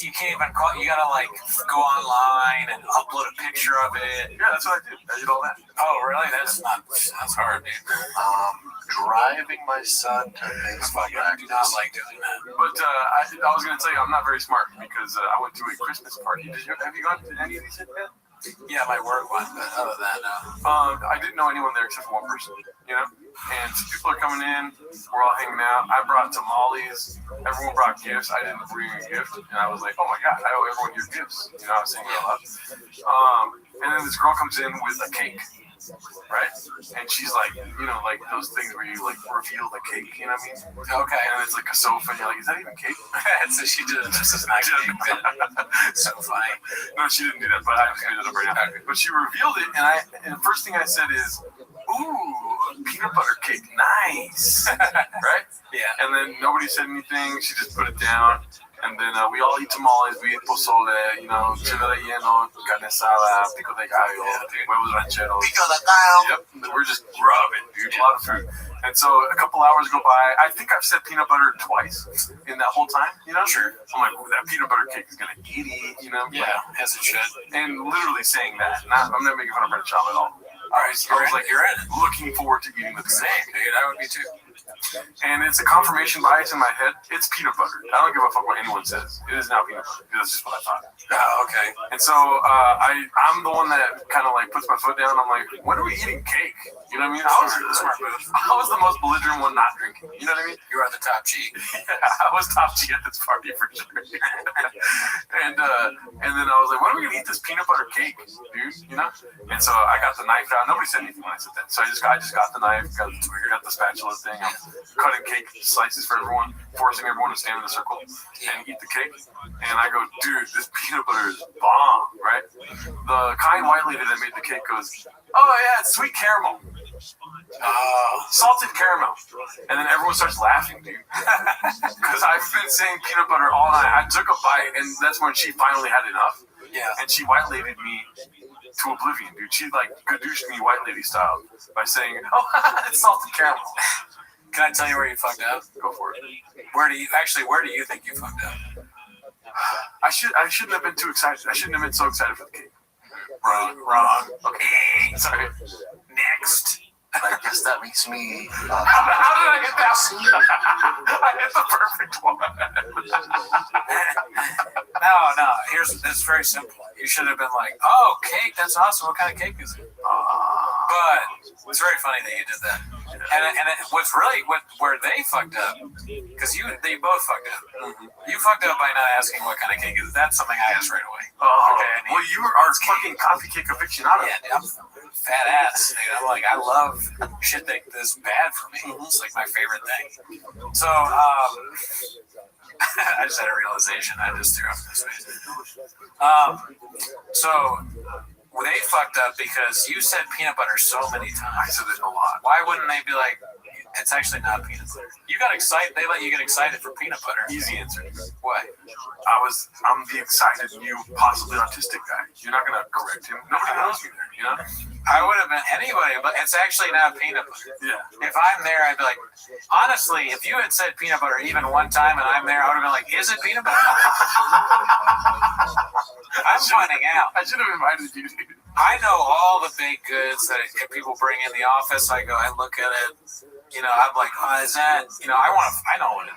B: you can't even call, you gotta like go online and upload a picture of it.
C: Yeah, that's what I did. I did all that.
B: Oh, really? That's hard, dude.
F: Driving my son to baseball
B: I do not like doing that.
C: But I was gonna tell you, I'm not very smart because I went to a Christmas party. Have you gone to any of these yet?
B: Yeah, my work one, but other than that, no.
C: I didn't know anyone there except for one person, And some people are coming in. We're all hanging out. I brought tamales. Everyone brought gifts. I didn't bring a gift, and I was like, "Oh my god, I owe everyone your gifts." I was saying it out loud. And then this girl comes in with a cake, right? And she's like, you know, like those things where you like reveal the cake, you know what I mean?
B: Okay.
C: And it's like a sofa, and you're like, is that even cake?
B: And so she did it just as not cake. So funny.
C: No, she didn't do that, but I just made it up right now. But she revealed it, and the first thing I said is, ooh, peanut butter cake, nice, right?
B: Yeah.
C: And then nobody said anything. She just put it down. And then we all eat tamales, we eat pozole, you know, chile relleno, carne asada, pico de gallo, huevos rancheros.
O: Pico de gallo.
C: Yep, we're just rubbing, dude, a lot of food. And so a couple hours go by. I think I've said peanut butter twice in that whole time, you know?
B: Sure.
C: I'm like, ooh, that peanut butter cake is going to eat, you know?
B: Yeah, as it should.
C: And literally saying that. I'm not making fun of British Child at all.
B: All right, so I was like, you're in.
C: Looking forward to eating the
B: Same, dude. I would be too.
C: And it's a confirmation bias in my head. It's peanut butter. I don't give a fuck what anyone says. It is now peanut butter. That's just what I thought.
B: Oh, okay.
C: And so I'm the one that kind of like puts my foot down. I'm like, when are we eating cake? You know what I mean? I was the most belligerent one not drinking. You know what I mean?
B: You are the top G.
C: Yeah, I was top G at this party for sure. and then I was like, when are we gonna eat this peanut butter cake, dude? You know? And so I got the knife out. Nobody said anything when I said that. So I just got the knife, got the spatula thing. I'm cutting cake slices for everyone, forcing everyone to stand in a circle and eat the cake. And I go, dude, this peanut butter is bomb, right? The kind white lady that made the cake goes, oh yeah, it's sweet caramel. Salted caramel. And then everyone starts laughing, dude. Because I've been saying peanut butter all night. I took a bite, and that's when she finally had enough.
B: Yeah.
C: And she white ladied me to oblivion, dude. She like gadooshed me white lady style by saying, oh, it's salted caramel.
B: Can I tell you where you fucked up?
C: Go for it.
B: Where do you think you fucked up?
C: I shouldn't have been too excited. I shouldn't have been so excited for the cake.
B: Wrong.
C: Okay. Sorry.
B: Next.
O: I guess that makes me.
C: How did I get that? I hit the perfect one.
B: No. It's very simple. You should have been like, "Oh, cake! That's awesome. What kind of cake is it?" But it's very funny that you did that. And where they fucked up, because they both fucked up. Mm-hmm. You fucked up by not asking what kind of cake is. That's something I asked right away.
C: Oh, okay. Well, you are fucking coffee cake aficionado.
B: Yeah, dude, I'm fat ass. Dude. I'm like, I love shit that is bad for me. It's like my favorite thing. So, I just had a realization. I just threw up in this face. So they fucked up because you said peanut butter so many times.
C: I said it a lot.
B: Why wouldn't they be like, it's actually not peanut butter? You got excited. They let you get excited for peanut butter.
C: Easy answer.
B: What?
C: I'm the excited new, possibly autistic guy. You're not gonna correct him. Nobody knows me there, you know?
B: I would have been anybody, but it's actually not peanut butter.
C: Yeah.
B: If I'm there, I'd be like, honestly, if you had said peanut butter even one time and I'm there, I would have been like, is it peanut butter? I'm finding out.
C: I should have invited you.
B: I know all the baked goods that people bring in the office. I look at it. You know, I'm like, oh, is that? You know, I want to know what it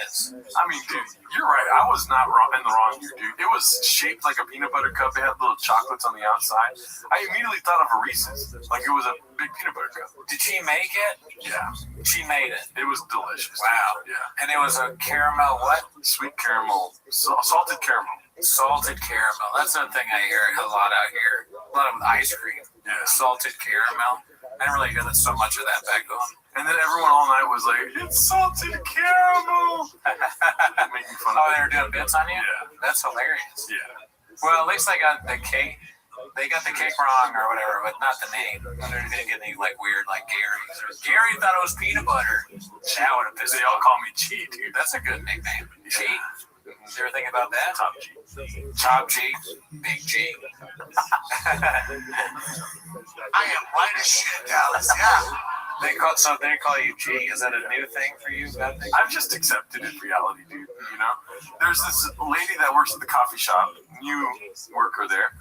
B: is.
C: I mean, dude, you're right. I was not wrong in the wrong here, dude. It was shaped like a peanut butter cup. It had little chocolates on the outside. I immediately thought of a Reese's, like it was a big peanut butter cup.
B: Did she make it?
C: Yeah,
B: she made it.
C: It was delicious.
B: Wow.
C: Yeah.
B: And it was a caramel what?
C: Sweet caramel, salted caramel.
B: Salted caramel. That's the thing I hear a lot out here. A lot of ice cream.
C: Yeah.
B: Salted caramel. I didn't really hear so much of that back home.
C: And then everyone all night was like, it's salted caramel. Making fun of
B: they were doing bits on you?
C: Yeah.
B: That's hilarious.
C: Yeah.
B: Well, at least they got the cake. They got the cake wrong or whatever, but not the name. They didn't get any like weird like Gary's. Gary thought it was peanut butter. That would have pissed.
C: They all call me G, dude.
B: That's a good nickname. G. You ever think about that?
C: Top G.
B: Top G. Big G.
O: I am white as shit, Dallas. Yeah.
B: They call you G. Is that a new thing for you?
C: I've just accepted it reality, dude. You know, there's this lady that works at the coffee shop, new worker there,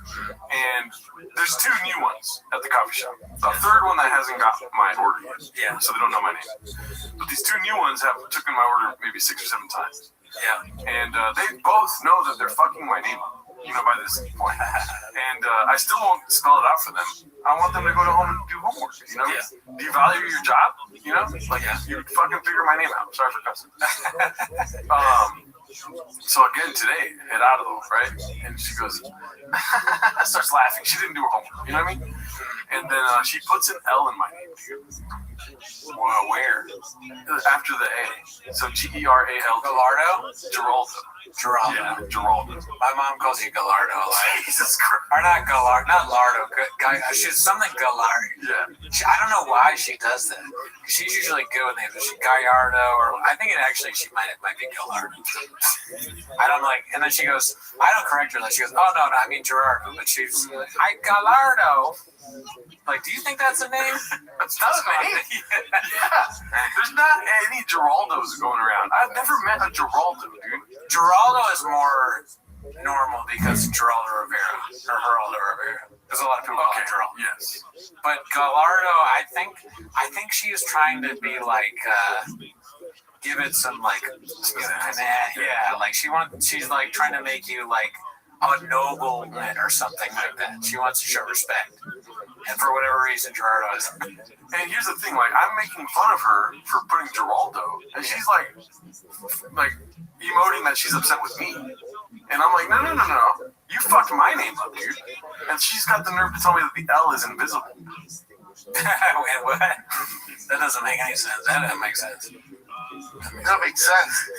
C: and there's two new ones at the coffee shop. The third one that hasn't got my order yet.
B: Yeah.
C: So they don't know my name. But these two new ones have taken my order maybe 6 or 7 times.
B: Yeah.
C: And they both know that they're fucking my name up, you know, by this point. And I still won't spell it out for them. I want them to go to home and do homework, you know? Yeah. Do you value your job? You know? Like, you fucking figure my name out. Sorry for cussing. So again today at Audible, right? And she goes, starts laughing. She didn't do her homework. You know what I mean? And then she puts an L in my name.
B: Well, where?
C: After the A. So Gerald.
B: Gallardo?
C: Geraldo.
B: Geraldo.
C: Yeah, Geraldo.
B: My mom calls you Gallardo. Like,
C: Jesus Christ.
B: or not Gallardo, not Lardo. She's something Gallardo.
C: Yeah.
B: I don't know why she does that. She's usually good with names. She Gallardo, or I think it actually she might be Gallardo. I don't like, and then she goes, I don't correct her. Then she goes, oh no, I mean Gerardo. But she's like, hi Gallardo. Like, do you think that's a name?
C: That's not a name. Yeah. There's not any Geraldos going around. I've never met a Geraldo, dude.
B: Geraldo is more normal because Geraldo Rivera or Geraldo Rivera. There's a lot of people call it Geraldo.
C: Yes.
B: But Gallardo, I think she is trying to be like give it some like yeah, like she's like trying to make you like a nobleman or something like that. She wants to show respect. And for whatever reason, Gerardo is.
C: And here's the thing, like, I'm making fun of her for putting Geraldo, and she's like emoting that she's upset with me. And I'm like, no. You fucked my name up, dude. And she's got the nerve to tell me that the L is invisible.
B: Wait, what? That doesn't make any sense. That doesn't make sense.
F: That makes sense.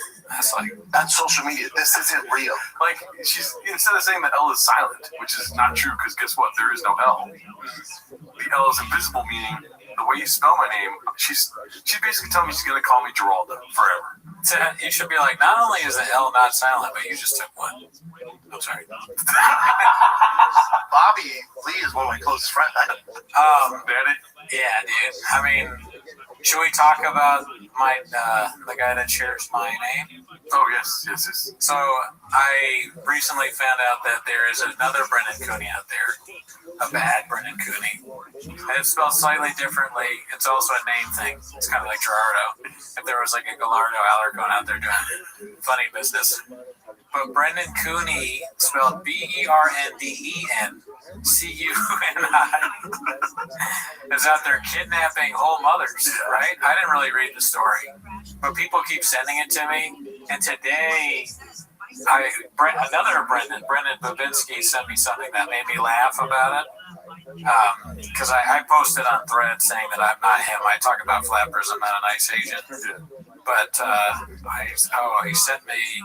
B: That's
F: social media. This isn't real.
C: Like, she's, instead of saying the L is silent, which is not true, because guess what? There is no L. The L is invisible, meaning the way you spell my name, she's basically telling me she's going to call me Geraldo forever.
B: So you should be like, not only is the L not silent, but you just took one. I'm sorry.
F: Bobby Lee is one of my closest friends.
B: Yeah, dude. I mean, should we talk about the guy that shares my name?
C: Oh, yes.
B: So I recently found out that there is another Brendan Cooney out there, a bad Brendan Cooney. And it's spelled slightly differently. It's also a name thing. It's kind of like Gerardo. If there was like a Gallardo Alarcon out there doing funny business. But Brendan Cooney, spelled BERNDENCUNI, is out there kidnapping whole mothers, right? I didn't really read the story, but people keep sending it to me. And today, another Brendan Babinski, sent me something that made me laugh about it. Because I posted on Thread saying that I'm not him. I talk about flappers. I'm not a nice Asian. But he sent me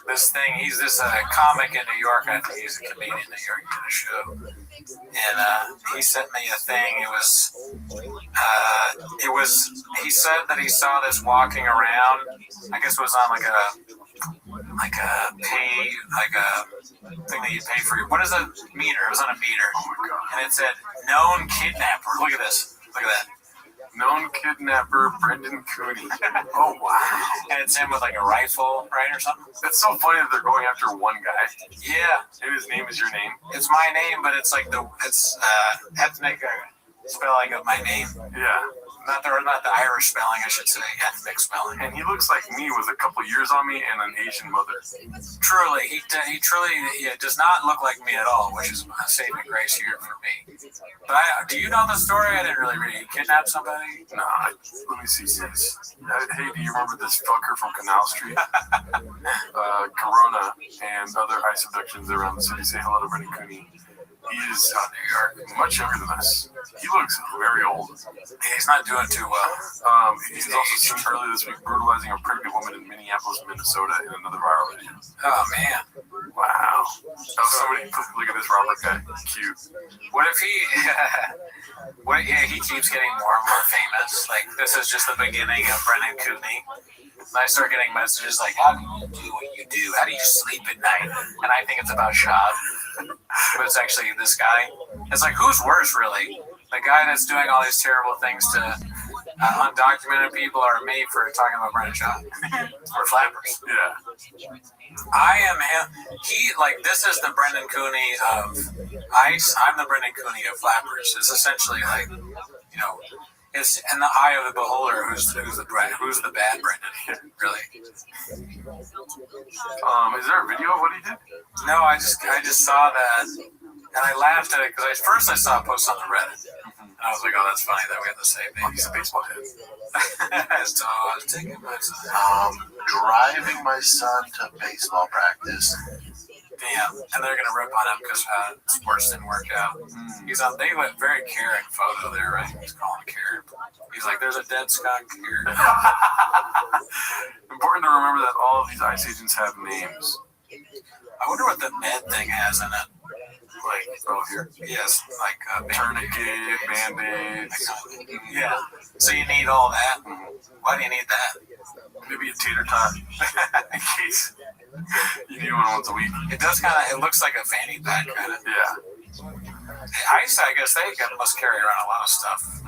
B: this thing. He's this comic in New York. I think he's a comedian in New York in a show. And he sent me a thing. He said that he saw this walking around. I guess it was on like a thing that you pay for. What is a meter? It was on a meter. Oh my god! And it said known kidnapper. Look at this. Look at that.
C: Known kidnapper Brendan Cooney. Oh wow!
B: And it's him with like a rifle, right, or something.
C: It's so funny that they're going after one guy.
B: Yeah.
C: And his name is your name.
B: It's my name, but it's like it's ethnic spelling of my name.
C: Yeah.
B: Not the Irish spelling, I should say, ethnic spelling.
C: And he looks like me with a couple years on me and an Asian mother.
B: Truly, he truly does not look like me at all, which is a saving grace here for me. But do you know the story? I didn't really read. He kidnapped somebody?
C: No, let me see this. Hey, do you remember this fucker from Canal Street? Corona and other ice abductions around the city. Say hello to Brendan Cooney. He is New York, much younger than us. He looks very old.
B: Yeah, he's not doing too well.
C: He's also seen earlier this week brutalizing a pregnant woman in Minneapolis, Minnesota in another viral video.
B: Oh, man.
C: Wow. Look at this Robert guy. Cute.
B: What if he keeps getting more and more famous? Like, this is just the beginning of Brendan Cooney. And I start getting messages like, how do you do what you do? How do you sleep at night? And I think it's about Shab. But it's actually this guy. It's like, who's worse, really? The guy that's doing all these terrible things to undocumented people, or me for talking about Brendan Shab? Or flappers.
C: Yeah.
B: I am him. This is the Brendan Cooney of ice. I'm the Brendan Cooney of flappers. It's essentially like, it's in the eye of the beholder who's the bad Brendan, really.
C: Is there a video of what he did?
B: No, I just saw that, and I laughed at it because first I saw a post on the Reddit And I was like, oh, that's funny that we have the same name.
C: He's a baseball head.
B: So I was taking my son.
F: Driving my son to baseball practice.
B: Damn, and they're gonna rip on him because sports didn't work out. He's on. They went very caring photo there, right? He's calling caring. He's like, "There's a dead skunk here."
C: Important to remember that all of these ICE agents have names.
B: I wonder what the med thing has in it.
C: Like, oh, here.
B: Yes, like
C: tourniquet, band-aid.
B: Yeah. So you need all that. Why do you need that?
C: Maybe a tater tot in case you need one once a week.
B: It does kind of. It looks like a fanny pack kind of.
C: Yeah.
B: ICE, I guess they must carry around a lot of stuff.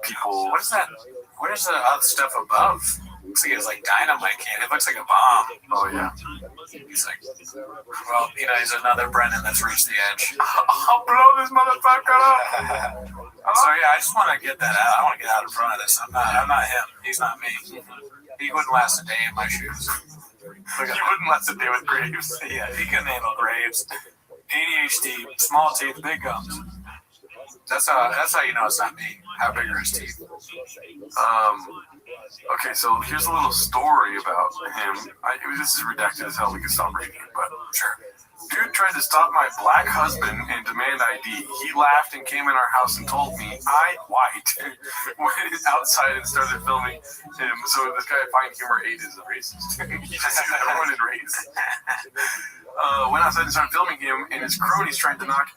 C: People.
B: What is that? What is the other stuff above? Looks like it's like dynamite can. It looks like a bomb.
C: Oh yeah.
B: He's like, well, you know, he's another Brennan that's reached the edge.
C: I'll blow this motherfucker up.
B: So yeah, I just want to get that out. I want to get out in front of this. I'm not him. He's not me. He wouldn't last a day in my shoes.
C: He wouldn't last a day with Graves.
B: Yeah, he can handle Graves. ADHD, small teeth, big gums. That's how you know it's not me. How big are his teeth?
C: Okay, so here's a little story about him. This is redacted as hell. We can stop reading it, but
B: sure.
C: Dude tried to stop my black husband and demand ID. He laughed and came in our house and told me I, white, went outside and started filming him. So this guy, Find Humor 8, is a racist. He just sees everyone in race. Went outside and started filming him and his cronies trying to knock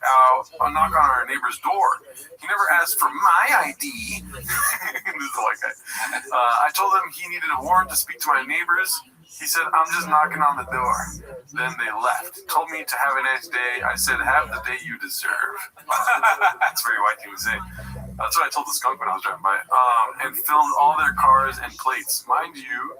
C: on our neighbor's door. He never asked for my ID. This is a white guy. I told him he needed a warrant to speak to my neighbors. He said, I'm just knocking on the door. Then they left. Told me to have a nice day. I said, have the day you deserve. That's a very white thing to say. That's what I told the skunk when I was driving by. And filmed all their cars and plates. Mind you,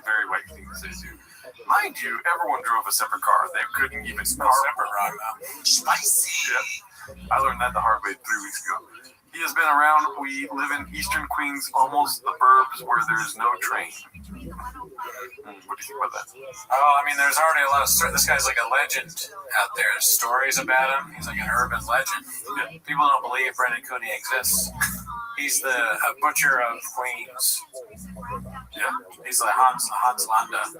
C: very white thing to say too. Mind you, everyone drove a separate car. They couldn't even separate wrong now. Spicy. Yeah. I learned that the hard way 3 weeks ago. He has been around. We live in Eastern Queens, almost the burbs where there's no train. What do you think about that?
B: Oh, I mean, there's already a lot of stories. This guy's like a legend out there. There's stories about him. He's like an urban legend. People don't believe Brendan Cooney exists. He's the butcher of Queens.
C: Yeah.
B: He's like Hans Landa.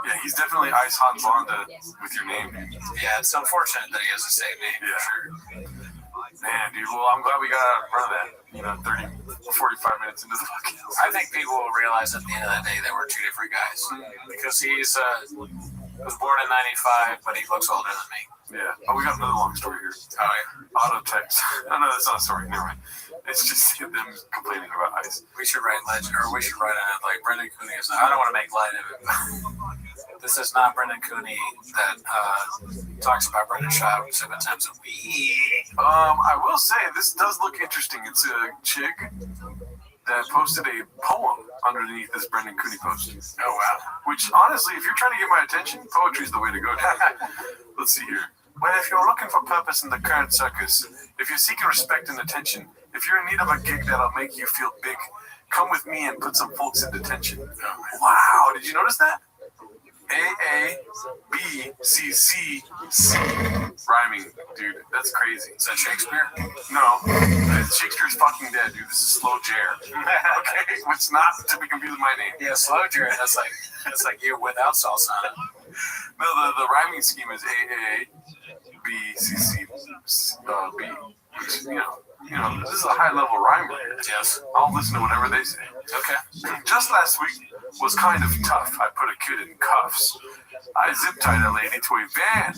C: Yeah, he's definitely Ice Hans Landa with your name.
B: Yeah, it's unfortunate that he has the same name.
C: Yeah. Sure. Man, dude, well, I'm glad we got out in front of that, 45 minutes into the podcast.
B: I think people will realize at the end of the day that we're two different guys. Because he's was born in 95, but he looks older than me.
C: Yeah. Oh, we got another long story here.
B: Oh, yeah.
C: Auto text. No, that's not a story. Never mind. It's just them complaining about ICE.
B: We should write legend, or we should write on it like Brendan Cooney is not. I don't want to make light of it. This is not Brendan Cooney that talks about Brendan Shaw 7 times a week.
C: I will say this does look interesting. It's a chick that posted a poem underneath this Brendan Cooney post.
B: Oh wow!
C: Which honestly, if you're trying to get my attention, poetry is the way to go. Let's see here. Well, if you're looking for purpose in the current circus, if you're seeking respect and attention, if you're in need of a gig that'll make you feel big, come with me and put some folks in detention. Wow! Did you notice that? A-A-B-C-C-C. Rhyming, dude. That's crazy.
B: Is that Shakespeare?
C: No. Shakespeare's fucking dead, dude. This is Slow Jer. Okay? Which not to be confused with my name.
B: Yeah, Slow Jer. That's like you without salsa on it.
C: No, the rhyming scheme is A-A-B-C-C-B. Which, this is a high-level rhymer.
B: Yes.
C: I'll listen to whatever they say.
B: Okay.
C: Just last week was kind of tough. I put a kid in cuffs. I zip-tied a lady to a van.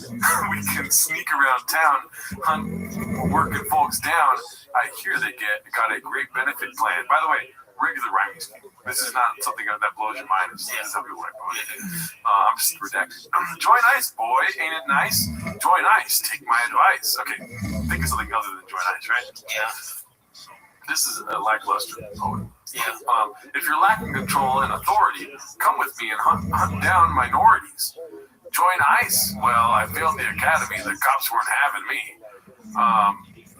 C: We can sneak around town, hunt working folks down. I hear they got a great benefit plan. By the way, regular rhyming scheme. This is not something that blows your mind. This is how people like it. I'm just redacted. Join ICE, boy. Ain't it nice? Join ICE. Take my advice. Okay, think of something other than join ICE, right?
B: Yeah.
C: This is a lackluster poem.
B: Yeah.
C: If you're lacking control and authority, come with me and hunt down minorities. Join ICE. Well, I failed the academy. The cops weren't having me.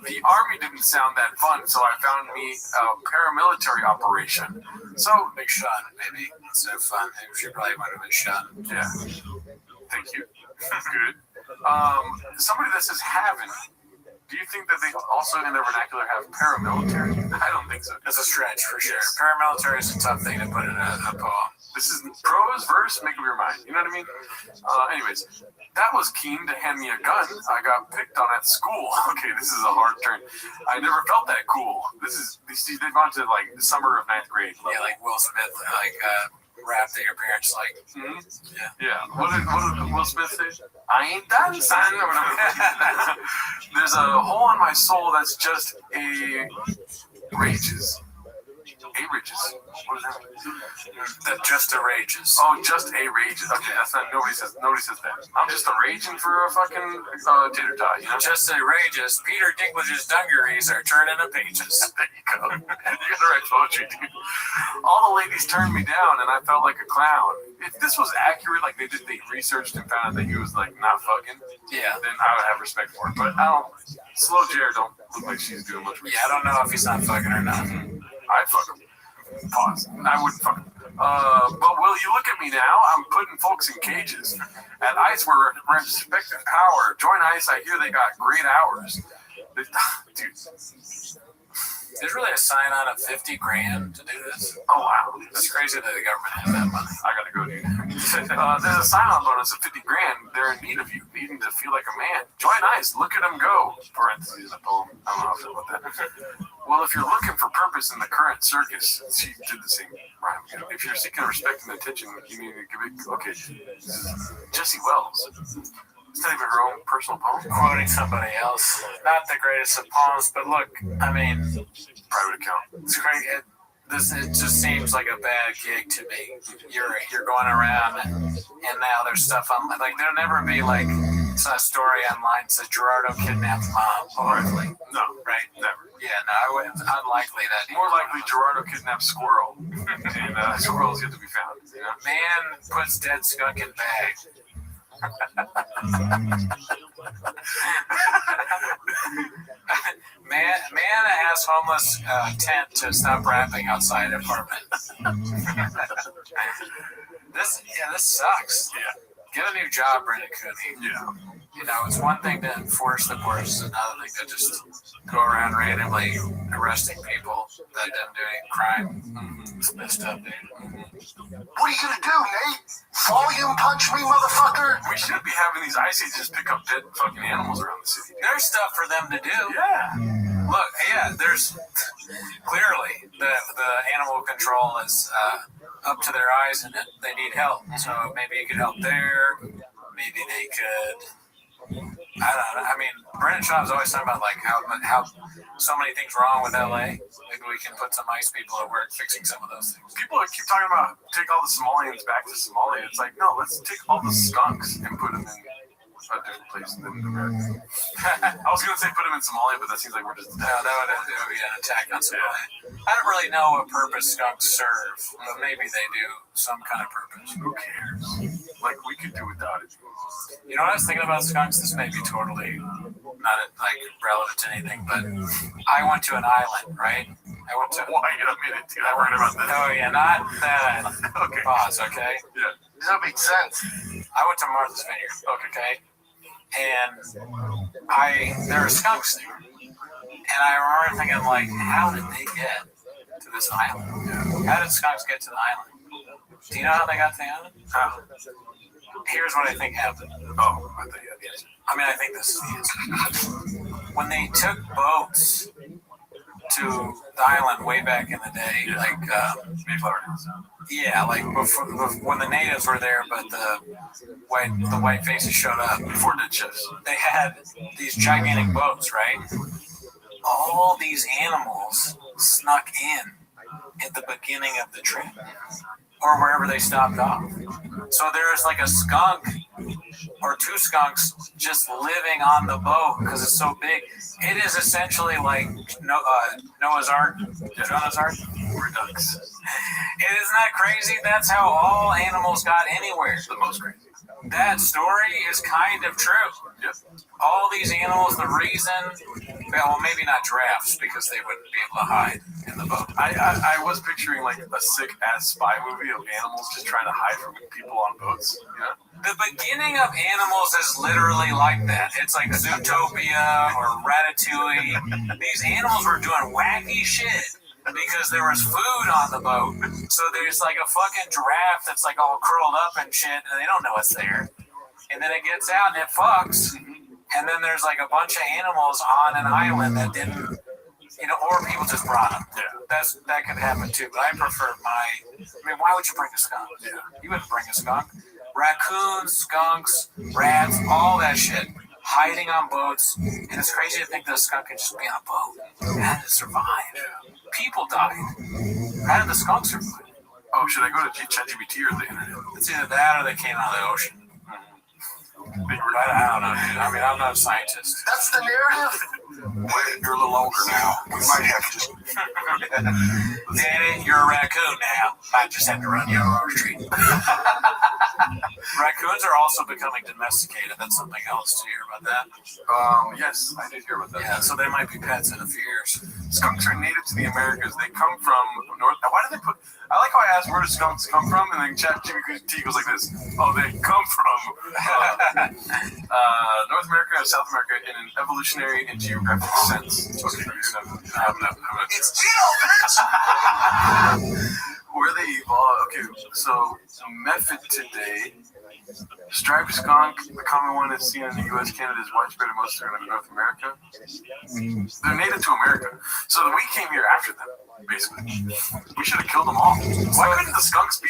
C: The army didn't sound that fun, so I found me a paramilitary operation. So,
B: big shot, maybe. Instead of fun, maybe she probably might have been shot.
C: Yeah. Thank you. Good. Somebody that says having. Do Do you think that they also in their vernacular have paramilitary? I don't think so.
B: That's a stretch for sure. Paramilitary is a tough thing to put in a poem.
C: This is prose, verse, make up your mind. You know what I mean? Anyways, that was keen to hand me a gun I got picked on at school. Okay, this is a hard turn. I never felt that cool. They've gone to like the summer of 9th grade.
B: Yeah, like Will Smith, like rap that your parents like.
C: Mm-hmm. Yeah. What did Will Smith say? I ain't done, son. Or whatever. There's a hole in my soul that's just a rages. A rages. What is that?
B: That just a rages.
C: Oh, just a rages. Okay, that's not. Nobody says that. I'm just a raging for a fucking tater tot. You know?
B: Just a rages. Peter Dinklage's dungarees are turning to pages.
C: There you go. You gotta write poetry, dude. All the ladies turned me down, and I felt like a clown. If this was accurate, like they researched and found out that he was like not fucking,
B: yeah,
C: then I would have respect for it. But I don't. Slow Jer don't look like she's doing much research.
B: Yeah, I don't know if he's not fucking or not.
C: I'd fuck him. Pause. I wouldn't fuck him. But will you look at me now? I'm putting folks in cages. At ICE, we're respecting power. Join ICE. I hear they got great hours. Dude.
B: There's really a sign on of $50,000 to do this.
C: Oh wow,
B: that's crazy that the government has that money.
C: I gotta go, dude. There's a sign-on bonus of $50,000. They're in need of you, needing to feel like a man. Join ICE. Look at them go. Parentheses a poem. I don't know how I feel about that. Well, if you're looking for purpose in the current circus, she did the same rhyme. If you're seeking respect and attention, you need to give it. Okay, Jesse Wells. It's not even her own personal poem.
B: Quoting somebody else. Not the greatest of poems, but look, I mean,
C: private account.
B: It's crazy. It just seems like a bad gig to me. You're going around and now there's stuff on like there'll never be like a story online that says Gerardo kidnapped mom. Hardly.
C: No,
B: right?
C: Never.
B: Yeah, no, I wouldn't. Unlikely that.
C: More likely Gerardo kidnapped squirrel, and squirrel's yet to be found. You know?
B: Man puts dead skunk in bag. Man asks homeless tent to stop rapping outside apartment. This sucks.
C: Yeah.
B: Get a new job, Brendan Cooney.
C: Yeah.
B: You know, it's one thing to enforce the borders, it's another thing to just go around randomly arresting people that didn't do any crime. It's messed up, dude.
F: What are you gonna do, Nate? Volume punch me, motherfucker?
C: We should be having these ice agents pick up dead fucking animals around the city.
B: There's stuff for them to do.
C: Yeah.
B: Look, yeah, there's clearly the animal control is up to their eyes and they need help. So maybe you could help there. Maybe they could. I don't know. I mean, Brendan Schaub's always talking about like how so many things wrong with LA. Maybe we can put some ICE people at work fixing some of those things.
C: People keep talking about take all the Somalians back to Somalia. It's like, no, let's take all the skunks and put them in a different place than America. I was gonna say put them in Somalia, but that seems like we're just
B: no. That would be an attack on Somalia. I don't really know what purpose skunks serve, but maybe they do some kind of purpose.
C: Who cares? Like we could do without it.
B: You know what I was thinking about skunks? This may be totally not like relevant to anything, but I went to an island, right? I went to.
C: Why? You don't mean it, dude. I heard about this.
B: Oh yeah, not that island.
C: Okay.
B: Pause. Okay.
C: Yeah.
F: Does that make sense?
B: I went to Martha's Vineyard. Okay. And there were skunks there, and I remember thinking like, how did they get to this island? How did skunks get to the island? Do you know how they got to the island?
C: How?
B: Here's what I think happened.
C: Oh, I think you had the answer.
B: I mean, I think this is the answer. When they took boats to the island way back in the day, like
C: Mayflower News.
B: Yeah, like before, when the natives were there, but the white faces showed up
C: before dead ships.
B: They had these gigantic boats, right? All these animals snuck in at the beginning of the trip, or wherever they stopped off. So there's like a skunk or two skunks just living on the boat because it's so big. It is essentially like Noah's Ark. Jonah's Ark?
C: We're ducks.
B: Isn't that crazy? That's how all animals got anywhere.
C: The most crazy.
B: That story is kind of true.
C: Yep.
B: All these animals, the reason, well, maybe not giraffes because they wouldn't be able to hide in the boat.
C: I was picturing like a sick ass spy movie of animals just trying to hide from people on boats. You know?
B: The beginning of animals is literally like that. It's like Zootopia or Ratatouille. These animals were doing wacky shit because there was food on the boat. So there's like a fucking giraffe that's like all curled up and shit, and they don't know it's there. And then it gets out and it fucks. And then there's like a bunch of animals on an island that didn't, or people just brought them. Yeah. That could happen too. But I prefer why would you bring a skunk? Yeah. You wouldn't bring a skunk. Raccoons, skunks, rats, all that shit. Hiding on boats. And it's crazy to think that a skunk can just be on a boat. How did it survive? People died. How did the skunk survive?
C: Oh, should I go to ChatGPT or the internet?
B: It's either that or they came out of the ocean. I don't know, dude. I mean, I'm not a scientist.
C: That's the narrative?
B: Wait, you're a little older now. We might have to. Danny, you're a raccoon now. I just had to run you over the street. Raccoons are also becoming domesticated. That's something else. Did you hear about that?
C: Yes, I did hear about that.
B: Yeah, so they might be pets in a few years.
C: Skunks are native to the Americas. They come from North. Why do they put? I like how I asked where do skunks come from, and then ChatGPT goes like this. Oh, they come from North America and South America in an evolutionary and geographic sense.
O: It's Gino, bitch!
C: Where they evolve. Okay, so method today. Striped skunk, the common one is seen in the U.S., Canada, is widespread in most of North America. They're native to America. So we came here after them, basically. We should have killed them all. Why couldn't the skunks be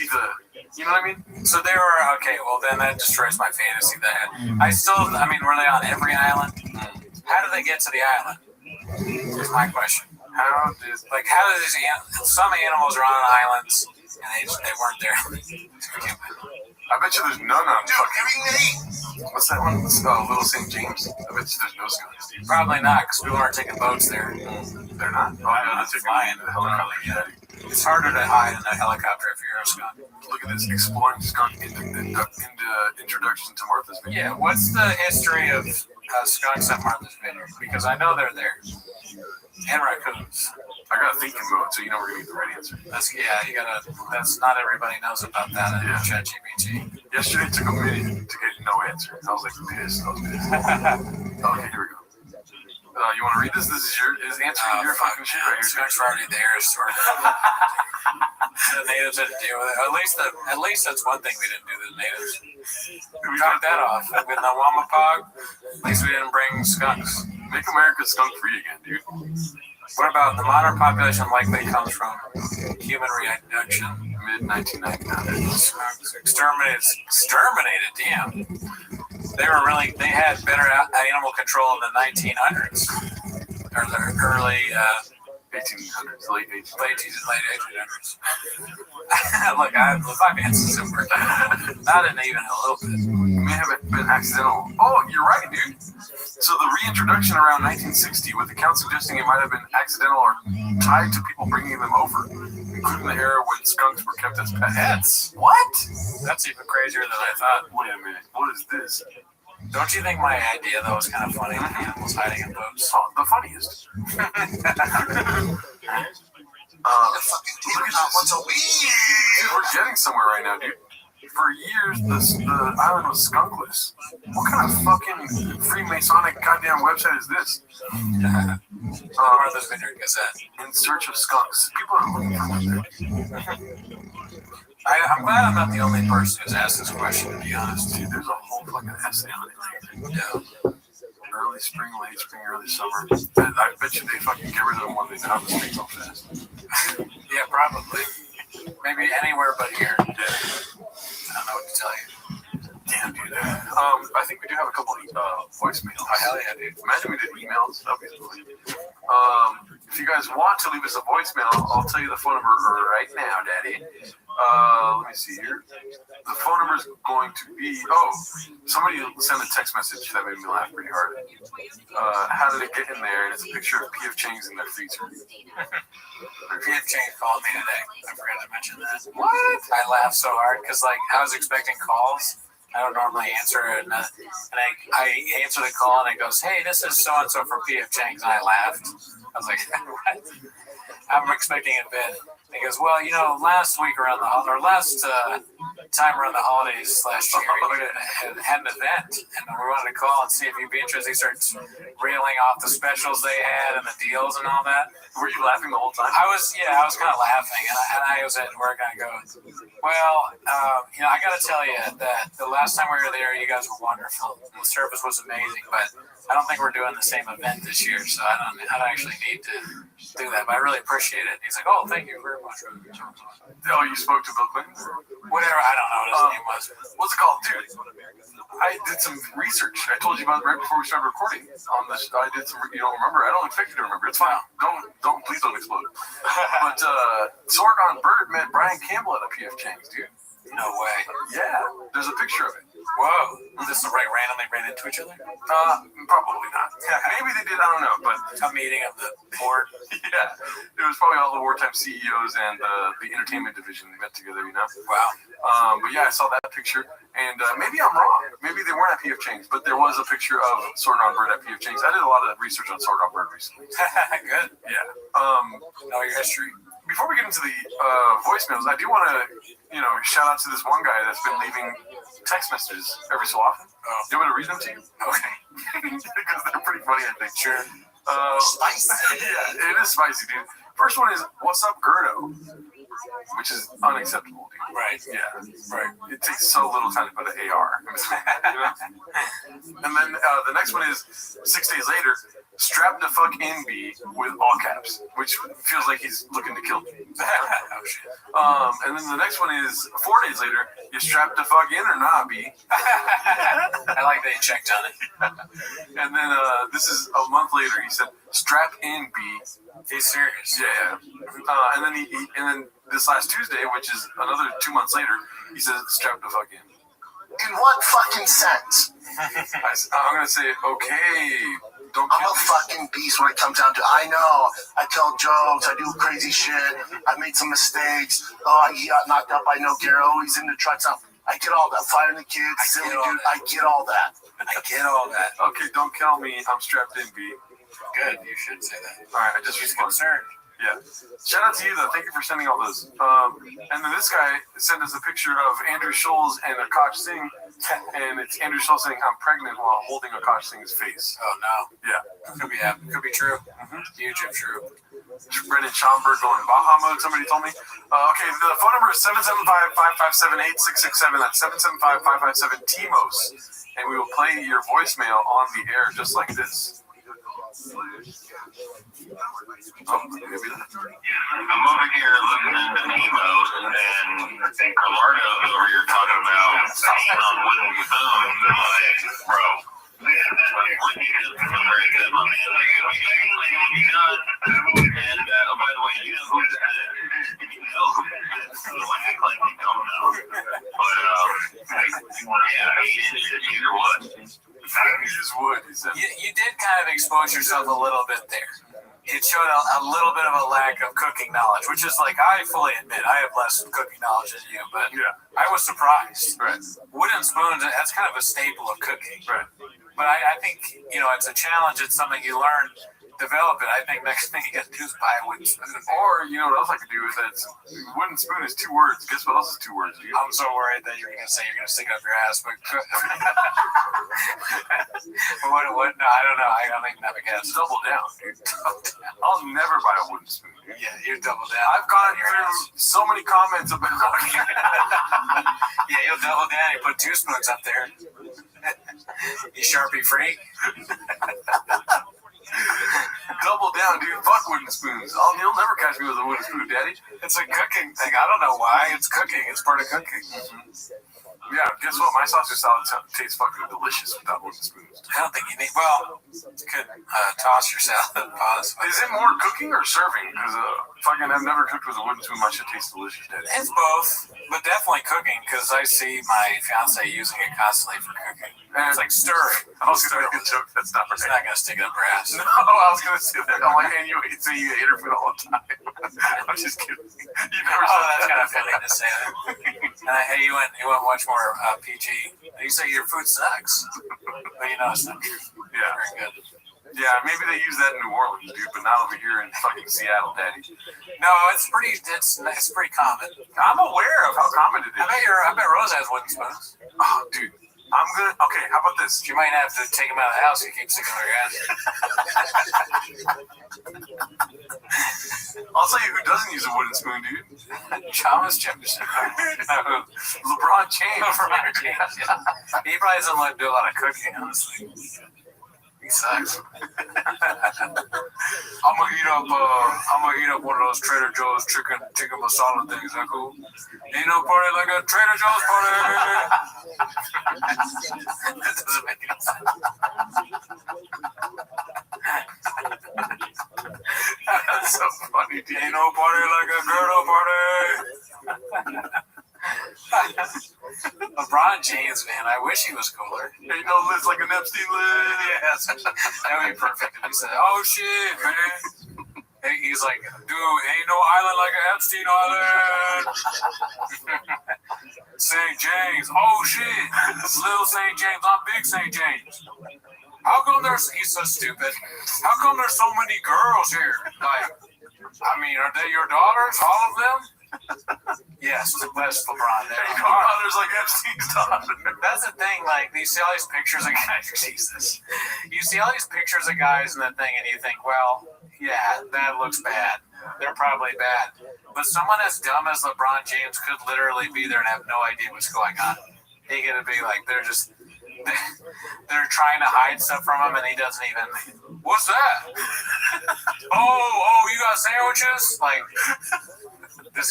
C: you know what I mean?
B: So they were, okay, well then that destroys my fantasy then. Were they on every island? How did they get to the island? Here's my question. How did these some animals are on islands and they weren't there.
C: I bet you there's none on fucking. What's that one? Little St. James. I bet you there's no skunks.
B: Probably not, because people aren't taking boats there.
C: They're not? Oh, I know. They're flying in the helicopter.
B: It's harder to hide in a helicopter if you're a skunk.
C: Look at this exploring skunk into introduction to Martha's Vineyard.
B: Yeah, what's the history of skunks at Martha's Vineyard? Because I know they're there. And raccoons.
C: I got a thinking mode, so you know we're gonna get the right answer.
B: That's not everybody knows about that in ChatGPT.
C: Yesterday it took a minute to get no answer. I was like pissed. Okay, here we go. You want to read this? This is answering your fucking shit right here.
B: Skunks are already there, sort of. The natives had to deal with it. At least that's one thing we didn't do to the natives. We knocked that off. With the Wamapog, at least we didn't bring skunks.
C: Make America skunk free again, dude.
B: What about the modern population likely comes from human reduction?
C: Mid-1999.
B: Exterminated, damn. They had better animal control in the 1900s. Or the early
C: 1800s, late
B: 1800s. Look, my fancy's super. Not even a little bit.
C: May have been accidental. Oh, you're right, dude. So the reintroduction around 1960, with accounts suggesting it might have been accidental or tied to people bringing them over, including the era when skunks were kept as pets. What?
B: That's even crazier than I thought.
C: Wait a minute. What is this?
B: Don't you think my idea, though, was kind of funny? The animals hiding in boats.
C: Oh, the funniest. We're getting somewhere right now, dude. For years, the island was skunkless. What kind of fucking Freemasonic goddamn website is this?
B: Martha's Vineyard Gazette.
C: In search of skunks. People are looking for them.
B: I'm glad I'm not the only person who's asked this question, to be honest.
C: Dude, there's a whole fucking essay on it.
B: Yeah.
C: Early spring, late spring, early summer. I bet you they fucking get rid of them when they know how to speak so fast.
B: Yeah, probably. Maybe anywhere but here. Yeah. I don't know what to tell you.
C: Damn, dude. I think we do have a couple voicemails.
B: Oh, hell yeah, dude.
C: Imagine we did emails. That'd be sweet. If you guys want to leave us a voicemail, I'll tell you the phone number right now, Daddy. Let me see here. The phone number is going to be... somebody sent a text message that made me laugh pretty hard. How did it get in there? And it's a picture of P.F. Chang's in their freezer.
B: P.F. Chang called me today. I forgot to mention that. What? I laughed so hard because, I was expecting calls. I don't normally answer it. And I answer the call, and it goes, hey, this is so-and-so from P.F. Chang's. And I laughed. I was like, what? I'm expecting a bit. He goes, well, last week around last time around the holidays last year, he had an event, and we wanted to call and see if you'd be interested. He starts railing off the specials they had and the deals and all that.
C: Were you laughing the whole time?
B: I was kind of laughing, and I was at work, and I go, well, I got to tell you that the last time we were there, you guys were wonderful. The service was amazing, but I don't think we're doing the same event this year, so I don't actually need to do that, but I really appreciate it. He's like, oh, thank you very much.
C: Oh, you spoke to Bill Clinton?
B: Whatever, I don't know what his name was.
C: What's it called? Dude, I did some research. I told you about it right before we started recording on this. I did some, you don't remember? I don't expect you to remember. It's fine. Please don't explode. But Sorgon Bird met Brian Campbell at a P.F. Chang's, dude.
B: No way.
C: Yeah, there's a picture of it.
B: Whoa. This randomly ran into each other?
C: Probably not. Maybe they did, I don't know. But
B: a meeting of the board?
C: Yeah. It was probably all the wartime CEOs and the entertainment division met together, you know?
B: Wow.
C: But yeah, I saw that picture. And maybe I'm wrong. Maybe they weren't at P.F. Chang's, but there was a picture of Sorgon Bird at P.F. Chang's. I did a lot of research on Sorgon Bird recently.
B: Good.
C: Yeah.
B: Know your history.
C: Before we get into the voicemails, I do want to, shout out to this one guy that's been leaving text messages every so often. Do you want me to read them to you? Okay. Because they're pretty funny, I think. Sure. Spicy. Yeah, it is spicy, dude. First one is, what's up, Gerdo? Which is unacceptable, dude.
B: Right.
C: Yeah. Right. It takes so little time to put an AR. And then the next one is 6 days later, strapped the fuck in B with all caps, which feels like he's looking to kill me. And then the next one is 4 days later, you strapped the fuck in or not, B?
B: I like that he checked on it.
C: And then this is a month later, he said, strap in B.
B: He's serious.
C: Yeah. And then this last Tuesday, which is another 2 months later, he says, strap the fuck in.
F: In what fucking sense?
C: I'm going to say, okay.
F: I'm a fucking beast when it comes down to I know. I tell jokes. I do crazy shit. I made some mistakes. He got knocked up by No Garo. He's in the trucks. I get all that. Firing the kids. Silly dude. I get all that.
B: I get all that.
C: Okay, don't kill me. I'm strapped in, B.
B: Good. You should say that.
C: All right. I just was concerned. Yeah. Shout out to you, though. Thank you for sending all those. And then this guy sent us a picture of Andrew Scholes and Akash Singh. And it's Andrew Scholes saying, I'm pregnant while holding Akash Singh's face.
B: Oh, no.
C: Yeah.
B: Could be true. Huge if true.
C: Brendan Schomburg going Baja mode, somebody told me. Okay, the phone number is 775-557-8667. That's 775-557-TMOS. And we will play your voicemail on the air just like this. Oh, maybe not.
F: I'm over here listening to Nemos, and Camargo over here talking about staying on wooden spoons. Like, bro, what you just was very good, my man. You done. And by the way, you know who that is. You know who that is. So act like you don't know. But yeah, he just either wood.
C: You just would, he said.
B: You did kind of expose yourself a little bit there. It showed a little bit of a lack of cooking knowledge, which is like, I fully admit, I have less cooking knowledge than you, but I was surprised.
C: Right.
B: Wooden spoons, that's kind of a staple of cooking.
C: Right.
B: But I think, it's a challenge. It's something you learn, develop it. I think next thing you got to do is buy a wooden spoon.
C: Or, you know what else I could do is that wooden spoon is 2 words. Guess what else is 2 words?
B: I'm so worried that you're going to say you're going to stick it up your ass, but what? No, I don't know. I don't even have a guess.
C: Double down, dude. I'll never buy a wooden spoon.
B: Yeah, you're double down.
C: I've gone through so many comments about
B: Yeah, you'll double down. You put 2 spoons up there. You Sharpie free?
C: Double down, dude. Fuck wooden spoons. You'll never catch me with a wooden spoon, Daddy.
B: It's a cooking thing. I don't know why. It's cooking. It's part of cooking.
C: Yeah, guess what? My sausage salad tastes fucking delicious without wooden spoons.
B: I don't think you need. Well, you could toss your salad. Pause.
C: Is it more cooking or serving? Because I've never cooked with a wooden spoon. My shit tastes delicious, Daddy.
B: It's both, but definitely cooking because I see my fiance using it constantly for cooking. And it's like stirring.
C: I was going to make a joke. That's not right.
B: It's not going to stick it up her ass.
C: No, I was going to say that. I'm like, and you say you hate her food all the time. I'm just kidding. You never said
B: that's kind of funny to say that. And hey, you went much more PG. You say your food sucks, but it's not true.
C: Yeah.
B: Very good.
C: Yeah, maybe they use that in New Orleans, dude, but not over here in fucking Seattle, daddy.
B: No, it's pretty common.
C: I'm aware of how common it is.
B: I bet Rose has wooden spoons.
C: Oh, dude. Okay, how about this?
B: You might have to take them out of the house. You keep sticking on your gas.
C: I'll tell you who doesn't use a wooden spoon, dude.
B: Thomas Jefferson.
C: LeBron James.
B: He probably doesn't like to do a lot of cooking, honestly. He sucks. I'm gonna heat up one of those Trader Joe's chicken masala things. Is that cool? Ain't no party like a Trader Joe's party. That doesn't make any sense. That's so funny. Ain't no party like a girdle party. LeBron James, man, I wish he was cooler.
C: Ain't no list like an Epstein list.
B: Yes, that would be perfect if he said, "Oh shit, man." He's like, "Dude, ain't no island like an Epstein Island." St. James, oh shit, little St. James, I'm big St. James. How come he's so stupid? How come there's so many girls here? Like, I mean, are they your daughters, all of them? Yes, that's LeBron.
C: There's like Epstein's daughter.
B: That's the thing. Like, you see all these pictures of guys. Jesus, you see all these pictures of guys in the thing, and you think, well, yeah, that looks bad. They're probably bad. But someone as dumb as LeBron James could literally be there and have no idea what's going on. He could be like, they're trying to hide stuff from him, and he doesn't even. What's that? Oh, you got sandwiches? Like. He's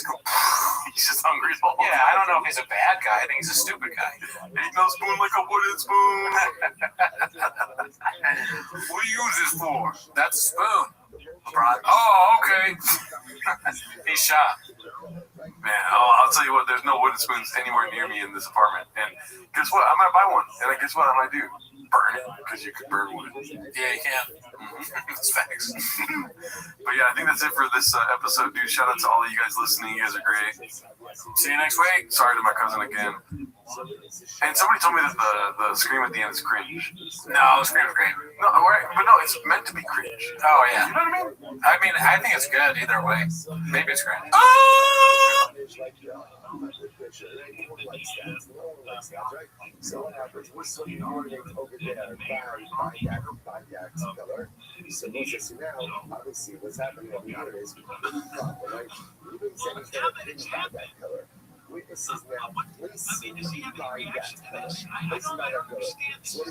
C: just hungry.
B: Yeah, I don't know if he's a bad guy. I think he's a stupid guy.
C: Ain't no spoon like a wooden spoon.
B: What do you use this for? That's a spoon. LeBron. Oh, okay. He's shot.
C: Man, I'll tell you what, there's no wooden spoons anywhere near me in this apartment. And guess what? I might buy one. And then guess what I might do? Burn it, because you can burn wood.
B: Yeah, you can.
C: That's facts. But yeah, I think that's it for this episode, dude. Shout out to all of you guys listening. You guys are great.
B: See you next week.
C: Sorry to my cousin again. And somebody told me that the scream at the end is cringe.
B: No, the scream's great.
C: No, right, but no, it's meant to be cringe.
B: Oh, yeah.
C: You know what I mean?
B: I think it's good either way. Maybe it's cringe.
Q: So what happens? We're swimming hard over there. So needless to know, obviously what's happening over here is right? Even saying that color. Witnesses now placing by that color. Placing by that color. So what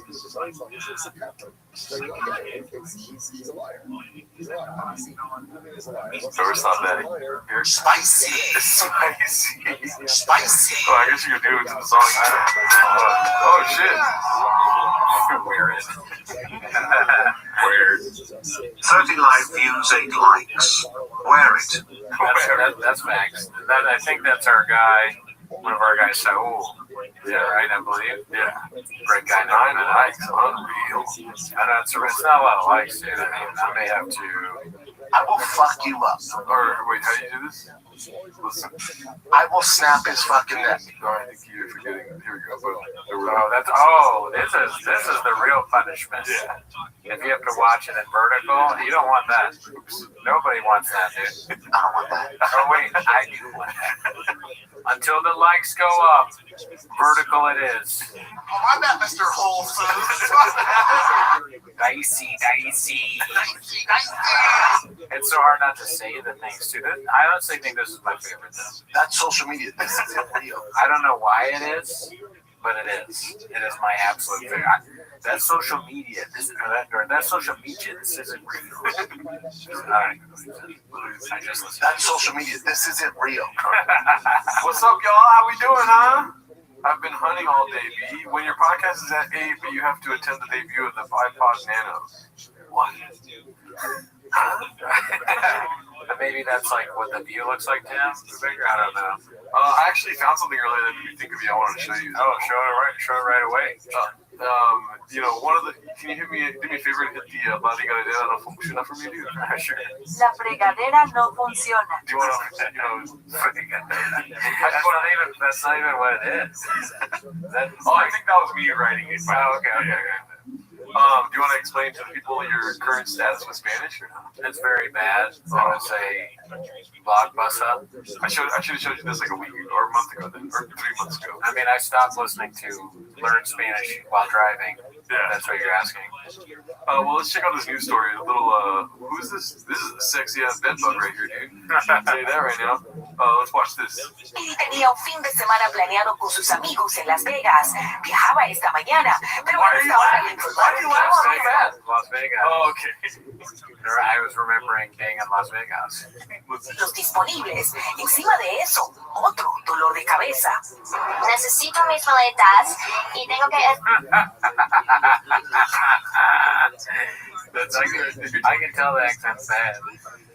Q: if he's a pepper? So you look at it, he's a liar. He's a liar. Obviously, he's a liar.
C: Never stop that. You're spicy. Spicy.
Q: Spicy.
C: Oh, I guess you could do it to the song. Oh, shit.
B: Wear it.
C: Weird.
F: 30 live views, 8 likes. Wear it.
B: That's facts. I think that's our guy. One of our guys, Saul. Yeah, right, I believe. Yeah. Great guy.
C: 9 likes. Unreal.
B: I know it's not a lot of likes, dude. I mean, I may have to.
O: I will fuck you up.
C: Or, wait, how do you do this? Listen.
O: I will snap his fucking neck.
C: No, I think you're forgetting. Here we go.
B: This is the real punishment.
C: Yeah.
B: If you have to watch it in vertical, you don't want that. Nobody wants that, dude.
O: I don't want that.
B: Oh wait, I do want that. Until the likes go up, vertical it is.
O: Oh, I'm not Mr. Whole Foods.
B: Dicey. It's so hard not to say the things too. I honestly think this is my favorite though.
O: That's social media. This is real.
B: I don't know why it is, but it is. It is my absolute favorite. That's social media. That's social media. This isn't real.
O: That's social media. This isn't real.
C: What's up, y'all? How we doing, huh? I've been hunting all day, B. When your podcast is at 8, but you have to attend the debut of the iPod Nano. What?
B: Maybe that's like what the view looks like, Tim. I don't know.
C: I actually found something earlier that made me think of you. I wanted to show you.
B: Oh, show it right away.
C: Can you do me a favor and hit the La Brigadera no funciona for me, dude?
B: Sure.
J: La fregadera no funciona.
C: Do you want to,
B: That's not even what it is.
C: I think that was me writing it.
B: Oh, okay.
C: Do you want to explain to the people your current status with Spanish or not?
B: It's very bad. I would say blockbuster.
C: I should have showed you this like a week or a month ago then, or 3 months ago.
B: I mean, I stopped listening to learn Spanish while driving.
C: Yeah.
B: That's what you're asking.
C: Well, let's check out this news story. A little, who is this? This is a sexy ass bed bug right here, dude. I'll tell you that right now. Let's watch this.
G: Speedy tenía un fin de semana planeado con sus amigos en Las Vegas. Viajaba esta mañana, pero
C: Why are you laughing like that?
B: Las Vegas.
C: Oh, okay.
B: I was remembering being in Las Vegas.
G: Los disponibles. Encima de eso, otro dolor de cabeza.
M: Necesito mis maletas y tengo que...
B: That's I can tell the accent's bad.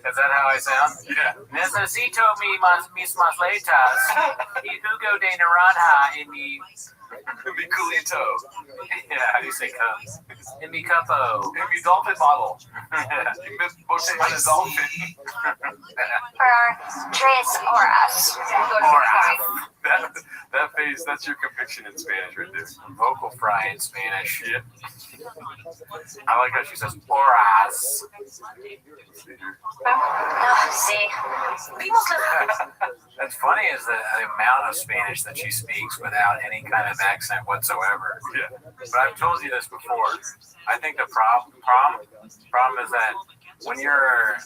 B: Is that how I sound?
C: Yeah.
B: Necesito mis maletas y jugo de naranja en mi...
C: Mi culito.
B: Yeah, how do you say cup? En mi cupo.
C: En mi dolphin bottle. You missed bote on a dolphin.
M: For 3 horas.
C: That face, that's your conviction in Spanish right there.
B: Vocal fry in Spanish.
C: Yeah.
B: I like how she says horas.
M: Sí.
B: That's funny is the amount of Spanish that she speaks without any kind of accent whatsoever.
C: Yeah.
B: But I've told you this before. I think the problem is that when you're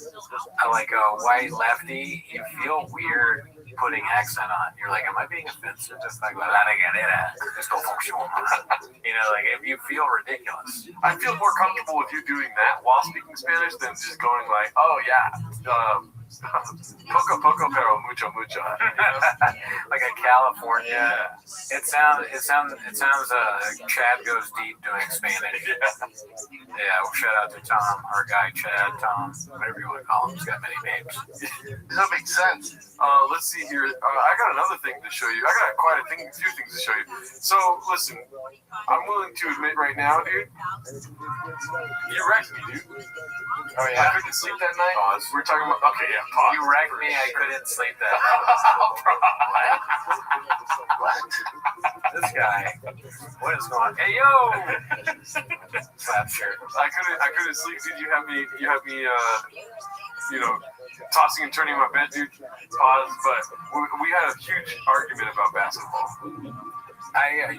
B: like a white lefty, you feel weird putting accent on. You're like, am I being offensive? Just like, you know, like if you feel ridiculous.
C: I feel more comfortable with you doing that while speaking Spanish than just going like, oh yeah, poco pero mucho.
B: Like a California. It sounds Chad goes deep doing Spanish. Yeah, well, shout out to Tom, our guy Chad, Tom, whatever you want to call him. He's got many names.
C: That makes sense. Let's see here. I got another thing to show you. I got quite a few things to show you. So listen, I'm willing to admit right now, dude, you wrecked me, dude.
B: Oh yeah.
C: I couldn't sleep that night.
B: Pause.
C: We're talking about pause.
B: You wrecked me. I couldn't sleep that
C: What?
B: This guy. What is going on? Hey yo! Slap shirt.
C: I couldn't sleep, dude. You have me tossing and turning in my bed, dude. Pause. But we had a huge argument about basketball.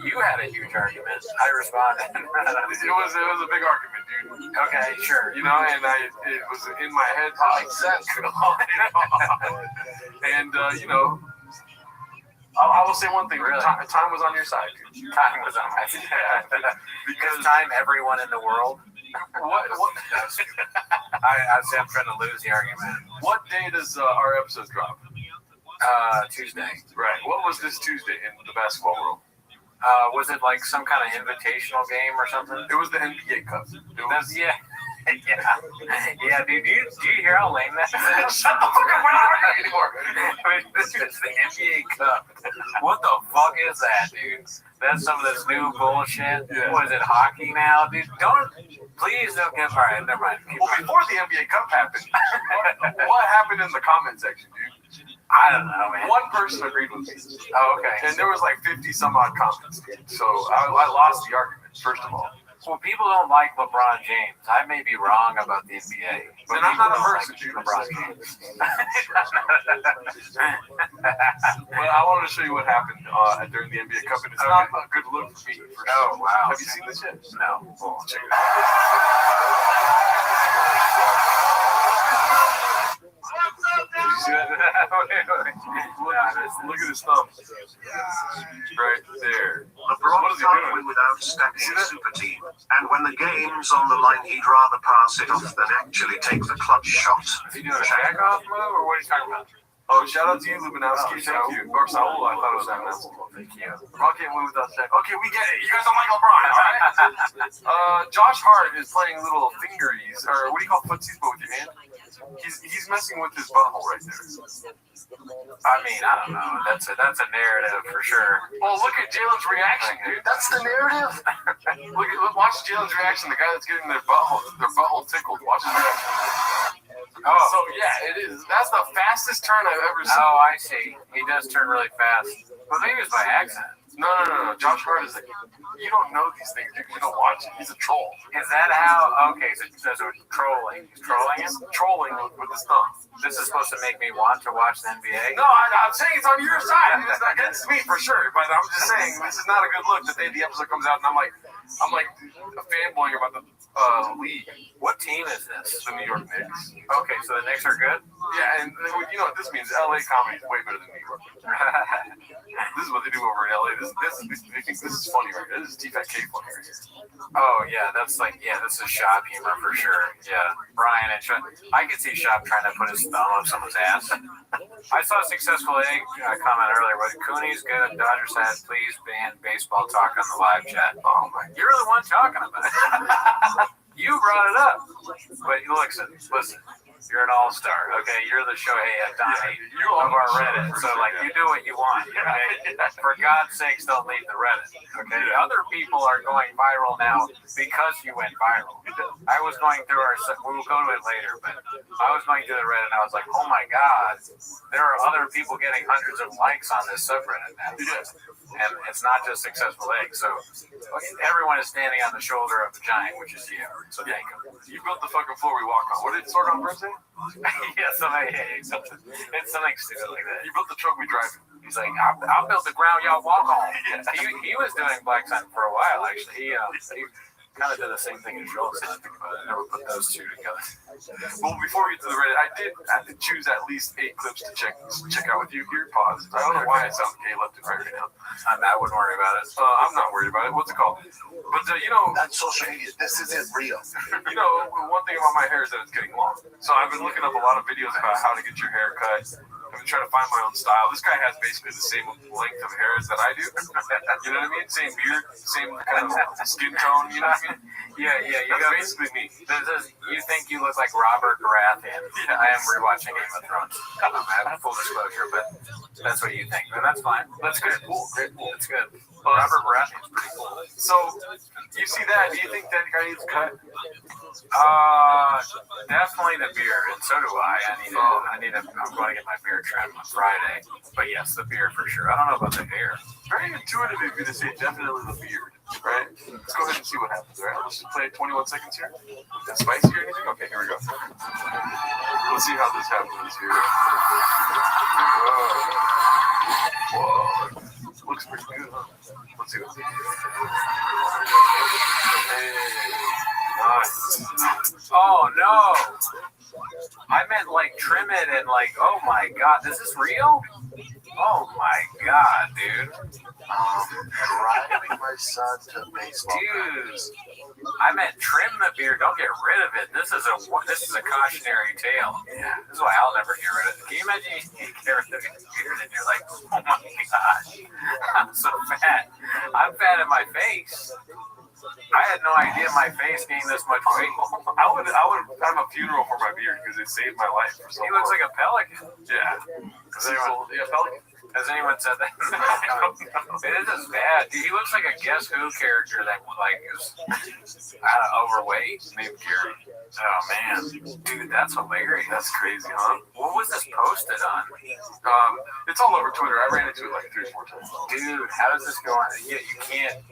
B: You had a huge argument. I responded.
C: It was a big argument, dude.
B: Okay, sure.
C: You know, and it was in my head. Makes sense. And I will say one thing.
B: Really?
C: Time was on your side, dude.
B: Time was on my side. Because time, everyone in the world.
C: What?
B: I'm trying to lose the argument.
C: What day does our episode drop?
B: Tuesday.
C: Right. What was this Tuesday in the basketball world?
B: Was it like some kind of invitational game or something?
C: It was the NBA Cup.
B: Yeah, dude. Do you hear how lame that is?
C: Shut the fuck up. We're not arguing anymore.
B: This is the NBA Cup. What the fuck is that, dude? That's some of this new bullshit.
C: Yeah.
B: What is it, hockey now, dude? Please don't get. All right, never mind.
C: Well, before the NBA Cup happened, what happened in the comment section, dude?
B: I don't know, man.
C: One person agreed with me.
B: Oh, okay.
C: And there was like 50 some odd comments. So I lost the argument, first of all.
B: Well, people don't like LeBron James. I may be wrong about the NBA. But
C: and I'm not a person,
B: like
C: dude.
B: LeBron James.
C: But I wanted to show you what happened during the NBA Cup, and it's not a good look for me.
B: Oh, wow.
C: Have you seen this yet?
B: No.
C: Well, check it out. Did you see that? Look at his thumb. Right there.
F: LeBron
C: What is he
F: can't
C: doing?
F: win without stacking a super team. And when the game's on the line, he'd rather pass it off than actually take the clutch shot.
B: Is he doing a jack-off move, or what are you talking about?
C: Oh, shout out to you, Lubinowski. Thank you. Or Saul, I thought it was Lubinowski.
B: Thank you.
C: LeBron can't win without Shaq. Okay, we get it. You guys don't like LeBron, all right? Josh Hart is playing little fingeries, or what do you call footsies, but with your hand? He's messing with his butthole right there.
B: I mean, I don't know. That's a narrative for sure.
C: Well, look at Jalen's reaction, dude. That's the narrative. Watch Jalen's reaction. The guy that's getting their butthole tickled. Watch his reaction. Oh, so yeah, it is. That's the fastest turn I've ever seen.
B: Oh, I see. He does turn really fast. Well, maybe it's by accident.
C: No. Josh Hart is like, you don't know these things. You don't watch it. He's a troll.
B: Is that how? Okay, so trolling. He's trolling him?
C: Trolling with his thumb.
B: This is supposed to make me want to watch the NBA?
C: No, I'm saying it's on your side. It's not against me for sure. But I'm just saying this is not a good look. The day the episode comes out, and I'm like a fanboying about the league.
B: What team is this?
C: The New York Knicks.
B: Okay, so the Knicks are good?
C: Yeah, and you know what this means? LA comedy is way better than New York. This is what they do over in LA. This is funny right here. This is T-Fat-K funny right here.
B: Oh, yeah, this is shop humor for sure. Yeah, Brian and I could see Shop trying to put his thumb up someone's ass. I saw a successful egg comment earlier where Cooney's good. Dodgers had please ban baseball talk on the live chat. Oh my, you're the one talking about it. You brought it up. But listen, you're an all-star. Okay, you're the Shohei Ohtani of our Reddit. So you do what you want. Okay? For God's sakes, don't leave the Reddit. Okay, other people are going viral now because you went viral. I was going through we'll go to it later, but I was going through the Reddit and I was like, oh my God, there are other people getting hundreds of likes on this subreddit now. And it's not just successful eggs. So everyone is standing on the shoulder of the giant, which is you. So thank you.
C: You built the fucking floor we walk on. What did it start on Thursday?
B: Yeah, it's something stupid like that.
C: You built the truck we drive.
B: He's like, I'll build the ground y'all walk on. Yeah. He was doing Black Sun for a while, actually. He kind of did the same thing as Schultz. I never put those two together.
C: Well, before we get to the Reddit, I did have to choose at least 8 clips to check out with you here. Pause. I don't know why I sound gay left and right now.
B: I wouldn't worry about it.
C: I'm not worried about it. What's it called? But
F: that's social media. This isn't real.
C: One thing about my hair is that it's getting long. So I've been looking up a lot of videos about how to get your hair cut. I've been trying to find my own style. This guy has basically the same length of hair as that I do. You know what I mean? Same beard, same kind of skin tone. You know what I mean?
B: Yeah.
C: That's basically me.
B: You think you look like Robert Baratheon? Yeah. I am rewatching Game of Thrones. I have full disclosure, but that's what you think. And that's fine. That's good. Cool. Great. Cool. It's good. Robert Baratheon's pretty cool.
C: So you see that? Do you think that guy needs a cut?
B: Definitely the beard, and so do I. I'm going to get my beard trimmed on Friday. But yes, the beard for sure. I don't know about the hair.
C: Very intuitive of you to say definitely the beard, right? Let's go ahead and see what happens, all right? Let's just play 21 seconds here. Is that spicy or anything? Okay, here we go. Let's see how this happens here. Whoa. Looks pretty good, huh? Let's see what's
B: Nice. Oh no! I meant trim it and oh my God, this is real? Oh my God, dude.
F: Driving my son to baseball.
B: Dude, I meant trim the beard. Don't get rid of it. This is a cautionary tale. Yeah, this is why I'll never get rid of it. Can you imagine you get rid of the beard and you're like, oh my gosh, I'm so fat. I'm fat in my face. I had no idea my face gained this much weight.
C: I would have a funeral for my beard because it saved my life.
B: He looks like a pelican.
C: Yeah. Pelican.
B: Has anyone said that? It is bad. Dude, he looks like a Guess Who character that is overweight. Named Gary. Oh man, dude, that's hilarious.
C: That's crazy, huh?
B: What was this posted on?
C: It's all over Twitter. I ran into it 3 or 4 times.
B: Dude, how does this go on? Yeah, you can't.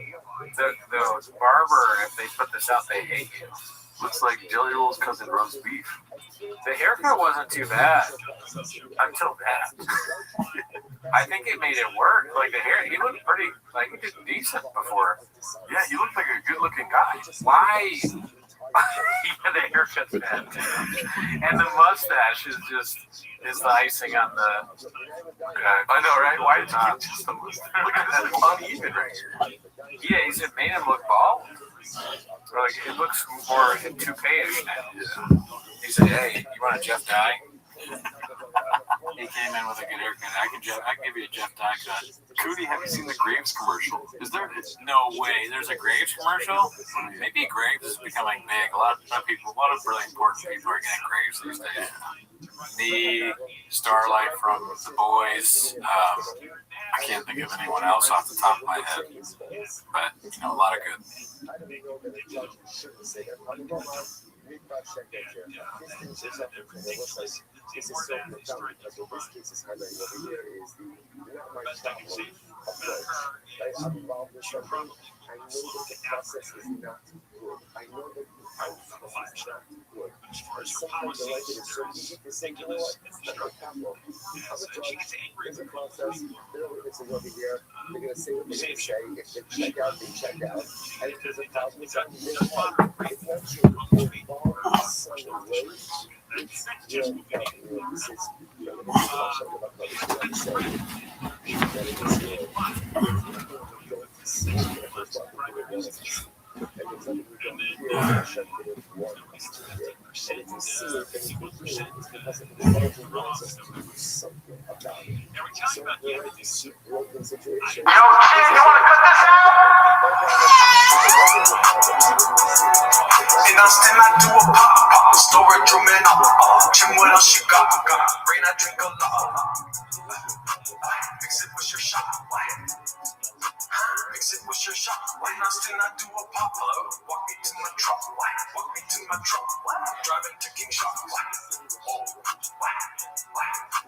B: The barber, if they put this out, they hate you.
C: Looks like Jelly Roll's cousin roast beef.
B: The haircut wasn't too bad until that. I think it made it work. The hair, he looked pretty, he did decent before.
C: Yeah, he looked like a good-looking guy.
B: Why? Yeah, the haircut's bad too. And the mustache is the icing on the.
C: I know, right? Why did you keep just the mustache? Look at that uneven right here.
B: Yeah, he said made him look bald. Or it looks more toupee-ish now. Yeah. He said, "Hey, you want a Jeff dye?" He came in with a good haircut. I can give you a Jeff dye cut.
C: Cootie, have you seen the Graves commercial? Is there?
B: No way. There's a Graves commercial. Maybe Graves is becoming big. A lot of really important people are getting Graves these days. The Starlight from The Boys. I can't think of anyone else off the top of my head, but a lot of good.
Q: this is so profound because what this case is highlighting over here is the not my problem approach. Right? I'm involved in something. I know that the process is not good. I know that the outcome is not good. And sometimes in life it is so easy to say, you know what, it's not the problem. I'm a judge. There's a process. There are witnesses over here. They're going to say what they're going to say. If they check out, they check out. And if there's a problem, it's on their head. It's not true. We're involved in some way. It's real problem. This is about what I'm saying. That it is real. Don't see it in the first opportunity. And there's nothing we don't hear or shut it in one us to hear. And if we see it, then we hear it. It's because of the energy wants us to do something about it. So we're in this broken situation.
F: Yo, Chin, you want to cut this out?
A: In Austin, I do a pop, storage room and Chin, what else you got? Rain, I drink a lot. Mix it with your shot. Mix it with your shot. In Austin, I do a pop. Walk me to my truck. Walk me to my truck. Driving to King Shop. Oh,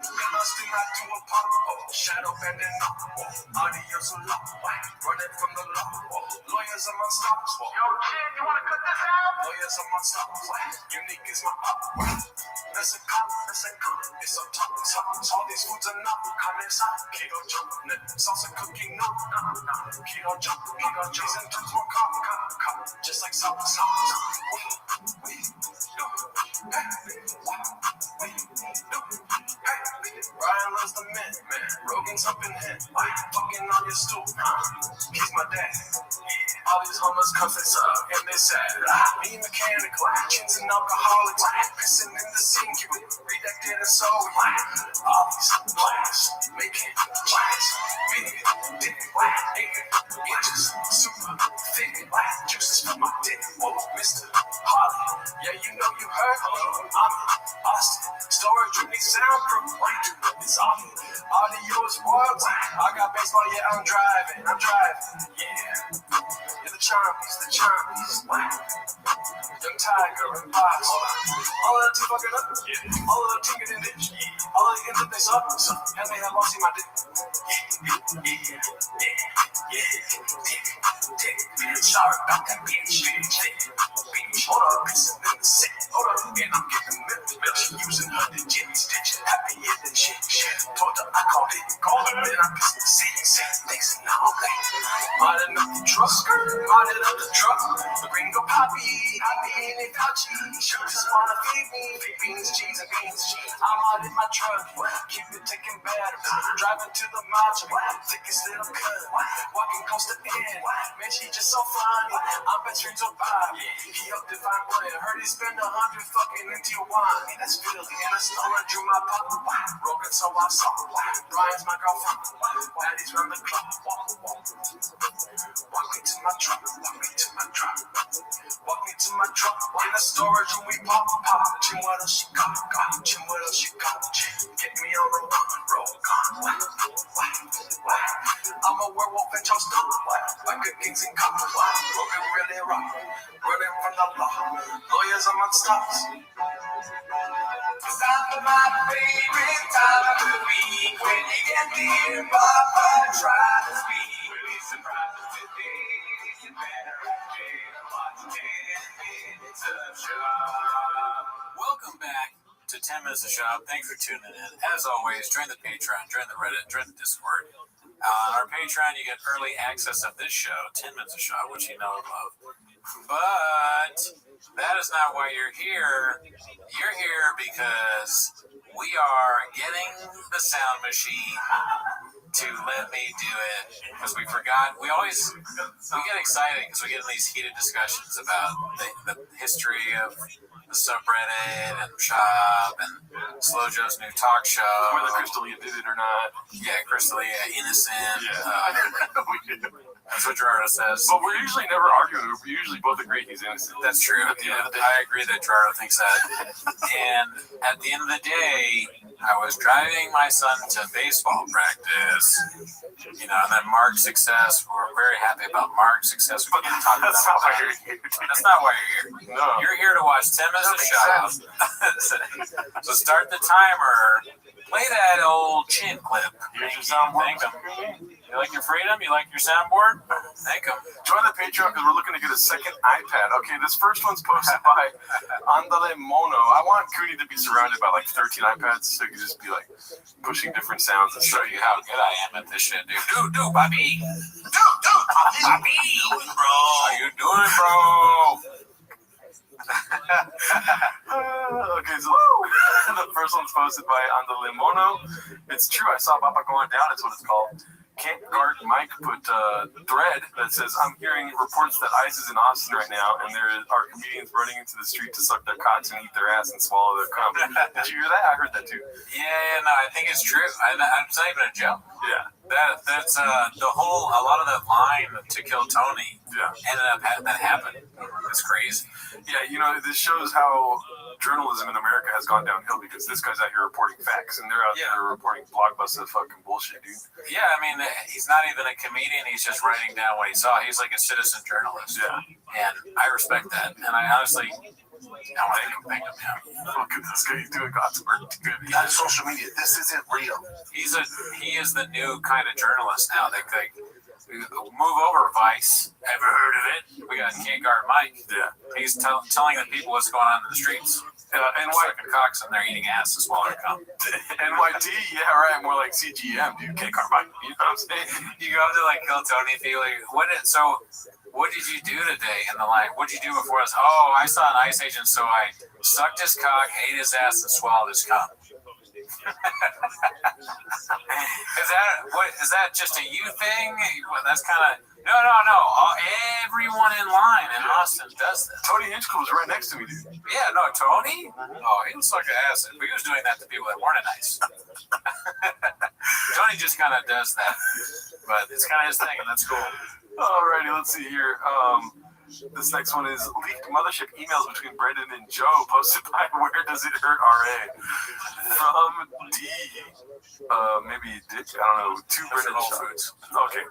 A: in Austin, I do a pop. Shadow bending up. Audio's a lot. Running from the law. Lawyers are my stops.
F: Yo, Chin, you want to cut this out?
A: Lawyers are my stops. Unique is my up. Let's come. It's a top. All these foods are not. Come inside. Keto jump. Salsa cooking. No. Keto jump. Cheese and tools more come. Just like salsa. Ryan loves the man. Rogan's up in him. Fucking on your stool. He's my dad. All these homeless cuss they suck and they sad. Me mechanical. Chins and alcoholics. Pissing in the sink. Redacted and so. All these blacks. Making blacks. Big dick. Inches. Super thick. Juices for my dick. Whoa, Mr. Holly. Yeah, you know you heard me. I'm in Austin. Storage room needs soundproof. It's on. Audio is royalty. I got baseball, yeah, I'm driving. Yeah. You're the charmies. Young Tiger and Box. All of the two fucking up. All of the tinker in it. All of the ends that they suck. And they have all seen my dick. Yeah. Sorry about that bitch. Hold up, bitch, in the set. Hold up, and I'm getting milk. She using her digits. Happy in the shit. Told her I called it. Then I'm pissing the city. Mixing all day. Modding up the truck. Modding up the truck. The gringo poppy. I'm being a Fauci. She just wanna feed me. Beans, cheese, and beans. I'm out in my truck. Keep it taking batteries. Driving to the macho. Thickest little cut. Walking coast to end. Man, she just so funny. I'm best friends with Bob. He up to find one. Heard he spend 100 fucking into your wine. That's Philly. And I stole and drew my pop. Rogan, so I saw. Brian's my girlfriend. Daddy's round the clock. Walk me to my truck. Walk me to my truck. Walk me to my truck. In the storage room, we pop. Chin, what else you got? Chin, what else you got? Get me on the roll. I'm a werewolf and y'all stuck. Like good kings and cops. Rogan really rock. Running from the law. Lawyers are my stops.
F: It's time my favorite time of the week. When you get near Papa, try to speak. Be surprised today. You better watch 10 minutes of shop.
B: Welcome back to 10 Minutes of Shop. Thanks for tuning in. As always, join the Patreon, join the Reddit, join the Discord. On our Patreon, you get early access of this show, 10 Minutes of Shop, which you know and love. But that is not why you're here. You're here because we are getting the sound machine to let me do it. Because we forgot. We get excited because we get in these heated discussions about the history of the subreddit and Shop and Slow Joe's new talk show.
C: Whether Crystalia did it or not.
B: Yeah, Crystalia, innocent.
C: Yeah.
B: That's what Gerardo says.
C: But we're usually never arguing. We usually both agree he's innocent.
B: That's true. At the end of the day, I agree that Gerardo thinks that. And at the end of the day, I was driving my son to baseball practice. You know, and then Mark's success. We're very happy about Mark's success. We can talk about that. That's not why you're here. No. You're here to watch Tim as a shutout. So start the timer. Play that old chin clip.
C: Here's your soundboard.
B: Thank him. You like your freedom? You like your soundboard? Thank him.
C: Join the Patreon because we're looking to get a second iPad. Okay, this first one's posted by Andale Mono. I want Cooney to be surrounded by like 13 iPads so he can just be like pushing different sounds and
B: show you how good I am at this shit, dude. Dude, Bobby. Dude, Bobby. How you doing, bro?
C: Okay, so the first one's posted by Andale Mono. It's true, I saw Papa going down, it's what it's called. Can't Guard Mike put a thread that says, I'm hearing reports that ICE is in Austin right now, and there are comedians running into the street to suck their cocks and eat their ass and swallow their cum. Did you hear that? I heard that too.
B: Yeah, no, I think it's true. It's not even a joke.
C: Yeah.
B: That's a lot of that line to kill Tony ended up that happened. It's crazy.
C: Yeah, you know, this shows how journalism in America has gone downhill because this guy's out here reporting facts and they're out there reporting blockbuster fucking bullshit, dude.
B: Yeah, I mean, he's not even a comedian. He's just writing down what he saw. He's like a citizen journalist.
C: Yeah.
B: And I respect that. And I honestly, I want to thank him.
C: Look at this guy. He's doing God's work. He's on social media. This isn't real.
B: He is the new kind of journalist now. They move over, Vice. Ever heard of it? We got Can't Guard Mike.
C: Yeah.
B: He's telling the people what's going on in the streets. NY Cox and they're eating ass as well.
C: NYT, yeah, right. More like CGM, dude. Can't Guard Mike. You know what I'm saying?
B: You go up to like kill Tony, feel like, what did you do today? And the line, what did you do before us? Oh, I saw an ICE agent, so I sucked his cock, ate his ass, and swallowed his cum. Is that just a you thing? That's kind of no. Everyone in line in Austin does that.
C: Tony Hinchcliffe was right next to me, dude.
B: Yeah, no, Tony. Oh, he was like an ass, but he was doing that to people that weren't nice. Tony just kind of does that, but it's kind of his thing, and that's cool.
C: Alrighty, let's see here. This next one is leaked mothership emails between Brendan and Joe posted by Where Does It Hurt RA from D. Maybe Dick, I don't know, to Brendan Foods. Okay.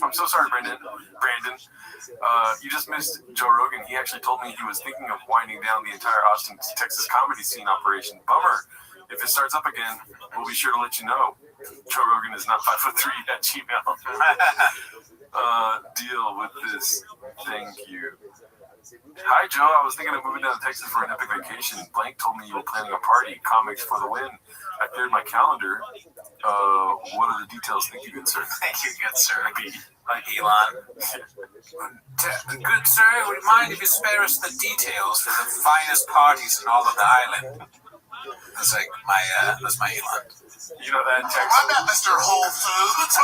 C: I'm so sorry, Brandon. You just missed Joe Rogan. He actually told me he was thinking of winding down the entire Austin, Texas comedy scene operation. Bummer. If it starts up again, we'll be sure to let you know. Joe Rogan is not 5'3" at Gmail. Deal with this. Thank you. Hi, Joe. I was thinking of moving down to Texas for an epic vacation. Blank told me you were planning a party. Comics for the win. I cleared my calendar. What are the details? Thank you, good sir.
B: Thank you, good sir. Like Elon. Good sir, would you mind if you spare us the details for the finest parties in all of the island? That's like that's my Elon.
C: You know that text?
O: I'm not Mr. Whole Foods.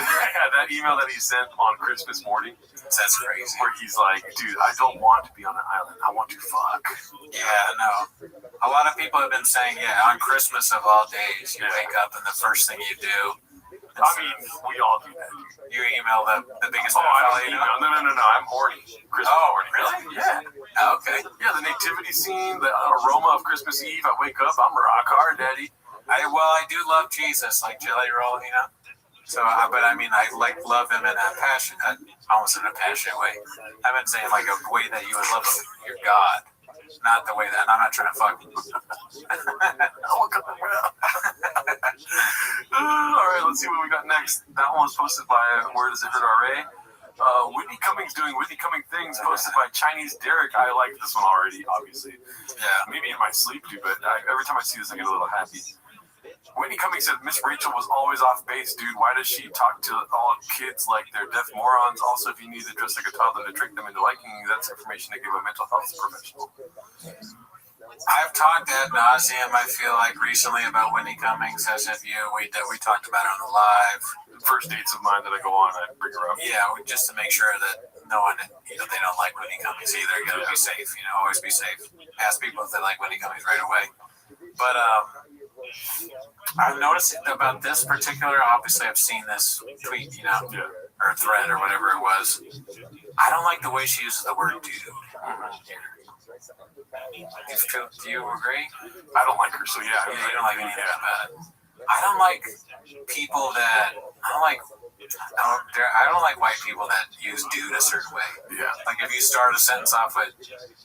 C: Yeah, that email that he sent on Christmas morning.
B: That's crazy.
C: Where he's like, dude, I don't want to be on an island. I want to fuck.
B: Yeah, no. A lot of people have been saying, on Christmas of all days, you wake up and the first thing you do.
C: I mean, we all do that.
B: You email the biggest.
C: I don't email. No. I'm horny. Christmas morning.
B: Really?
C: Yeah.
B: Oh, okay.
C: Yeah, the nativity scene, the aroma of Christmas Eve. I wake up, I'm rock hard, daddy.
B: I do love Jesus, like Jelly Roll, you know. So, but I mean, I love him in a passionate, almost in a passionate way. I've been saying like a way that you would love your God, not the way that. And I'm not trying to fuck.
C: All right, let's see what we got next. That one was posted by Where Does It Hurt RA? Whitney Cummings doing Whitney Cummings things, posted by Chinese Derek. I like this one already, obviously. Yeah, maybe in my sleep too, but every time I see this, I get a little happy. Whitney Cummings said Miss Rachel was always off base, dude. Why does she talk to all kids like they're deaf morons? Also, if you need to dress like a toddler to trick them into liking you, that's information to give a mental health professional.
B: I've talked ad nauseum, I feel like, recently about Whitney Cummings, as if we talked about it on the live.
C: First dates of mine that I go on, I bring her up.
B: Yeah, just to make sure that no one, they don't like Whitney Cummings either. You gotta be safe, always be safe. Ask people if they like Whitney Cummings right away. But I've noticed about this particular, obviously I've seen this tweet, or thread or whatever it was. I don't like the way she uses the word dude. Do you agree?
C: I don't like her, so yeah.
B: Yeah, you don't like anything about it. I don't like people that I don't like white people that use dude a certain way.
C: Yeah.
B: Like if you start a sentence off with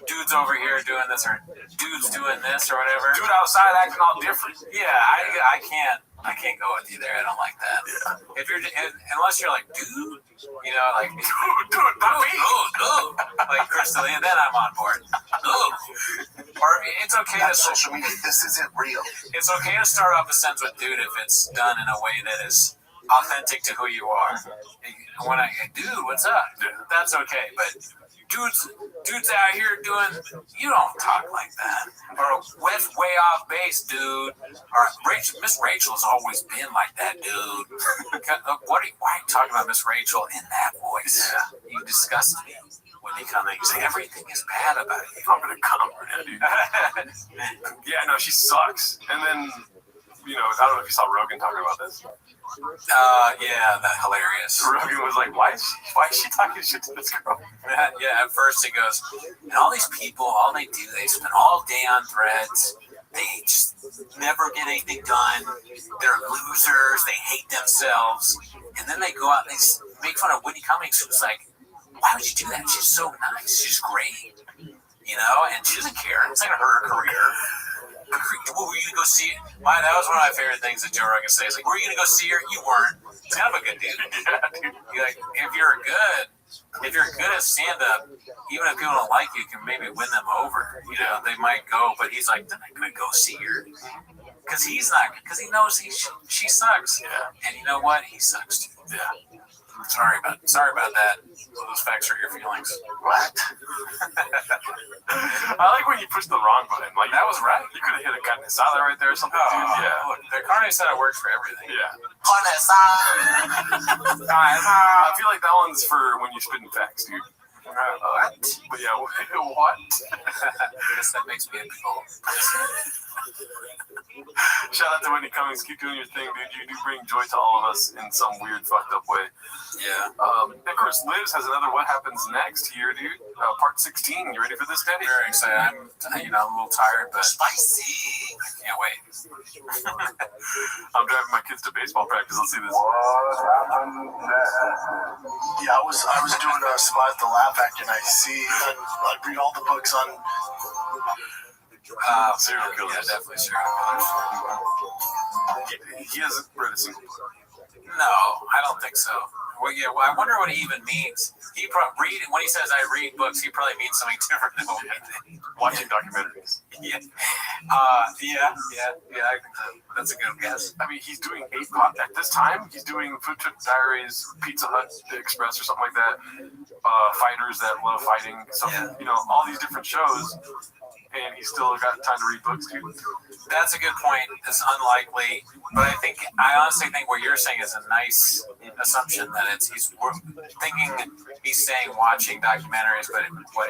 B: dude's over here doing this or dude's doing this or whatever.
C: Dude outside acting all different.
B: Yeah, I can't go with you there. I don't like that.
C: Yeah.
B: If you're unless you're like dude, you know, like
C: dude,
B: like Crystal, then I'm on board. Or it's okay to
F: social media. This isn't real.
B: It's okay to start off a sentence with dude if it's done in a way that is authentic to who you are. When I dude, what's up? That's okay, but dude's out here doing. You don't talk like that. Or way off base, dude. Or Miss Rachel's always been like that, dude. Why are you talking about Miss Rachel in that voice? Yeah. You disgust me. When they come in, you say everything is bad about you.
C: I'm gonna come, dude. Yeah, no, she sucks. And then, you know, I don't know if you saw Rogan talking about this.
B: Yeah, that's hilarious.
C: Rogan was like, why is she talking shit to this girl?
B: Yeah, at first he goes, and all these people, all they do, they spend all day on threads. They just never get anything done. They're losers. They hate themselves. And then they go out and they make fun of Whitney Cummings, who's like, why would you do that? She's so nice. She's great. You know, and she doesn't care. It's not going to hurt her career. Were you going to go see it? That was one of my favorite things that Joe Rogan says. Like, were you going to go see her? You weren't. He's kind of a good dude. You're like, if you're good at stand-up, even if people don't like you, you can maybe win them over. You know, they might go, but he's like, they're not going to go see her. Because he knows she sucks.
C: Yeah.
B: And you know what? He sucks too.
C: Yeah.
B: Sorry about that. Those facts hurt your feelings.
C: What? I like when you pushed the wrong button. Like that was right. You could have hit a carne asada right there or something. Yeah.
B: Look, the carne asada works for everything.
C: Yeah.
J: Carne asada.
C: I feel like that one's for when you're spitting facts, dude.
B: What?
C: But yeah, what?
B: I guess that makes me a cool.
C: Shout out to Whitney Cummings. Keep doing your thing, dude. You do bring joy to all of us in some weird, fucked up way.
B: Yeah.
C: Icarus Lives has another What Happens Next here, dude. Part 16. You ready for this, Daddy?
B: Very excited. I'm a little tired, but spicy. I can't wait.
C: I'm driving my kids to baseball practice. Let's see this.
F: What happened next? Yeah, I was doing a Survive the Laugh Act, and I read all the books on
C: serial killers.
B: Yeah, definitely serial killers.
C: He hasn't read a single book.
B: No, I don't think so. Well, yeah, I wonder what he even means. He probably when he says I read books, he probably means something different than what we think.
C: Watching documentaries.
B: Yeah. I think that's a good guess.
C: I mean, he's doing 8 podcasts. At this time, he's doing Food Trip Diaries, Pizza Hut Express or something like that. Fighters that love fighting. So, you know, all these different shows. And he's still got time to read books, dude.
B: That's a good point. It's unlikely, but I honestly think what you're saying is a nice assumption that he's saying watching documentaries, but what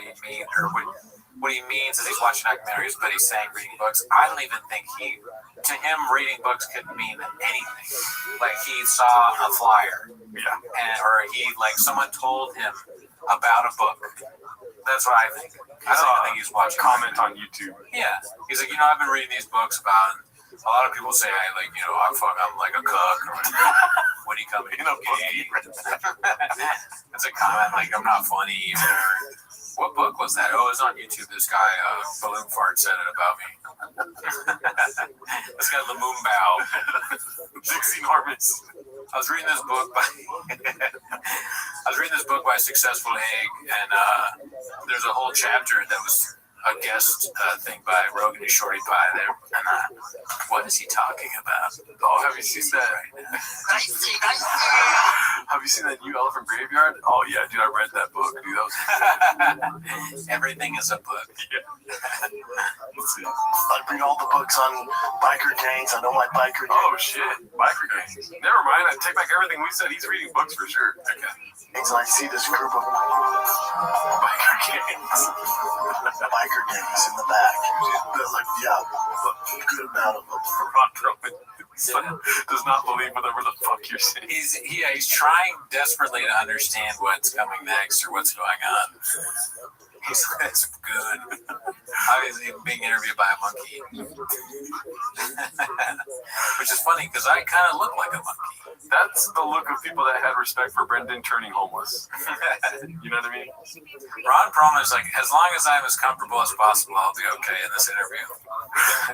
B: he means is he's watching documentaries, but he's saying reading books. I don't even think to him reading books could mean anything. Like he saw a flyer, or someone told him about a book. That's what I think. I don't even think he's watching.
C: Comment on YouTube.
B: Yeah, he's like, I've been reading these books about. A lot of people say I'm like a cook or when he comes in. It's a comment like I'm not funny. What book was that? Oh, it was on YouTube. This guy, Balloon Fart, said it about me. This guy, Lamoon Bao.
C: Dixie Enormous.
B: I was reading this book by Successful Egg, and there's a whole chapter that was a guest thing by Rogan and Shorty Pie there. And what is he talking about?
C: Oh, have you seen that? Have you seen that new Elephant Graveyard? Oh yeah, dude, I read that book, dude. That was
B: Everything is a book.
C: Yeah. Let's see.
F: I read all the books on biker gangs. I know my biker gang.
C: Oh shit, biker gangs. Never mind. I take back everything we said. He's reading books for sure. Okay.
F: And I see this group of biker gangs. Biker gangs in the back. They're like, a good amount of them.
C: Does not believe whatever the fuck you're saying.
B: He's trying desperately to understand what's coming next or what's going on. He's good. Obviously being interviewed by a monkey. Which is funny because I kind of look like a monkey.
C: That's the look of people that had respect for Brendan turning homeless. You know what I mean?
B: Ron Perlman is like, as long as I'm as comfortable as possible, I'll be okay in this interview.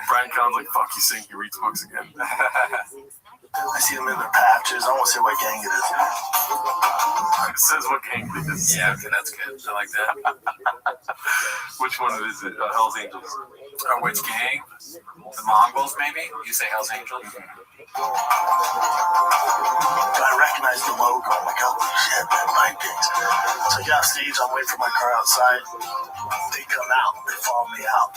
C: Brian Collins like, fuck, he's saying he reads books again.
F: I see them in their patches. I won't say what gang it is.
C: It says what gang it is.
B: Yeah, okay, that's good. I like that.
C: Which one is it? Hell's Angels.
B: Or which gang? The Mongols, maybe? You say Hell's Angels?
F: I recognize the logo. I'm like, holy shit, man, Nine Pigs. So I get off stage, I'm waiting for my car outside. They come out, they follow me out.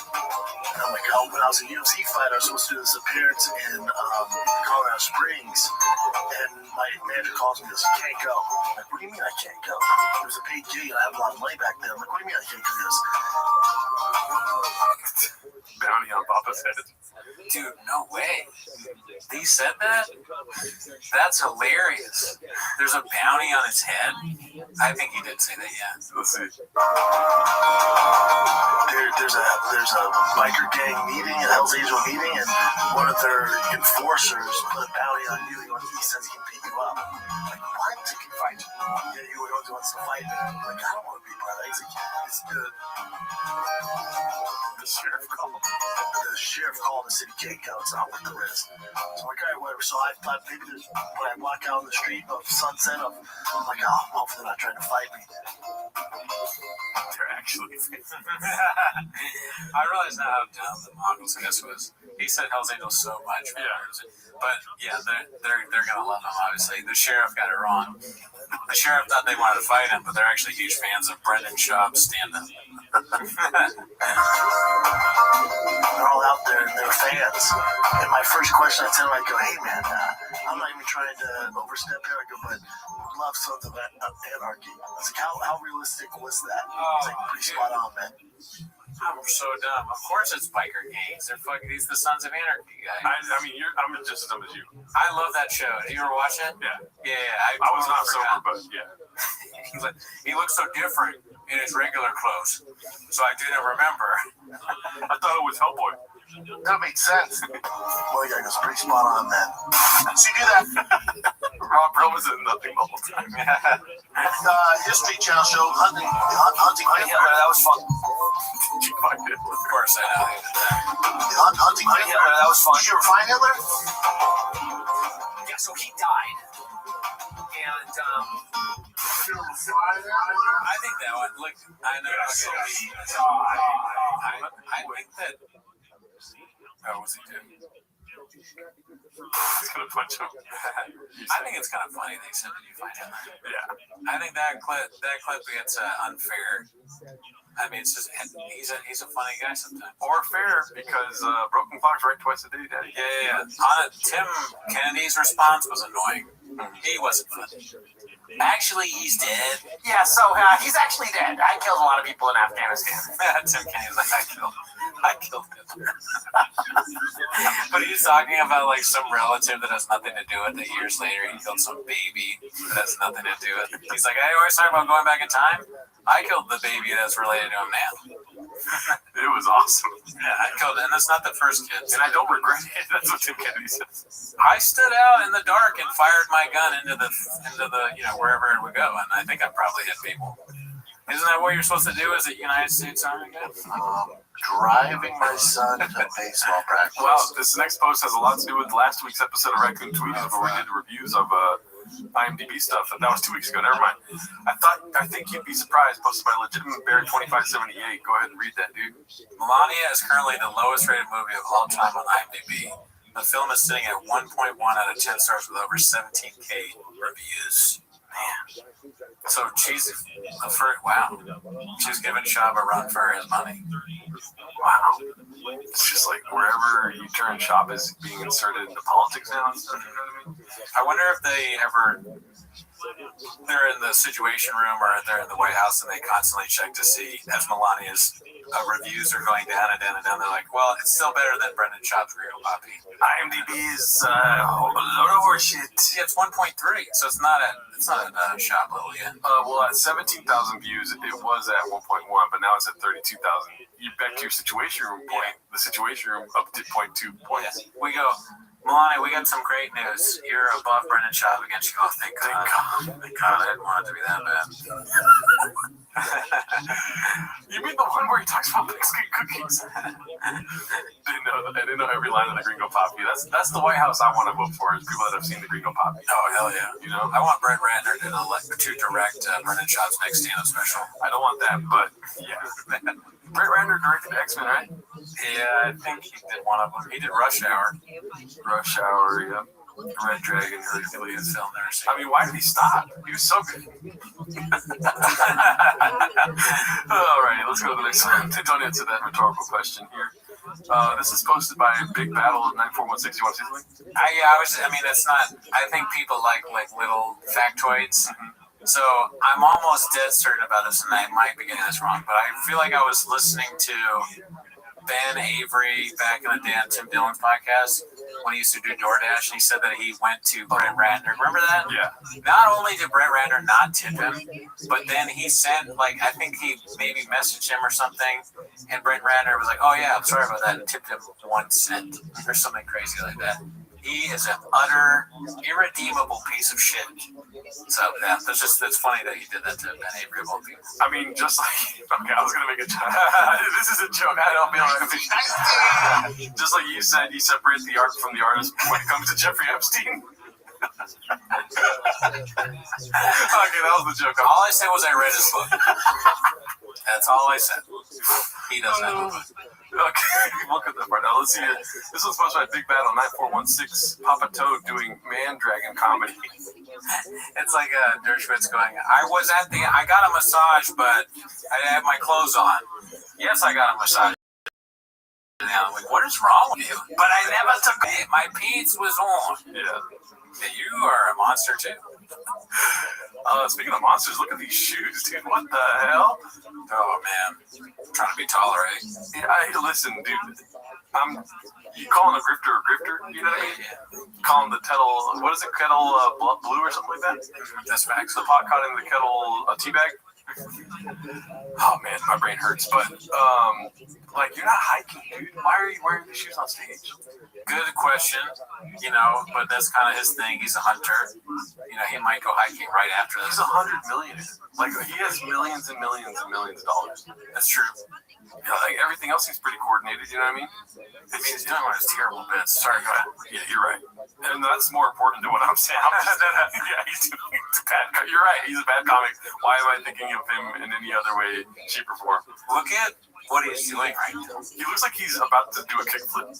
F: And I'm like, oh, when I was a UFC fighter, I was supposed to do this appearance in Colorado Springs. And my manager calls me and goes, you can't go. I'm like, what do you mean I can't go? It was a paid gig and I have a lot of money back then. I'm like, what do you mean I can't go? He goes,
C: bounty on Papa's head.
B: Dude, no way. He said that? That's hilarious. There's a bounty on his head? I think he did say that, yeah.
C: Let's see.
F: There's a biker gang meeting, a Hell's Angel meeting, and one of their enforcers put a bounty on you. He says he can beat you up. I'm like, what? He can fight you? Yeah, he wants to fight me. I'm like, I don't want to be part of that. He's like, it's good. The sheriff called the city Keiko. It's not worth the risk. So I'm like, all right, whatever. So I thought maybe when I walk out on the street of Sunset, I'm like, oh, hopefully they're not trying to fight me.
C: They're actually.
B: I realize now how dumb the Mongols in this was. He said Hell's Angels so much. Yeah. But yeah, they're gonna love him, obviously. The sheriff got it wrong. The sheriff thought they wanted to fight him, but they're actually huge fans of Brendan Schaub's stand-up.
F: They're all out there and they're fans. And my first question I tell them, I go, hey man, I'm not even trying to overstep here. I go, but we love Sons of Anarchy. I was like, how realistic was that? It's like pretty spot on, man.
B: I'm so dumb. Of course it's biker gangs. He's the Sons of Anarchy guy.
C: I mean, I'm just as dumb as you.
B: I love that show. Did you ever watch it?
C: Yeah.
B: Yeah.
C: I was not sober, but yeah.
B: He's like, he looks so different in his regular clothes. So I didn't remember.
C: I thought it was Hellboy.
F: That made sense. Well, yeah, it's pretty spot on, man. So you do that.
C: Rob Perlman said nothing the whole time.
F: History Channel show, hunting Hitler. That was fun.
C: Did you find it?
B: Of course I know.
F: Hunting Hitler. That was fun. Did you ever find Hitler?
O: Yeah, so he died. And
B: I think that one. Look, I know. I think that. Oh, what's he doing?
C: He's gonna punch him.
B: I think it's kind of funny they said that you find him.
C: Yeah.
B: I think that clip gets unfair. I mean, it's just he's a funny guy sometimes.
C: Or fair because broken clocks right twice a day, Daddy.
B: Yeah. Tim Kennedy's response was annoying. He wasn't funny. Actually, he's dead.
O: yeah, so he's actually dead. I killed a lot of people in Afghanistan.
B: Tim Kennedy's like, I killed him. But he's talking about like some relative that has nothing to do with it. Years later, he killed some baby that has nothing to do with it. He's like, I always talk about going back in time. I killed the baby that's related to him now.
C: It was awesome.
B: Yeah, I killed it, and that's not the first kid.
C: And I don't regret it. That's what Tim Kennedy says.
B: I stood out in the dark and fired my gun into the wherever it would go, and I think I probably hit people. Isn't that what you're supposed to do as a United States Army guy?
F: Driving my son to baseball practice.
C: Well, this next post has a lot to do with last week's episode of Raccoon Tweets, where we did the reviews of IMDb stuff. That was 2 weeks ago. Never mind. I think you'd be surprised. Posted by Legitimate Bear 2578. Go ahead and read that, dude.
B: Melania is currently the lowest rated movie of all time on IMDb. The film is sitting at 1.1 out of 10 stars with over 17K reviews. Man. So she's wow. She's giving Schaub a run for his money.
C: Wow. It's just like wherever you turn, Schaub is being inserted into politics now and stuff. You know what I mean?
B: I wonder if they're in the Situation Room or they're in the White House and they constantly check to see, as Melania's reviews are going down and down and down. They're like, well, it's still better than Brendan Schaub's Gringo Poppy.
C: IMDb is a load of horseshit.
B: Yeah, it's 1.3, so it's not at Schaub level yet.
C: Well, at 17,000 views, it was at 1.1, but now it's at 32,000. You back to your situation room point. The situation room up to 0.2 points.
B: Yeah. We go, Melania, we got some great news. You're above Brendan Schaub again. She goes, thank God. Thank God. I didn't want it to be that bad.
C: You mean the one where he talks about Mexican cookies? I didn't know every line of the Gringo Poppy. That's the White House I want to vote for, is people that have seen the Gringo Poppy.
B: Oh, hell yeah.
C: You know?
B: I want Brett Ratner to direct Brendan Schaub's next stand-up special.
C: I don't want that, but yeah. Brett Ratner directed X-Men, right?
B: Yeah, I think he did one of them. He did Rush Hour.
C: Rush Hour, yeah. Red Dragon,
B: Hercules film there.
C: I mean, why did he stop? He was so good. Alrighty, let's go to the next one. Don't answer that rhetorical question here. This is posted by Big Battle 9416. You want to see something?
B: I mean, it's not. I think people like little factoids. So I'm almost dead certain about this, and I might be getting this wrong, but I feel like I was listening to Ben Avery back in the day on Tim Dillon's podcast when he used to do DoorDash, and he said that he went to Brett Ratner. Remember that?
C: Yeah.
B: Not only did Brett Ratner not tip him, but then he sent, I think he maybe messaged him or something, and Brett Ratner was like, oh yeah, I'm sorry about that, and tipped him 1 cent or something crazy like that. He is an utter, irredeemable piece of shit. So, yeah, that's funny that he did that to Ben Avery of all people.
C: I mean, just like, okay, I was going to make a joke. This is a joke. I don't feel like just like you said, you separate the art from the artist when it comes to Jeffrey Epstein. Okay, that was the joke.
B: All I said was I read his book. That's all I said. He doesn't have a book.
C: Okay, look at that part now. Let's see it. This one's supposed to be Big Battle 9416. Papa Toad doing man dragon comedy.
B: It's like Dershowitz going, I got a massage, but I didn't have my clothes on. Yes, I got a massage. Now, like, what is wrong with you? But I never took it. My pants was on.
C: Yeah.
B: You are a monster too.
C: Speaking of monsters, look at these shoes, dude. What the hell?
B: Oh man, I'm trying to be taller, eh?
C: Yeah, listen, dude. You calling a grifter a grifter? You know what I mean? Yeah. Calling the kettle, what is it? Kettle blue or something like that?
B: That's facts.
C: The pot caught in the kettle a tea bag. Oh man, my brain hurts. But you're not hiking, dude. Why are you wearing these shoes on stage?
B: Good question, but that's kind of his thing. He's a hunter. He might go hiking right after this.
C: He's 100 million. He has millions and millions and millions of dollars.
B: That's true.
C: Yeah, everything else seems pretty coordinated, you know what I mean?
B: I mean, he's doing one of his terrible bits. Sorry, go ahead.
C: Yeah, you're right. And that's more important than what I'm saying. Yeah, he's a bad guy. You're right. He's a bad comic. Why am I thinking of him in any other way, shape, or form?
B: Look at what he's doing right now.
C: He looks like he's about to do a kickflip.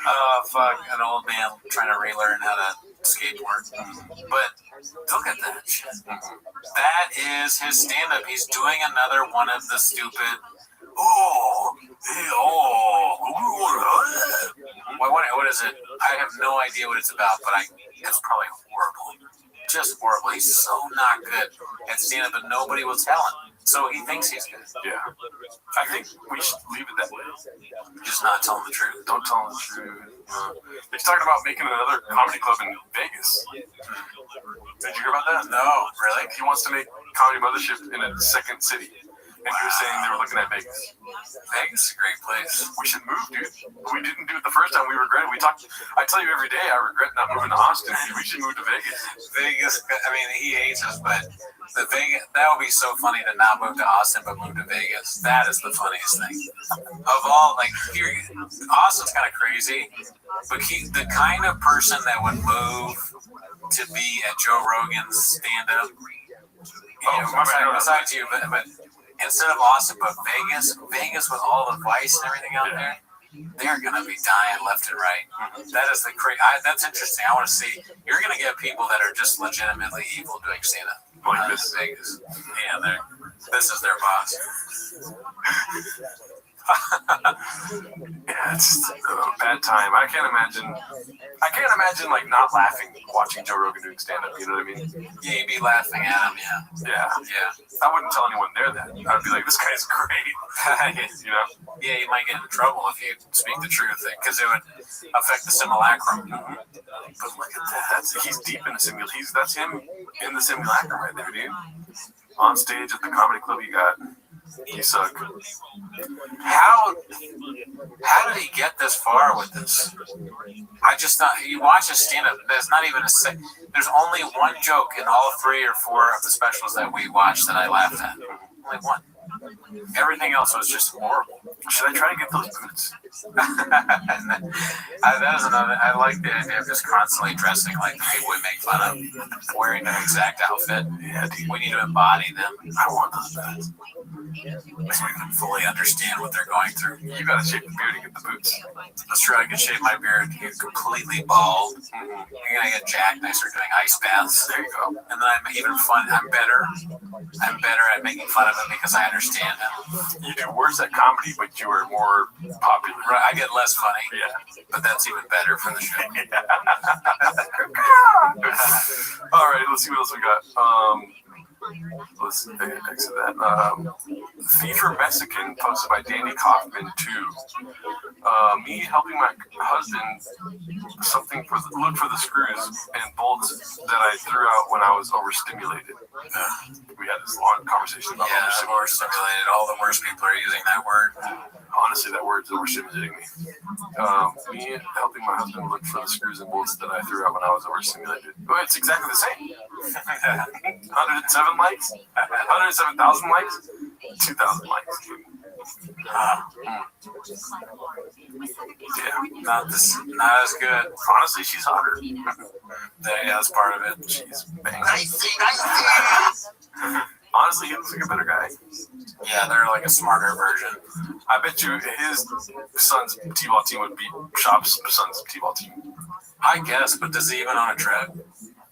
B: Oh, fuck. An old man trying to relearn how to skateboard. But look at that shit. That is his stand-up. He's doing another one of the stupid, what is it? I have no idea what it's about, but it's probably horrible. Just horrible. He's so not good at stand-up, but nobody will tell him. So he thinks he's good.
C: Yeah. I think we should leave it that way.
B: Just not tell him the truth.
C: Don't tell him the truth. He's talking about making another comedy club in Vegas. Did you hear about that?
B: No, really?
C: He wants to make Comedy Mothership in a second city. And he was saying they were looking at Vegas.
B: Vegas is a great place.
C: We should move, dude. We didn't do it the first time. We regret it. I tell you every day, I regret not moving to Austin. We should move to Vegas.
B: Vegas, I mean, he hates us, but that would be so funny to not move to Austin, but move to Vegas. That is the funniest thing. Of all, Austin's kind of crazy, but the kind of person that would move to be at Joe Rogan's stand-up, besides you, but instead of Austin, but Vegas with all the vice and everything out there, they're going to be dying left and right. That is that's interesting. I want to see. You're going to get people that are just legitimately evil doing stand-up.
C: Like this.
B: Vegas. Yeah, this is their boss.
C: Yeah, it's a bad time. I can't imagine I can't imagine like not laughing watching Joe Rogan doing stand up. You know what I mean?
B: Yeah, you'd be laughing at him. Yeah.
C: I wouldn't tell anyone there that. I'd be like, this guy's great. You know?
B: Yeah, you might get in trouble if you speak the truth, because it would affect the simulacrum.
C: But look at that. He's deep in the simulacrum. That's him in the simulacrum right there, dude. On stage at the comedy club, you suck.
B: How did he get this far with this? I just thought, you watch his stand-up, there's not even there's only one joke in all 3 or 4 of the specials that we watched that I laughed at. Only one. Everything else was just horrible.
C: Should I try to get those boots?
B: That is another. I like the idea of just constantly dressing like the people we make fun of, wearing an exact outfit.
C: Yeah, dude.
B: We need to embody them.
C: I want those boots.
B: So we can fully understand what they're going through.
C: You gotta shave the beard to get the boots.
B: That's true. I can shave my beard, get completely bald. I'm gonna get jacked and I start doing ice baths.
C: There you go.
B: And then I'm even fun. I'm better at making fun of him because I understand him.
C: You do worse at comedy, but you are more popular.
B: Right, I get less funny.
C: Yeah.
B: But that's even better for the show.
C: All right, let's see what else we got. Let's exit that. Fever Mexican posted by Danny Kaufman 2. Me helping my husband look for the screws and bolts that I threw out when I was overstimulated. We had this long conversation about
B: overstimulated. All the worst people are using that word.
C: Honestly, that word's overstimulating me. Me helping my husband look for the screws and bolts that I threw out when I was overstimulated. Well, it's exactly the same. 107 likes, 107,000 likes, 2,000 likes. Yeah, not as good. Honestly, she's hotter. Yeah, that's part of it. She's banging. Honestly, he looks like a better guy.
B: Yeah, they're like a smarter version.
C: I bet you his son's T-ball team would beat Shop's son's T-ball team.
B: I guess, but does he even own a tread?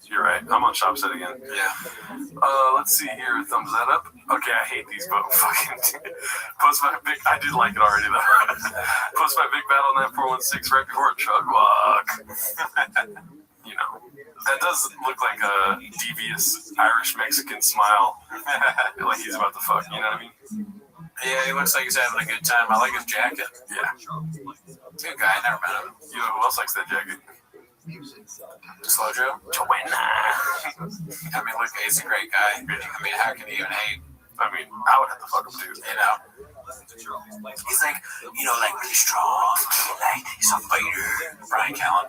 C: You're right. I'm on Shop's set again.
B: Yeah.
C: Let's see here. Thumbs that up. Okay, I hate these, but fucking post my big. I did like it already though. Post my big battle on that 416 right before a chug walk. You know, that does look like a devious Irish Mexican smile. Like he's about to fuck. You know what I mean?
B: Yeah, he looks like he's having a good time. I like his jacket.
C: Yeah.
B: Good guy. I never met him.
C: You know who else likes that jacket?
B: Slow Joe?
C: Joanna.
B: I mean, look, he's a great guy. I mean, how can you even hate?
C: I mean, I would have to fuck him too.
B: You know? He's like, like really strong. Like, he's a fighter. Brian Callen.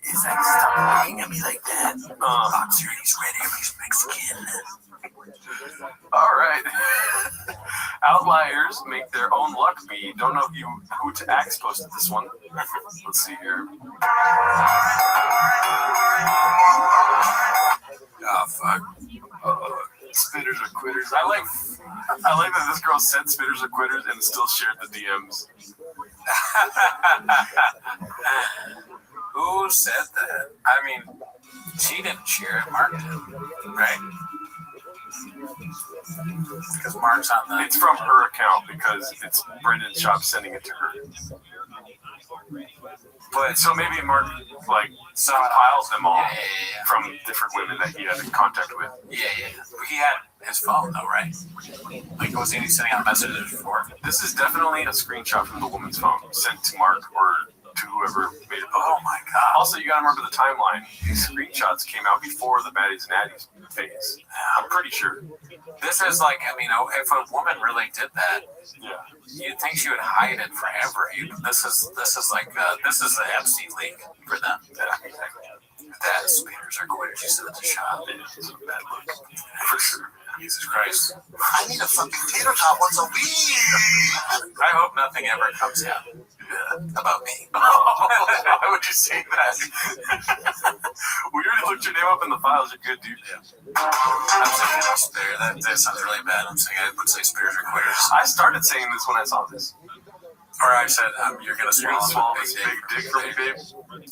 B: He's like, stop looking at me like that. Boxer, he's ready. He's Mexican.
C: All right. Outliers make their own luck be. Don't know who to axe posted this one. Let's see here.
B: Oh, fuck.
C: Spitters are quitters. I like that this girl said spitters are quitters and still shared the DMs.
B: Who said that? I mean, she didn't share it. Mark did, right? Because Mark's on the...
C: It's from her account because it's Brendan Shop sending it to her. But so maybe Mark compiles them all from different women that he had in contact with.
B: Yeah. He had his phone though, right? Like, was he sending out messages before?
C: This is definitely a screenshot from the woman's phone sent to Mark or to whoever made it public.
B: Oh my god.
C: Also, you gotta remember the timeline. These screenshots came out before the Baddies and Addies phase. I'm pretty sure.
B: This is like, I mean, if a woman really did that, you'd think she would hide it forever. This is the Epstein leak for them.
C: Yeah.
B: That speeders are quitters. You said it's a shot.
C: It's a bad look. For sure.
B: Jesus Christ.
O: I need a fucking tater tot once a week.
B: I hope nothing ever comes out about me.
C: Why would you say that? We already looked your name up in the files. You're good, dude.
B: I'm saying spitter. That sounds really bad. I'm saying I would say spitters are quitters.
C: I started saying this when I saw this.
B: Or I said, you're going to swallow
C: this big dick for me, babe?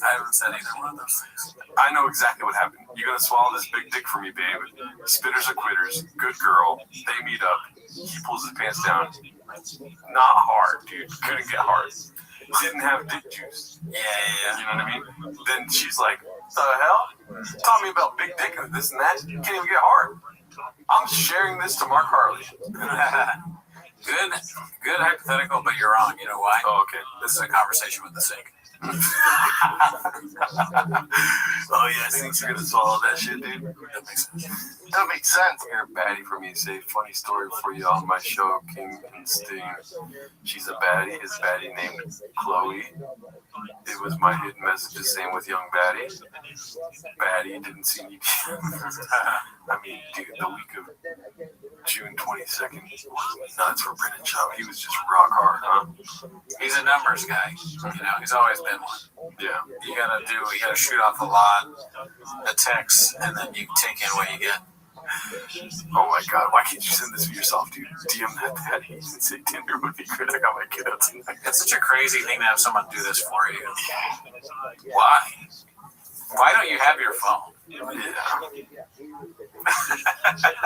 B: I haven't said either one of those things.
C: I know exactly what happened. You're going to swallow this big dick for me, babe. Spitters are quitters. Good girl. They meet up. He pulls his pants down. not hard, dude. Couldn't get hard. Didn't have dick juice.
B: Yeah.
C: You know what I mean? Then she's like, the hell? Taught me about big dick and this and that. Can't even get hard. I'm sharing this to Mark Harley.
B: Good hypothetical, but you're wrong. You know why?
C: Oh, okay.
B: This is a conversation with the sink.
C: Oh yeah, sinks are gonna swallow that shit, dude.
B: That makes sense.
C: That makes sense. Here, baddie for me to say funny story for you on my show, King and Sting. She's a baddie. His baddie named Chloe. It was my hidden messages, same with young baddie. Baddie didn't see me. I mean, dude, the week of June 22nd was nuts for Brendan Schaub. He was just rock hard, huh?
B: He's a numbers guy. You know, he's always been one.
C: Yeah.
B: You gotta shoot off a lot of texts, and then you take in what you get.
C: Oh my god, why can't you send this to yourself, dude? DM that baddie and say Tinder would be great. I got my kid out tonight.
B: It's such a crazy thing to have someone do this for you. Why? Why don't you have your phone?
C: Yeah.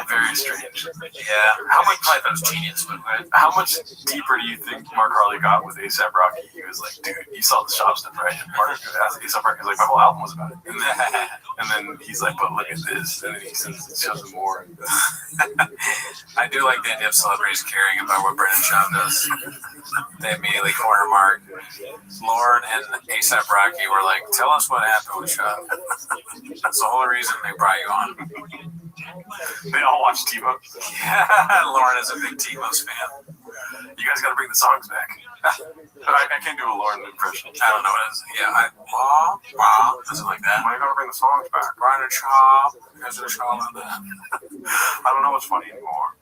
C: Very strange.
B: Yeah. How much like those genius, but
C: how much deeper do you think Mark Harley got with A$AP Rocky? He was like, dude, you saw the shop stuff, right? And Mark asked A$AP Rocky, was like, my whole album was about it. And then he's like, but look at this. And then he shows him more.
B: I do like the idea of celebrities caring about what Brendan Schaub does. They immediately corner Mark. Lauren and A$AP Rocky were like, tell us what happened with Schaub. That's the whole reason they brought you on.
C: They all watch T-Mo.
B: Yeah, Lauren is a big T-Mo's fan.
C: You guys gotta bring the songs back. I can't do a Lauren impression.
B: I don't know what it is. Yeah, does it like that?
C: Why you gotta bring the songs back?
B: Brendan Schaub. There's a Schaub in that.
C: I don't know what's funny anymore.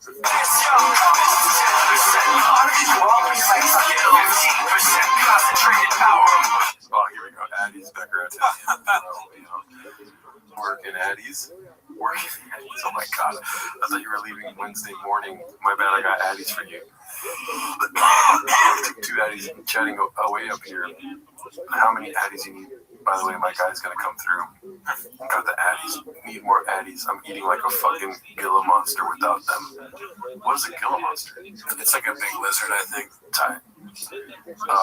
C: Oh, here we go. Addie's Becker. Working Addie's. Oh my god. I thought you were leaving Wednesday morning. My bad, I got Addie's for you. Two Addies chatting away up here. How many Addies you need? By the way, my guy's gonna come through. Got the Addies. Need more Addies. I'm eating like a fucking Gila monster without them. What is a Gila monster?
B: It's like a big lizard, I think.
C: Tight.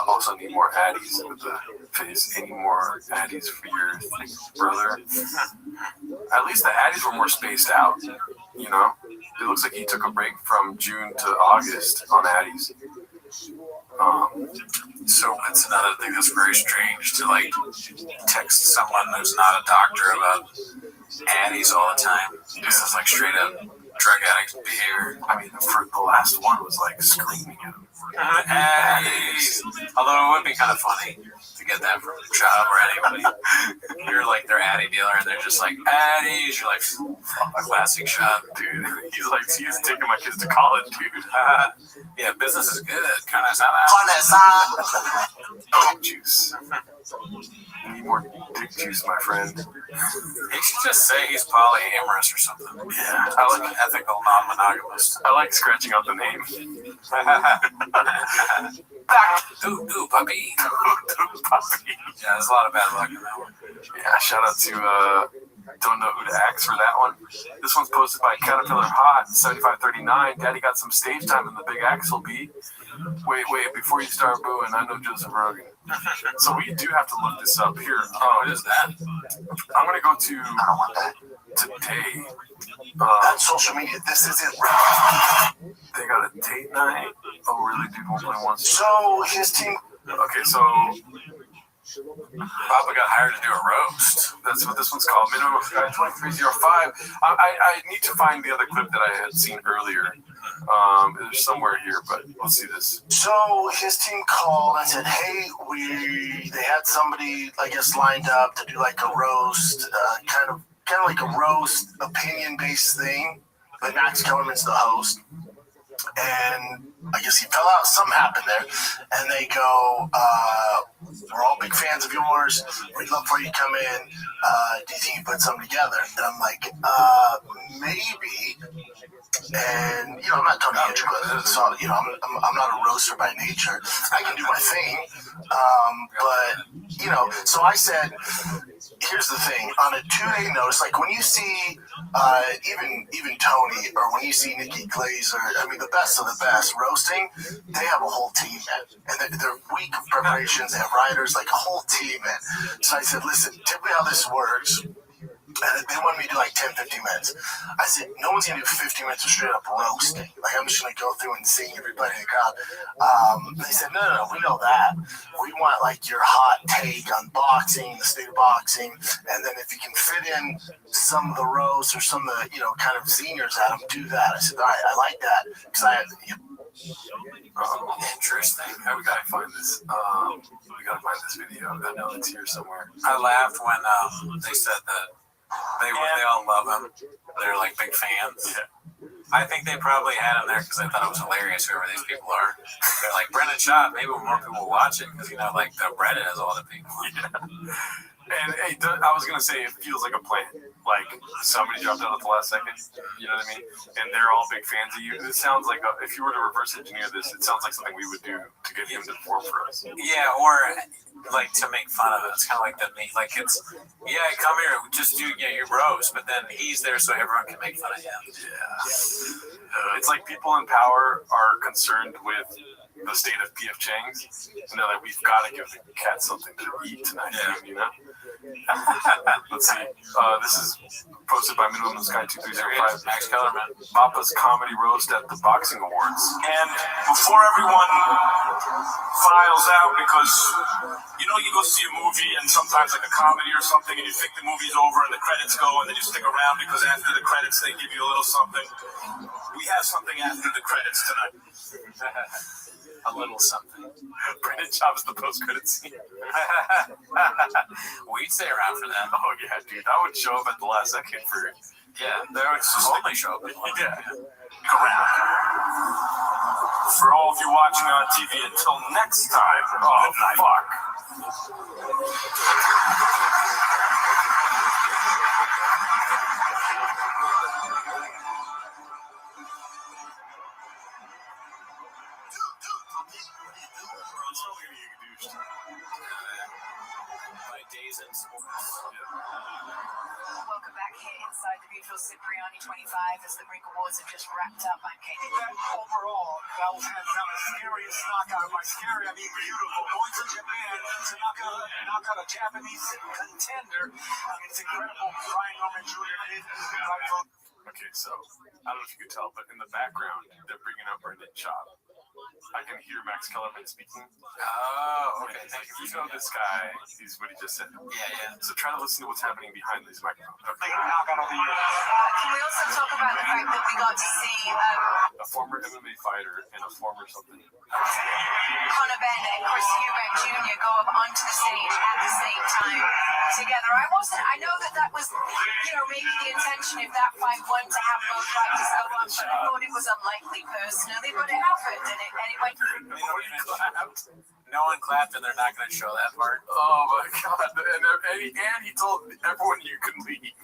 C: Also need more Addies with the face. Any more Addies for your brother? At least the Addies were more spaced out. You know? It looks like he took a break from June to August on Addies.
B: So it's another thing that's very strange to like text someone who's not a doctor about Addies all the time. This is like straight up drug addict behavior.
C: I mean, the last one was like screaming at him.
B: Addies. Although it would be kind of funny to get that from a job or anybody. You're like their Addy dealer and they're just like, Addies. You're like, a classic shot,
C: dude. He's taking my kids to college, dude.
B: Yeah, business is good. Kind of
C: dick juice. Need more dick juice, my friend.
B: He should just say he's polyamorous or something.
C: Yeah,
B: I like ethical, non-monogamous.
C: I like scratching out the name.
B: Ooh, puppy.
C: Puppy.
B: Yeah, there's a lot of bad luck in that one.
C: Yeah, shout out to don't know who to ask for that one. This one's posted by Caterpillar Hot 7539. Daddy got some stage time in the Big Axel beat. Wait, before you start booing, I know Joseph Rogan. So we do have to look this up here.
B: What is that?
C: I'm gonna go to today.
F: That's social media. This isn't.
C: They got a date night. Oh, really, dude? 1.1.
F: So his team.
C: Okay, so
B: Papa got hired to do a roast.
C: That's what this one's called. Minimum 2305. I need to find the other clip that I had seen earlier. There's somewhere here, but let's see this.
F: So his team called and said, "Hey, they had somebody, I guess, lined up to do like a roast, kind of like a roast opinion-based thing, but Max Kellerman's the host." And I guess he fell out. Something happened there. And they go, we're all big fans of yours. We'd love for you to come in. Do you think you put something together? And I'm like, maybe. And, I'm not Tony Hinchcliffe. So, I'm not a roaster by nature. I can do my thing. But
A: you know, so I said, here's the thing, on a 2-day notice, like when you see even Tony, or when you see Nikki Glazer, I mean the best of the best roasting, they have a whole team, man. And they're week of preparations, they have writers, like a whole team, man. So I said, listen, typically how this works, and they wanted me to do like 10, 15 minutes. I said, no one's going to do 15 minutes of straight up roasting. Like, I'm just going to go through and sing everybody in the crowd. They said, no, we know that. We want like your hot take on boxing, the state of boxing, and then if you can fit in some of the roasts or some of the, you know, kind of zingers at them, do that. I said, all right, I like that. Because
B: Interesting.
C: We gotta find this. We gotta find this video. I know it's here somewhere.
B: I laughed when they said that they all love him. They're like big fans.
C: Yeah.
B: I think they probably had him there because they thought it was hilarious. Whoever these people are, they're like Brendan Schaub. Maybe more people will watch it because you know, like the Reddit has all the people.
C: Yeah. And hey, I was gonna say it feels like a plan. Like somebody dropped out at the last second. You know what I mean? And they're all big fans of you. It sounds like if you were to reverse engineer this, it sounds like something we would do to get him to perform for us.
B: Yeah, or like to make fun of it. It's kind of like like it's come here, just do your roast, but then he's there so everyone can make fun of him.
C: Yeah. It's like people in power are concerned with the state of P.F. Chang's, and they're like, we've got to give the cat something to eat tonight. Yeah. You know. Let's see. This is posted by Minimum Sky 2305.
B: Max Kellerman.
C: Papa's comedy roast at the boxing awards.
E: And before everyone files out, because you know you go see a movie and sometimes like a comedy or something, and you think the movie's over and the credits go, and then you stick around because after the credits they give you a little something. We have something after the credits tonight.
B: A little something.
C: Brendan Schaub's the post-credit scene.
B: We'd stay around for that.
C: Oh yeah, dude, I would show up at the last second for.
B: Yeah, they would only show up.
C: Yeah.
E: Correct. For all of you watching on TV, until next time.
C: Oh fuck.
G: Welcome back here inside the beautiful Cipriani 25 as the Greek Awards have just wrapped up. I'm Katie.
E: Overall, that was hands down the scariest knockout. By scary, I mean beautiful. Going to Japan to knock out a Japanese contender. I mean, it's incredible. Brian Norman Jr. did.
C: Okay, so I don't know if you could tell, but in the background, they're bringing up Brendan Schaub. I can hear Max Kellerman speaking.
B: Oh, okay. Thank you.
C: You know this guy, he's what he just said.
B: Yeah.
C: So try to listen to what's happening behind these microphones. Okay.
G: Can we also talk about the fact that we got to see
C: A former MMA fighter and a former something.
G: Conor Benn and Chris Eubank Jr. go up onto the stage at the same time together? I know that was, maybe the intention if that fight won to have both fighters go up, but I thought it was unlikely personally, but it happened, and it went.
B: No one clapped, and they're not going to show that part.
C: Oh my god! And he told everyone you can leave.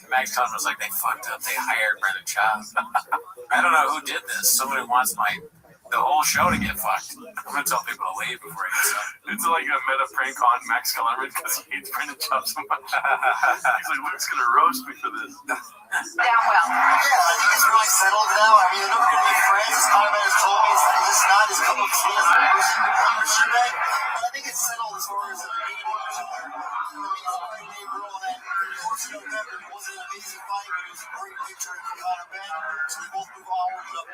B: Max Kellerman was like, they fucked up. They hired Brendan Schaub. I don't know who did this. Somebody wants the whole show to get fucked. I'm gonna tell people to leave before he gets up.
C: It's like a meta prank on Max Kellerman because he hates Brendan Schaub so much. He's like, Luke's gonna roast me for this.
G: Down well.
F: Yeah, I think it's really settled now. I mean, they're never gonna be friends. As Conor has told me, it's just not his cup of tea as a person. Conor Eubank, but I think it's settled as far as the beginning of the show. November. It wasn't an amazing fight, but it was a great victory for Conor Benn. So we both move on with them.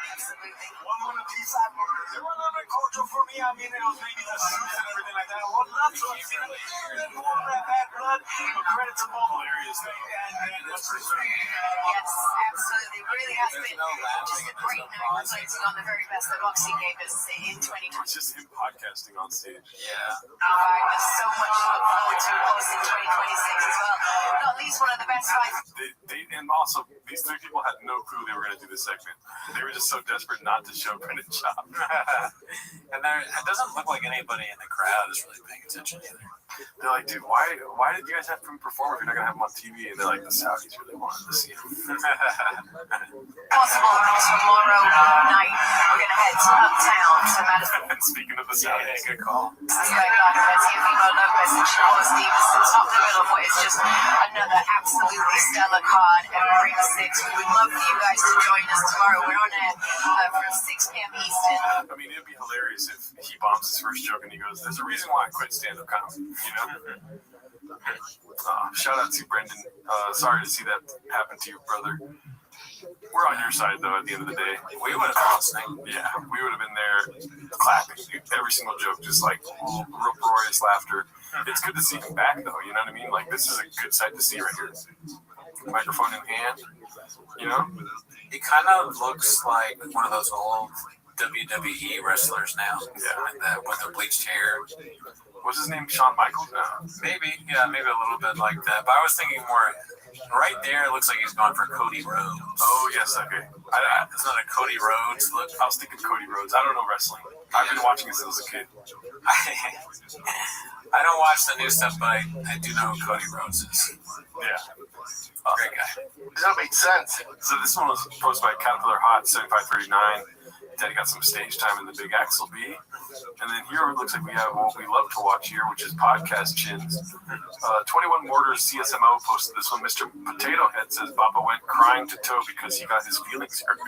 G: Absolutely.
E: One more piece I it was a little bit cordial for me. I mean, it was maybe the suits and everything like that. I would love to have seen a little bit more of that bad blood, but credit to both.
C: Hilarious thing.
E: And that's preserved.
G: Yes, absolutely. It really has been just a great night reflecting on the very best that boxing gave us in 2020.
C: It's just him podcasting on stage.
B: Yeah.
G: There's so much to look forward to, of course, in 2026 as well. Not least one of the best fights.
C: And also, these three people had no clue they were going to do this segment. They were just so desperate not to show Brendan Schaub.
B: And it doesn't look like anybody in the crowd is really paying attention either.
C: They're like, dude, why did you guys have him perform if you're not going to have him on TV? And they're like, the Saudis really wanted to see him.
G: Possible tomorrow night. We're going to
L: heads uptown to Madison.
B: Speaking of the South, good call.
L: Oh my God, Fimo Lopez and Charlotte Stevenson, top to middle of what is just another absolutely stellar card at Ring 6. We would love for you guys to join us tomorrow. We're on air from 6 p.m. Eastern.
C: I mean, it'd be hilarious if he bombs his first joke and he goes, "There's a reason why I quit stand-up comedy," you know? Shout out to Brendan. Sorry to see that happen to you, brother. We're on your side, though, at the end of the day.
B: We would have been listening.
C: Yeah, we would have been there clapping. Every single joke, just like uproarious laughter. It's good to see him back, though, you know what I mean? Like, this is a good sight to see right here. Microphone in hand, you know?
B: He kind of looks like one of those old WWE wrestlers now. Yeah. With the bleached hair.
C: What's his name? Shawn Michaels? No.
B: Maybe a little bit like that. But I was thinking more, right there, it looks like he's going for Cody Rhodes.
C: Oh, yes, okay.
B: It's not a Cody Rhodes look.
C: I was thinking Cody Rhodes. I don't know wrestling. I've been watching this as a kid.
B: I don't watch the new stuff, but I do know who Cody Rhodes is.
C: Yeah.
B: Great guy.
C: That makes sense. So this one was posted by Caterpillar Hot 7539. Daddy got some stage time in the Big Axel B. And then here it looks like we have what we love to watch here, which is Podcast Chins. 21 Mortars CSMO posted this one. Mr. Potato Head says Baba went crying to Toe because he got his feelings hurt.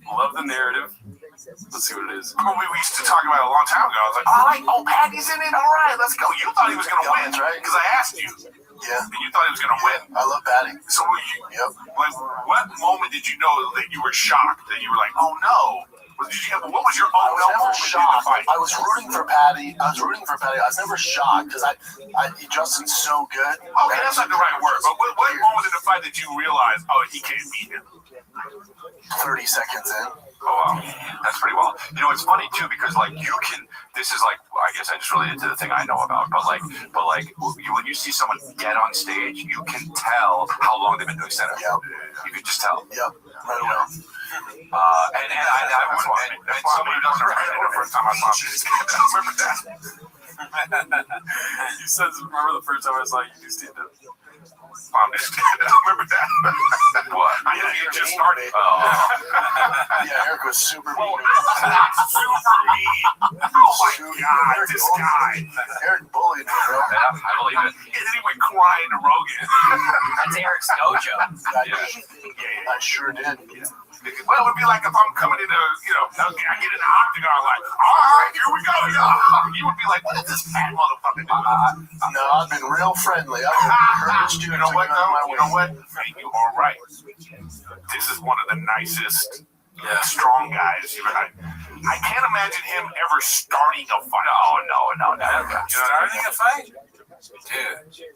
C: Love the narrative. Let's see what it is.
A: A movie we used to talk about a long time ago. I was like, Patty's in it. All right, let's go. You thought he was going to win, right? Because I asked you.
F: Yeah.
A: And you thought he was going to win.
F: I love Patty.
A: So like, what moment did you know that you were shocked? That you were like, oh no. What was your oh no moment?
F: Shocked. I was rooting for Patty. I was never shocked because Justin's so good.
A: Okay, that's not the right word. But what moment in the fight did you realize, he can't beat him?
F: 30 seconds in.
A: Oh, wow. That's pretty well. You know, it's funny, too, because, like, this is, like, I guess I just related to the thing I know about, but when you see someone get on stage, you can tell how long they've been doing stand-up.
F: Yep.
A: You can just tell.
F: Yep. Right away.
A: And somebody who doesn't remember the first time I saw him. Remember that?
C: He says, remember the first time I saw you do stand-up?
A: Remember that? What? You just started.
F: Yeah, Eric was super mean.
A: Super mean. Oh my God, this guy.
F: Eric bullied me, bro.
A: Yeah, I believe it. And then he went crying to Rogan.
O: That's Eric's dojo.
F: I sure did.
A: Well, it would be like if I'm coming into, I get in the octagon, like, all right, here we go, y'all. You would be like, what is this fat motherfucker doing?
F: No, I've been real friendly. I've encouraged you.
A: You know what, though? You know what? Hey, you are right. This is one of the nicest, strong guys. I can't imagine him ever starting a fight. No, never.
B: Starting a fight?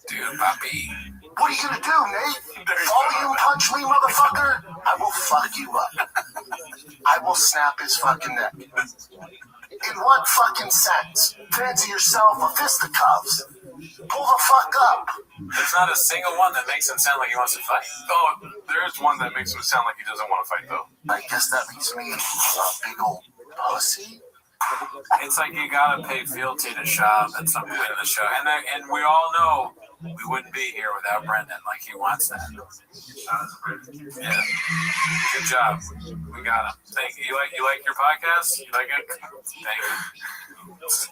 B: Dude, Papi.
F: What are you gonna do, Nate? Volume punch me, motherfucker? I will fuck you up. I will snap his fucking neck. In what fucking sense? Fancy yourself a fisticuffs. Pull the fuck up.
B: There's not a single one that makes him sound like he wants to fight.
C: Oh, there is one that makes him sound like he doesn't want to fight, though.
F: I guess that makes me a big old pussy.
B: It's like you gotta pay fealty to Shab at some point in the show, and we all know we wouldn't be here without Brendan. Like he wants that. Yeah, good job. We got him. Thank you. You like your podcast? You like it? Thank you.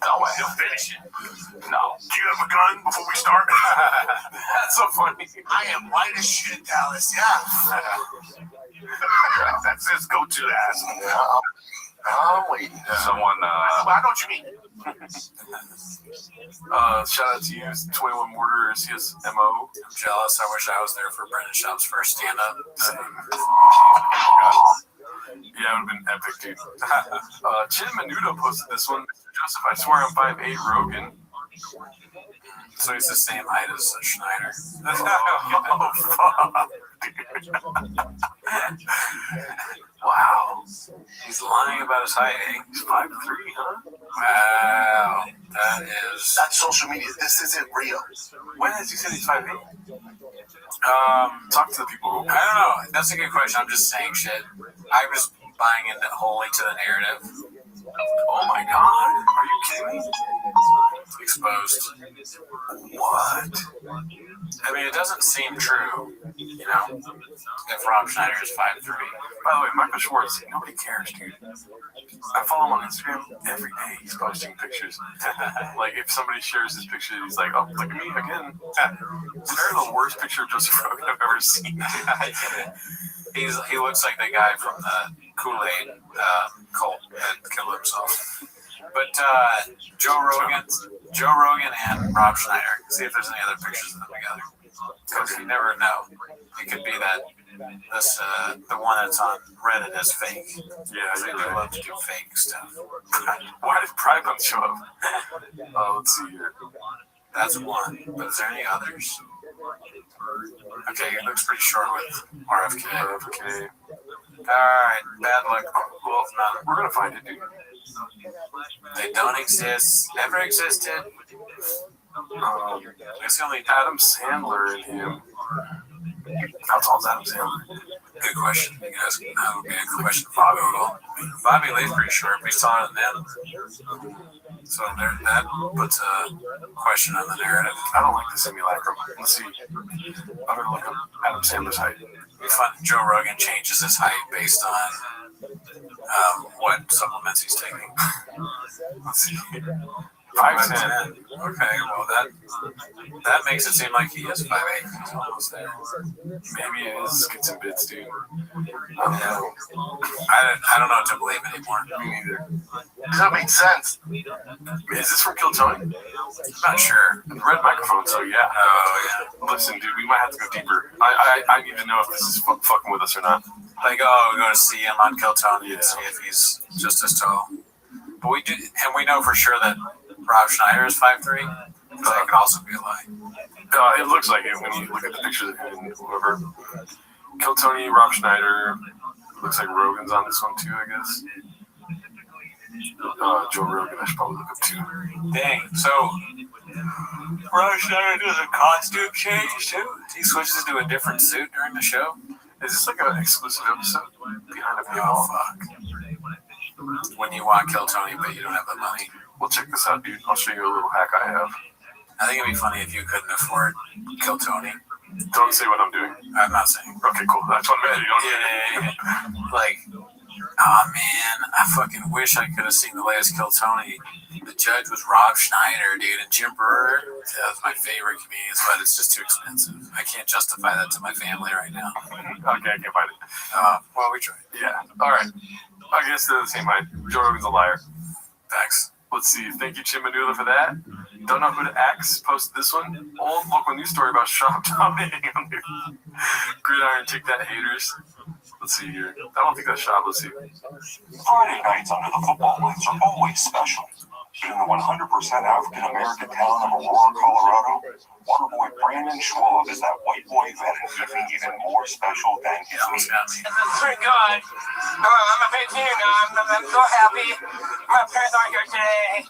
A: No way. He'll finish it. No. Do you have a gun before we start?
C: That's so funny.
A: I am light as shit, Dallas. Yeah. That's his go-to ass.
F: I'm waiting.
A: Someone, I know what you mean.
C: Shout out to you, 21 Mortar CSMO.
B: I'm jealous. I wish I was there for Brendan Schaub's first stand-up.
C: Yeah, it would have been epic, dude. Chin Menudo posted this one. Joseph, I swear I'm 5'8", Rogan.
B: So he's the same height as Schneider. Wow. He's lying about his height, eh?
C: He's 5'3", huh?
B: Wow.
F: That's social media. This isn't real.
C: When has he said he's 5'8"? Talk to the people.
B: I don't know. That's a good question. I'm just saying shit. I'm just buying into wholly to the narrative.
C: Oh my God. Are you kidding me?
B: Exposed.
C: What?
B: I mean, it doesn't seem true.
C: You know,
B: if Rob Schneider is 5'3".
C: By the way, Michael Schwartz, nobody cares, dude. I follow him on Instagram every day. He's posting pictures. Like, if somebody shares his picture, he's like, oh, look at me again. They're the worst picture of Joseph Rogan I've ever seen.
B: He looks like the guy from the Kool-Aid cult that killed himself. But Joe Rogan and Rob Schneider. See if there's any other pictures of them together. Because you never know. It could be that the one that's on Reddit is fake.
C: Yeah,
B: they do love to do fake stuff.
C: Why did Pride Month show up? Let's see here.
B: That's one. But is there any others? Okay, it looks pretty short with RFK. Alright, bad luck. Well, none.
C: We're gonna find it, dude.
B: They don't exist. Never existed.
C: It's only Adam Sandler and him. How tall is Adam Sandler?
B: Good question. You guys, that would be a good question. Bobby Lee's pretty short, but he's taller than them. So that puts a question on the narrative.
C: I don't like the simulacrum. Let's see. I'm gonna look up Adam Sandler's height.
B: It'd be fun. Joe Rogan changes his height based on what supplements he's taking.
C: Let's see.
B: 5'10". Okay, well that makes it seem like he is 5'8". He's almost there.
C: Maybe it is skits and bits, dude.
B: I don't know. I don't know what to believe anymore.
C: Me neither. Does that make sense? Is this from Kill Tony?
B: I'm not sure.
C: The red microphone, so yeah.
B: Oh yeah.
C: Listen, dude, we might have to go deeper. I need to know if this is fucking with us or not.
B: Like, we're going to see him on Kill Tony and see if he's just as tall. But we know for sure that Rob Schneider is 5'3". That could also be a lie.
C: It looks like it when you look at the pictures of him and whoever. Kill Tony, Rob Schneider. Looks like Rogan's on this one too, I guess. Joe Rogan, I should probably look up too.
B: Dang. So Rob Schneider does a costume change too? He switches to a different suit during the show?
C: Is this like an exclusive episode? Behind a paywall?
B: Oh, fuck. When you want Kill Tony, but you don't have the money.
C: Well, check this out, dude. I'll show you a little hack I have.
B: I think it'd be funny if you couldn't afford Kill Tony.
C: Don't say what I'm doing.
B: I'm not saying.
C: Okay, cool. That's one minute. You don't
B: Yeah. Like, oh man, I fucking wish I could have seen the latest Kill Tony. The judge was Rob Schneider, dude, and Jim Brewer. That was my favorite comedians, but it's just too expensive. I can't justify that to my family right now.
C: Okay, I can't find it.
B: Well, we tried.
C: Yeah. All right. I guess they're the same height. Joe Rogan's a liar.
B: Thanks.
C: Let's see. Thank you, Chim Manula, for that. Don't know who to axe. Posted this one. Old local news story about Shop dominating on the Gridiron. Take that, haters. Let's see here. I don't think that's Shop. Let's see.
R: Friday nights under the football lights are always special. In the 100% African-American town of Aurora, Colorado, Waterboy Brandon Schwab is that white boy veteran looking even more special than his meat.
P: Pretty good. I'm a big fan. I'm so happy. My parents aren't here today.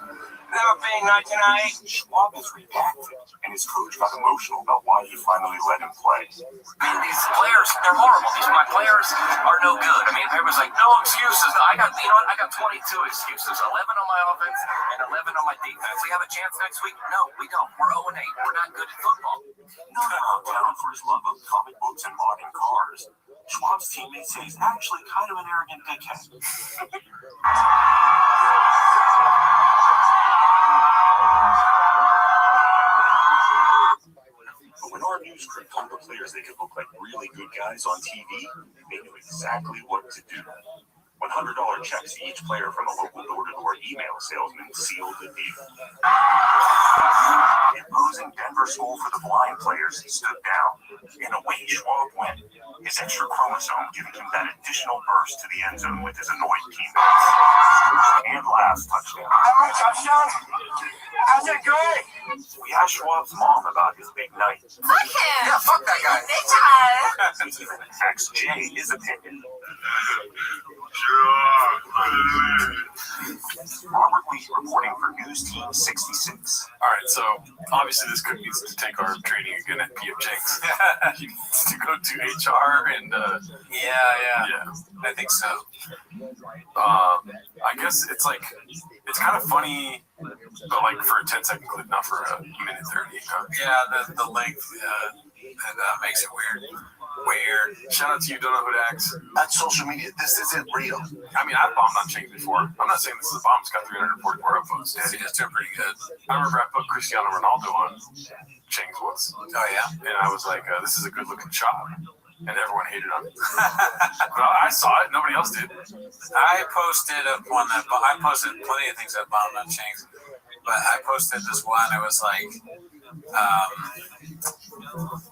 P: They have a big night tonight.
R: Schwab is reacting, and his coach got emotional about why he finally let him play.
S: I mean, these players, they're horrible. My players are no good. I mean, everyone's like, no excuses. I got 22 excuses. 11 on my offense and 11 on my defense. We have a chance next week? No, we don't. We're 0-8. We're not good at football.
R: Known around town for his love of comic books and modern cars, Schwab's teammates say he's actually kind of an arrogant dickhead. But when our news crew told the players they could look like really good guys on TV, they knew exactly what to do. $100 checks to each player from a local door-to-door email salesman sealed the deal. The opposing Denver School for the Blind players stood down. In a way, Schwab went. His extra chromosome giving him that additional burst to the end zone with his annoyed teammates. And last touchdown.
P: Touchdown? How's it going?
R: We asked Schwab's mom about his big night.
J: Fuck him.
S: Yeah, fuck that guy.
J: Big time.
R: And even asked Jay his opinion. Robert Lee reporting for News Team 66.
C: All right, so obviously this cook needs to take our training again at PM Jenks. He needs to go to HR and
B: Yeah. I think so.
C: I guess it's kind of funny, but like for a 10-second clip, not for a minute 30.
B: Yeah, the length that makes it weird. Weird.
C: Shout out to you, don't know who to ask.
F: That's social media. This isn't real.
C: I mean, I've bombed on Chains before. I'm not saying this is a bomb. It's got 344 upvotes.
B: Yeah, it's doing pretty good.
C: I remember I put Cristiano Ronaldo on Chains once.
B: Oh, yeah?
C: And I was like, this is a good looking shot. And everyone hated on it. But I saw it. Nobody else did.
B: I posted one that I posted plenty of things that bombed on Chains, but I posted this one. It was like,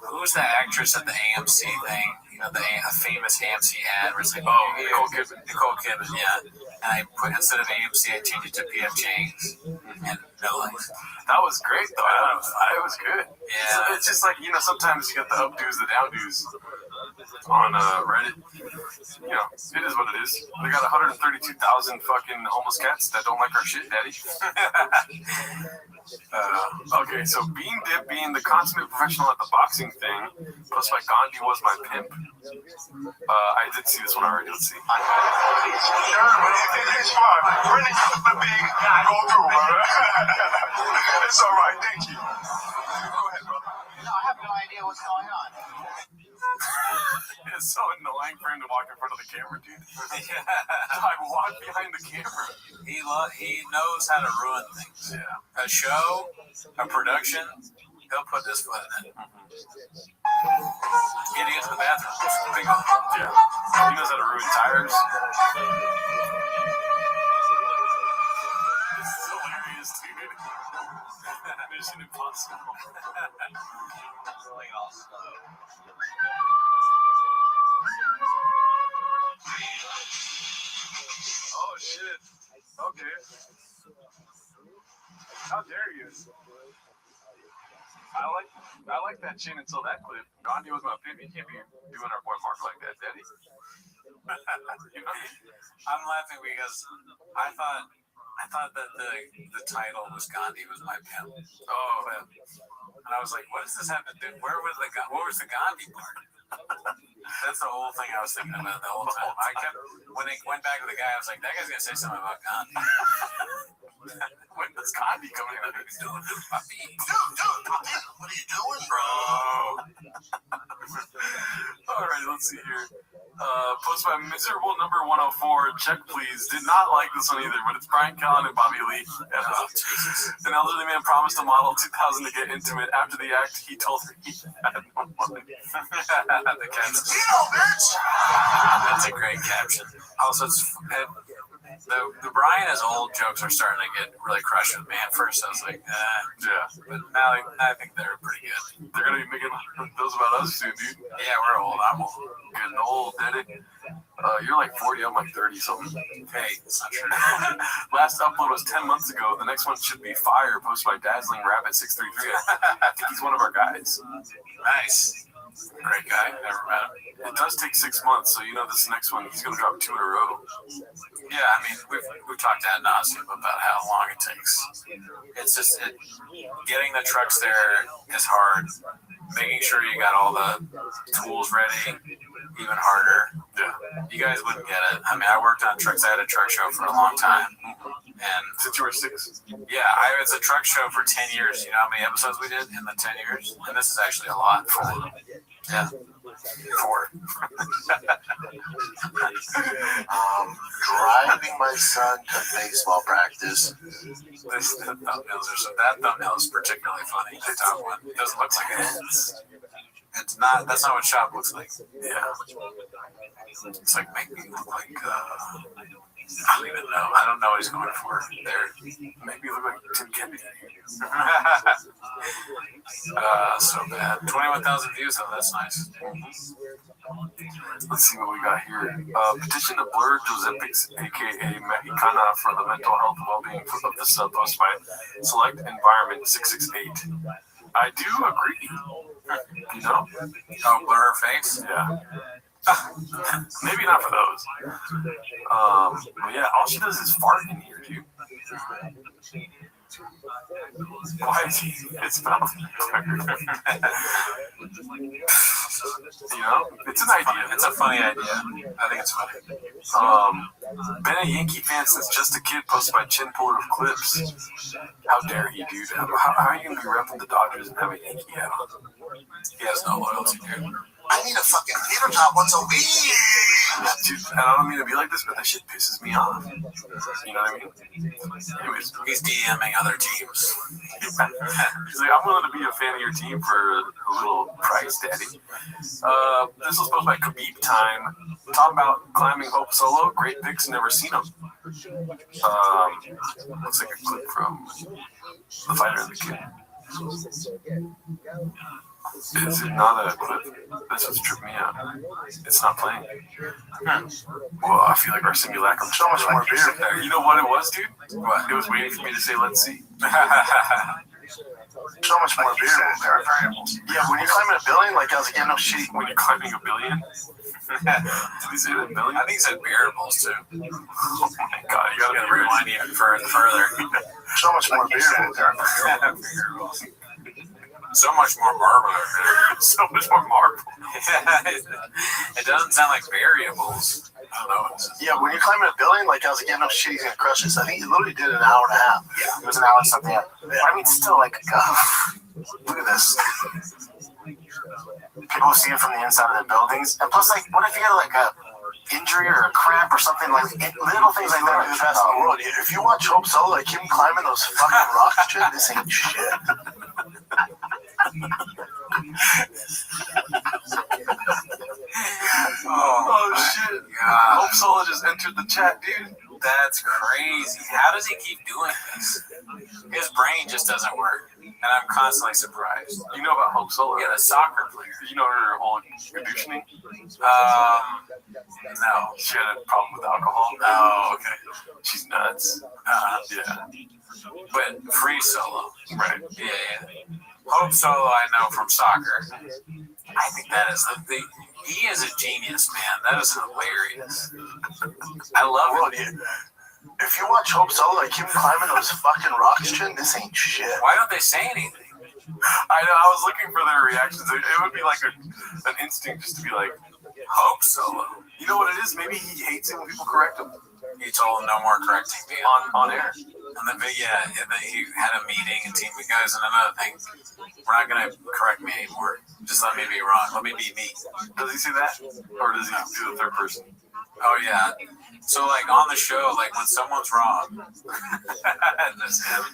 B: who was the actress at the AMC thing? You know, a famous AMC ad where it's like,
C: Nicole Kidman.
B: Nicole Kidman, yeah. And I put, instead of AMC, I changed it to PF Chang's. And no likes.
C: That was great, though. It was good.
B: Yeah.
C: It's just like, you know, sometimes you get the updos, the downdos on Reddit. You know, it is what it is. We got 132,000 fucking homeless cats that don't like our shit, daddy. Okay, so Bean Dip being the consummate professional at the boxing thing, plus my Gandhi was my pimp. I did see this one already. Let's see.
F: It's fine. When it comes to big, go through, brother. It's all right. Thank you. Go ahead, brother.
O: No, I have no idea what's going on.
C: It's so annoying for him to walk in front of the camera, dude. Yeah. I walk behind the camera.
B: He knows how to ruin things.
C: Yeah.
B: A show, a production, he'll put this foot in it. Getting into the bathroom. Big one.
C: Yeah. He knows how to ruin tires. This is hilarious, dude. Mission Impossible. Oh shit. Okay. How dare you? I like that chin until that clip. Gandhi was my pimp. You can't be doing our boy Mark like that, daddy. You know?
B: I'm laughing because I thought that the title was Gandhi was my pimp.
C: Oh, man.
B: And I was like, what does this have to do? What was the Gandhi part? That's the whole thing I was thinking about the whole time. I kept, when it went back to the guy, I was like, that guy's going to say something about Gandhi.
C: When does Gandhi come in?
B: What are you doing, puppy?
F: Dude, what are you doing, bro?
C: All right, let's see here. Post by miserable number 104. Check, please. Did not like this one either, but it's Brian Callen and Bobby Lee. An elderly man promised a model 2,000 to get intimate. After the act, he told her he had no money.
B: The caption. That's a great caption. Also, the Brian as old jokes are starting to get really crushed with me. At first, I was like,
C: yeah.
B: But now I think they're pretty good.
C: They're going to be making those about us soon, dude.
B: Yeah, we're old. I'm old.
C: Getting old, daddy. You're like 40, I'm like 30 something.
B: Hey, it's not true.
C: Last upload was 10 months ago. The next one should be Fire, posted by Dazzling Rabbit 633. I think he's one of our guys.
B: Nice. Great guy. Never met him.
C: It does take 6 months, so you know this next one, he's going to drop 2 in a row.
B: Yeah, I mean, we've talked ad nauseum about how long it takes. It's just getting the trucks there is hard. Making sure you got all the tools ready, even harder.
C: Yeah.
B: You guys wouldn't get it. I mean, I worked on trucks. I had a truck show for a long time. And
C: since you were 6?
B: Yeah, I was a truck show for 10 years. You know how many episodes we did in the 10 years? And this is actually a lot for them. Yeah. 4.
F: Driving my son to baseball practice.
B: That thumbnail is particularly funny. The top one. It doesn't look like it is. It's not. That's not what shop looks like.
C: Yeah.
B: It's like make me look like. I don't even know. I don't know what he's going for. There,
C: make me look like Tim Kennedy.
B: So bad. 21,000 views though. That's nice.
C: Let's see what we got here. Petition to blur Giuseppe's, aka Mexicana, for the mental health and well-being of the sub, posted by Select Environment 668. I do agree. You know?
B: Oh, blur her face?
C: Yeah. Maybe not for those. But yeah, all she does is fart in here, dude. Why is he? It's mouth. You know, it's an idea.
B: It's a funny idea. I think it's funny.
C: Been a Yankee fan since just a kid, posted by Chin Puller of Clips. How dare he, dude? How are you going to be repping the Dodgers and have a Yankee hat on?
B: He has no loyalty, dude.
A: I need a fucking theater job once a week.
C: Dude, and I don't mean to be like this, but that shit pisses me off. You know what I mean? Anyways,
B: He's DMing other teams.
C: he's like, I'm willing to be a fan of your team for a little price, daddy. This was posted by Khabib Time. Talking about climbing Hope Solo. Great picks, never seen him. Looks like a clip from The Fighter and the Kid. Is it not a clip? This was tripping me out. It's not playing. Well, I feel like our simulacrum so much more beer. You know what it was, dude? What? It was waiting for me to say, let's see.
A: So much more beer than there are variables. Yeah, when you're climbing a billion, like I was like, yeah, no shit.
C: When you're climbing a billion? Did he say that billion?
B: I think he said variables too.
C: Oh my god, you gotta
B: rewind even further.
A: So much more beer than there are
B: variables. So much more marble.
C: So much more marble.
B: It doesn't sound like variables. I don't know.
A: Yeah, when you're climbing a billion, like I was like, yeah, no shit, he's gonna crush this. I think he literally did it an hour and a half. Yeah, it was an hour and something. I mean, still, like, look at this. People see it from the inside of the buildings, and plus, like, what if you get like a injury or a cramp or something, like little things like that are the best in the world. If you watch Hope Solo, like him climbing those fucking rocks, shit, this ain't shit.
C: Oh shit! God. Hope Solo just entered the chat, dude.
B: That's crazy. How does he keep doing this? His brain just doesn't work, and I'm constantly surprised.
C: You know about Hope Solo?
B: Yeah, the soccer player.
C: You know her whole conditioning?
B: No.
C: She had a problem with alcohol.
B: Oh, okay.
C: She's nuts. Yeah.
B: But free solo.
C: Right.
B: Yeah. Hope Solo, I know from soccer. I think that is he is a genius, man. That is hilarious. I love it.
A: If you watch Hope Solo, like him climbing those fucking rocks, Chin, this ain't shit.
B: Why don't they say anything?
C: I know. I was looking for their reactions. It would be like an instinct just to be like,
B: Hope Solo.
C: You know what it is? Maybe he hates it when people correct him.
B: He told him no more correcting me
C: on air.
B: And then, he had a meeting and team with guys. And another thing, we're not gonna correct me anymore. Just let me be wrong. Let me be me.
C: Does he say that, or does he do the third person?
B: Oh yeah. So like on the show, like when someone's wrong, that's him.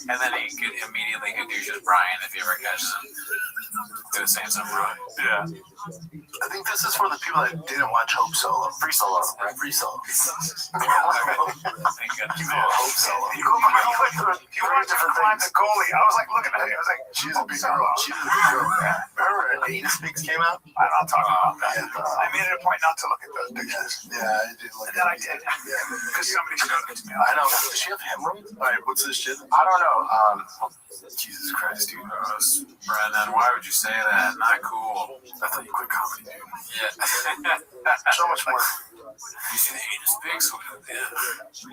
B: And then he could immediately confuses Brian if he ever catches him. Doing saying something wrong.
C: Yeah.
A: I think this is for the people that didn't watch Hope Solo. Free Solo, right? Free Solo.
B: Thank goodness.
A: You go Hope Solo. You wanted to climb the goalie. I was like looking at it. I was like, she's a big girl. She's a big girl. Remember when Aiden Speaks came out? I'm talking about that. I made it a point not to look at those pictures. Yeah, I did look at that. I did. Yeah. Because somebody showed it to me. I know. Does she have hemorrhoids? All right, what's this shit? I don't know.
C: Jesus Christ, dude.
B: Brandon, why would you say that? Not cool.
C: I thought you quit comedy, dude.
B: Yeah.
A: So much more.
B: You see the anus pics?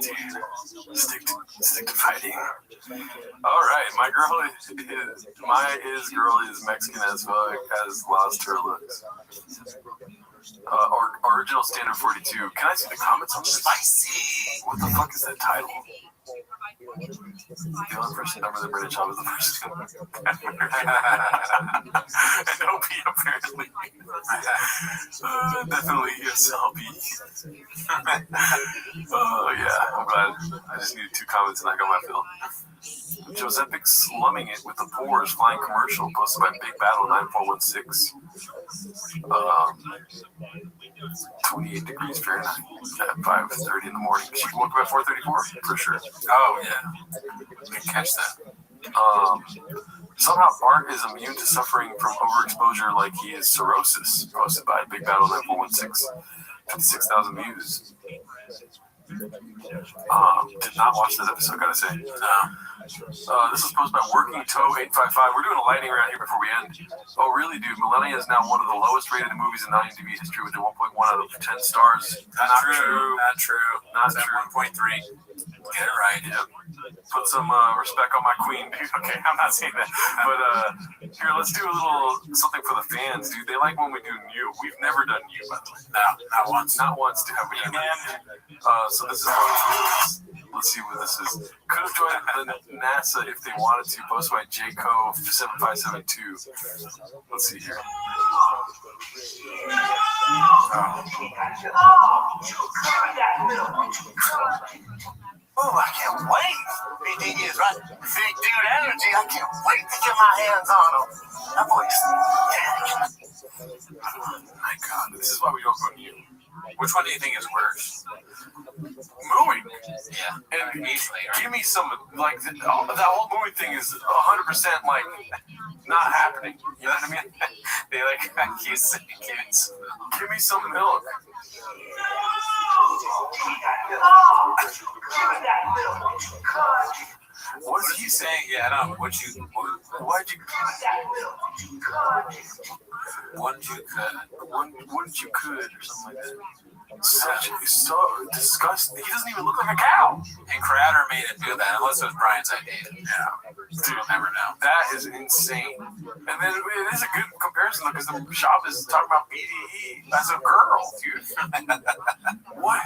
C: Dude, stick to fighting. All right, my girl is Mexican as fuck, has lost her looks. Original Standard 42. Can I see the comments on this?
B: Spicy.
C: What the fuck is that title? The only person ever that British Child was the first. And OP apparently. Definitely ESLB. Oh yeah, I'm glad. I just needed 2 comments and I got my fill. Josepic slumming it with the Poors flying commercial posted by Big Battle 9416. 28 degrees Fahrenheit at 5:30 in the morning. She woke up at 4:34 for sure.
B: Oh yeah, can catch that.
C: Somehow Bart is immune to suffering from overexposure like he is cirrhosis. Posted by Big Battle 9416. 56,000 views. Did not watch that episode, gotta say. This is posted by Working Toe 855. We're doing a lightning round here before we end. Oh, really, dude? Millennia is now one of the lowest rated movies in IMDb history with a 1.1 out of 10 stars.
B: Not true. Not true.
C: Not true.
B: 1.3. Get it right.
C: Yep. Put some respect on my queen, dude. Okay, I'm not saying that. But here, let's do a little something for the fans, dude. They like when we do new. We've never done new, by the way.
B: No, not once.
C: Not once, dude. Have we ever? So this is let's see what this is. Could have joined the NASA if they wanted to. Posted by JCO 7572. Let's see here.
F: Oh, I can't wait. BD is right. Big dude energy. I can't wait to get my hands on him. That boy's
C: My God, this is why we don't go to you.
B: Which one do you think is worse?
C: Mooing.
B: Yeah,
C: And
B: easily.
C: give me some, like, that whole mooing thing is 100% like not happening. You know what I mean?
B: They like kids.
C: Give me some milk. What is he saying?
B: Yeah, I don't. Why'd you cut?
C: Wouldn't you could or something like that. So disgusting. He doesn't even look like a cow.
B: And Crowder made it do that, unless it was Brian's idea.
C: Yeah.
B: Dude, you'll never know.
C: That is insane. And then it is a good comparison though, because the shop is talking about BDE as a girl, dude. What?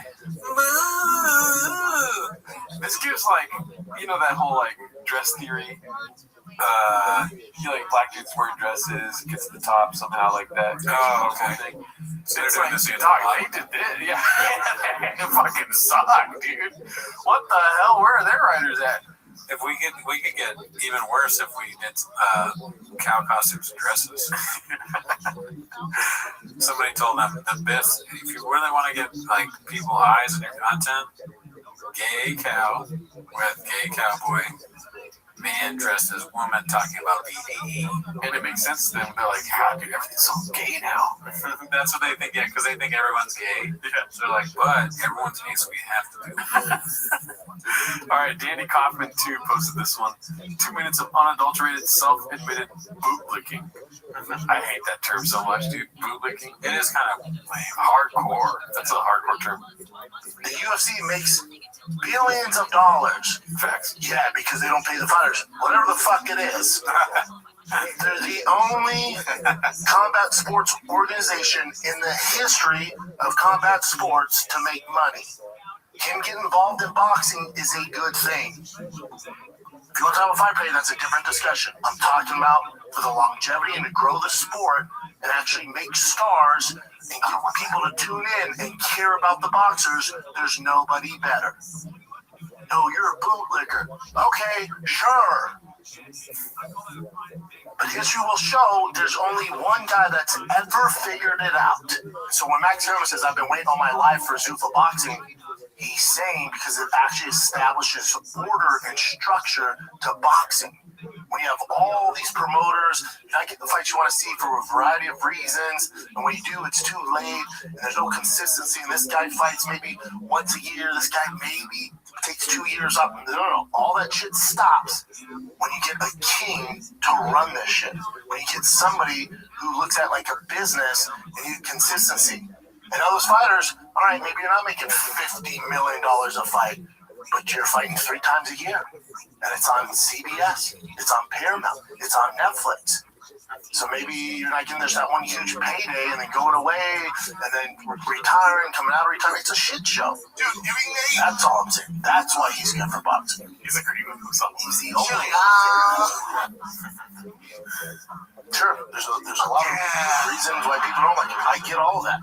C: This gives like, you know, that whole like dress theory. You like black dudes wearing dresses, gets to the top somehow like that.
B: Oh, okay.
C: So it's like, dog, they did this. Yeah. It fucking sucked, dude. What the hell? Where are their writers at?
B: If we could get even worse if we did cow costumes and dresses. Somebody told them the best, if you really want to get like people eyes in your content, gay cow with gay cowboy, man dressed as woman talking about BDE.
C: And it makes sense to them. They're like, how, dude, everything's so gay now.
B: That's what they think, yeah, because they think everyone's gay. Yeah. So they're like, but everyone's gay, so we have to do it.
C: All right, Danny Kaufman, too, posted this one. 2 minutes of unadulterated, self-admitted bootlicking. I hate that term so much, dude. Bootlicking.
B: It is kind of
C: hardcore. That's a hardcore term.
F: The UFC makes billions of dollars.
C: Facts.
F: Yeah, because they don't pay the fighters. Whatever the fuck it is. They're the only combat sports organization in the history of combat sports to make money. Him getting involved in boxing is a good thing. If you want to have a fight play, that's a different discussion. I'm talking about for the longevity and to grow the sport and actually make stars and get people to tune in and care about the boxers. There's nobody better. No, you're a bootlicker. Okay, sure. But history will show there's only one guy that's ever figured it out. So when Max Herman says, I've been waiting all my life for Zuffa boxing, he's saying because it actually establishes order and structure to boxing. When you have all these promoters, you not get the fights you want to see for a variety of reasons, and when you do, it's too late, and there's no consistency, and this guy fights maybe once a year, this guy maybe takes 2 years up. No. All that shit stops when you get a king to run this shit. When you get somebody who looks at like a business and you get consistency. And those fighters, all right, maybe you're not making $50 million a fight, but you're fighting 3 times a year. And it's on CBS, it's on Paramount, it's on Netflix. So maybe you're not getting that one huge payday and then going away and then retiring, coming out of retirement. It's a shit show. Dude, that's all I'm saying. That's why he's good for boxing. He's agreeing with himself. He's the only Sure, there's a lot of reasons why people don't like it. I get all that.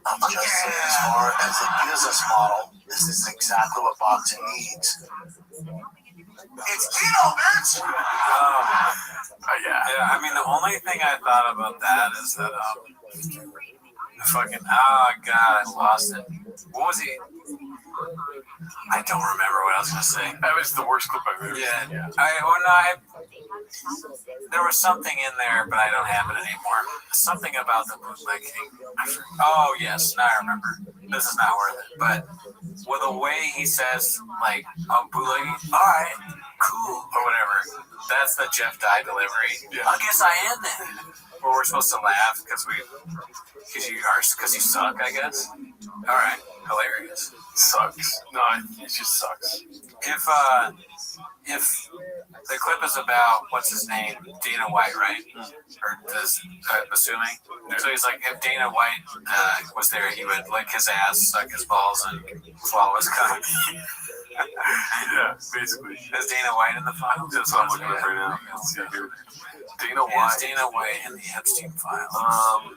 F: I'm just saying, as far as a business model, this is exactly what boxing needs. It's Tito, bitch!
B: Yeah, I mean, the only thing I thought about that is that, the fucking, oh god, I lost it. What was he? I don't remember what I was gonna say.
C: That was the worst clip I've ever seen.
B: Yeah. There was something in there, but I don't have it anymore. Something about the bootlegging. Oh, yes, now I remember. This is not worth it. But with the way he says, like, oh, bootlegging, all right, cool, or whatever. That's the Jeff Dye delivery. Yeah. I guess I am then. Where we're supposed to laugh because you suck, I guess. All right, hilarious.
C: Sucks. No, it just sucks.
B: If the clip is about what's his name, Dana White, right? Or does assuming? So he's like, if Dana White was there, he would lick his ass, suck his balls, and swallow his cock.
C: Yeah, basically.
B: Is Dana White in the final?
C: That's what I'm looking for right now. Dana
B: Is
C: White.
B: Dana White in the Epstein files?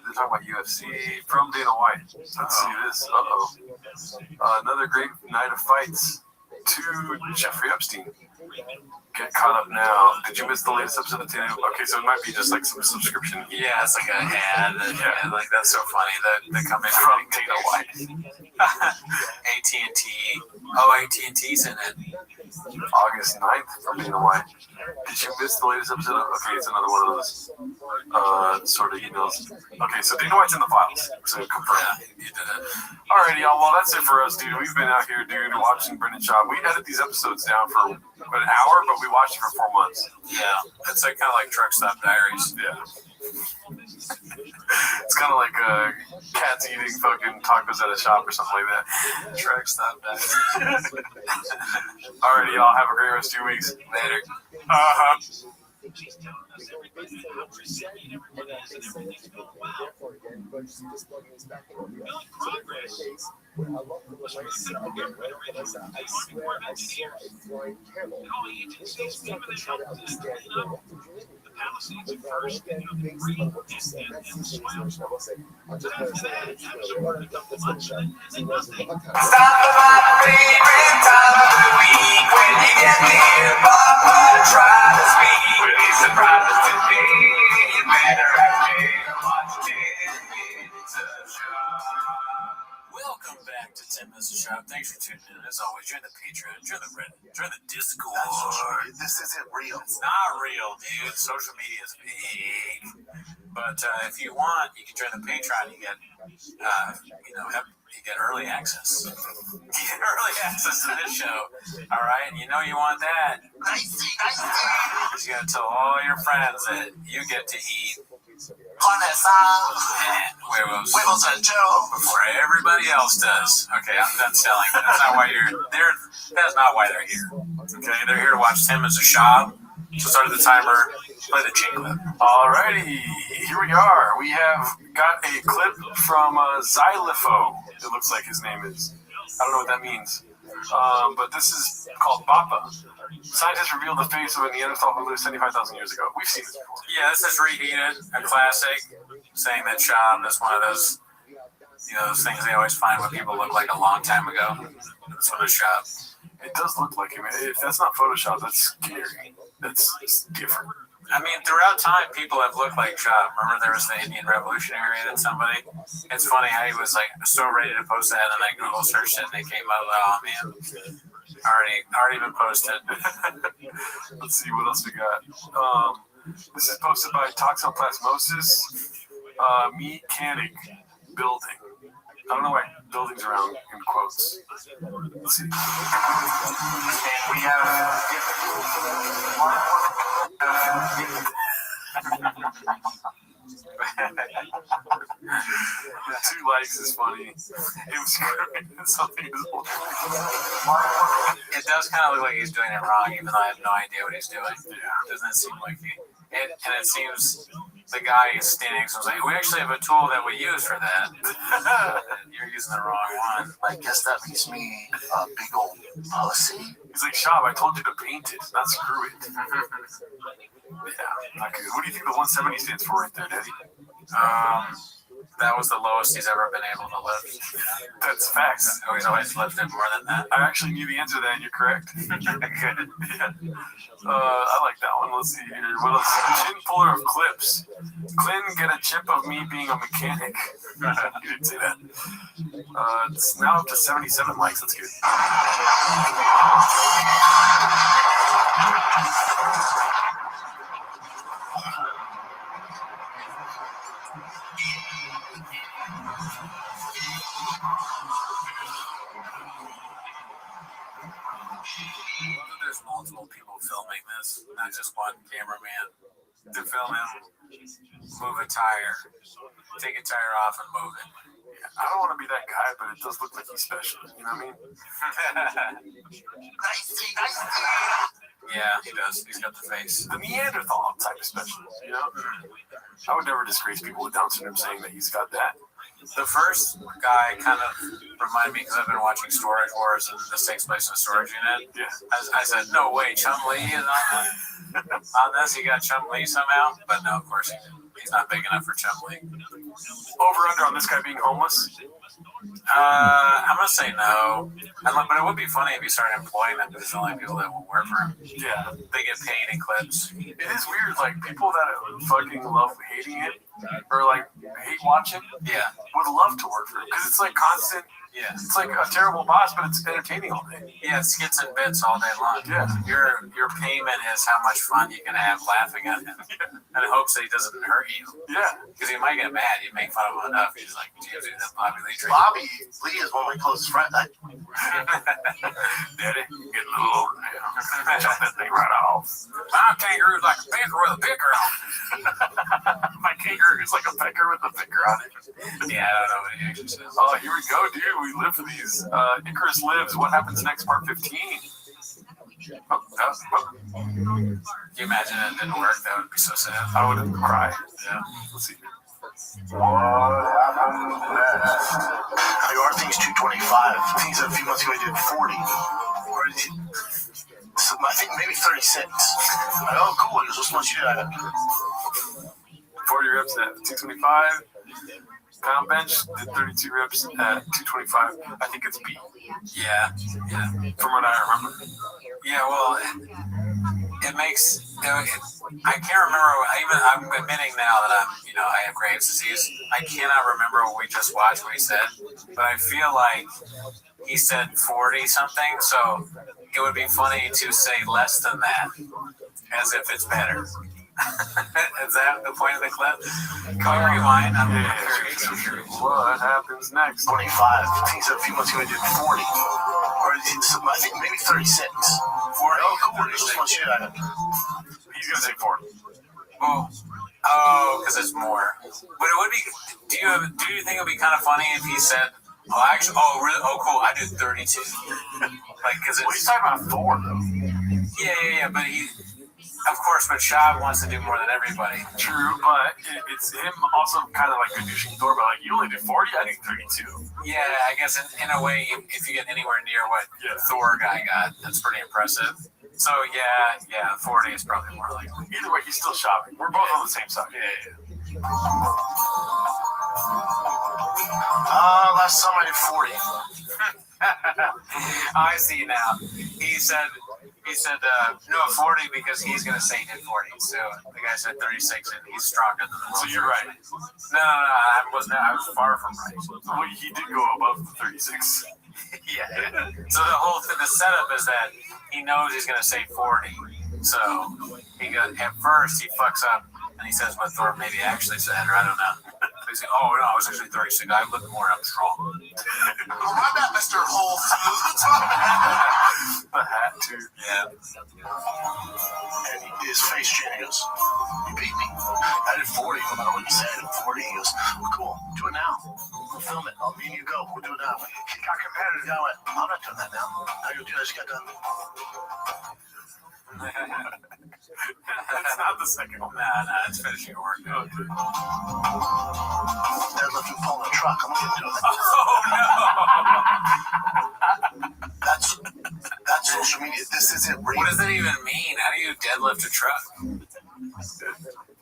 C: They're talking about UFC from Dana White. Let's see this. Another great night of fights to Jeffrey Epstein. Get caught up now. Did you miss the latest episode of Dana? Okay, so it might be just like some subscription.
B: Yeah, it's like an ad. Yeah, like that's so funny that they come in
C: From Dana White.
B: AT&T. Oh, AT&T's in it.
C: August 9th from Dana White. Did you miss the latest episode of... Okay, it's another one of those sort of emails. Okay, so Dana White's in the files. So confirm.
B: Yeah, you did it.
C: Alrighty, y'all. Well, that's it for us, dude. We've been out here, dude, watching Brendan Schaub. We edit these episodes down for an hour, but we watched it for 4 months.
B: Yeah, it's like kind of like Truck Stop Diaries.
C: Yeah. It's kind of like cats eating fucking tacos at a shop or something like that.
B: Truck Stop Diaries.
C: Alrighty, y'all. Have a great rest of your weeks.
B: Later. Welcome back to Tim Mrs. Shop. Thanks for tuning in. As always, join the Patreon, join the Reddit, join the Discord.
F: This isn't real.
B: It's not real, dude. Social media is fake. But if you want, you can join the Patreon. You get, you get early access. You get early access to this show. All right, and you know you want that. Because you got to tell all your friends that you get to eat huevos and Joe before everybody else does. Okay, I'm done selling. That's not why you're there. That's not why they're here. Okay, they're here to watch Tim as a shop. So start the timer. Play the jingle.
C: Alrighty, here we are. We have got a clip from Xylopho. It looks like his name is. I don't know what that means. But this is called Bappa. Scientists revealed the face of a Neanderthal who lived 75,000 years ago. We've seen this before.
B: Yeah, this is Reheated, a classic, saying that Shab is one of those, those things they always find when people look like a long time ago. This one is Shab.
C: It does look like him. If that's not Photoshop, that's scary. That's different.
B: I mean, throughout time, people have looked like Shab. Remember there was the Indian Revolutionary that somebody... It's funny how he was like so ready to post that, and then Google searched it, and it came up, oh man, already been posted.
C: Let's see what else we got. This is posted by Toxoplasmosis Mechanic Building. I don't know why buildings around in quotes. Let's see. And we have 2 likes is funny. It was great. Something is
B: It does kind of look like he's doing it wrong, even though I have no idea what he's doing. Yeah. Doesn't it seem like he... And it seems the guy is standing, so I was like, we actually have a tool that we use for that. You're using the wrong one.
F: I guess that makes me a big old pussy.
C: He's like, Shab, I told you to paint it, not screw it. Yeah, not good. What do you think the 170 stands for right there, Daddy?
B: That was the lowest he's ever been able to lift.
C: That's facts.
B: Oh, he's always lifted more than that.
C: I actually knew the answer to that, and you're correct. Good. Yeah. I like that one. Let's see here. What else? Chin puller of clips. Clint, get a chip of me being a mechanic. You didn't say that. It's now up to 77 likes. That's good.
B: There's multiple people filming this, not just one cameraman. To film him move a tire, take a tire off and move it.
C: Yeah, I don't want to be that guy, but it does look like he's special. You know what I mean?
B: Yeah, he does. He's got the face.
C: The Neanderthal type of special, you know? I would never disgrace people with Down syndrome saying that he's got that.
B: The first guy kind of reminded me, because I've been watching Storage Wars and this takes place in a storage unit.
C: Yeah.
B: I said, no way, Chun-Li is on this. He got Chun-Li somehow. But no, of course he didn't. He's not big enough for Chun-Li.
C: Over under on this guy being homeless?
B: I'm going to say no. But it would be funny if he started employing them, because the only people that will work for him.
C: Yeah.
B: They get paid in clips.
C: It is weird, like, people that fucking love hating it, or, like, hate watching,
B: Yeah.
C: would love to work for him. Because it's, like, constant.
B: Yeah.
C: It's like a terrible boss, but it's entertaining all day.
B: Yeah, it's skits and bits all day long.
C: Yeah.
B: Your payment is how much fun you can have laughing at him. In hopes that he doesn't hurt you.
C: Yeah.
B: Because he might get mad. You make fun of him enough. He's like, dude, that Bobby Lee drink.
F: Bobby Lee is one of my closest friends.
C: Daddy, get a little, jump that thing right off.
B: My kangaroo's like a pecker with a picker on
C: My kangaroo is like a pecker with a picker on it.
B: it. Yeah, I don't know what he actually says.
C: Oh, here we go, dude. We live for these. Icarus lives. What happens next? Part 15. Oh.
B: Can you imagine it didn't work? That would be so sad.
C: I would cry.
B: Yeah.
C: Let's see.
F: What happened next? How are things 225? Things that a few months ago I did 40. Or did you, so I think maybe 36. Like, oh, cool. He goes, what's much you did?
C: 40 reps at 225. Pound bench did 32 reps at 225. I think it's B.
B: Yeah.
C: From what I remember.
B: Yeah, well, it makes. I can't remember. I'm admitting now that I have Graves' disease. I cannot remember what we just watched, what he said, but I feel like he said 40 something. So it would be funny to say less than that, as if it's better. Is that the point of the clip? Can we rewind? I'm curious.
C: What happens next?
F: 25. Things that a few months ago I did 40. Or did you, I think maybe 36. 40. Oh, cool. He goes, what's much you did?
C: He's going to say 40.
B: Oh, because it's more. But it would be. Do you think it would be kind of funny if he said, "Oh, actually, really? Oh, cool. I did 32." Like, because
C: he's talking about Thor, though.
B: Yeah. But of course, but Shab wants to do more than everybody.
C: True, but it's him also kind of like reducing Thor, but like, you only did 40, I did 32.
B: Yeah, I guess in a way, if you get anywhere near what Thor guy got, that's pretty impressive. So yeah, 40 is probably more likely.
C: Either way, he's still shopping. We're both on the same side.
B: Yeah.
F: Last summer I did 40.
B: I see now. He said no 40 because he's gonna say he did 40. So the guy said 36 and he's stronger than the
C: So you're right.
B: No, I was far from right.
C: Well, he did go above the 36.
B: Yeah. So the setup is that he knows he's gonna say 40. So at first he fucks up and he says what Thor maybe actually said, or I don't know. He's like, oh no, I was actually 36. I look more up strong.
F: Oh, my bad, Mr. Whole Foods.
C: The hat, too.
B: Yeah.
F: And his face changed. He goes, you beat me. I did 40. No matter what you say, I did 40. He goes, well, cool. Do it now. We'll film it. Me and you go. We'll do it now. He got competitive. I went, I'm not doing that now. I go, dude, I just got done.
C: That's not the second one.
B: Nah, it's finishing work.
C: Okay.
F: Deadlifting pulling a truck. I'm gonna do it.
B: Oh no!
F: That's social media. This isn't real.
B: What does that even mean? How do you deadlift a truck?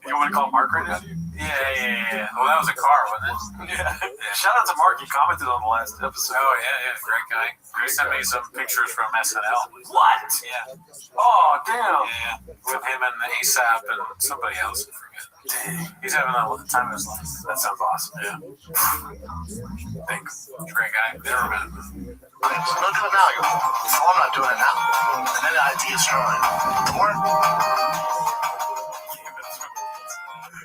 C: You want to call Mark right now?
B: Yeah. Well, that was a car, wasn't it?
C: Yeah. Shout out to Mark. He commented on the last episode.
B: Oh, yeah. Great guy. He sent me some pictures from SNL.
C: What?
B: Yeah.
C: Oh, damn.
B: Yeah. With him and ASAP and somebody else. I forget. Dang. He's having a time of his life. That sounds awesome. Yeah. Thanks. Great guy. Never met him.
F: Don't do it now. You go, so I'm not doing it now. And then the idea is strong. Or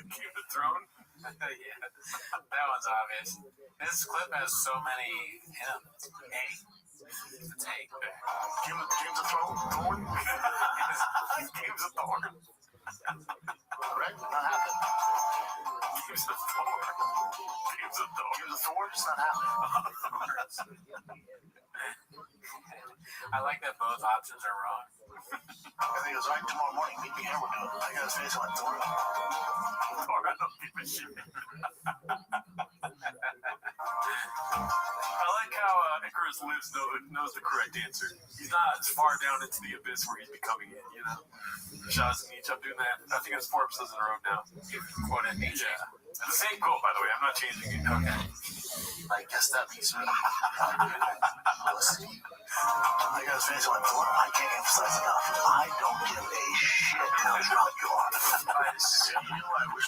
C: Game of Thrones?
B: Yeah. That one's obvious. This clip has so many hymns. It's A.
F: Games of Thrones.
C: Games of Thorn.
F: Correct? Not happening.
C: Games of Thor. Games of Thor.
F: Games of Thor? It's not happening.
B: I like that both options are wrong.
F: And he goes, all right, tomorrow morning, meet me here. We'll do it. I got his face on my Thor.
C: Thor, I don't give a shit. Chris lives knows the correct answer. He's not as far down into the abyss where he'd be coming in, you know? Shout out to Nietzsche. I'm doing that. I think it's 4 episodes in a row now.
B: Quote at Nietzsche.
C: Yeah. The same quote, by the way. I'm not changing it. Okay.
F: I guess that means me. Listen, I gotta say something before. I can't emphasize enough. I don't give a shit how drunk you are. I see you. I wish.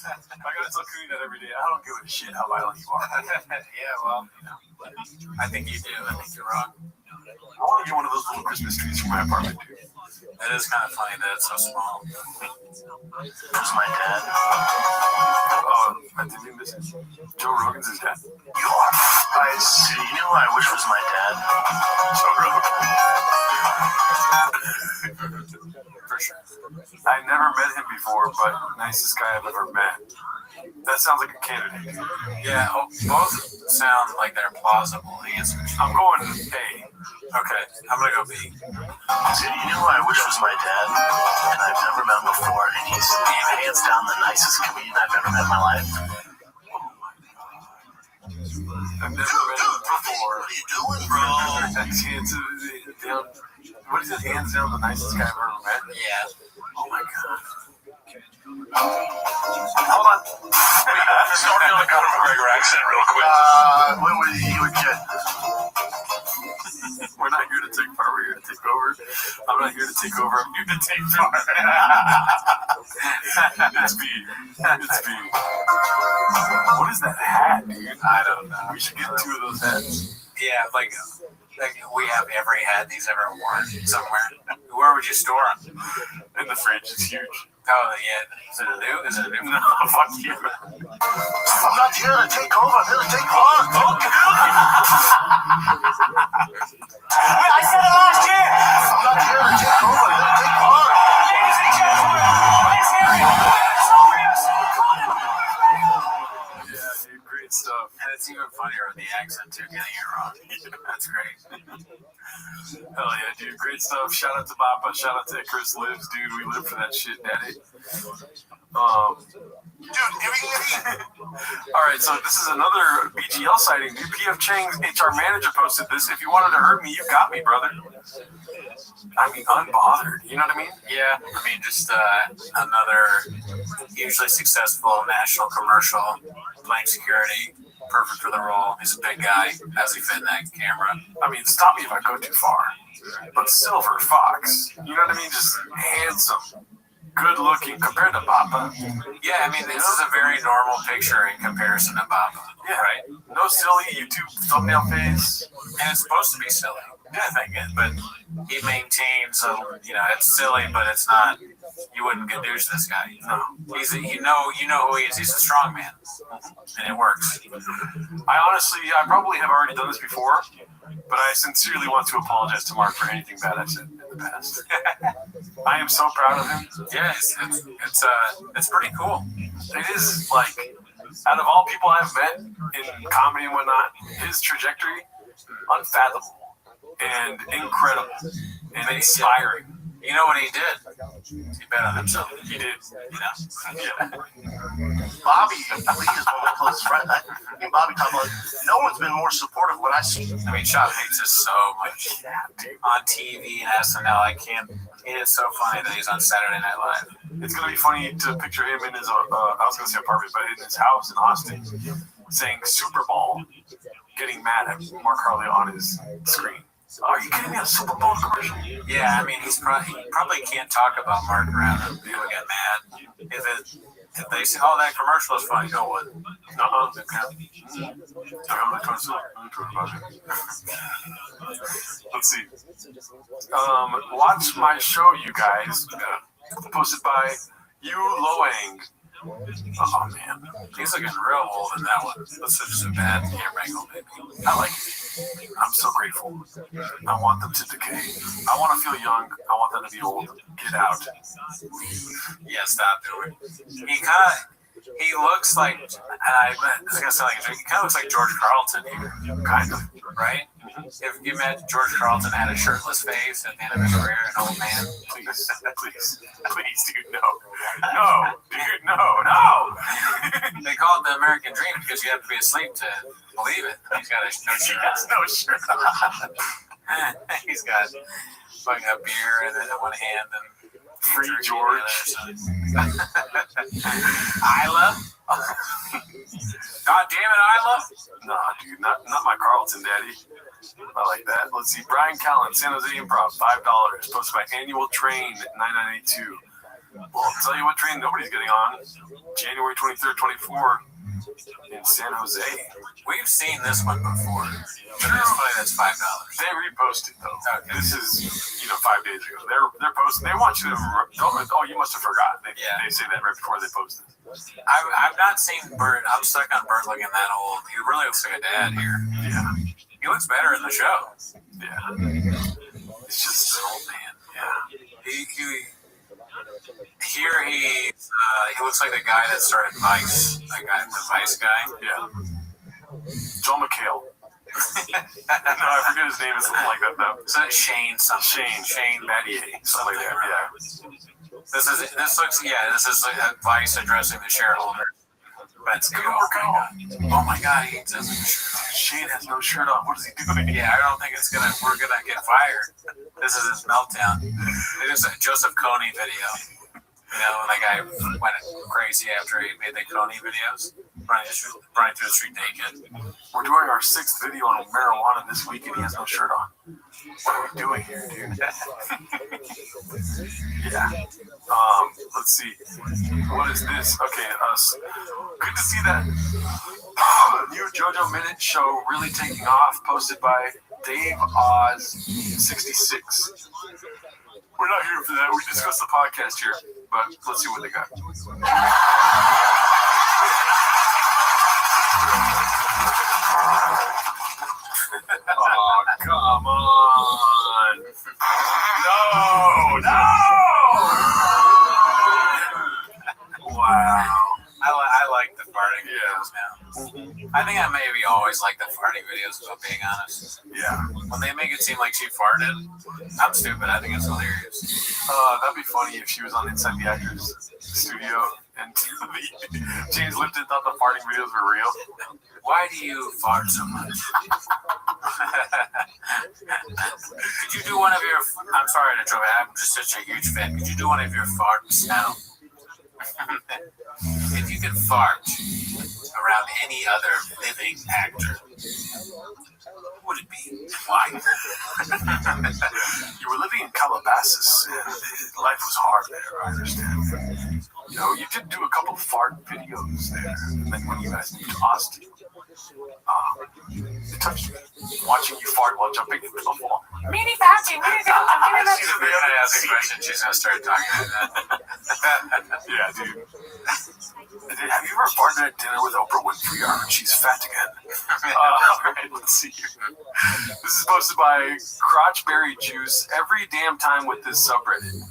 C: I gotta tell Cooney that every day. I don't give a shit how violent you are.
B: Yeah, well, you know, I think you do. I think you're wrong.
C: I want to get one of those little Christmas trees for my apartment, dude.
B: It is kind of funny that it's so small.
F: Who's my dad?
C: I didn't miss it. Joe Rogan's his dad.
F: You are. I see. You know who I wish was my dad?
C: Joe Rogan. For sure. I never met him before, but nicest guy I've ever met. That sounds like a candidate.
B: Yeah, both sound like they're plausible answers.
C: I'm going A.
B: Okay, I'm gonna go B.
F: See, you know who I wish was my dad? And I've never met him before, and he's hands down the nicest comedian I've ever met in my life.
C: I've never met him before.
F: What are you doing, bro?
C: What is it? Hands down the nicest guy I've ever met?
B: Yeah.
C: Oh my god. Hold on.
F: Starting on a Conor McGregor accent real quick. What were you a kid?
C: We're not here to take part, we're here to take over. I'm not here to take over, I'm here to take part. It's B. It's B. What is that hat, dude?
B: I don't know.
C: We should get 2 of those hats.
B: Yeah, like we have every hat he's ever worn somewhere. Where would you store them?
C: In the fridge, it's huge.
B: Oh, yeah. Is it a new?
C: No, fuck you.
F: I'm not here to take over, I'm here to take part.
O: I said it last year.
F: I'm not here to take over, I'm here to take part.
O: Ladies and gentlemen, let's hear it.
C: Yeah, dude, great stuff.
B: And it's even funnier with the accent, too, getting it wrong. That's great.
C: Hell yeah, dude, great stuff. Shout out to Papa, shout out to Chris Lives, dude. We live for that shit, daddy. Alright, so this is another BGL sighting. Dude, PF Chang's HR manager posted this. If you wanted to hurt me, you got me, brother. I mean, unbothered. You know what I mean?
B: Yeah, I mean, just another hugely successful national commercial, playing security, perfect for the role. He's a big guy. How's he fit in that camera?
C: I mean, stop me if I go too far. But Silver Fox, you know what I mean? Just handsome, good looking compared to Papa.
B: Yeah, I mean, this is a very normal picture in comparison to Papa.
C: Yeah, right. No silly YouTube thumbnail face.
B: And it's supposed to be silly.
C: Yeah, thank you.
B: But he maintains, it's silly, but it's not. You wouldn't gadoosh this guy.
C: No.
B: He's you know who he is. He's a strong man, and it works.
C: I probably have already done this before, but I sincerely want to apologize to Mark for anything bad I've said in the past. I am so proud of him.
B: Yeah, it's pretty cool.
C: It is like, out of all people I've met in comedy and whatnot, his trajectory, unfathomable and incredible and inspiring.
B: You know what he did? He bet on himself.
C: He did.
B: Yeah.
F: Bobby Lee is one of my closest friends. Me and Bobby talk about no one's been more supportive of what I see.
B: I mean, Shop hates us so much on TV and SNL. I can't. It is so funny that he's on Saturday Night Live.
C: It's gonna be funny to picture him in his, I was gonna say apartment, but in his house in Austin, saying Super Bowl, getting mad at Mark Harley on his screen. Are you kidding me? A Super Bowl commercial?
B: Yeah, I mean, he probably can't talk about Mark around him. People get mad. If they say, "Oh, that commercial is funny," go with.
C: Let's see. Watch my show, you guys. Posted by Yu Loang. Oh man,
B: he's looking real old in that one. That's just a bad hair wrinkle, maybe.
C: I like it. I'm so grateful. I want them to decay. I want to feel young. I want them to be old. Get out.
B: Yeah, stop doing it. He looks like, I was gonna sound like he kind of looks like George Carlton here, kind of, right? If you imagine George Carlton had a shirtless face at the end of his career, an old man.
C: Please, dude, no, dude, no.
B: They call it the American Dream because you have to be asleep to believe it. He's got no shirt on. He's got fucking a beer in one hand and
C: Free George.
B: Isla. God damn it, Isla.
C: Nah, dude, not my Carlton, daddy. I like that. Let's see. Brian Callen, San Jose Improv, $5. Posted by Annual Train at 9982. Well, I'll tell you what train nobody's getting on. January 23rd, 24 in San Jose.
B: We've seen this one before. But this one that's $5.
C: They reposted though. Okay. This is 5 days ago. They're posting. They want you to. Oh, you must have forgot. They say that right before they posted.
B: I've not seen Bert. I'm stuck on Bert looking that old. He really looks like a dad here.
C: Yeah.
B: He looks better in the show.
C: Yeah. It's just an old man. Yeah. He looks like the guy that started Vice. The Vice guy. Yeah. Joel McHale. No, I forget his name. It's something like that though.
B: Is that Shane something?
C: Shane Battier. Something like that. Yeah.
B: This is like Vice addressing the shareholder. But it's good. Oh my God, he doesn't.
C: Shane has no shirt on. What is he doing?
B: Yeah, I don't think we're gonna get fired. This is his meltdown. It is a Joseph Kony video. When that guy went crazy after he made the Kony videos, running through the street naked.
C: We're doing our 6th video on marijuana this week, and he has no shirt on. What are we doing here, dude? Yeah. Let's see. What is this? Okay, us. Good to see that new JoJo Minute show really taking off, posted by Dave Oz 66. We're not here for that. We discussed the podcast here, but let's see what they got. Oh, come on. No. Wow.
B: I like the farting videos now. I think I maybe always like the farting videos, if I'm being honest.
C: Yeah.
B: When they make it seem like she farted, I'm stupid. I think it's hilarious.
C: That'd be funny if she was on Inside the Actors studio and James Lipton thought the farting videos were real.
B: Why do you fart so much? Could you do one of your... I'm sorry to trouble. I'm just such a huge fan. Could you do one of your farts now? If you could fart around any other living actor, who would it be? Why?
C: You were living in Calabasas, and life was hard there, I understand. You did do a couple of fart videos there, and then when you guys moved to Austin, it touched me. Watching you fart while jumping into the wall.
J: Meanie Fauci,
B: She's going to ask a question, she's going to start talking like that.
C: Yeah, dude. Have you ever farted at dinner with Oprah Winfrey? She's fat again. Alright, let's see here. This is posted by Crotchberry Juice. Every damn time with this subreddit.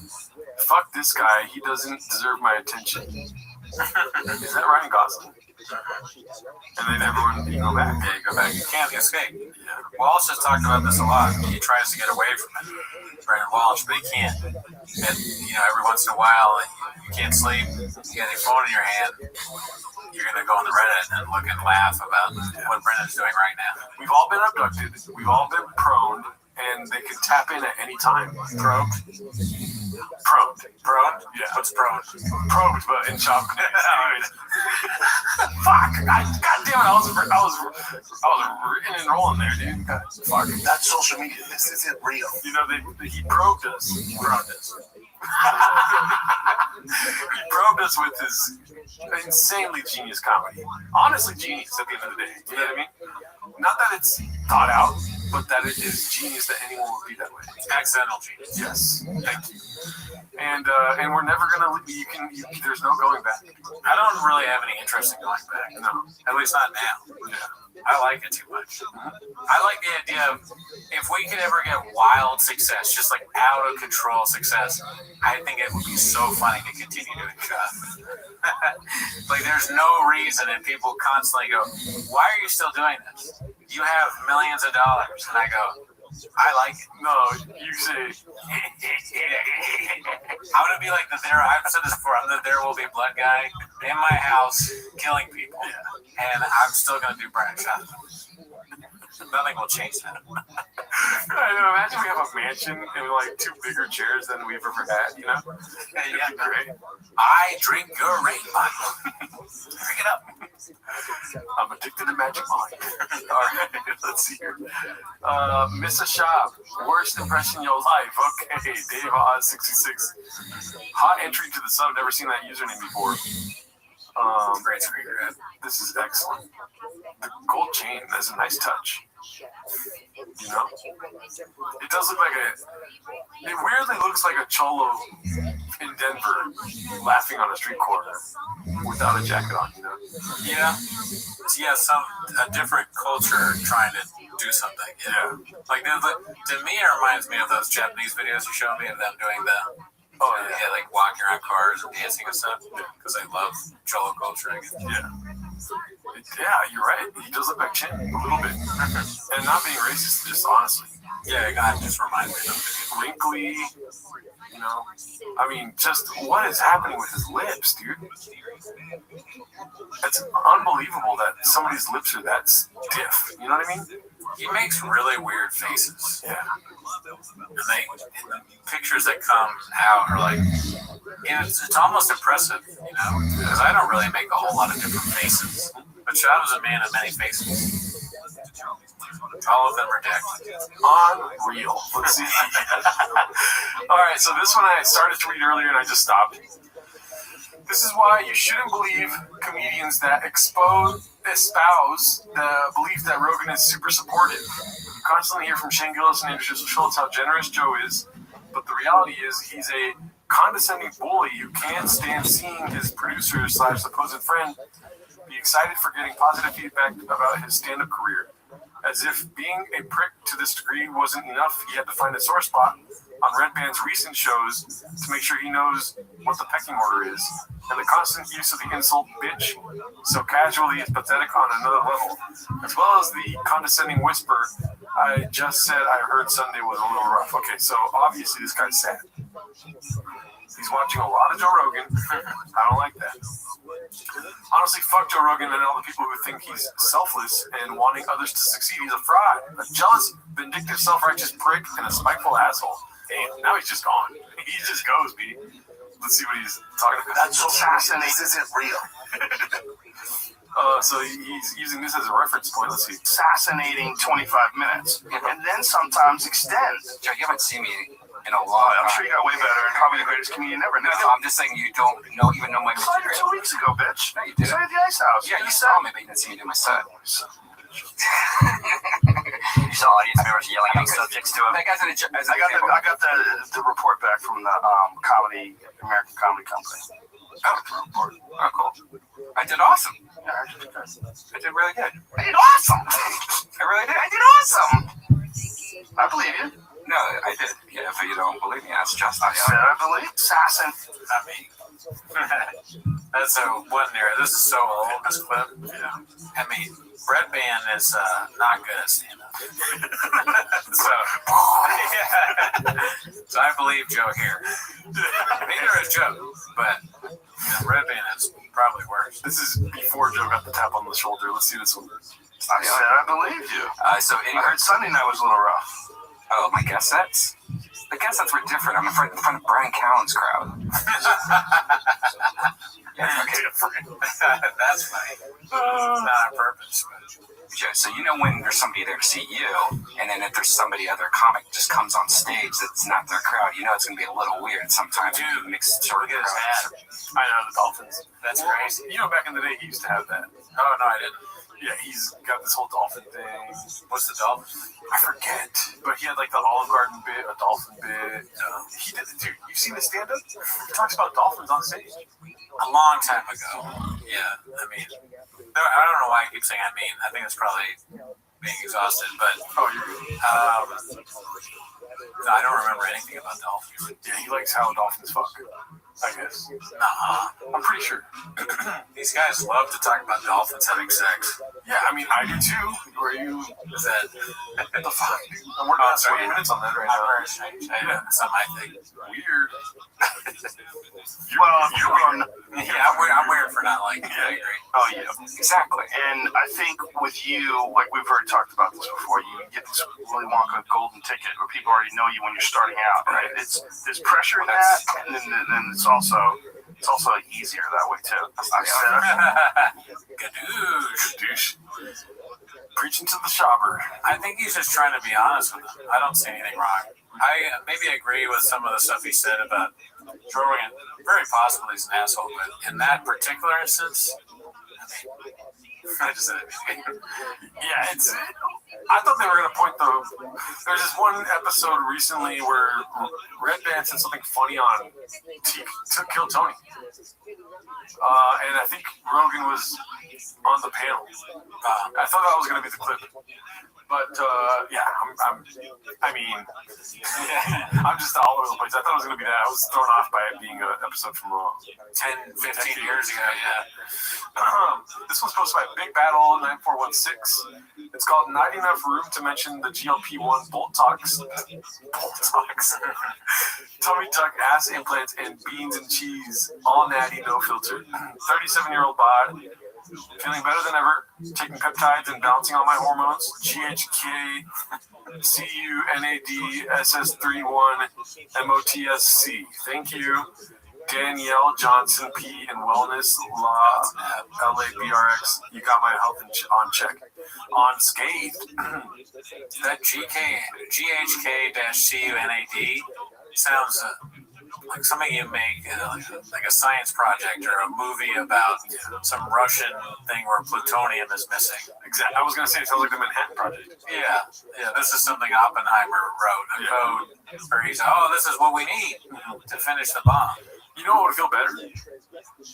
C: Fuck this guy. He doesn't deserve my attention. Is that Ryan Gosling? And then everyone, you go back.
B: Yeah, you go back. You can't escape. Yeah. Walsh has talked about this a lot. He tries to get away from it, Brandon Walsh, but he can't. And, every once in a while, you can't sleep, you got your phone in your hand, you're going to go on the Reddit and look and laugh about what Brendan's doing right now.
C: We've all been abducted. We've all been proned, and they can tap in at any time.
B: Probed?
C: Probed? Yeah. What's probed? Probed, but in shop. Fuck! God damn it! I was written and rolling there, dude. Fuck!
F: That's social media. This isn't real.
C: He probed us. He probed us with his insanely genius comedy. Honestly, genius at the end of the day. You know what I mean? Not that it's thought out, but that it is genius that anyone would be that way.
B: Accidental genius.
C: Yes. Thank you. And we're never gonna. There's no going back.
B: I don't really have any interest in going back.
C: No,
B: at least not now.
C: Yeah.
B: I like it too much. I like the idea of if we could ever get wild success, just like out of control success, I think it would be so funny to continue doing stuff. Like there's no reason, and people constantly go, "Why are you still doing this? You have millions of dollars." And I go, I like it.
C: No, you say.
B: I would be like I've said this before, I'm the There Will Be Blood guy in my house killing people. And I'm still going to do Brian Shot. Nothing will change that.
C: I know, imagine we have a mansion and like 2 bigger chairs than we've ever had, you know?
B: Yeah, great. I drink your rainbow. Drink it up.
C: I'm addicted to Magic Mind. All right, let's see here. Miss a shop. Worst impression in your life. Okay, Dave Oz 66. Hot entry to the sub. Never seen that username before.
B: Great screen grab.
C: This is excellent. The gold chain is a nice touch. You know? It does look like it weirdly looks like a cholo in Denver laughing on a street corner without a jacket on, you know?
B: Yeah. Yeah, a different culture trying to do something. Yeah. Like, to me, it reminds me of those Japanese videos you showed me of them doing yeah, like walking around cars and dancing and stuff. Because I love cholo culture, I guess.
C: Yeah. Yeah, you're right. He does look like Chin a little bit. And not being racist, just honestly.
B: Yeah, God, just reminds me of it.
C: Wrinkly, you know? I mean, just what is happening with his lips, dude? It's unbelievable that somebody's lips are that stiff. You know what I mean?
B: He makes really weird faces.
C: Yeah.
B: And the pictures that come out are like, it's almost impressive, you know? Because I don't really make a whole lot of different faces. But Shad was a man of many faces. All of them redacted.
C: Unreal. Let's see. All right, so this one I started to read earlier and I just stopped. This is why you shouldn't believe comedians that espouse the belief that Rogan is super supportive. You constantly hear from Shane Gillis and Andrew Schultz how generous Joe is, but the reality is he's a condescending bully who can't stand seeing his producer / supposed friend be excited for getting positive feedback about his stand-up career. As if being a prick to this degree wasn't enough, he had to find a sore spot on Red Band's recent shows to make sure he knows what the pecking order is. And the constant use of the insult bitch so casually is pathetic on another level. As well as the condescending whisper, I just said I heard Sunday was a little rough. Okay, so obviously this guy's sad. He's watching a lot of Joe Rogan. I don't like that. Honestly, fuck Joe Rogan and all the people who think he's selfless and wanting others to succeed. He's a fraud, a jealous, vindictive, self-righteous prick, and a spiteful asshole. Damn, now he's just gone. He just goes, B. Let's see what he's talking about.
F: That's fascinating. This isn't real.
C: So he's using this as a reference point. Let's see.
F: Fascinating 25 minutes. And then sometimes extend.
S: Joe, you haven't seen me in a lot.
F: I'm sure you got way better and probably the greatest comedian ever.
S: No, I'm just saying you don't even know my
F: I saw you
S: material.
F: 2 weeks ago, bitch.
S: No, you didn't.
F: You saw you at the Ice House.
S: Yeah, you saw me, but you didn't see me do my set. You saw audience members yelling out subjects to him. That guy's
F: I got the report back from the American Comedy Company.
S: Oh, the report. Oh, cool. I did awesome.
F: Yeah,
S: I did really good.
F: I did awesome.
S: I really did.
F: I did awesome. I believe you.
S: No, I did. Yeah, if you don't believe me, that's just
F: I said I believe. Assassin.
B: Not me. That's one there. This is so old, this clip. Yeah. I mean, Red Band is not good at stand-up. So I believe Joe here. Neither is Joe, but Red Band is probably worse.
C: This is before Joe got the tap on the shoulder. Let's see this one.
F: I said I believe you. I heard Sunday night was a little rough.
S: Oh, my guess sets? The guess sets were different. I'm in front of Brian Callen's crowd.
B: Yeah, okay. That's funny. It's not on purpose.
S: Joe, so you know when there's somebody there to see you, and then if there's somebody, other comic just comes on stage that's not their crowd, you know it's going to be a little weird sometimes.
B: Dude,
S: mixed sort of
B: look at his hat.
C: I know, the Dolphins.
B: That's crazy.
C: You know, back in the day, he used to have that.
B: Oh, no, I didn't.
C: Yeah, he's got this whole dolphin thing.
B: What's the dolphin?
C: I forget, but he had like the Olive Garden bit, a dolphin bit. He did it, dude. You've seen the stand-up? He talks about dolphins on stage.
B: A long time ago. Yeah, I mean, I don't know why I keep saying I mean. I think it's probably being exhausted, but no, I don't remember anything about dolphins.
C: Yeah, he likes how dolphins fuck, I guess.
B: Nah,
C: I'm pretty sure.
B: These guys love to talk about dolphins having sex.
C: Yeah, I mean, I do too. Where you?
B: Is that
C: what the fuck, dude? I'm working on 20 minutes on that right now.
B: Very strange. It's not my thing.
C: Weird.
B: Yeah, I'm weird for not liking it. I agree.
F: Oh yeah, exactly. And I think with you, like we've already talked about this before, you get this Willy Wonka golden ticket where people already know you when you're starting out, right? There's pressure in that, and then it's also easier that way too.
B: Gadoosh.
C: Preaching to the shopper.
B: I think he's just trying to be honest with them. I don't see anything wrong. I maybe agree with some of the stuff he said about Joe Rogan. Very possibly he's an asshole, but in that particular instance, I just said it.
C: Yeah, I thought they were going to point there's this one episode recently where Red Band said something funny on Kill Tony. And I think Rogan was on the panel. I thought that was going to be the clip. But, yeah, I'm just all over the place. I thought it was going to be that. I was thrown off by it being an episode from
B: 10, 15 years ago, yeah.
C: This one's posted by Big Battle 9416. It's called Not Enough Room to Mention the GLP-1 Bolt Talks. Tummy tuck, ass implants, and beans and cheese. All natty, no filter. 37-year-old bod. Feeling better than ever. Taking peptides and balancing all my hormones. GHK, CUNAD, SS31, MOTSC. Thank you. Danielle Johnson P in Wellness Law, LABRX. You got my health on check. Unscathed.
B: That GHK-CUNAD sounds like something you make like a science project or a movie about some Russian thing where plutonium is missing.
C: Exactly. I was going to say it sounds like the Manhattan Project.
B: Yeah. This is something Oppenheimer wrote, a code where he said, this is what we need to finish the bomb.
C: You know what would feel better?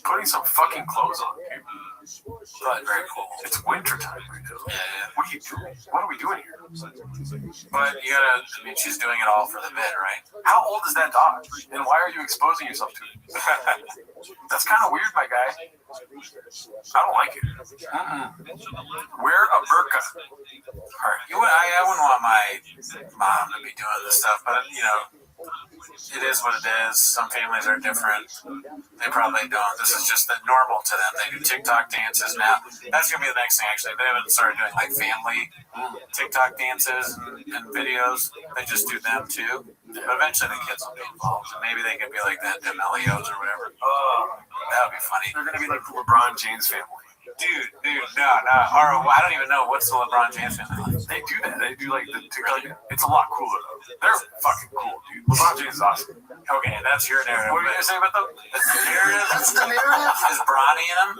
C: Putting some fucking clothes on, dude.
B: But very cool.
C: It's winter time right now.
B: Yeah.
C: What are you doing? What are we doing here?
B: But she's doing it all for the bit, right?
C: How old is that dog? And why are you exposing yourself to it? That's kind of weird, my guy. I don't like it. Wear a burqa.
B: I wouldn't want my mom to be doing this stuff, but it is what it is. Some families are different. They probably don't. This is just the normal to them. They do TikTok dances now. That's going to be the next thing, actually. They haven't started doing like family TikTok dances and videos. They just do them too. But eventually the kids will be involved. And maybe they could be like them Elios or whatever. That would be funny.
C: They're going to be like the LeBron James family.
B: Dude, no. Or I don't even know what's the LeBron James family.
C: They do that. They do like the TikTok. It's a lot cooler though. They're fucking cool, dude. LeBron James is awesome.
B: Okay, that's your narrative.
C: What are you gonna say about them?
B: That's the narrative.
C: That's the narrative.
B: Is Bronny in them?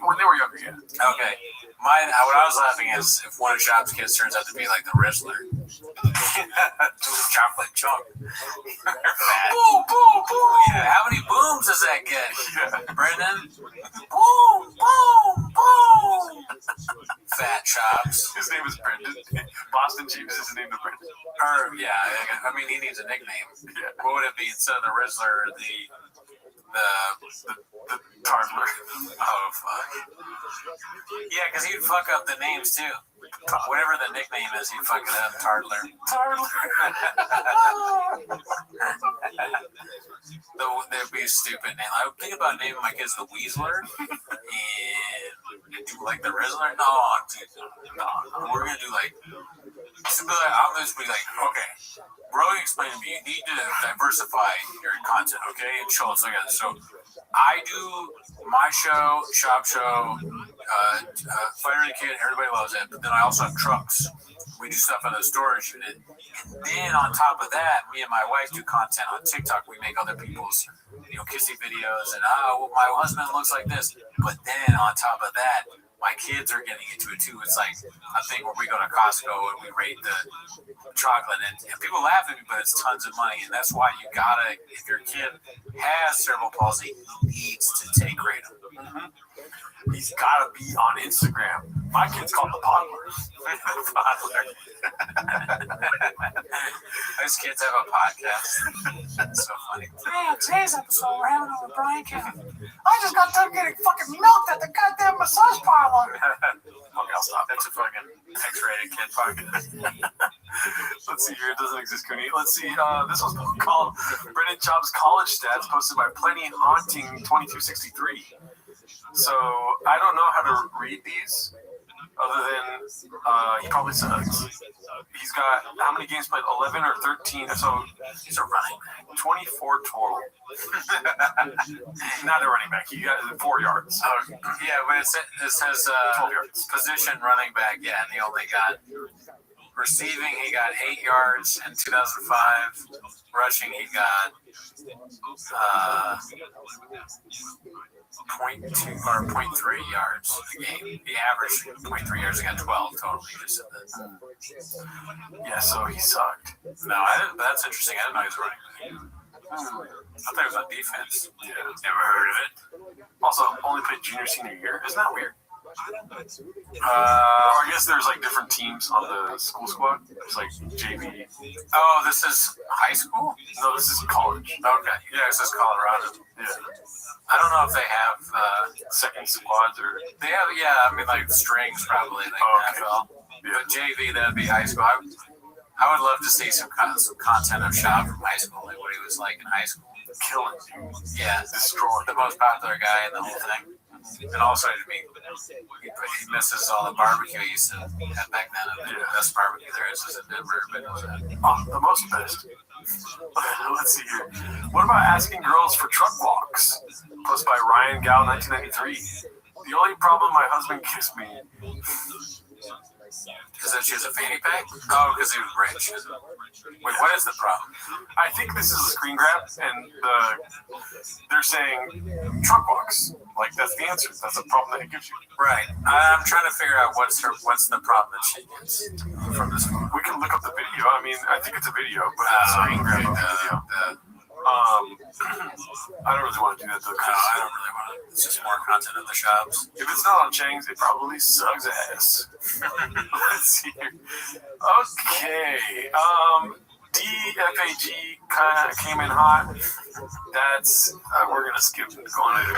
C: When they were younger, yeah.
B: Okay. What I was laughing is if one of Shop's kids turns out to be like the Rizzler. Chocolate chunk. Boom, boom, boom. Yeah, how many booms does that get? Yeah. Brendan? Boom, boom, boom. Fat Chops.
C: His name is Brendan. Boston James is his name is Brendan.
B: I mean, he needs a nickname. Yeah. What would it be instead of the Rizzler, the
C: Toddler?
B: Oh, fuck. Yeah, because he'd fuck up the names, too. Whatever the nickname is, he'd fuck it up. Toddler. That'd be a stupid name. I would think about naming my kids the Weasler. And do like the Rizzler? No. We're going to do like... I'll just be like, okay, Rogan explained to me, you need to diversify your content, okay? And show us like that. So I do my show, Shop Show, Fighter the Kid, everybody loves it. But then I also have trucks. We do stuff on the storage unit. And then on top of that, me and my wife do content on TikTok. We make other people's, kissy videos and my husband looks like this. But then on top of that, my kids are getting into it too. It's like a thing where we go to Costco and we rate the chocolate, and people laugh at me, but it's tons of money, and that's why you gotta. If your kid has cerebral palsy, he needs to take kratom.
C: Mm-hmm. He's gotta be on Instagram. My kid's called the Podler.
B: Those kids have a podcast. It's so funny.
O: Hey, on today's episode, we're having over Brian Kevin. I just got done getting fucking milked at the goddamn massage parlor.
C: Okay, I'll stop.
B: That's a fucking X-rated kid podcast.
C: Let's see here. It doesn't exist, Cooney. Let's see. This was called Brennan Jobs College Stats, posted by Plenty Haunting 2263. So I don't know how to read these, other than he probably sucks. He's got how many games played? 11 or 13. So he's a running back. 24 total. Not a running back. He got 4 yards.
B: Yeah, but it says
C: 12 yards.
B: Position running back. Yeah, and he only got receiving. He got 8 yards in 2005. Rushing, he got 0.2 or 0.3 yards a game. He averaged 0.3 yards. He got 12 total. He just said that.
C: Yeah, so he sucked.
B: No, I didn't. That's interesting. I didn't know he was running back. I thought he was on defense.
C: Yeah.
B: Never heard of it.
C: Also, only played junior, senior year. Isn't that weird? Or I guess there's like different teams on the school squad. There's like JV.
B: Oh, this is high school?
C: No, this is college.
B: Okay. Yeah, this is Colorado.
C: Yeah.
B: I don't know if they have
C: second squads or.
B: They have, yeah. I mean, like strings probably. Like NFL.
C: Yeah.
B: But JV, that'd be high school. I would love to see some content of Shab from high school, like what he was like in high school.
C: Killing.
B: Yeah.
C: Destroying.
B: The most popular guy in the whole thing. And also, I mean, he misses all the barbecue he used to have back then. The best barbecue there is in Denver. But
C: the most best. Let's see here. What about asking girls for truck walks? Posted by Ryan Gal 1993. The only problem my husband gives me.
B: Is that she has a fanny pack? Oh, because he was rich. Wait, what is the problem?
C: I think this is a screen grab, and they're saying truck walks. Like, that's the answer. That's the problem that it gives you.
B: Right. I'm trying to figure out what's the problem that she gets from this phone.
C: We can look up the video. I mean, I think it's a video, but it's a screen grab of the video. I don't really want to do that, though.
B: No, I don't really want to. It's just more content of the shops.
C: If it's not on Chang's, it probably sucks ass. Let's see here. Okay. DFAG kind of came in hot. That's we're gonna skip going.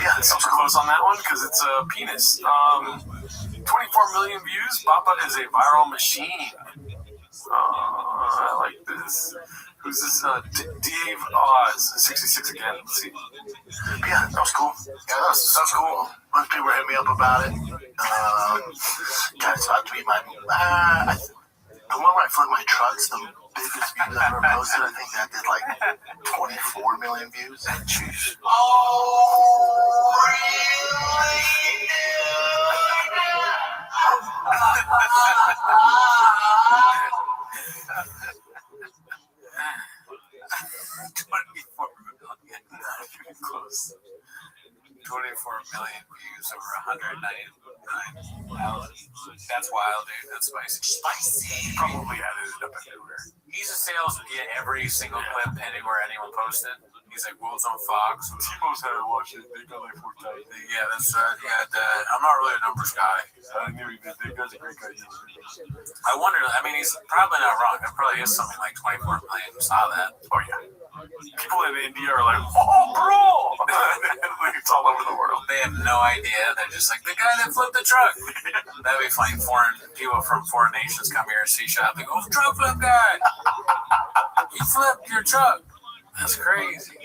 C: Yeah, super close on that one because it's a penis. 24 million views. Papa is a viral machine. I like this. Who's this? Dave Oz, 66 again. Let's see.
F: Yeah, that was cool. Yeah, that was cool. A bunch of people hit me up about it. Guys, about to be my. The one where I flipped my trucks, the biggest views I've ever posted. I think that did like 24 million views. Jeez. Oh, really?
B: 24 million. Not even close. 24 million views over 199,000. That's wild, dude. That's spicy.
C: He probably added it up everywhere.
B: He's a sales in every single clip anywhere anyone posted. He's like Wolves on Fox.
C: T-Bo's had to watch it. They got like 4 times.
B: Yeah, that's right. Yeah, I'm not really a numbers guy.
C: I knew he did. That guy's a great guy.
B: I wonder, I mean, he's probably not wrong. There probably is something like 24 million who saw that.
C: Oh, yeah. People in India are like, oh, bro! It's all over the world.
B: They have no idea. They're just like, the guy that flipped the truck. That'd be funny. People from foreign nations come here and see shop. They go, truck flip guy! You flipped your truck. That's crazy.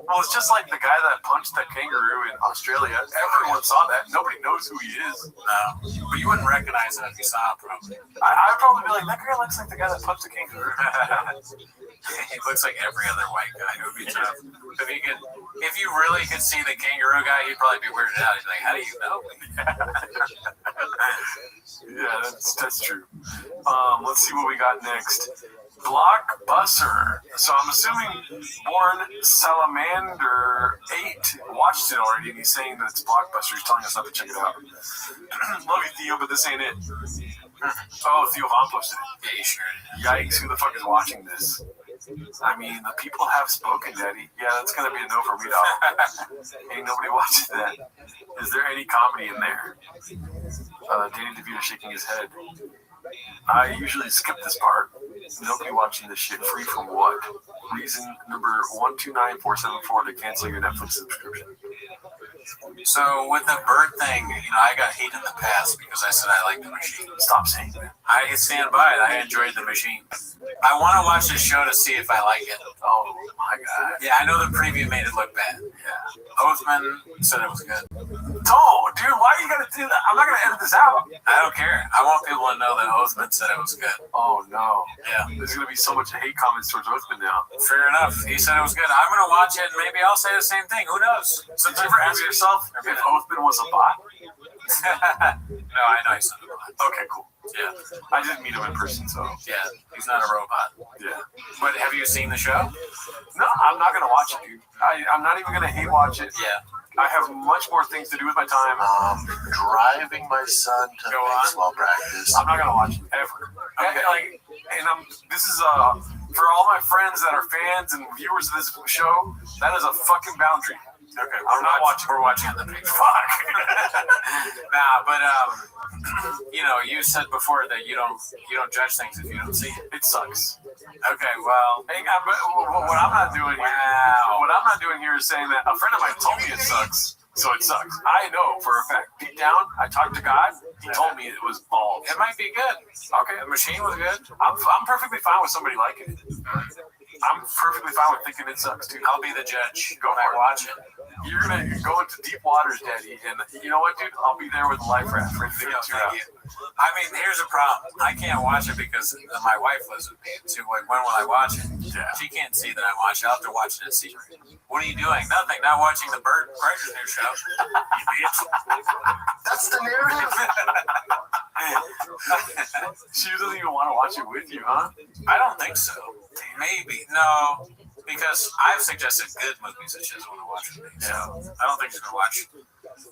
C: Well, it's just like the guy that punched that kangaroo in Australia. Everyone saw that. Nobody knows who he is.
B: No. But you wouldn't recognize it if you saw it, probably.
C: I'd probably be like, that guy looks like the guy that punched the kangaroo.
B: He looks like every other white guy. It would be tough. If you really could see the kangaroo guy, he'd probably be weirded out. He'd be like, how do you know?
C: Yeah, that's true. Let's see what we got next. Blockbuster. So I'm assuming Born Salamander 8 watched it already, and he's saying that it's Blockbuster. He's telling us not to check it out. Love you, Theo, but this ain't it. Oh, Theo Von posted it.
B: Yeah, you sure?
C: Yikes, who the fuck is watching this? I mean, the people have spoken, Daddy. Yeah, that's going to be a no for me, dog. Ain't nobody watching that. Is there any comedy in there? Danny DeVito shaking his head. I usually skip this part. Nobody watching this shit. Free from what? Reason number 129474 to cancel your Netflix subscription.
B: So with the bird thing, I got hate in the past because I said I liked the machine.
C: Stop saying that.
B: I can stand by it. I enjoyed the machine. I want to watch this show to see if I like it.
C: Oh my god.
B: Yeah, I know the preview made it look bad. Yeah. Oathman said it was good.
C: Oh, dude, why are you gonna do that? I'm not gonna edit this out.
B: I don't care. I want people to know that Oathman said it was good.
C: Oh no.
B: Yeah.
C: There's gonna be so much hate comments towards Oathman now.
B: Fair enough. He said it was good. I'm gonna watch it and maybe I'll say the same thing. Who knows?
C: So did you ever ask yourself if Oathman was a bot?
B: No, I know he's not a bot.
C: Okay, cool.
B: Yeah.
C: I didn't meet him in person, so.
B: Yeah, he's not a robot.
C: Yeah.
B: But have you seen the show?
C: No, I'm not gonna watch it, dude. I'm not even gonna hate watch it.
B: Yeah.
C: I have much more things to do with my time.
T: Driving my son to baseball practice.
C: I'm not gonna watch it ever.
B: Okay.
C: This is for all my friends that are fans and viewers of this show. That is a fucking boundary.
B: Okay, I'm not watching. We're watching on the page. Fuck. Nah, but you said before that you don't judge things if you don't see it.
C: It sucks.
B: Okay, well,
C: what I'm not doing here.
B: Wow.
C: What I'm not doing here is saying that a friend of mine told me it sucks. So it sucks. I know for a fact. Deep down, I talked to God. He told me it was balls.
B: It might be good.
C: Okay,
B: The machine was good.
C: I'm perfectly fine with somebody liking it. I'm perfectly fine with thinking it sucks too.
B: I'll be the judge.
C: Go
B: when I
C: for it.
B: watch it.
C: You're gonna go into deep waters, Daddy, and you know what, dude? I'll be there with a life raft ready to get you out.
B: I mean, here's a problem. I can't watch it because my wife lives with me. So, when will I watch it?
C: Yeah.
B: She can't see that I'm watching. I'll have to watch it in secret. What are you doing? Nothing. Not watching the Bert Kreischer's new show. You bitch.
T: That's the narrative.
C: She doesn't even want to watch it with you, huh?
B: I don't think so. Maybe. No. Because I've suggested good movies that she doesn't want to watch with me. So I don't think she's going to watch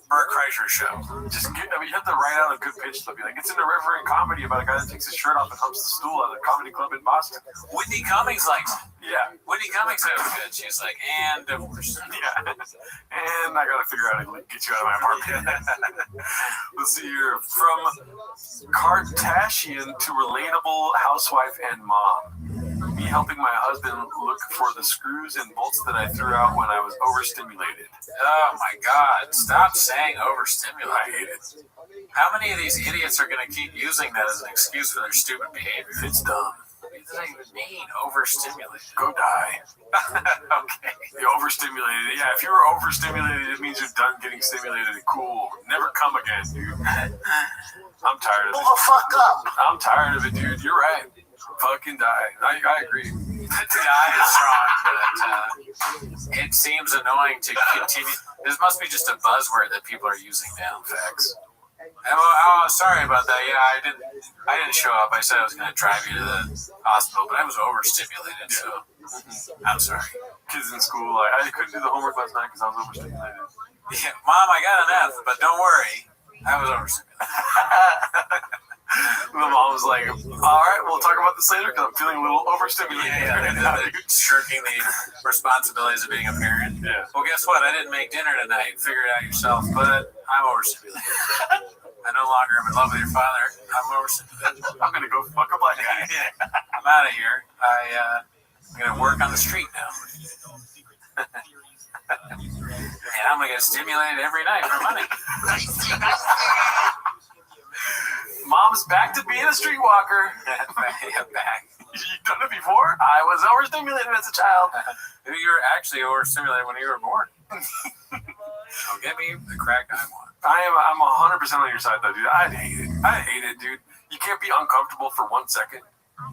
B: Bert Kreischer's show.
C: You have to write out a good pitch. They'll be like, it's an irreverent comedy about a guy that takes his shirt off and humps the stool at a comedy club in Boston.
B: Whitney Cummings likes it.
C: Yeah.
B: Whitney Cummings said it was good. She's like, and divorce.
C: Yeah. And I got to figure out how to get you out of my apartment. Let's see here. From Kardashian to relatable housewife and mom. Me helping my husband look for the screws and bolts that I threw out when I was overstimulated.
B: Oh my God. Stop saying overstimulated.
C: I hate it.
B: How many of these idiots are going to keep using that as an excuse for their stupid behavior?
C: It's dumb.
B: What does that even mean, overstimulated?
C: Go die.
B: Okay.
C: You're overstimulated. Yeah, if you were overstimulated, it means you're done getting stimulated. Cool. Never come again, dude. I'm tired of it.
T: Pull the fuck up.
C: I'm tired of it, dude. You're right. Fucking die. I agree.
B: Die is strong, but it seems annoying to continue. This must be just a buzzword that people are using now.
C: Facts.
B: Oh, sorry about that. Yeah, I didn't show up. I said I was going to drive you to the hospital, but I was overstimulated, so I'm sorry.
C: Kids in school, I couldn't do the homework last night because I was overstimulated.
B: Yeah, Mom, I got an F, but don't worry, I was overstimulated.
C: The mom was like, all right, we'll talk about this later because I'm feeling a little overstimulated.
B: Yeah. Shirking the responsibilities of being a parent.
C: Yeah.
B: Well, guess what? I didn't make dinner tonight. Figure it out yourself, but I'm overstimulated. I no longer am in love with your father. I'm overstimulated.
C: I'm going to go fuck a black guy.
B: I'm out of here. I'm going to work on the street now. And I'm going to get stimulated every night for money.
C: Mom's back to being a streetwalker.
B: Back.
C: You've done it before? I was overstimulated as a child.
B: You were actually overstimulated when you were born. Don't get me the crack I want.
C: I'm 100% on your side, though, dude. I hate it, dude. You can't be uncomfortable for 1 second.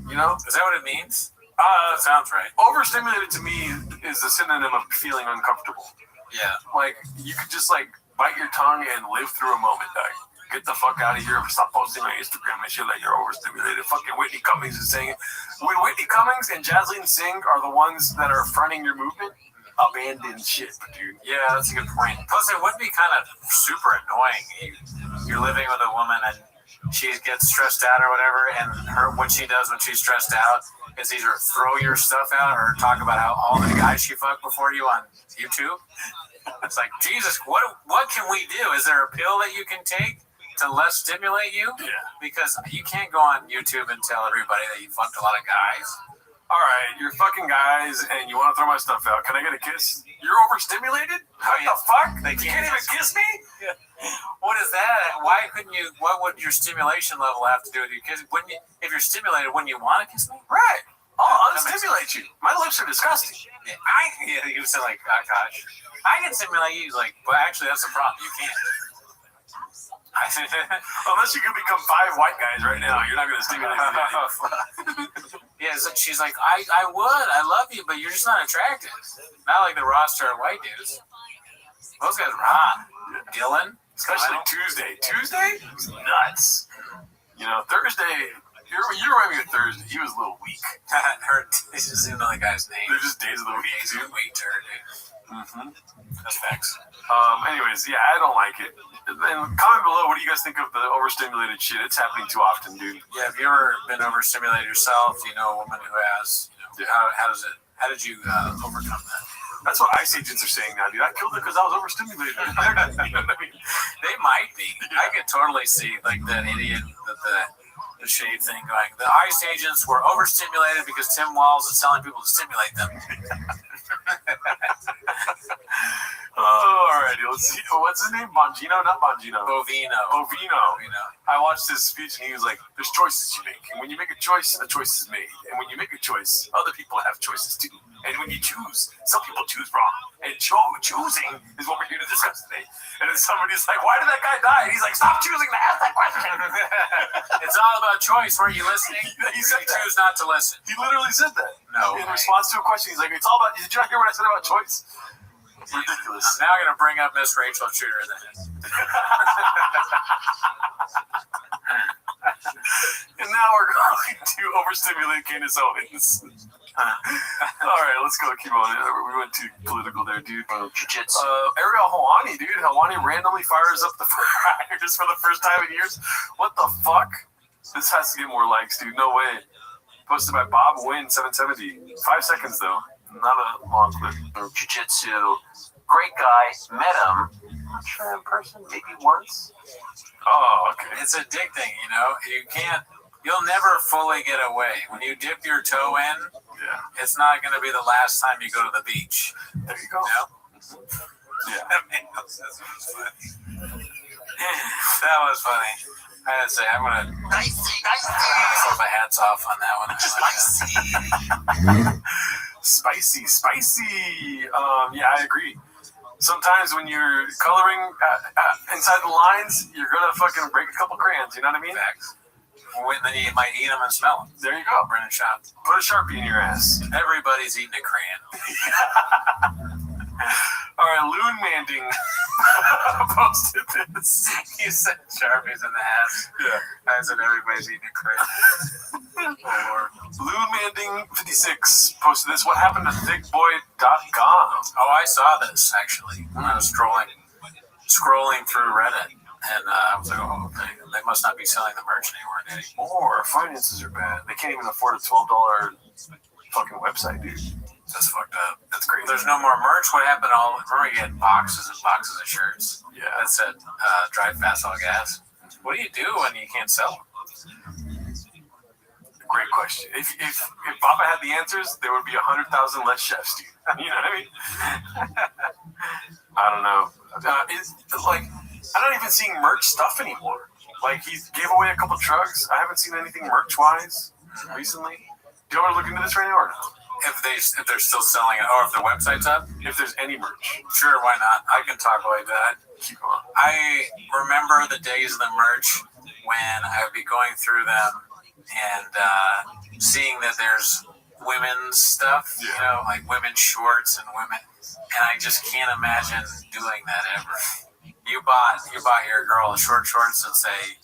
C: You know?
B: Is that what it means? That sounds right.
C: Overstimulated to me is a synonym of feeling uncomfortable.
B: Yeah.
C: Like, you could just, bite your tongue and live through a moment, dog. Get the fuck out of here. Stop posting on Instagram and shit like you're overstimulated. Fucking Whitney Cummings is saying it. When Whitney Cummings and Jasleen Singh are the ones that are fronting your movement, abandon shit, dude.
B: Yeah, that's a good point. Plus, it would be kind of super annoying. You're living with a woman and she gets stressed out or whatever, and what she does when she's stressed out is either throw your stuff out or talk about how all the guys she fucked before you on YouTube. It's like, Jesus, what can we do? Is there a pill that you can take to less stimulate you?
C: Yeah.
B: Because you can't go on YouTube and tell everybody that you fucked a lot of guys.
C: All right, you're fucking guys, and you want to throw my stuff out. Can I get a kiss? You're overstimulated? What the fuck? You can't even kiss me?
B: Yeah. What is that? Why couldn't you? What would your stimulation level have to do with you kissing? If you're stimulated, wouldn't you want to kiss me?
C: Right. I'll unstimulate you. My lips are disgusting.
B: You said like, oh gosh, I can stimulate you. He's like, but actually, that's the problem. You can't.
C: Unless you can become 5 white guys right now, you're not going to stimulate me.
B: Yeah, she's like, I would. I love you, but you're just not attractive. Not like the roster of white dudes. Those guys are hot. Dylan.
C: Especially Tuesday. Tuesday? Nuts. You know, Thursday, you remind me of Thursday. He was a little weak.
B: They just didn't know the guy's name.
C: They're just days of the week,
B: Days of the week, dude. That's facts.
C: Anyways, yeah, I don't like it. And comment below, what do you guys think of the overstimulated shit? It's happening too often, dude.
B: Yeah, have you ever been overstimulated yourself? Do you know a woman who has? You know, how did you overcome that?
C: That's what ICE agents are saying now, dude. I killed it because I was overstimulated. You know what I mean?
B: They might be. I could totally see like that idiot, the shade thing going. The ICE agents were overstimulated because Tim Walz is telling people to stimulate them.
C: Alrighty, let's see. What's his name? Bongino? Not Bongino.
B: Bovino.
C: I watched his speech and he was like, there's choices you make. And when you make a choice is made. And when you make a choice, other people have choices too. And when you choose, some people choose wrong. And choosing is what we're here to discuss today. And then somebody's like, why did that guy die? And he's like, stop choosing to ask that question.
B: It's all about choice. Weren't you listening?
C: He said that.
B: Choose not to listen.
C: He literally said that.
B: No.
C: In response to a question, he's like, it's all about, did you not hear what I said about choice? It's ridiculous.
B: I'm now going to bring up Miss Rachel and shoot her in the head.
C: And now we're going to overstimulate Candace Owens. All right, let's go. Keep on. We went too political there, dude.
S: Jiu-jitsu.
C: Ariel Helwani, dude. Helwani randomly fires up the fires for the first time in years. What the fuck? This has to get more likes, dude. No way. Posted by Bob Wynn, 770. 5 seconds, though. Not a long clip.
S: Jiu-jitsu. Great guy. Met him. Not sure in person. Maybe once.
C: Oh, okay.
B: It's addicting, you know. You'll never fully get away. When you dip your toe in, it's not going to be the last time you go to the beach.
C: There you go.
B: Yeah. That was funny. I had to say, I'm going to put my hats off on that one.
C: Spicy. Yeah, I agree. Sometimes when you're coloring inside the lines, you're going to fucking break a couple crayons. You know what I mean?
B: Facts. Then you might eat them and smell them.
C: There you go.
B: Brennan Shop.
C: Put a Sharpie in your ass.
B: Everybody's eating a crayon.
C: All right, Loon Manding posted this.
B: You said Sharpies in the ass.
C: Yeah.
B: I said everybody's eating a crayon.
C: Loon Manding 56 posted this. What happened to thickboy.com?
B: Oh, I saw this actually when I was scrolling through Reddit. And I was like, oh, they must not be selling the merch
C: anymore. Finances are bad. They can't even afford a $12 fucking website, dude.
B: That's fucked up.
C: That's crazy.
B: There's no more merch. What happened? Remember you had boxes and boxes of shirts?
C: Yeah.
B: That said, drive fast, all gas. What do you do when you can't sell them?
C: Great question. If Baba had the answers, there would be 100,000 less chefs, dude. You know what I mean? I don't know. It's like, I'm not even seeing merch stuff anymore. Like, he gave away a couple trucks. I haven't seen anything merch-wise recently. Do you want to look into this right now or not?
B: If they're still selling it, or if their website's up?
C: If there's any merch.
B: Sure, why not? I can talk away to that.
C: Keep on.
B: I remember the days of the merch when I would be going through them and seeing that there's women's stuff, you know, like women's shorts and women, and I just can't imagine doing that ever. You bought your girl short shorts that say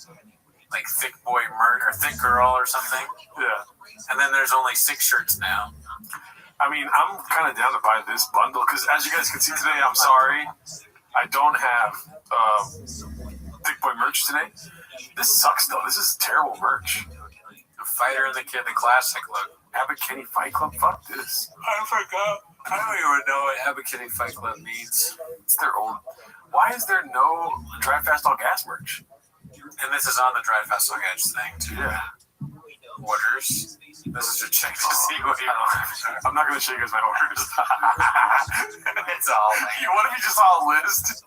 B: like thick boy merch or thick girl or something.
C: Yeah.
B: And then there's only 6 shirts now.
C: I mean, I'm kind of down to buy this bundle because, as you guys can see today, I'm sorry, I don't have thick boy merch today. This sucks though. This is terrible merch.
B: The Fighter and the Kid, the classic look.
C: Abercrombie Fight Club. Fuck this.
B: I forgot. I don't even know what Abercrombie Fight Club means.
C: It's their old. Why is there no Drive Fast All Gas merch?
B: And this is on the Drive Fast All Gas thing too.
C: Yeah.
B: Orders. This is your check to see what you
C: I'm not going to show you guys my orders.
B: It's all lame.
C: What if you just saw a list?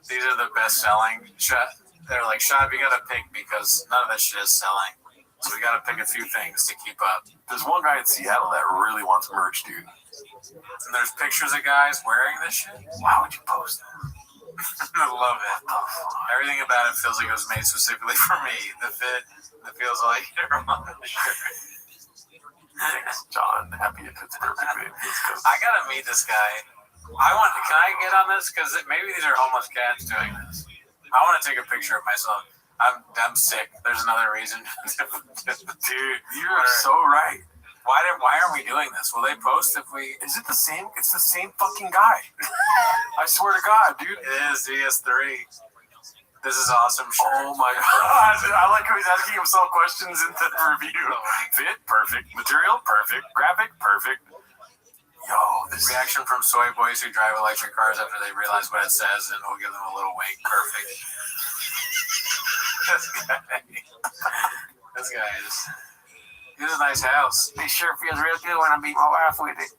B: These are the best selling. They're like, Shab, you got to pick because none of this shit is selling. So we got to pick a few things to keep up.
C: There's one guy in Seattle that really wants merch, dude.
B: And there's pictures of guys wearing this shit.
C: Why would you post that?
B: I love it. Everything about it feels like it was made specifically for me. The fit, it feels like everyone.
C: Thanks, John. Happy it fits perfectly.
B: I gotta meet this guy. Can I get on this? Because maybe these are homeless cats doing this. I want to take a picture of myself. I'm sick. There's another reason.
C: Dude, you're so right.
B: Why aren't we doing this? Will they post if we...
C: Is it the same? It's the same fucking guy. I swear to God, dude.
B: It is DS3. This is awesome.
C: Oh my God. I like how he's asking himself questions in the review. Fit, perfect. Material, perfect. Graphic, perfect. Yo, this
B: reaction from soy boys who drive electric cars after they realize what it says, and we'll give them a little wink. Perfect. This guy is... He has a nice house.
C: It sure feels real good when I beat my wife with it.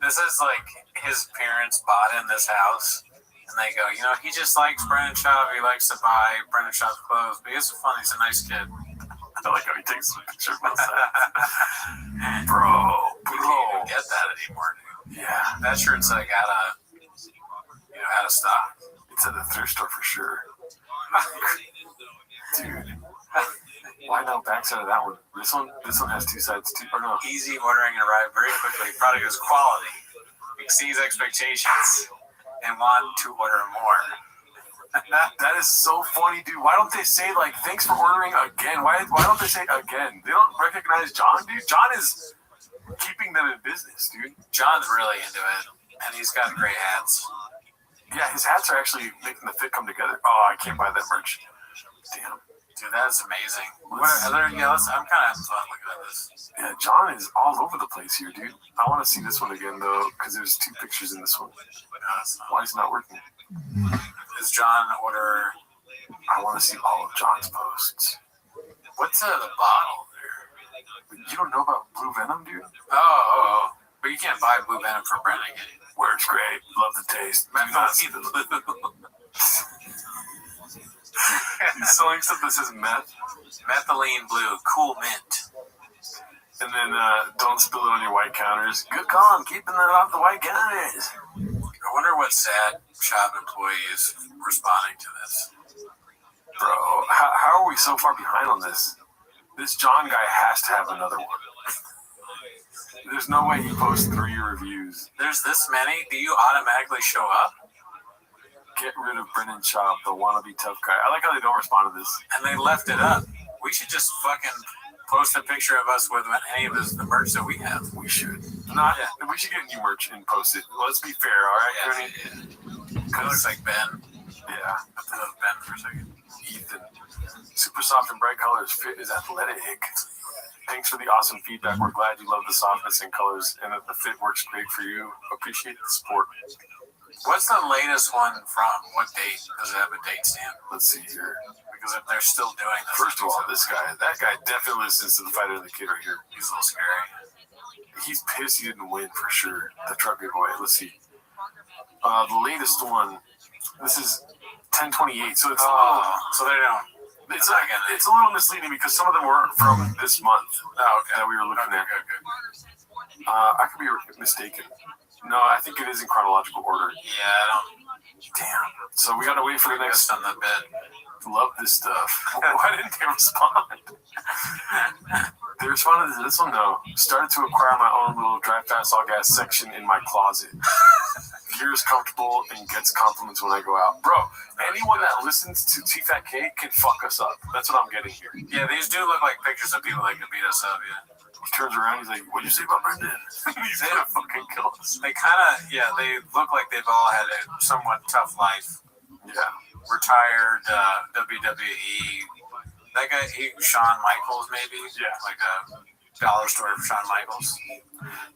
B: This is like his parents bought him this house, and they go, you know, he just likes Brendan Schaub. He likes to buy Brendan Schaub's clothes, but he's fun. He's a nice kid.
C: I like how he takes a picture of both sides. Bro.
B: You can't even get that anymore, dude.
C: Yeah.
B: That shirt's like out of stock.
C: It's at the thrift store for sure. Dude. Why no backside of that one? This one has 2 sides too. Or no.
B: Easy ordering and arrive very quickly. Product is quality, exceeds expectations, and want to order more.
C: That is so funny, dude. Why don't they say like thanks for ordering again? Why don't they say again? They don't recognize John, dude. John is keeping them in business, dude.
B: John's really into it, and he's got great hats.
C: Yeah, his hats are actually making the fit come together. Oh, I can't buy that merch. Damn.
B: Dude, that's amazing. I'm kind of having fun looking at this.
C: Yeah, John is all over the place here, dude. I want to see this one again, though, because there's 2 pictures in this one. Why is it not working?
B: Is John order...
C: I want to see all of John's posts.
B: What's the bottle there?
C: You don't know about Blue Venom, dude?
B: Oh. But you can't buy Blue Venom from Brennan.
C: Works great. Love the taste. He's selling stuff that says meth.
B: Methylene blue, cool mint.
C: And then don't spill it on your white counters. Good call on keeping that off the white counters.
B: I wonder what sad shop employee is responding to this.
C: Bro, how are we so far behind on this? This John guy has to have another one. There's no way he posts 3 reviews.
B: There's this many? Do you automatically show up?
C: Get rid of Brendan Schaub, the wannabe tough guy. I like how they don't respond to this.
B: And they left it up. We should just fucking post a picture of us with any of the merch that we have.
C: We should. We should get new merch and post it. Let's be fair, all right, Tony?
B: Yeah. It looks like Ben.
C: Yeah.
B: I have to know Ben for a second.
C: Ethan. Super soft and bright colors. Fit is athletic. Thanks for the awesome feedback. We're glad you love the softness and colors and that the fit works great for you. Appreciate the support.
B: What's the latest one from? What date? Does it have a date stamp?
C: Let's see here.
B: Because if they're still doing this.
C: First of all, that guy definitely listens to the Fighter and the Kid right here.
B: He's a little scary.
C: He's pissed he didn't win for sure. The truck giveaway. Let's see. The latest one. This is 10/28. So it's
B: so they don't.
C: It's a little misleading because some of them were from this month. That we were looking at.
B: Good.
C: I could be mistaken. No, I think it is in chronological order.
B: Yeah, I don't.
C: Damn. So we gotta wait for the next.
B: On the bed.
C: Love this stuff. Why didn't they respond? They responded to this one though. Started to acquire my own little Drive Fast All Gas section in my closet. gear is comfortable and gets compliments when I go out. Bro, anyone that listens to T-Fat-K can fuck us up. That's what I'm getting here.
B: Yeah, these do look like pictures of people that can beat us up, yeah.
C: He turns around, he's like, what'd you say about Brendan? He's gonna fucking kill us.
B: They kind of, yeah, they look like they've all had a somewhat tough life.
C: Yeah.
B: Retired WWE. That guy, Shawn Michaels, maybe?
C: Yeah.
B: Like a dollar store for Shawn Michaels.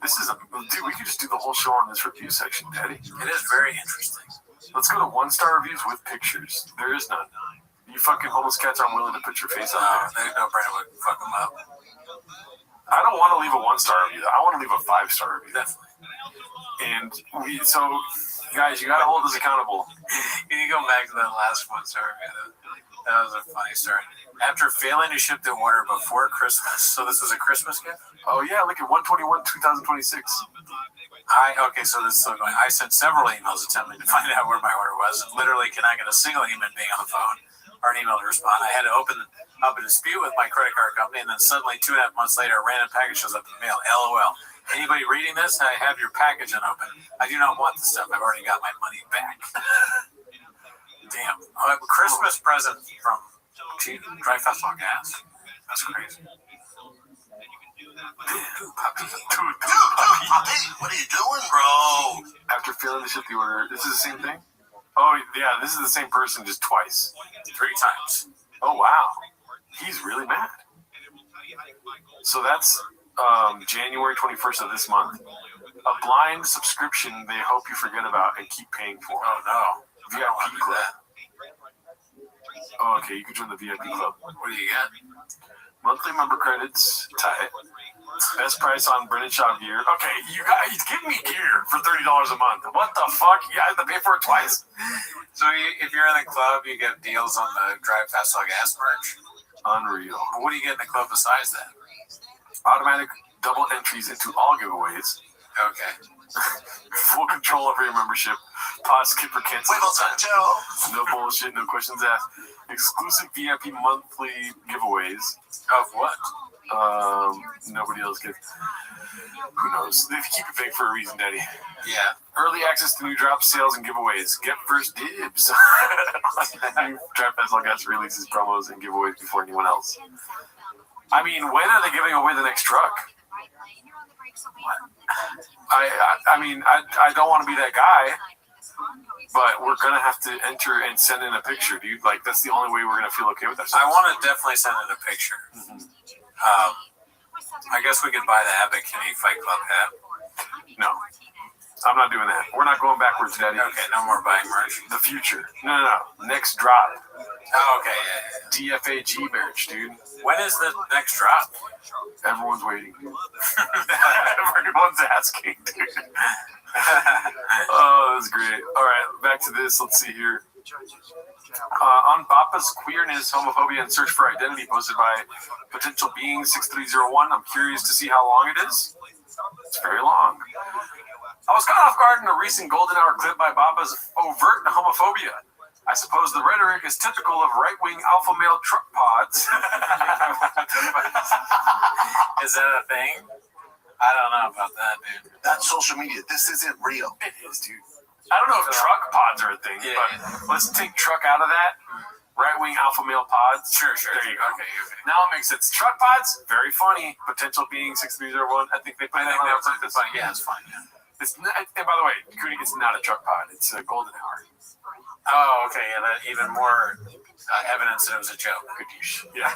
C: This is dude, we could just do the whole show on this review section, Daddy.
B: It is very interesting.
C: Let's go to 1-star reviews with pictures. There is none. You fucking homeless cats aren't willing to put your face on there.
B: No Brandon would fuck them up.
C: I don't want to leave a 1-star review. I want to leave a 5-star review.
B: Definitely.
C: And so, guys, you got to hold us accountable.
B: You can go back to that last 1-star review. That was a funny story. After failing to ship the order before Christmas, so this was a Christmas gift?
C: Oh, yeah, look at 1/21/2026.
B: Okay, so this is still going. I sent several emails attempting to find out where my order was. Literally, can I get a single human being on the phone or an email to respond? I had to open up a dispute with my credit card company, and then suddenly 2.5 months later, a random package shows up in the mail. LOL. Anybody reading this? I have your package unopened. I do not want the stuff. I've already got my money back. Damn. A Christmas present from Dry Festival Gas. That's crazy.
C: Dude, puppy.
T: What are you doing, bro?
C: After failing to ship the order, this is the same thing? Oh, yeah, this is the same person, just twice.
B: 3 times.
C: Oh, wow. He's really mad. So that's January 21st of this month. A blind subscription they hope you forget about and keep paying for.
B: Oh, no.
C: VIP club. Oh, okay, you can join the VIP club.
B: What do you get?
C: Monthly member credits, tight. Best price on Brennan Shaw gear. Okay, you guys, give me gear for $30 a month. What the fuck? You have to pay for it twice.
B: So if you're in the club, you get deals on the Drive Fast All Gas merch.
C: Unreal.
B: But what do you get in the club besides that?
C: Automatic double entries into all giveaways.
B: Okay.
C: Full control over your membership. Pause, skip, or cancel. No bullshit, no questions asked. Exclusive VIP monthly giveaways.
B: Of what?
C: Nobody else gets. Who knows? They keep it vague for a reason, Daddy.
B: Yeah.
C: Early access to new drops, sales, and giveaways. Get first dibs. New Drive Fast All Gas releases promos and giveaways before anyone else. I mean, when are they giving away the next truck? I don't want to be that guy, but we're gonna have to enter and send in a picture, dude. Like, that's the only way we're gonna feel okay with ourselves.
B: I want to definitely send in a picture. I guess we could buy the Epic Kenny Fight Club hat.
C: No, I'm not doing that. We're not going backwards, Daddy.
B: Okay, no more buying merch.
C: The future. No. Next drop.
B: Oh, okay, yeah.
C: DFAG merch, dude.
B: When is the next drop?
C: Everyone's waiting. Everyone's asking, dude. Oh, that's great. All right, back to this. Let's see here. On Bappa's queerness, homophobia, and search for identity, posted by potential being 6301. I'm curious to see how long it is. It's very long. I was caught off guard in a recent Golden Hour clip by Bappa's overt homophobia. I suppose the rhetoric is typical of right-wing alpha male truck pods.
B: Is that a thing? I don't know about that, dude.
T: That's social media. This isn't real.
C: It is, dude. I don't know if truck pods are a thing, but let's take truck out of that. Right-wing alpha male pods. Sure. There you go. Okay. Now it makes sense. Truck pods, very funny. Potential being 6301. I think they put that on purpose.
B: Yeah, it's fine. Yeah.
C: It's not, and by the way, Cooney, it's not a truck pod. It's a Golden Hour.
B: Oh, okay. Yeah, that even more evidence that it was a joke.
C: Gadoosh. Yeah.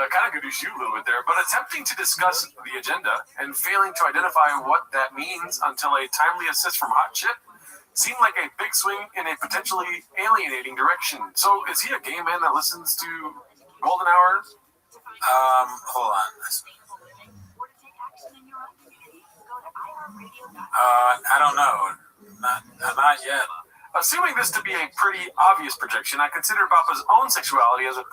C: Kind of gadoosh you a little bit there, but attempting to discuss the agenda and failing to identify what that means until a timely assist from Hot Chip seemed like a big swing in a potentially alienating direction. So is he a gay man that listens to Golden Hour?
B: Hold on. I don't know. Not yet.
C: Assuming this to be a pretty obvious projection, I consider Bappa's own sexuality as a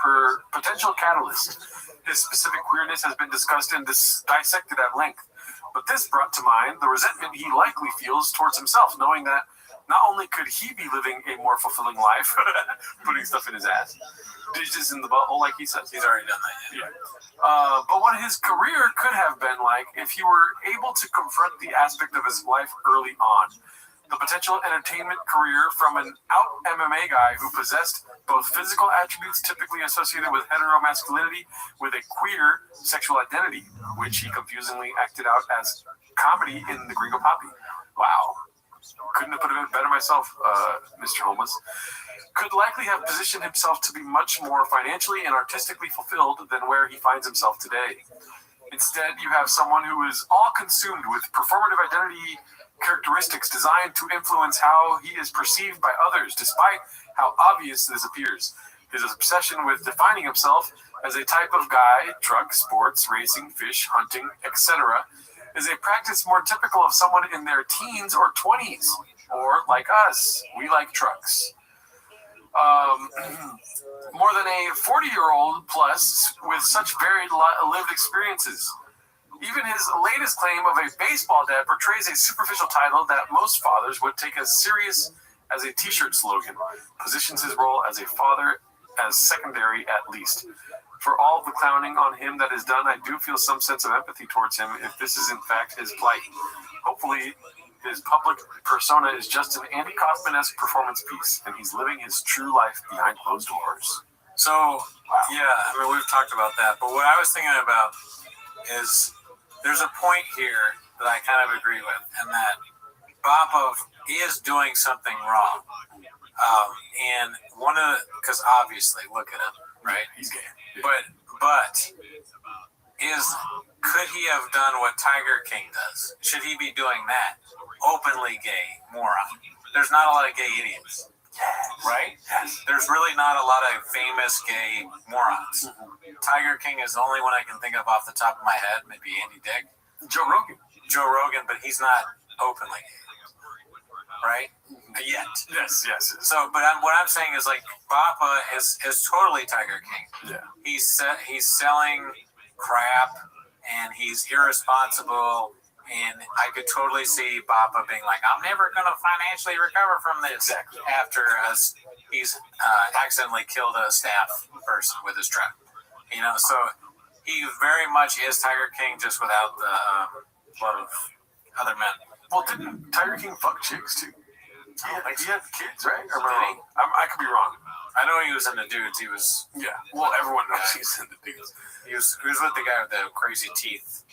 C: potential catalyst. His specific queerness has been discussed and dissected at length, but this brought to mind the resentment he likely feels towards himself, knowing that not only could he be living a more fulfilling life, putting stuff in his ass, dishes in the butthole like he says.
B: He's already done that.
C: Yeah. But what his career could have been like if he were able to confront the aspect of his life early on. The potential entertainment career from an out MMA guy who possessed both physical attributes typically associated with heteromasculinity with a queer sexual identity, which he confusingly acted out as comedy in the Gringo Poppy. Wow. Couldn't have put it better myself, Mr. Homeless. Could likely have positioned himself to be much more financially and artistically fulfilled than where he finds himself today. Instead, you have someone who is all consumed with performative identity characteristics designed to influence how he is perceived by others, despite how obvious this appears. His obsession with defining himself as a type of guy, truck, sports, racing, fish, hunting, etc., is a practice more typical of someone in their teens or 20s, or like us, we like trucks. More than a 40-year-old plus with such varied lived experiences. Even his latest claim of a baseball dad portrays a superficial title that most fathers would take as serious as a t-shirt slogan, positions his role as a father as secondary at least. For all the clowning on him that is done, I do feel some sense of empathy towards him if this is in fact his plight. Hopefully, his public persona is just an Andy Kaufman-esque performance piece, and he's living his true life behind closed doors.
B: So, yeah, I mean, we've talked about that, but what I was thinking about is there's a point here that I kind of agree with, and that Bopov is doing something wrong. And one of the, because obviously, look at him, right?
C: He's gay.
B: But could he have done what Tiger King does? Should he be doing that? Openly gay moron. There's not a lot of gay idiots, right?
C: Yes.
B: There's really not a lot of famous gay morons. Tiger King is the only one I can think of off the top of my head. Maybe Andy Dick.
C: Joe Rogan,
B: but he's not openly gay, right? Yet.
C: Yes.
B: So, but what I'm saying is, like, Bappa is totally Tiger King.
C: Yeah.
B: He's selling crap, and he's irresponsible, and I could totally see Bappa being like, I'm never going to financially recover from this.
C: Exactly.
B: After he's accidentally killed a staff person with his trap. You know, so he very much is Tiger King, just without the love of other men.
C: Well, didn't Tiger King fuck chicks too? He had kids, right? Or wrong? I could be wrong.
B: I know he was into dudes. He was.
C: Yeah. Well, everyone knows he's into dudes.
B: He was with the guy with the crazy teeth.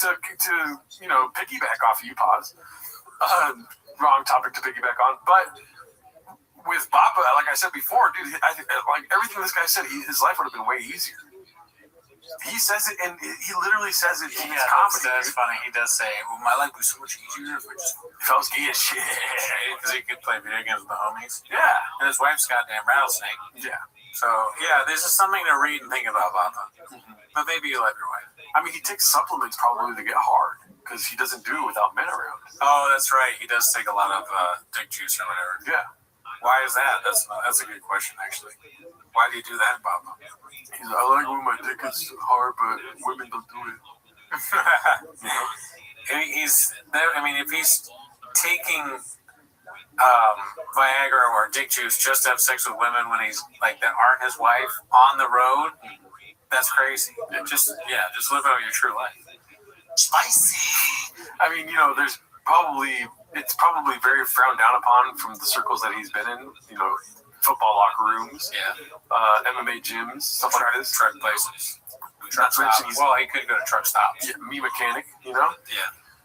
C: To piggyback off of you, pause. Wrong topic to piggyback on, but with Bappa, like I said before, dude, I think like everything this guy said, his life would have been way easier. He says it, and he literally says it in his comedy.
B: That's funny. He does say, "Well, my life was so much easier if
C: I was gay as shit."
B: Because he could play video games with the homies.
C: Yeah.
B: And his wife's goddamn rattlesnake.
C: Yeah.
B: So, yeah, this is something to read and think about, Bappa. But maybe you love your wife.
C: I mean, he takes supplements probably to get hard, because he doesn't do it without men around.
B: Oh, that's right. He does take a lot of dick juice or whatever.
C: Yeah.
B: Why is that? That's a good question, actually. Why do you do that, Bappa?
C: He's like, I like when my dick is hard, but women don't do it.
B: If he's taking Viagra or dick juice just to have sex with women when he's like that aren't his wife on the road, that's crazy. Just live out your true life.
C: Spicy. I mean, it's probably very frowned down upon from the circles that he's been in. Football locker rooms, MMA gyms, stuff like this.
B: Truck places.
C: Well,
B: he could go to truck stops.
C: Yeah, me mechanic,
B: Yeah.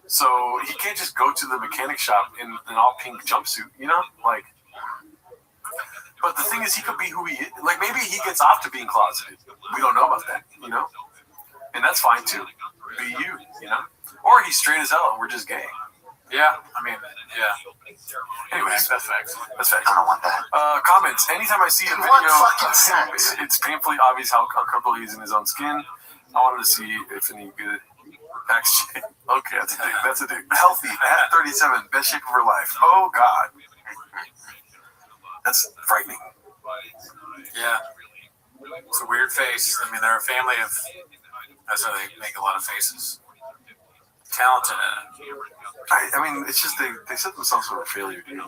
C: So he can't just go to the mechanic shop in an all pink jumpsuit, Like, but the thing is, he could be who he is. Like, maybe he gets off to being closeted. We don't know about that, And that's fine too. Be you, Or he's straight as hell and we're just gay.
B: Yeah, I mean, yeah.
C: Anyways,
B: that's facts.
C: I don't want that. Comments. Anytime I see a video, it's painfully obvious how uncomfortable he is in his own skin. I wanted to see if any good action. Okay, that's a dig. Healthy at 37, best shape of her life. Oh God, that's frightening.
B: Yeah, it's a weird face. I mean, they're a family of. That's how they make a lot of faces. Talented at it.
C: I mean, it's just they set themselves for a failure, dude.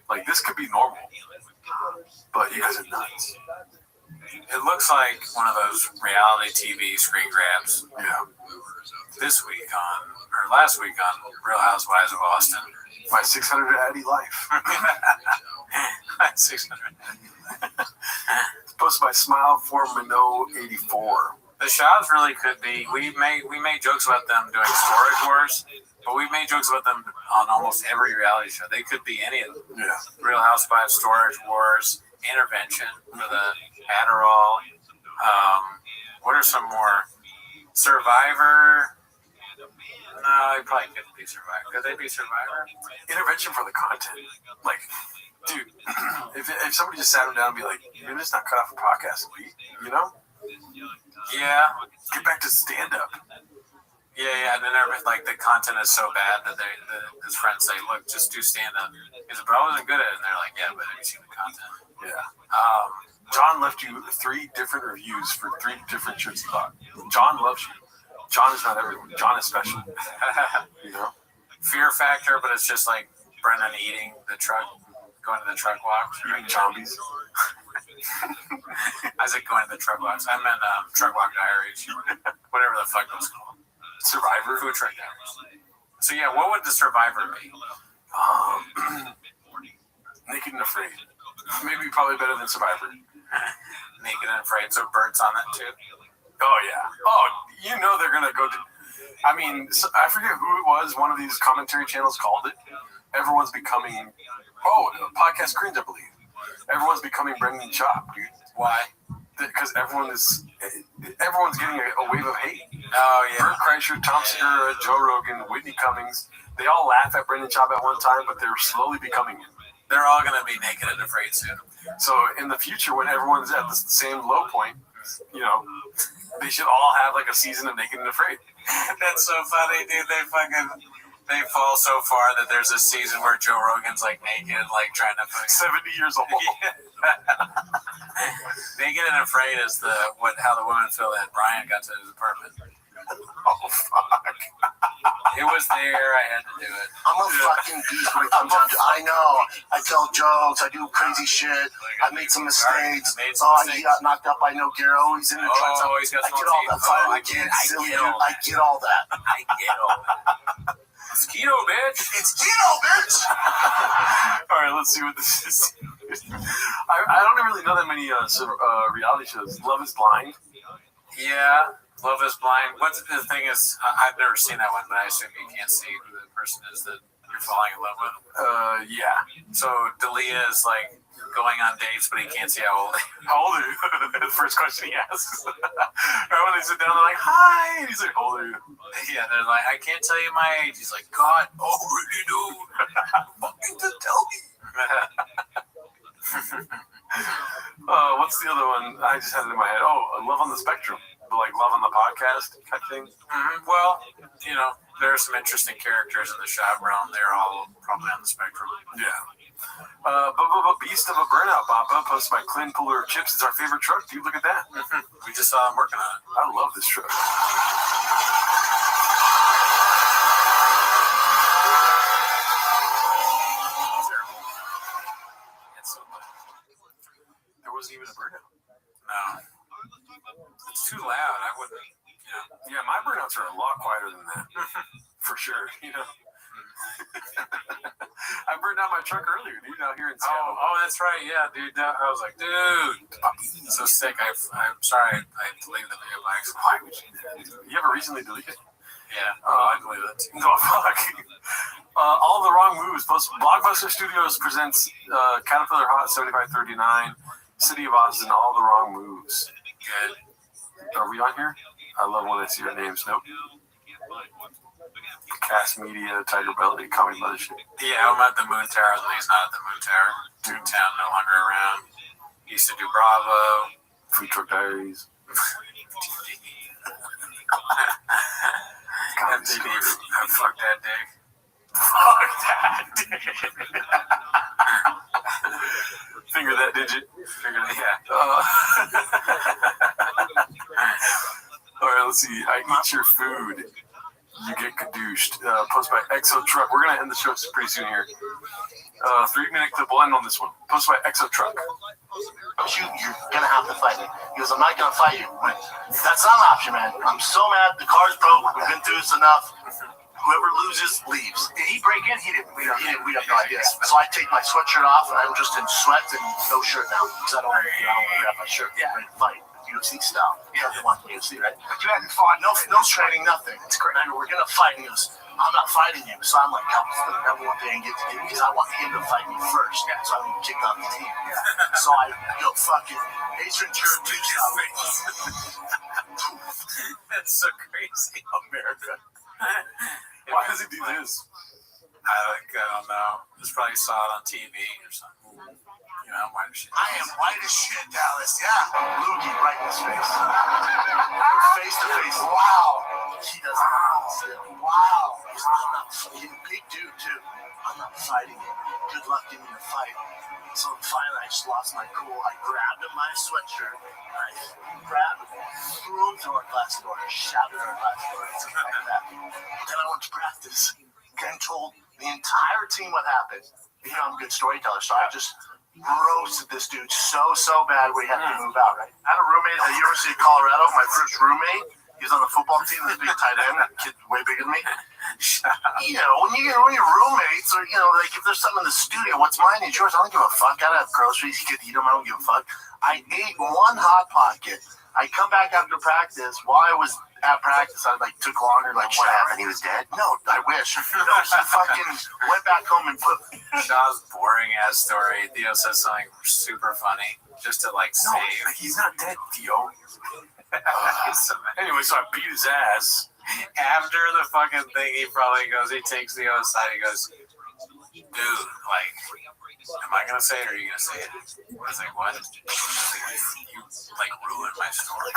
C: Like, this could be normal, but you guys are nuts.
B: It looks like one of those reality TV screen grabs.
C: Yeah.
B: This week last week on Real Housewives of Austin.
C: My 600 Addy life.
B: 600.
C: Posted by Smile for Minot 84.
B: The Shaw's really could be. We made jokes about them doing storage wars, but we've made jokes about them on almost every reality show. They could be any of them.
C: Yeah.
B: Real Housewives, storage wars, intervention for the Adderall. What are some more? Survivor. No, they probably couldn't be Survivor. Could they be Survivor?
C: Intervention for the content. Like, dude, if somebody just sat him down and be like, you're just not cut off a podcast a week, you know?
B: Yeah.
C: Get back to stand-up.
B: Yeah, and then like the content is so bad that his friends say, look, just do stand-up. He said, but I wasn't good at it. And they're like, yeah, but have you seen the content?
C: Yeah. John left you 3 different reviews for 3 different shirts he bought. John loves you. John is not everyone. John is special. You know?
B: Fear factor, but it's just like Brennan eating the truck, going to the truck walks.
C: Eating zombies.
B: I said going to the truck walks. I meant truck walk diaries. Whatever the fuck those called.
C: Survivor?
B: Food truck diaries. So yeah, what would the Survivor be?
C: Naked and Afraid. Maybe probably better than Survivor.
B: Naked and Afraid, so Bert's on that too.
C: Oh, yeah. Oh, you know they're going to go to... I mean, I forget who it was. One of these commentary channels called it. Everyone's becoming... Oh, Podcast Cringe, I believe. Everyone's becoming Brendan Chop, dude.
B: Why?
C: Because everyone's getting a wave of hate.
B: Oh, yeah.
C: Bert Kreischer, Tom Segura, Joe Rogan, Whitney Cummings. They all laugh at Brendan Chop at one time, but they're slowly becoming him.
B: They're all going to be naked and afraid soon.
C: So in the future, when everyone's at the same low point, you know, they should all have like a season of Naked and Afraid.
B: That's so funny, dude. They fall so far that there's a season where Joe Rogan's like naked, like trying to
C: 70 years old.
B: Naked and Afraid is how the women feel that Brian got to his apartment.
C: Oh fuck!
B: It was there. I had to do it.
T: I'm a fucking beast when it comes down to. I know. I tell jokes. I do crazy shit. I made some mistakes. He got knocked out by No Gero. He's in the truck.
B: He's got
T: I get all that. I get all that.
B: I get all that. It's keto, bitch.
T: It's keto, bitch.
C: All right, let's see what this is. I don't really know that many reality shows. Love is Blind.
B: Yeah, Love is Blind. What's the thing is, I've never seen that one, but I assume you can't see who the person is that you're falling in love with.
C: Yeah.
B: So D'Elia is like going on dates, but he can't see how old.
C: How old are you? The first question he asks. Right when they sit down, they're like, "Hi," and he's like, "How old are you?"
B: Yeah, they're like, "I can't tell you my age." He's like, "God, already do."
T: Fucking just tell me.
C: What's the other one? I just had it in my head. Oh, Love on the Spectrum. Like Love on the Podcast type thing.
B: Mm-hmm. Well, you know, there are some interesting characters in the shop realm. They're all probably on the spectrum.
C: Yeah. Beast of a Burnout, Papa, posted by Clint Puller of Chips. It's our favorite truck, dude. Look at that.
B: Mm-hmm. We just saw him working on it.
C: I love this truck. There wasn't even a burnout.
B: No. It's too loud. I wouldn't, you know.
C: Yeah, my burnouts are a lot quieter than that. For sure, you know. I burned out my truck earlier, dude, out here in Seattle.
B: Oh, that's right. Yeah, dude. I was like, dude, so sick. I'm sorry I deleted the video by accident.
C: Why would you do that? You ever recently deleted it?
B: Yeah. I deleted that too.
C: No, fuck. All the Wrong Moves. Blockbuster Studios presents Caterpillar Hot 7539, City of Austin, All the Wrong Moves.
B: Good.
C: Are we on here? I love when I see our names. Nope. Cast Media, Tiger Belly, Comedy Mothership.
B: Yeah, I'm at the Moon Tower, and he's not at the Moon Tower. Toontown no longer around. He used to do Bravo.
C: Food Truck Diaries.
B: Fuck that dick.
C: Fuck that dick. Finger that digit.
B: Yeah.
C: All right, let's see. I eat your food. You get kadooshed. Posted by Exo Truck. We're going to end the show pretty soon here. 3 minutes to blend on this one. Posted by Exo Truck.
T: You're gonna have to fight me. He goes, I'm not gonna fight you. I went, that's not an option, man. I'm so mad. The car's broke. We've been through this enough. Whoever loses leaves.
E: Did he break in? He didn't. We have
T: no idea. So I take my sweatshirt off and I'm just in sweats and no shirt now because I don't want to grab my shirt.
E: Yeah.
T: Ready to fight. UFC style. Yeah, they want UFC, right?
E: But you hadn't fought.
T: No training, nothing. It's great. And we're gonna fight. And he goes, I'm not fighting you. So I'm like, that's the number one thing I get to do because I want him to fight me first. Yeah. So I'm gonna kick off the team. Yeah. So I go fucking Ace Ventura 2 style.
B: That's so crazy.
C: America. Why does he do this?
B: I don't know. Just probably saw it on TV or something. You know, I'm white as shit.
T: I am white as shit, Dallas. Yeah. Loogie right in his face. Face to face. Wow. He doesn't. Wow. He's a big dude, too. I'm not fighting him. Good luck getting in the fight. So finally, I just lost my cool. I grabbed him my sweatshirt. I grabbed him, threw him through our glass door, shouted our glass door, and stuff like that. Then I went to practice and told the entire team what happened. You know, I'm a good storyteller, so I just roasted this dude so bad we had to move out, right? I had a roommate at the University of Colorado, my first roommate. He was on the football team, this big tight end, kid way bigger than me. You know, when you're roommates, or, you know, like if there's something in the studio, what's mine is yours. I don't give a fuck. I have groceries. You could eat them. I don't give a fuck. I ate one Hot Pocket. I come back after practice. While I was at practice, I took longer. Like, what happened? He was dead? No, I wish. No, he fucking went back home and put.
B: Shaw's boring ass story. Theo says something super funny just to save.
C: He's not dead, Theo. Anyway, so I beat his ass.
B: After the fucking thing, he takes the other side. He goes, dude, am I gonna say it or are you gonna say it? I was like, what? You ruined my story.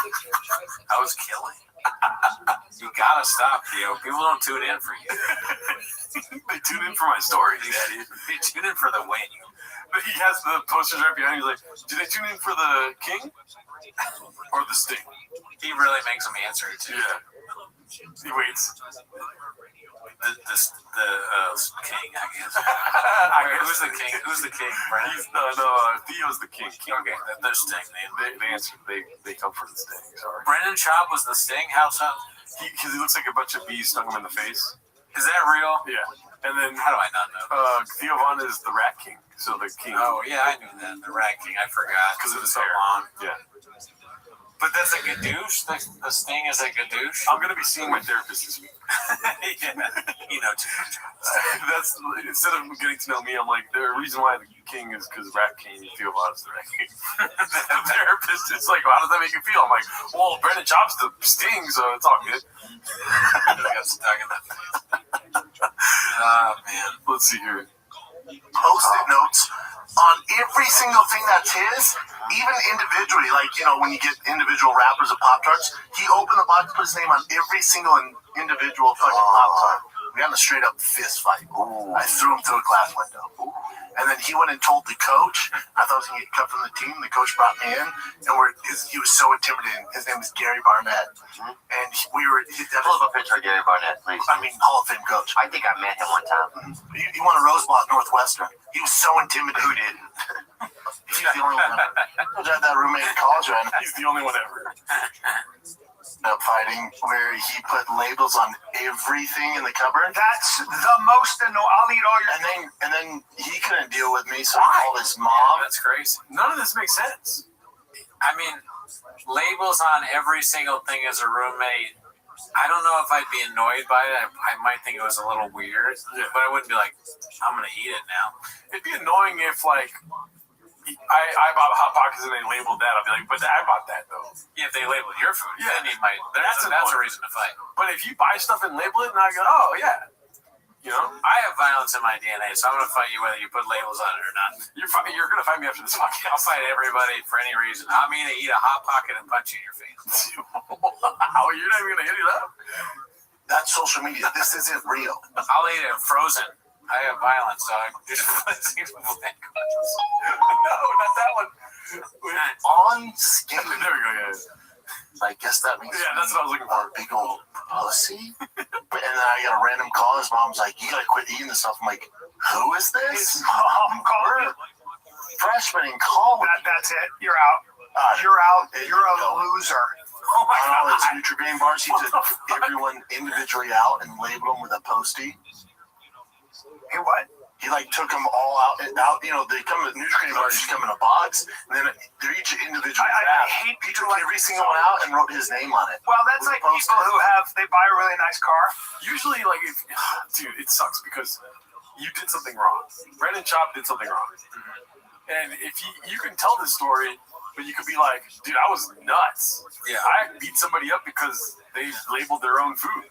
B: I was killing. You gotta stop, Theo. People don't tune in for you.
C: They tune in for my story.
B: They tune in for the win.
C: But he has the posters right behind him. He's like, do they tune in for the king or the sting?
B: He really makes them answer it too.
C: Yeah. He waits.
B: The king, I guess. Who's the king? Who's the king, Brennan?
C: Theo's the king.
B: Okay, the sting.
C: They answer. They come for the sting. Sorry.
B: Brendan Schaub was the sting. How so?
C: Because he looks like a bunch of bees stung him in the face.
B: Is that real?
C: Yeah. And then
B: how do I not know?
C: Theo Von is the Rat King. So the king.
B: Oh yeah, I knew that. The Rat King. I forgot
C: because it was
B: so long.
C: Yeah.
B: But that's a gadoosh? The sting is a gadoosh?
C: I'm going to be seeing my therapist this week.
B: Yeah, you know too much.
C: That's, instead of getting to know me, I'm like, the reason why the king is because Rat King, Theo Von is the Rat King. The therapist is like, well, how does that make you feel? I'm like, well, Brendan Schaub's the sting, so it's all good.
B: I got stuck in that face. Oh, man.
C: Let's see here.
T: Post-it notes on every single thing that's his, even individually, when you get individual wrappers of Pop-Tarts, he opened the box, put his name on every single individual fucking Pop-Tart. We had a straight up fist fight. I threw him through a glass window. And then he went and told the coach. I thought I was going to get cut from the team. The coach brought me in, and he was so intimidating. His name is Gary Barnett. And we were...
U: Pull up a picture of Gary Barnett, please.
T: I mean, Hall of Fame coach.
U: I think I met him one time.
T: He won a Rose Bowl at Northwestern. He was so intimidating.
U: Who did?
T: He's the only one ever. I had that roommate in college right now.
C: He's the only one ever.
T: Fighting where he put labels on everything in the cupboard.
E: That's the most annoying. I'll eat all your.
T: And then he couldn't deal with me, so he called his mom.
B: That's crazy.
C: None of this makes sense.
B: I mean, labels on every single thing as a roommate. I don't know if I'd be annoyed by it. I might think it was a little weird, but I wouldn't be like, I'm gonna eat it now.
C: It'd be annoying if I bought Hot Pockets and they labeled that. I'll be like, but I bought that though.
B: Yeah, if they label your food, then you might. That's a reason to fight.
C: But if you buy stuff and label it, and I go, oh yeah,
B: I have violence in my DNA, so I'm gonna fight you whether you put labels on it or not.
C: You're gonna fight me after this podcast.
B: I'll fight everybody for any reason. I'm gonna eat a Hot Pocket and punch you in your face.
C: Oh, you're not even gonna hit it up?
T: That's social media. This isn't real.
B: I'll eat it frozen. I have violence, so I just
C: no, not that one.
T: On skin.
C: There we go. Yeah.
T: I guess that means
C: that's what I was looking for.
T: Big old pussy. And then I got a random call. His mom's like, "You gotta quit eating this stuff." I'm like, "Who is this?"
E: His mom called.
T: freshman in college.
O: That's it. You're out. You're out. You're a loser.
T: On all his Nutri-Grain bars, he took everyone individually out and labeled them with a Post-it.
O: Hey, what?
T: He like took them all out. You know, they come with Nutri-Grain bars, just come in a box, and then they're each individually wrapped.
O: I hate
T: He
O: people
T: took
O: like
T: every single one out and wrote his name on it.
O: Well, that's like people who they buy a really nice car.
C: Usually, like, dude, it sucks because you did something wrong. Brendan Chop did something wrong. And if you can tell this story, but you could be like, dude, I was nuts.
B: Yeah.
C: I beat somebody up because they labeled their own food.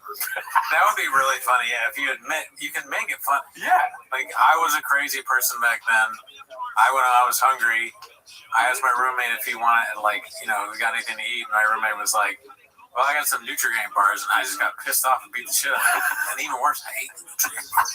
B: That would be really funny. Yeah, if you admit, you can make it fun.
C: Yeah.
B: Like, I was a crazy person back then. When I was hungry, I asked my roommate if he wanted, like, you know, we got anything to eat, and my roommate was like, well, I got some Nutri-Grain bars, and I just got pissed off and beat the shit out of him. And even worse, I hate the Nutri-Grain bars.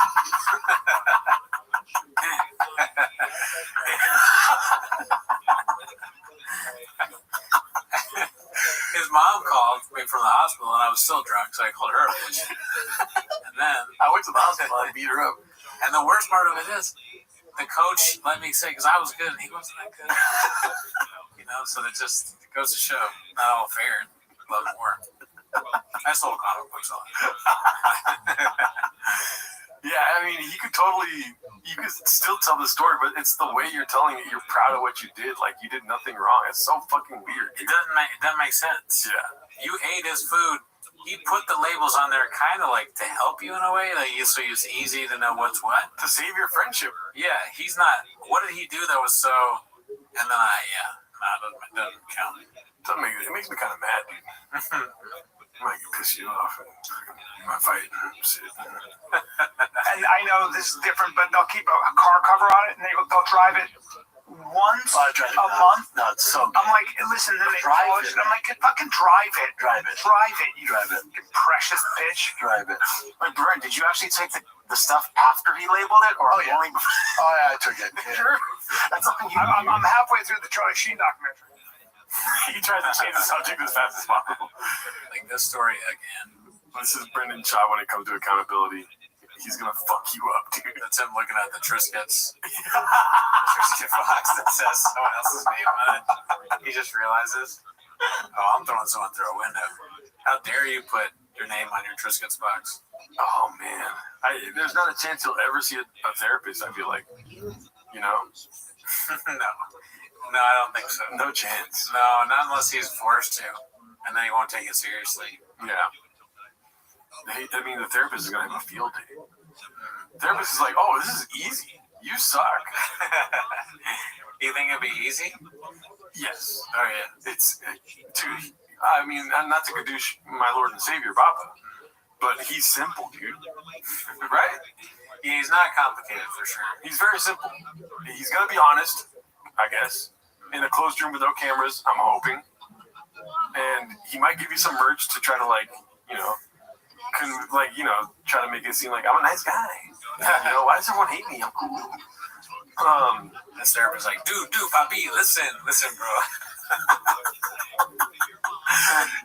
B: His mom called me from the hospital, and I was still drunk, so I called her a bitch. And then
C: I went to the hospital and beat her up.
B: And the worst part of it is, the coach let me say, because I was good, and he wasn't that good. You know, so it just goes to show, not all fair. Love more. I sold comic books a lot.
C: Yeah, I mean, you could still tell the story, but it's the way you're telling it. You're proud of what you did. Like, you did nothing wrong. It's so fucking weird.
B: It doesn't make sense.
C: Yeah.
B: You ate his food. He put the labels on there kind of like to help you in a way, like so it's easy to know what's what.
C: To save your friendship.
B: Yeah, he's not. What did he do that was so? And then it doesn't count.
C: It makes me kind of mad, dude. I might piss you off and you might fight and shit.
O: And I know this is different, but they'll keep a car cover on it, and they'll drive it once a month.
T: No, it's so good.
O: I'm like, listen, then they polish it. I'm like, fucking drive it.
T: Drive it.
O: Drive it. You
T: Drive it.
O: precious bitch.
T: Drive it.
D: Wait, Brent, did you actually take the stuff after he labeled it, or only before?
T: Oh, yeah, I took it. Yeah.
D: That's something you
O: I'm halfway through the Charlie Sheen documentary.
C: He tries to change the subject as fast as possible.
B: Like this story again.
C: This is Brendan Shaw when it comes to accountability. He's gonna fuck you up, dude.
B: That's him looking at the Triscuits. Triscuit box that says someone else's name on it. He just realizes, oh, I'm throwing someone through a window. How dare you put your name on your Triscuits box?
C: Oh man, there's not a chance you'll ever see a therapist. I feel like, you know.
B: No, I don't think so.
C: No chance.
B: No, not unless he's forced to, and then he won't take it seriously.
C: Yeah. I mean, the therapist is going to have a field day. The therapist is like, oh, this is easy. You suck.
B: You think it'd be easy?
C: Yes.
B: Oh, yeah.
C: It's, dude, I mean, not to gadoosh my Lord and Savior, Papa, but he's simple, dude. Right?
B: Yeah, he's not complicated for sure.
C: He's very simple. He's going to be honest, I guess, in a closed room with no cameras, I'm hoping. And he might give you some merch to try to, like, you know, try to make it seem like I'm a nice guy. You know, why does everyone hate me? I'm cool.
B: The therapist's like, dude, papi, listen, bro.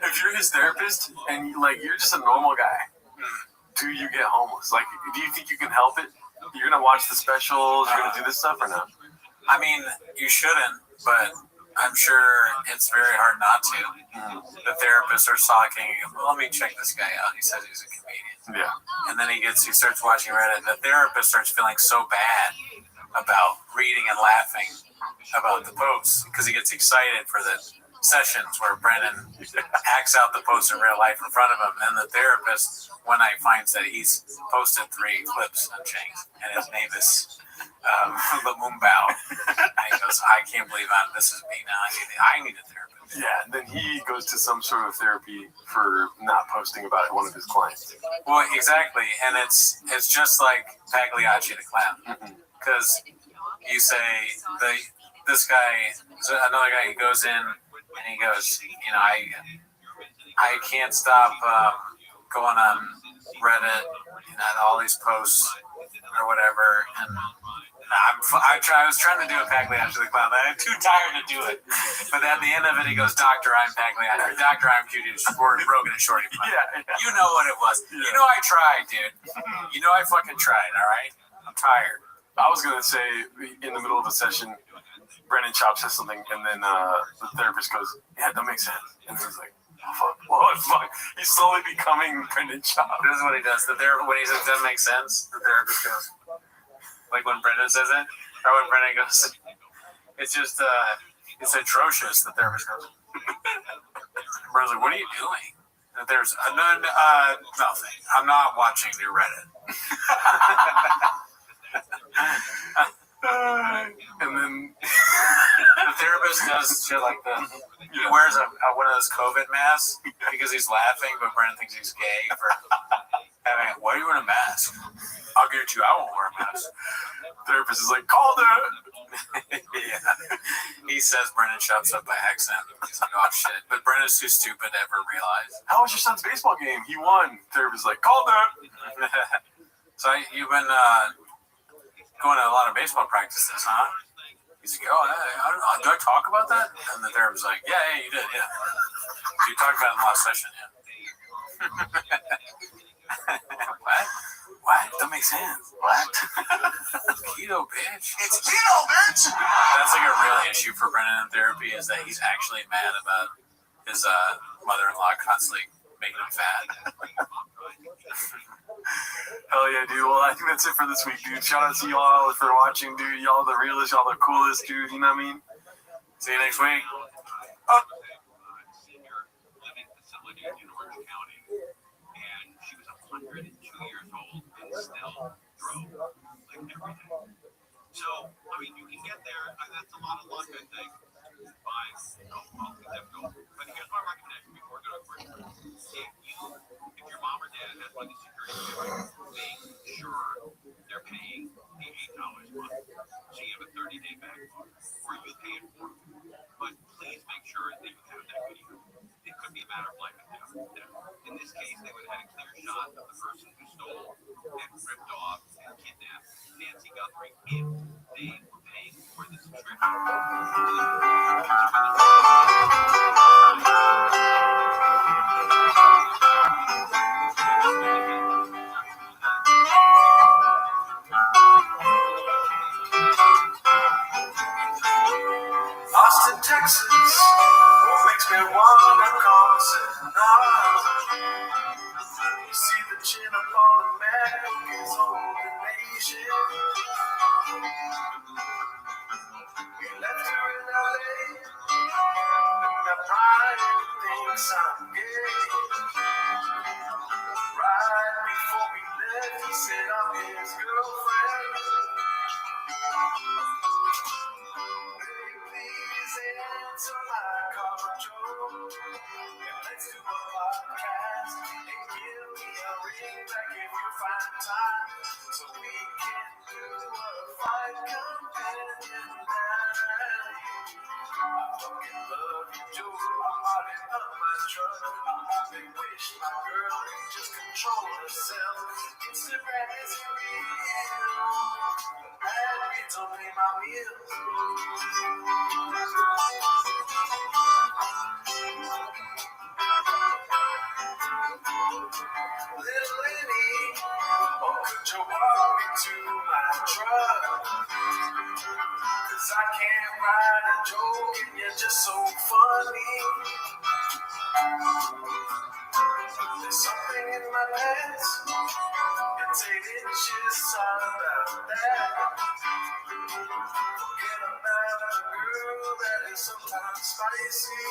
C: If you're his therapist and you're just a normal guy, do you get homeless? Like, do you think you can help it? You're gonna watch the specials. You're gonna do this stuff or not?
B: I mean, you shouldn't, but I'm sure it's very hard not to. The therapist starts talking. Let me check this guy out. He says he's a comedian.
C: Yeah.
B: And then he starts watching Reddit. The therapist starts feeling so bad about reading and laughing about the posts because he gets excited for the sessions where Brennan acts out the post in real life in front of him. And then the therapist one night finds that he's posted 3 clips on Shanks, and his name is Lamumbao. And he goes, I can't believe this is me now. I need a therapist.
C: Yeah, and then he goes to some sort of therapy for not posting about one of his clients.
B: Well, exactly, and it's just like Pagliacci the clown, because you say this guy, another guy, he goes in and he goes, you know, I can't stop going on Reddit and all these posts or whatever, and I was trying to do a Pagliacci the clown, but I'm too tired to do it. But at the end of it, he goes, Doctor, I'm Pagliacci, Doctor, I'm cutie, broken and shorty.
C: Yeah.
B: You know what it was. Yeah. You know I tried, dude. You know I fucking tried, all right? I'm tired.
C: I was gonna say in the middle of a session, Brennan Chop says something, and then the therapist goes, "Yeah, that makes sense." And he's like, "Oh, fuck, what? Fuck?" He's slowly becoming Brendan Chop.
B: This is what he does. When he says that makes sense, the therapist goes, like when Brendan says it, or when Brendan goes, it's just it's atrocious. The therapist goes, Brendan's like, "What are you doing?" And there's nothing. I'm not watching your Reddit.
C: And then
B: the therapist does shit like this. He wears one of those COVID masks because he's laughing, but Brendan thinks he's gay for having. Why are you wearing a mask? I'll get you. I won't wear a mask.
C: Therapist is like, "Called it."
B: Yeah. He says Brendan shuts up by accident. He's like, "Oh shit!" But Brendan's too stupid to ever realize.
C: How was your son's baseball game? He won. Therapist is like, "Called it."
B: So you've been going to a lot of baseball practices, huh? He's like, "Oh, do I talk about that?" And the therapist's like, "Yeah, you did, yeah. You talked about it in the last session, yeah." What? That makes sense. What? Keto, bitch.
T: It's keto, bitch.
B: That's like a real issue for Brendan in therapy is that he's actually mad about his mother-in-law constantly making him fat.
C: Hell yeah, dude. Well, I think that's it for this week, dude. Shout out to y'all for watching, dude. Y'all the realest, y'all the coolest, dude. You know what I mean?
B: See you next week.
E: Senior living facility in Orange County, and she was 102 years old and still drove like every day. So, I mean, you can get there. That's a lot of luck, I think. By well, it's difficult. But here's my recommendation before we go to break. If your mom or dad has one of these security cameras, make sure they're paying the $8 a month. So you have a 30-day backlog, or you pay it for them. But please make sure that you have that video. It could be a matter of life and death. In this case, they would have had a clear shot of the person who stole and ripped off and kidnapped Nancy Guthrie if they were paying for the subscription.
A: Austin, Texas, what makes me wanna call Sonora? You see the chin up on the map, is old the nation. We left her in LA, and the pride thinks I'm gay. Right before we left, he said I'm his girlfriend. Please answer my call, Joe. And let's do a podcast and give me a ring back if you find time, so we can do a fight companion night. I fucking love you, Joe. I'm harding up my truck. I only wish my girl could just control herself. Instagram isn't real. Bad kids don't pay my bills. Little Lenny, oh, could you walk me to my truck? 'Cause I can't ride a joke and you're just so funny. There's something in my pants. It's 8 inches, sorry about that. Forget about a girl that is sometimes spicy.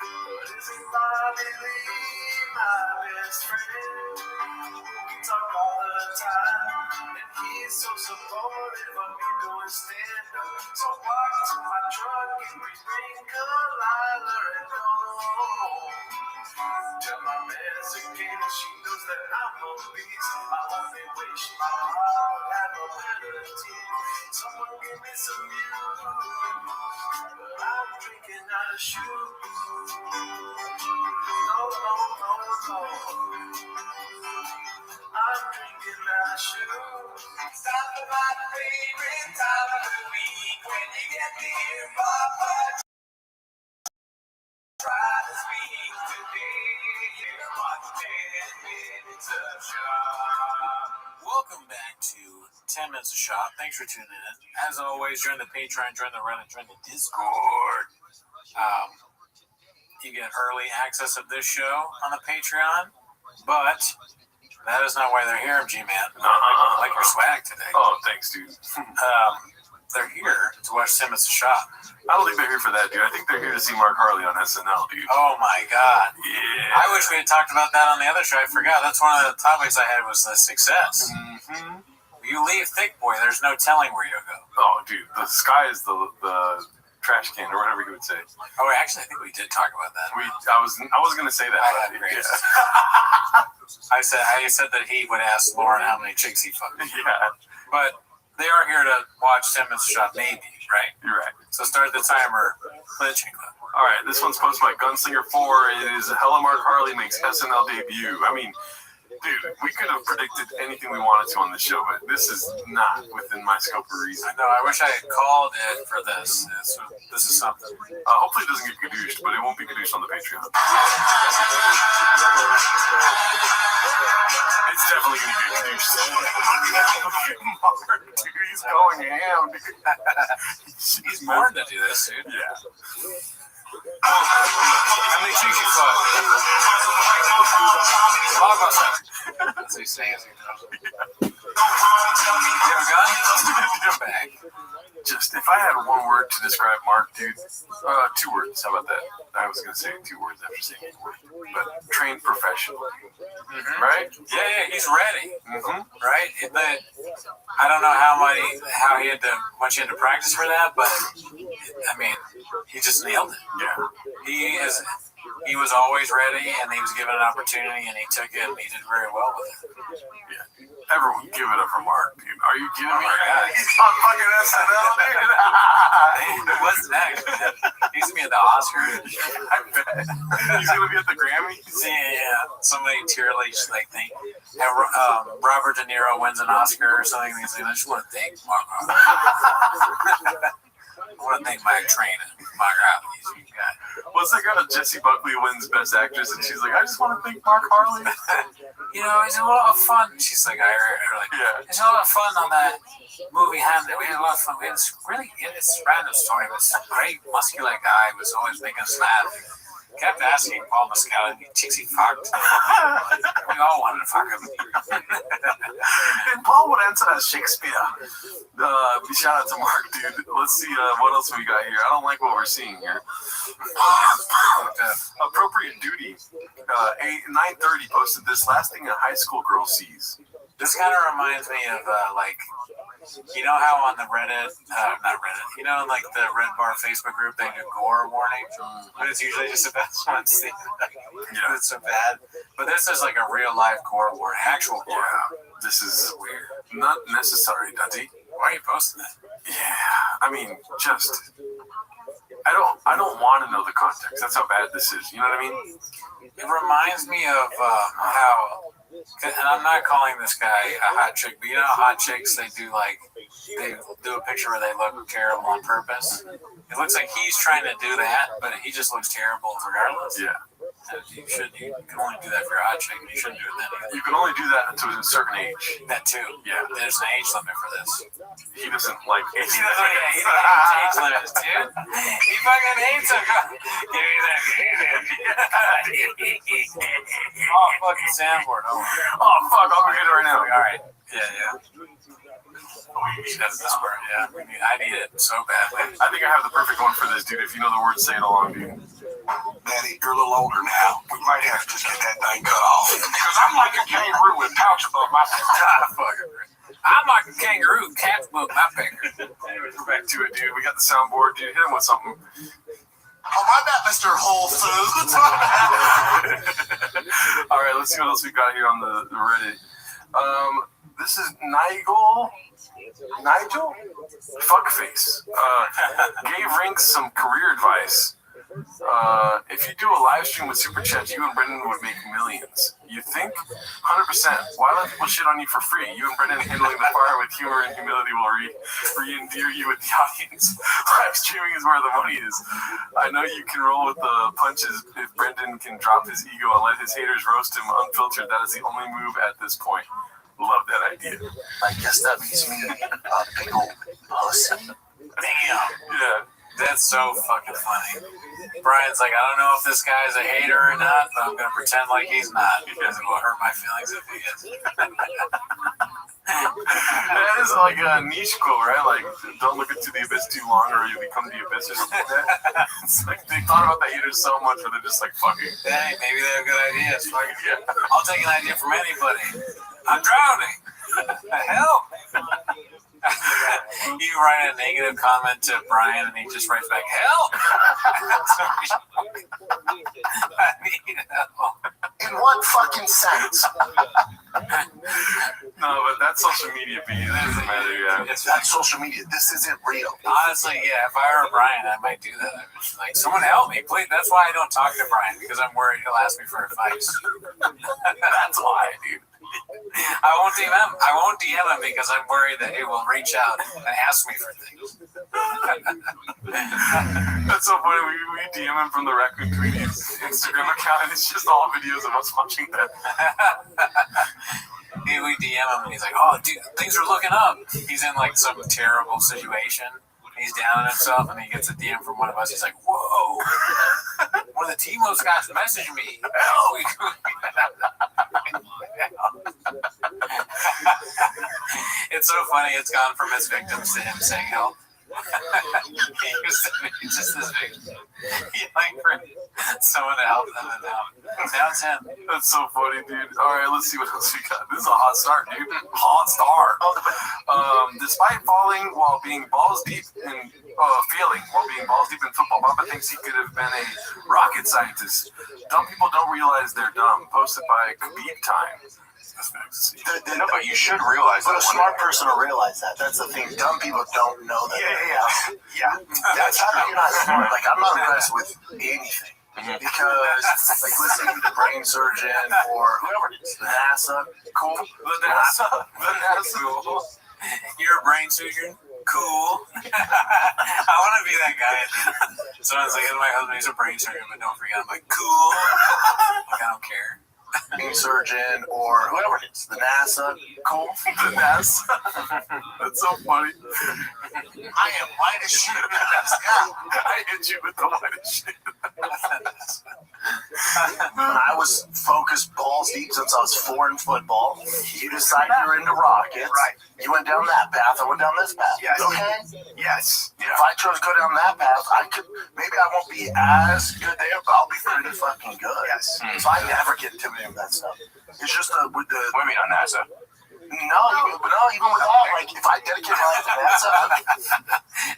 A: But isn't Bobby Lee my best friend? We talk all the time, and he's so supportive of me doing stand-up. So walk to my truck and we bring Kalila and home. Tell my Mexican she knows that I'm a beast. I only wish my heart would have a better team. Someone give me some music, but I'm drinking out of shoes. No, no, no, no. I'm drinking out of shoes. Stop at my favorite time of the week when you get the earbud. Try to speak today. Watch 10 minutes of show. Welcome
B: Welcome back to 10 Minutes of Shop. Thanks for tuning in. As always, join the Patreon, join the Reddit, join the Discord. You get early access of this show on the Patreon, but that is not why they're here, G-Man. I like your swag today.
C: Oh, thanks, dude.
B: They're here to watch 10 Minutes of Shop.
C: I don't think they're here for that, dude. I think they're here to see Mark Harley on SNL, dude.
B: Oh, my God.
C: Yeah.
B: I wish we had talked about that on the other show. I forgot. That's one of the topics I had was the success.
C: Mm-hmm.
B: You leave Thick Boy, there's no telling where you'll go.
C: Oh, dude. The sky is the trash can, or whatever you would say.
B: Oh, actually, I think we did talk about that.
C: I was going to say that.
B: I said that he would ask Lauren how many chicks he fucked.
C: Yeah.
B: But they are here to watch 10 Minutes of Shop, maybe, right?
C: You're right.
B: So start the timer. Clinching.
C: All right, this one's posted by Gunslinger 4. It is Hello Mark Harley makes SNL debut. I mean, dude, we could have predicted anything we wanted to on this show, but this is not within my scope of reason.
B: I know. I wish I had called it for this. This is something.
C: Hopefully it doesn't get cadooshed, but it won't be cadooshed on the Patreon. It's definitely going to get cadooshed. Mark, dude, he's going ham, dude.
B: He's born to do this, dude.
C: Yeah.
B: How many chicks you fuck? That's what he's saying. You have a gun? Back.
C: Just, if I had one word to describe Mark, dude, 2 words. How about that? I was going to say 2 words after saying 1 word. But trained professional.
B: Mm-hmm.
C: Right?
B: Yeah, he's ready.
C: Mm-hmm.
B: Right? But I don't know how much he had to practice for that, but I mean, he just nailed it.
C: Yeah.
B: He was always ready, and he was given an opportunity, and he took it, and he did very well with it.
C: Yeah. Everyone give it up for Mark, dude. Are you kidding me?
B: God.
C: He's on fucking SNL, dude.
B: What's next? He's going to be at the Oscars.
C: I bet. He's going to be at the Grammys?
B: Yeah. Somebody tearly thing. Robert De Niro wins an Oscar or something. He's like, I just want to thank Mark Harley. I want to thank Mike Trainer. Mark Harley.
C: What's that girl? Jessie Buckley wins Best Actress, and she's like, I just want to thank Mark Harley.
B: It's a lot of fun. She's like, I heard her like,
C: yeah.
B: It's a lot of fun on that movie Hamlet. We had a lot of fun. It's a random story. It was a great muscular guy. Was always making us laugh. Kept asking Paul Mescal, chicks he fucked. We all wanted to fuck him.
C: And Paul would answer as Shakespeare. Shout out to Mark, dude. Let's see what else we got here. I don't like what we're seeing here. Appropriate duty. 9:30 posted this. Last thing a high school girl sees.
B: This kind of reminds me of you know how on the Reddit, not Reddit, in like the Red Bar Facebook group they do gore warnings, but it's usually just about one scene. It's so bad. But this is like a real life gore warning, actual gore.
C: Yeah, this is weird. Not necessary, Duddy.
B: Why are you posting that?
C: Yeah, I mean, just I don't want to know the context. That's how bad this is. You know what I mean?
B: It reminds me of how. And I'm not calling this guy a hot chick, but you know hot chicks, they do a picture where they look terrible on purpose. It looks like he's trying to do that, but he just looks terrible regardless.
C: Yeah.
B: You can only do that for a hot chick, but you shouldn't do it then either.
C: You can only do that until a certain age.
B: That too.
C: Yeah.
B: There's an age limit for this.
C: He doesn't like age
B: limits. He hates age limits, dude. He fucking hates them. Give me that. Oh, fucking soundboard. Oh,
C: fuck. I'll go get it right now.
B: All right. Yeah. That's this part. Yeah. I need it so badly.
C: I think I have the perfect one for this, dude. If you know the words, say it along, dude.
T: Daddy, you're a little older now. We might have to just get that thing cut off. Because I'm like a kangaroo with pouch above my
B: I'm like a kangaroo with cats above my fingers.
C: Anyways, we're back to it, dude. We got the soundboard, dude. Hit him with something.
T: Oh, my bad, Mr. Whole Foods.
C: All right, let's see what else we got here on the Reddit. This is Nigel? Fuckface. Gave Rinks some career advice. If you do a live stream with Super Chats, you and Brendan would make millions. You think? 100%. Why let people shit on you for free? You and Brendan handling the fire with humor and humility will re-endear you with the audience. Live streaming is where the money is. I know you can roll with the punches if Brendan can drop his ego and let his haters roast him unfiltered. That is the only move at this point. Love that idea.
T: I guess that makes me a big old pussy.
B: Damn. Yeah, that's so fucking funny. Brian's like, I don't know if this guy's a hater or not, but I'm gonna pretend like he's not because it will hurt my feelings if he is.
C: That is like a niche quote, right? Like, don't look into the abyss too long or you become the abyss or something like that. It's like they thought about the haters so much where they're just like, fucking.
B: Hey, maybe they have good ideas. Fucking, yeah. I'll take an idea from anybody. I'm drowning. Help. You write a negative comment to Brian and he just writes back, help. I need help.
T: In what fucking sense?
C: No, but that's social media, B. It doesn't matter, yeah.
T: That's social media. This isn't real.
B: Honestly, yeah, if I were Brian, I might do that. I was just like, someone help me, please. That's why I don't talk to Brian, because I'm worried he'll ask me for advice. That's why, dude. I won't DM him because I'm worried that he will reach out and ask me for things.
C: That's so funny. We DM him from the Raccoon Tweeties Instagram account, and it's just all videos of us watching that.
B: We DM him, and he's like, oh, dude, things are looking up. He's in, like, some terrible situation. He's down on himself, and he gets a DM from one of us. He's like, whoa. One of the T-Mos guys messaged me. It's so funny. It's gone from his victims to him saying help. He's just this victim. He like for someone to help them, and now it's him.
C: That's so funny, dude. All right, let's see what else we got. This is a hot start, dude. Hot start. Despite falling while being balls deep in football, Baba thinks he could have been a rocket scientist. Dumb people don't realize they're dumb. Posted by Khabib Time.
T: No, but you should realize that. But a smart person will realize that. That's the thing. Dumb people don't know that. Yeah. That's how you're not smart. Like, I'm not impressed with anything. Because, like, listening to the brain surgeon or whoever it is, the NASA, cool.
B: The NASA. Cool. You're a brain surgeon? Cool. I want to be that guy. Someone's like, my husband, he's a brain surgeon, but don't forget. I'm like, cool. Like, I don't care.
T: Brain surgeon or whoever it is, the NASA, cool.
C: The NASA. That's so funny.
T: I am white as shit.
C: I hit you with the white as shit.
T: I was focused balls deep since I was 4 in football. You decided you're into rockets. Right. You went down that path. I went down this path. Yes. Okay?
C: Yes.
T: If I chose to go down that path, maybe I won't be as good there, but I'll be pretty fucking good. Yes. So I never get intimidated with that stuff. It's just with the.
C: What do you mean on NASA?
T: No, even with that, like, if I dedicate my life to NASA,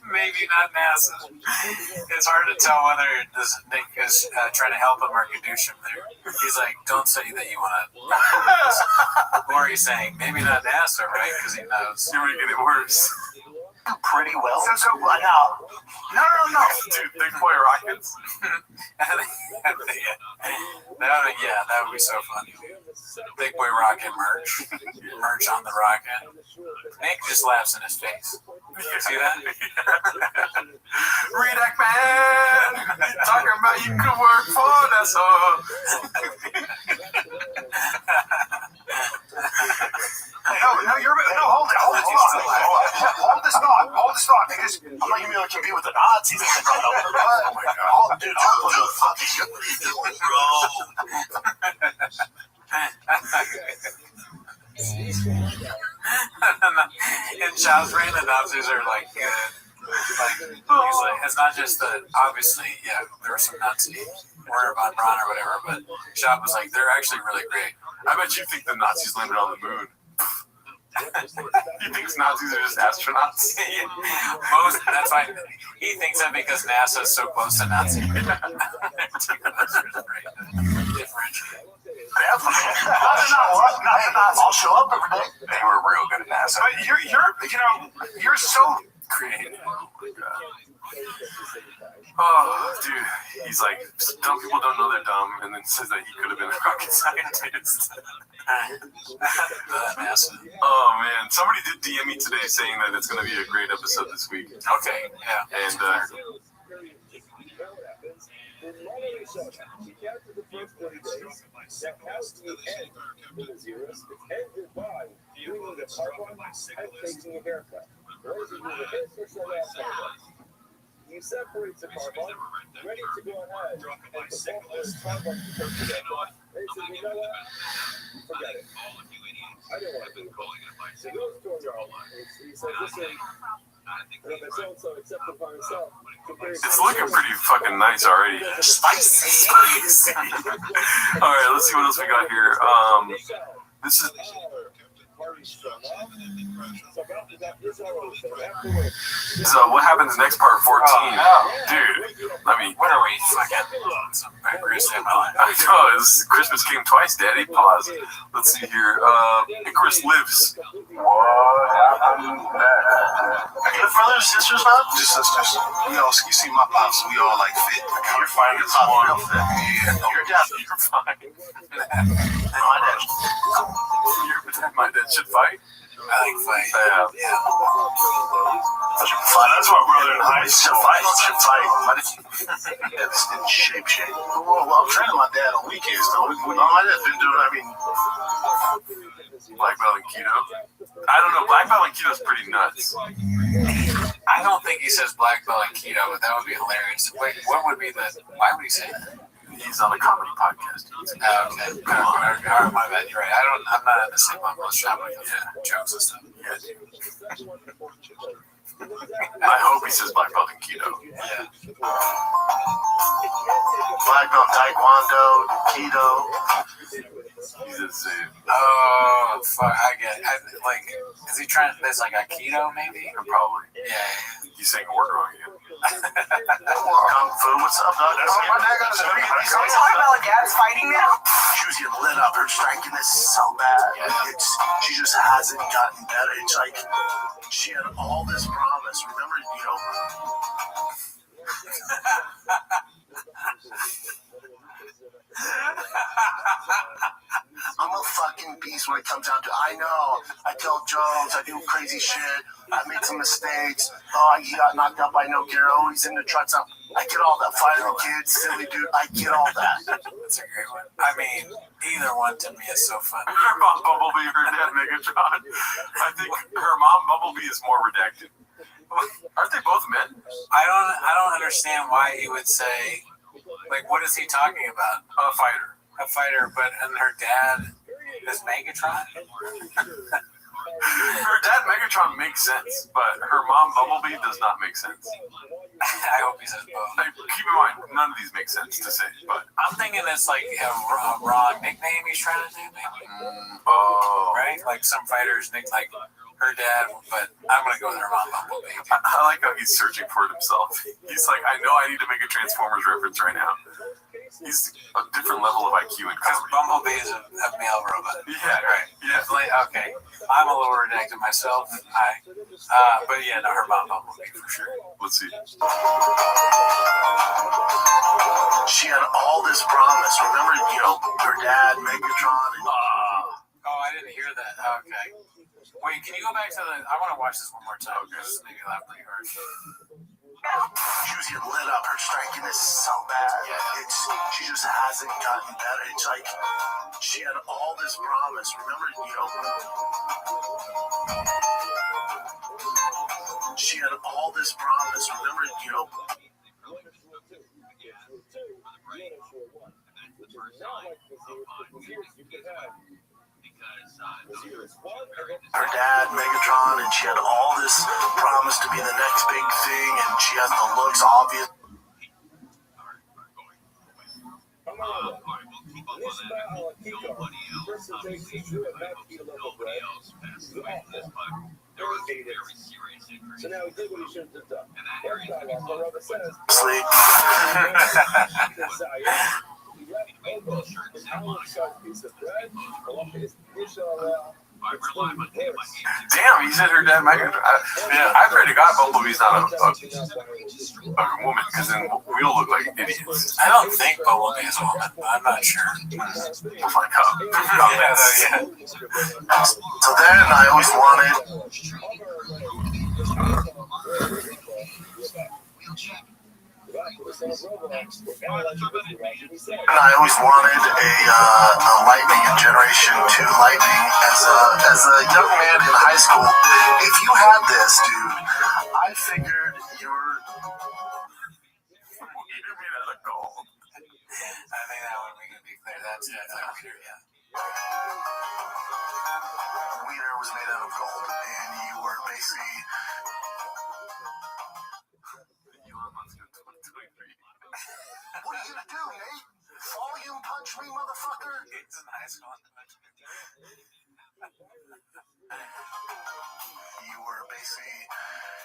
B: maybe not NASA. It's hard to tell whether this Nick is trying to help him or Gadoosh him there. He's like, don't say that you want to. Or he's saying, maybe not NASA, right? Because he knows.
C: You're making it worse.
T: Pretty well.
O: So no.
C: Dude, big boy rockets.
B: That would be so funny. Big boy rocket merch. Merch on the rocket. Nick just laughs in his face. You see that?
C: Redact man! Talking about you could work for NASA.
T: Hold this thought, because I'm not gonna be able to compete with the Nazis. Oh my god. Dude,
B: In Child's brain, the Nazis are like good. He's like, it's not just that, obviously, yeah, there were some Nazi Werner von Braun or whatever, but Shop was like, they're actually really great.
C: I bet you think the Nazis landed on the moon. He thinks Nazis are just astronauts.
B: That's why he thinks that because NASA is so close to Nazi. Differentiate.
T: I'll show up every day.
C: They were real good at NASA.
O: But you're so
C: creative. Oh my god. Oh, dude. He's like, dumb people don't know they're dumb, and then says that he could have been a rocket scientist. Oh man, somebody did DM me today saying that it's going to be a great episode this week.
B: Okay, yeah.
C: And
Q: going to park one, I'm taking a haircut. What is it, you with this or shall I have? He separates the car bump, ready to go ahead, and the bump is car bump to take to that. They said, you know what? Forget it. I don't want to do it. So he goes to a yard. He says, listen, if it's so accepted by himself.
C: It's looking pretty fucking nice already. Spicy. All right, let's see what else we got here. This is. So what happens next part 14? Dude, I mean,
B: What are we fucking some Icarus in my life?
C: I know, this Christmas came twice, Daddy. Pause. Let's see here. Icarus lives.
T: What happened there? Your brothers, sisters, now? Just sisters. You know, you see my pops, we all like fit. You're fine. Your pop real fit. Yeah. Your dad,
C: You're fine.
T: and my dad.
C: My dad should fight.
B: I like fight.
C: Yeah.
T: That's my brother in high school. Should fight. That's in shape. Well, I'm training my dad on weekends, though. My dad's been doing, I mean,
C: Black belt and keto. I don't know. Black belt and keto is pretty nuts.
B: I don't think he says black belt and keto, but that would be hilarious. Wait, what would be the? Why would he say that?
C: He's on a comedy podcast.
B: Oh, okay. All right, my bad. You're right. I'm not at the same level as Sean. Yeah, jokes and stuff.
C: Yeah, I hope he says black belt and keto.
B: Yeah.
T: black belt taekwondo, keto.
C: He's insane.
B: Oh, fuck. I get it. Like, is he trying? There's like a keto, maybe?
C: Probably.
B: Yeah.
C: He's saying a word wrong again.
T: Kung Fu, what's up, dog?
J: My dad got a Are we talking about like dad's fighting now?
T: She was getting lit up. Her striking is so bad. She just hasn't gotten better. It's like she had all this promise. Remember, you know. I'm a fucking beast when it comes down to I know. I tell jokes, I do crazy shit, I make some mistakes. Oh, he got knocked out by No Garo, he's in the trucks. I get all that. Fighting the kids, silly dude, I get all that.
B: That's a great one. I mean, either one to me is so fun.
C: Her mom Bumblebee, her dad Megatron. I think her mom Bumblebee is more redacted. Aren't they both men?
B: I don't understand why he would say, like, what is he talking about?
C: A fighter.
B: A fighter, but and her dad is Megatron.
C: Her dad Megatron makes sense, but her mom Bumblebee does not make sense.
B: I hope he says both.
C: Keep in mind, none of these make sense to say, but
B: I'm thinking it's like a wrong nickname he's trying to do, maybe. Right? Like some fighters nick like her dad, but I'm gonna go with her mom Bumblebee.
C: I like how he's searching for it himself. He's like, I know I need to make a Transformers reference right now. He's a different level of IQ in
B: Because
C: comedy.
B: Bumblebee is a male robot.
C: Yeah, right. Yeah.
B: Like, okay. I'm a little redacted myself. But yeah, no, her mom Bumblebee for sure.
C: Let's see.
T: She had all this promise. Remember, you know, her dad, Megatron.
B: Oh, I didn't hear that. Okay. Wait, can you go back to the? I want to watch this one more time because maybe laugh pretty hard.
T: She was getting lit up. Her striking is so bad. She just hasn't gotten better. It's like she had all this promise. Remember, you know. She had all this promise. Remember, you know. Her dad, Megatron, and she had all this promise to be the next big thing, and she has the looks obvious.
Q: So now he did what he shouldn't have done.
T: Sleep.
C: Damn, he said her dad Megatron. I pray to God Bumblebee's not a woman, because then we all look like idiots.
B: I don't think Bumblebee is a woman. I'm not sure.
C: We'll find out.
B: Yeah.
T: So then I always wanted. I always wanted a Lightning and Generation 2 Lightning as a young man in high school. If you had this, dude, I figured you were
B: made out of gold. I think that one we can be clear. That's Weeder, yeah.
T: Weeder was made out of gold, and you were basically. What are you gonna do, Nate? Volume punch me, motherfucker?
B: It's in high school.
T: You were basically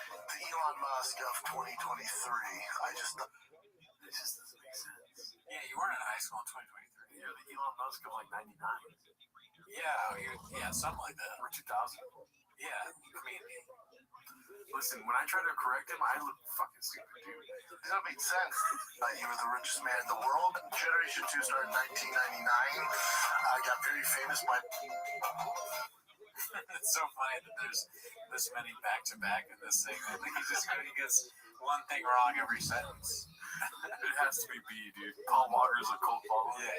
T: the Elon Musk of 2023. I just thought.
B: It just doesn't make sense. Yeah, you weren't in high school in 2023.
C: You're the Elon Musk of like 99.
B: Yeah, something like that.
C: Or 2000.
B: Yeah, I mean,
C: listen, when I try to correct him, I look fucking stupid, dude.
T: That makes sense. You were the richest man in the world. Generation 2 started in 1999. I got very famous by.
B: It's so funny that there's this many back-to-back in this thing. I think he gets one thing wrong every sentence.
C: It has to be B, dude. Paul Walker's a cult follower.
B: Yeah.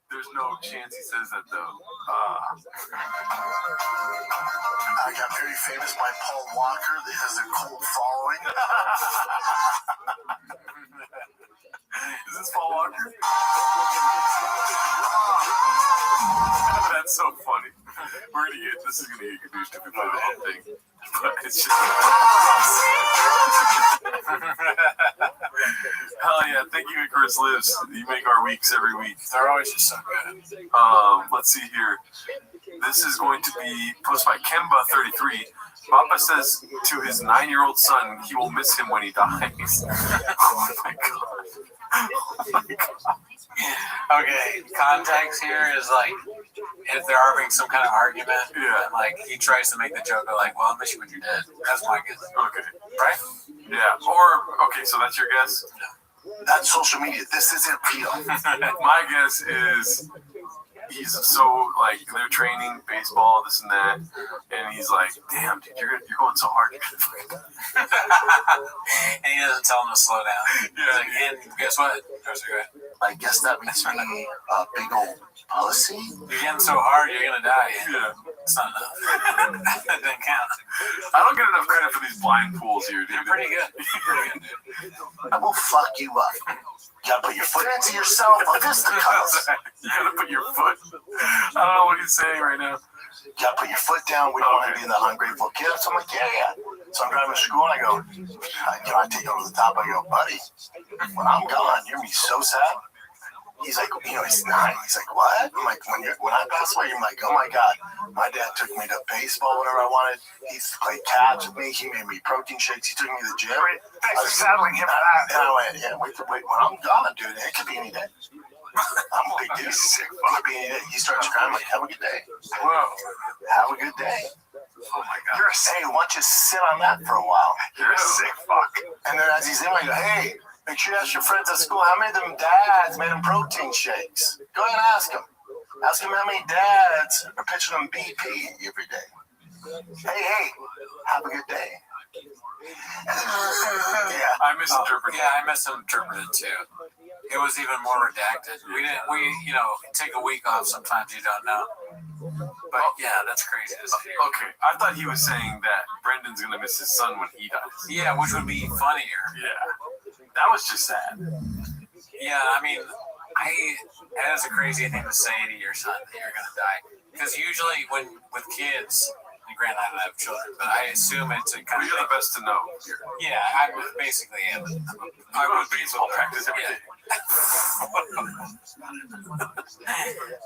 C: There's no chance he says that, though.
T: I got very famous by Paul Walker that has a cult following.
C: Is this Paul Walker? That's so funny. This is gonna get confused if we play the whole thing. But it's just. Hell yeah, thank you, Chris Lives. You make our weeks every week.
B: They're always just so good.
C: Let's see here. This is going to be posted by Kemba33. Papa says to his 9-year-old son he will miss him when he dies. Oh my god. Oh my god.
B: Okay, context here is like if they're having some kind of argument, and like he tries to make the joke of like, well, I'll miss you when you're dead. That's my guess.
C: Okay.
B: Right?
C: Yeah. Or okay, so that's your guess?
T: That's social media. This isn't real.
C: My guess is he's so like they're training baseball, this and that, and he's like, "Damn, dude, you're going so hard."
B: And he doesn't tell him to slow down.
C: Yeah.
B: Like, and guess what?
T: I guess that means me a big old pussy.
B: You're getting so hard, you're gonna die.
C: Yeah.
B: It's not enough. That didn't count.
C: I don't get enough credit for these blind pools here, dude.
B: You're pretty good.
T: I will fuck you up. You gotta put your foot into yourself. A fisticuffs.
C: You gotta put your foot. I don't know what he's saying right now.
T: You gotta put your foot down. We don't want to be the ungrateful kids. So I'm like, yeah. So I'm driving to school and I go, I take it over the top. I go, buddy, when I'm gone, you're gonna be so sad. He's like, he's 9. He's like, what? I'm like, when I pass away, you're like, oh my God, my dad took me to baseball whenever I wanted. He used to play catch with me. He made me protein shakes. He took me to the gym.
O: Thanks for saddling him for that.
T: And I went, yeah, wait, when I'm gone, dude, it could be any day. I'm a big dude. It could be any day. He starts crying, like, have a good day.
B: Whoa.
T: Have a good day.
B: Oh my God.
T: Hey, why don't you sit on that for a while?
O: You're a sick fuck.
T: And then as he's in, I go, hey, make sure you ask your friends at school how many of them dads made them protein shakes. Go ahead and ask them. Ask them how many dads are pitching them BP every day. Hey, have a good day.
C: Yeah, I misinterpreted.
B: Yeah, I misinterpreted too. It was even more redacted. We take a week off. Sometimes you don't know. But yeah, that's crazy.
C: Okay, I thought he was saying that Brendan's gonna miss his son when he dies.
B: Yeah, which would be funnier.
C: Yeah, that was just sad.
B: Yeah, I mean, that is a crazy thing to say to your son that you're gonna die. Because usually with kids, and granted I don't have children, but I assume it's a kind of.
C: You're the best to know.
B: Yeah, I basically am. I would
C: baseball practice every day.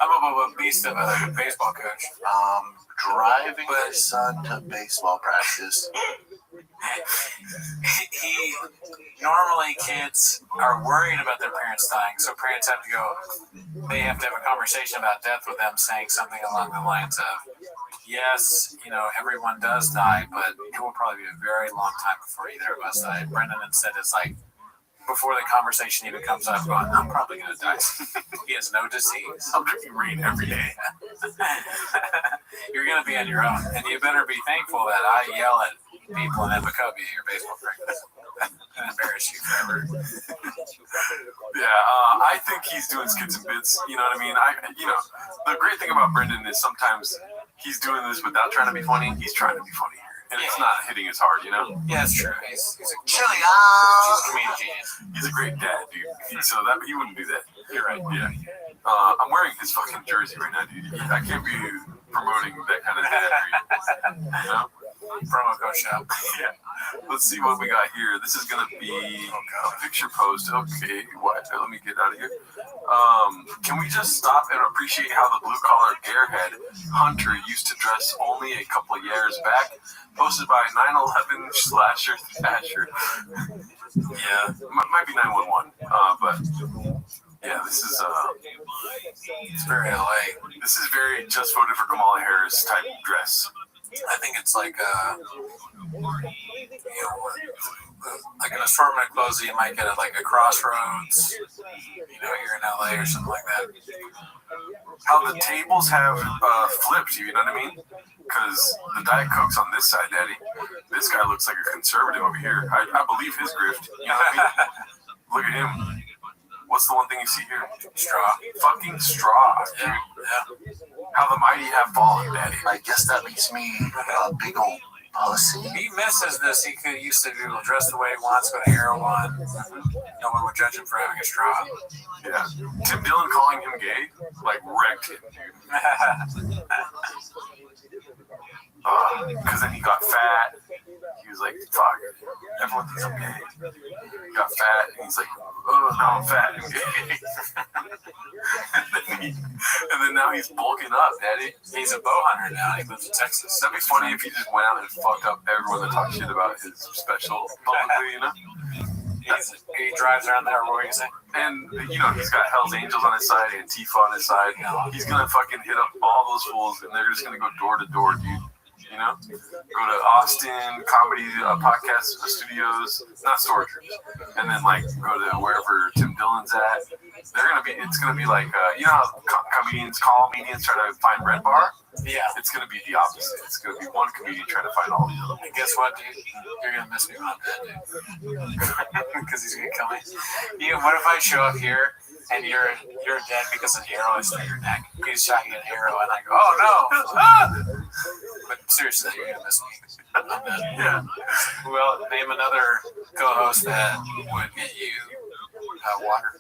B: I'm a beast of a baseball coach.
T: Driving my son to baseball practice.
B: Normally kids are worried about their parents dying, so parents have to go. They have to have a conversation about death with them, saying something along the lines of, "Yes, everyone does die, but it will probably be a very long time before either of us die." Brendan instead is like, before the conversation even comes up, going, "I'm probably going to die." He has no disease.
C: I'm drinking rain every day.
B: You're going to be on your own, and you better be thankful that I yell at people in Embakobia at your baseball practice. and embarrass you forever.
C: I think he's doing skits and bits. You know what I mean? The great thing about Brendan is sometimes he's doing this without trying to be funny. He's trying to be funny here, and it's not hitting as hard. You know?
B: Yeah, it's true. He's a
D: Chili.
B: He's a comedian genius.
C: He's a great dad, dude. So that he wouldn't do that.
B: You're right.
C: Yeah. I'm wearing his fucking jersey right now, dude. I can't be promoting that kind of dad. You know?
B: Promo code shop.
C: Yeah. Let's see what we got here. This is gonna be a picture post. Okay, what? Let me get out of here. Can we just stop and appreciate how the blue-collar airhead Hunter used to dress only a couple of years back? Posted by 9/11 slasher Thrasher. Yeah, might be 911. But yeah, this is
B: it's very LA.
C: This is very just voted for Kamala Harris type dress.
B: I think it's like like an assortment of clothes that you might get at like a Crossroads. You're in LA or something like that.
C: How the tables have flipped, you know what I mean? Because the Diet Coke's on this side, Daddy. This guy looks like a conservative over here. I believe his grift. You know what I mean? Look at him. What's the one thing you see here? Straw. Fucking straw, dude.
B: Yeah.
C: How the mighty have fallen, Daddy.
D: I guess that makes me a big old pussy.
B: He misses this. He used to be able to dress the way he wants, go to heroin. No one would judge him for having a straw.
C: Yeah. Tim Dillon calling him gay, like, wrecked him, dude. Because then he got fat. He was like, fuck, everyone thinks I'm gay. He got fat, and he's like, oh, now I'm fat and gay. and then now he's bulking up, Daddy.
B: He's a bow hunter now. He lives in Texas.
C: That'd be funny if he just went out and fucked up everyone that talks shit about his special publicly, you know?
B: He drives around there, what were you saying?
C: And, he's got Hell's Angels on his side, Antifa on his side. He's going to fucking hit up all those fools, and they're just going to go door to door, dude. Go to Austin Comedy Podcast Studios, not storage rooms, and then go to wherever Tim Dillon's at. It's gonna be like how comedians try to find Red Bar.
B: Yeah,
C: it's gonna be the opposite. It's gonna be one comedian trying to find all these other.
B: And guess what, dude? You're gonna miss me on that, dude, because he's gonna come in. What if I show up here? And you're dead because of the arrow is through your neck. He's shot you an arrow, and I go, oh no! But seriously, you're gonna miss me.
C: Yeah.
B: Well, name another co-host that would get you water.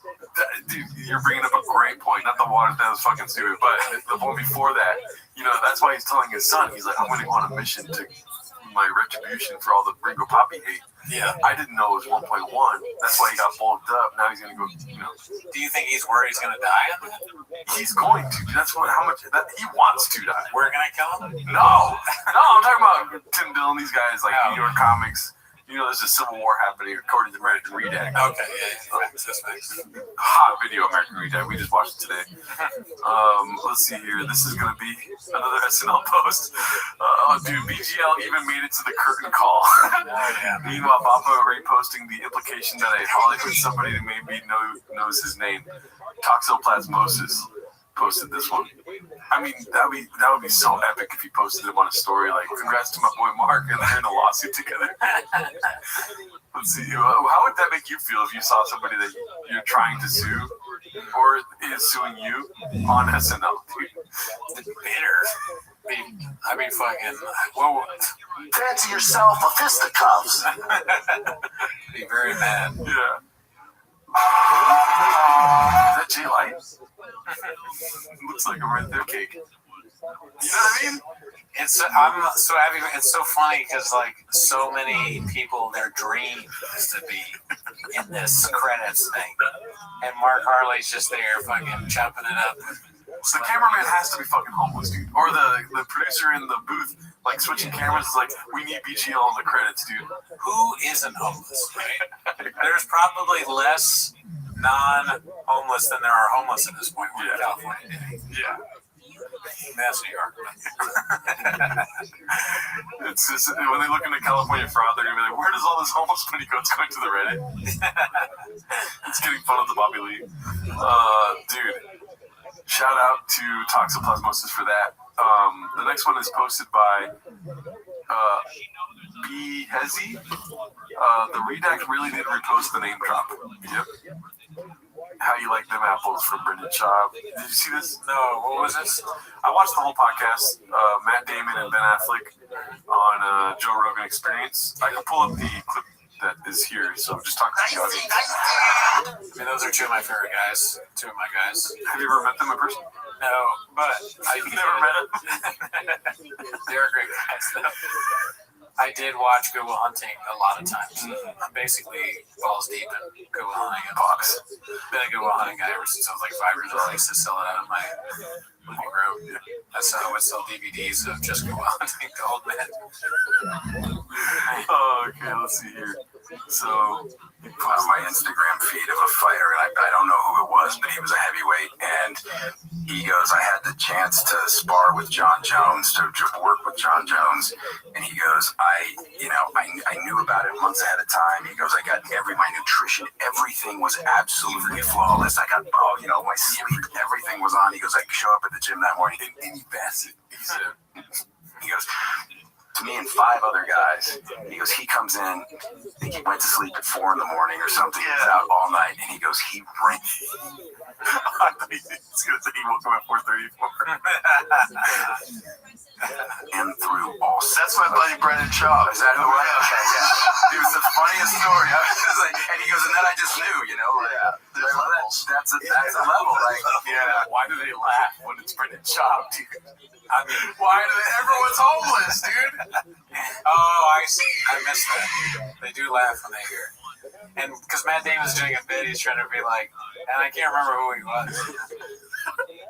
C: Dude, you're bringing up a great point. Not the water, that was fucking stupid, but the one before that. That's why he's telling his son. He's like, I'm going to go on a mission to my retribution for all the Ringo Poppy hate.
B: Yeah.
C: I didn't know it was 1.1. That's why he got bulked up. Now he's going to go,
B: Do you think he's worried he's going to die on that?
C: He's going to. That's how much he wants to die.
B: We're going to kill him?
C: No, I'm talking about Tim Dillon, these guys, New York comics. There's a civil war happening according to American Redact.
B: Okay, yeah.
C: Hot video, American Redact. We just watched it today. Let's see here. This is going to be another SNL post. Dude, BGL even made it to the curtain call. Meanwhile, Baba reposting the implication that a Hollywood somebody that maybe knows his name, Toxoplasmosis, posted this one. I mean, that would be so epic if he posted it on a story like, congrats to my boy Mark, and they're in a lawsuit together. Let's see. How would that make you feel if you saw somebody that you're trying to sue or is suing you on SNL?
B: Bitter. I mean, fucking. Whoa.
D: Fancy yourself a fisticuffs.
B: Be very mad.
C: Yeah. Is that Jay Light? Looks like a right there cake. You know what I mean?
B: I'm so happy. It's so funny because so many people, their dream is to be in this credits thing, and Mark Harley's just there, fucking chopping it up.
C: So the cameraman has to be fucking homeless, dude. Or the producer in the booth, switching cameras is like, we need BGL on the credits, dude.
B: Who isn't homeless, right? There's probably less non-homeless than there are homeless at this point in California.
C: Yeah.
B: That's New York.
C: It's just, when they look into California fraud, they're going to be like, where does all this homeless money go? It's going to the Reddit. It's getting fun of the Bobby Lee. Dude, shout out to Toxoplasmosis for that. The next one is posted by B. Hezi. The Redact really did repost the name drop. Yep. How you like them apples from Brendan Schaub. Did you see this?
B: No, what was this?
C: I watched the whole podcast, Matt Damon and Ben Affleck on Joe Rogan Experience. I can pull up the clip that is here, so just talk to the audience.
B: I mean, those are two of my favorite guys. Two of my guys.
C: Have you ever met them in person?
B: No, but
C: I've never met them.
B: They're great guys, though. I did watch Good Will Hunting a lot of times. I'm basically balls deep in Good Will Hunting.
C: Box.
B: Been a Good Will Hunting guy ever since I was like 5 years old. I used to sell it out of my living room. I would sell DVDs of just Good Will Hunting to old men.
C: Oh, okay, let's see here. So,
K: he put on my Instagram feed of a fighter, and I don't know who it was, but he was a heavyweight, and he goes, I had the chance to spar with John Jones, to work with John Jones, and he goes, I knew about it months ahead of time. He goes, I got my nutrition, everything was absolutely flawless. I got, my sleep, everything was on. He goes, I show up at the gym that morning, and he best. He goes, to me and 5 other guys, he goes, he comes in, I think he went to sleep at 4 in the morning or something. He was out all night, and he goes, he ran.
C: I thought he was going to say he woke up at 4:34.
K: And through all.
T: That's my buddy Brendan Schaub.
K: Is that who I am? Okay, yeah. It was the funniest story. I was like, and he goes, and then I just knew, that's a level. Like,
C: yeah. Why do they laugh when it's Brendan Schaub, dude? I mean, why do everyone's homeless, dude?
B: Oh, I see. I missed that. They do laugh when they hear it. And because Matt Damon's doing a bit, he's trying to be like, and I can't remember who he was,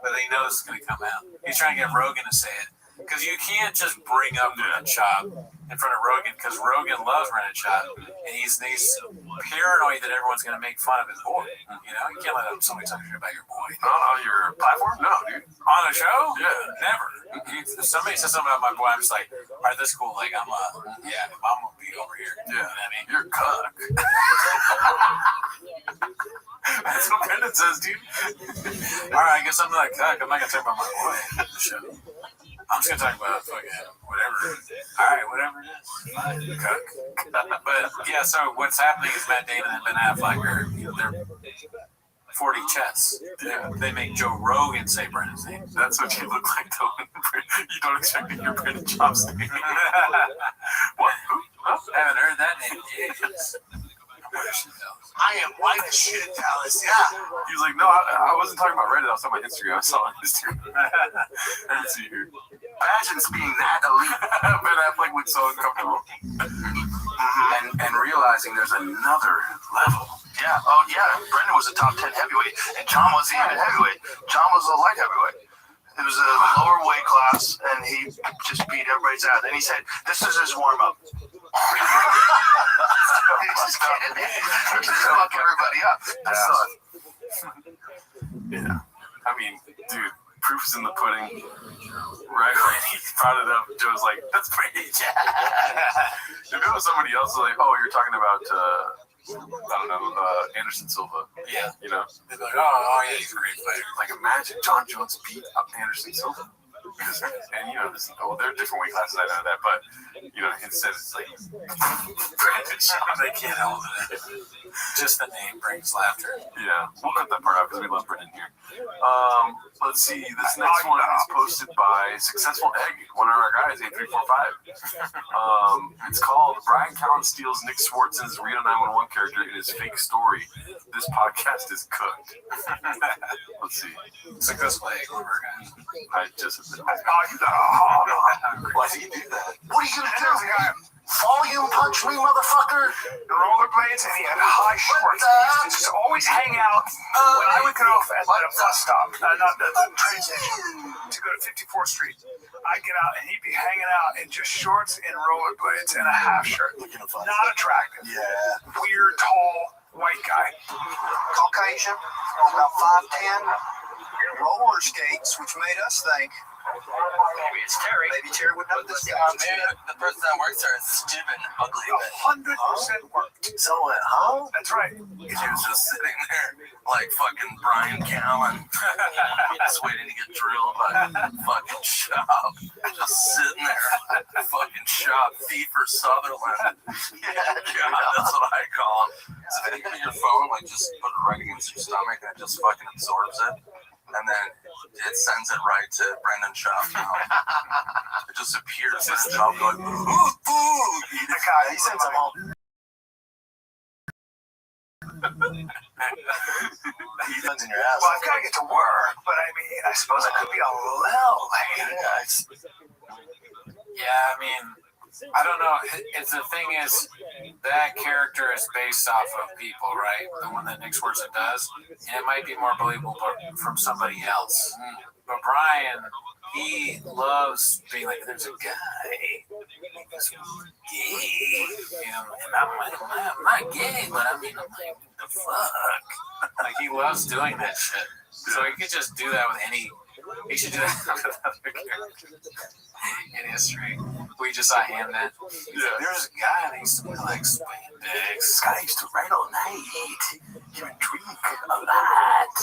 B: but he knows it's going to come out. He's trying to get Rogan to say it. Because you can't just bring up Brendan Schaub in front of Rogan, because Rogan loves Brendan Schaub, and he's paranoid that everyone's going to make fun of his boy. You can't let somebody talk shit about your boy.
C: On your platform? No, dude.
B: On a show?
C: Yeah.
B: Never. If somebody says something about my boy, I'm just like, all right, that's cool. Like, I'm going to be over here.
C: Yeah.
B: You know what I mean?
C: You're a cuck. That's what Brendan says, dude.
B: All right, I guess I'm not a cuck. I'm not going to talk about my boy on the show. I'm just going to talk about fucking whatever. All right, whatever it is. Fine, cook. But, yeah, so what's happening is Matt Damon and Ben Affleck they're 40 chess. They make Joe Rogan say Brendan's name.
C: That's what you look like, though. You don't expect to hear Brendan Schaub's name. What?
B: I haven't heard that name in years.
T: I am white as shit, Dallas. Yeah.
C: He was like, no, I wasn't talking about Reddit. I was talking about Instagram. I saw it on Instagram. Let's see here.
K: Imagine being that elite.
C: Ben Affleck looked so uncomfortable.
K: And realizing there's another level.
T: Yeah. Oh, yeah. Brendan was a top 10 heavyweight, and John wasn't even a heavyweight. John was a light heavyweight. It was a lower weight class, and he just beat everybody's ass. And he said, this is his warm-up. He's just kidding. He just fuck everybody up. I saw it.
C: Yeah. I mean, dude, proof is in the pudding. Right when he brought it up, Joe's like, that's pretty. If it was somebody else, like, oh, you're talking about, I don't know, Anderson Silva.
B: Yeah.
C: You know?
B: They'd be like, oh, yeah, he's a great fighter.
C: Like, imagine John Jones beat up Anderson Silva. And, there are different weight classes, I know that, but, instead it's like, Brendan Schaub,
B: they can't hold it. Just the name brings laughter.
C: Yeah, we'll cut that part out because we love Brendan here. Let's see, this next one is posted by Successful Egg, one of our guys, 8345. It's called Brian Callen Steals Nick Swartz's Reno 911 character in his fake story. This podcast is cooked. Let's see.
B: Successful Egg, one of our guys.
C: I just...
T: Why do you do that? What are you going to do? Volume punch me, motherfucker?
O: Rollerblades, and he had high shorts. He used to just always hang out when I would get off at a bus stop, not the train station, to go to 54th Street. I'd get out, and he'd be hanging out in just shorts and rollerblades and a half shirt. Not attractive.
T: Yeah.
O: Weird, tall, white guy.
V: Caucasian, about 5'10", roller skates, which made us think
U: Maybe it's Terry. Maybe Terry would know this guy. Maybe the person that works there is Steven Ugly.
O: 100% worked.
T: So, huh?
O: That's right.
C: He was just sitting there like fucking Brian Callen, just waiting to get drilled by fucking Shop. Just sitting there, fucking Shop, thief or Sutherland. Yeah, that's what I call him. So if you put your phone, like just put it right against your stomach and it just fucking absorbs it. And then it sends it right to Brendan Schaub. It just appears as Schaub going,
O: The guy, he sends them all.
T: He's in your ass.
O: Well, I've got to get to work, but I mean, I suppose I could be a little late.
B: Yeah, I mean, I don't know. It's the thing is, that character is based off of people, right? The one that Nick Swartzen does, and it might be more believable from somebody else. But Brian, he loves being like, there's a guy who's gay, you know, and I'm not gay, but I mean, I'm like, what the fuck? Like, he loves doing that shit. So he could just do that with any. He should do that with other characters in history. We just saw him then. There's a guy that used to like spandex.
T: This guy used to write all night. He would drink a lot.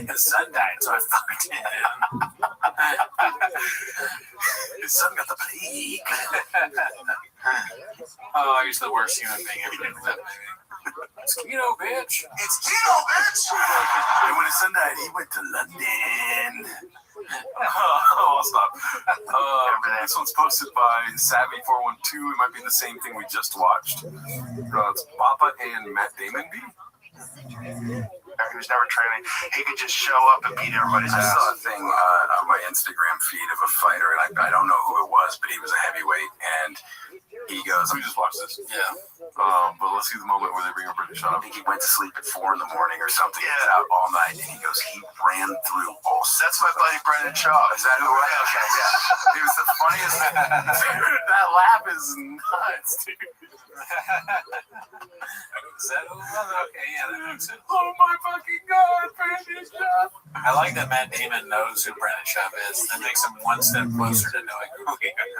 B: His son died, so I fucked him.
T: His son got the plague.
B: Oh, he's the worst human being ever lived, maybe. It's keto, bitch.
T: It's keto, bitch. And when his son died, he went to London.
C: Oh, stop. This one's posted by Savvy412. It might be the same thing we just watched. It's Papa and Matt Damon B.
K: He was never training. He could just show up and beat everybody's ass. I saw a thing on my Instagram feed of a fighter, and I don't know who it was, but he was a heavyweight, and he goes,
C: We just watched this.
K: yeah.
C: But let's see the moment where they bring up British Shop.
K: I think he went to sleep at 4 a.m. or something. He was out all night, and he goes, he ran through all.
T: That's my buddy Brendan Shaw.
K: Is that who it was? Okay, yeah.
C: It was the funniest. That laugh is nuts, dude.
B: Is that who it was? Okay, yeah, that makes sense.
C: Oh my fucking god, Brandon Schaub.
B: I like that Matt Damon knows who Brendan Schaub is. That makes him one step closer to knowing who we are.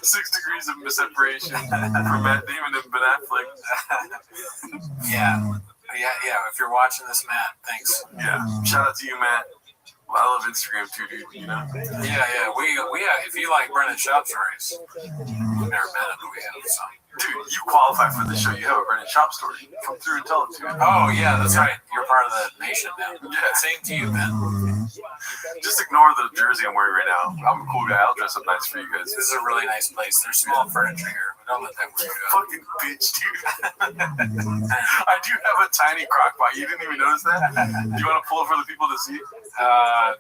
C: 6 degrees of separation from Matt Damon and Ben Affleck.
B: Yeah. If you're watching this, Matt, thanks.
C: Yeah. Shout out to you, Matt. Well, I love Instagram too, dude. You know.
B: Yeah. We if you like Brendan Schaub stories, we've never met him, but we have some.
C: Dude, you qualify for the show. You have a Brendan Schaub story. Come through and tell it to me.
B: Oh yeah, that's right. You're part of the nation now.
C: Yeah.
B: Same to you, man.
C: Just ignore the jersey I'm wearing right now. I'm a cool guy. I'll dress up nice for you guys.
B: This is a really nice place. There's small furniture here. But don't let that weird you out.
C: Fucking bitch, dude. I do have a tiny crock pot. You didn't even notice that? Do you want to pull it for the people to see? Go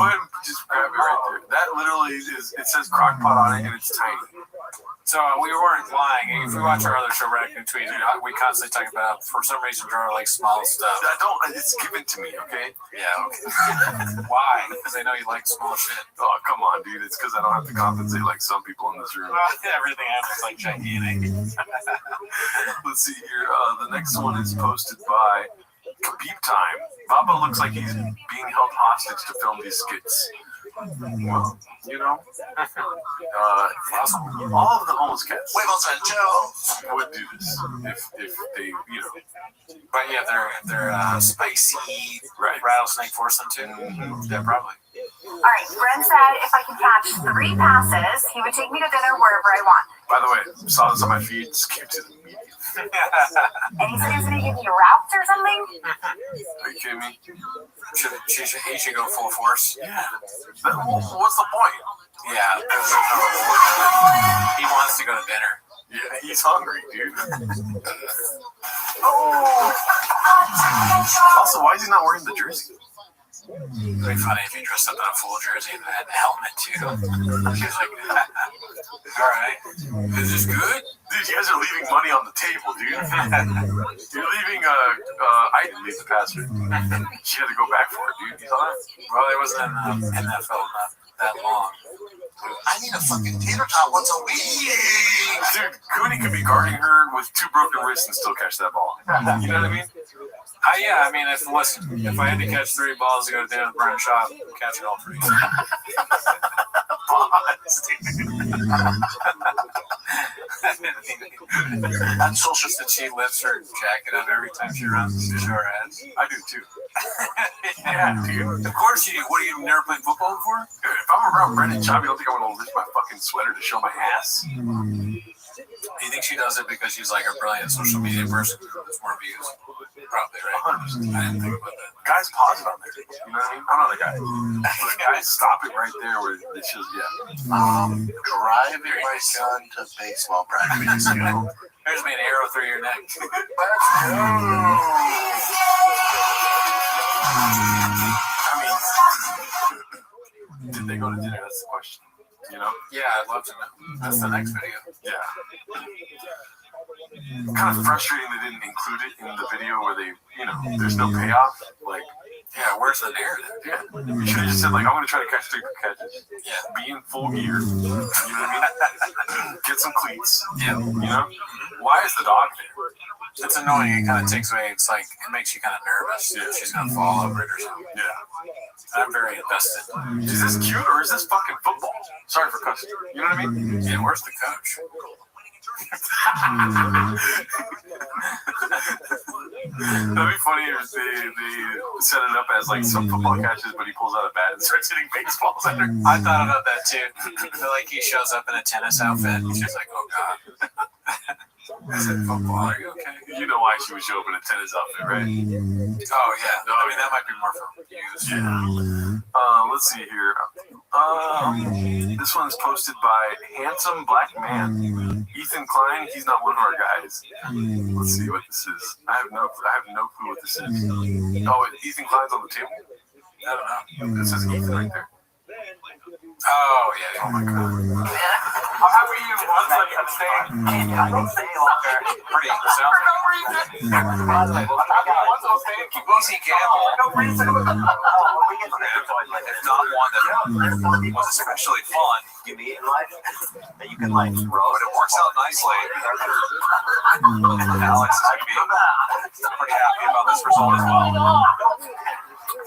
C: ahead and just grab it right there. That literally is, it says crock pot on it and it's tiny.
B: So we weren't lying. If you watch our other show, Raccoon Tweet, we constantly talk about, for some reason, Jordan likes small stuff.
C: It's given to me, okay?
B: Yeah, okay. Why? Because I know you like small shit.
C: Oh, come on, dude. It's because I don't have to compensate like some people in this room.
B: Everything happens like gigantic.
C: Let's see here. The next one is posted by Khabib Time. Baba looks like he's being held hostage to film these skits. Well, you know, all of the homeless cats would do this if they, you know.
B: But yeah, they're spicy, right? Rattlesnake force them to. Yeah, probably.
J: All right, Brent said if I can catch 3 passes, he would take me to dinner wherever I want.
C: By the way, saw this on my feed. Skip to the media.
J: And he said he's going to give me routes or something?
C: Are you kidding me?
B: He should go full force.
C: Yeah. What's the point?
B: Yeah. He wants to go to dinner.
C: Yeah, he's hungry, dude. Also, why is he not wearing the jersey?
B: It'd be funny if he dressed up in a full jersey and had a helmet too. She was like, all right, is this good?
C: Dude, you guys are leaving money on the table, dude. You're leaving, I didn't leave the password. She had to go back for it, dude. You saw that?
B: Well, it wasn't in NFL not that long.
T: I need a fucking tater tot once a week.
C: Dude, Cooney could be guarding her with 2 broken wrists and still catch that ball. You know what I mean?
B: Yeah, I mean, if I had to catch 3 balls to go down the burn shot, catch it all 3.
C: That's social.
B: That she lifts her jacket up every time she runs to show her ass.
C: I do too. Yeah, dude.
B: Of course you do. What, you never played football before?
C: If I'm around Brendan Chop, you don't think I'm gonna lift my fucking sweater to show my ass?
B: You think she does it because she's like a brilliant social media person who gets more views? Probably, right? 100%. I didn't think about that.
C: Guys pause it on there. You know what I mean? I'm not a guy. But guys stop it right there where it shows,
T: Driving my son to baseball practice.
B: There's me an arrow through your neck.
T: Let's go.
C: Did they go to dinner? That's the question. You know?
B: Yeah, I'd love to know. That's the next video.
C: Yeah. Kind of frustrating they didn't include it in the video where they, there's no payoff. Like,
B: yeah, where's the narrative?
C: Yeah. You should have just said, like, I'm going to try to catch 3 catches.
B: Yeah.
C: Be in full gear. You know what I mean? Get some cleats.
B: Yeah.
C: You know? Why is the dog there?
B: It's annoying. It kind of takes away. It's like, it makes you kind of nervous. Yeah. She's going to fall over it or something.
C: Yeah.
B: I'm very invested.
C: Is this cute or is this fucking football? Sorry for cussing. You know what I mean?
B: Yeah, where's the coach?
C: That'd be funny if they set it up as like some football catches, but he pulls out a bat and starts hitting baseballs at her.
B: I thought about that too. Like he shows up in a tennis outfit and she's like, oh god. I said, football, are you okay?
C: You know why she would show up in a tennis outfit, right?
B: Oh yeah. I mean that might be more for views.
C: Yeah. Let's see here. This one's posted by Handsome Black Man. Ethan Klein, he's not one of our guys. Let's see what this is. I have no clue what this is. Oh, Ethan Klein's on the table?
B: I don't know.
C: It says Ethan right there.
B: Oh yeah.
C: Oh my god.
P: I'm happy you once I'm staying. I don't stay longer.
B: Pretty sounds like easy gamble.
P: No reason.
B: If not one that was especially fun.
D: You meet in life that you can like throw.
B: But it works out nicely. Alex is going to be pretty happy about this result as well.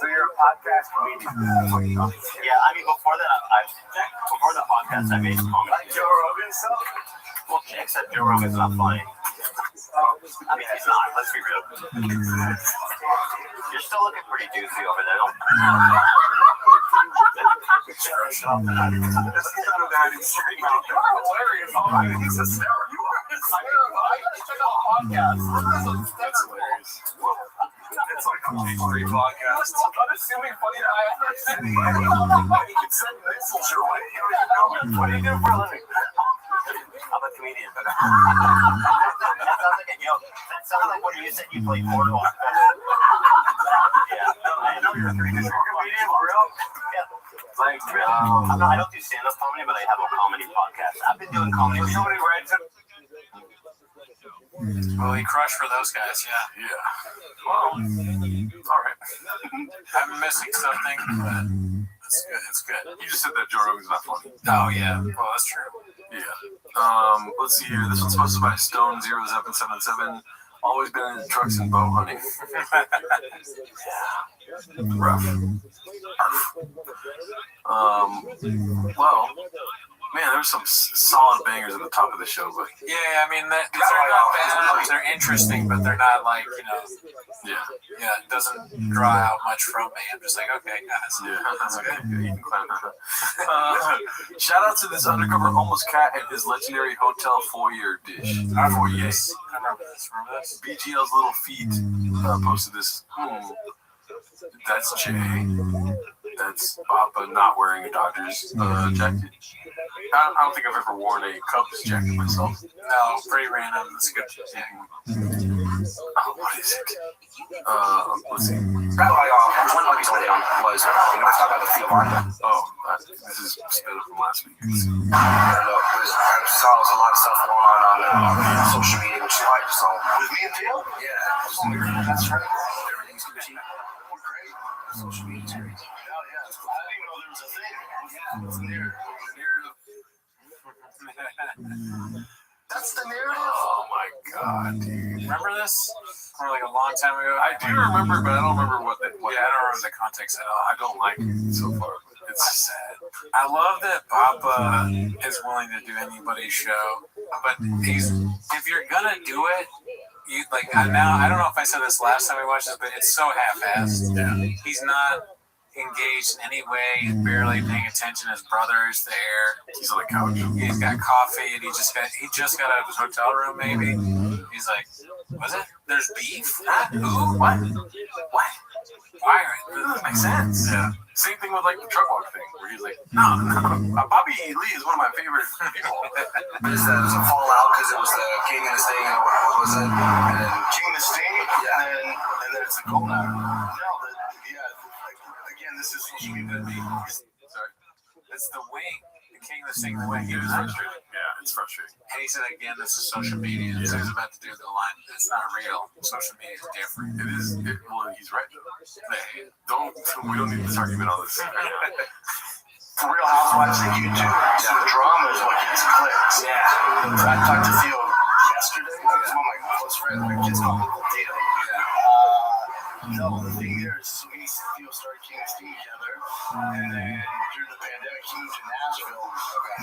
D: So you're a podcast comedian. Yeah, I mean before the podcast I made comedy. Like Joe Rogan stuff? Well, except Joe Rogan's not funny. I mean he's not, let's be real. You're still looking pretty juicy over there, don't you?
B: It's like a free podcast.
P: Unassuming funny guy. You can send missiles your way. What do you do for a living?
D: I'm a comedian. That sounds like a joke. That sounds like when you said you played Mortal. Yeah. I know you're a comedian for real. Yeah. Like, I don't do stand-up comedy, but I have a comedy podcast. I've been doing comedy.
P: Somebody writes it.
B: Well, he crushed for those guys, yeah.
C: Well, all right.
B: I'm missing something, but it's good. It's good.
C: You just said that Joe Rogan's not funny.
B: Oh, yeah. Well, that's true.
C: Yeah. Let's see here. This one's posted by Stone0777. Always been in trucks and bow hunting. Rough. Well, man, there's some solid bangers at the top of the show, but
B: yeah, I mean, they're not bad. They're interesting, but they're not like, yeah, it doesn't draw out much from me. I'm just like, okay, guys.
C: Yeah, that's okay. Shout out to this undercover homeless cat and his legendary hotel foyer dish.
B: I remember this.
C: BGL's Little Feet posted this. That's Jay. That's Papa not wearing a Dodgers jacket. I don't think I've ever worn a Cubs jacket myself.
B: No, pretty random. That's good.
C: Oh, what is it? Let's see. This is sped up from last week.
T: There's a lot of stuff going on social media, which is like, so with me and Dale? Yeah, that's right. Everything's good. We're great. Social media series. Yeah. I didn't even know there was a thing. Yeah, it's a narrative. That's the narrative.
C: Oh my god, dude.
B: Remember this? Or like a long time ago.
C: I do remember, but I don't remember what
B: I don't remember the context at all.
C: I don't like it so far.
B: It's sad. I love that Papa is willing to do anybody's show, but if you're gonna do it, you like now. I don't know if I said this last time we watched this, but it's so half-assed. Yeah. He's not engaged in any way. He's barely paying attention. His brother is there.
C: He's on the couch.
B: He's got coffee, and he just got out of his hotel room. Maybe he's like, "Was it? There's beef? Huh? Who? What? What? Why? That doesn't make sense."
C: Yeah. Same thing with like the truck walk thing, where he's like, "No. Bobby Lee is one of my favorite people."
T: It was a fallout because it was the King and the Sting, and what was it? And then King and the Sting, and then it's the Gold Matter. Again, this is social media.
B: Sorry. It's the wing. The King, the Sting, the wing. He was frustrated.
C: Yeah, it's frustrating.
B: And he said again, this is social media. Yeah. So he's about to do the line. It's not real. Social media is different.
C: It is. Well, he's right. We don't need this argument on this.
T: For Real Housewives and YouTube, the drama is what gets clicks. Yeah. I talked to Theo yesterday. He's one of my close friends. My kids call him Theo. No, the thing there is, so me and Theo started King and Sting together, and then during the pandemic, he moved to Nashville.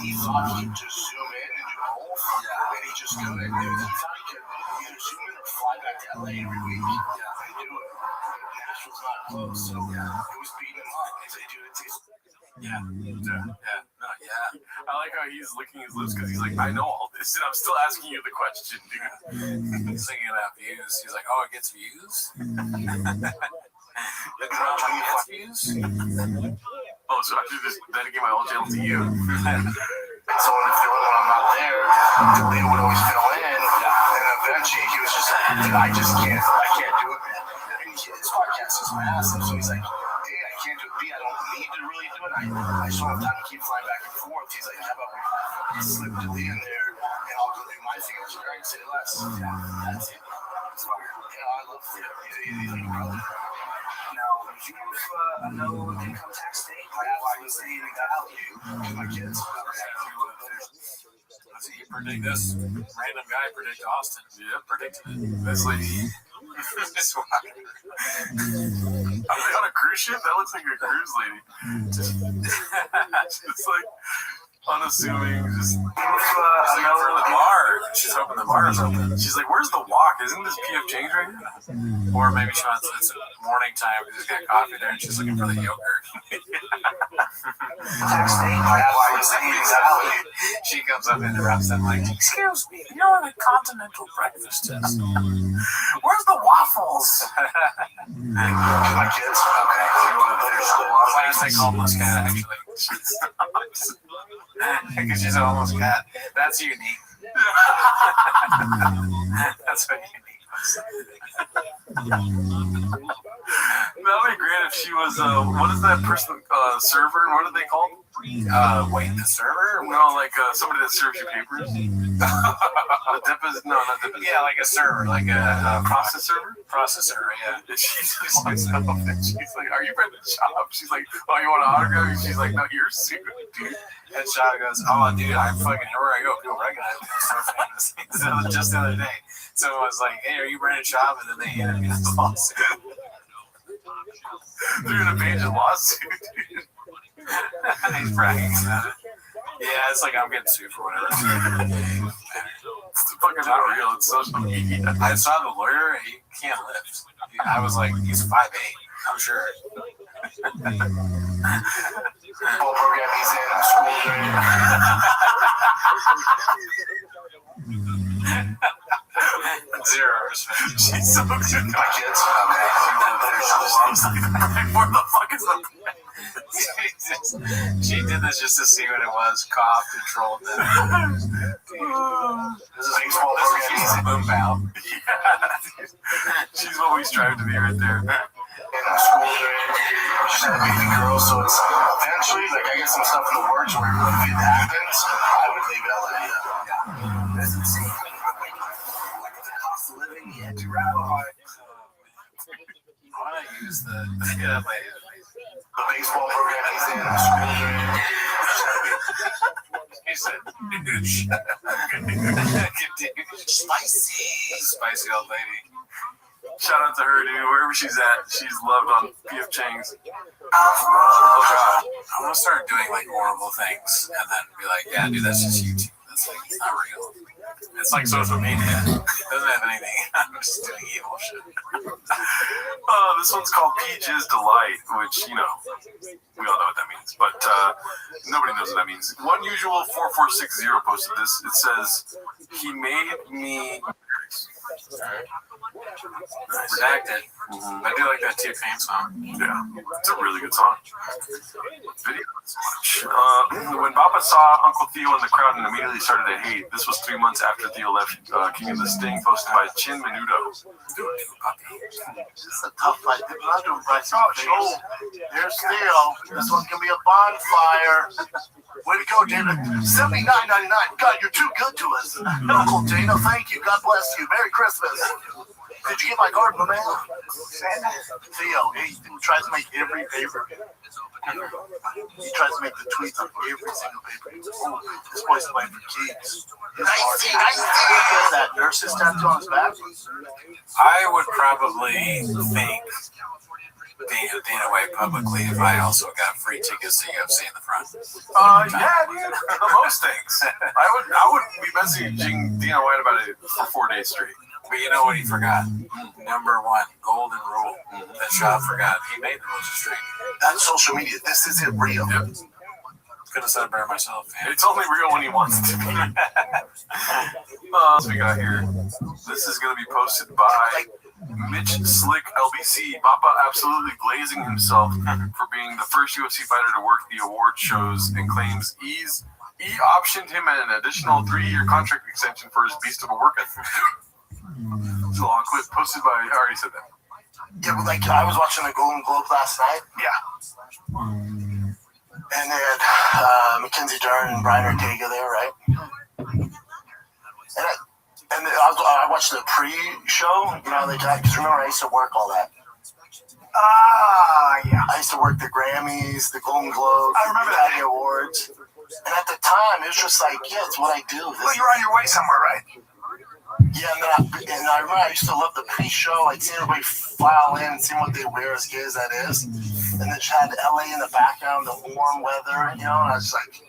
T: He thought he could just zoom in and do both, and he just couldn't. He thought he could either zoom in or fly back to LA every week and do it. Nashville's not close, so it was beating him up. He said, dude, it's
C: I like how he's licking his lips because he's like, I know all this, and I'm still asking you the question, dude.
B: He's thinking about views. He's like, oh, it gets views? The drama gets views?
C: Oh, so I should just dedicate my whole channel to you.
T: So if when I'm not there, Leo would always fill in, and eventually he was just like, dude, I can't do it, man. And his podcast is massive, so he's like, hey, I can't do it, I don't need to really do it. I just don't have time to keep flying back and forth. He's like, how about we slip to Lee in there, and I'll go do my thing. I was like, all right, say less. That's it. It's fire. I love Leo. He's like a brother. Now, if you have no income tax state, why are you saying I got out to my kids?
B: So you predict this? Random guy predict Austin.
C: Yeah, predicted it. This lady.
B: This one.
C: Are they on a cruise ship? That looks like a cruise lady. Just like unassuming. Just looking for the bar. She's hoping the bar is open. She's like, "Where's the walk? Isn't this PF Chang's right now?"
B: Or maybe she wants it's morning time because she's got coffee there and she's looking for the yogurt. She comes up and interrupts them like, "Excuse me, you're on a continental breakfast test. Where's the waffles?"
T: My kids. Okay.
B: Classic homeless cat, actually. Because she's an homeless cat. That's unique. That's what unique was.
C: That would be great if she was, what is that person, server? What are they called?
B: Wait, the server?
C: No, like somebody that serves you papers. The deposit? No, not deposit.
B: Yeah, like a server, like a
C: process server?
B: Processor, yeah.
C: And she's just like, she's like, are you ready to shop? She's like, oh, you want an autograph? And she's like, no, you're sued, dude.
B: And Shada goes, oh, dude, I'm fucking, everywhere I go, people recognize me. I'm so famous. So just the other day, someone was like, hey, are you Brandon Schaub? And then they handed me this lawsuit.
C: 300 page lawsuit, dude.
B: He's bragging about it. Yeah, it's like I'm getting sued for whatever.
C: It's fucking not real. It's social media.
B: I saw the lawyer. He can't lift. I was like, he's 5'8". I'm sure.
T: Football program he's in school during.
B: Zero respect.
C: She's so good.
T: My kids.
C: Where the fuck is the?
B: She did this just to see what it was. Coughed and trolled them. This is baseball program. She's a boom bow.
C: Yeah. She's what we strive to be right there.
T: In school during. She's a baby girl, so it's eventually like I get some stuff in the works where if it happens, I would leave LA. Yeah. That's insane. Like the cost of living, you had to wrap up.
B: I want to use the
T: baseball program he's in school during.
B: He said, spicy old lady.
C: Shout out to her, dude. Wherever she's at, she's loved on PF Chang's. Oh God,
B: I'm gonna start doing like horrible things and then be like, yeah, dude, that's just YouTube. That's like, it's not real. It's like social media. It doesn't have anything. I'm just doing evil shit.
C: This one's called Peaches Delight, which, you know, we all know what that means, but nobody knows what that means. One Usual 4460 posted this. It says, he made me...
B: Redacted. I do like that T-Pain song.
C: Yeah, it's a really good song. Video when Bappa saw Uncle Theo in the crowd and immediately started to hate. This was 3 months after Theo left King of the Sting, posted by Chin Menudo.
T: This is a tough fight. They're not doing Bryce. Oh, there's Theo. This one's gonna be a bonfire. Way to go, Dana. $79.99. God, you're too good to us. Uncle Dana, thank you. God bless you. Merry Christmas. Did you get my card, my man? Theo, he tries to make every paper. He tries to make the tweets on every single paper. Oh, this boy's playing for keeps. Nice. Get that nurse's tattoo on his back.
B: I would probably thank Dana White publicly if I also got free tickets to UFC in the front.
C: Yeah, dude. Most things. I would be messaging Dana White about it for 4 days straight.
B: But you know what he forgot? Number one, golden rule that Shaw forgot. He made the rules of stream.
T: That's social media. This isn't real.
B: Yep. Could have said it better myself. Yeah.
C: It's only real when he wants it to be. So we got here. This is going to be posted by Mitch Slick LBC. Bappa absolutely glazing himself for being the first UFC fighter to work the award shows and claims he optioned him an additional 3-year contract extension for his beast of a workout. It's a long clip posted by, I already said that.
T: Yeah, but like I was watching the Golden Globe last night. Yeah. And they had Mackenzie Dern and Brian Ortega there, right? And I watched the pre-show. You know, because remember I used to work all that. Yeah. I used to work the Grammys, the Golden Globes, I remember the Academy Awards. And at the time, it was just like, yeah, it's what I do. Well, you were on your way somewhere, right? Yeah, and I remember I used to love the pre-show. I'd see everybody file in and see what they wear, as gay as that is. And then just had LA in the background, the warm weather, you know, and I was like,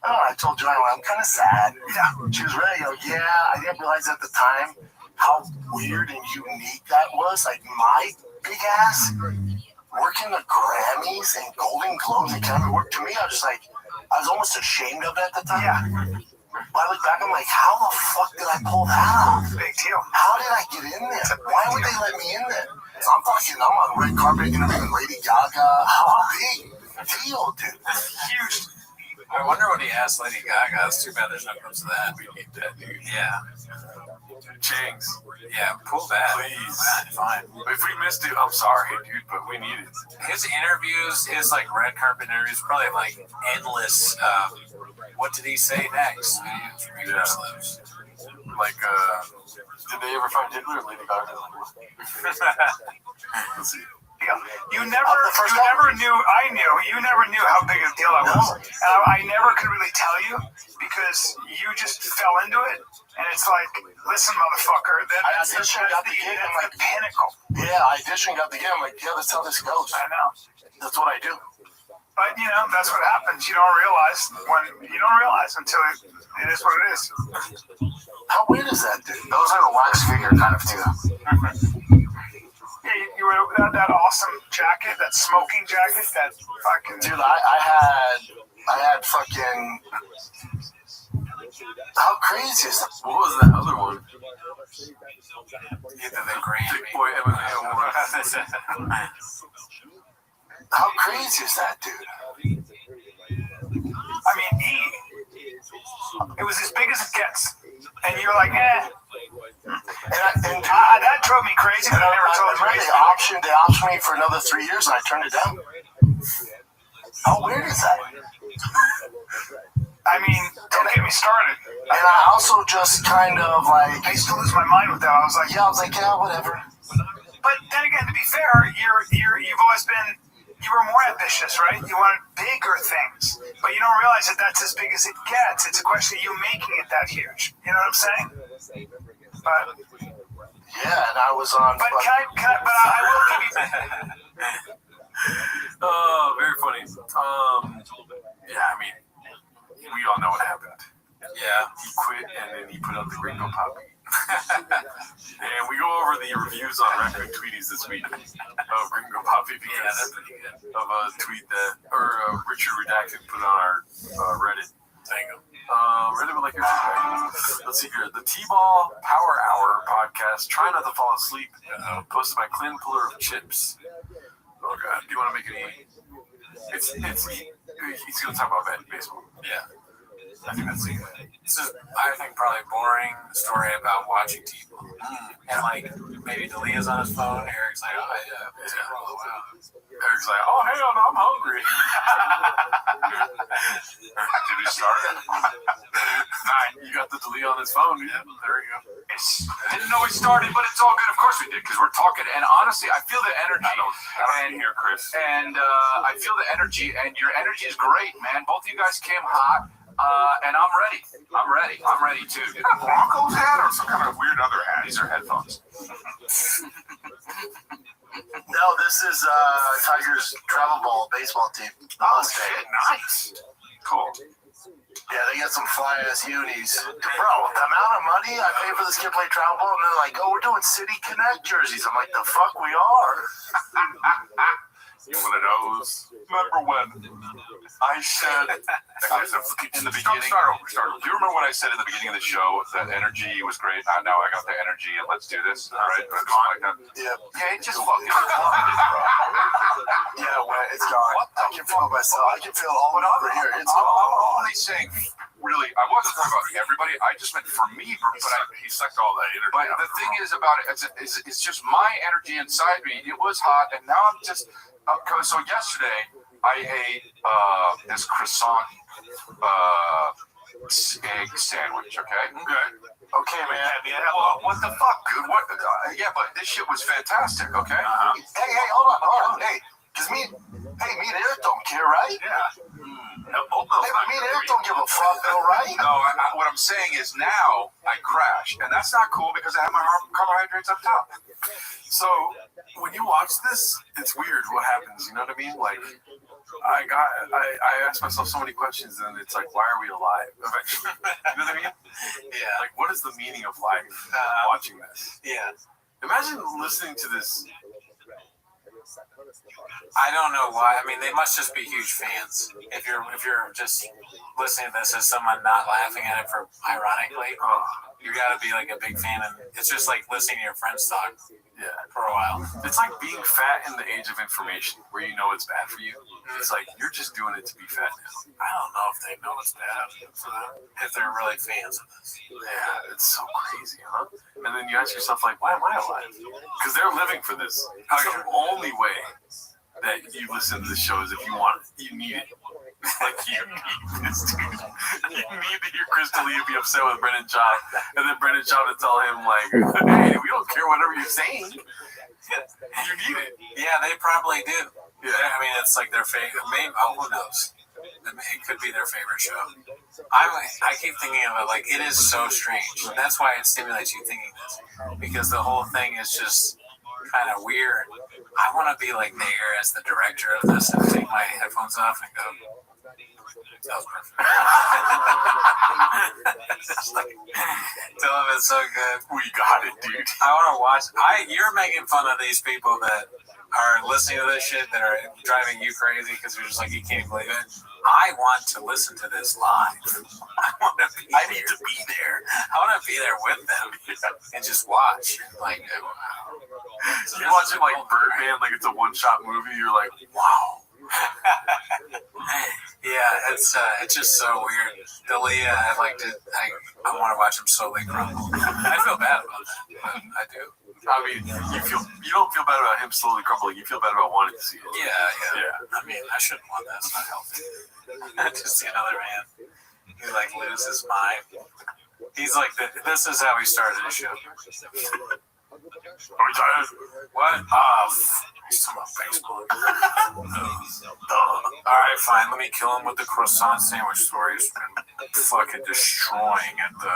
T: oh, I told Joanne, I'm kind of sad. Yeah. She was ready. Yeah, I didn't realize at the time how weird and unique that was. Like, my big ass working the Grammys and Golden Globes and Academy work. To me, I was almost ashamed of it at the time. Yeah. But I look back, I'm like, how the fuck did I pull that off? Big deal. How did I get in there? Why would they let me in there? I'm on the red carpet interviewing Lady Gaga. How big deal, dude? That's huge.
B: I wonder what he asked Lady Gaga. It's too bad there's no clips of that. We need that, dude. Yeah.
C: Changs.
B: Yeah, pull that.
C: Please.
B: Fine.
C: If we missed it, I'm sorry, dude, but we need it.
B: His interviews, his like red carpet interviews, probably like endless. What did he say next?
C: Yeah. Like, did they ever find Hitler or Lady Gaga? Let's see.
O: You never knew how big a deal I was. And I never could really tell you because you just fell into it. And it's like, listen, motherfucker, that's the pinnacle.
T: Yeah, I auditioned, got the gig. I'm like, yeah, that's how this goes.
O: I know.
T: That's what I do.
O: But, you know, that's what happens. You don't realize until it is what it is.
T: How weird is that, dude? Those are the wax figure kind of too.
O: Yeah, you were that awesome jacket, that smoking jacket, that fucking...
T: Dude, I had fucking... How crazy is that?
C: What was that other one?
B: Either the Grammy.
C: Big Boy MMA.
T: How crazy is that, dude?
O: I mean, it was as big as it gets. And you're like, eh. And that drove me crazy.
T: And I remember they optioned me for another 3 years, and I turned it down. How weird is that?
O: I mean, don't get me started.
T: And I also just kind of like...
O: I used to lose my mind with that. I was like,
T: yeah, whatever.
O: But then again, to be fair, you've always been... You were more ambitious, right? You wanted bigger things. But you don't realize that that's as big as it gets. It's a question of you making it that huge. You know what I'm saying? But...
T: Yeah, and I was on.
O: But I will give you.
C: Oh, very funny. Yeah, I mean, we all know what happened.
B: Yeah.
C: He quit and then he put out the Gringo Poppy. And we go over the reviews on Record Tweeties this week of Gringo Poppy because of a tweet that, Richard Redacted put on our Reddit. Reddit would like your feedback. Let's see here. The T-Ball Power Hour podcast, Try Not to Fall Asleep, posted by Clint Puller of Chips. Oh, God. Do you want to make any... He's going to talk about baseball.
B: Yeah.
C: I think that's it.
B: This is, I think, probably boring story about watching TV. And, like, maybe Delia's on his phone. Eric's like, oh, yeah.
C: Eric's like, oh, hell no, I'm hungry. Did we start? You got the Delia on his phone. Yeah, there you go.
K: Didn't know we started, but it's all good. Of course we did, because we're talking. And honestly, I feel the energy.
C: I don't hear Chris.
K: And I feel the energy, and your energy is great, man. Both of you guys came hot. And I'm ready. I'm ready too.
C: Is that a Broncos hat or some kind of weird other hat? These are headphones.
T: No, this is Tigers travel ball baseball team.
C: Oh, shit, nice. Cool.
T: Yeah, they got some fly ass unis. Bro, the amount of money I pay for this kid to play travel ball, and they're like, oh, we're doing City Connect jerseys. I'm like, the fuck we are.
C: One of those.
K: Remember when I said in the beginning?
C: Start over.
K: Do you remember what I said in the beginning of the show? That energy was great. Now I got the energy, and let's do this. All right,
T: Yeah,
K: it just fucking.
T: Yeah, well, it's gone. I can feel myself. I can feel all over here. It's gone.
K: I'm only saying, really, I wasn't talking about everybody. I just meant for me. But
C: He sucked all that energy.
K: But the thing is about it, it's just my energy inside me. It was hot, and now I'm just. So yesterday, I ate this croissant egg sandwich. Okay.
T: Okay, man.
K: Well, what the fuck, dude? What? Yeah, but this shit was fantastic. Okay.
T: Hey, hold on. Hey, because me and Eric don't care, right?
K: Yeah.
T: Hey, but me and Eric don't give a fuck, though, right?
K: No, what I'm saying is now I crash, and that's not cool because I have my carbohydrates up top.
C: So when you watch this, it's weird what happens. You know what I mean? Like, I ask myself so many questions, and it's like, why are we alive? You know what I mean?
B: Yeah.
C: Like, what is the meaning of life? Watching this.
B: Yeah.
C: Imagine listening to this.
B: I don't know why. I mean, they must just be huge fans. If you're just listening to this as someone not laughing at it for ironically, you got to be like a big fan. And it's just like listening to your friends talk.
C: Yeah.
B: For a while.
C: It's like being fat in the age of information, where you know it's bad for you. It's like you're just doing it to be fat now.
B: I don't know if they know it's bad for them, if they're really fans of this.
C: Yeah, it's so crazy, huh? And then you ask yourself, like, why am I alive? Because they're living for this. It's the only way that you listen to the show is if you want it. You need it. Like, you need this, dude. You need to hear Chris D'Elia be upset with Brendan Schaub, and then Brendan Schaub to tell him, like, hey, we don't care whatever you're saying. You need it.
B: Yeah, they probably do. Yeah. I mean, it's like their favorite. Maybe, who knows? It could be their favorite show. I keep thinking of it like it is so strange. That's why it stimulates you thinking this, because the whole thing is just kind of weird. I want to be like there as the director of this and take my headphones off and go, that was perfect. Tell him it's so good.
C: We got it, dude.
B: I want to watch. You're making fun of these people that are listening to this shit that are driving you crazy because you're just like, you can't believe it. I want to listen to this live. I need to be there. I want to be there with them and just watch. Like,
C: you're watching like Birdman, like it's a one-shot movie. You're like, wow.
B: Yeah, it's just so weird. D'Elia, I want to watch him slowly crumble. I feel bad about that, but I do.
C: I mean, you don't feel bad about him slowly crumbling. You feel bad about wanting to see it.
B: Yeah. I mean, I shouldn't want that. It's not healthy. To see another man who like lose his mind. He's like, this is how he started his show.
C: Are we tired?
B: What? He's talking about baseball. Alright, fine. Let me kill him with the croissant sandwich story. He's been fucking destroying at the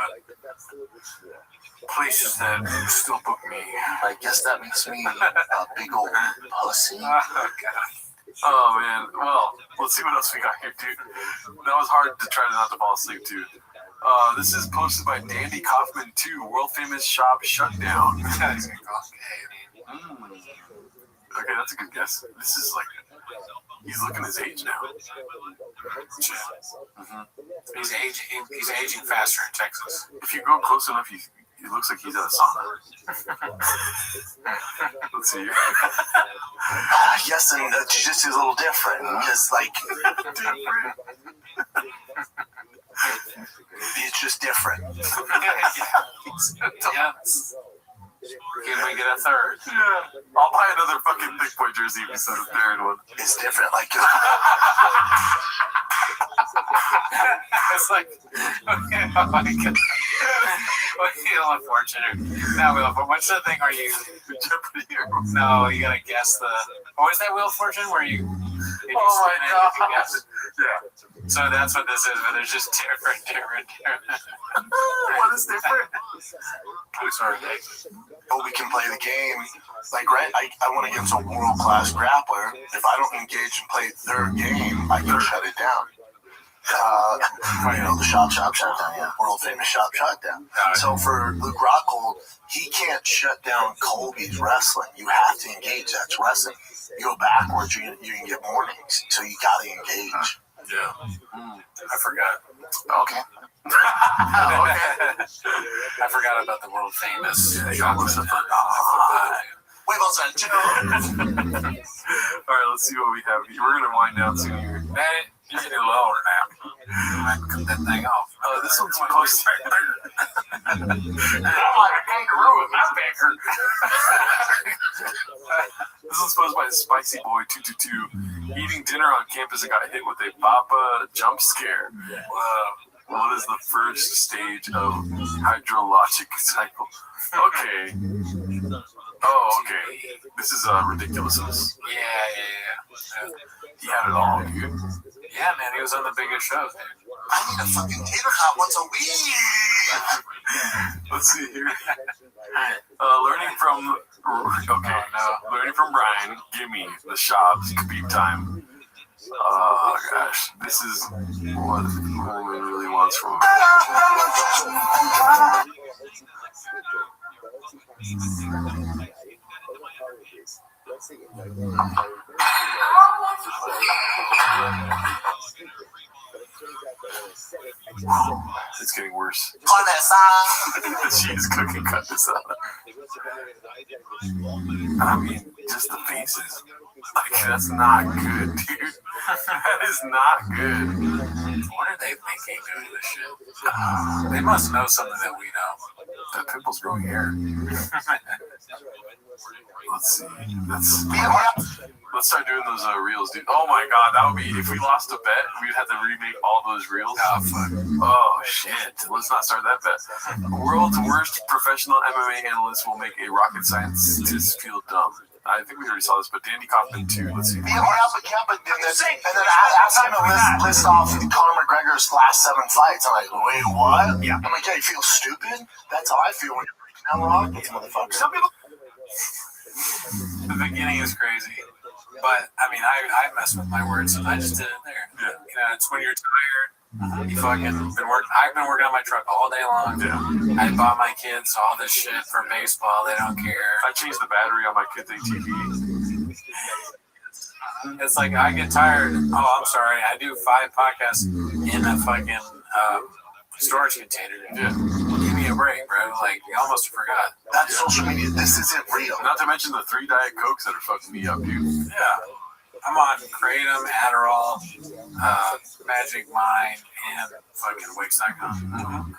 C: places that still book me.
T: I guess that makes me a big old pussy.
C: Oh man, well, let's see what else we got here, dude. That was hard to try not to fall asleep to. This is posted by Dandy Kaufman 2, world famous shop shutdown. Okay, that's a good guess. This is like, he's looking his age now.
B: He's aging faster in Texas.
C: If you go close enough, he looks like he's at a sauna. Let's see.
T: Yes, and jiu-jitsu is a little different because, like, it's just different.
B: Yes. Can we get a third?
C: Yeah. I'll buy another fucking Big Boy jersey if you said a third one.
T: It's different, like.
B: It's like, unfortunate. Now, Wheel of Fortune, what's the thing? Are you Jeopardy? No, you gotta guess the. What was that Wheel of Fortune where you? If you
C: Oh my
B: spin it,
C: god!
B: you guess it.
C: Yeah.
B: So that's what this is, but it's just different.
C: What is different?
B: I'm sorry, Dave.
T: But we can play the game. Like, right? I went against a world-class grappler. If I don't engage and play their game, I can shut it down. The shutdown, yeah. World famous shutdown. So for Luke Rockhold, he can't shut down Colby's wrestling. You have to engage. That's wrestling. You go backwards, you can get warnings. So you gotta engage.
C: Yeah.
B: I forgot.
T: Okay.
B: I forgot about the world famous.
T: We've also had two.
C: Alright, let's see what we have here. We're gonna wind down soon here.
B: You can do lower now. Cut that thing off.
C: This one's close.
B: I'm like a kangaroo with my finger.
C: This one's posed by Spicy Boy 222. Eating dinner on campus and got hit with a Papa jump scare. What is the first stage of hydrologic cycle? Okay. Oh, okay. This is ridiculousness.
B: Yeah.
C: He had it all, dude.
B: Yeah, man, he was on the biggest shows, dude.
T: I need a fucking tater tot once a week.
C: Let's see here. Learning from Brian. Gimme the shops. Khabib time. Oh gosh, this is what Coleman really wants from him. It's getting worse.
T: On that side.
C: She is cooking cut this up. I mean, just the faces. Like, that's not good, dude. That is not good.
B: What are they thinking doing this shit? They must know something that we know.
C: That pimple's growing hair. Let's see. Let's start doing those reels, dude. Oh my god, that would be, if we lost a bet, we'd have to remake all those reels.
B: Oh, fuck.
C: Oh, shit. Let's not start that bet. World's worst professional MMA analyst will make a rocket scientist feel dumb. I think we already saw this, but Dandy Kaufman 2. Let's see.
T: And then ask him to list off Conor McGregor's last 7 fights. I'm like, wait, what? Yeah. I'm like, yeah, you feel stupid? That's how I feel when you're breaking down rockets, motherfucker. Some people.
B: The beginning is crazy. But, I mean, I mess with my words, and I just did it there.
C: Yeah.
B: You know, it's when you're tired. You fucking been working. I've been working on my truck all day long.
C: Yeah.
B: I bought my kids all this shit for baseball. They don't care.
C: I changed the battery on my kid's ATV.
B: It's like I get tired. Oh, I'm sorry. I do 5 podcasts in a fucking storage container.
C: Yeah.
B: Give me a break, bro. Like, you almost forgot.
T: That's social media. This isn't real.
C: Not to mention the 3 Diet Cokes that are fucking me up, dude.
B: Yeah. I'm on Kratom, Adderall, Magic Mind, and fucking Wix.com.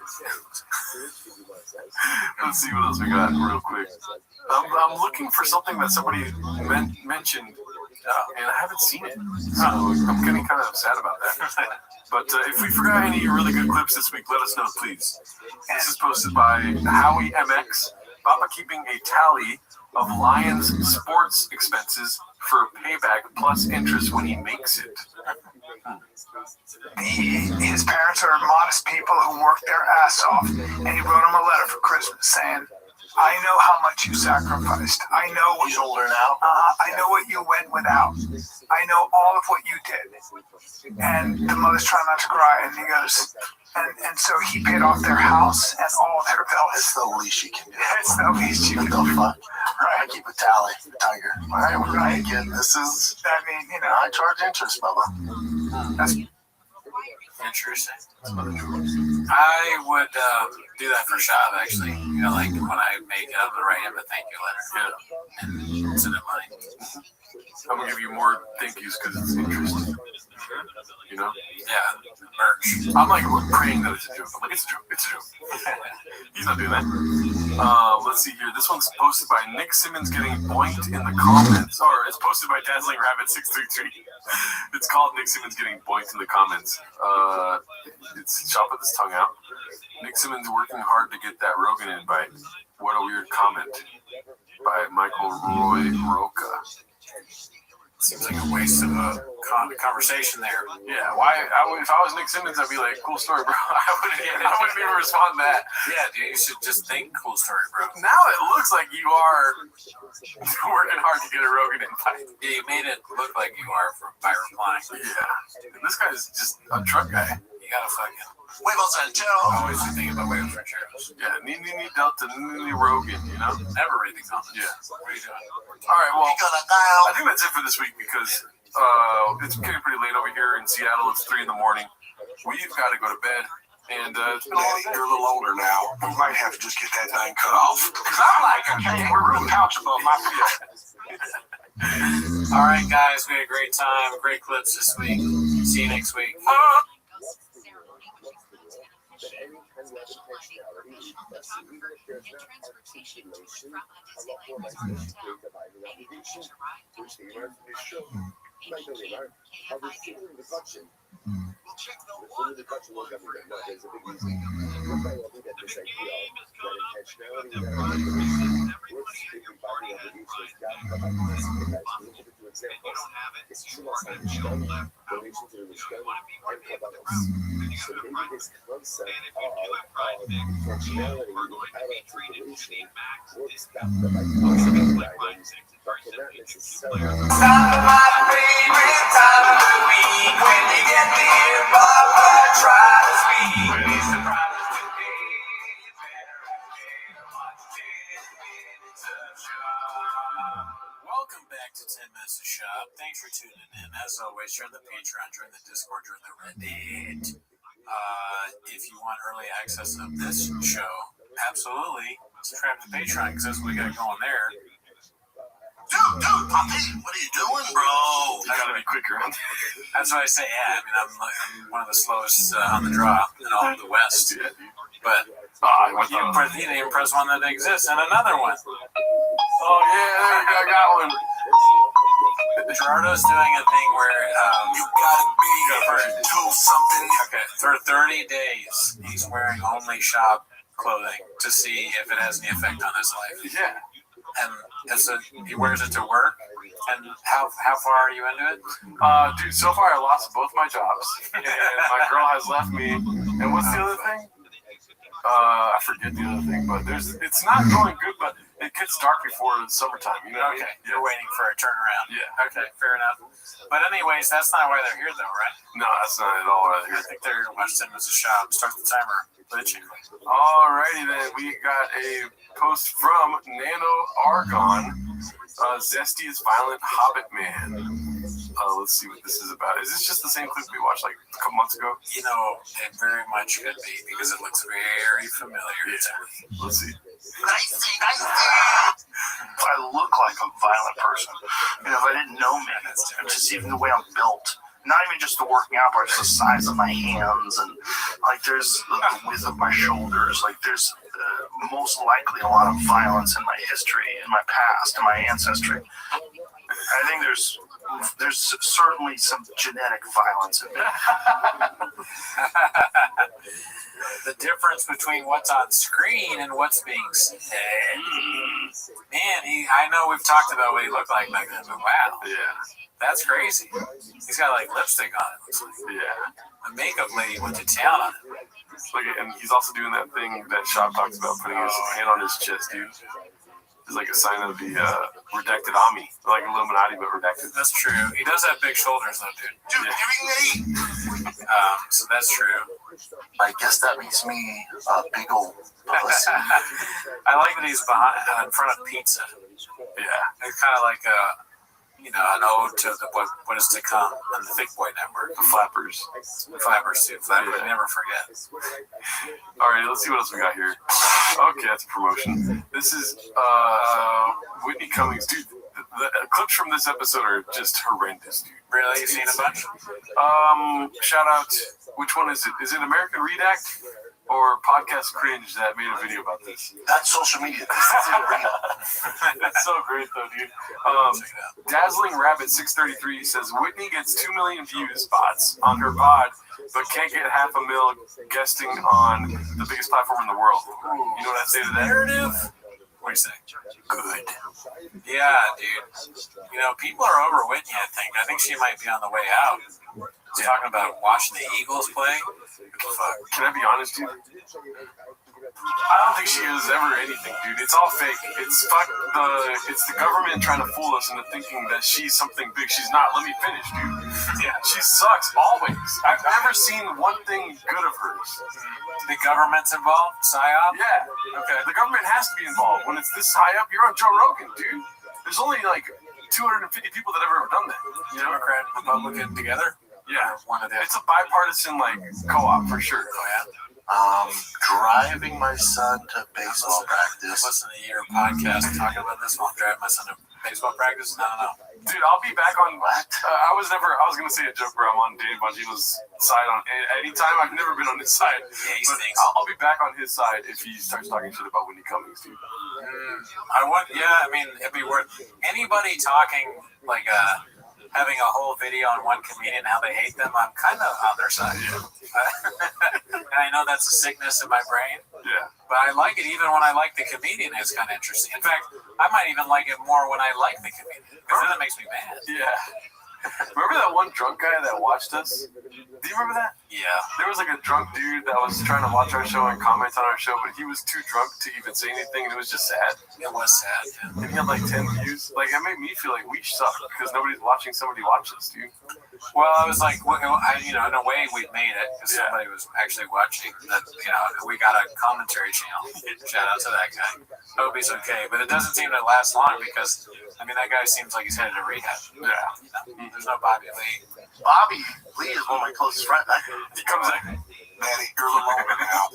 C: Let's see what else we got real quick. I'm looking for something that somebody mentioned, and I haven't seen it. So I'm getting kind of sad about that. But if we forgot any really good clips this week, let us know, please. This is posted by Howie MX. Papa keeping a tally of Lions sports expenses for payback plus interest when he makes it.
O: His parents are modest people who work their ass off, and he wrote him a letter for Christmas saying, I know how much you sacrificed. I know what
T: He's older now.
O: I know what you went without. I know all of what you did. And the mother's trying not to cry, and he goes, and so he paid off their house and all their bills.
T: That's the least you can do.
O: It's the least you can
T: What the
O: do.
T: fuck?
O: Right.
T: I keep a tally, Tiger. All right, we're
O: Right.
T: making this is.
O: I mean, you know,
T: I charge interest, Bubba.
O: that's
B: Interesting. I would do that for Shab, actually. You know, like when I make it, I'm going to write him a thank you letter. Yeah. And send it mine.
C: I'm gonna give you more thank yous because it's interest. You know?
B: Yeah, merch.
C: I'm like praying that it's a joke. I'm like, it's a joke. It's a joke. He's not doing that. Let's see here. This one's posted by Nick Simmons getting boinked in the comments. Or it's posted by Dazzling Rabbit 633. It's called Nick Simmons getting boinked in the comments. It's Shop with his tongue out. Nick Simmons working hard to get that Rogan invite. What a weird comment by Michael Roy Roca.
B: Seems like a waste of a conversation there.
C: Yeah, if I was Nick Simmons, I'd be like, cool story, bro. I wouldn't even respond to that.
B: Yeah, dude, you should just think cool story, bro.
C: Now it looks like you are working hard to get a Rogan invite.
B: Yeah, you made it look like you are by replying.
C: Yeah. This guy's just a truck guy.
B: You gotta fucking...
T: Huevos rancheros.
B: I always be thinking about huevos rancheros.
C: Yeah, ni Delta, ni Rogan, you know?
B: Never read the comments.
C: Yeah.
B: What are you doing?
C: All right, well, I think that's it for this week because it's getting pretty late over here in Seattle. It's 3 a.m. We've got to go to bed. And it's been
T: Daddy, you're a little older now. We might have to just get that thing cut off. Because I'm like a kangaroo pouch above my feet.
B: All right, guys, we had a great time. Great clips this week. See you next week.
Q: But any kind of intentionality, that's even if there's not articulation, a lot more likely to create divided obligation, which the amount of this show might only amount of receiving the function. The function will come again. No, there's a big reason. We're probably looking at this idea that intentionality without articulation works if the body obligation is got by the guys. Look at the two examples. It's true loss on the stone, donation to the stone, and caballos. So maybe this concept of intentionality without articulation works better by concept items, but cannot necessarily.
A: Time of my favorite time of the week when you get near Papa, try to speak. Be surprised today. You better watch 10 minutes of shop.
B: Welcome back to 10 Minutes of Shop. Thanks for tuning in. As always, join the Patreon, join the Discord, join the Reddit. If you want early access of this show, absolutely subscribe to Patreon because that's what we got going there.
T: Dude, Poppy, what are you doing, bro?
C: You gotta be quicker.
B: That's what I say. Yeah, I mean, I'm one of the slowest on the draw in all of the West. But you didn't even press one that exists, and another one.
C: Oh yeah, I got one.
B: Gerardo's doing a thing where
T: you gotta do something.
B: Okay, for 30 days, he's wearing only shop clothing to see if it has any effect on his life.
C: Yeah.
B: And so he wears it to work. And how far are you into it?
C: Dude, so far I lost both my jobs, and my girl has left me. And what's the other thing? I forget the other thing, but it's not going good, but it gets dark before the summertime, you know?
B: Okay, you're waiting for a turnaround.
C: Yeah.
B: Okay, fair enough. But anyways, that's not why they're here though, right?
C: No, that's not at all why they're
B: I
C: here.
B: think they're here to watch 10 Minutes of Shop. Start the timer. Literally.
C: Alrighty then, we got a post from Nano Argon. Zesty is Violent Hobbit Man. Let's see what this is about. Is this just the same clip we watched like a couple months ago?
B: You know, it very much could be because it looks very familiar.
C: Yeah. Let's see.
T: If I look like a violent person, if I didn't know me, just even the way I'm built, not even just the working out part, just the size of my hands and like there's the width of my shoulders, like there's most likely a lot of violence in my history, in my past, in my ancestry. I think there's certainly some genetic violence in me.
B: The difference between what's on screen and what's being said. Man, I know we've talked about what he looked like back then, but wow.
C: Yeah.
B: That's crazy. He's got like lipstick on it, looks like.
C: Yeah.
B: The makeup lady went to town on it.
C: Like, and he's also doing that thing that Shop talks about, putting his hand on his chest, dude. It's like a sign of the redacted Ami, like Illuminati, but redacted.
B: That's true. He does have big shoulders, though, dude.
T: Dude, giving me.
B: So that's true.
T: I guess that makes me a big old pussy.
B: I like that he's behind, in front of pizza.
C: Yeah.
B: It's kind of like an ode to what is to come on the Thick Boy Network.
C: The Flappers.
B: Flappers, too. Flappers, never forget.
C: All right, let's see what else we got here. Okay, that's a promotion. This is Whitney Cummings. Dude, the clips from this episode are just horrendous, dude.
B: Really? You've seen a bunch?
C: Shout out, which one is it? Is it American Redact or Podcast Cringe that made a video about this?
T: That's social media. This isn't real.
C: That's so great, though, dude. Dazzling Rabbit 633 says Whitney gets 2 million views spots on her pod, but can't get 500,000 guesting on the biggest platform in the world. You know what I say to that?
B: Narrative? What do you say?
C: Good.
B: Yeah, dude. People are over Whitney, I think. I think she might be on the way out. She's talking about watching the Eagles play.
C: Fuck. Can I be honest, dude? I don't think she is ever anything, dude. It's all fake. It's the government trying to fool us into thinking that she's something big. She's not. Let me finish, dude. Yeah, she sucks always. I've never seen one thing good of hers.
B: The government's involved? PSYOP?
C: Yeah. Okay. The government has to be involved. When it's this high up, you're on Joe Rogan, dude. There's only like 250 people that have ever done that.
B: Democrat, Republican together?
C: Yeah.
B: One of them.
C: It's a bipartisan co-op for sure.
B: Oh, yeah.
T: Driving my son to baseball practice.
B: I'm listening to your podcast talking about this while I'm driving my son to baseball practice. No.
C: Dude, I'll be back on. I was going to say a joke where I'm on Dave Bongino's side on any time. I've never been on his side.
B: Yeah, he
C: but
B: stinks.
C: I'll be back on his side if he starts talking shit about Whitney Cummings, dude.
B: It'd be worth anybody talking like having a whole video on one comedian and how they hate them. I'm kind of on their side. Yeah. And I know that's a sickness in my brain.
C: Yeah.
B: But I like it even when I like the comedian. It's kind of interesting. In fact, I might even like it more when I like the comedian because then it makes me mad.
C: Yeah. Remember that one drunk guy that watched us? Do you remember that?
B: Yeah.
C: There was like a drunk dude that was trying to watch our show and comment on our show, but he was too drunk to even say anything, and it was just sad.
B: It was sad. Yeah.
C: And he had like 10 views. Like, it made me feel like we suck because nobody's watching somebody watch us, dude.
B: Well, I was like, in a way, we made it because somebody was actually watching. That, we got a commentary channel. Shout out to that guy. Hope he's okay, but it doesn't seem to last long because, that guy seems like he's headed to rehab.
C: Yeah.
B: There's no Bobby Lee.
T: Bobby Lee is one of my closest friends.
C: He comes out. Manny, you're the moment now.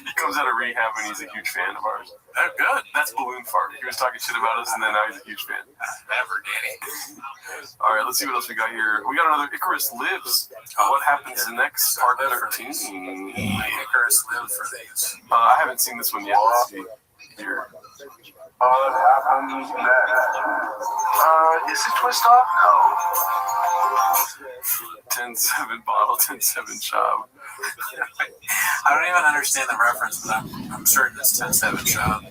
C: He comes out of rehab and he's a huge fan of ours.
B: They're good.
C: That's Balloon Fart. He was talking shit about us and then now he's a huge fan.
B: Never did he.
C: All right, let's see what else we got here. We got another Icarus Lives. What happens next? Part 13.
B: Icarus Lives for these.
C: I haven't seen this one yet. Let's see here.
T: What happens next? Is it twist off? No.
C: 10-7 bottle, 10-7 shop.
B: I don't even understand the reference, but I'm certain it's 10-7 shop.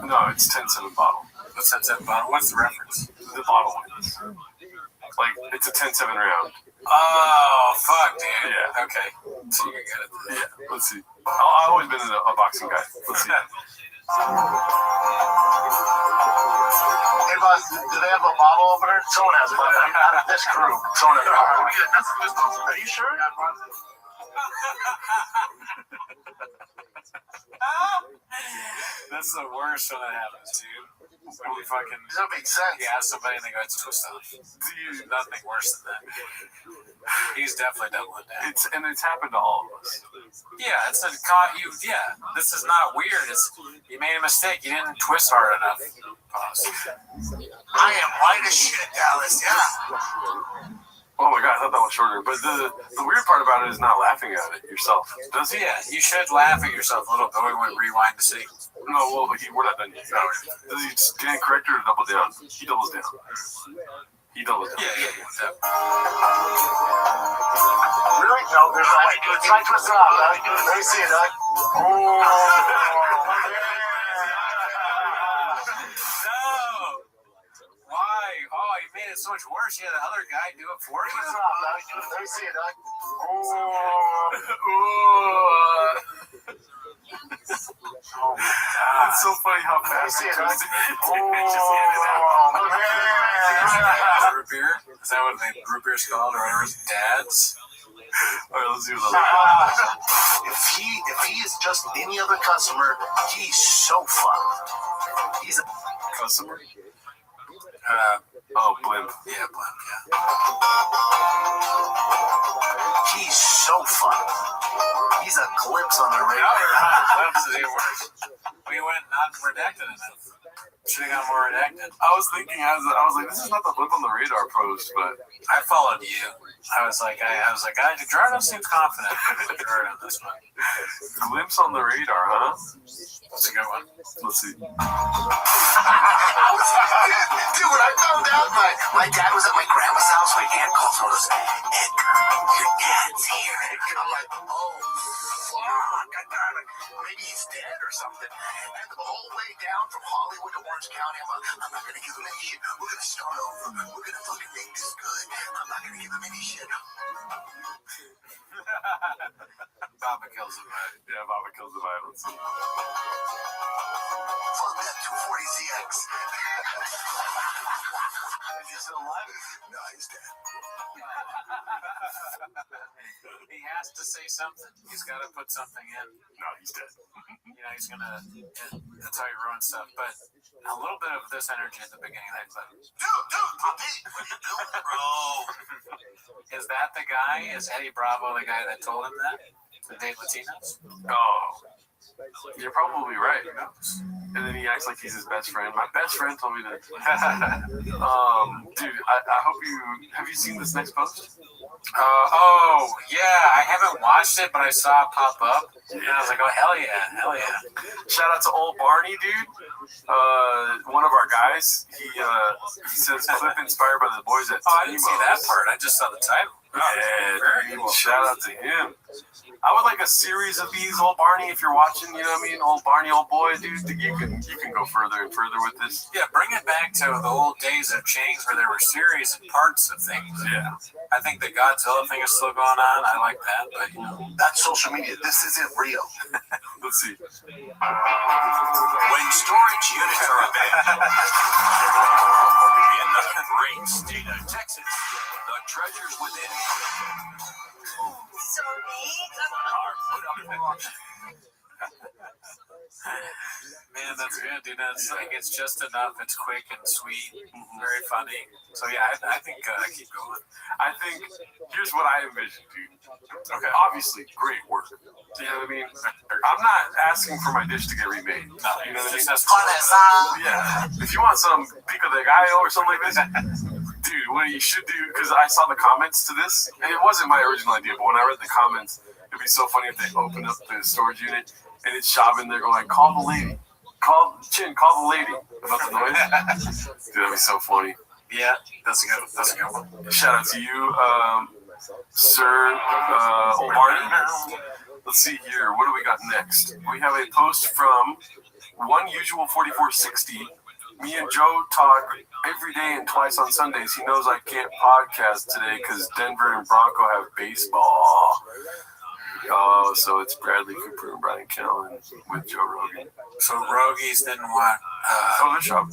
C: No, it's 10-7 bottle.
B: What's 10-7 bottle? What's the reference?
C: The bottle wins. Like, it's a 10-7 round.
B: Oh, fuck, dude.
C: Yeah.
B: Okay. So you get it.
C: Yeah, let's see. I've always been a boxing guy. Let's see.
T: Hey, boss, do they have a bottle opener? Someone has one. Out of this crew. Someone has one. Are you sure?
B: That's the worst when that happens, dude. When we fucking
T: Does that make sense?
B: ask somebody and they go, it's twist off. Dude, nothing worse than that. He's definitely doubling down.
C: It's happened to all of us.
B: Yeah, it's a this is not weird. You made a mistake. You didn't twist hard enough. Pause.
T: I am white as shit, Dallas. Yeah.
C: Oh my god, I thought that was shorter. But the weird part about it is not laughing at it yourself. Does he?
B: Yeah, you should laugh at yourself a little bit. We would rewind to see.
C: No, well, we're not done yet. No. Does he stand correct or double down? He doubles down. He doubles down.
B: Yeah.
T: Really? No, there's no way. Try twisting off, huh? Let me see it, huh? Oh.
B: made it so much worse. You had the other guy do it for you.
T: Let me see it, Doug.
C: Oh, it's so funny how fast it turns.
B: Root beer? Is that what root beer's called, or whatever? Dads?
C: All right, let's do
T: If he is just any other customer, he's so fucked. He's a
C: customer. Blimp.
B: Yeah, Blimp. Yeah.
T: He's so fucked. He's a glimpse on the radar.
B: No, you're not. Glimpse is even worse. We went not redacted enough. Should have got more redacted.
C: I was thinking, I was like, this is not the blip on the radar post, but
B: I followed you. I was like, Jordan seems confident. Jordan on this one.
C: Glimpse on the radar, huh?
B: That's a good one.
C: Let's see.
T: Dude, when I found out my dad was at my grandma's house, my aunt calls and goes, Edgar, your dad's here. I'm like, oh, fuck. I thought maybe he's dead or something. And the whole way down from Hollywood to Orange County, I'm not going to give him any shit. We're going to start over. We're going to fucking make this good. I'm not going to give him any shit.
B: Baba kills the vibe.
C: Yeah, Baba kills the vibe. Let's see.
T: Fuck that 240ZX. Is he still alive? No, he's dead.
B: He has to say something. He's got to put something in.
C: No, he's dead.
B: He's gonna. That's how he ruins stuff. But a little bit of this energy at the beginning of that clip.
T: Dude, Poppy, what are you doing, bro?
B: Is that the guy? Is Eddie Bravo the guy that told him that? To date Latinos?
C: Oh, you're probably right. And then he acts like he's his best friend. My best friend told me that. Dude, I hope have you seen this next post?
B: Yeah, I haven't watched it, but I saw it pop up. And I was like, oh, hell yeah.
C: Shout out to old Barney, dude. One of our guys. He says clip inspired by the boys at
B: I didn't see that part. I just saw the title.
C: Yeah, dude, shout out to him. I would like a series of these, old Barney, if you're watching, you know what I mean? Old Barney, old boy, dude, you can go further and further with this.
B: Yeah, bring it back to the old days of Chains where there were series and parts of things.
C: Yeah.
B: I think the Godzilla thing is still going on. I like that, but
T: that's social media. This isn't real.
C: Let's see.
R: When storage units are abandoned in the great state of Texas, the treasures within are put up for auction.
B: Man, that's good, dude. That's like it's just enough. It's quick and sweet, very funny. So yeah, I think I keep going.
C: I think here's what I envision, dude. Okay, obviously, great work. You know what I mean? I'm not asking for my dish to get remade.
B: No,
C: you know what I mean?
B: Yeah.
C: If you want some pico de gallo or something like this, dude, what you should do, because I saw the comments to this, and it wasn't my original idea, but when I read the comments, it'd be so funny if they opened up the storage unit and it's Shab in there going, call the lady. Call the lady about the noise. Dude, that'd be so funny.
B: Yeah, that's a good one.
C: Shout out to you, Sir Old Barney. Let's see here. What do we got next? We have a post from OneUsual4460. Me and Joe talk every day and twice on Sundays. He knows I can't podcast today because Denver and Bronco have baseball. Oh, so it's Bradley Cooper and Brian Callen with Joe Rogan.
B: So Rogies didn't want
C: Photoshop.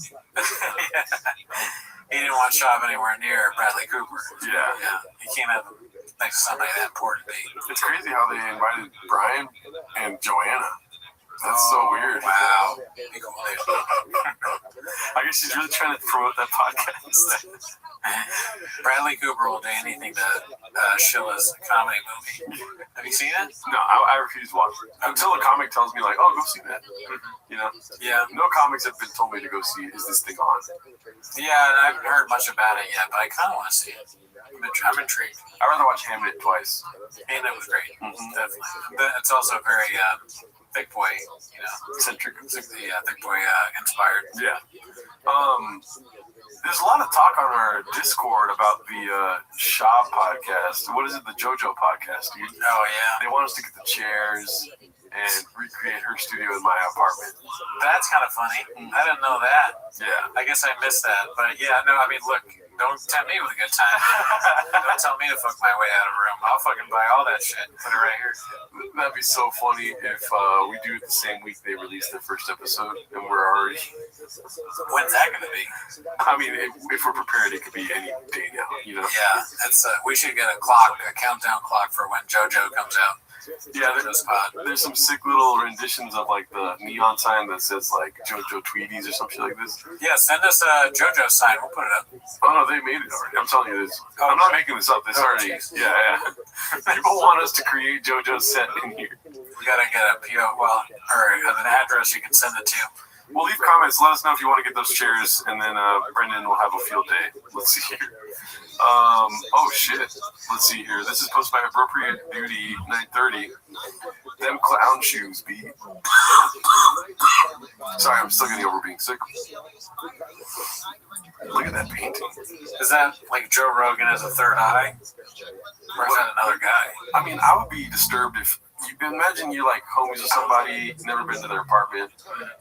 B: He didn't want Shab anywhere near Bradley Cooper.
C: Yeah.
B: He came up next to somebody that important.
C: It's crazy how they invited Brian and Joanna. That's so weird.
B: Wow.
C: I guess she's really trying to promote that podcast.
B: Bradley Cooper will do anything to show us a comedy movie. Have you seen it?
C: No, I refuse to watch it. Until a comic tells me, like, oh, go see that. You know?
B: Yeah.
C: No comics have been told me to go see, is this thing on?
B: Yeah, and I haven't heard much about it yet, but I kind of want to see it. I'm intrigued.
C: I'd rather watch Hamlet twice.
B: Hamlet was great. Definitely. But it's also very Thick Boy, centric. Yeah, Thick Boy inspired.
C: Yeah. There's a lot of talk on our Discord about the Shop podcast. What is it? The JoJo podcast, dude.
B: Oh, yeah.
C: They want us to get the chairs and recreate her studio in my apartment.
B: That's kind of funny. I didn't know that.
C: Yeah.
B: I guess I missed that. But yeah, no, I mean, look, Don't tempt me with a good time. Don't tell me to fuck my way out of a room. I'll fucking buy all that shit and put it right here.
C: That'd be so funny if we do it the same week they release their first episode and we're already.
B: When's that gonna be?
C: I mean, if we're prepared, it could be any day now. You know?
B: Yeah, it's we should get a countdown clock for when JoJo comes out.
C: Yeah, there's some sick little renditions of like the neon sign that says like JoJo Tweeties or something like this.
B: Yeah, send us a JoJo sign. We'll put it up.
C: Oh no, they made it already. I'm telling you this. I'm not making this up. This already. Yeah. People want us to create JoJo's set in here.
B: We gotta get a PO, or an address you can send it to.
C: Well, leave comments. Let us know if you want to get those chairs, and then Brendan will have a field day. Let's see here. Oh shit. Let's see here. This is posted by Appropriate Beauty 930. Them clown shoes, B. Sorry, I'm still getting over being sick. Look at that painting.
B: Is that like Joe Rogan as a third eye? Or is that another guy?
C: I mean, I would be disturbed if you imagine you're like homies with somebody, never been to their apartment,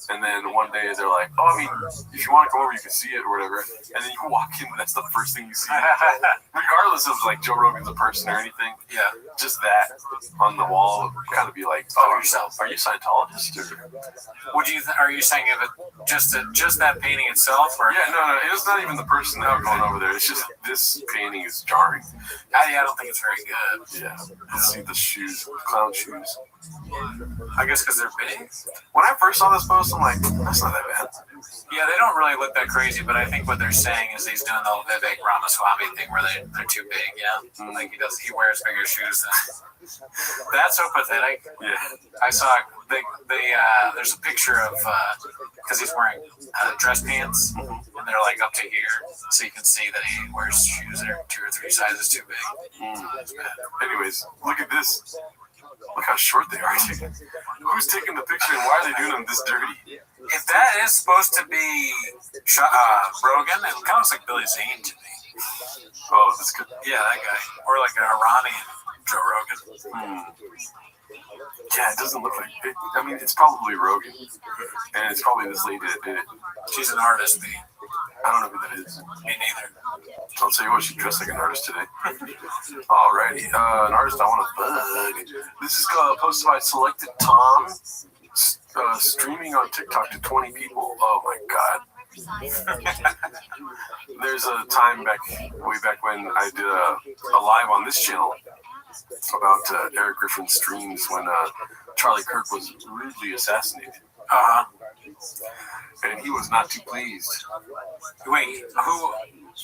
C: and then one day they're like, oh, I mean, if you want to come over, you can see it or whatever, and then you walk in, that's the first thing you see. Regardless of like Joe Rogan's a person or anything,
B: yeah,
C: just that on the wall would kind of be like, oh, are you Scientologist? Or
B: are you saying of it just that painting itself? Or
C: yeah, no, it's not even the person that going over there. It's just this painting is jarring.
B: I don't think it's very good.
C: Yeah, let's see the shoes, clown shoes.
B: I guess because they're big.
C: When I first saw this post, I'm like, that's not that bad.
B: Yeah, they don't really look that crazy, but I think what they're saying is he's doing the whole Vivek Ramaswamy thing where they're too big, yeah? Like he wears bigger shoes than... That's so pathetic.
C: Yeah.
B: I saw there's a picture of, because he's wearing dress pants, and they're like up to here, so you can see that he wears shoes that are 2 or 3 sizes too big.
C: Anyways, look at this. Look how short they are. Who's taking the picture and why are they doing them this dirty?
B: If that is supposed to be Rogan, it kind of looks like Billy Zane to me.
C: Oh, that's good.
B: Yeah, that guy. Or like an Iranian Joe Rogan.
C: Yeah, it doesn't look like it. I mean, it's probably Rogan. And it's probably this lady that did it.
B: She's an artist, B.
C: I don't know who that is.
B: Me neither.
C: I'll tell you what, she dressed like an artist today. Alrighty, an artist I want to bug. This is posted by Selected Tom, streaming on TikTok to 20 people. Oh my god. There's a time way back when I did a live on this channel about Eric Griffin's streams when Charlie Kirk was rudely assassinated. And he was not too pleased.
B: Wait, who?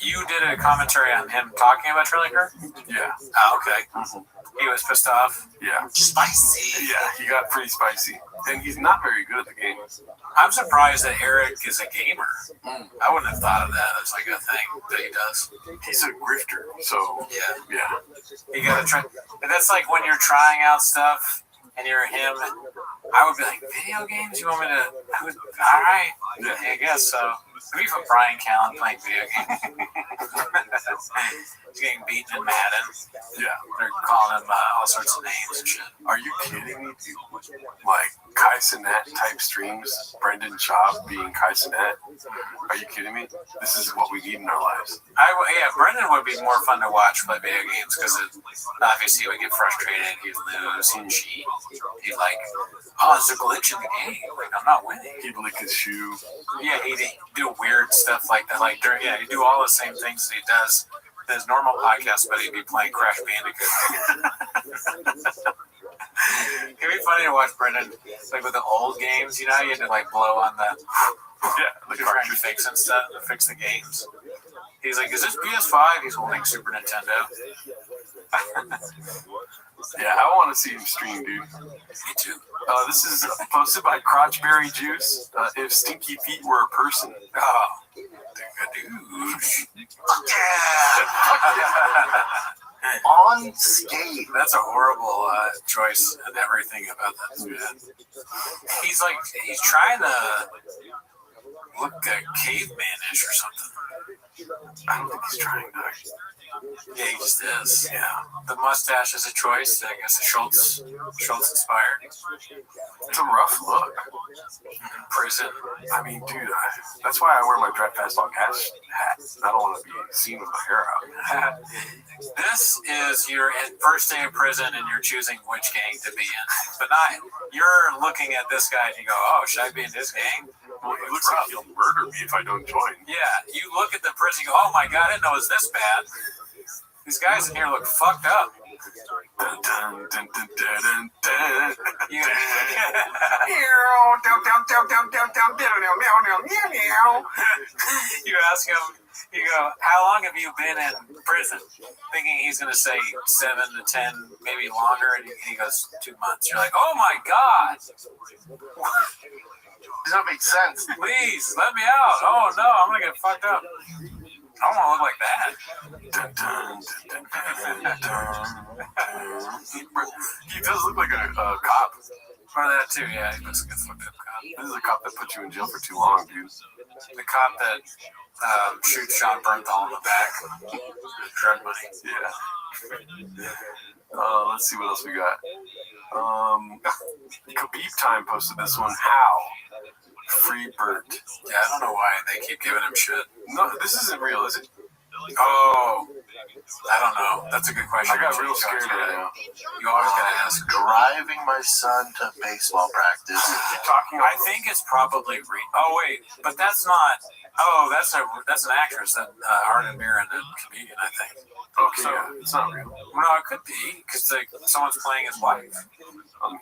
B: You did a commentary on him talking about Charlie Kirk?
C: Yeah.
B: Oh, okay. He was pissed off?
C: Yeah.
B: Spicy.
C: Yeah, he got pretty spicy. And he's not very good at the game.
B: I'm surprised that Eric is a gamer. I wouldn't have thought of that as like a thing that he does.
C: He's a grifter, so yeah.
B: You gotta try. And that's like when you're trying out stuff and you're him. I would be like, video games? You want me to? All right. Yeah, I guess so. Maybe for Brian Callen playing video games. He's getting beaten in Madden.
C: Yeah.
B: They're calling him all sorts of names and shit.
C: Are you kidding me, dude? Like Kai Cenat type streams, Brendan Schaub being Kai Cenat. Are you kidding me? This is what we need in our lives.
B: Brendan would be more fun to watch play video games because obviously he would get frustrated, he'd lose, he'd cheat. He'd like, oh, it's a glitch in the game. Like, I'm not winning.
C: He'd lick his shoe.
B: Yeah, he'd do weird stuff like that. Like, he'd do all the same things that he does in his normal podcast, but he'd be playing Crash Bandicoot. It'd be funny to watch Brendan, like with the old games, you know, you had to like blow on the cartridge fix and stuff to fix the games. He's like, is this PS5? He's holding Super Nintendo.
C: Yeah, I want to see him stream, dude.
B: Me too.
C: This is posted by Crotchberry Juice. If Stinky Feet were a person.
B: Oh,
T: On skate.
B: That's a horrible choice and everything about that dude. He's trying to look cavemanish or something.
C: I don't think he's trying to.
B: Yeah, he just is. Yeah, the mustache is a choice. I guess Schultz inspired.
C: It's a rough look.
B: Prison.
C: I mean, dude, that's why I wear my Draft Fastball hat. I don't want to be seen with my hair out.
B: This is your first day in prison, and you're choosing which gang to be in. But not you're looking at this guy and you go, "Oh, should I be in this gang?"
C: Well, it looks like he'll murder me if I don't join.
B: Yeah, you look at the prison, you go, "Oh my god, I didn't know it was this bad." These guys in here look fucked up.
C: Dun, dun, dun, dun, dun, dun.
B: You ask him, you go, "How long have you been in prison?" Thinking he's going to say 7 to 10, maybe longer, and he goes 2 months. You're like, "Oh my god."
C: Does that make sense?
B: Please, let me out. Oh no, I'm going to get fucked up. I don't want to look like that.
C: Dun, dun, dun, dun, dun, dun. He does look like a cop.
B: Or that too, yeah. He looks like a fucked up cop.
C: This is a cop that put you in jail for too long, dude.
B: The cop that shoots Sean Bernthal in the back. Drug money.
C: Yeah. Let's see what else we got. Khabib Time posted this one. How? Free Bert.
B: Yeah, I don't know why they keep giving him shit.
C: No, this isn't real, is it?
B: Oh, I don't know. That's a good question.
C: I got real scared right now.
B: You always gotta ask.
T: Driving my son to baseball practice.
B: I think it's probably oh wait, but that's not. Oh, that's an actress, that Arden Mirren, a comedian, I think.
C: Okay, yeah, it's not real.
B: No, it could be because like someone's playing his wife.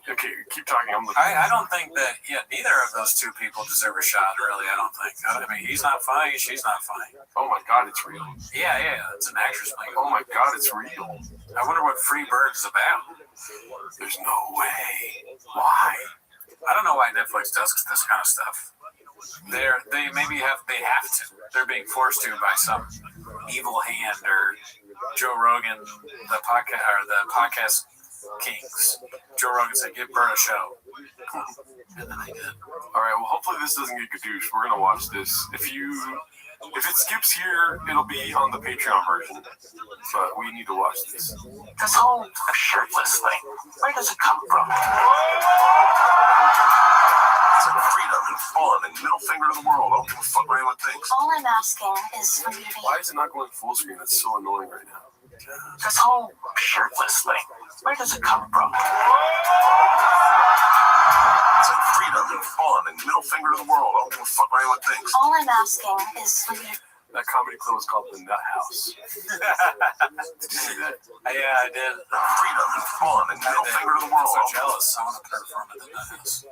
C: Okay, keep talking. I'm looking.
B: I don't think that. Yeah, neither of those two people deserve a shot. Really, I don't think. I mean, he's not funny. She's not funny.
C: Oh my god, it's real.
B: Yeah, it's an actress playing.
C: Oh my god, it's real.
B: I wonder what Free Bird is about.
C: There's no way. Why?
B: I don't know why Netflix does this kind of stuff. They have to. They're being forced to by some evil hand, or Joe Rogan, the podcast kings. Joe Rogan said, "Give Bert a show." And then they did.
C: All right. Well, hopefully this doesn't get gadoosh. We're gonna watch this. If it skips here, it'll be on the Patreon version. But we need to watch this.
T: This whole shirtless thing, where does it come from? It's like freedom and fun and middle finger to the world. I don't give a fuck what anyone thinks.
M: All I'm asking is for you to be.
C: Why is it not going full screen? That's so annoying right now.
T: This whole shirtless thing, where does it come from? It's like freedom and fun and middle finger to the world. I don't give a fuck what anyone thinks.
M: All I'm asking is for you to.
C: That comedy club was called The Nut House. Did you see that?
B: Yeah, I did.
T: Freedom and fun and middle finger to the world.
B: I'm so jealous. I want to perform at The Nut House.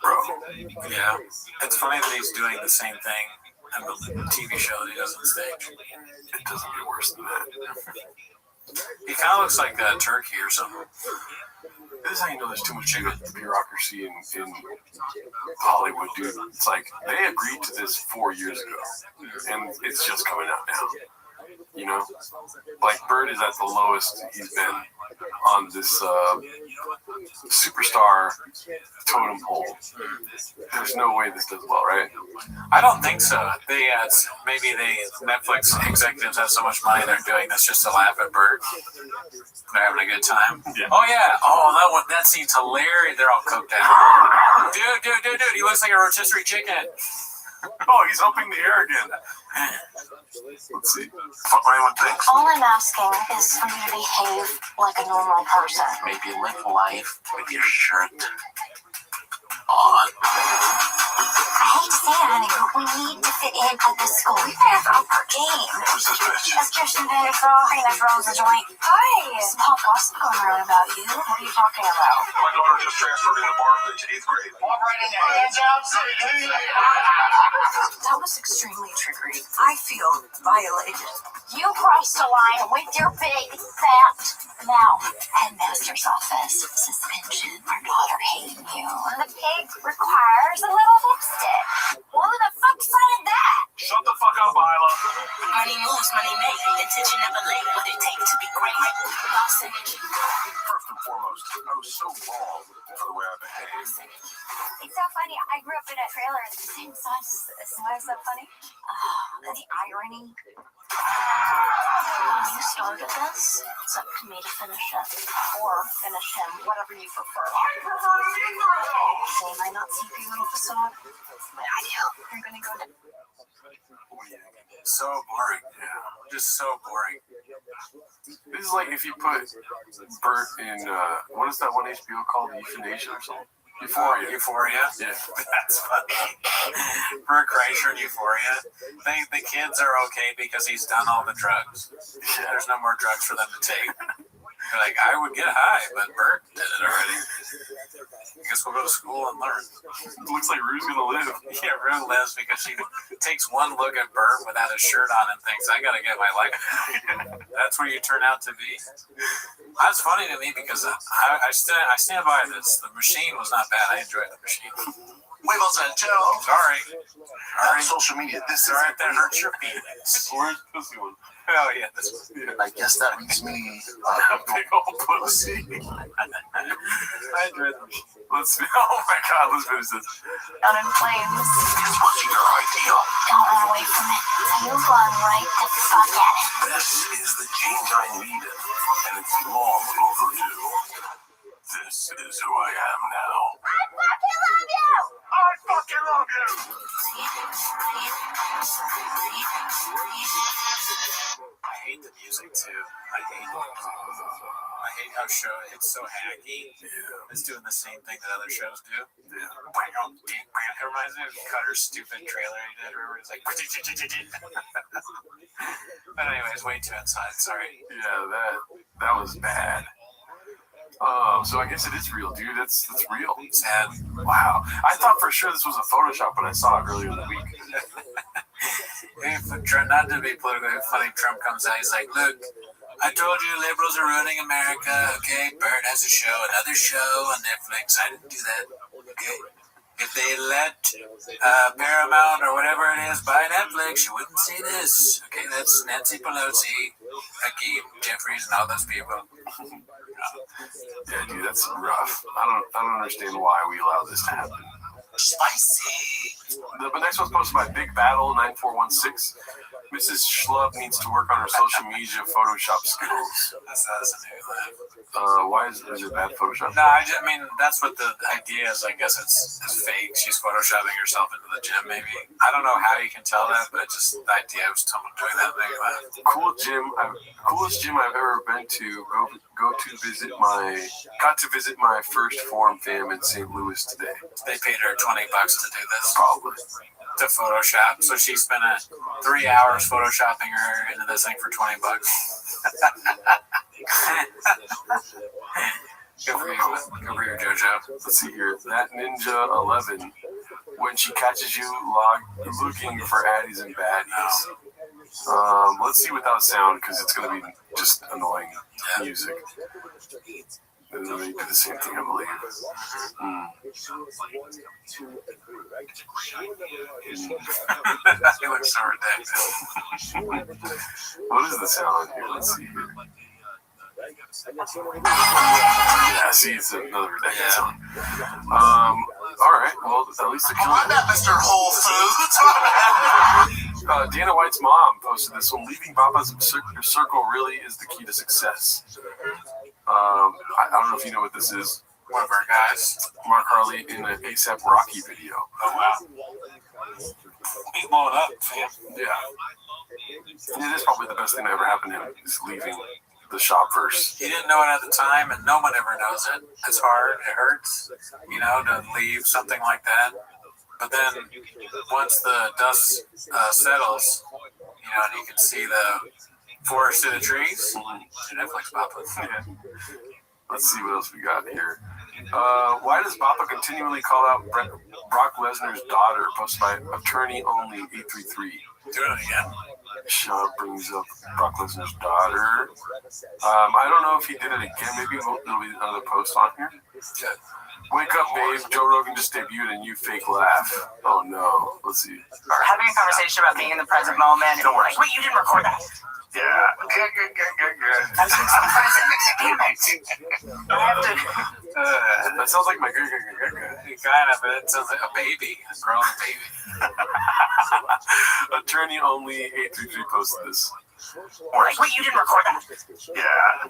C: Bro.
B: Yeah. It's funny that he's doing the same thing on the TV show that he does on stage.
C: It doesn't get worse than that.
B: He kind of looks like a turkey or something.
C: This is how you know there's too much bureaucracy in Hollywood, dude. It's like they agreed to this 4 years ago, and it's just coming out now. You know, like Bird is at the lowest he's been on this superstar totem pole. There's no way this does well, right?
B: I don't think so. Maybe Netflix executives have so much money they're doing this just to laugh at Bird. They're having a good time.
C: Yeah.
B: Oh yeah. Oh, that scene's hilarious. They're all cooked out. Dude. He looks like a rotisserie chicken.
C: Oh, he's humping the air again. Let's see. Fuck what anyone thinks.
M: All I'm asking is for you to behave like a normal person.
T: Maybe live life with your shirt on.
M: I hate to say it, honey, but we need to fit in at this school. We better have up our game.
T: Who's this bitch?
M: That's Kirsten Vanderfro. Hey, that's Rosa Joint. Hi. Some hot gossip going around about you. What are you talking about?
T: My daughter just transferred into Bartlett to 8th grade. Walk right in there. Hands out, say hey.
M: That was extremely triggering. I feel violated. You crossed the line with your big, fat mouth. Headmaster's office. Suspension. Our daughter hating you. And the pig requires a little lipstick. Well, who the fuck said that?
C: Shut the fuck up, Isla.
M: Money moves, money make. Intention never late. What it takes to be great. Boss energy.
T: First and
R: foremost, I was so wrong for the way I behaved.
M: It's so funny. I grew up in a trailer the same size as this. Why is that funny? The irony. You started this. It's up to me to finish it. Or finish him, whatever you prefer. They might not see the little facade, but I do. You're gonna go to...
B: So boring. Yeah. Just so boring.
C: This is like if you put Bert in, what is that one HBO called? Euthanasia or something? Euphoria.
B: Euphoria?
C: Yeah.
B: That's funny. Bert Kreischer in Euphoria. The kids are okay because he's done all the drugs.
C: Yeah.
B: There's no more drugs for them to take. They're like, I would get high, but Bert did it already. I guess we'll go to school and learn.
C: Looks like Rue's gonna live.
B: Yeah, Rue lives because she takes one look at Bert without his shirt on and thinks, I gotta get my life. That's where you turn out to be. That's funny to me because I stand by this. The machine was not bad. I enjoyed the machine.
T: Wiggles and Joe.
B: Sorry.
T: Social media. This is
B: Alright, that hurts your feelings.
C: Where's Pussy one?
B: Oh, yeah, this was
T: I guess that makes me
C: big old pussy.
B: I enjoyed the machine.
C: Let's oh my god, let's finish this.
M: Down in flames.
T: This wasn't your idea.
M: Don't run away from it. You run right the fuck at it.
R: This is the change I needed, and it's long overdue. This is who I am now.
M: I fucking love you!
T: I fucking love you.
B: I hate the music too. I hate how it's so hacky. Yeah. It's doing the same thing that other shows do. Yeah. It reminds me of Cutter's stupid trailer he did. Remember, it's like. But anyways, way too inside. Sorry.
C: Yeah, that was bad. So I guess it is real, dude. That's real.
B: Sad.
C: Wow. I thought for sure this was a Photoshop when I saw it earlier in the week.
B: Not to be politically funny, Trump comes out. He's like, look, I told you liberals are ruining America. Okay, Bert has a show, another show on Netflix. I didn't do that. Okay. If they let Paramount or whatever it is buy Netflix, you wouldn't see this. Okay, that's Nancy Pelosi, Hakeem Jeffries, and all those people.
C: Yeah, dude, that's rough. I don't understand why we allow this to happen.
T: Spicy.
C: The next one's posted by Big Battle 9416. Mrs. Schlub needs to work on her social media Photoshop skills.
B: That's a new laugh.
C: Why is it bad Photoshop?
B: No, I mean, that's what the idea is. I guess it's fake. She's photoshopping herself into the gym, maybe. I don't know how you can tell that, but just the idea of someone doing that made me laugh.
C: Coolest gym I've ever been to. Got to visit my first Forum fam in St. Louis today.
B: They paid her $20 to do this.
C: Probably.
B: To Photoshop. So she spent 3 hours photoshopping her into this thing for $20. Good for you, JoJo.
C: Let's see here. That Ninja 11. When she catches you looking for addies and baddies. Let's see without sound because it's going to be just annoying music. And then they do the same thing, I believe.
B: He looks so ridiculous.
C: What is the sound on here? Let's see here. Yeah, see, it's another ridiculous sound. Alright, well, at least the
T: Come on now, Mr. Whole Foods.
C: Dana White's mom posted this one. Leaving Papa's circle really is the key to success. I don't know if you know what this is.
B: One of our guys.
C: Mark Harley in an ASAP Rocky video.
B: Oh, wow. He's blowing up, fam.
C: Yeah. It is probably the best thing that ever happened to him, is leaving the shop first.
B: He didn't know it at the time, and no one ever knows it. It's hard. It hurts, to leave something like that. But then once the dust settles, and you can see the forest through the trees, Netflix Papa.
C: Yeah. Let's see what else we got here. Why does Papa continually call out Brock Lesnar's daughter? Posted by Attorney Only 833.
B: Do it again.
C: Shaw brings up Brock Lesnar's daughter. I don't know if he did it again. Maybe there'll be another post on here. Wake up, babe. Joe Rogan just debuted a new fake laugh. Oh no. Let's see.
J: We're having a conversation about being in the present moment. Don't worry. Like, wait, you didn't record that.
C: Yeah.
J: I was in the present. Damn it. I have to.
C: That sounds like my
B: Kind of, but it sounds like a baby, a grown baby.
C: Attorney only 833 posted this.
J: Like, wait, you didn't record that.
C: Yeah. He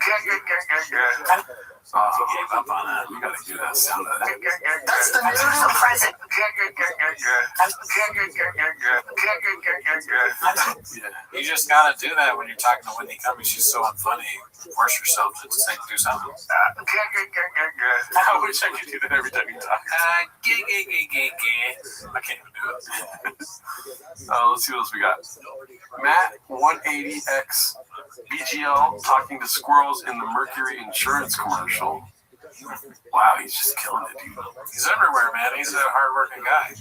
C: gave up on that. We gotta get that sound of that.
J: That's the news of present.
B: You just gotta do that when you're talking to Wendy Cummings. She's so unfunny. Force yourself to say, do something.
C: I wish I could do that every time you talk.
B: I can't even do it.
C: Let's see what else we got. Matt 180X BGL talking to squirrels in the Mercury Insurance commercial. Wow, he's just killing it, dude.
B: He's everywhere, man. He's a hardworking guy.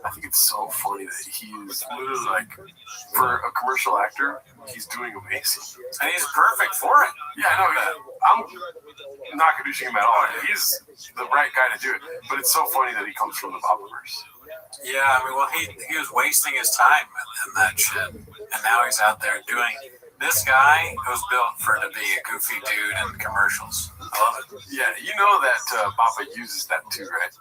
C: I think it's so funny that he is literally like, for a commercial actor, he's doing amazing.
B: And he's perfect for it.
C: Yeah, I know that. I'm not conditioning him at all. He's the right guy to do it. But it's so funny that he comes from the Bobbleverse.
B: Yeah, I mean, well, he was wasting his time in that shit. And now he's out there doing... This guy was built to be a goofy dude in commercials. I love it.
C: Yeah, you know that Bappa uses that too, right?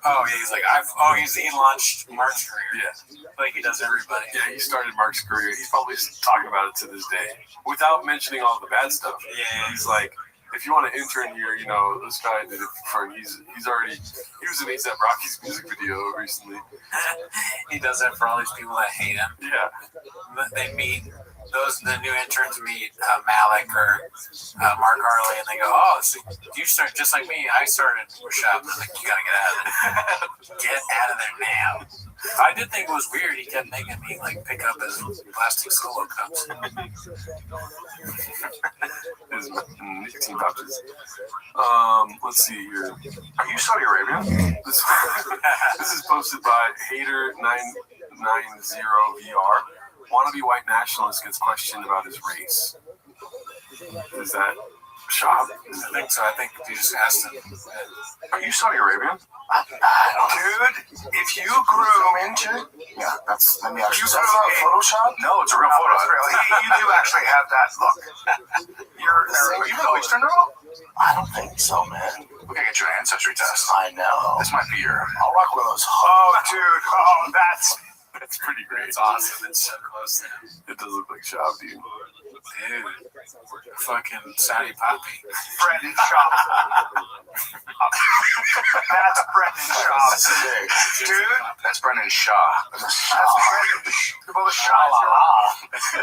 B: Oh, yeah, he's like, he launched Mark's career.
C: Yeah.
B: Like he does everybody.
C: Yeah, he started Mark's career. He's probably talking about it to this day without mentioning all the bad stuff.
B: Yeah.
C: He's like, if you want to intern here, you know, this guy did it for, he was in A$AP Rocky's music video recently.
B: He does that for all these people that hate him.
C: Yeah.
B: They meet. The new interns meet Malik or Mark Harley, and they go, "Oh, so you start just like me. I started with shop." And I'm like, "You gotta get out of there! Get out of there now!" I did think it was weird. He kept making me like pick up his plastic Solo cups.
C: His nicotine pouches. Let's see here. Are you Saudi Arabian? This is posted by Hater990VR. Wannabe white nationalist gets questioned about his race. Is that Shab?
B: I think so. I think you just asked him.
C: Are you Saudi Arabian?
O: Dude, if you grew into...
T: Yeah, that's... Let me actually...
O: You grew up Photoshop?
T: No, it's a real photo.
O: You do actually have that look. You're
T: you know Eastern girl? I don't think so, man.
O: We gotta get you an ancestry test.
T: I know.
O: This might be your...
T: I'll rock one of those.
O: Oh, dude. Oh,
C: That's pretty great.
B: It's awesome. It's so close to him.
C: It does look like Shab, dude.
B: Dude. Fucking Saudi Poppy.
O: Brendan Shaw. That's Brendan Shaw. Dude,
T: That's Brendan Shaw.
O: that's Brendan. Well, the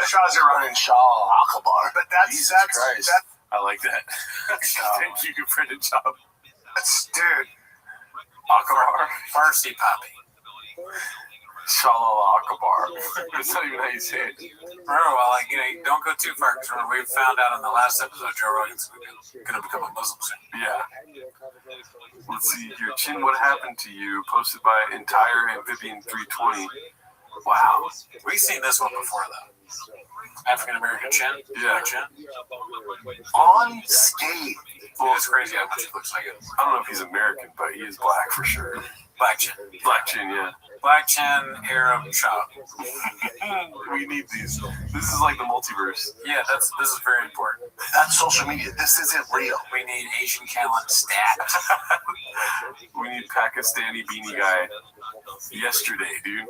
O: Shaw's your
T: Brendan Shaw Akbar.
O: But that's
T: Christ.
C: I like that. Thank you, Brendan Shab.
O: That's dude.
C: Akbar.
B: Farsi Poppy.
C: Shalala Akbar. That's not even how you say it.
B: Well, like, don't go too far because we found out in the last episode Joe Rogan's going to become a Muslim soon.
C: Yeah. Let's see here. Chin, what happened to you? Posted by Entire Amphibian 320. Wow.
B: We've seen this one before, though. African American chin.
C: Yeah.
B: Chin.
T: On skate.
B: Well, it's crazy how much he looks like it.
C: I don't know if he's American, but he is black for sure.
B: Black chin.
C: Black chin, yeah.
B: Black chin, Arab chop.
C: We need these. This is like the multiverse.
B: Yeah, this is very important.
T: That's social media. This isn't real.
B: We need Asian Callan stat.
C: We need Pakistani beanie guy yesterday, dude.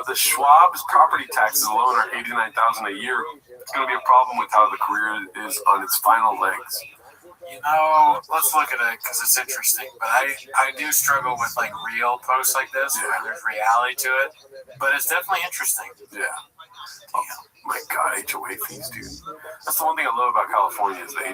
C: The Schwab's property taxes alone are $89,000 a year. It's going to be a problem with how the career is on its final legs.
B: You know, let's look at it because it's interesting. But I do struggle with like real posts like this where there's reality to it. But it's definitely interesting.
C: Yeah. Oh my God, HOA fees, dude. That's the one thing I love about California is the